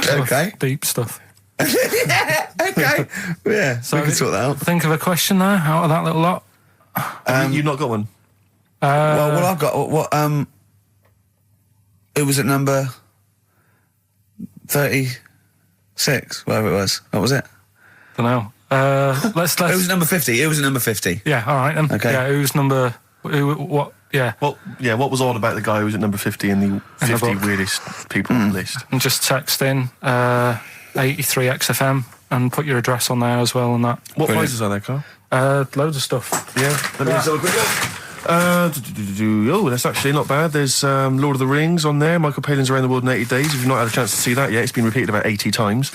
[SPEAKER 1] Okay.
[SPEAKER 3] Deep stuff.
[SPEAKER 1] Okay. Yeah,
[SPEAKER 3] So
[SPEAKER 1] we can sort that out.
[SPEAKER 3] Think of a question there out of that little lot.
[SPEAKER 2] You've not got one?
[SPEAKER 1] Well, I've got... Who was at number 36, whatever it was? What was it?
[SPEAKER 3] Don't know. Let's.
[SPEAKER 1] Who was number 50? Who was at number 50?
[SPEAKER 3] Yeah, all right then.
[SPEAKER 1] Okay.
[SPEAKER 3] Yeah, who's number... What? Yeah.
[SPEAKER 2] Well, yeah, what was odd about the guy who was at number 50 in the 50 weirdest people list?
[SPEAKER 3] And just text in 83 XFM and put your address on there as well and that.
[SPEAKER 2] What prizes are there, Carl?
[SPEAKER 3] Loads of stuff.
[SPEAKER 2] Yeah. Let me just have a quick look. Oh, that's actually not bad. There's Lord of the Rings on there. Michael Palin's Around the World in 80 Days. If you've not had a chance to see that yet, it's been repeated about 80 times.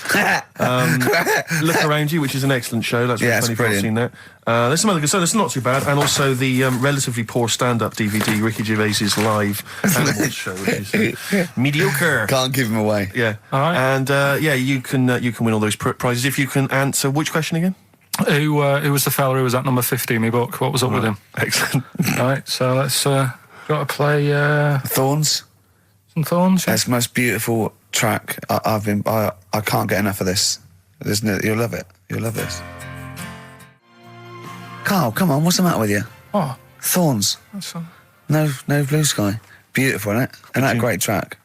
[SPEAKER 2] Look Around You, which is an excellent show. That's really funny if you've seen that. There's some other good stuff. That's not too bad. And also the relatively poor stand-up DVD, Ricky Gervais's live Animals show, which is mediocre.
[SPEAKER 1] Can't give him away.
[SPEAKER 2] Yeah.
[SPEAKER 3] All right.
[SPEAKER 2] And you can win all those prizes if you can answer which question again?
[SPEAKER 3] Who was the fella who was at number 50 in my book? What was up with him?
[SPEAKER 2] Excellent.
[SPEAKER 3] All right, so let's got to play
[SPEAKER 1] Thorns.
[SPEAKER 3] some Thorns. Yeah?
[SPEAKER 1] That's the most beautiful track. I can't get enough of this. You'll love it. You'll love this. Karl, come on, what's the matter with you?
[SPEAKER 3] Oh,
[SPEAKER 1] Thorns.
[SPEAKER 3] that's all.
[SPEAKER 1] No Blue Sky. Beautiful, isn't it? And that great track.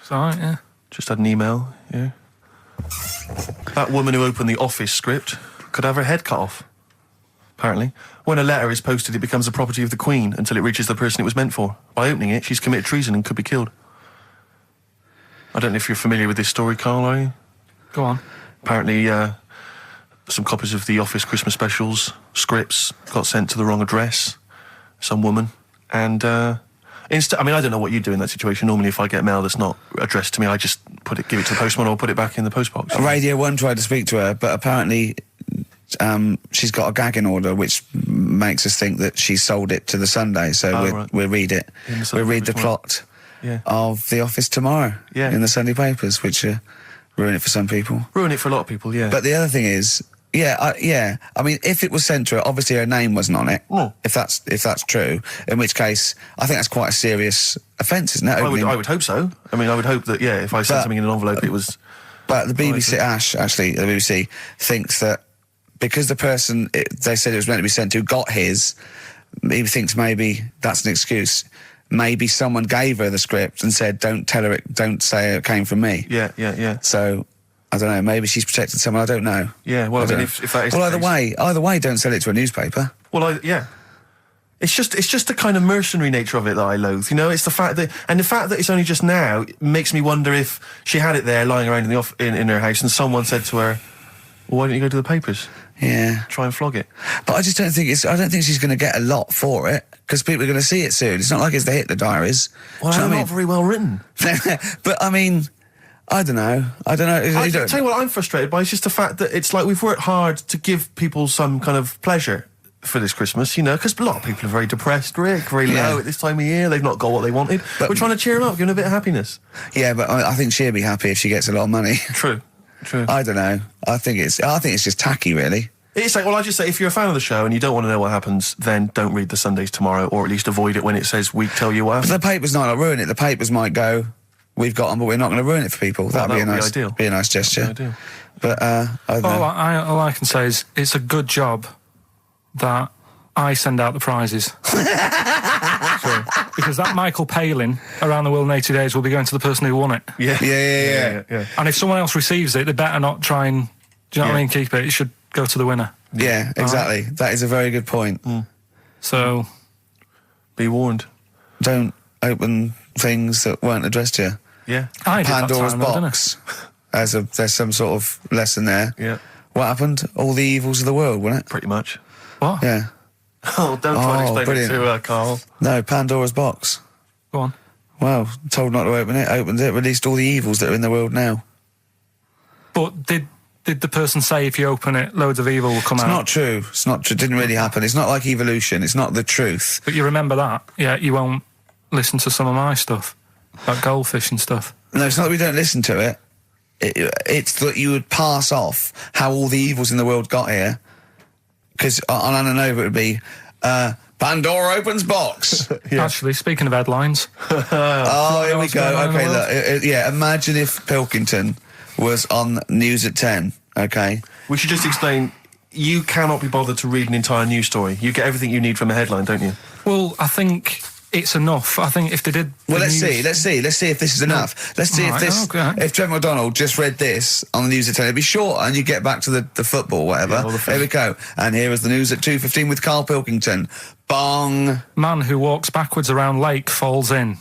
[SPEAKER 3] It's all right, yeah.
[SPEAKER 2] Just had an email, yeah. That woman who opened the Office script could have her head cut off, apparently. When a letter is posted, it becomes the property of the Queen until it reaches the person it was meant for. By opening it, she's committed treason and could be killed. I don't know if you're familiar with this story, Karl, are you?
[SPEAKER 3] Go on.
[SPEAKER 2] Apparently, some copies of the Office Christmas specials scripts got sent to the wrong address, some woman, and I don't know what you do in that situation. Normally, if I get mail that's not addressed to me, I just give it to the postman or put it back in the postbox.
[SPEAKER 1] Radio 1 tried to speak to her, but apparently she's got a gagging order, which makes us think that she sold it to the Sunday. So we'll read it. We'll read the plot of The Office tomorrow in the Sunday papers, which ruin it for some people.
[SPEAKER 2] Ruin it for a lot of people, yeah.
[SPEAKER 1] But the other thing is, I mean, if it was sent to her, obviously her name wasn't on it.
[SPEAKER 2] Oh.
[SPEAKER 1] If that's true, in which case, I think that's quite a serious offence, isn't it?
[SPEAKER 2] I would hope so. I mean, I would hope that, if I sent something in an envelope, it was...
[SPEAKER 1] But the BBC, the BBC thinks that because the person they said it was meant to be sent to got his, he thinks maybe that's an excuse. Maybe someone gave her the script and said, don't say it came from me.
[SPEAKER 2] Yeah.
[SPEAKER 1] So... I don't know, maybe she's protected someone, I don't know.
[SPEAKER 2] Yeah, well, I mean, if that is
[SPEAKER 1] well,
[SPEAKER 2] the case...
[SPEAKER 1] either way, don't sell it to a newspaper.
[SPEAKER 2] Well, It's just the kind of mercenary nature of it that I loathe, you know? It's the fact that it's only just now makes me wonder if she had it there lying around in her house and someone said to her, well, why don't you go to the papers?
[SPEAKER 1] Yeah.
[SPEAKER 2] Try and flog it.
[SPEAKER 1] But I just don't think I don't think she's going to get a lot for it, because people are going to see it soon. It's not like it's the Hitler Diaries.
[SPEAKER 2] Well, they're not very well written.
[SPEAKER 1] But, I mean... I don't know.
[SPEAKER 2] I tell you what I'm frustrated by is just the fact that it's like we've worked hard to give people some kind of pleasure for this Christmas, you know, because a lot of people are very depressed, Rick, very low at this time of year. They've not got what they wanted. But we're trying to cheer them up, give them a bit of happiness.
[SPEAKER 1] Yeah, but I think she'll be happy if she gets a lot of money.
[SPEAKER 2] True. True.
[SPEAKER 1] I don't know. I think it's just tacky, really.
[SPEAKER 2] It's like, well, I just say, if you're a fan of the show and you don't want to know what happens, then don't read the Sundays Tomorrow, or at least avoid it when it says we tell you what happens.
[SPEAKER 1] But the papers might not ruin it. The papers might go, we've got them, but we're not going to ruin it for people. That'd be a nice,
[SPEAKER 2] ideal.
[SPEAKER 1] Be a nice gesture.
[SPEAKER 2] Ideal.
[SPEAKER 1] But I don't know.
[SPEAKER 3] All I can say is it's a good job that I send out the prizes. Because that Michael Palin around the world in 80 days will be going to the person who won it.
[SPEAKER 1] Yeah.
[SPEAKER 3] And if someone else receives it, they better not try and, do you know what I mean, keep it. It should go to the winner.
[SPEAKER 1] Yeah, exactly.
[SPEAKER 3] Right.
[SPEAKER 1] That is a very good point.
[SPEAKER 3] So,
[SPEAKER 2] be warned.
[SPEAKER 1] Don't open things that weren't addressed to you.
[SPEAKER 2] Yeah.
[SPEAKER 3] I did
[SPEAKER 1] Pandora's
[SPEAKER 3] that time,
[SPEAKER 1] box. There's some sort of lesson there.
[SPEAKER 2] Yeah.
[SPEAKER 1] What happened? All the evils of the world, wasn't it?
[SPEAKER 2] Pretty much.
[SPEAKER 3] What?
[SPEAKER 1] Yeah.
[SPEAKER 2] Oh, don't try to explain
[SPEAKER 1] brilliant.
[SPEAKER 2] it to Carl.
[SPEAKER 1] No, Pandora's box.
[SPEAKER 3] Go on.
[SPEAKER 1] Well, told not to open it, opened it, released all the evils that are in the world now.
[SPEAKER 3] But did the person say if you open it, loads of evil will come out?
[SPEAKER 1] It's not true. It's not true. It didn't really happen. It's not like evolution. It's not the truth.
[SPEAKER 3] But you remember that? Yeah, you won't listen to some of my stuff, like goldfish and stuff.
[SPEAKER 1] No, it's not that we don't listen to it. It's that you would pass off how all the evils in the world got here. Because on Ananova it would be, Pandora opens box.
[SPEAKER 3] Actually, speaking of headlines.
[SPEAKER 1] Oh, here we go. Okay, look. Yeah, imagine if Pilkington was on News at 10, okay?
[SPEAKER 2] We should just explain, you cannot be bothered to read an entire news story. You get everything you need from a headline, don't you?
[SPEAKER 3] Well, I think it's enough. I think if they did...
[SPEAKER 1] Well, let's see if this is enough. Let's see if Trevor McDonald just read this on the News at 10, it'd be short and you get back to the football, whatever.
[SPEAKER 2] Yeah,
[SPEAKER 1] here we go. And here is the News at 2:15 with Karl Pilkington. Bong.
[SPEAKER 3] Man who walks backwards around lake falls in.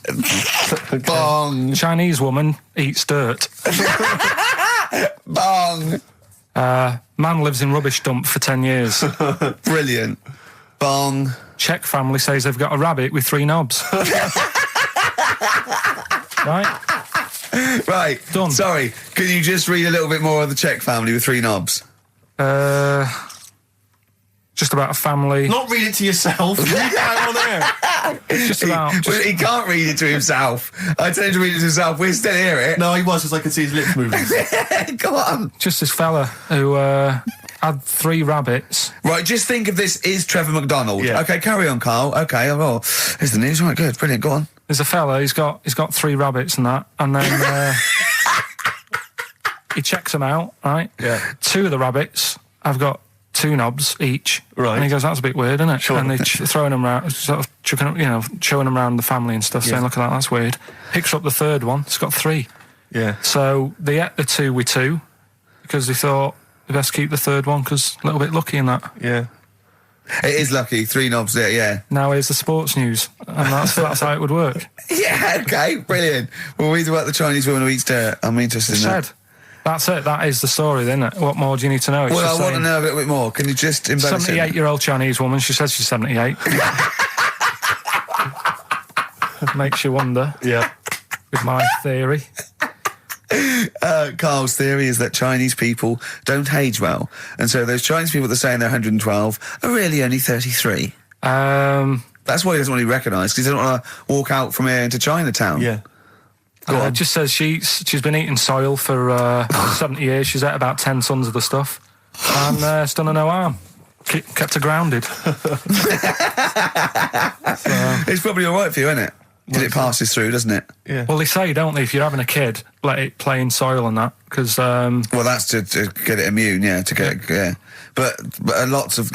[SPEAKER 1] Bong.
[SPEAKER 3] Chinese woman eats dirt.
[SPEAKER 1] Bong.
[SPEAKER 3] Man lives in rubbish dump for 10 years.
[SPEAKER 1] Brilliant. Bong.
[SPEAKER 3] Czech family says they've got a rabbit with 3 knobs. Right?
[SPEAKER 1] Right.
[SPEAKER 3] Done.
[SPEAKER 1] Sorry, can you just read a little bit more of the Czech family with 3 knobs?
[SPEAKER 3] Just about a family.
[SPEAKER 2] Not read it to yourself. Read that on air.
[SPEAKER 3] Just about.
[SPEAKER 1] He can't read it to himself. I tell him to read it to himself. We'll still hear it.
[SPEAKER 2] No, he was, because I could see his lips moving.
[SPEAKER 1] Go on.
[SPEAKER 3] Just this fella who had 3 rabbits.
[SPEAKER 1] Right, just think of this is Trevor McDonald.
[SPEAKER 2] Yeah.
[SPEAKER 1] Okay, carry on, Carl. Okay, well, here's the news. Right, good, brilliant. Go on.
[SPEAKER 3] There's a fella. He's got 3 rabbits and that, and then he checks them out. Right.
[SPEAKER 2] Yeah.
[SPEAKER 3] 2 of the rabbits have got 2 knobs each.
[SPEAKER 2] Right.
[SPEAKER 3] And he goes, that's a bit weird, isn't it?
[SPEAKER 2] Sure.
[SPEAKER 3] And they're throwing them around, sort of chucking, showing them around the family and stuff, saying, look at that, that's weird. Picks up the 3rd one, it's got 3.
[SPEAKER 2] Yeah.
[SPEAKER 3] So they ate the 2 with 2 because they thought they best keep the 3rd one because a little bit lucky in that.
[SPEAKER 2] Yeah.
[SPEAKER 1] It is lucky. 3 knobs there, yeah.
[SPEAKER 3] Now here's the sports news, and that's how it would work.
[SPEAKER 1] Yeah, okay, brilliant. Well, read about the Chinese woman who eats dirt. I'm interested in that.
[SPEAKER 3] That's it. That is the story, then. What more do you need to know? It's
[SPEAKER 1] Well,
[SPEAKER 3] just
[SPEAKER 1] I want to
[SPEAKER 3] saying,
[SPEAKER 1] know a little bit more. Can you just embellish it?
[SPEAKER 3] 78-year-old Chinese woman. She says she's 78. Makes you wonder.
[SPEAKER 2] Yeah.
[SPEAKER 3] With my theory.
[SPEAKER 1] Carl's theory is that Chinese people don't age well, and so those Chinese people that are saying they're 112 are really only 33. That's why he doesn't want to be recognised, because he doesn't want to walk out from here into Chinatown.
[SPEAKER 2] Yeah.
[SPEAKER 3] It just says she's been eating soil for 70 years. She's ate about 10 tons of the stuff, and it's done her no harm. Kept her grounded.
[SPEAKER 1] It's probably all right for you, isn't it? Because it passes through, doesn't it?
[SPEAKER 2] Yeah.
[SPEAKER 3] Well, they say, don't they, if you're having a kid, let it play in soil and that, because...
[SPEAKER 1] well, that's to get it immune, yeah, to get it, yeah. But lots of,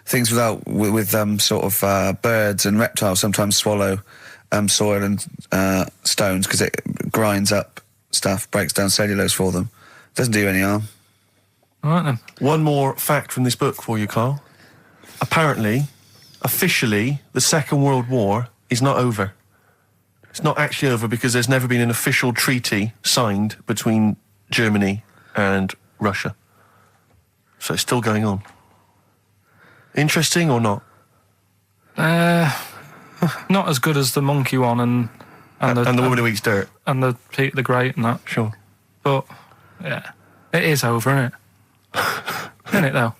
[SPEAKER 1] things with sort of birds and reptiles sometimes swallow soil and stones because it grinds up stuff, breaks down cellulose for them. Doesn't do you any harm.
[SPEAKER 3] All right, then.
[SPEAKER 2] One more fact from this book for you, Carl. Apparently, officially, the Second World War is not over. It's not actually over because there's never been an official treaty signed between Germany and Russia. So it's still going on. Interesting or not?
[SPEAKER 3] Not as good as the monkey one and the
[SPEAKER 2] woman who eats dirt.
[SPEAKER 3] And the Peter the Great and that.
[SPEAKER 2] Sure.
[SPEAKER 3] But, yeah, it is over, isn't it? Isn't it, though?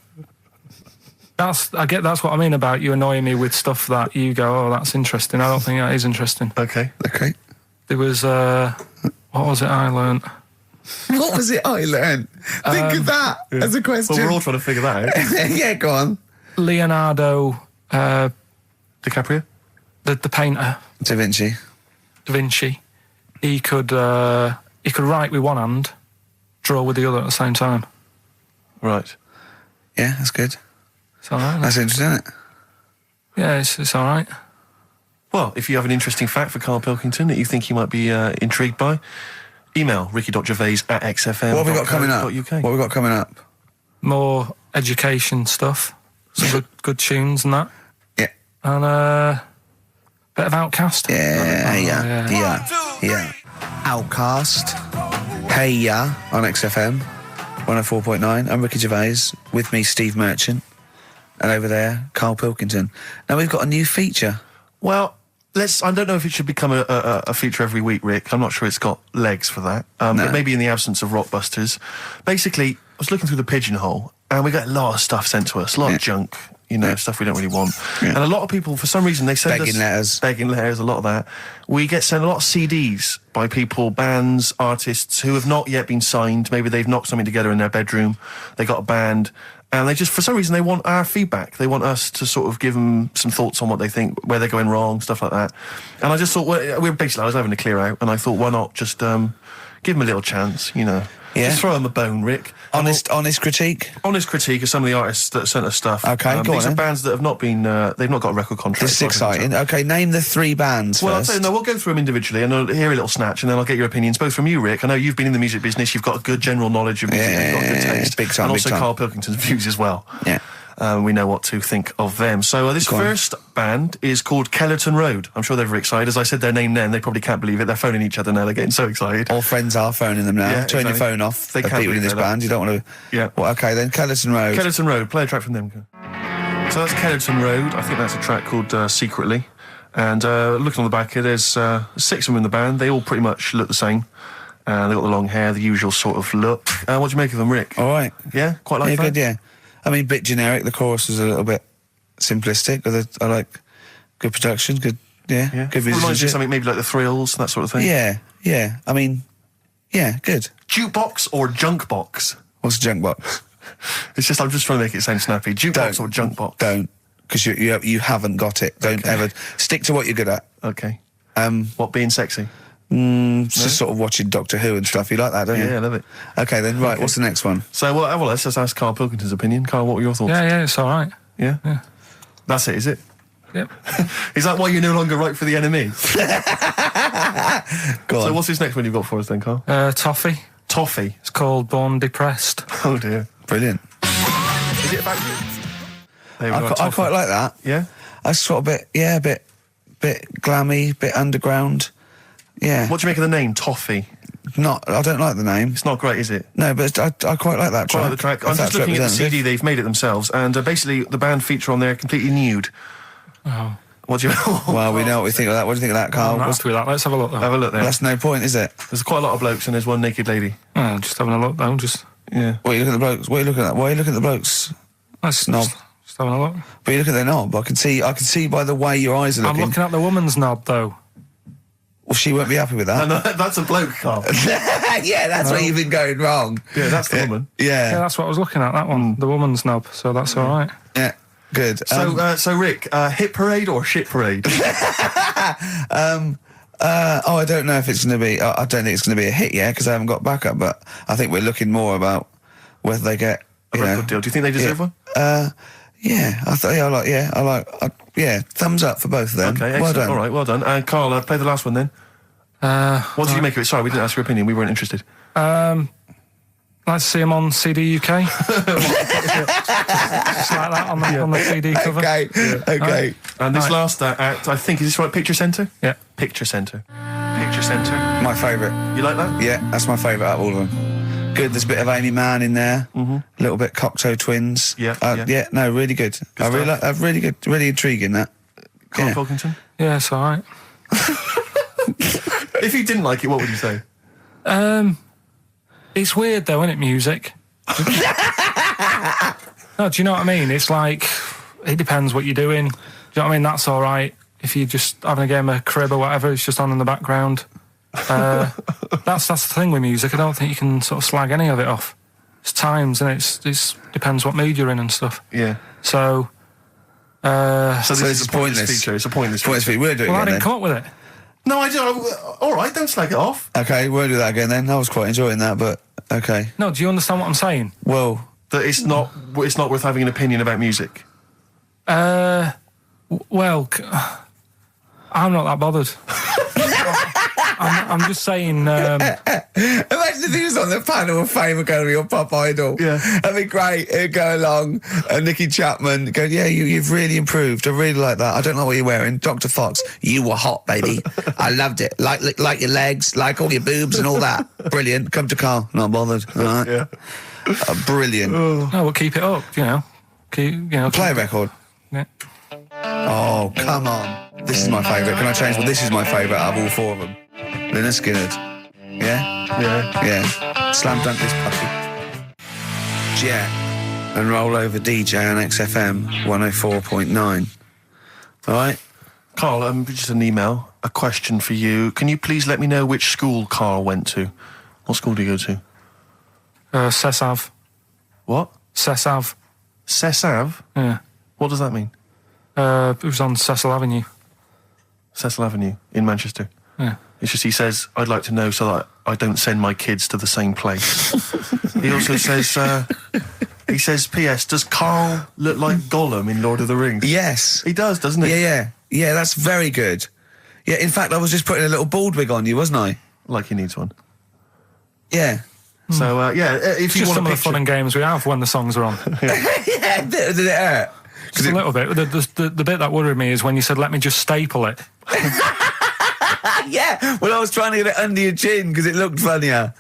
[SPEAKER 3] That's what I mean about you annoying me with stuff that you go, oh, that's interesting. I don't think that is interesting.
[SPEAKER 2] Okay.
[SPEAKER 1] Okay.
[SPEAKER 3] There was, what was it I learnt?
[SPEAKER 1] What was it I learned? Think of that as a question.
[SPEAKER 2] Well, we're all trying to figure that out.
[SPEAKER 1] Yeah, go on.
[SPEAKER 3] Leonardo
[SPEAKER 2] DiCaprio?
[SPEAKER 3] The painter.
[SPEAKER 1] Da Vinci.
[SPEAKER 3] Da Vinci. He could write with one hand, draw with the other at the same time.
[SPEAKER 2] Right.
[SPEAKER 1] Yeah, that's good.
[SPEAKER 3] It's all right.
[SPEAKER 1] That's interesting, isn't it?
[SPEAKER 3] Yeah, it's all right.
[SPEAKER 2] Well, if you have an interesting fact for Karl Pilkington that you think you might be intrigued by, email ricky.gervais@xfm.
[SPEAKER 1] What have we got coming up? What have we got coming up?
[SPEAKER 3] More education stuff. Some good tunes and that.
[SPEAKER 1] Yeah.
[SPEAKER 3] And a bit of Outcast.
[SPEAKER 1] Yeah. Outcast. Hey Ya on XFM 104.9. I'm Ricky Gervais. With me, Steve Merchant. And over there, Karl Pilkington. Now we've got a new feature.
[SPEAKER 2] Well, I don't know if it should become a feature every week, Rick. I'm not sure it's got legs for that. But maybe in the absence of Rockbusters. Basically, I was looking through the pigeonhole, and we got a lot of stuff sent to us, a lot of junk, stuff we don't really want. Yeah. And a lot of people, for some reason, they send us... Begging letters, a lot of that. We get sent a lot of CDs by people, bands, artists, who have not yet been signed. Maybe they've knocked something together in their bedroom. They got a band... And they just, for some reason, they want our feedback. They want us to sort of give them some thoughts on what they think, where they're going wrong, stuff like that. And I just thought, I was having a clear out, and I thought, why not just give them a little chance, Yeah. Just throw them a bone, Rick.
[SPEAKER 1] Honest critique?
[SPEAKER 2] Honest critique of some of the artists that sent us stuff.
[SPEAKER 1] Okay, go on.
[SPEAKER 2] These are bands that have not been, they've not got a record contract.
[SPEAKER 1] This is exciting. Okay, name the 3 bands first.
[SPEAKER 2] Well, we'll go through them individually, and I'll hear a little snatch, and then I'll get your opinions, both from you, Rick. I know you've been in the music business, you've got a good general knowledge of music, you've got a good taste.
[SPEAKER 1] Big time,
[SPEAKER 2] and also
[SPEAKER 1] big time.
[SPEAKER 2] Karl Pilkington's views as well.
[SPEAKER 1] Yeah.
[SPEAKER 2] We know what to think of them. So this first band is called Kellerton Road. I'm sure they're very excited. As I said their name then, they probably can't believe it. They're phoning each other now. They're getting so excited.
[SPEAKER 1] All friends are phoning them now.
[SPEAKER 2] Yeah,
[SPEAKER 1] Turn
[SPEAKER 2] exactly.
[SPEAKER 1] your phone off.
[SPEAKER 2] They can't
[SPEAKER 1] people in this band. You don't want to...
[SPEAKER 2] Yeah.
[SPEAKER 1] Well, okay, then Kellerton Road.
[SPEAKER 2] Kellerton Road. Play a track from them. So that's Kellerton Road. I think that's a track called Secretly. And looking on the back here, there's 6 of them in the band. They all pretty much look the same. They've got the long hair, the usual sort of look. What do you make of them, Rick?
[SPEAKER 1] All right.
[SPEAKER 2] Yeah? Quite like that?
[SPEAKER 1] Good, yeah. I mean, a bit generic. The chorus is a little bit simplistic, but I like good production, good
[SPEAKER 2] Reminds you
[SPEAKER 1] musicianship.
[SPEAKER 2] of something maybe like the Thrills, that sort of thing?
[SPEAKER 1] Yeah. I mean, yeah, good.
[SPEAKER 2] Jukebox or junk box?
[SPEAKER 1] What's a junk box?
[SPEAKER 2] It's just, I'm just trying to make it sound snappy. Jukebox or junk box?
[SPEAKER 1] Don't, because you haven't got it. Don't ever stick to what you're good at.
[SPEAKER 2] Okay. What, being sexy?
[SPEAKER 1] Just sort of watching Doctor Who and stuff. You like that, don't you?
[SPEAKER 2] Yeah, I love it.
[SPEAKER 1] Okay, then, right, what's the next one?
[SPEAKER 2] So, well, let's just ask Karl Pilkington's opinion. Karl, what were your thoughts?
[SPEAKER 3] Yeah, it's all right.
[SPEAKER 2] Yeah? That's it, is it?
[SPEAKER 3] Yep.
[SPEAKER 2] Is that why you're no longer right for the enemy?
[SPEAKER 1] Go on.
[SPEAKER 2] So what's this next one you've got for us then, Karl?
[SPEAKER 3] Toffee.
[SPEAKER 2] Toffee?
[SPEAKER 3] It's called Born Depressed.
[SPEAKER 2] Oh, dear.
[SPEAKER 1] Brilliant.
[SPEAKER 2] Is it about you?
[SPEAKER 1] I quite like that.
[SPEAKER 2] Yeah?
[SPEAKER 1] I sort of a bit glammy, bit underground. Yeah.
[SPEAKER 2] What do you make of the name, Toffee?
[SPEAKER 1] I don't like the name.
[SPEAKER 2] It's not great, is it?
[SPEAKER 1] No, but I quite like that track.
[SPEAKER 2] Quite like the track. I'm just looking at the CD, they've made it themselves, and basically the band feature on there completely nude.
[SPEAKER 3] Oh.
[SPEAKER 2] What do you...
[SPEAKER 1] Well, we know what we think of that. What do you think of that, Karl?
[SPEAKER 3] Let's have a look, though.
[SPEAKER 2] Have a look there.
[SPEAKER 1] Well, that's no point, is it?
[SPEAKER 2] There's quite a lot of blokes and there's one naked lady.
[SPEAKER 3] Oh, just having a look, though,
[SPEAKER 2] Yeah.
[SPEAKER 1] What are you looking at the blokes? What are you looking at? Why are you looking at the blokes?
[SPEAKER 3] That's
[SPEAKER 1] knob.
[SPEAKER 3] Just having a look.
[SPEAKER 1] But you look at their knob. I can see by the way your eyes are looking.
[SPEAKER 3] I'm looking at the woman's knob, though.
[SPEAKER 1] Well, she won't be happy with that.
[SPEAKER 2] No, that's a bloke, Karl.
[SPEAKER 1] Yeah, that's where you've been going wrong.
[SPEAKER 2] Yeah, that's the woman.
[SPEAKER 1] Yeah,
[SPEAKER 3] that's what I was looking at, that one. The woman's knob, so that's all right.
[SPEAKER 1] Yeah, good.
[SPEAKER 2] So Rick, hit parade or shit parade?
[SPEAKER 1] I don't know if it's going to be... I don't think it's going to be a hit yet, because I haven't got backup, but I think we're looking more about whether they get...
[SPEAKER 2] A record deal. Do you think they deserve one?
[SPEAKER 1] Yeah, I like, thumbs up for both of them.
[SPEAKER 2] Okay, excellent.
[SPEAKER 1] Well done.
[SPEAKER 2] All right, well done. Karl, play the last one then. What did you make of it? Sorry, we didn't ask your opinion. We weren't interested.
[SPEAKER 3] Like to see him on CD UK. Just like that on the CD cover.
[SPEAKER 1] Okay, okay.
[SPEAKER 2] And this last act, I think, is this right? Picture Centre?
[SPEAKER 3] Yeah.
[SPEAKER 2] Picture Centre. Picture Centre.
[SPEAKER 1] My favourite.
[SPEAKER 2] You like that?
[SPEAKER 1] Yeah, that's my favourite out of all of them. Good, there's a bit of Amy Mann in there.
[SPEAKER 2] Mm-hmm.
[SPEAKER 1] A little bit Cocteau Twins.
[SPEAKER 2] Yeah.
[SPEAKER 1] No, really good. I really like, really good, really intriguing that.
[SPEAKER 2] Karl Pilkington?
[SPEAKER 3] Yeah, it's all right.
[SPEAKER 2] If you didn't like it, what would you say?
[SPEAKER 3] It's weird though, isn't it, music? No, do you know what I mean? It's like, it depends what you're doing. Do you know what I mean? That's all right. If you're just having a game of crib or whatever, it's just on in the background. That's the thing with music. I don't think you can sort of slag any of it off. It's times, and it's depends what mood you're in and stuff.
[SPEAKER 2] Yeah.
[SPEAKER 3] So
[SPEAKER 2] this is a pointless feature. It's a pointless feature.
[SPEAKER 1] We're doing it
[SPEAKER 3] I
[SPEAKER 1] then.
[SPEAKER 3] didn't come up with it.
[SPEAKER 2] No, I don't. All right, don't slag it off.
[SPEAKER 1] Okay, we'll do that again then. I was quite enjoying that, but okay.
[SPEAKER 3] No, do you understand what I'm saying?
[SPEAKER 1] Well,
[SPEAKER 2] that it's not worth having an opinion about music.
[SPEAKER 3] Well, I'm not that bothered. I'm just saying.
[SPEAKER 1] Imagine if he was on the panel of Fame Academy or Pop Idol.
[SPEAKER 2] Yeah,
[SPEAKER 1] that'd be great. It'd go along, and Nicky Chapman go, "Yeah, you've really improved. I really like that. I don't know what you're wearing, Dr. Fox. You were hot, baby. I loved it. Like your legs, like all your boobs and all that. Brilliant. Come to Carl. Not bothered. All right.
[SPEAKER 2] Yeah.
[SPEAKER 1] Brilliant.
[SPEAKER 3] No, we'll keep it up.
[SPEAKER 1] Play a record.
[SPEAKER 3] Yeah.
[SPEAKER 1] Oh, come on. This is my favourite. Can I change? Well, this is my favourite out of all four of them. Lynyrd Skynyrd. Yeah? Yeah. Slam dunk this puppy. Jet and roll over DJ on XFM 104.9. All right?
[SPEAKER 2] Carl, just an email, a question for you. Can you please let me know which school Carl went to? What school do you go to?
[SPEAKER 3] Cessav.
[SPEAKER 2] What?
[SPEAKER 3] Cessav.
[SPEAKER 2] Cessav?
[SPEAKER 3] Yeah.
[SPEAKER 2] What does that mean?
[SPEAKER 3] It was on Cecil Avenue.
[SPEAKER 2] Cecil Avenue in Manchester?
[SPEAKER 3] Yeah.
[SPEAKER 2] It's just he says, I'd like to know so that I don't send my kids to the same place. He also says, P.S., does Carl look like Gollum in Lord of the Rings?
[SPEAKER 1] Yes.
[SPEAKER 2] He does, doesn't he?
[SPEAKER 1] Yeah. Yeah, that's very good. Yeah, in fact, I was just putting a little bald wig on you, wasn't I?
[SPEAKER 2] Like he needs one.
[SPEAKER 1] Yeah.
[SPEAKER 2] So, if you
[SPEAKER 3] just
[SPEAKER 2] want
[SPEAKER 3] some of the fun and games we have when the songs are on.
[SPEAKER 1] Yeah, did it hurt?
[SPEAKER 3] Just a little bit. The bit that worried me is when you said, let me just staple it.
[SPEAKER 1] Yeah, well, I was trying to get it under your chin because it looked funnier,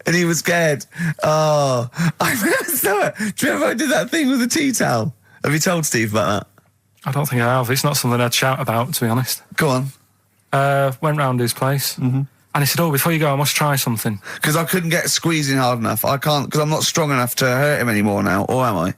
[SPEAKER 1] and he was scared. Oh, I remember. Do you remember I did that thing with the tea towel? Have you told Steve about that?
[SPEAKER 3] I don't think I have. It's not something I'd shout about, to be honest.
[SPEAKER 1] Go on.
[SPEAKER 3] Went round his place, and he said, "Oh, before you go, I must try something."
[SPEAKER 1] Because I couldn't get squeezing hard enough. I can't because I'm not strong enough to hurt him anymore now, or am I?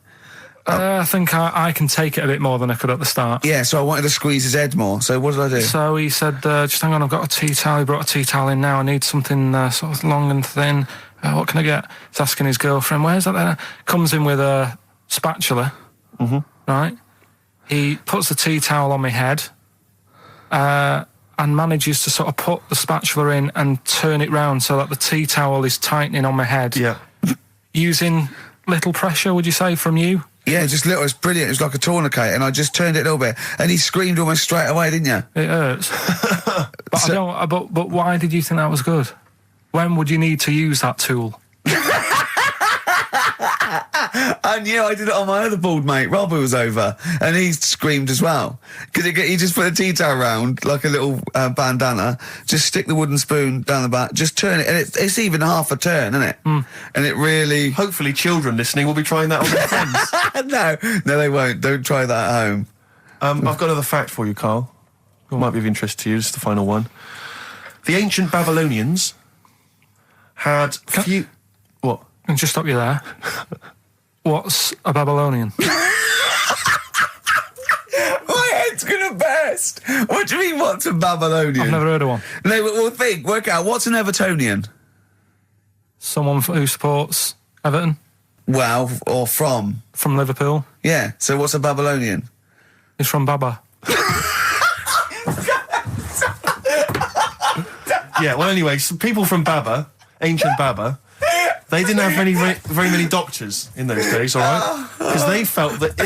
[SPEAKER 3] I think I can take it a bit more than I could at the start.
[SPEAKER 1] Yeah, so I wanted to squeeze his head more. So what did I do?
[SPEAKER 3] So he said, just hang on, I've got a tea towel. He brought a tea towel in now. I need something sort of long and thin. What can I get? He's asking his girlfriend, where's that there? Comes in with a spatula, right? He puts the tea towel on my head and manages to sort of put the spatula in and turn it round so that the tea towel is tightening on my head.
[SPEAKER 2] Yeah.
[SPEAKER 3] Using little pressure, would you say, from you?
[SPEAKER 1] Yeah, just little. It's brilliant. It was like a tourniquet, and I just turned it a little bit, and he screamed almost straight away, didn't you?
[SPEAKER 3] It hurts. But why did you think that was good? When would you need to use that tool?
[SPEAKER 1] I knew. I did it on my other bald mate, Rob, who was over, and he screamed as well. Because he just put a tea towel round, like a little bandana, just stick the wooden spoon down the back, just turn it, and it's even half a turn, isn't it? And it really...
[SPEAKER 2] Hopefully children listening will be trying that on their friends.
[SPEAKER 1] No, they won't. Don't try that at home.
[SPEAKER 2] I've got another fact for you, Carl. It might be of interest to you. Just the final one. The ancient Babylonians had few... What?
[SPEAKER 3] Can I just stop you there? What's a Babylonian?
[SPEAKER 1] My head's gonna burst. What do you mean, what's a Babylonian?
[SPEAKER 3] I've never heard of one.
[SPEAKER 1] No, but we'll work out. What's an Evertonian?
[SPEAKER 3] Someone who supports Everton.
[SPEAKER 1] Well, or from?
[SPEAKER 3] From Liverpool.
[SPEAKER 1] Yeah, so what's a Babylonian?
[SPEAKER 3] It's from Baba.
[SPEAKER 2] Yeah, well, anyway, some people from Baba, ancient Baba, they didn't have very many doctors in those days, all right? Because they felt that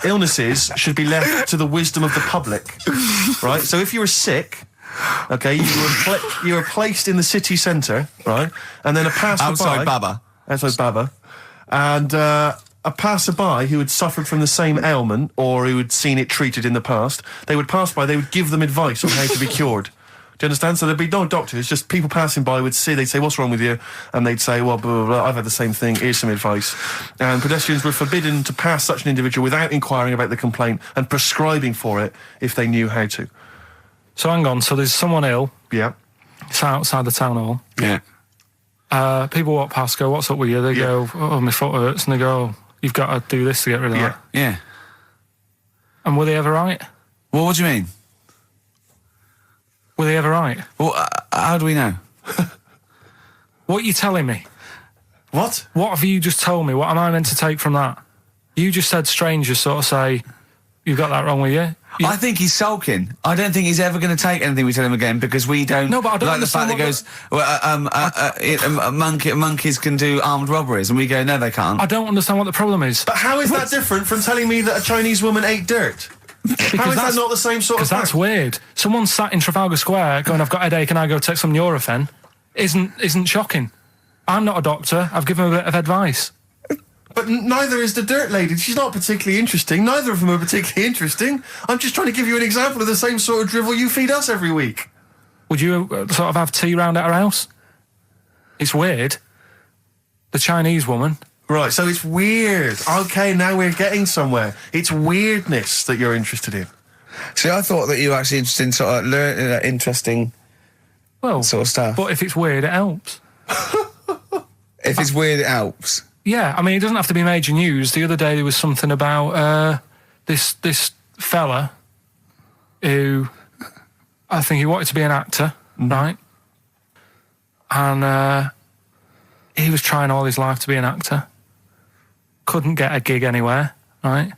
[SPEAKER 2] illnesses should be left to the wisdom of the public, right? So if you were sick, okay, you were placed in the city centre, right? And then a passerby...
[SPEAKER 1] Outside Baba.
[SPEAKER 2] Outside Baba. And a passerby who had suffered from the same ailment or who had seen it treated in the past, they would pass by, they would give them advice on how to be cured. Do you understand? So there'd be no doctors, just people passing by would see, they'd say, what's wrong with you? And they'd say, well, blah, blah, blah, I've had the same thing, here's some advice. And pedestrians were forbidden to pass such an individual without inquiring about the complaint and prescribing for it if they knew how to.
[SPEAKER 3] So hang on, so there's someone ill.
[SPEAKER 2] Yeah.
[SPEAKER 3] It's outside the town hall.
[SPEAKER 1] Yeah.
[SPEAKER 3] People walk past, go, what's up with you? They go, oh, my foot hurts. And they go, oh, you've got to do this to get rid of that.
[SPEAKER 1] Yeah.
[SPEAKER 3] And were they ever right?
[SPEAKER 1] Well, what do you mean?
[SPEAKER 3] Were they ever right?
[SPEAKER 1] Well, how do we know?
[SPEAKER 3] What are you telling me?
[SPEAKER 2] What?
[SPEAKER 3] What have you just told me? What am I meant to take from that? You just said strangers sort of say, you've got that wrong with you.
[SPEAKER 1] I think he's sulking. I don't think he's ever going to take anything we tell him again because we don't.
[SPEAKER 3] No, but I don't
[SPEAKER 1] like the fact that he goes, monkeys can do armed robberies, and we go, no, they can't.
[SPEAKER 3] I don't understand what the problem is.
[SPEAKER 2] But how is that different from telling me that a Chinese woman ate dirt? How is that not the same sort of thing?
[SPEAKER 3] Because that's weird. Someone sat in Trafalgar Square going, I've got a headache, and I go take some Nurofen, isn't shocking. I'm not a doctor. I've given him a bit of advice.
[SPEAKER 2] But neither is the dirt lady. She's not particularly interesting. Neither of them are particularly interesting. I'm just trying to give you an example of the same sort of drivel you feed us every week.
[SPEAKER 3] Would you sort of have tea round at her house? It's weird. The Chinese woman.
[SPEAKER 2] Right, so it's weird. Okay, now we're getting somewhere. It's weirdness that you're interested in.
[SPEAKER 1] See, I thought that you were actually interested in sort of interesting sort of stuff.
[SPEAKER 3] But if it's weird, it helps.
[SPEAKER 1] If it's weird, it helps.
[SPEAKER 3] Yeah, I mean, it doesn't have to be major news. The other day there was something about this fella who I think he wanted to be an actor, right? And he was trying all his life to be an actor. Couldn't get a gig anywhere, right?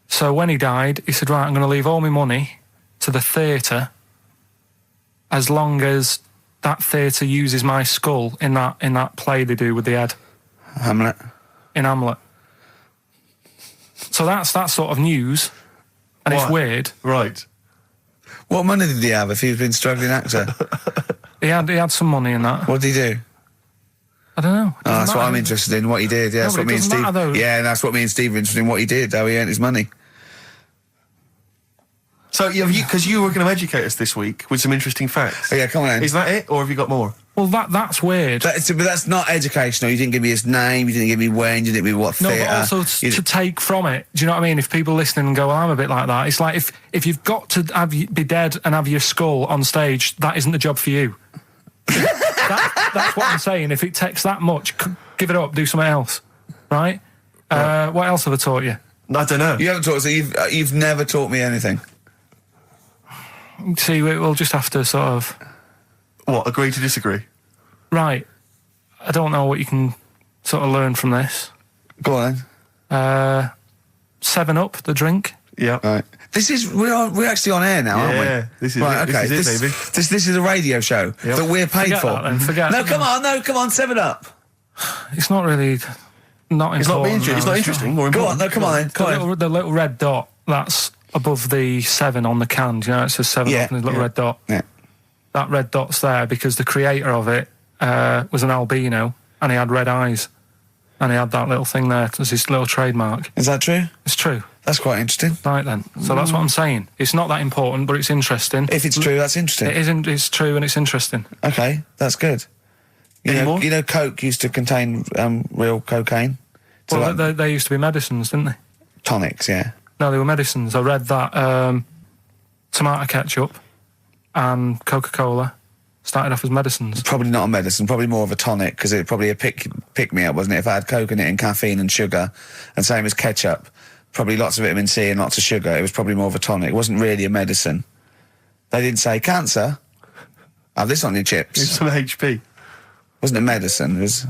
[SPEAKER 3] So when he died, he said, right, I'm going to leave all my money to the theatre as long as that theatre uses my skull in that play they do with the head.
[SPEAKER 1] Hamlet.
[SPEAKER 3] In Hamlet. So that's that sort of news, and it's weird.
[SPEAKER 2] Right.
[SPEAKER 1] What money did he have if he'd been struggling actor?
[SPEAKER 3] he had some money in that.
[SPEAKER 1] What did he do?
[SPEAKER 3] I don't know.
[SPEAKER 1] Oh, that's what I'm interested in, what he did. Yeah, that's what me and Steve. Yeah, that's what me and Steve are interested in, what he did, how he earned his money.
[SPEAKER 2] So, because you were going to educate us this week with some interesting facts.
[SPEAKER 1] Oh, yeah, come on then.
[SPEAKER 2] Is that it, or have you got more?
[SPEAKER 3] Well, that's weird.
[SPEAKER 1] But that's not educational. You didn't give me his name, you didn't give me when, you didn't give me what theatre.
[SPEAKER 3] No, but also to take from it. Do you know what I mean? If people listening and go, well, I'm a bit like that, it's like if you've got to be dead and have your skull on stage, that isn't the job for you. That's what I'm saying. If it takes that much, give it up, do something else. Right? What else have I taught you?
[SPEAKER 2] I don't know.
[SPEAKER 1] You haven't taught us, you've never taught me anything.
[SPEAKER 3] See, we'll just have to sort of...
[SPEAKER 2] What, agree to disagree?
[SPEAKER 3] Right. I don't know what you can sort of learn from this.
[SPEAKER 1] Go on then.
[SPEAKER 3] 7-Up, the drink.
[SPEAKER 2] Yeah.
[SPEAKER 1] Right. We're actually on air now, aren't we?
[SPEAKER 2] Yeah, this is
[SPEAKER 1] right,
[SPEAKER 2] it.
[SPEAKER 1] Okay.
[SPEAKER 2] This is it, baby.
[SPEAKER 1] This is a radio show that we're paid
[SPEAKER 3] Forget
[SPEAKER 1] for.
[SPEAKER 3] That, then. Forget
[SPEAKER 1] no, come on, 7-Up.
[SPEAKER 3] It's not really... Not
[SPEAKER 2] it's
[SPEAKER 3] important.
[SPEAKER 2] It's not interesting or important.
[SPEAKER 1] Go on, come on then.
[SPEAKER 3] The little red dot, that's above the 7 on the can. Do you know, it says 7 up and there's a little red dot.
[SPEAKER 1] Yeah.
[SPEAKER 3] That red dot's there because the creator of it was an albino and he had red eyes. And he had that little thing there as his little trademark.
[SPEAKER 1] Is that true?
[SPEAKER 3] It's true.
[SPEAKER 1] That's quite interesting.
[SPEAKER 3] Right then. So that's what I'm saying. It's not that important, but it's interesting.
[SPEAKER 1] If it's true, that's interesting.
[SPEAKER 3] It isn't. It's true and it's interesting.
[SPEAKER 1] Okay, that's good. You know, Coke used to contain real cocaine. So
[SPEAKER 3] well, they used to be medicines, didn't they?
[SPEAKER 1] Tonics, yeah.
[SPEAKER 3] No, they were medicines. I read that tomato ketchup and Coca-Cola started off as medicines.
[SPEAKER 1] Probably not a medicine, probably more of a tonic, because it probably a pick-me-up, wasn't it? If I had Coke in it and caffeine and sugar, and same as ketchup, probably lots of vitamin C and lots of sugar, it was probably more of a tonic. It wasn't really a medicine. They didn't say, cancer, have this on your chips.
[SPEAKER 2] It's some HP.
[SPEAKER 1] Wasn't a medicine, it was...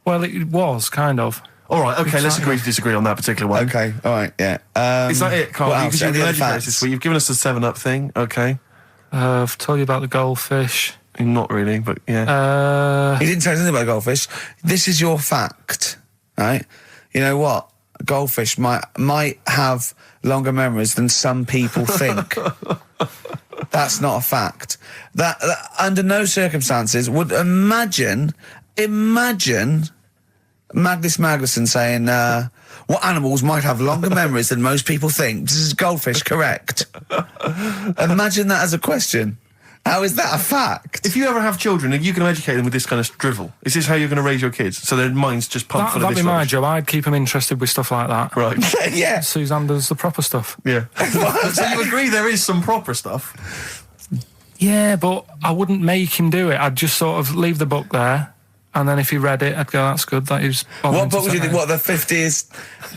[SPEAKER 3] Well, it was, kind of.
[SPEAKER 2] All right, okay, let's agree to disagree on that particular one.
[SPEAKER 1] Okay, all right, yeah.
[SPEAKER 2] Is that it, Carl? Because you've been educated this week. You've given us the 7-Up thing, okay.
[SPEAKER 3] I've told you about the goldfish.
[SPEAKER 2] Not really, but yeah.
[SPEAKER 1] He didn't tell us anything about goldfish. This is your fact, right? You know what? Goldfish might have longer memories than some people think. That's not a fact. That under no circumstances would imagine Magnus Magnuson saying, what animals might have longer memories than most people think? This is goldfish, correct? Imagine that as a question. How is that a fact?
[SPEAKER 2] If you ever have children, are you going to educate them with this kind of drivel? Is this how you're going to raise your kids? So their minds just pumped full of this
[SPEAKER 3] That'd be my job. I'd keep them interested with stuff like that.
[SPEAKER 2] Right.
[SPEAKER 1] Yeah.
[SPEAKER 3] Suzanne does the proper stuff.
[SPEAKER 2] Yeah. So you agree there is some proper stuff?
[SPEAKER 3] Yeah, but I wouldn't make him do it. I'd just sort of leave the book there. And then if he read it, I'd go, that's good. That is.
[SPEAKER 1] What book would you think? What, the 50th,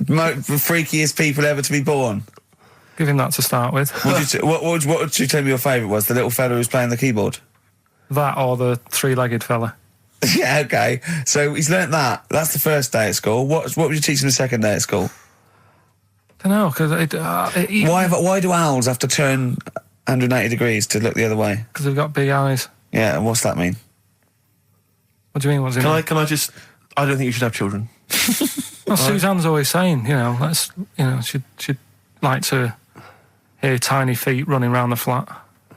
[SPEAKER 1] freakiest people ever to be born?
[SPEAKER 3] Give him that to start with.
[SPEAKER 1] What would you tell me your favourite was? The little fella who's playing the keyboard?
[SPEAKER 3] That or the three-legged fella.
[SPEAKER 1] Yeah, okay. So he's learnt that. That's the first day at school. What would you teach him the second day at school?
[SPEAKER 3] I don't know, because
[SPEAKER 1] why do owls have to turn 180 degrees to look the other way?
[SPEAKER 3] Because they've got big eyes.
[SPEAKER 1] Yeah, and what's that mean?
[SPEAKER 3] What do you mean? What's it mean?
[SPEAKER 2] Can I just? I don't think you should have children.
[SPEAKER 3] Well, Suzanne's always saying, she'd like to hear tiny feet running around the flat.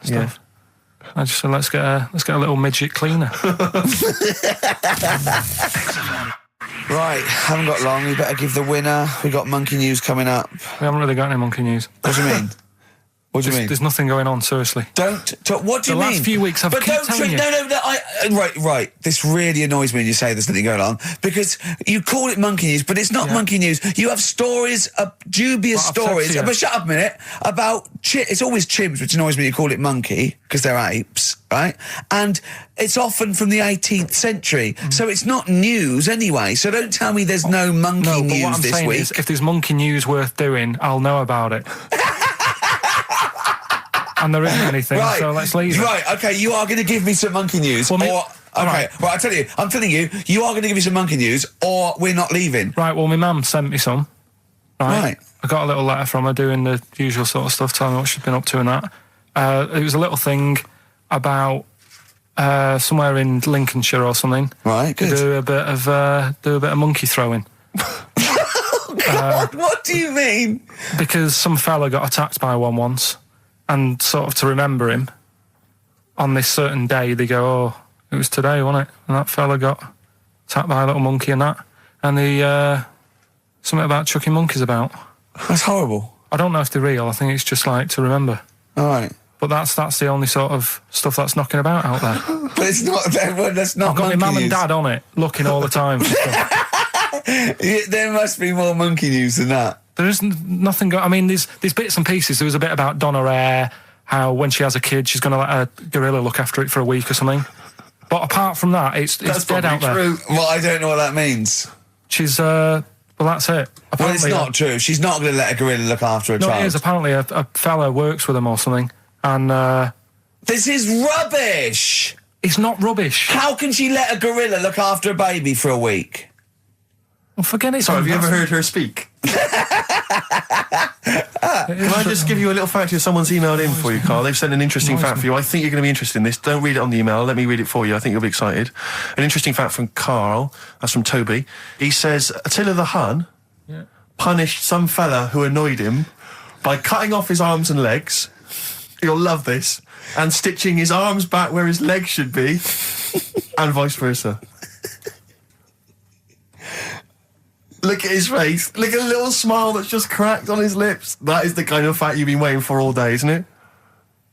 [SPEAKER 3] Stuff. Yeah. I just said, let's get a little midget cleaner.
[SPEAKER 1] Right, haven't got long. We better give the winner. We got monkey news coming up.
[SPEAKER 3] We haven't really got any monkey news.
[SPEAKER 1] What do you mean? What do you mean?
[SPEAKER 3] There's nothing going on, seriously.
[SPEAKER 1] What do you mean?
[SPEAKER 3] The last few weeks I've kept telling you.
[SPEAKER 1] No, right. This really annoys me when you say there's nothing going on, because you call it monkey news, but it's not monkey news. You have stories, dubious stories. But shut up a minute. About it's always chimps, which annoys me. You call it monkey because they're apes, right? And it's often from the 18th century, so it's not news anyway. So don't tell me there's no monkey news
[SPEAKER 3] what I'm
[SPEAKER 1] this
[SPEAKER 3] saying
[SPEAKER 1] week.
[SPEAKER 3] Is, if there's monkey news worth doing, I'll know about it. And there isn't anything, so let's leave it.
[SPEAKER 1] Right, okay, you are going to give me some monkey news, right, I'm telling you, you are going to give me some monkey news, or we're not leaving.
[SPEAKER 3] Right, well, my mum sent me some. Right. I got a little letter from her doing the usual sort of stuff, telling me what she'd been up to and that. It was a little thing about somewhere in Lincolnshire or something.
[SPEAKER 1] Right, good.
[SPEAKER 3] Do a bit of monkey throwing.
[SPEAKER 1] God, what do you mean?
[SPEAKER 3] Because some fella got attacked by one once. And sort of to remember him, on this certain day, they go, oh, it was today, wasn't it? And that fella got attacked by a little monkey and that. And something about chucking monkeys about.
[SPEAKER 1] That's horrible.
[SPEAKER 3] I don't know if they're real. I think it's just like to remember.
[SPEAKER 1] All right.
[SPEAKER 3] But that's the only sort of stuff that's knocking about out there.
[SPEAKER 1] But it's not, that's not.
[SPEAKER 3] I've got my mum and dad on it, looking all the time.
[SPEAKER 1] There must be more monkey news than that.
[SPEAKER 3] There isn't nothing. I mean, there's bits and pieces. There was a bit about Donna Eyre, how when she has a kid, she's going to let a gorilla look after it for a week or something. But apart from that, it's dead out there.
[SPEAKER 1] Well, I don't know what that means.
[SPEAKER 3] She's well, that's it. Apparently,
[SPEAKER 1] well, it's not true. She's not going to let a gorilla look after a child.
[SPEAKER 3] No, it is. Apparently, a fella works with them or something, and
[SPEAKER 1] this is rubbish.
[SPEAKER 3] It's not rubbish.
[SPEAKER 1] How can she let a gorilla look after a baby for a week?
[SPEAKER 3] Well, forget it.
[SPEAKER 2] Sorry, have you ever heard her speak? Can I just give you a little fact here? Someone's emailed in for you, Carl. They've sent an interesting fact for you. I think you're going to be interested in this. Don't read it on the email. Let me read it for you. I think you'll be excited. An interesting fact from Carl. That's from Toby. He says, Attila the Hun punished some fella who annoyed him by cutting off his arms and legs. You'll love this. And stitching his arms back where his legs should be. And vice versa. Look at his face. Look at a little smile that's just cracked on his lips. That is the kind of fact you've been waiting for all day, isn't it?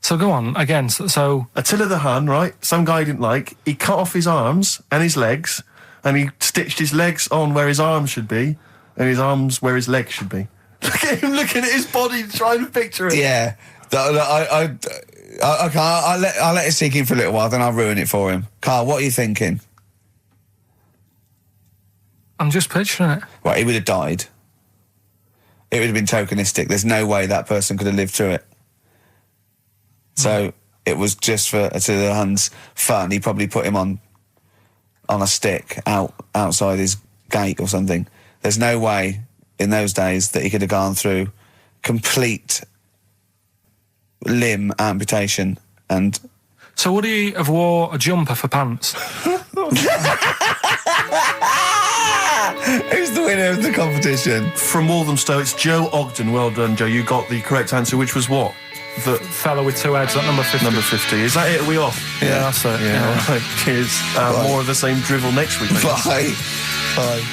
[SPEAKER 3] So go on, again, so...
[SPEAKER 2] Attila the Hun, right? Some guy he didn't like. He cut off his arms and his legs, and he stitched his legs on where his arms should be, and his arms where his legs should be. Look at him looking at his body, trying to picture it.
[SPEAKER 1] Yeah. I'll let it sink in for a little while, then I'll ruin it for him. Carl, what are you thinking?
[SPEAKER 3] I'm just picturing it.
[SPEAKER 1] Right, he would have died. It would have been tokenistic. There's no way that person could have lived through it. So it was just for the Hun's fun. He probably put him on a stick outside his gate or something. There's no way in those days that he could have gone through complete limb amputation and...
[SPEAKER 3] So would he have wore a jumper for pants?
[SPEAKER 1] Who's the winner of the competition?
[SPEAKER 2] From Walthamstow, it's Joe Ogden. Well done, Joe. You got the correct answer, which was what? The
[SPEAKER 3] fella with two heads at number 50.
[SPEAKER 2] Number 50. Is that it? Are we off?
[SPEAKER 3] Yeah, that's it.
[SPEAKER 2] Yeah. All right. Cheers. More of the same drivel next week.
[SPEAKER 1] Bye. Bye.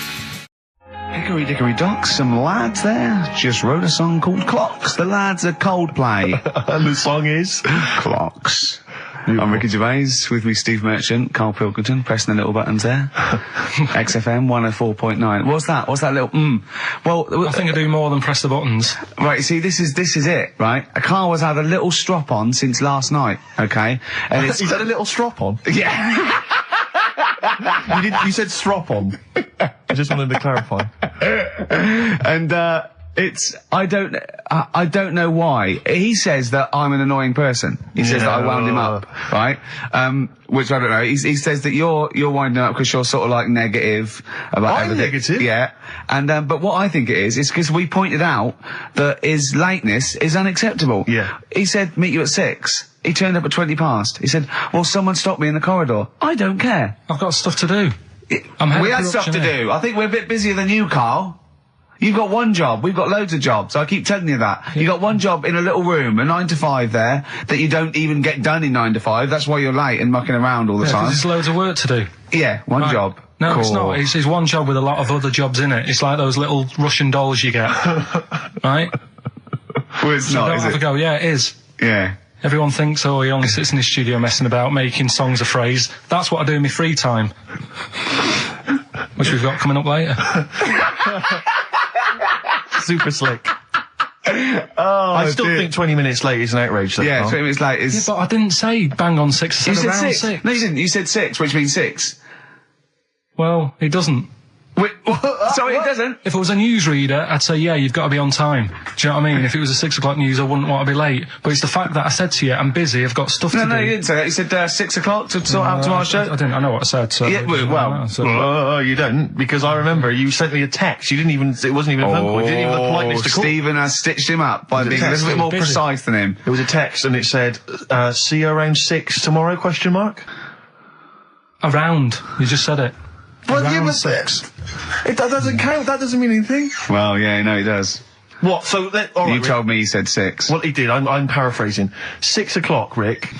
[SPEAKER 11] Hickory dickory dock, some lads there just wrote a song called Clocks. The lads are Coldplay.
[SPEAKER 2] And the song is?
[SPEAKER 11] Clocks. I'm Ricky Gervais, with me Steve Merchant, Karl Pilkington, pressing the little buttons there. XFM 104.9. What's that? What's that little Well,
[SPEAKER 3] I think I do more than press the buttons.
[SPEAKER 11] Right, see, this is it, right? Karl has had a little strop on since last night, okay? And
[SPEAKER 2] He's had a little strop on?
[SPEAKER 11] Yeah.
[SPEAKER 2] You said strop on. I just wanted to clarify.
[SPEAKER 11] And, I don't know why. He says that I'm an annoying person. He says that I wound him up, right? Which I don't know. He says that you're winding up because you're sort of like negative about everything.
[SPEAKER 2] Negative?
[SPEAKER 11] Yeah. And, but what I think it is because we pointed out that his lateness is unacceptable.
[SPEAKER 2] Yeah.
[SPEAKER 11] He said, meet you at 6. He turned up at 20 past. He said, well, someone stopped me in the corridor. I don't care.
[SPEAKER 3] I've got stuff to do.
[SPEAKER 11] We had stuff to do. I think we're a bit busier than you, Carl. You've got one job. We've got loads of jobs. I keep telling you that. You got one job in a little room, a 9 to 5 there, that you don't even get done in 9 to 5. That's why you're late and mucking around all the time.
[SPEAKER 3] There's loads of work to do.
[SPEAKER 11] Yeah, one job.
[SPEAKER 3] No, it's not. It's one job with a lot of other jobs in it. It's like those little Russian dolls you get. Right?
[SPEAKER 11] Well, it's
[SPEAKER 3] so
[SPEAKER 11] not,
[SPEAKER 3] don't
[SPEAKER 11] is
[SPEAKER 3] have
[SPEAKER 11] it?
[SPEAKER 3] a go. Yeah, it is.
[SPEAKER 11] Yeah.
[SPEAKER 3] Everyone thinks, oh, he only sits in his studio messing about, making songs a phrase. That's what I do in my free time. Which we've got coming up later.
[SPEAKER 2] Super slick. I still think 20 minutes late is an outrage, though.
[SPEAKER 11] Yeah,
[SPEAKER 2] Carl.
[SPEAKER 11] 20 minutes late is...
[SPEAKER 3] Yeah, but I didn't say bang on 6. I said around
[SPEAKER 11] 6.
[SPEAKER 3] 6.
[SPEAKER 11] No, you didn't. You said 6, which means 6.
[SPEAKER 3] Well, it doesn't.
[SPEAKER 11] Wait, sorry, it doesn't?
[SPEAKER 3] If I was a newsreader, I'd say, yeah, you've got to be on time. Do you know what I mean? If it was a 6 o'clock news, I wouldn't want to be late. But it's the fact that I said to you, I'm busy, I've got stuff to do.
[SPEAKER 11] No, you didn't say that. You said 6 o'clock to sort out tomorrow's show.
[SPEAKER 3] I didn't. I know what I said. So
[SPEAKER 11] yeah, well,
[SPEAKER 2] you don't, because I remember you sent me a text. You didn't even. It wasn't even a phone call. You didn't even have the politeness to call.
[SPEAKER 11] Stephen has stitched him up by being a little bit more precise than him.
[SPEAKER 2] It was a text, and it said, "See you around 6 tomorrow?" Question mark.
[SPEAKER 3] Around. You just said it.
[SPEAKER 2] Well, yeah, but 6. That doesn't count. That doesn't mean anything.
[SPEAKER 11] Well, yeah, no, he does.
[SPEAKER 2] What? So all right,
[SPEAKER 11] you told me he said 6.
[SPEAKER 2] Well, he did. I'm paraphrasing. 6 o'clock, Rick.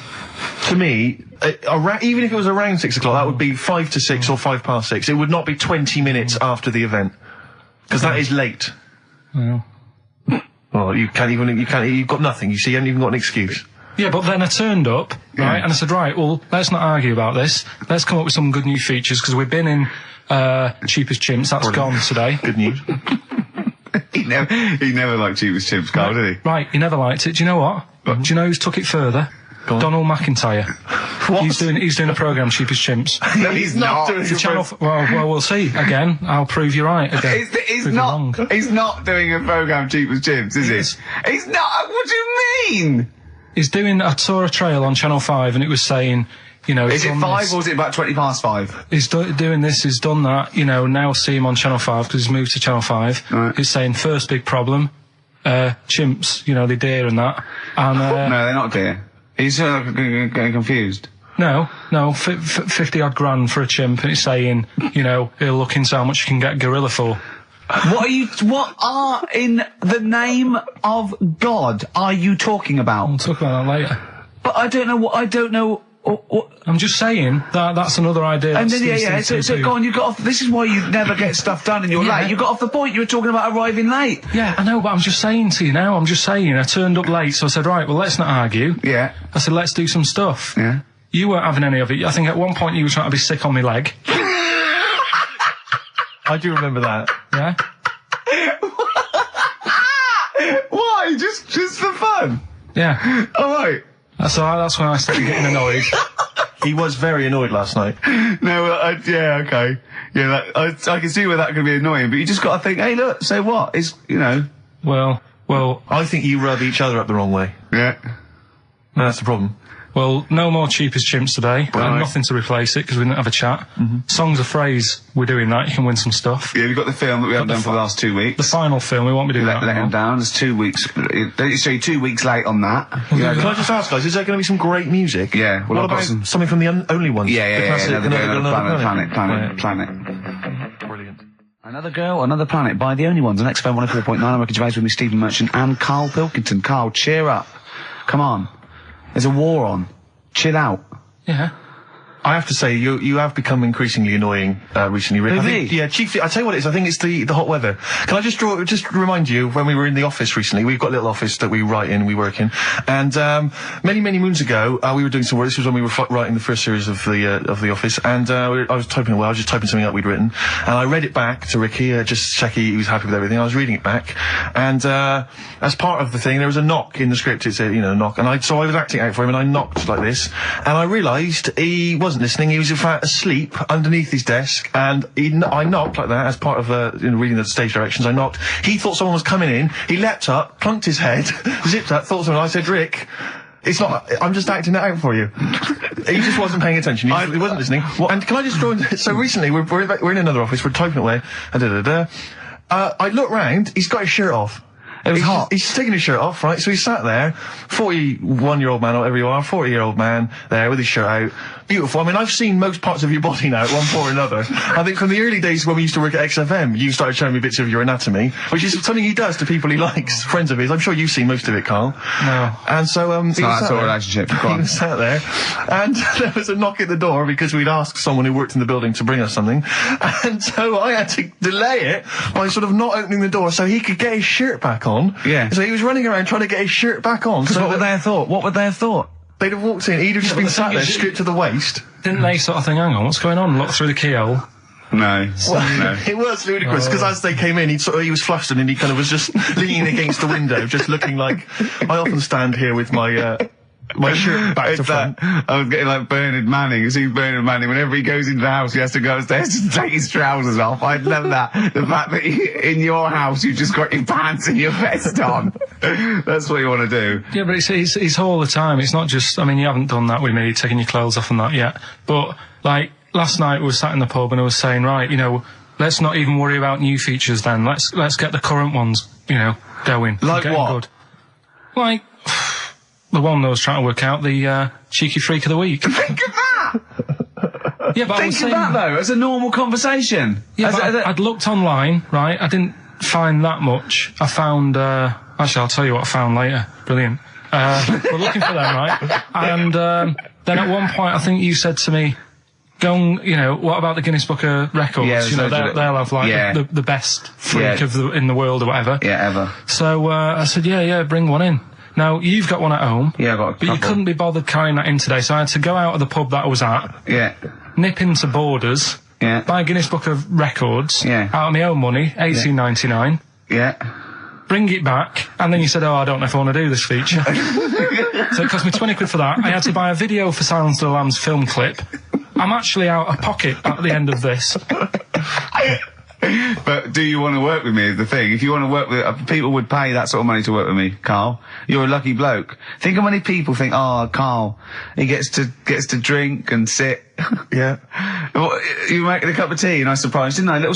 [SPEAKER 2] To me, even if it was around 6 o'clock, that would be 5 to 6 or 5 past 6. It would not be 20 minutes after the event, because that is late.
[SPEAKER 3] Well,
[SPEAKER 2] you've got nothing. You see, you haven't even got an excuse.
[SPEAKER 3] Yeah, but then I turned up, right, and I said, right, well, let's not argue about this. Let's come up with some good new features, because we've been in Cheap as Chimps. That's gone today.
[SPEAKER 2] Good news.
[SPEAKER 11] He never liked Cheap as Chimps, Carl, did he?
[SPEAKER 3] Right, he never liked it. Do you know what? Do you know who's took it further? Donald McIntyre.
[SPEAKER 2] What?
[SPEAKER 3] He's doing a programme, Cheap as Chimps.
[SPEAKER 11] No, he's not doing
[SPEAKER 3] the channel. Well, we'll see. Again, I'll prove you right. Again,
[SPEAKER 11] he's not doing a programme, Cheap as Chimps, is he? He's not. What do you mean?
[SPEAKER 3] He's doing. I saw a trail on Channel 5, and it was saying, you know,
[SPEAKER 11] is it 5 or is it about 20 past 5?
[SPEAKER 3] He's doing this. He's done that. You know, now see him on Channel 5 because he's moved to Channel 5.
[SPEAKER 11] Right.
[SPEAKER 3] He's saying first big problem, chimps. You know, they're deer and that. And
[SPEAKER 11] no, they're not deer. He's getting confused.
[SPEAKER 3] No, 50 odd grand for a chimp, and it's saying, you know, he'll look into how much you can get gorilla for.
[SPEAKER 11] What are in the name of God are you talking about?
[SPEAKER 3] We'll talk about that later.
[SPEAKER 11] But I don't know what.
[SPEAKER 3] I'm just saying that's another idea.
[SPEAKER 11] And then so go on. You got off. This is why you never get stuff done and you're late. You got off the point. You were talking about arriving late.
[SPEAKER 3] Yeah, I know, but I'm just saying to you now. I turned up late, so I said, right, well, let's not argue.
[SPEAKER 11] Yeah.
[SPEAKER 3] I said, let's do some stuff.
[SPEAKER 11] Yeah.
[SPEAKER 3] You weren't having any of it. I think at one point you were trying to be sick on my leg.
[SPEAKER 2] I do remember that.
[SPEAKER 3] Yeah.
[SPEAKER 11] Why? Just for fun?
[SPEAKER 3] Yeah.
[SPEAKER 11] All right.
[SPEAKER 3] That's when I started getting annoyed.
[SPEAKER 2] He was very annoyed last night.
[SPEAKER 11] No, yeah, okay. Yeah, I can see where that could be annoying, but you just got to think, hey, look, so what? It's, you know.
[SPEAKER 3] Well,
[SPEAKER 2] I think you rub each other up the wrong way.
[SPEAKER 11] Yeah.
[SPEAKER 2] No, that's the problem.
[SPEAKER 3] Well, no more Cheap as Chimps today.
[SPEAKER 11] Right.
[SPEAKER 3] Nothing to replace it because we didn't have a chat. Songs a phrase, we're doing that. You can win some stuff.
[SPEAKER 11] Yeah, we've got the film that we haven't done for the last 2 weeks.
[SPEAKER 3] The final film, we won't be doing that.
[SPEAKER 11] Let him down. There's 2 weeks. So you're 2 weeks late on that.
[SPEAKER 2] Can I just ask, guys, is there going to be some great music?
[SPEAKER 11] Yeah. Well,
[SPEAKER 2] what about something from the Only Ones?
[SPEAKER 11] Yeah.
[SPEAKER 2] Another
[SPEAKER 11] Planet.
[SPEAKER 2] Brilliant.
[SPEAKER 11] Another Girl, Another Planet by The Only Ones on XFM 104.9. I'm Ricky Gervais with me, Stephen Merchant and Karl Pilkington. Karl, cheer up. Come on. There's a war on. Chill out.
[SPEAKER 3] Yeah.
[SPEAKER 2] I have to say, you have become increasingly annoying recently, Rick. Chiefly, I tell you what it is. I think it's the hot weather. Can I just remind you when we were in the office recently? We've got a little office that we write in, we work in, and many moons ago we were doing some work. This was when we were writing the first series of the office, and I was typing away. I was just typing something up we'd written, and I read it back to Ricky, just check he was happy with everything. I was reading it back, and as part of the thing, there was a knock in the script. It said, knock, and so I was acting out for him, and I knocked like this, and I realised he was wasn't listening. He was in fact asleep underneath his desk, and I knocked like that as part of reading the stage directions. I knocked. He thought someone was coming in. He leapt up, plunked his head, zipped up, thought someone. I said, Rick, it's not. I'm just acting it out for you. He just wasn't paying attention. He wasn't listening. And can I just draw in? So recently we're in another office. We're typing away. I look round. He's got his shirt off. It was hot. He's taking his shirt off, right? So he sat there, 41-year-old man, or whatever you are, 40-year-old man, there with his shirt out. Beautiful. I mean, I've seen most parts of your body now, at one point or another. I think from the early days when we used to work at XFM, you started showing me bits of your anatomy, which is something he does to people he likes, friends of his. I'm sure you've seen most of it, Carl.
[SPEAKER 3] No.
[SPEAKER 2] And so,
[SPEAKER 16] that's our relationship.
[SPEAKER 2] He was sat there, and there was a knock at the door because we'd asked someone who worked in the building to bring us something. And so I had to delay it by sort of not opening the door so he could get his shirt back on.
[SPEAKER 16] Yeah.
[SPEAKER 2] So he was running around trying to get his shirt back on.
[SPEAKER 11] So what would they have thought? What would they have thought?
[SPEAKER 2] They'd have walked in, he'd have just been sat there, stripped to the waist.
[SPEAKER 3] Didn't they sort of think, hang on, what's going on? Look through the keyhole.
[SPEAKER 16] No.
[SPEAKER 2] Well, it was ludicrous, because as they came in, he was flustered and he kind of was just leaning against the window, just looking like... I often stand here with my shirt back to front.
[SPEAKER 16] I was getting like Bernard Manning. You see Bernard Manning, whenever he goes into the house, he has to go upstairs to take his trousers off. I love that. The fact that in your house, you've just got your pants and your vest on. That's what you want to do.
[SPEAKER 3] Yeah, but it's all the time. It's not just, I mean, you haven't done that with me, taking your clothes off and that yet. But, like, last night we were sat in the pub and I was saying, right, you know, let's not even worry about new features then. Let's get the current ones, you know, going.
[SPEAKER 16] Like what?
[SPEAKER 3] Good. Like... the one that was trying to work out, the cheeky freak of the week.
[SPEAKER 16] Think of that!
[SPEAKER 3] Yeah, but
[SPEAKER 16] Think of that, though, as a normal conversation.
[SPEAKER 3] Yeah, I'd looked online, right? I didn't find that much. I found... actually, I'll tell you what I found later. Brilliant. We're looking for them, right? And then at one point, I think you said to me, go and, you know, what about the Guinness Book of Records?
[SPEAKER 16] Yeah,
[SPEAKER 3] you know, they'll have, like, the best freak in the world or whatever.
[SPEAKER 16] Yeah, ever.
[SPEAKER 3] So I said, yeah, bring one in. Now, you've got one at home.
[SPEAKER 16] Yeah, I've got a couple.
[SPEAKER 3] But you couldn't be bothered carrying that in today, so I had to go out of the pub that I was at.
[SPEAKER 16] Yeah.
[SPEAKER 3] Nip into Borders.
[SPEAKER 16] Yeah.
[SPEAKER 3] Buy a Guinness Book of Records.
[SPEAKER 16] Yeah.
[SPEAKER 3] Out of my own money, $18.99.
[SPEAKER 16] Yeah.
[SPEAKER 3] Bring it back, and then you said, I don't know if I want to do this feature. So it cost me 20 quid for that. I had to buy a video for Silence of the Lambs film clip. I'm actually out of pocket at the end of this.
[SPEAKER 16] But do you want to work with me is the thing. If you want to work with... people would pay that sort of money to work with me, Carl. You're a lucky bloke. Think how many people think, Carl, he gets to drink and sit.
[SPEAKER 2] Yeah.
[SPEAKER 16] Well, you making a cup of tea and I surprised, didn't I? Little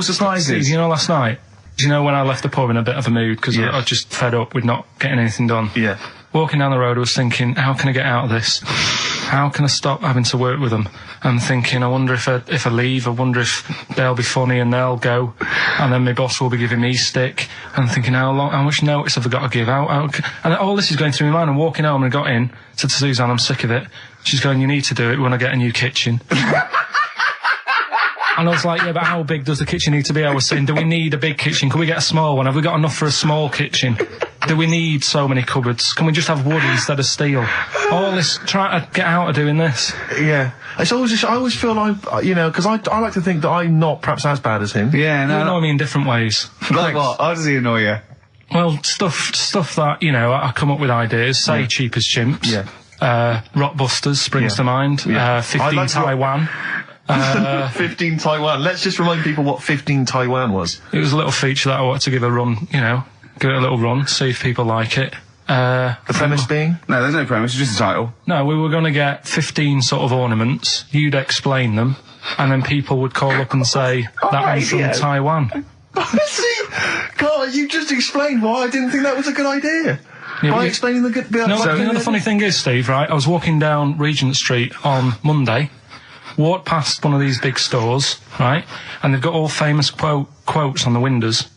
[SPEAKER 16] surprises.
[SPEAKER 3] You know, last night, do you know when I left the pub in a bit of a mood because I was just fed up with not getting anything done?
[SPEAKER 2] Yeah.
[SPEAKER 3] Walking down the road, I was thinking, how can I get out of this? How can I stop having to work with them? I'm thinking, I wonder if I leave, I wonder if they'll be funny and they'll go, and then my boss will be giving me stick. And I'm thinking, how much notice have I got to give out? And all this is going through my mind. I'm walking home and I got in, said to Suzanne, I'm sick of it. She's going, you need to do it when I get a new kitchen. And I was like, yeah, but how big does the kitchen need to be? I was saying, do we need a big kitchen? Can we get a small one? Have we got enough for a small kitchen? Do we need so many cupboards? Can we just have wood instead of steel? All this, trying to get out of doing this.
[SPEAKER 2] Yeah. It's always just, I always feel like, you know, because I like to think that I'm not perhaps as bad as him.
[SPEAKER 16] Yeah, no.
[SPEAKER 3] You annoy me in different ways.
[SPEAKER 16] Like what? How does he annoy you?
[SPEAKER 3] Well, stuff that, you know, I come up with ideas, say Cheap as Chimps.
[SPEAKER 2] Yeah.
[SPEAKER 3] Rockbusters springs to mind.
[SPEAKER 2] Yeah.
[SPEAKER 3] 15 Taiwan.
[SPEAKER 2] 15 Taiwan. Let's just remind people what 15 Taiwan was.
[SPEAKER 3] It was a little feature that I wanted to give a run, you know, give it a little run, see if people like it.
[SPEAKER 2] The premise being?
[SPEAKER 16] No, there's no premise, it's just a title.
[SPEAKER 3] No, we were going to get 15 sort of ornaments, you'd explain them, and then people would call up and say, that one's from Taiwan.
[SPEAKER 2] See? God, you just explained why I didn't think that was a good idea.
[SPEAKER 3] Yeah,
[SPEAKER 2] by explaining the good...
[SPEAKER 3] You know, the funny thing is, Steve, right, I was walking down Regent Street on Monday, walked past one of these big stores, right, and they've got all famous quotes on the windows,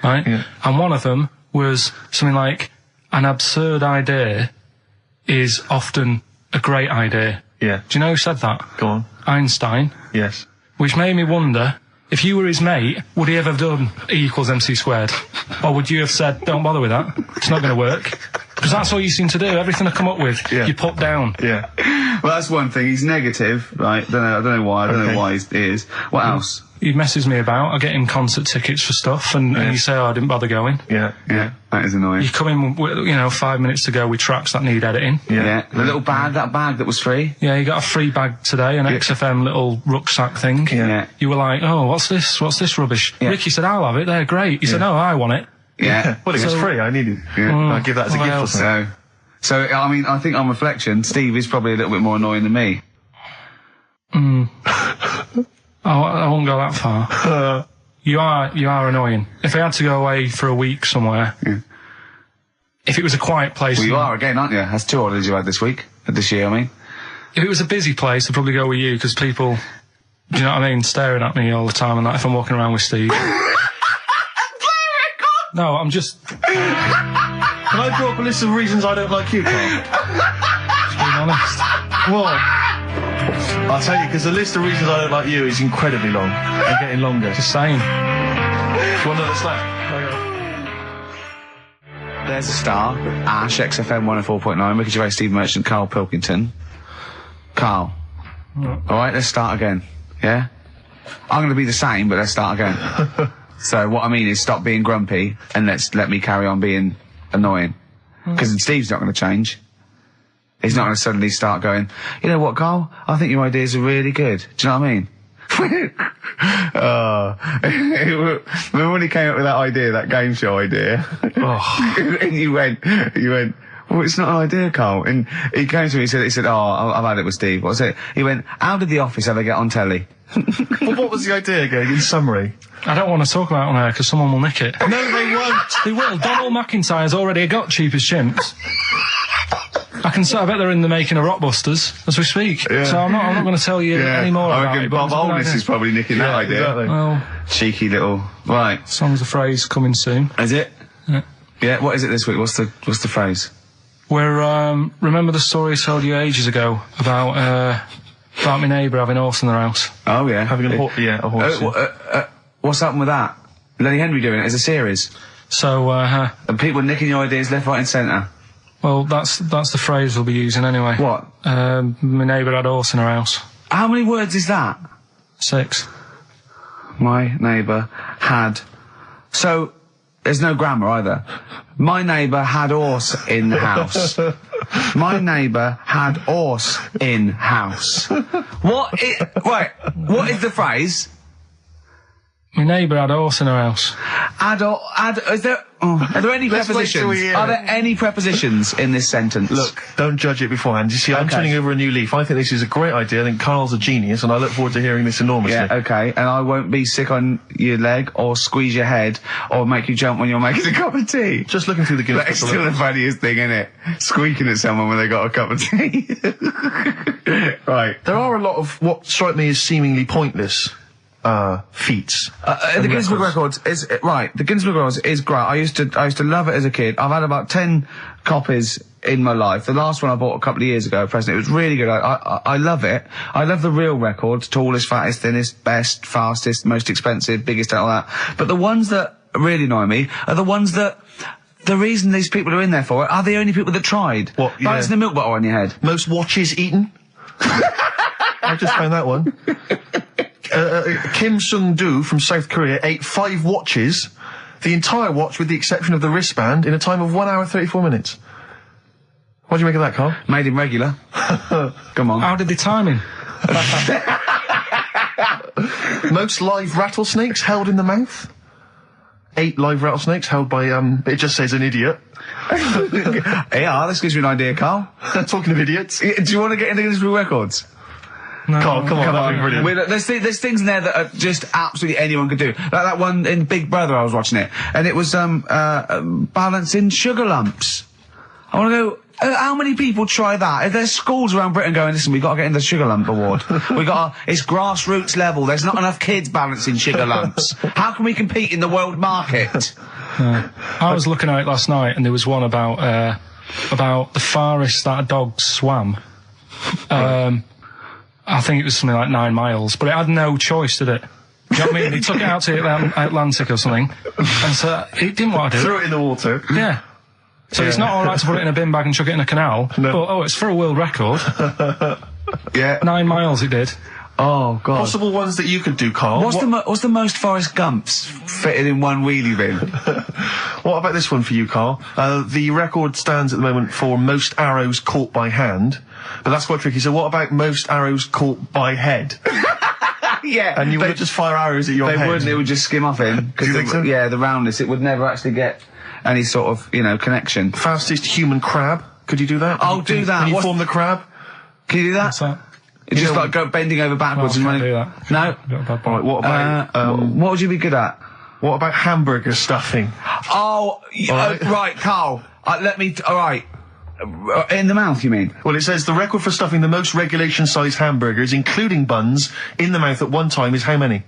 [SPEAKER 3] right, and one of them was something like, an absurd idea is often a great idea.
[SPEAKER 2] Yeah.
[SPEAKER 3] Do you know who said that?
[SPEAKER 2] Go on.
[SPEAKER 3] Einstein.
[SPEAKER 2] Yes.
[SPEAKER 3] Which made me wonder, if you were his mate, would he ever have done E=MC²? Or would you have said, don't bother with that, it's not going to work? Because that's all you seem to do. Everything I come up with, you put down.
[SPEAKER 2] Yeah.
[SPEAKER 16] Well, that's one thing. He's negative, right? I don't know why. I don't know why he is. What else?
[SPEAKER 3] He messes me about. I get him concert tickets for stuff, and you say, "Oh, I didn't bother going."
[SPEAKER 16] Yeah, that is annoying.
[SPEAKER 3] You come in, with, 5 minutes to go with tracks that need editing.
[SPEAKER 16] Yeah. The little bag, that was free.
[SPEAKER 3] Yeah, you got a free bag today, an XFM little rucksack thing.
[SPEAKER 16] Yeah.
[SPEAKER 3] You were like, "Oh, what's this? What's this rubbish?"
[SPEAKER 16] Yeah.
[SPEAKER 3] Ricky said, "I'll have it. They're great." He said, "No, I want it."
[SPEAKER 16] Yeah.
[SPEAKER 2] Well, it was free. I needed. I'll give that as a gift or something.
[SPEAKER 16] So, I mean, I think on reflection, Steve is probably a little bit more annoying than me.
[SPEAKER 3] I won't go that far. You are annoying. If I had to go away for a week somewhere, if it was a quiet place...
[SPEAKER 16] Well, you are again, aren't you? That's 2 holidays you had this year, I mean.
[SPEAKER 3] If it was a busy place, I'd probably go with you, because people, do you know what I mean, staring at me all the time and that, if I'm walking around with Steve. No, I'm just...
[SPEAKER 2] Can I draw up a list of reasons I don't like you, Carl?
[SPEAKER 3] Just being honest.
[SPEAKER 2] What? I'll tell you, because the list of reasons I don't like you is incredibly long and getting longer.
[SPEAKER 3] Just saying.
[SPEAKER 2] Do you want another slap?
[SPEAKER 16] There's a star. Ash, XFM 104.9, Ricky Gervais, Steve Merchant, Karl Pilkington. Carl. Alright, let's start again. Yeah? I'm going to be the same, but let's start again. So what I mean is stop being grumpy and let me carry on being annoying. Because Steve's not going to change. He's not going to suddenly start going, you know what, Carl? I think your ideas are really good. Do you know what I mean? Remember when he came up with that idea, that game show idea? And you went, well, it's not an idea, Carl. And he came to me, he said, I've had it with Steve. What was it? He went, how did The Office ever get on telly?
[SPEAKER 2] Well, what was the idea again, in summary?
[SPEAKER 3] I don't want to talk about it on air, because someone will nick it.
[SPEAKER 2] No, they won't.
[SPEAKER 3] They will. Donald McIntyre's already got Cheap as Chimps. I bet they're in the making of Rockbusters as we speak. Yeah. So I'm not going to tell you any more about it.
[SPEAKER 16] Bob Holdness is probably nicking that idea.
[SPEAKER 2] Exactly.
[SPEAKER 3] Well,
[SPEAKER 16] cheeky little... Right.
[SPEAKER 3] Song's a phrase coming soon.
[SPEAKER 16] Is it?
[SPEAKER 3] Yeah.
[SPEAKER 16] Yeah, what is it this week? What's the phrase?
[SPEAKER 3] We're, remember the story I told you ages ago about my neighbour having a horse in their house?
[SPEAKER 16] Oh, yeah.
[SPEAKER 2] Having a horse.
[SPEAKER 16] What's happened with that? Lenny Henry doing it as a series?
[SPEAKER 3] So,
[SPEAKER 16] and people nicking your ideas left, right and centre?
[SPEAKER 3] Well, that's the phrase we'll be using anyway.
[SPEAKER 16] What?
[SPEAKER 3] My neighbour had a horse in her house.
[SPEAKER 16] How many words is that?
[SPEAKER 3] 6.
[SPEAKER 16] My neighbour had... So, there's no grammar either. My neighbour had horse in the house. My neighbour had horse in house. What is the phrase?
[SPEAKER 3] My neighbour had a horse in her house.
[SPEAKER 16] Are there any prepositions? Are there any prepositions in this sentence?
[SPEAKER 2] Look, don't judge it beforehand. You see, I'm turning over a new leaf. I think this is a great idea. I think Carl's a genius, and I look forward to hearing this enormously.
[SPEAKER 16] Yeah, okay. And I won't be sick on your leg, or squeeze your head, or make you jump when you're making a cup of tea.
[SPEAKER 2] Just looking through the Guinness.
[SPEAKER 16] That's still the funniest thing, isn't it? Squeaking at someone when they got a cup of tea. Right.
[SPEAKER 2] There are a lot of what strike me as seemingly pointless feats.
[SPEAKER 16] The Guinness Book Records is right. The Guinness Book Records is great. I used to love it as a kid. I've had about 10 copies in my life. The last one I bought a couple of years ago, present. It was really good. I love it. I love the real records: tallest, fattest, thinnest, best, fastest, most expensive, biggest, and all that. But the ones that really annoy me are the ones that. The reason these people are in there for it are the only people that tried.
[SPEAKER 2] What? Yeah.
[SPEAKER 16] Balancing the milk bottle on your head.
[SPEAKER 2] Most watches eaten. I just found that one. Kim Sung-do from South Korea ate 5 watches, the entire watch with the exception of the wristband, in a time of 1 hour 34 minutes. What do you make of that, Carl?
[SPEAKER 16] Made him regular. Come on.
[SPEAKER 3] How did they time him?
[SPEAKER 2] Most live rattlesnakes held in the mouth. 8 live rattlesnakes held by, it just says an idiot.
[SPEAKER 16] Yeah, this gives you an idea, Carl.
[SPEAKER 2] Talking of idiots.
[SPEAKER 16] Do you want to get into Guinness Book Records?
[SPEAKER 2] No, Carl, come on, that'd be brilliant.
[SPEAKER 16] There's things in there that are just absolutely anyone could do. Like that one in Big Brother, I was watching it, and it was balancing sugar lumps. I want to go. How many people try that? If there's schools around Britain going, listen, we've got to get in the sugar lump award. It's grassroots level. There's not enough kids balancing sugar lumps. How can we compete in the world market?
[SPEAKER 3] I was looking at it last night, and there was one about the farthest that a dog swam. I think it was something like 9 miles, but it had no choice, did it? Do you know what I mean? He took it out to the Atlantic or something, and so it didn't want to do it.
[SPEAKER 2] Threw it in the water.
[SPEAKER 3] Yeah. So it's not alright to put it in a bin bag and chuck it in a canal, but, it's for a world record.
[SPEAKER 16] Yeah.
[SPEAKER 3] 9 miles it did.
[SPEAKER 16] Oh, God.
[SPEAKER 2] Possible ones that you could do, Carl.
[SPEAKER 16] What's the most Forrest Gumps fitted in one wheelie bin?
[SPEAKER 2] What about this one for you, Carl? The record stands at the moment for most arrows caught by hand, but that's quite tricky. So what about most arrows caught by head?
[SPEAKER 16] Yeah.
[SPEAKER 2] And you would just fire arrows at your head?
[SPEAKER 16] They wouldn't, it would just skim off him.
[SPEAKER 2] Do you think so?
[SPEAKER 16] Yeah, the roundness, it would never actually get any sort of, connection.
[SPEAKER 2] Fastest human crab, could you do that?
[SPEAKER 16] Oh, do that.
[SPEAKER 2] Can you form the crab?
[SPEAKER 16] Can you do that?
[SPEAKER 3] What's that?
[SPEAKER 16] It's just like go bending over backwards and running.
[SPEAKER 3] Do that.
[SPEAKER 16] No.
[SPEAKER 2] Right, what about,
[SPEAKER 16] what would you be good at?
[SPEAKER 2] what about hamburger stuffing?
[SPEAKER 16] Oh, right, Carl. Alright. In the mouth, you mean?
[SPEAKER 2] Well, it says the record for stuffing the most regulation-sized hamburgers, including buns, in the mouth at one time is how many?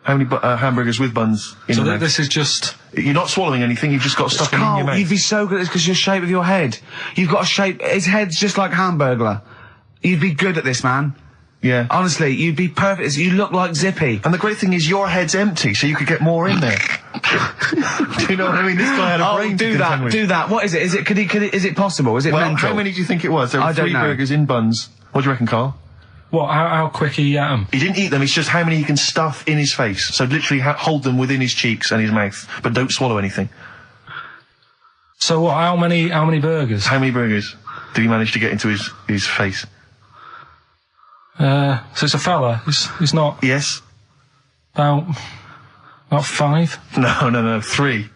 [SPEAKER 2] How many hamburgers with buns in the mouth?
[SPEAKER 3] This is just...
[SPEAKER 2] You're not swallowing anything, you've just got stuffing in your mouth.
[SPEAKER 16] You'd be so good at this because your shape of your head. You've got a shape... His head's just like Hamburglar. You'd be good at this, man.
[SPEAKER 2] Yeah.
[SPEAKER 16] Honestly, you'd be perfect. You look like Zippy.
[SPEAKER 2] And the great thing is your head's empty, so you could get more in there. Do you know what I mean? This guy had a brain
[SPEAKER 16] do that. What is it? Is it possible? Is it mental?
[SPEAKER 2] How many do you think it was? There were 3 burgers in buns. What do you reckon, Carl?
[SPEAKER 3] What, how quick he ate them?
[SPEAKER 2] He didn't eat them, it's just how many he can stuff in his face. So literally hold them within his cheeks and his mouth, but don't swallow anything.
[SPEAKER 3] So what, how many burgers?
[SPEAKER 2] How many burgers did he manage to get into his face?
[SPEAKER 3] So it's a fella, he's not...
[SPEAKER 2] Yes.
[SPEAKER 3] About 5?
[SPEAKER 2] No, 3.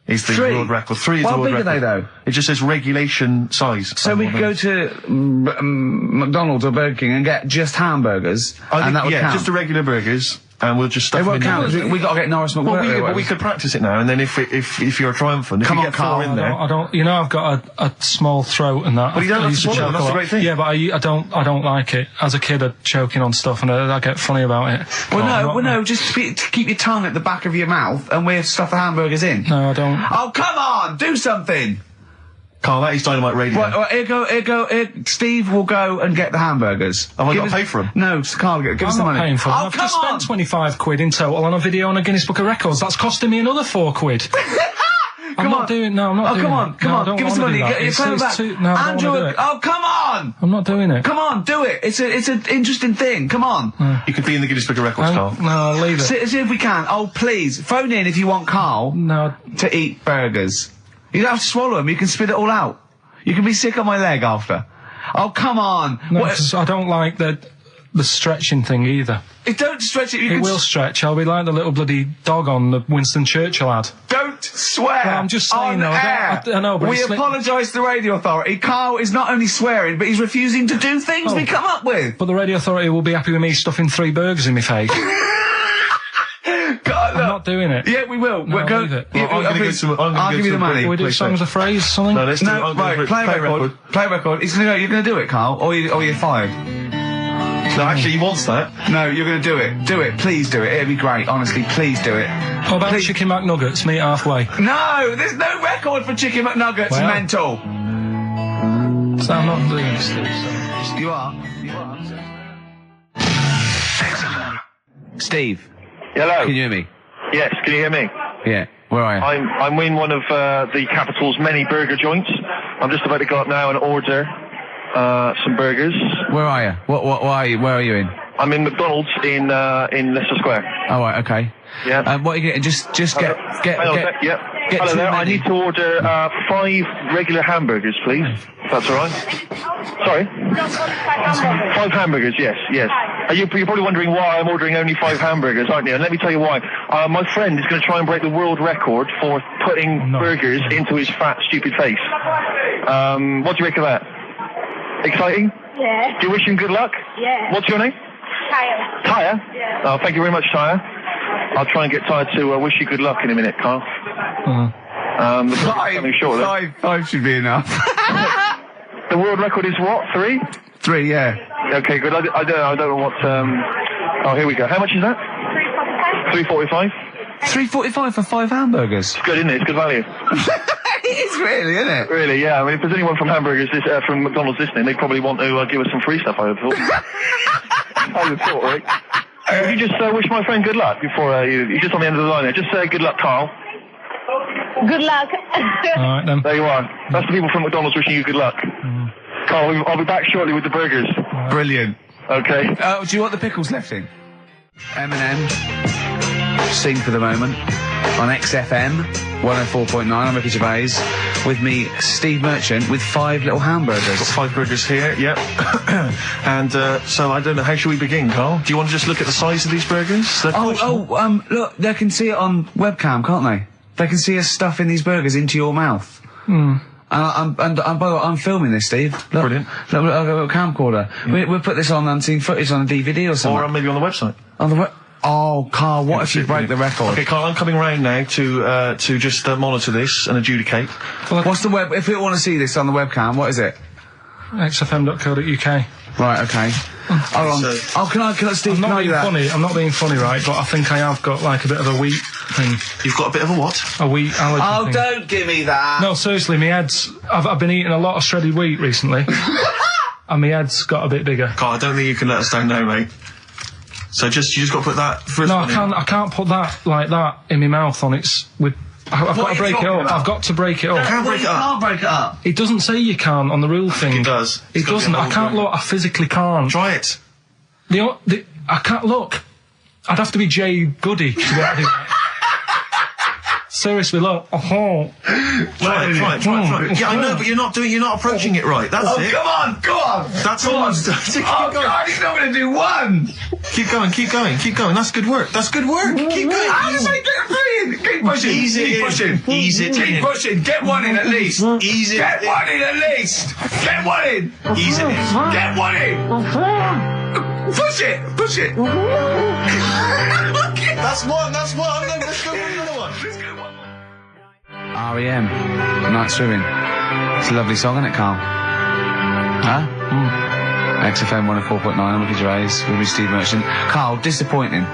[SPEAKER 2] Is the world record. 3 is the world record.
[SPEAKER 16] How big are they, though?
[SPEAKER 2] It just says regulation size.
[SPEAKER 16] So we could go to McDonald's or Burger King and get just hamburgers, and that would count?
[SPEAKER 2] Just the regular burgers, and we'll just stuff them in there.
[SPEAKER 16] It won't count. We got to get Norris McWhirter.
[SPEAKER 2] Well, we could practice it now, and then if you're triumphant, if you get 4 in there...
[SPEAKER 3] I don't, I've got a small throat and that.
[SPEAKER 2] But you don't have to swallow, that's a great thing.
[SPEAKER 3] Yeah, but I don't like it. As a kid, I'd choking on stuff, and I get funny about it.
[SPEAKER 16] No, just keep your tongue at the back of your mouth, and we'll stuff the hamburgers in.
[SPEAKER 3] No, I don't.
[SPEAKER 16] Oh, come on! Do something!
[SPEAKER 2] Carl, that is Dynamite Radio.
[SPEAKER 16] Well, here, Steve will go and get the hamburgers.
[SPEAKER 2] Have I got to pay for them?
[SPEAKER 16] No, Carl, give us the money.
[SPEAKER 3] I'm not paying for them.
[SPEAKER 16] Oh,
[SPEAKER 3] I've just spent 25 quid in total on a video on a Guinness Book of Records. That's costing me another 4 quid. I'm not doing it.
[SPEAKER 16] Come on, give us the money. Get your phone back. Andrew, come on!
[SPEAKER 3] I'm not doing it.
[SPEAKER 16] Come on, do it. It's an interesting thing. Come on.
[SPEAKER 2] You could be in the Guinness Book of Records, Carl.
[SPEAKER 3] No, leave it.
[SPEAKER 16] See if we can. Oh, please, phone in if you want Carl to eat burgers. You don't have to swallow them. You can spit it all out. You can be sick on my leg after. Oh, come on.
[SPEAKER 3] No, I don't like the stretching thing either.
[SPEAKER 16] Don't stretch it.
[SPEAKER 3] It will stretch. I'll be like the little bloody dog on the Winston Churchill ad.
[SPEAKER 16] Don't swear.
[SPEAKER 3] Well, I'm just saying, though. I know, but
[SPEAKER 16] we apologise to the Radio Authority. Carl is not only swearing, but he's refusing to do things we come up with.
[SPEAKER 3] But the Radio Authority will be happy with me stuffing 3 burgers in my face.
[SPEAKER 16] God,
[SPEAKER 3] I'm not doing it.
[SPEAKER 16] Yeah, we will.
[SPEAKER 3] No, leave it.
[SPEAKER 16] I'll give you the money.
[SPEAKER 3] Can we do songs of phrase, something?
[SPEAKER 2] No, let's do
[SPEAKER 16] right, play record. Play record. You're going to do it, Carl, or you're fired.
[SPEAKER 2] No, actually, he wants that.
[SPEAKER 16] No, you're going to do it. Do it. Please do it. It'd be great. Honestly, please do it.
[SPEAKER 3] What about Chicken McNuggets? Meet halfway.
[SPEAKER 16] No, there's no record for Chicken McNuggets.
[SPEAKER 3] Well.
[SPEAKER 16] Mental.
[SPEAKER 3] So I'm not doing it still. So.
[SPEAKER 16] You are. Steve.
[SPEAKER 20] Hello.
[SPEAKER 16] Can you hear me?
[SPEAKER 20] Yes, can you hear me?
[SPEAKER 16] Yeah. Where are you?
[SPEAKER 20] I'm in one of the capital's many burger joints. I'm just about to go up now and order some burgers.
[SPEAKER 16] Where are you? What are you? Where are you in?
[SPEAKER 20] I'm in McDonald's in Leicester Square.
[SPEAKER 16] Oh, right, okay.
[SPEAKER 20] Yeah.
[SPEAKER 16] What are you getting? Just get.
[SPEAKER 20] Hello there. I need to order 5 regular hamburgers, please. If that's all right. Sorry. 5 hamburgers. Yes. You're probably wondering why I'm ordering only 5 hamburgers, aren't you? And let me tell you why. My friend is going to try and break the world record for putting burgers into his fat, stupid face. What do you make of that? Exciting?
[SPEAKER 21] Yeah.
[SPEAKER 20] Do you wish him good luck?
[SPEAKER 21] Yeah.
[SPEAKER 20] What's your name?
[SPEAKER 21] Tyre.
[SPEAKER 20] Tyre?
[SPEAKER 21] Yeah.
[SPEAKER 20] Oh, thank you very much, Tyre. I'll try and get Tyre to wish you good luck in a minute, Carl.
[SPEAKER 16] Five should be enough.
[SPEAKER 20] The world record is what? 3?
[SPEAKER 16] 3, yeah.
[SPEAKER 20] Okay, good. I don't know what. Oh, here we go. How much is that? 3.45.
[SPEAKER 16] 3.45 for 5 hamburgers.
[SPEAKER 20] It's good, isn't it? It's good value.
[SPEAKER 16] It is really, isn't it?
[SPEAKER 20] Really, yeah. I mean, if there's anyone from from McDonald's listening, they probably want to give us some free stuff, I would have thought. I would have thought, right? Would you just wish my friend good luck before you're just on the end of the line there? Just say good luck, Carl.
[SPEAKER 21] Good luck.
[SPEAKER 3] All right, then.
[SPEAKER 20] There you are. That's the people from McDonald's wishing you good luck. Carl, Carl, I'll be back shortly with the burgers.
[SPEAKER 11] Brilliant.
[SPEAKER 20] Okay.
[SPEAKER 11] Do you want the pickles left in?
[SPEAKER 1] Eminem, Sing for the Moment, on XFM 104.9. I'm Ricky Gervais. With me, Steve Merchant, with 5 little hamburgers.
[SPEAKER 2] Got 5 burgers here, yep. And so I don't know, how should we begin, Carl? Do you want to just look at the size of these burgers?
[SPEAKER 1] Look, they can see it on webcam, can't they? They can see us stuffing these burgers into your mouth.
[SPEAKER 3] Hmm.
[SPEAKER 1] And by the way, I'm filming this, Steve. Look,
[SPEAKER 2] Brilliant.
[SPEAKER 1] Look, I've got a little camcorder. We'll put this on unseen footage on a DVD or something.
[SPEAKER 2] Or maybe on the website.
[SPEAKER 1] On the Oh, Carl, what if you break the record?
[SPEAKER 2] Okay, Carl, I'm coming round now to just monitor this and adjudicate.
[SPEAKER 1] What's the web? If people want to see this on the webcam, what is it?
[SPEAKER 3] xfm.co.uk.
[SPEAKER 1] Right, okay. Hold on. Can I, Steve,
[SPEAKER 3] I'm not
[SPEAKER 1] can I
[SPEAKER 3] being
[SPEAKER 1] do that?
[SPEAKER 3] funny. I'm not being funny, right? But I think I have got like a bit of a wheat thing.
[SPEAKER 2] You've got a bit of a what?
[SPEAKER 3] A wheat allergy.
[SPEAKER 1] Oh,
[SPEAKER 3] thing.
[SPEAKER 1] don't give me that.
[SPEAKER 3] No, seriously, my head's. I've been eating a lot of shredded wheat recently, and my head's got a bit bigger.
[SPEAKER 2] Carl, I don't think you can let us down now, mate. So you just got to put that first.
[SPEAKER 3] No, I can't put that like that in my mouth on its with. I've got to break it up. I've got to break it up.
[SPEAKER 2] You can't break it up.
[SPEAKER 1] Can't break it up.
[SPEAKER 3] It doesn't say you can on the rule thing.
[SPEAKER 2] It does.
[SPEAKER 3] It doesn't. I can't look. I physically can't.
[SPEAKER 2] Try it.
[SPEAKER 3] I can't look. I'd have to be Jay Goody to be able to do that. Seriously, look.
[SPEAKER 2] Try it. Yeah, I know, but you're not approaching it right. That's it.
[SPEAKER 11] Come on.
[SPEAKER 2] That's all.
[SPEAKER 11] Oh, God, he's not going to do one.
[SPEAKER 2] Keep going. That's good work. Keep going.
[SPEAKER 11] How do I get three? Keep pushing.
[SPEAKER 2] Ease it in. Ease it
[SPEAKER 11] Keep
[SPEAKER 2] in.
[SPEAKER 11] pushing. Get one in at least.
[SPEAKER 2] Ease it
[SPEAKER 11] Get
[SPEAKER 2] in.
[SPEAKER 11] one in at least. Get one in.
[SPEAKER 2] Ease it in.
[SPEAKER 11] Get one in. Push it.
[SPEAKER 2] That's one. Let's go for another one.
[SPEAKER 1] R.E.M. Night Swimming. It's a lovely song, isn't it, Carl? Huh? XFM 104.9, I'm Ricky Gervais, with me, Steve Merchant. Carl, disappointing.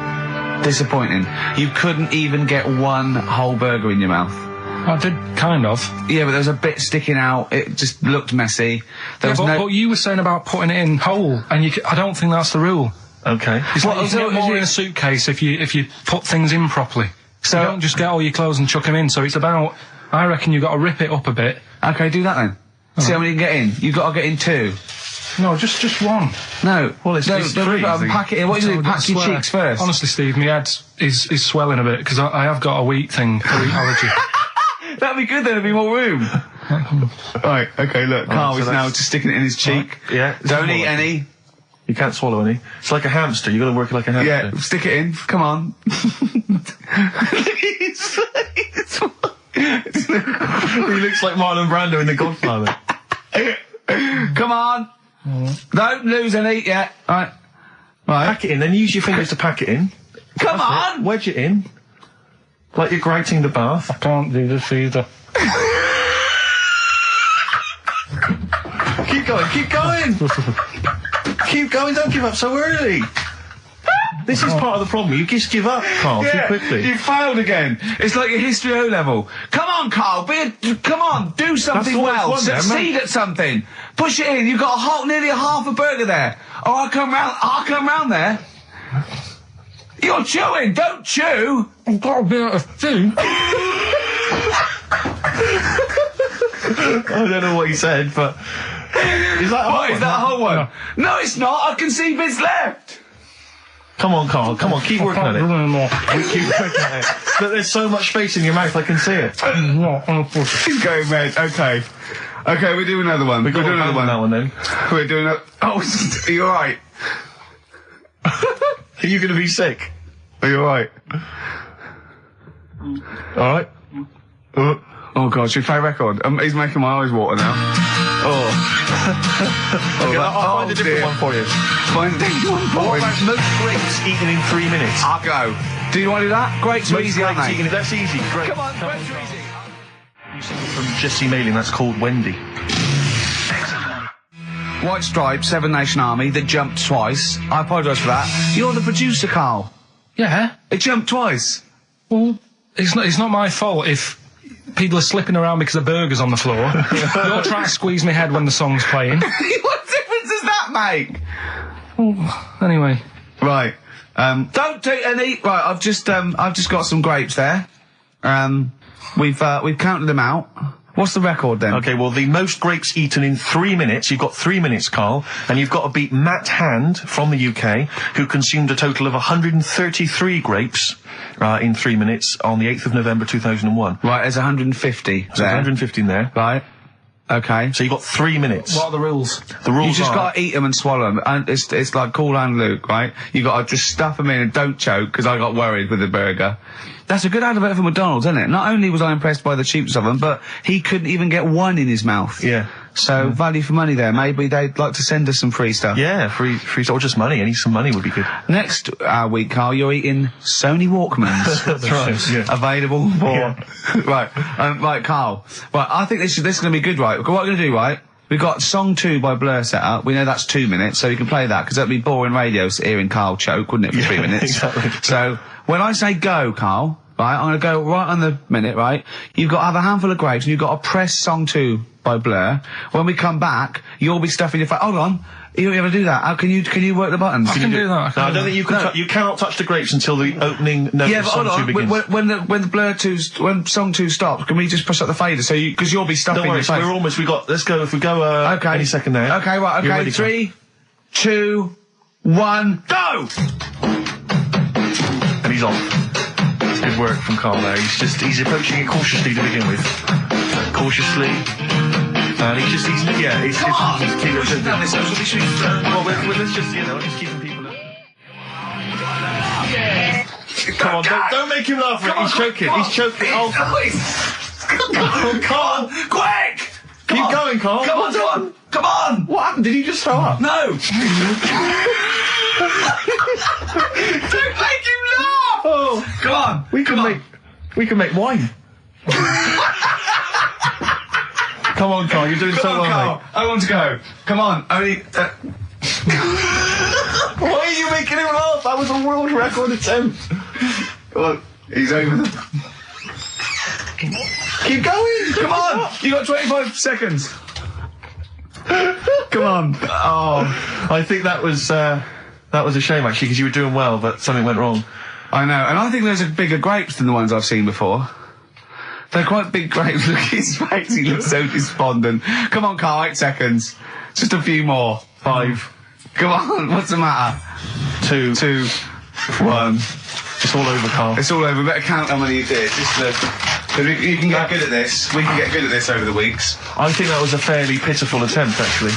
[SPEAKER 1] You couldn't even get one whole burger in your mouth.
[SPEAKER 3] I did, kind of.
[SPEAKER 1] Yeah, but there was a bit sticking out. It just looked messy.
[SPEAKER 3] But you were saying about putting it in whole, and I don't think that's the rule.
[SPEAKER 2] Okay.
[SPEAKER 3] It's like you can get more in a suitcase if you put things in properly. So you don't just get all your clothes and chuck them in. So it's about, I reckon you've got to rip it up a bit.
[SPEAKER 1] Okay, do that then. See how many you can get in. You've got to get in 2.
[SPEAKER 3] No, just one.
[SPEAKER 1] No.
[SPEAKER 2] Well, it's three.
[SPEAKER 1] Pack it in. What do you do? Pack your cheeks first.
[SPEAKER 3] Honestly, Steve, my head is swelling a bit because I have got a wheat allergy.
[SPEAKER 11] That'd be good then, there'd be more room. Right, okay, look, Carl is now just sticking it in his cheek.
[SPEAKER 2] Yeah.
[SPEAKER 11] Don't eat any.
[SPEAKER 2] You can't swallow any. It's like a hamster. You've got to work it like a hamster.
[SPEAKER 11] Yeah, stick it in. Come on.
[SPEAKER 2] He looks like Marlon Brando in The Godfather.
[SPEAKER 11] Come on. Don't lose any yet. Right.
[SPEAKER 2] Pack it in, then use your fingers to pack it in.
[SPEAKER 11] Come on!
[SPEAKER 2] Wedge it in. Like you're grating the bath.
[SPEAKER 3] I can't do this either.
[SPEAKER 2] Keep going, don't give up so early. This is part of the problem. You just give up, Carl, too quickly.
[SPEAKER 11] You failed again. It's like your history O level. Come on, Carl. Come on. Do something well. Succeed at something. Push it in. You've got nearly half a burger there. Oh, I'll come round there. You're chewing. Don't chew.
[SPEAKER 3] I've got a bit of food.
[SPEAKER 2] I don't know what he said, but is that
[SPEAKER 11] a whole one? No, it's not. I can see bits left.
[SPEAKER 2] Come on, Carl. Come on, keep working at it. Keep working at it. Look, there's so much space in your mouth, I can see it.
[SPEAKER 11] He's going red. Okay, we'll do another one. We'll do another one.
[SPEAKER 2] That one then.
[SPEAKER 11] We're doing a. Oh, are you alright?
[SPEAKER 2] Are you going to be sick?
[SPEAKER 11] Are you alright?
[SPEAKER 2] Alright.
[SPEAKER 11] Oh God, should we play a record? He's making my eyes water now.
[SPEAKER 2] Okay, I'll find a different one for you.
[SPEAKER 11] Find a different one for
[SPEAKER 2] What about most grapes eaten in 3 minutes?
[SPEAKER 11] I'll go. Do you want to do that? Grapes are easy, aren't they?
[SPEAKER 2] That's easy. Great.
[SPEAKER 11] Come on, grapes are easy.
[SPEAKER 2] From Jesse Mailing, that's called Wendy.
[SPEAKER 1] White Stripes, Seven Nation Army, that jumped twice. I apologise for that. You're the producer, Carl.
[SPEAKER 3] Yeah.
[SPEAKER 1] It jumped twice.
[SPEAKER 3] Well, it's not my fault if people are slipping around because of burgers on the floor. You're trying to squeeze my head when the song's playing.
[SPEAKER 11] What difference does that make?
[SPEAKER 3] Well, anyway.
[SPEAKER 11] Right. Don't take any. Right. I've just got some grapes there. We've counted them out. What's the record then?
[SPEAKER 2] Okay, well, the most grapes eaten in 3 minutes. You've got 3 minutes, Carl, and you've got to beat Matt Hand from the UK, who consumed a total of 133 grapes in 3 minutes on the 8th of November 2001.
[SPEAKER 11] Right, there's 150
[SPEAKER 2] So 150 in there.
[SPEAKER 11] Right. Okay.
[SPEAKER 2] So you've got 3 minutes.
[SPEAKER 3] What are the rules?
[SPEAKER 2] The rules
[SPEAKER 11] You just
[SPEAKER 2] are...
[SPEAKER 11] gotta eat them and swallow them. And it's like Cool Hand Luke, right? You gotta just stuff them in and don't choke, because I got worried with the burger. That's a good advert for McDonald's, isn't it? Not only was I impressed by the cheapness of them, but he couldn't even get one in his mouth.
[SPEAKER 2] Yeah.
[SPEAKER 11] So, value for money there. Maybe they'd like to send us some free stuff.
[SPEAKER 2] Yeah, free or just money. Any some money would be good.
[SPEAKER 11] Next week, Carl, you're eating Sony Walkmans.
[SPEAKER 2] That's right. Yeah.
[SPEAKER 11] Available for... Right, Carl. Right, I think this is going to be good, right? What we're going to do, right? We've got Song 2 by Blur set up. We know that's 2 minutes, so you can play that, because that'd be boring radio hearing Carl choke, wouldn't it, for 3 minutes?
[SPEAKER 2] Exactly.
[SPEAKER 11] So, when I say go, Carl, right, I'm going to go right on the minute, right? You've got to have a handful of grapes, and you've got to press Song 2 by Blur. When we come back, you'll be stuffing your face. Hold on. You don't ever do that. How can you work the buttons?
[SPEAKER 3] I can do that.
[SPEAKER 2] No, I don't think you can. You cannot touch the grapes until the opening note
[SPEAKER 11] Yeah,
[SPEAKER 2] of
[SPEAKER 11] but
[SPEAKER 2] Song
[SPEAKER 11] hold
[SPEAKER 2] 2
[SPEAKER 11] on.
[SPEAKER 2] begins.
[SPEAKER 11] When the Blur 2's, when Song 2 stops, can we just push up the fader? So because you'll be stuffing
[SPEAKER 2] Don't worry,
[SPEAKER 11] your face.
[SPEAKER 2] we're almost. Let's go. If we go,
[SPEAKER 11] Okay.
[SPEAKER 2] any second now.
[SPEAKER 11] Okay, right.
[SPEAKER 2] You're
[SPEAKER 11] Okay,
[SPEAKER 2] ready,
[SPEAKER 11] 3, 2, 1, go!
[SPEAKER 2] And he's off. It's good work from Carl there. He's approaching it cautiously to begin with. Cautiously. And he's keeping
[SPEAKER 11] Well,
[SPEAKER 2] let's just, just keeping people up. Come on, don't make him laugh, Rick. He's choking. He's choking. Oh, Carl!
[SPEAKER 11] Quick!
[SPEAKER 2] Keep going, Carl.
[SPEAKER 11] Come on!
[SPEAKER 2] What happened? Did he just throw up?
[SPEAKER 11] No! Don't make him laugh!
[SPEAKER 2] Oh,
[SPEAKER 11] come on!
[SPEAKER 2] We can make wine. Come on, Carl, you're doing so well,
[SPEAKER 11] Carl.
[SPEAKER 2] mate.
[SPEAKER 11] I want to go. Come on, only...
[SPEAKER 2] Why are you making him laugh? That was a world record attempt.
[SPEAKER 11] Come on, he's over the...
[SPEAKER 2] Keep going.
[SPEAKER 11] Come on! You got 25 seconds. Come on.
[SPEAKER 2] Oh, I think that was a shame, actually, because you were doing well, but something went wrong.
[SPEAKER 11] I know, and I think those are bigger grapes than the ones I've seen before. They're quite big grapes. Look at his face, he looks so despondent. Come on, Carl, 8 seconds. Just a few more. 5. Come on, what's the matter?
[SPEAKER 2] 2. 1. It's all over, Carl.
[SPEAKER 11] It's all over. Better count how many you did. You can get good at this. We can get good at this over the weeks.
[SPEAKER 2] I think that was a fairly pitiful attempt, actually.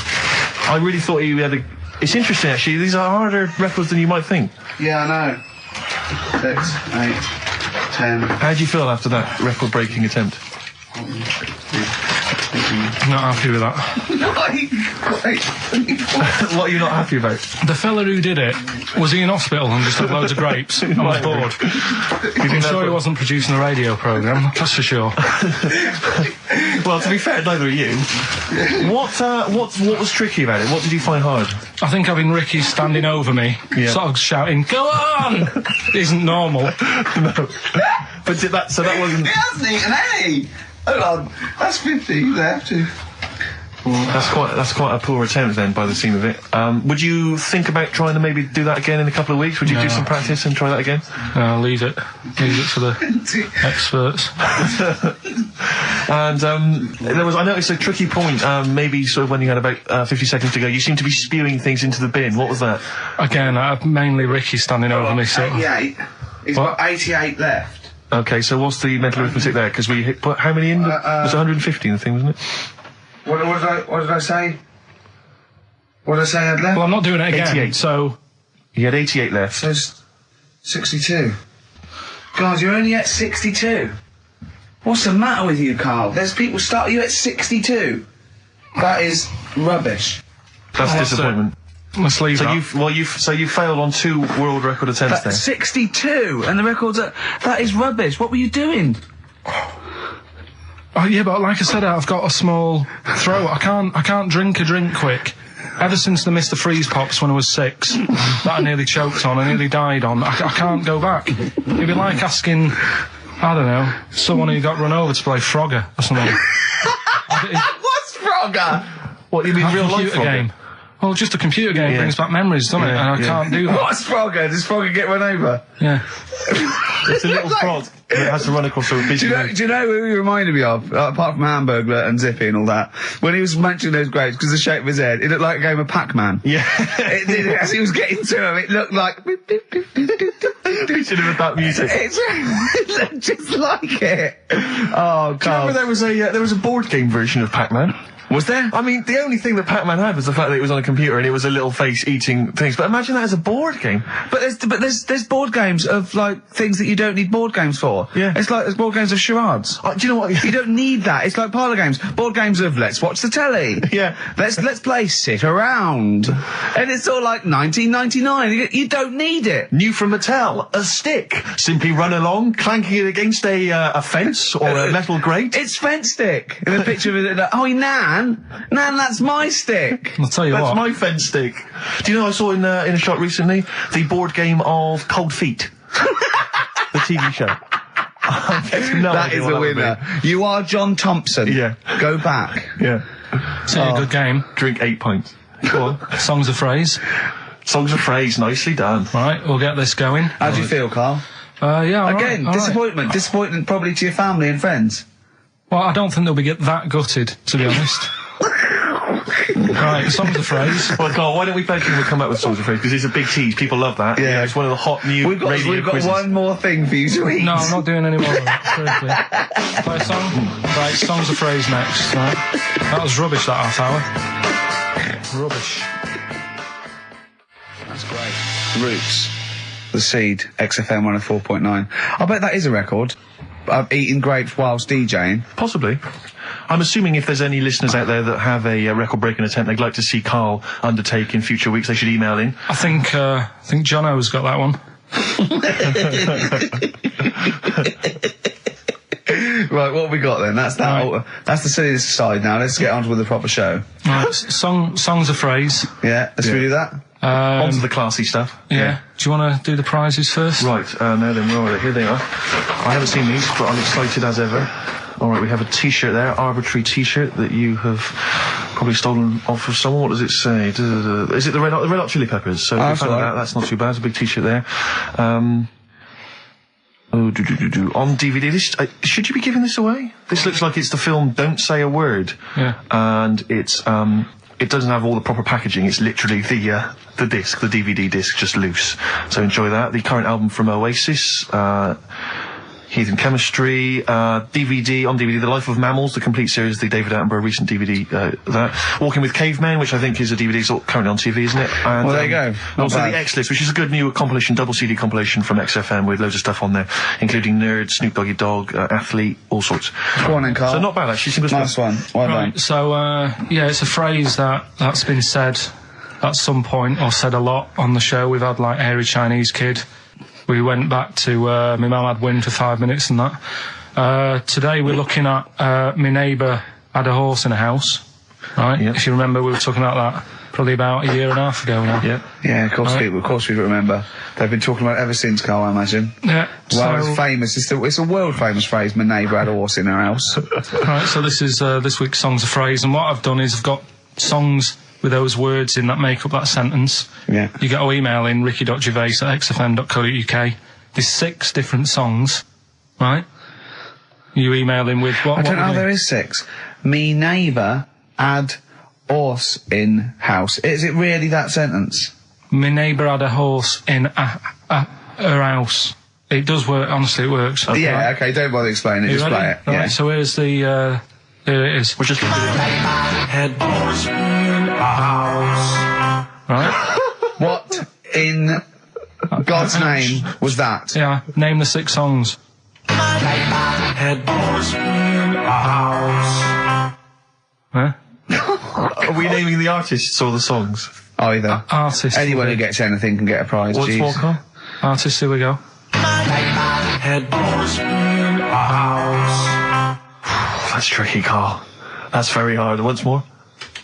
[SPEAKER 2] I really thought he had a... It's interesting, actually. These are harder records than you might think.
[SPEAKER 11] Yeah, I know. 6, 8, 10.
[SPEAKER 2] How do you feel after that record-breaking attempt?
[SPEAKER 3] Not happy with that.
[SPEAKER 2] What are you not happy about?
[SPEAKER 3] The fella who did it, was he in hospital and just had loads of grapes and was bored? I'm sure he wasn't producing a radio programme, that's for sure.
[SPEAKER 2] Well, to be fair, neither are you. What was tricky about it? What did you find hard?
[SPEAKER 3] I think having Ricky standing over me, sort of shouting, "Go on!" isn't normal.
[SPEAKER 2] No. But that wasn't...
[SPEAKER 11] He hasn't eaten any! Hold on, that's 50 left.
[SPEAKER 2] That's quite a poor attempt then, by the seam of it. Would you think about trying to maybe do that again in a couple of weeks? Would you do some practice and try that again?
[SPEAKER 3] No, leave it for the experts.
[SPEAKER 2] And I noticed a tricky point. Maybe sort of when you had about 50 seconds to go, you seemed to be spewing things into the bin. What was that?
[SPEAKER 3] Again, mainly Ricky standing over me.
[SPEAKER 11] 88. He's got 88 left.
[SPEAKER 2] Okay, so what's the mental arithmetic there? Because we put how many in? It was 150 in the thing, wasn't it?
[SPEAKER 11] What did I say? What did I say I had left?
[SPEAKER 3] Well, I'm not doing it again.
[SPEAKER 2] 88.
[SPEAKER 3] So
[SPEAKER 2] you had 88 left.
[SPEAKER 11] So 62. God, you're only at 62. What's the matter with you, Carl? There's people start you at 62. That is rubbish.
[SPEAKER 2] That's disappointment.
[SPEAKER 3] Let's leave that.
[SPEAKER 2] So you failed on 2 world record attempts there.
[SPEAKER 11] 62, and the record's that is rubbish. What were you doing?
[SPEAKER 3] Oh yeah, but like I said, I've got a small throat. I can't drink a drink quick. Ever since the Mr. Freeze Pops when I was 6, that I nearly choked on, I nearly died on. I can't go back. It'd be like asking, I don't know, someone who got run over to play Frogger or something.
[SPEAKER 11] What's Frogger?
[SPEAKER 2] What, you mean real life
[SPEAKER 3] computer game? Well, just a computer game brings back memories, doesn't it? And I can't do that.
[SPEAKER 1] What's Frogger? Does Frogger get run over?
[SPEAKER 3] Yeah.
[SPEAKER 2] It's a little frog. It has to run across a busy road.
[SPEAKER 1] Do you know who he reminded me of? Apart from Hamburglar and Zippy and all that. When he was mentioning those grapes, because the shape of his head, it looked like a game of Pac-Man.
[SPEAKER 2] Yeah.
[SPEAKER 1] It did, as he was getting to him, it looked like...
[SPEAKER 2] We should have had that music.
[SPEAKER 1] It looked just like it. Oh, God.
[SPEAKER 2] Do you remember there was a board game version of Pac-Man?
[SPEAKER 1] Was there?
[SPEAKER 2] I mean, the only thing that Pac-Man had was the fact that it was on a computer and it was a little face eating things. But imagine that as a board game.
[SPEAKER 1] But there's board games of, like, things that you don't need board games for.
[SPEAKER 2] Yeah.
[SPEAKER 1] It's like, there's board games of charades.
[SPEAKER 2] Do you know what?
[SPEAKER 1] You don't need that. It's like parlour games. Board games of let's watch the telly.
[SPEAKER 2] Yeah.
[SPEAKER 1] Let's play sit around. And it's all like 1999. You don't need it.
[SPEAKER 2] New from Mattel, a stick. Simply run along, clanking it against a fence or a metal grate.
[SPEAKER 1] It's fence stick. In a picture of it, oh, Nan, that's my stick.
[SPEAKER 3] I'll tell you
[SPEAKER 2] That's
[SPEAKER 3] what.
[SPEAKER 2] my fence stick. Do you know I saw in a shot recently the board game of Cold Feet, the TV show.
[SPEAKER 1] That is a winner. You are John Thompson.
[SPEAKER 2] Yeah.
[SPEAKER 1] Go back.
[SPEAKER 2] Yeah.
[SPEAKER 3] It's a good game.
[SPEAKER 2] Drink 8 pints. Go on.
[SPEAKER 3] Songs of phrase.
[SPEAKER 2] Songs of phrase, nicely done.
[SPEAKER 3] Right, we'll get this going.
[SPEAKER 1] How do you feel, Carl?
[SPEAKER 3] Yeah, all
[SPEAKER 1] Again,
[SPEAKER 3] right,
[SPEAKER 1] disappointment. Disappointment probably to your family and friends.
[SPEAKER 3] Well, I don't think they'll be that gutted, to be honest. Right, songs of phrase.
[SPEAKER 2] Well, Carl, why don't we both come up with songs of phrase? Because it's a big tease. People love that.
[SPEAKER 1] Yeah.
[SPEAKER 2] It's one of the hot new
[SPEAKER 1] We've got
[SPEAKER 2] quizzes.
[SPEAKER 1] one more thing for you to eat.
[SPEAKER 3] No, I'm not doing any more of it. Seriously. Play a song? Right, songs of phrase next. Right. That was rubbish, that half hour. Rubbish.
[SPEAKER 1] That's great. Roots. The Seed, XFM 104.9. I bet that is a record. Eating grapes whilst DJing.
[SPEAKER 2] Possibly. I'm assuming if there's any listeners out there that have a record-breaking attempt they'd like to see Carl undertake in future weeks, they should email in.
[SPEAKER 3] I think Jono's got that one.
[SPEAKER 1] Right, what have we got then? That's that.
[SPEAKER 3] Right.
[SPEAKER 1] That's the silliest side now. Let's get on with the proper show.
[SPEAKER 3] Right, songs of phrase.
[SPEAKER 1] Yeah, let's do that.
[SPEAKER 2] On to the classy stuff.
[SPEAKER 3] Yeah. Do you want to do the prizes first?
[SPEAKER 2] Right, no then, where are they? Here they are. I haven't seen these, but I'm excited as ever. Alright, we have a t-shirt there, arbitrary t-shirt that you have probably stolen off of someone. What does it say? Is it the Red Hot Chili Peppers? So
[SPEAKER 1] that's right.
[SPEAKER 2] that's not too bad. It's a big t-shirt there. On DVD, this should you be giving this away? This looks like it's the film Don't Say a Word.
[SPEAKER 3] Yeah.
[SPEAKER 2] And it's it doesn't have all the proper packaging. It's literally the disc, the DVD disc, just loose. So enjoy that. The current album from Oasis, Heathen Chemistry, DVD, on DVD, The Life of Mammals, the complete series, the David Attenborough recent DVD, that. Walking with Cavemen, which I think is a DVD, it's currently on TV, isn't it? And,
[SPEAKER 1] well, there you go.
[SPEAKER 2] And also the X-List, which is a good new compilation, double CD compilation from XFM with loads of stuff on there, including Nerd, Snoop Doggy Dogg, Athlete, all sorts.
[SPEAKER 1] Go on then, Carl.
[SPEAKER 2] So not bad, actually.
[SPEAKER 1] Nice one. Well done.
[SPEAKER 3] Right, so, yeah, it's a phrase that's been said at some point, or said a lot on the show. We've had, like, Hairy Chinese Kid. We went back to, my mum had wind for 5 minutes and that. Today we're looking at, my neighbour had a horse in a house. Right? Yep. If you remember, we were talking about that probably about a year and a half ago now.
[SPEAKER 2] Yeah.
[SPEAKER 1] Yeah, of course people remember. They've been talking about it ever since, Carl, I imagine.
[SPEAKER 3] Yeah.
[SPEAKER 1] Well, it's famous. It's a world famous phrase, my neighbour had a horse in her house.
[SPEAKER 3] Right, so this is, this week's Songs of Phrase, and what I've done is I've got songs with those words in that make up that sentence.
[SPEAKER 1] Yeah.
[SPEAKER 3] You get to email in ricky.gervais@xfm.co.uk. There's 6 different songs, right? You email in with what?
[SPEAKER 1] I don't know, there is 6. Me neighbour had horse in house. Is it really that sentence?
[SPEAKER 3] My neighbour had a horse in her house. It does work, honestly, it works.
[SPEAKER 1] Okay. Yeah, okay, don't bother explaining it, just
[SPEAKER 3] ready?
[SPEAKER 1] play it.
[SPEAKER 3] Right,
[SPEAKER 1] yeah.
[SPEAKER 3] so here's the, here it is.
[SPEAKER 2] We're just going to do it.
[SPEAKER 13] Head horse in a house.
[SPEAKER 3] Right?
[SPEAKER 1] What in God's name was that?
[SPEAKER 3] Yeah, name the 6 songs.
[SPEAKER 13] Head horse in a house.
[SPEAKER 3] Huh?
[SPEAKER 2] Are we naming the artists or the songs?
[SPEAKER 1] Either.
[SPEAKER 3] Artists.
[SPEAKER 1] Anyone who gets anything can get a prize.
[SPEAKER 2] What's more, Carl?
[SPEAKER 3] Artists, here we go.
[SPEAKER 13] Head horse in a house.
[SPEAKER 2] That's tricky, Carl. That's very hard. Once more.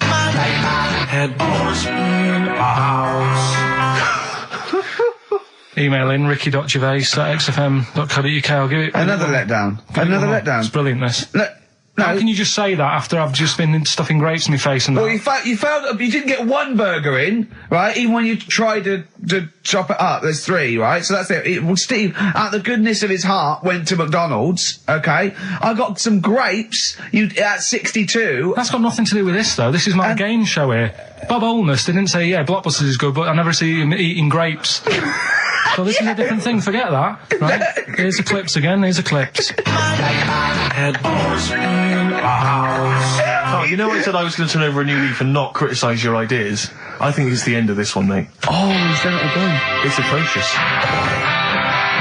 [SPEAKER 13] Head horse in a house.
[SPEAKER 3] Email in ricky.gervais@xfm.co.uk. I'll give it
[SPEAKER 1] Another letdown. Another letdown.
[SPEAKER 3] It's brilliant, this.
[SPEAKER 1] Look,
[SPEAKER 3] How can you just say that after I've just been stuffing grapes in my face and that?
[SPEAKER 11] Well, you didn't get one burger in, right? Even when you tried to chop it up, there's 3, right? So that's it. Well, Steve, out of the goodness of his heart, went to McDonald's, okay? I got some grapes, at 62.
[SPEAKER 3] That's got nothing to do with this, though. This is my game show here. Bob Holness didn't say, yeah, Blockbusters is good, but I never see him eating grapes. So this is a different thing, forget that, right? Here's the clips again, here's the clips.
[SPEAKER 2] Oh, you know I said I was going to turn over a new leaf and not criticise your ideas? I think it's the end of this one, mate.
[SPEAKER 11] Oh, he's done it again.
[SPEAKER 2] It's atrocious.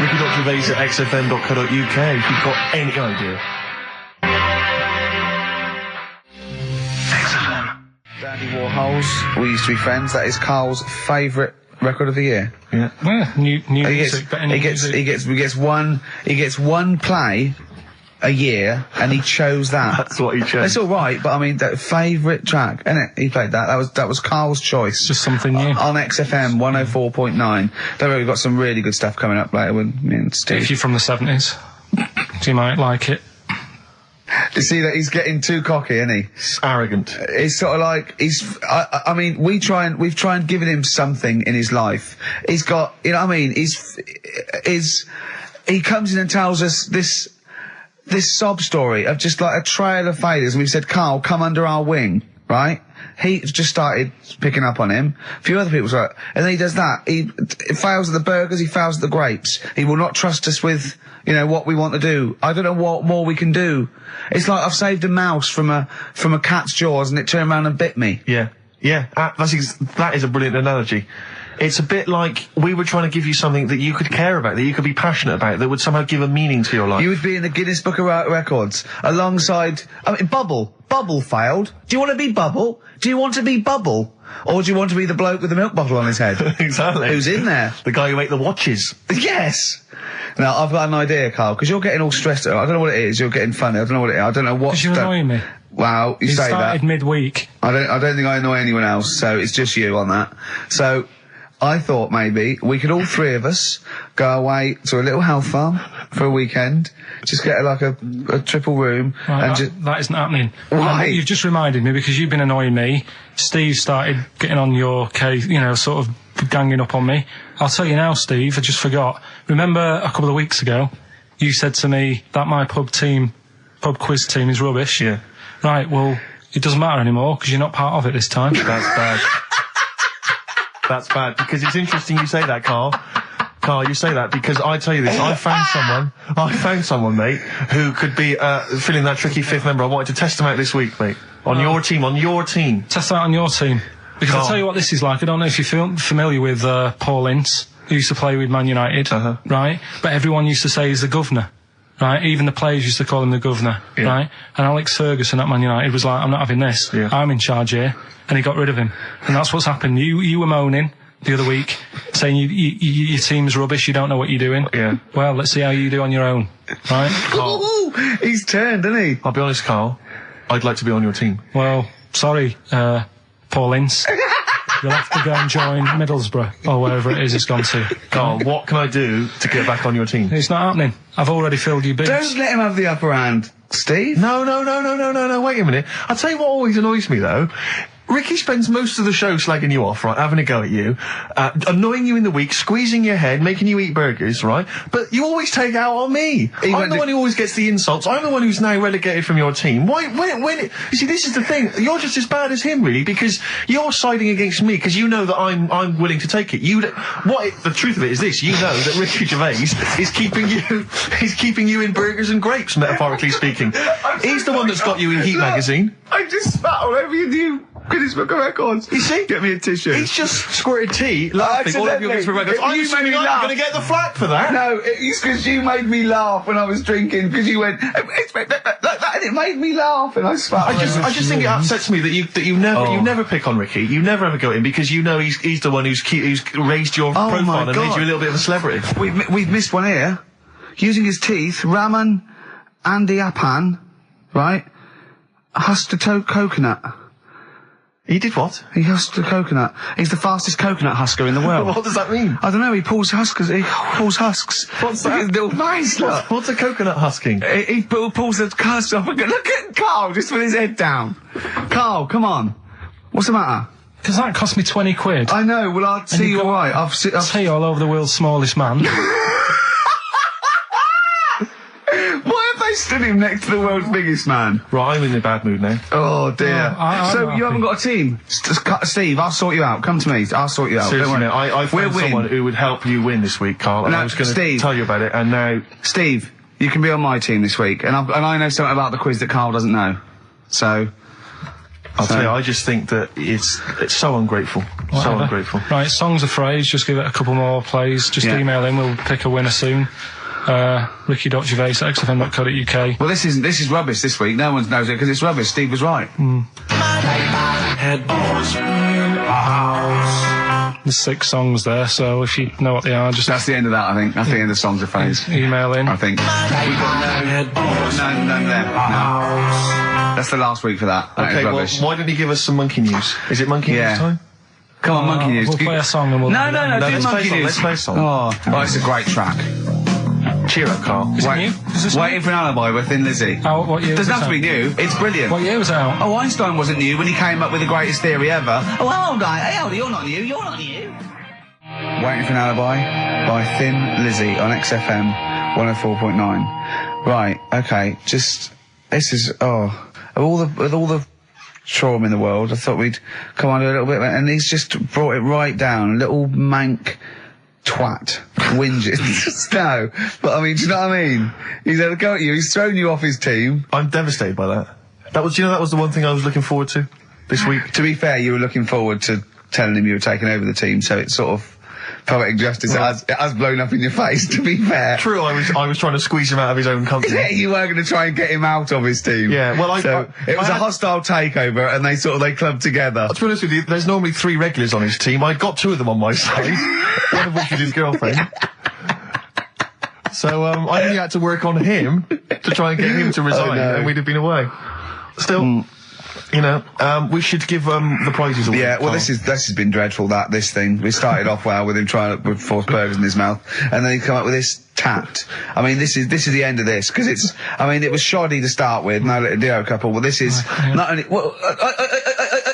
[SPEAKER 2] Ricky.Gervais at xfm.co.uk if you've got any idea.
[SPEAKER 1] XFM. Dandy Warhols, we used to be friends. That is Carl's favourite record of the year.
[SPEAKER 3] Yeah. Well, new music, better new music.
[SPEAKER 1] He gets one play a year, and he chose that.
[SPEAKER 2] That's what he chose.
[SPEAKER 1] It's all right, but I mean, that favourite track, innit? He played that. That was Carl's choice.
[SPEAKER 3] Just something new.
[SPEAKER 1] On XFM 104.9. Don't worry, we've got some really good stuff coming up later with me and Steve.
[SPEAKER 3] If you're from the 70s, you might like it.
[SPEAKER 1] You see that he's getting too cocky, isn't he?
[SPEAKER 2] Arrogant.
[SPEAKER 1] He's sort of like, I mean, we've tried giving him something in his life. He's got, you know what I mean? He comes in and tells us this sob story of just like a trail of failures, and we've said, Carl, come under our wing, right? He just started picking up on him. A few other people's like, and then he does that. He fails at the burgers, he fails at the grapes. He will not trust us with, you know, what we want to do. I don't know what more we can do. It's like I've saved a mouse from a cat's jaws and it turned around and bit me.
[SPEAKER 2] Yeah. Yeah. That is a brilliant analogy. It's a bit like we were trying to give you something that you could care about, that you could be passionate about, that would somehow give a meaning to your life.
[SPEAKER 1] You would be in the Guinness Book of Records alongside, I mean, Bubble. Bubble failed. Do you want to be Bubble? Do you want to be Bubble? Or do you want to be the bloke with the milk bottle on his head?
[SPEAKER 2] Exactly.
[SPEAKER 1] Who's in there?
[SPEAKER 2] The guy who ate the watches.
[SPEAKER 1] Yes! Now, I've got an idea, Carl, because you're getting all stressed out. I don't know what it is. You're getting funny. I don't know what it is. I don't know what...
[SPEAKER 3] Because you're annoying me.
[SPEAKER 1] Wow, you say that.
[SPEAKER 3] Started midweek.
[SPEAKER 1] I don't think I annoy anyone else, so it's just you on that. So... I thought maybe we could all 3 of us go away to a little health farm for a weekend, just get a triple room,
[SPEAKER 3] right, and that isn't happening.
[SPEAKER 1] Why?
[SPEAKER 3] You've just reminded me, because you've been annoying me. Steve started getting on your case, you know, sort of ganging up on me. I'll tell you now, Steve, I just forgot. Remember a couple of weeks ago, you said to me that my pub quiz team is rubbish.
[SPEAKER 2] Yeah.
[SPEAKER 3] Right, well, it doesn't matter anymore, because you're not part of it this time.
[SPEAKER 2] That's bad. That's bad, because it's interesting you say that, Carl. Carl, you say that because I tell you this, I found someone, mate, who could be filling that tricky 5th member. I wanted to test him out this week, mate. On your team.
[SPEAKER 3] Test out on your team. Because I'll tell you what this is like. I don't know if you're familiar with Paul Ince, who used to play with Man United, right? But everyone used to say he's the governor. Right, even the players used to call him the governor, right? And Alex Ferguson at Man United was like, I'm not having this. Yeah. I'm in charge here. And he got rid of him. And that's what's happened. You were moaning the other week, saying your team's rubbish, you don't know what you're doing. Yeah. Well, let's see how you do on your own, right?
[SPEAKER 1] Carl. He's turned, isn't he?
[SPEAKER 2] I'll be honest, Carl. I'd like to be on your team.
[SPEAKER 3] Well, sorry, Paul Ince. You'll have to go and join Middlesbrough, or wherever it is it's gone to.
[SPEAKER 2] Carl, what can I do to get back on your team?
[SPEAKER 3] It's not happening. I've already filled your boots.
[SPEAKER 1] Don't let him have the upper hand, Steve.
[SPEAKER 2] No, wait a minute. I'll tell you what always annoys me, though. Ricky spends most of the show slagging you off, right, having a go at you, annoying you in the week, squeezing your head, making you eat burgers, right? But you always take out on me. I'm the one who always gets the insults. I'm the one who's now relegated from your team. Why, you see, this is the thing. You're just as bad as him, really, because you're siding against me, because you know that I'm willing to take it. The truth of it is this, you know that Ricky Gervais is keeping you in burgers and grapes, metaphorically speaking. He's the one that's got you in Heat magazine.
[SPEAKER 11] I just spat all over you. Guinness Book of Records.
[SPEAKER 2] You see?
[SPEAKER 11] Get me a tissue.
[SPEAKER 2] He's just squirted tea, laughing all over your Guinness Book of Records. I'm assuming I'm going to get the flak for that.
[SPEAKER 1] No, it's because you made me laugh when I was drinking, because you went, like that, and it made me laugh, and I spat.
[SPEAKER 2] I just think it upsets me that you never pick on Ricky. You never ever go in, because you know he's the one who's raised your profile and made you a little bit of a celebrity.
[SPEAKER 1] We've missed one here. Using his teeth, Raman Andy Apan, right? Hustato coconut.
[SPEAKER 2] He did what?
[SPEAKER 1] He husked a coconut. He's the fastest coconut husker in the world.
[SPEAKER 2] What does that mean?
[SPEAKER 1] I don't know, he pulls husks.
[SPEAKER 2] What's that?
[SPEAKER 1] His little face, look.
[SPEAKER 2] What's a coconut husking?
[SPEAKER 1] He pulls the husk off. Look at Carl, just with his head down. Carl, come on. What's the matter?
[SPEAKER 3] Because that cost me 20 quid.
[SPEAKER 1] I know, well, I'd see you alright. I've
[SPEAKER 3] tea all over the world's smallest man.
[SPEAKER 1] Why have they stood him next to the world's biggest man?
[SPEAKER 2] Right, I'm in a bad mood now.
[SPEAKER 1] Oh, dear.
[SPEAKER 3] I'm
[SPEAKER 1] you haven't got a team? Steve, I'll sort you out. Come to me. I'll sort you out.
[SPEAKER 2] Seriously,
[SPEAKER 1] Don't
[SPEAKER 2] no,
[SPEAKER 1] worry.
[SPEAKER 2] I found someone who would help you win this week, Carl, and I was going to tell you about it, and now...
[SPEAKER 1] Steve, you can be on my team this week, and I know something about the quiz that Carl doesn't know. So...
[SPEAKER 2] I'll tell you, I just think that it's so ungrateful.
[SPEAKER 3] Whatever.
[SPEAKER 2] So ungrateful.
[SPEAKER 3] Right, songs of phrase, just give it a couple more plays. Just email in, we'll pick a winner soon. ricky.gervais@xfm.co.uk.
[SPEAKER 1] Well, this is rubbish this week. No one knows it because it's rubbish. Steve was right.
[SPEAKER 3] There's 6 songs there, so if you know what they are, just...
[SPEAKER 1] That's the end of that, I think. That's the end of songs of phrase.
[SPEAKER 3] Email in.
[SPEAKER 1] I think. We've got none there. No. That's the last week for that.
[SPEAKER 2] Okay, well, why didn't he give us some monkey news? Is it monkey news time?
[SPEAKER 1] Come on, monkey news.
[SPEAKER 3] We'll play a song and we'll...
[SPEAKER 1] No, do monkey news.
[SPEAKER 2] Let's play a song.
[SPEAKER 1] Oh, it's a great track.
[SPEAKER 2] Cheer up, Carl.
[SPEAKER 3] Is it new? Is this
[SPEAKER 1] Waiting for an Alibi with Thin Lizzy.
[SPEAKER 3] Oh, what year?
[SPEAKER 1] Doesn't have to be new. It's brilliant.
[SPEAKER 3] What year was it out?
[SPEAKER 1] Oh, Einstein wasn't new when he came up with the greatest theory ever. Oh, hold on. Hey, hold on. You're not new. You're not new. Waiting for an Alibi by Thin Lizzy on XFM 104.9. Right. Okay. This is with all the trauma in the world, I thought we'd come on a little bit, and he's just brought it right down. Little mank twat whinges. No, but I mean, do you know what I mean? He's had a go at you. He's thrown you off his team.
[SPEAKER 2] I'm devastated by that. That was the one thing I was looking forward to this week.
[SPEAKER 1] To be fair, you were looking forward to telling him you were taking over the team, so it's sort of poetic justice. It has blown up in your face, to be fair.
[SPEAKER 2] True, I was trying to squeeze him out of his own company.
[SPEAKER 1] Yeah, you were going to try and get him out of his team.
[SPEAKER 2] Yeah, well,
[SPEAKER 1] it was a hostile takeover, and they clubbed together.
[SPEAKER 2] To be honest with you, there's normally 3 regulars on his team. I got 2 of them on my side, one of which is his girlfriend. So I only had to work on him to try and get him to resign, and we'd have been away. Still. You know, we should give the prizes away.
[SPEAKER 1] Yeah, well, this has been dreadful. This thing. We started off well with him trying to put 4 burgers in his mouth, and then he come up with this tat. I mean, this is the end of this because it's. I mean, it was shoddy to start with. No little duo couple. Well, this is not only. Well,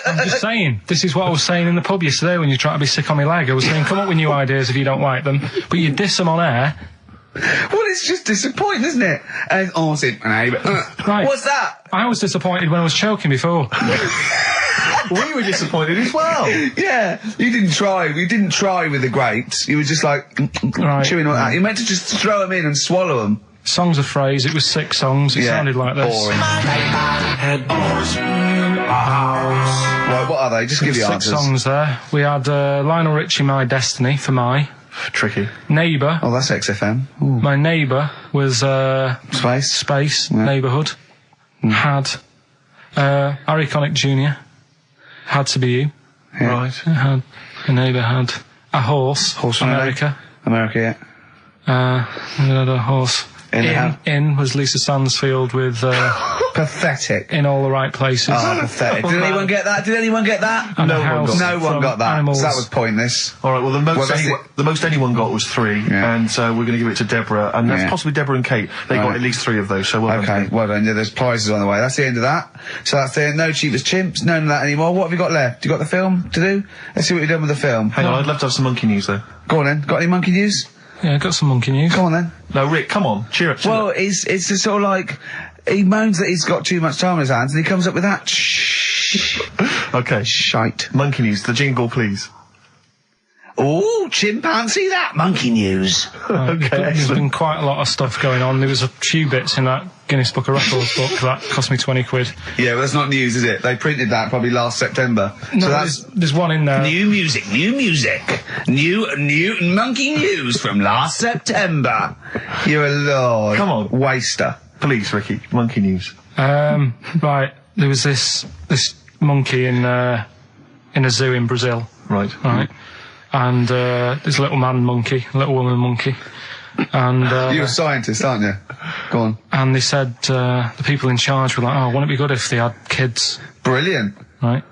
[SPEAKER 3] I'm just saying. This is what I was saying in the pub yesterday when you try to be sick on my leg. I was saying, come up with new ideas if you don't like them, but you diss them on air.
[SPEAKER 1] Well, it's just disappointing, isn't it? And
[SPEAKER 3] right.
[SPEAKER 1] What's that?
[SPEAKER 3] I was disappointed when I was choking before.
[SPEAKER 2] We were disappointed as well.
[SPEAKER 1] Yeah, you didn't try. You didn't try with the grapes. You were just like chewing on that. You meant to just throw them in and swallow them.
[SPEAKER 3] Songs of phrase. It was 6 songs. It sounded like this.
[SPEAKER 1] Boring. Right, what are they? Just give the
[SPEAKER 3] 6
[SPEAKER 1] answers.
[SPEAKER 3] songs there. We had Lionel Richie, My Destiny, for my.
[SPEAKER 2] Tricky.
[SPEAKER 3] Neighbour.
[SPEAKER 1] Oh, that's XFM. Ooh.
[SPEAKER 3] My neighbour was Space. Neighbourhood. Had Harry Connick Jr. Had to be you.
[SPEAKER 1] Yeah.
[SPEAKER 2] Right.
[SPEAKER 3] Had a neighbour had a horse. America.
[SPEAKER 1] Yeah.
[SPEAKER 3] We had a horse. In was Lisa Stansfield with
[SPEAKER 1] pathetic.
[SPEAKER 3] In all the right places.
[SPEAKER 1] Oh, pathetic. Did anyone get that?
[SPEAKER 3] And
[SPEAKER 1] No one got that.
[SPEAKER 3] Animals.
[SPEAKER 1] So that was pointless.
[SPEAKER 2] All right. Well, the most anyone got was 3, and we're going to give it to Deborah, and that's possibly Deborah and Kate. They got at least 3 of those. So well done.
[SPEAKER 1] Well done. Yeah, there's prizes on the way. That's the end of that. So that's the end. No cheapest chimps. None of that anymore. What have you got left? You got the film to do? Let's see what you've done with the film.
[SPEAKER 2] Hang on. I'd love to have some monkey news though.
[SPEAKER 1] Go on then. Got any monkey news?
[SPEAKER 3] Yeah, got some monkey news.
[SPEAKER 1] Come on then.
[SPEAKER 2] No, Rick, come on, cheer up.
[SPEAKER 1] Well, it's just sort of like he moans that he's got too much time on his hands, and he comes up with that.
[SPEAKER 2] Okay,
[SPEAKER 1] shite.
[SPEAKER 2] Monkey news. The jingle, please.
[SPEAKER 1] Oh, chimpanzee, that monkey news.
[SPEAKER 2] Okay,
[SPEAKER 3] there's been quite a lot of stuff going on. There was a few bits in that Guinness Book of Records book that cost me 20 quid.
[SPEAKER 1] Yeah, well, that's not news, is it? They printed that probably last September.
[SPEAKER 3] No, so there's one in there.
[SPEAKER 1] New music. New monkey news from last September. You're a lord.
[SPEAKER 2] Come on.
[SPEAKER 1] Waster.
[SPEAKER 2] Please, Ricky, monkey news.
[SPEAKER 3] Right, there was this monkey in a zoo in Brazil.
[SPEAKER 2] Right.
[SPEAKER 3] And there's a little man monkey, a little woman monkey. And
[SPEAKER 1] you're a scientist, aren't you? Go on.
[SPEAKER 3] And they said the people in charge were like, "Oh, wouldn't it be good if they had kids?"
[SPEAKER 1] Brilliant.
[SPEAKER 3] Right.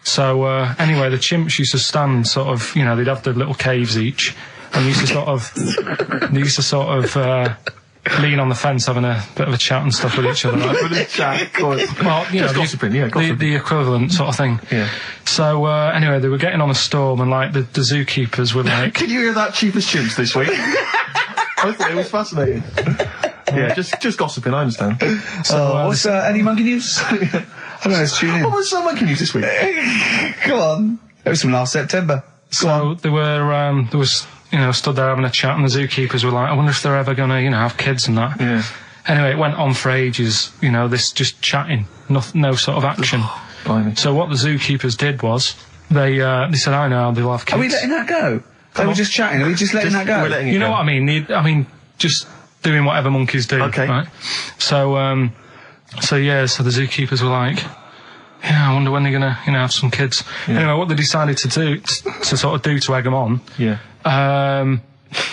[SPEAKER 3] So anyway, the chimps used to stand sort of, you know, they'd have the little caves each, and they used to sort of lean on the fence having a bit of a chat and stuff with each other. Right? Well, you know,
[SPEAKER 2] gossiping, gossiping.
[SPEAKER 3] The equivalent sort of thing.
[SPEAKER 2] Yeah.
[SPEAKER 3] So anyway, they were getting on a storm, and like the zookeepers were like,
[SPEAKER 2] "Can you hear that, cheapest chimps this week?" I thought it was fascinating. Yeah, just gossiping. I understand.
[SPEAKER 11] So, what's any monkey news? I don't know. Let's tune in.
[SPEAKER 2] What was some monkey news this week?
[SPEAKER 11] Come on. It was from last September.
[SPEAKER 3] So they were there was, you know, stood there having a chat, and the zookeepers were like, I wonder if they're ever gonna, you know, have kids and that.
[SPEAKER 2] Yeah.
[SPEAKER 3] Anyway, it went on for ages, you know, this just chatting, no sort of action. So what the zookeepers did was, they said, I know, they'll have kids.
[SPEAKER 11] Are we letting that go? They were just chatting, are we just letting that go?
[SPEAKER 3] We're letting it go. What I mean? Just doing whatever monkeys do.
[SPEAKER 2] Okay.
[SPEAKER 3] Right? So the zookeepers were like, yeah, I wonder when they're gonna, you know, have some kids.
[SPEAKER 2] Yeah.
[SPEAKER 3] Anyway, what they decided to do, to sort of do to egg them on,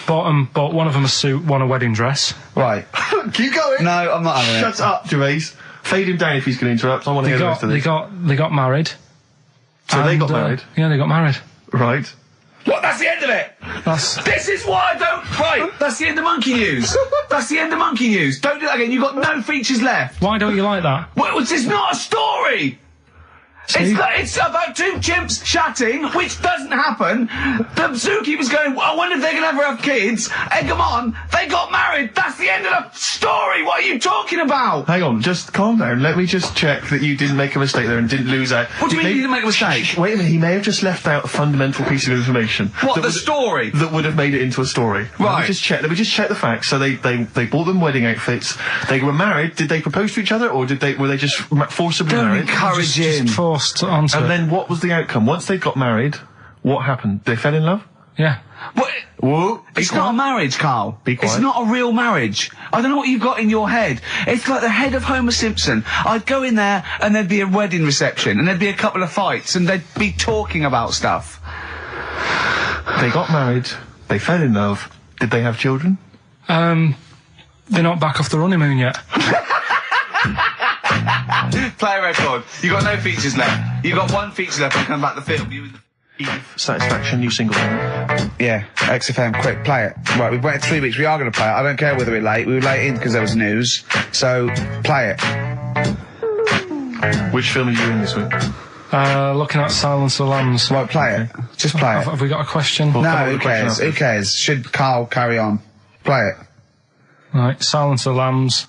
[SPEAKER 3] bought one of them a suit, one a wedding dress.
[SPEAKER 11] Right.
[SPEAKER 2] Keep going.
[SPEAKER 11] No, I'm not having it.
[SPEAKER 2] Shut up, Gervais. Fade him down if he's going to interrupt. I want to hear the rest of this.
[SPEAKER 3] They got married.
[SPEAKER 2] So they got married?
[SPEAKER 3] Yeah, they got married.
[SPEAKER 2] Right.
[SPEAKER 11] What? That's the end of it! This is why I don't... Right, that's the end of monkey news. That's the end of monkey news. Don't do that again. You've got no features left.
[SPEAKER 3] Why don't you like that?
[SPEAKER 11] Well, it's not a story! It's about two chimps chatting, which doesn't happen. The zookeeper's going, I wonder if they're going to ever have kids. Egg them on. They got married. That's the end of the story. What are you talking about?
[SPEAKER 2] Hang on, just calm down. Let me just check that you didn't make a mistake there and didn't lose out.
[SPEAKER 11] What do you mean you didn't make a mistake?
[SPEAKER 2] Wait a minute, he may have just left out a fundamental piece of information.
[SPEAKER 11] What, the story?
[SPEAKER 2] That would have made it into a story.
[SPEAKER 11] Right.
[SPEAKER 2] Let me just check the facts. So they bought them wedding outfits. They were married. Did they propose to each other, or were they just forcibly married?
[SPEAKER 11] Don't encourage him.
[SPEAKER 3] Just forced onto it.
[SPEAKER 2] And then what was the outcome? Once they got married, what happened? They fell in love?
[SPEAKER 3] Yeah.
[SPEAKER 11] What?
[SPEAKER 2] Whoa,
[SPEAKER 11] it's not a marriage, Carl.
[SPEAKER 2] Be quiet.
[SPEAKER 11] It's not a real marriage. I don't know what you've got in your head. It's like the head of Homer Simpson. I'd go in there and there'd be a wedding reception and there'd be a couple of fights and they'd be talking about stuff.
[SPEAKER 2] They got married. They fell in love. Did they have children?
[SPEAKER 3] They're not back off the honeymoon yet.
[SPEAKER 11] Play a record. You got no features left. You got one feature left and come back to the film.
[SPEAKER 2] Satisfaction, new single.
[SPEAKER 11] Yeah, XFM, quick, play it. Right, we've waited 3 weeks. We are going to play it. I don't care whether we're late. We were late in because there was news. So, play it.
[SPEAKER 2] Which film are you in this week?
[SPEAKER 3] Looking at Silence of the Lambs.
[SPEAKER 11] Right, play it. Just play it.
[SPEAKER 3] Have we got a question?
[SPEAKER 11] No, who cares? Who cares? Should Carl carry on? Play it.
[SPEAKER 3] Right, Silence of the Lambs.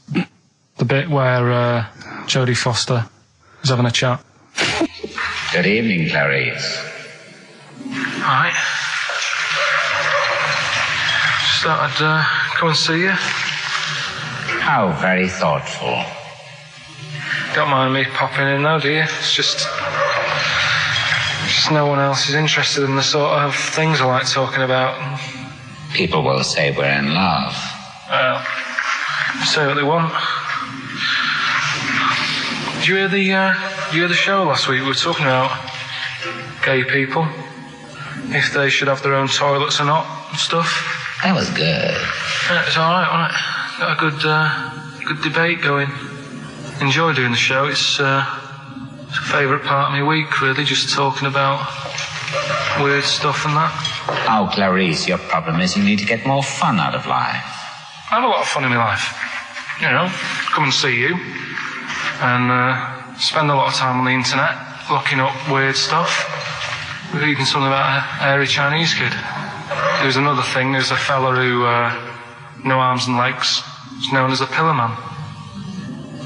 [SPEAKER 3] The bit where Jodie Foster is having a chat.
[SPEAKER 19] Good evening, Clarice.
[SPEAKER 3] Right. Just thought I'd come and see you.
[SPEAKER 19] How very thoughtful.
[SPEAKER 3] Don't mind me popping in though, do you? It's just no one else is interested in the sort of things I like talking about.
[SPEAKER 19] People will say we're in love.
[SPEAKER 3] Well, say what they want. Did you hear the show last week? We were talking about gay people, if they should have their own toilets or not and stuff.
[SPEAKER 19] That was good.
[SPEAKER 3] Yeah, it was alright, wasn't it? Got a good debate going. Enjoy doing the show. It's a favourite part of my week, really, just talking about weird stuff and that.
[SPEAKER 19] Oh, Clarice, your problem is you need to get more fun out of life.
[SPEAKER 3] I have a lot of fun in my life. You know, come and see you and spend a lot of time on the internet looking up weird stuff. Reading something about a hairy Chinese kid. There's another thing, there's a fella who, no arms and legs, is known as a pillar man.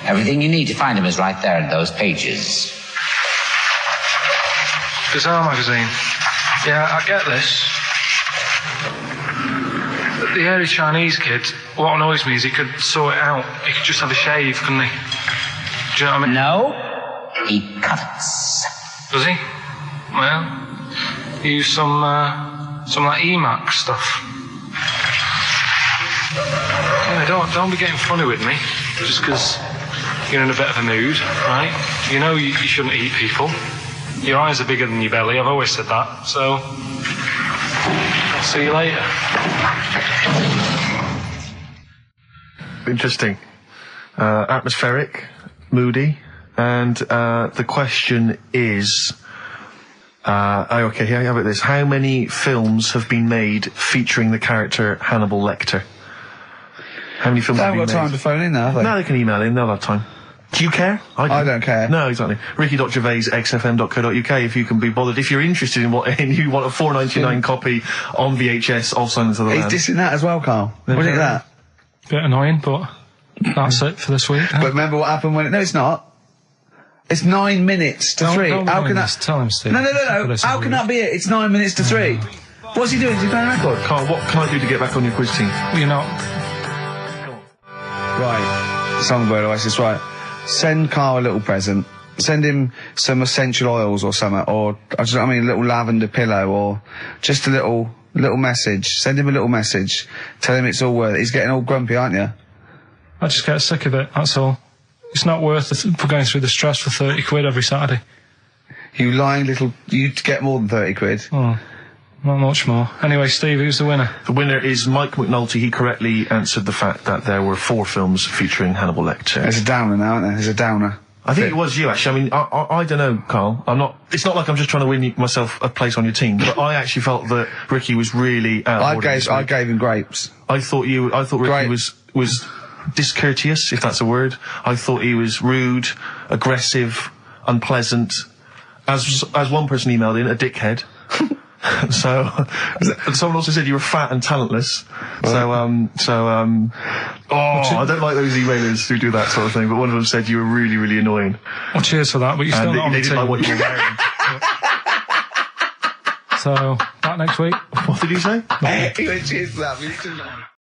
[SPEAKER 19] Everything you need to find him is right there in those pages.
[SPEAKER 3] Bizarre magazine. Yeah, I get this. The hairy Chinese kid, what annoys me is he could sort it out. He could just have a shave, couldn't he? Do you know what I mean?
[SPEAKER 19] No, he cuts.
[SPEAKER 3] Does he? Well, use some like EMAC stuff. Yeah, don't be getting funny with me, just because you're in a bit of a mood, right? You know you shouldn't eat people. Your eyes are bigger than your belly, I've always said that, so I'll see you later.
[SPEAKER 2] Interesting. Atmospheric, moody, and the question is, Okay, here, how about this? How many films have been made featuring the character Hannibal Lecter? How many films
[SPEAKER 1] They
[SPEAKER 2] have
[SPEAKER 1] haven't
[SPEAKER 2] been
[SPEAKER 1] got
[SPEAKER 2] made?
[SPEAKER 1] time to phone in now, have they?
[SPEAKER 2] No, they can email in, they'll have time. Do you care?
[SPEAKER 1] I don't care.
[SPEAKER 2] No, exactly. Ricky.Gervais, xfm.co.uk, if you can be bothered. If you're interested in what, and you want a $4.99 copy on VHS of Silence of the Lambs.
[SPEAKER 1] He's dissing that as well, Carl. What do you think of that?
[SPEAKER 3] Bit annoying, but that's it for this week.
[SPEAKER 1] But remember what happened when... No, it's not. It's 9 minutes to 3. How can that...
[SPEAKER 3] Tell him, Steve.
[SPEAKER 1] No. How can that be it? It's 9 minutes to 3. What's he doing? Is he playing a record?
[SPEAKER 2] Carl, what can I do to get back on your quiz team?
[SPEAKER 3] You're not.
[SPEAKER 1] Right. Songbird Oasis, right. Send Carl a little present. Send him some essential oils or something, or, a little lavender pillow, or just a little message. Send him a little message. Tell him it's all worth it. He's getting all grumpy, aren't you?
[SPEAKER 3] I just get sick of it, that's all. It's not worth for going through the stress for 30 quid every Saturday.
[SPEAKER 1] You lying little... You'd get more than 30 quid.
[SPEAKER 3] Oh, not much more. Anyway, Steve, who's the winner?
[SPEAKER 2] The winner is Mike McNulty. He correctly answered the fact that there were 4 films featuring Hannibal Lecter.
[SPEAKER 1] There's a downer now, isn't there? There's a downer.
[SPEAKER 2] I think it was you, actually. I mean, I don't know, Carl. It's not like I'm just trying to win myself a place on your team, but I actually felt that Ricky was really out of order.
[SPEAKER 1] I gave him grapes.
[SPEAKER 2] I thought Ricky was discourteous, if that's a word. I thought he was rude, aggressive, unpleasant. As one person emailed in, a dickhead. So, someone also said you were fat and talentless. I don't like those emailers who do that sort of thing, but one of them said you were really, really annoying.
[SPEAKER 3] Well, cheers for that, but you're still not on the
[SPEAKER 2] they didn't
[SPEAKER 3] team.
[SPEAKER 2] like what you were wearing.
[SPEAKER 3] So, back next week.
[SPEAKER 2] What did he say?
[SPEAKER 1] He went, cheers for that.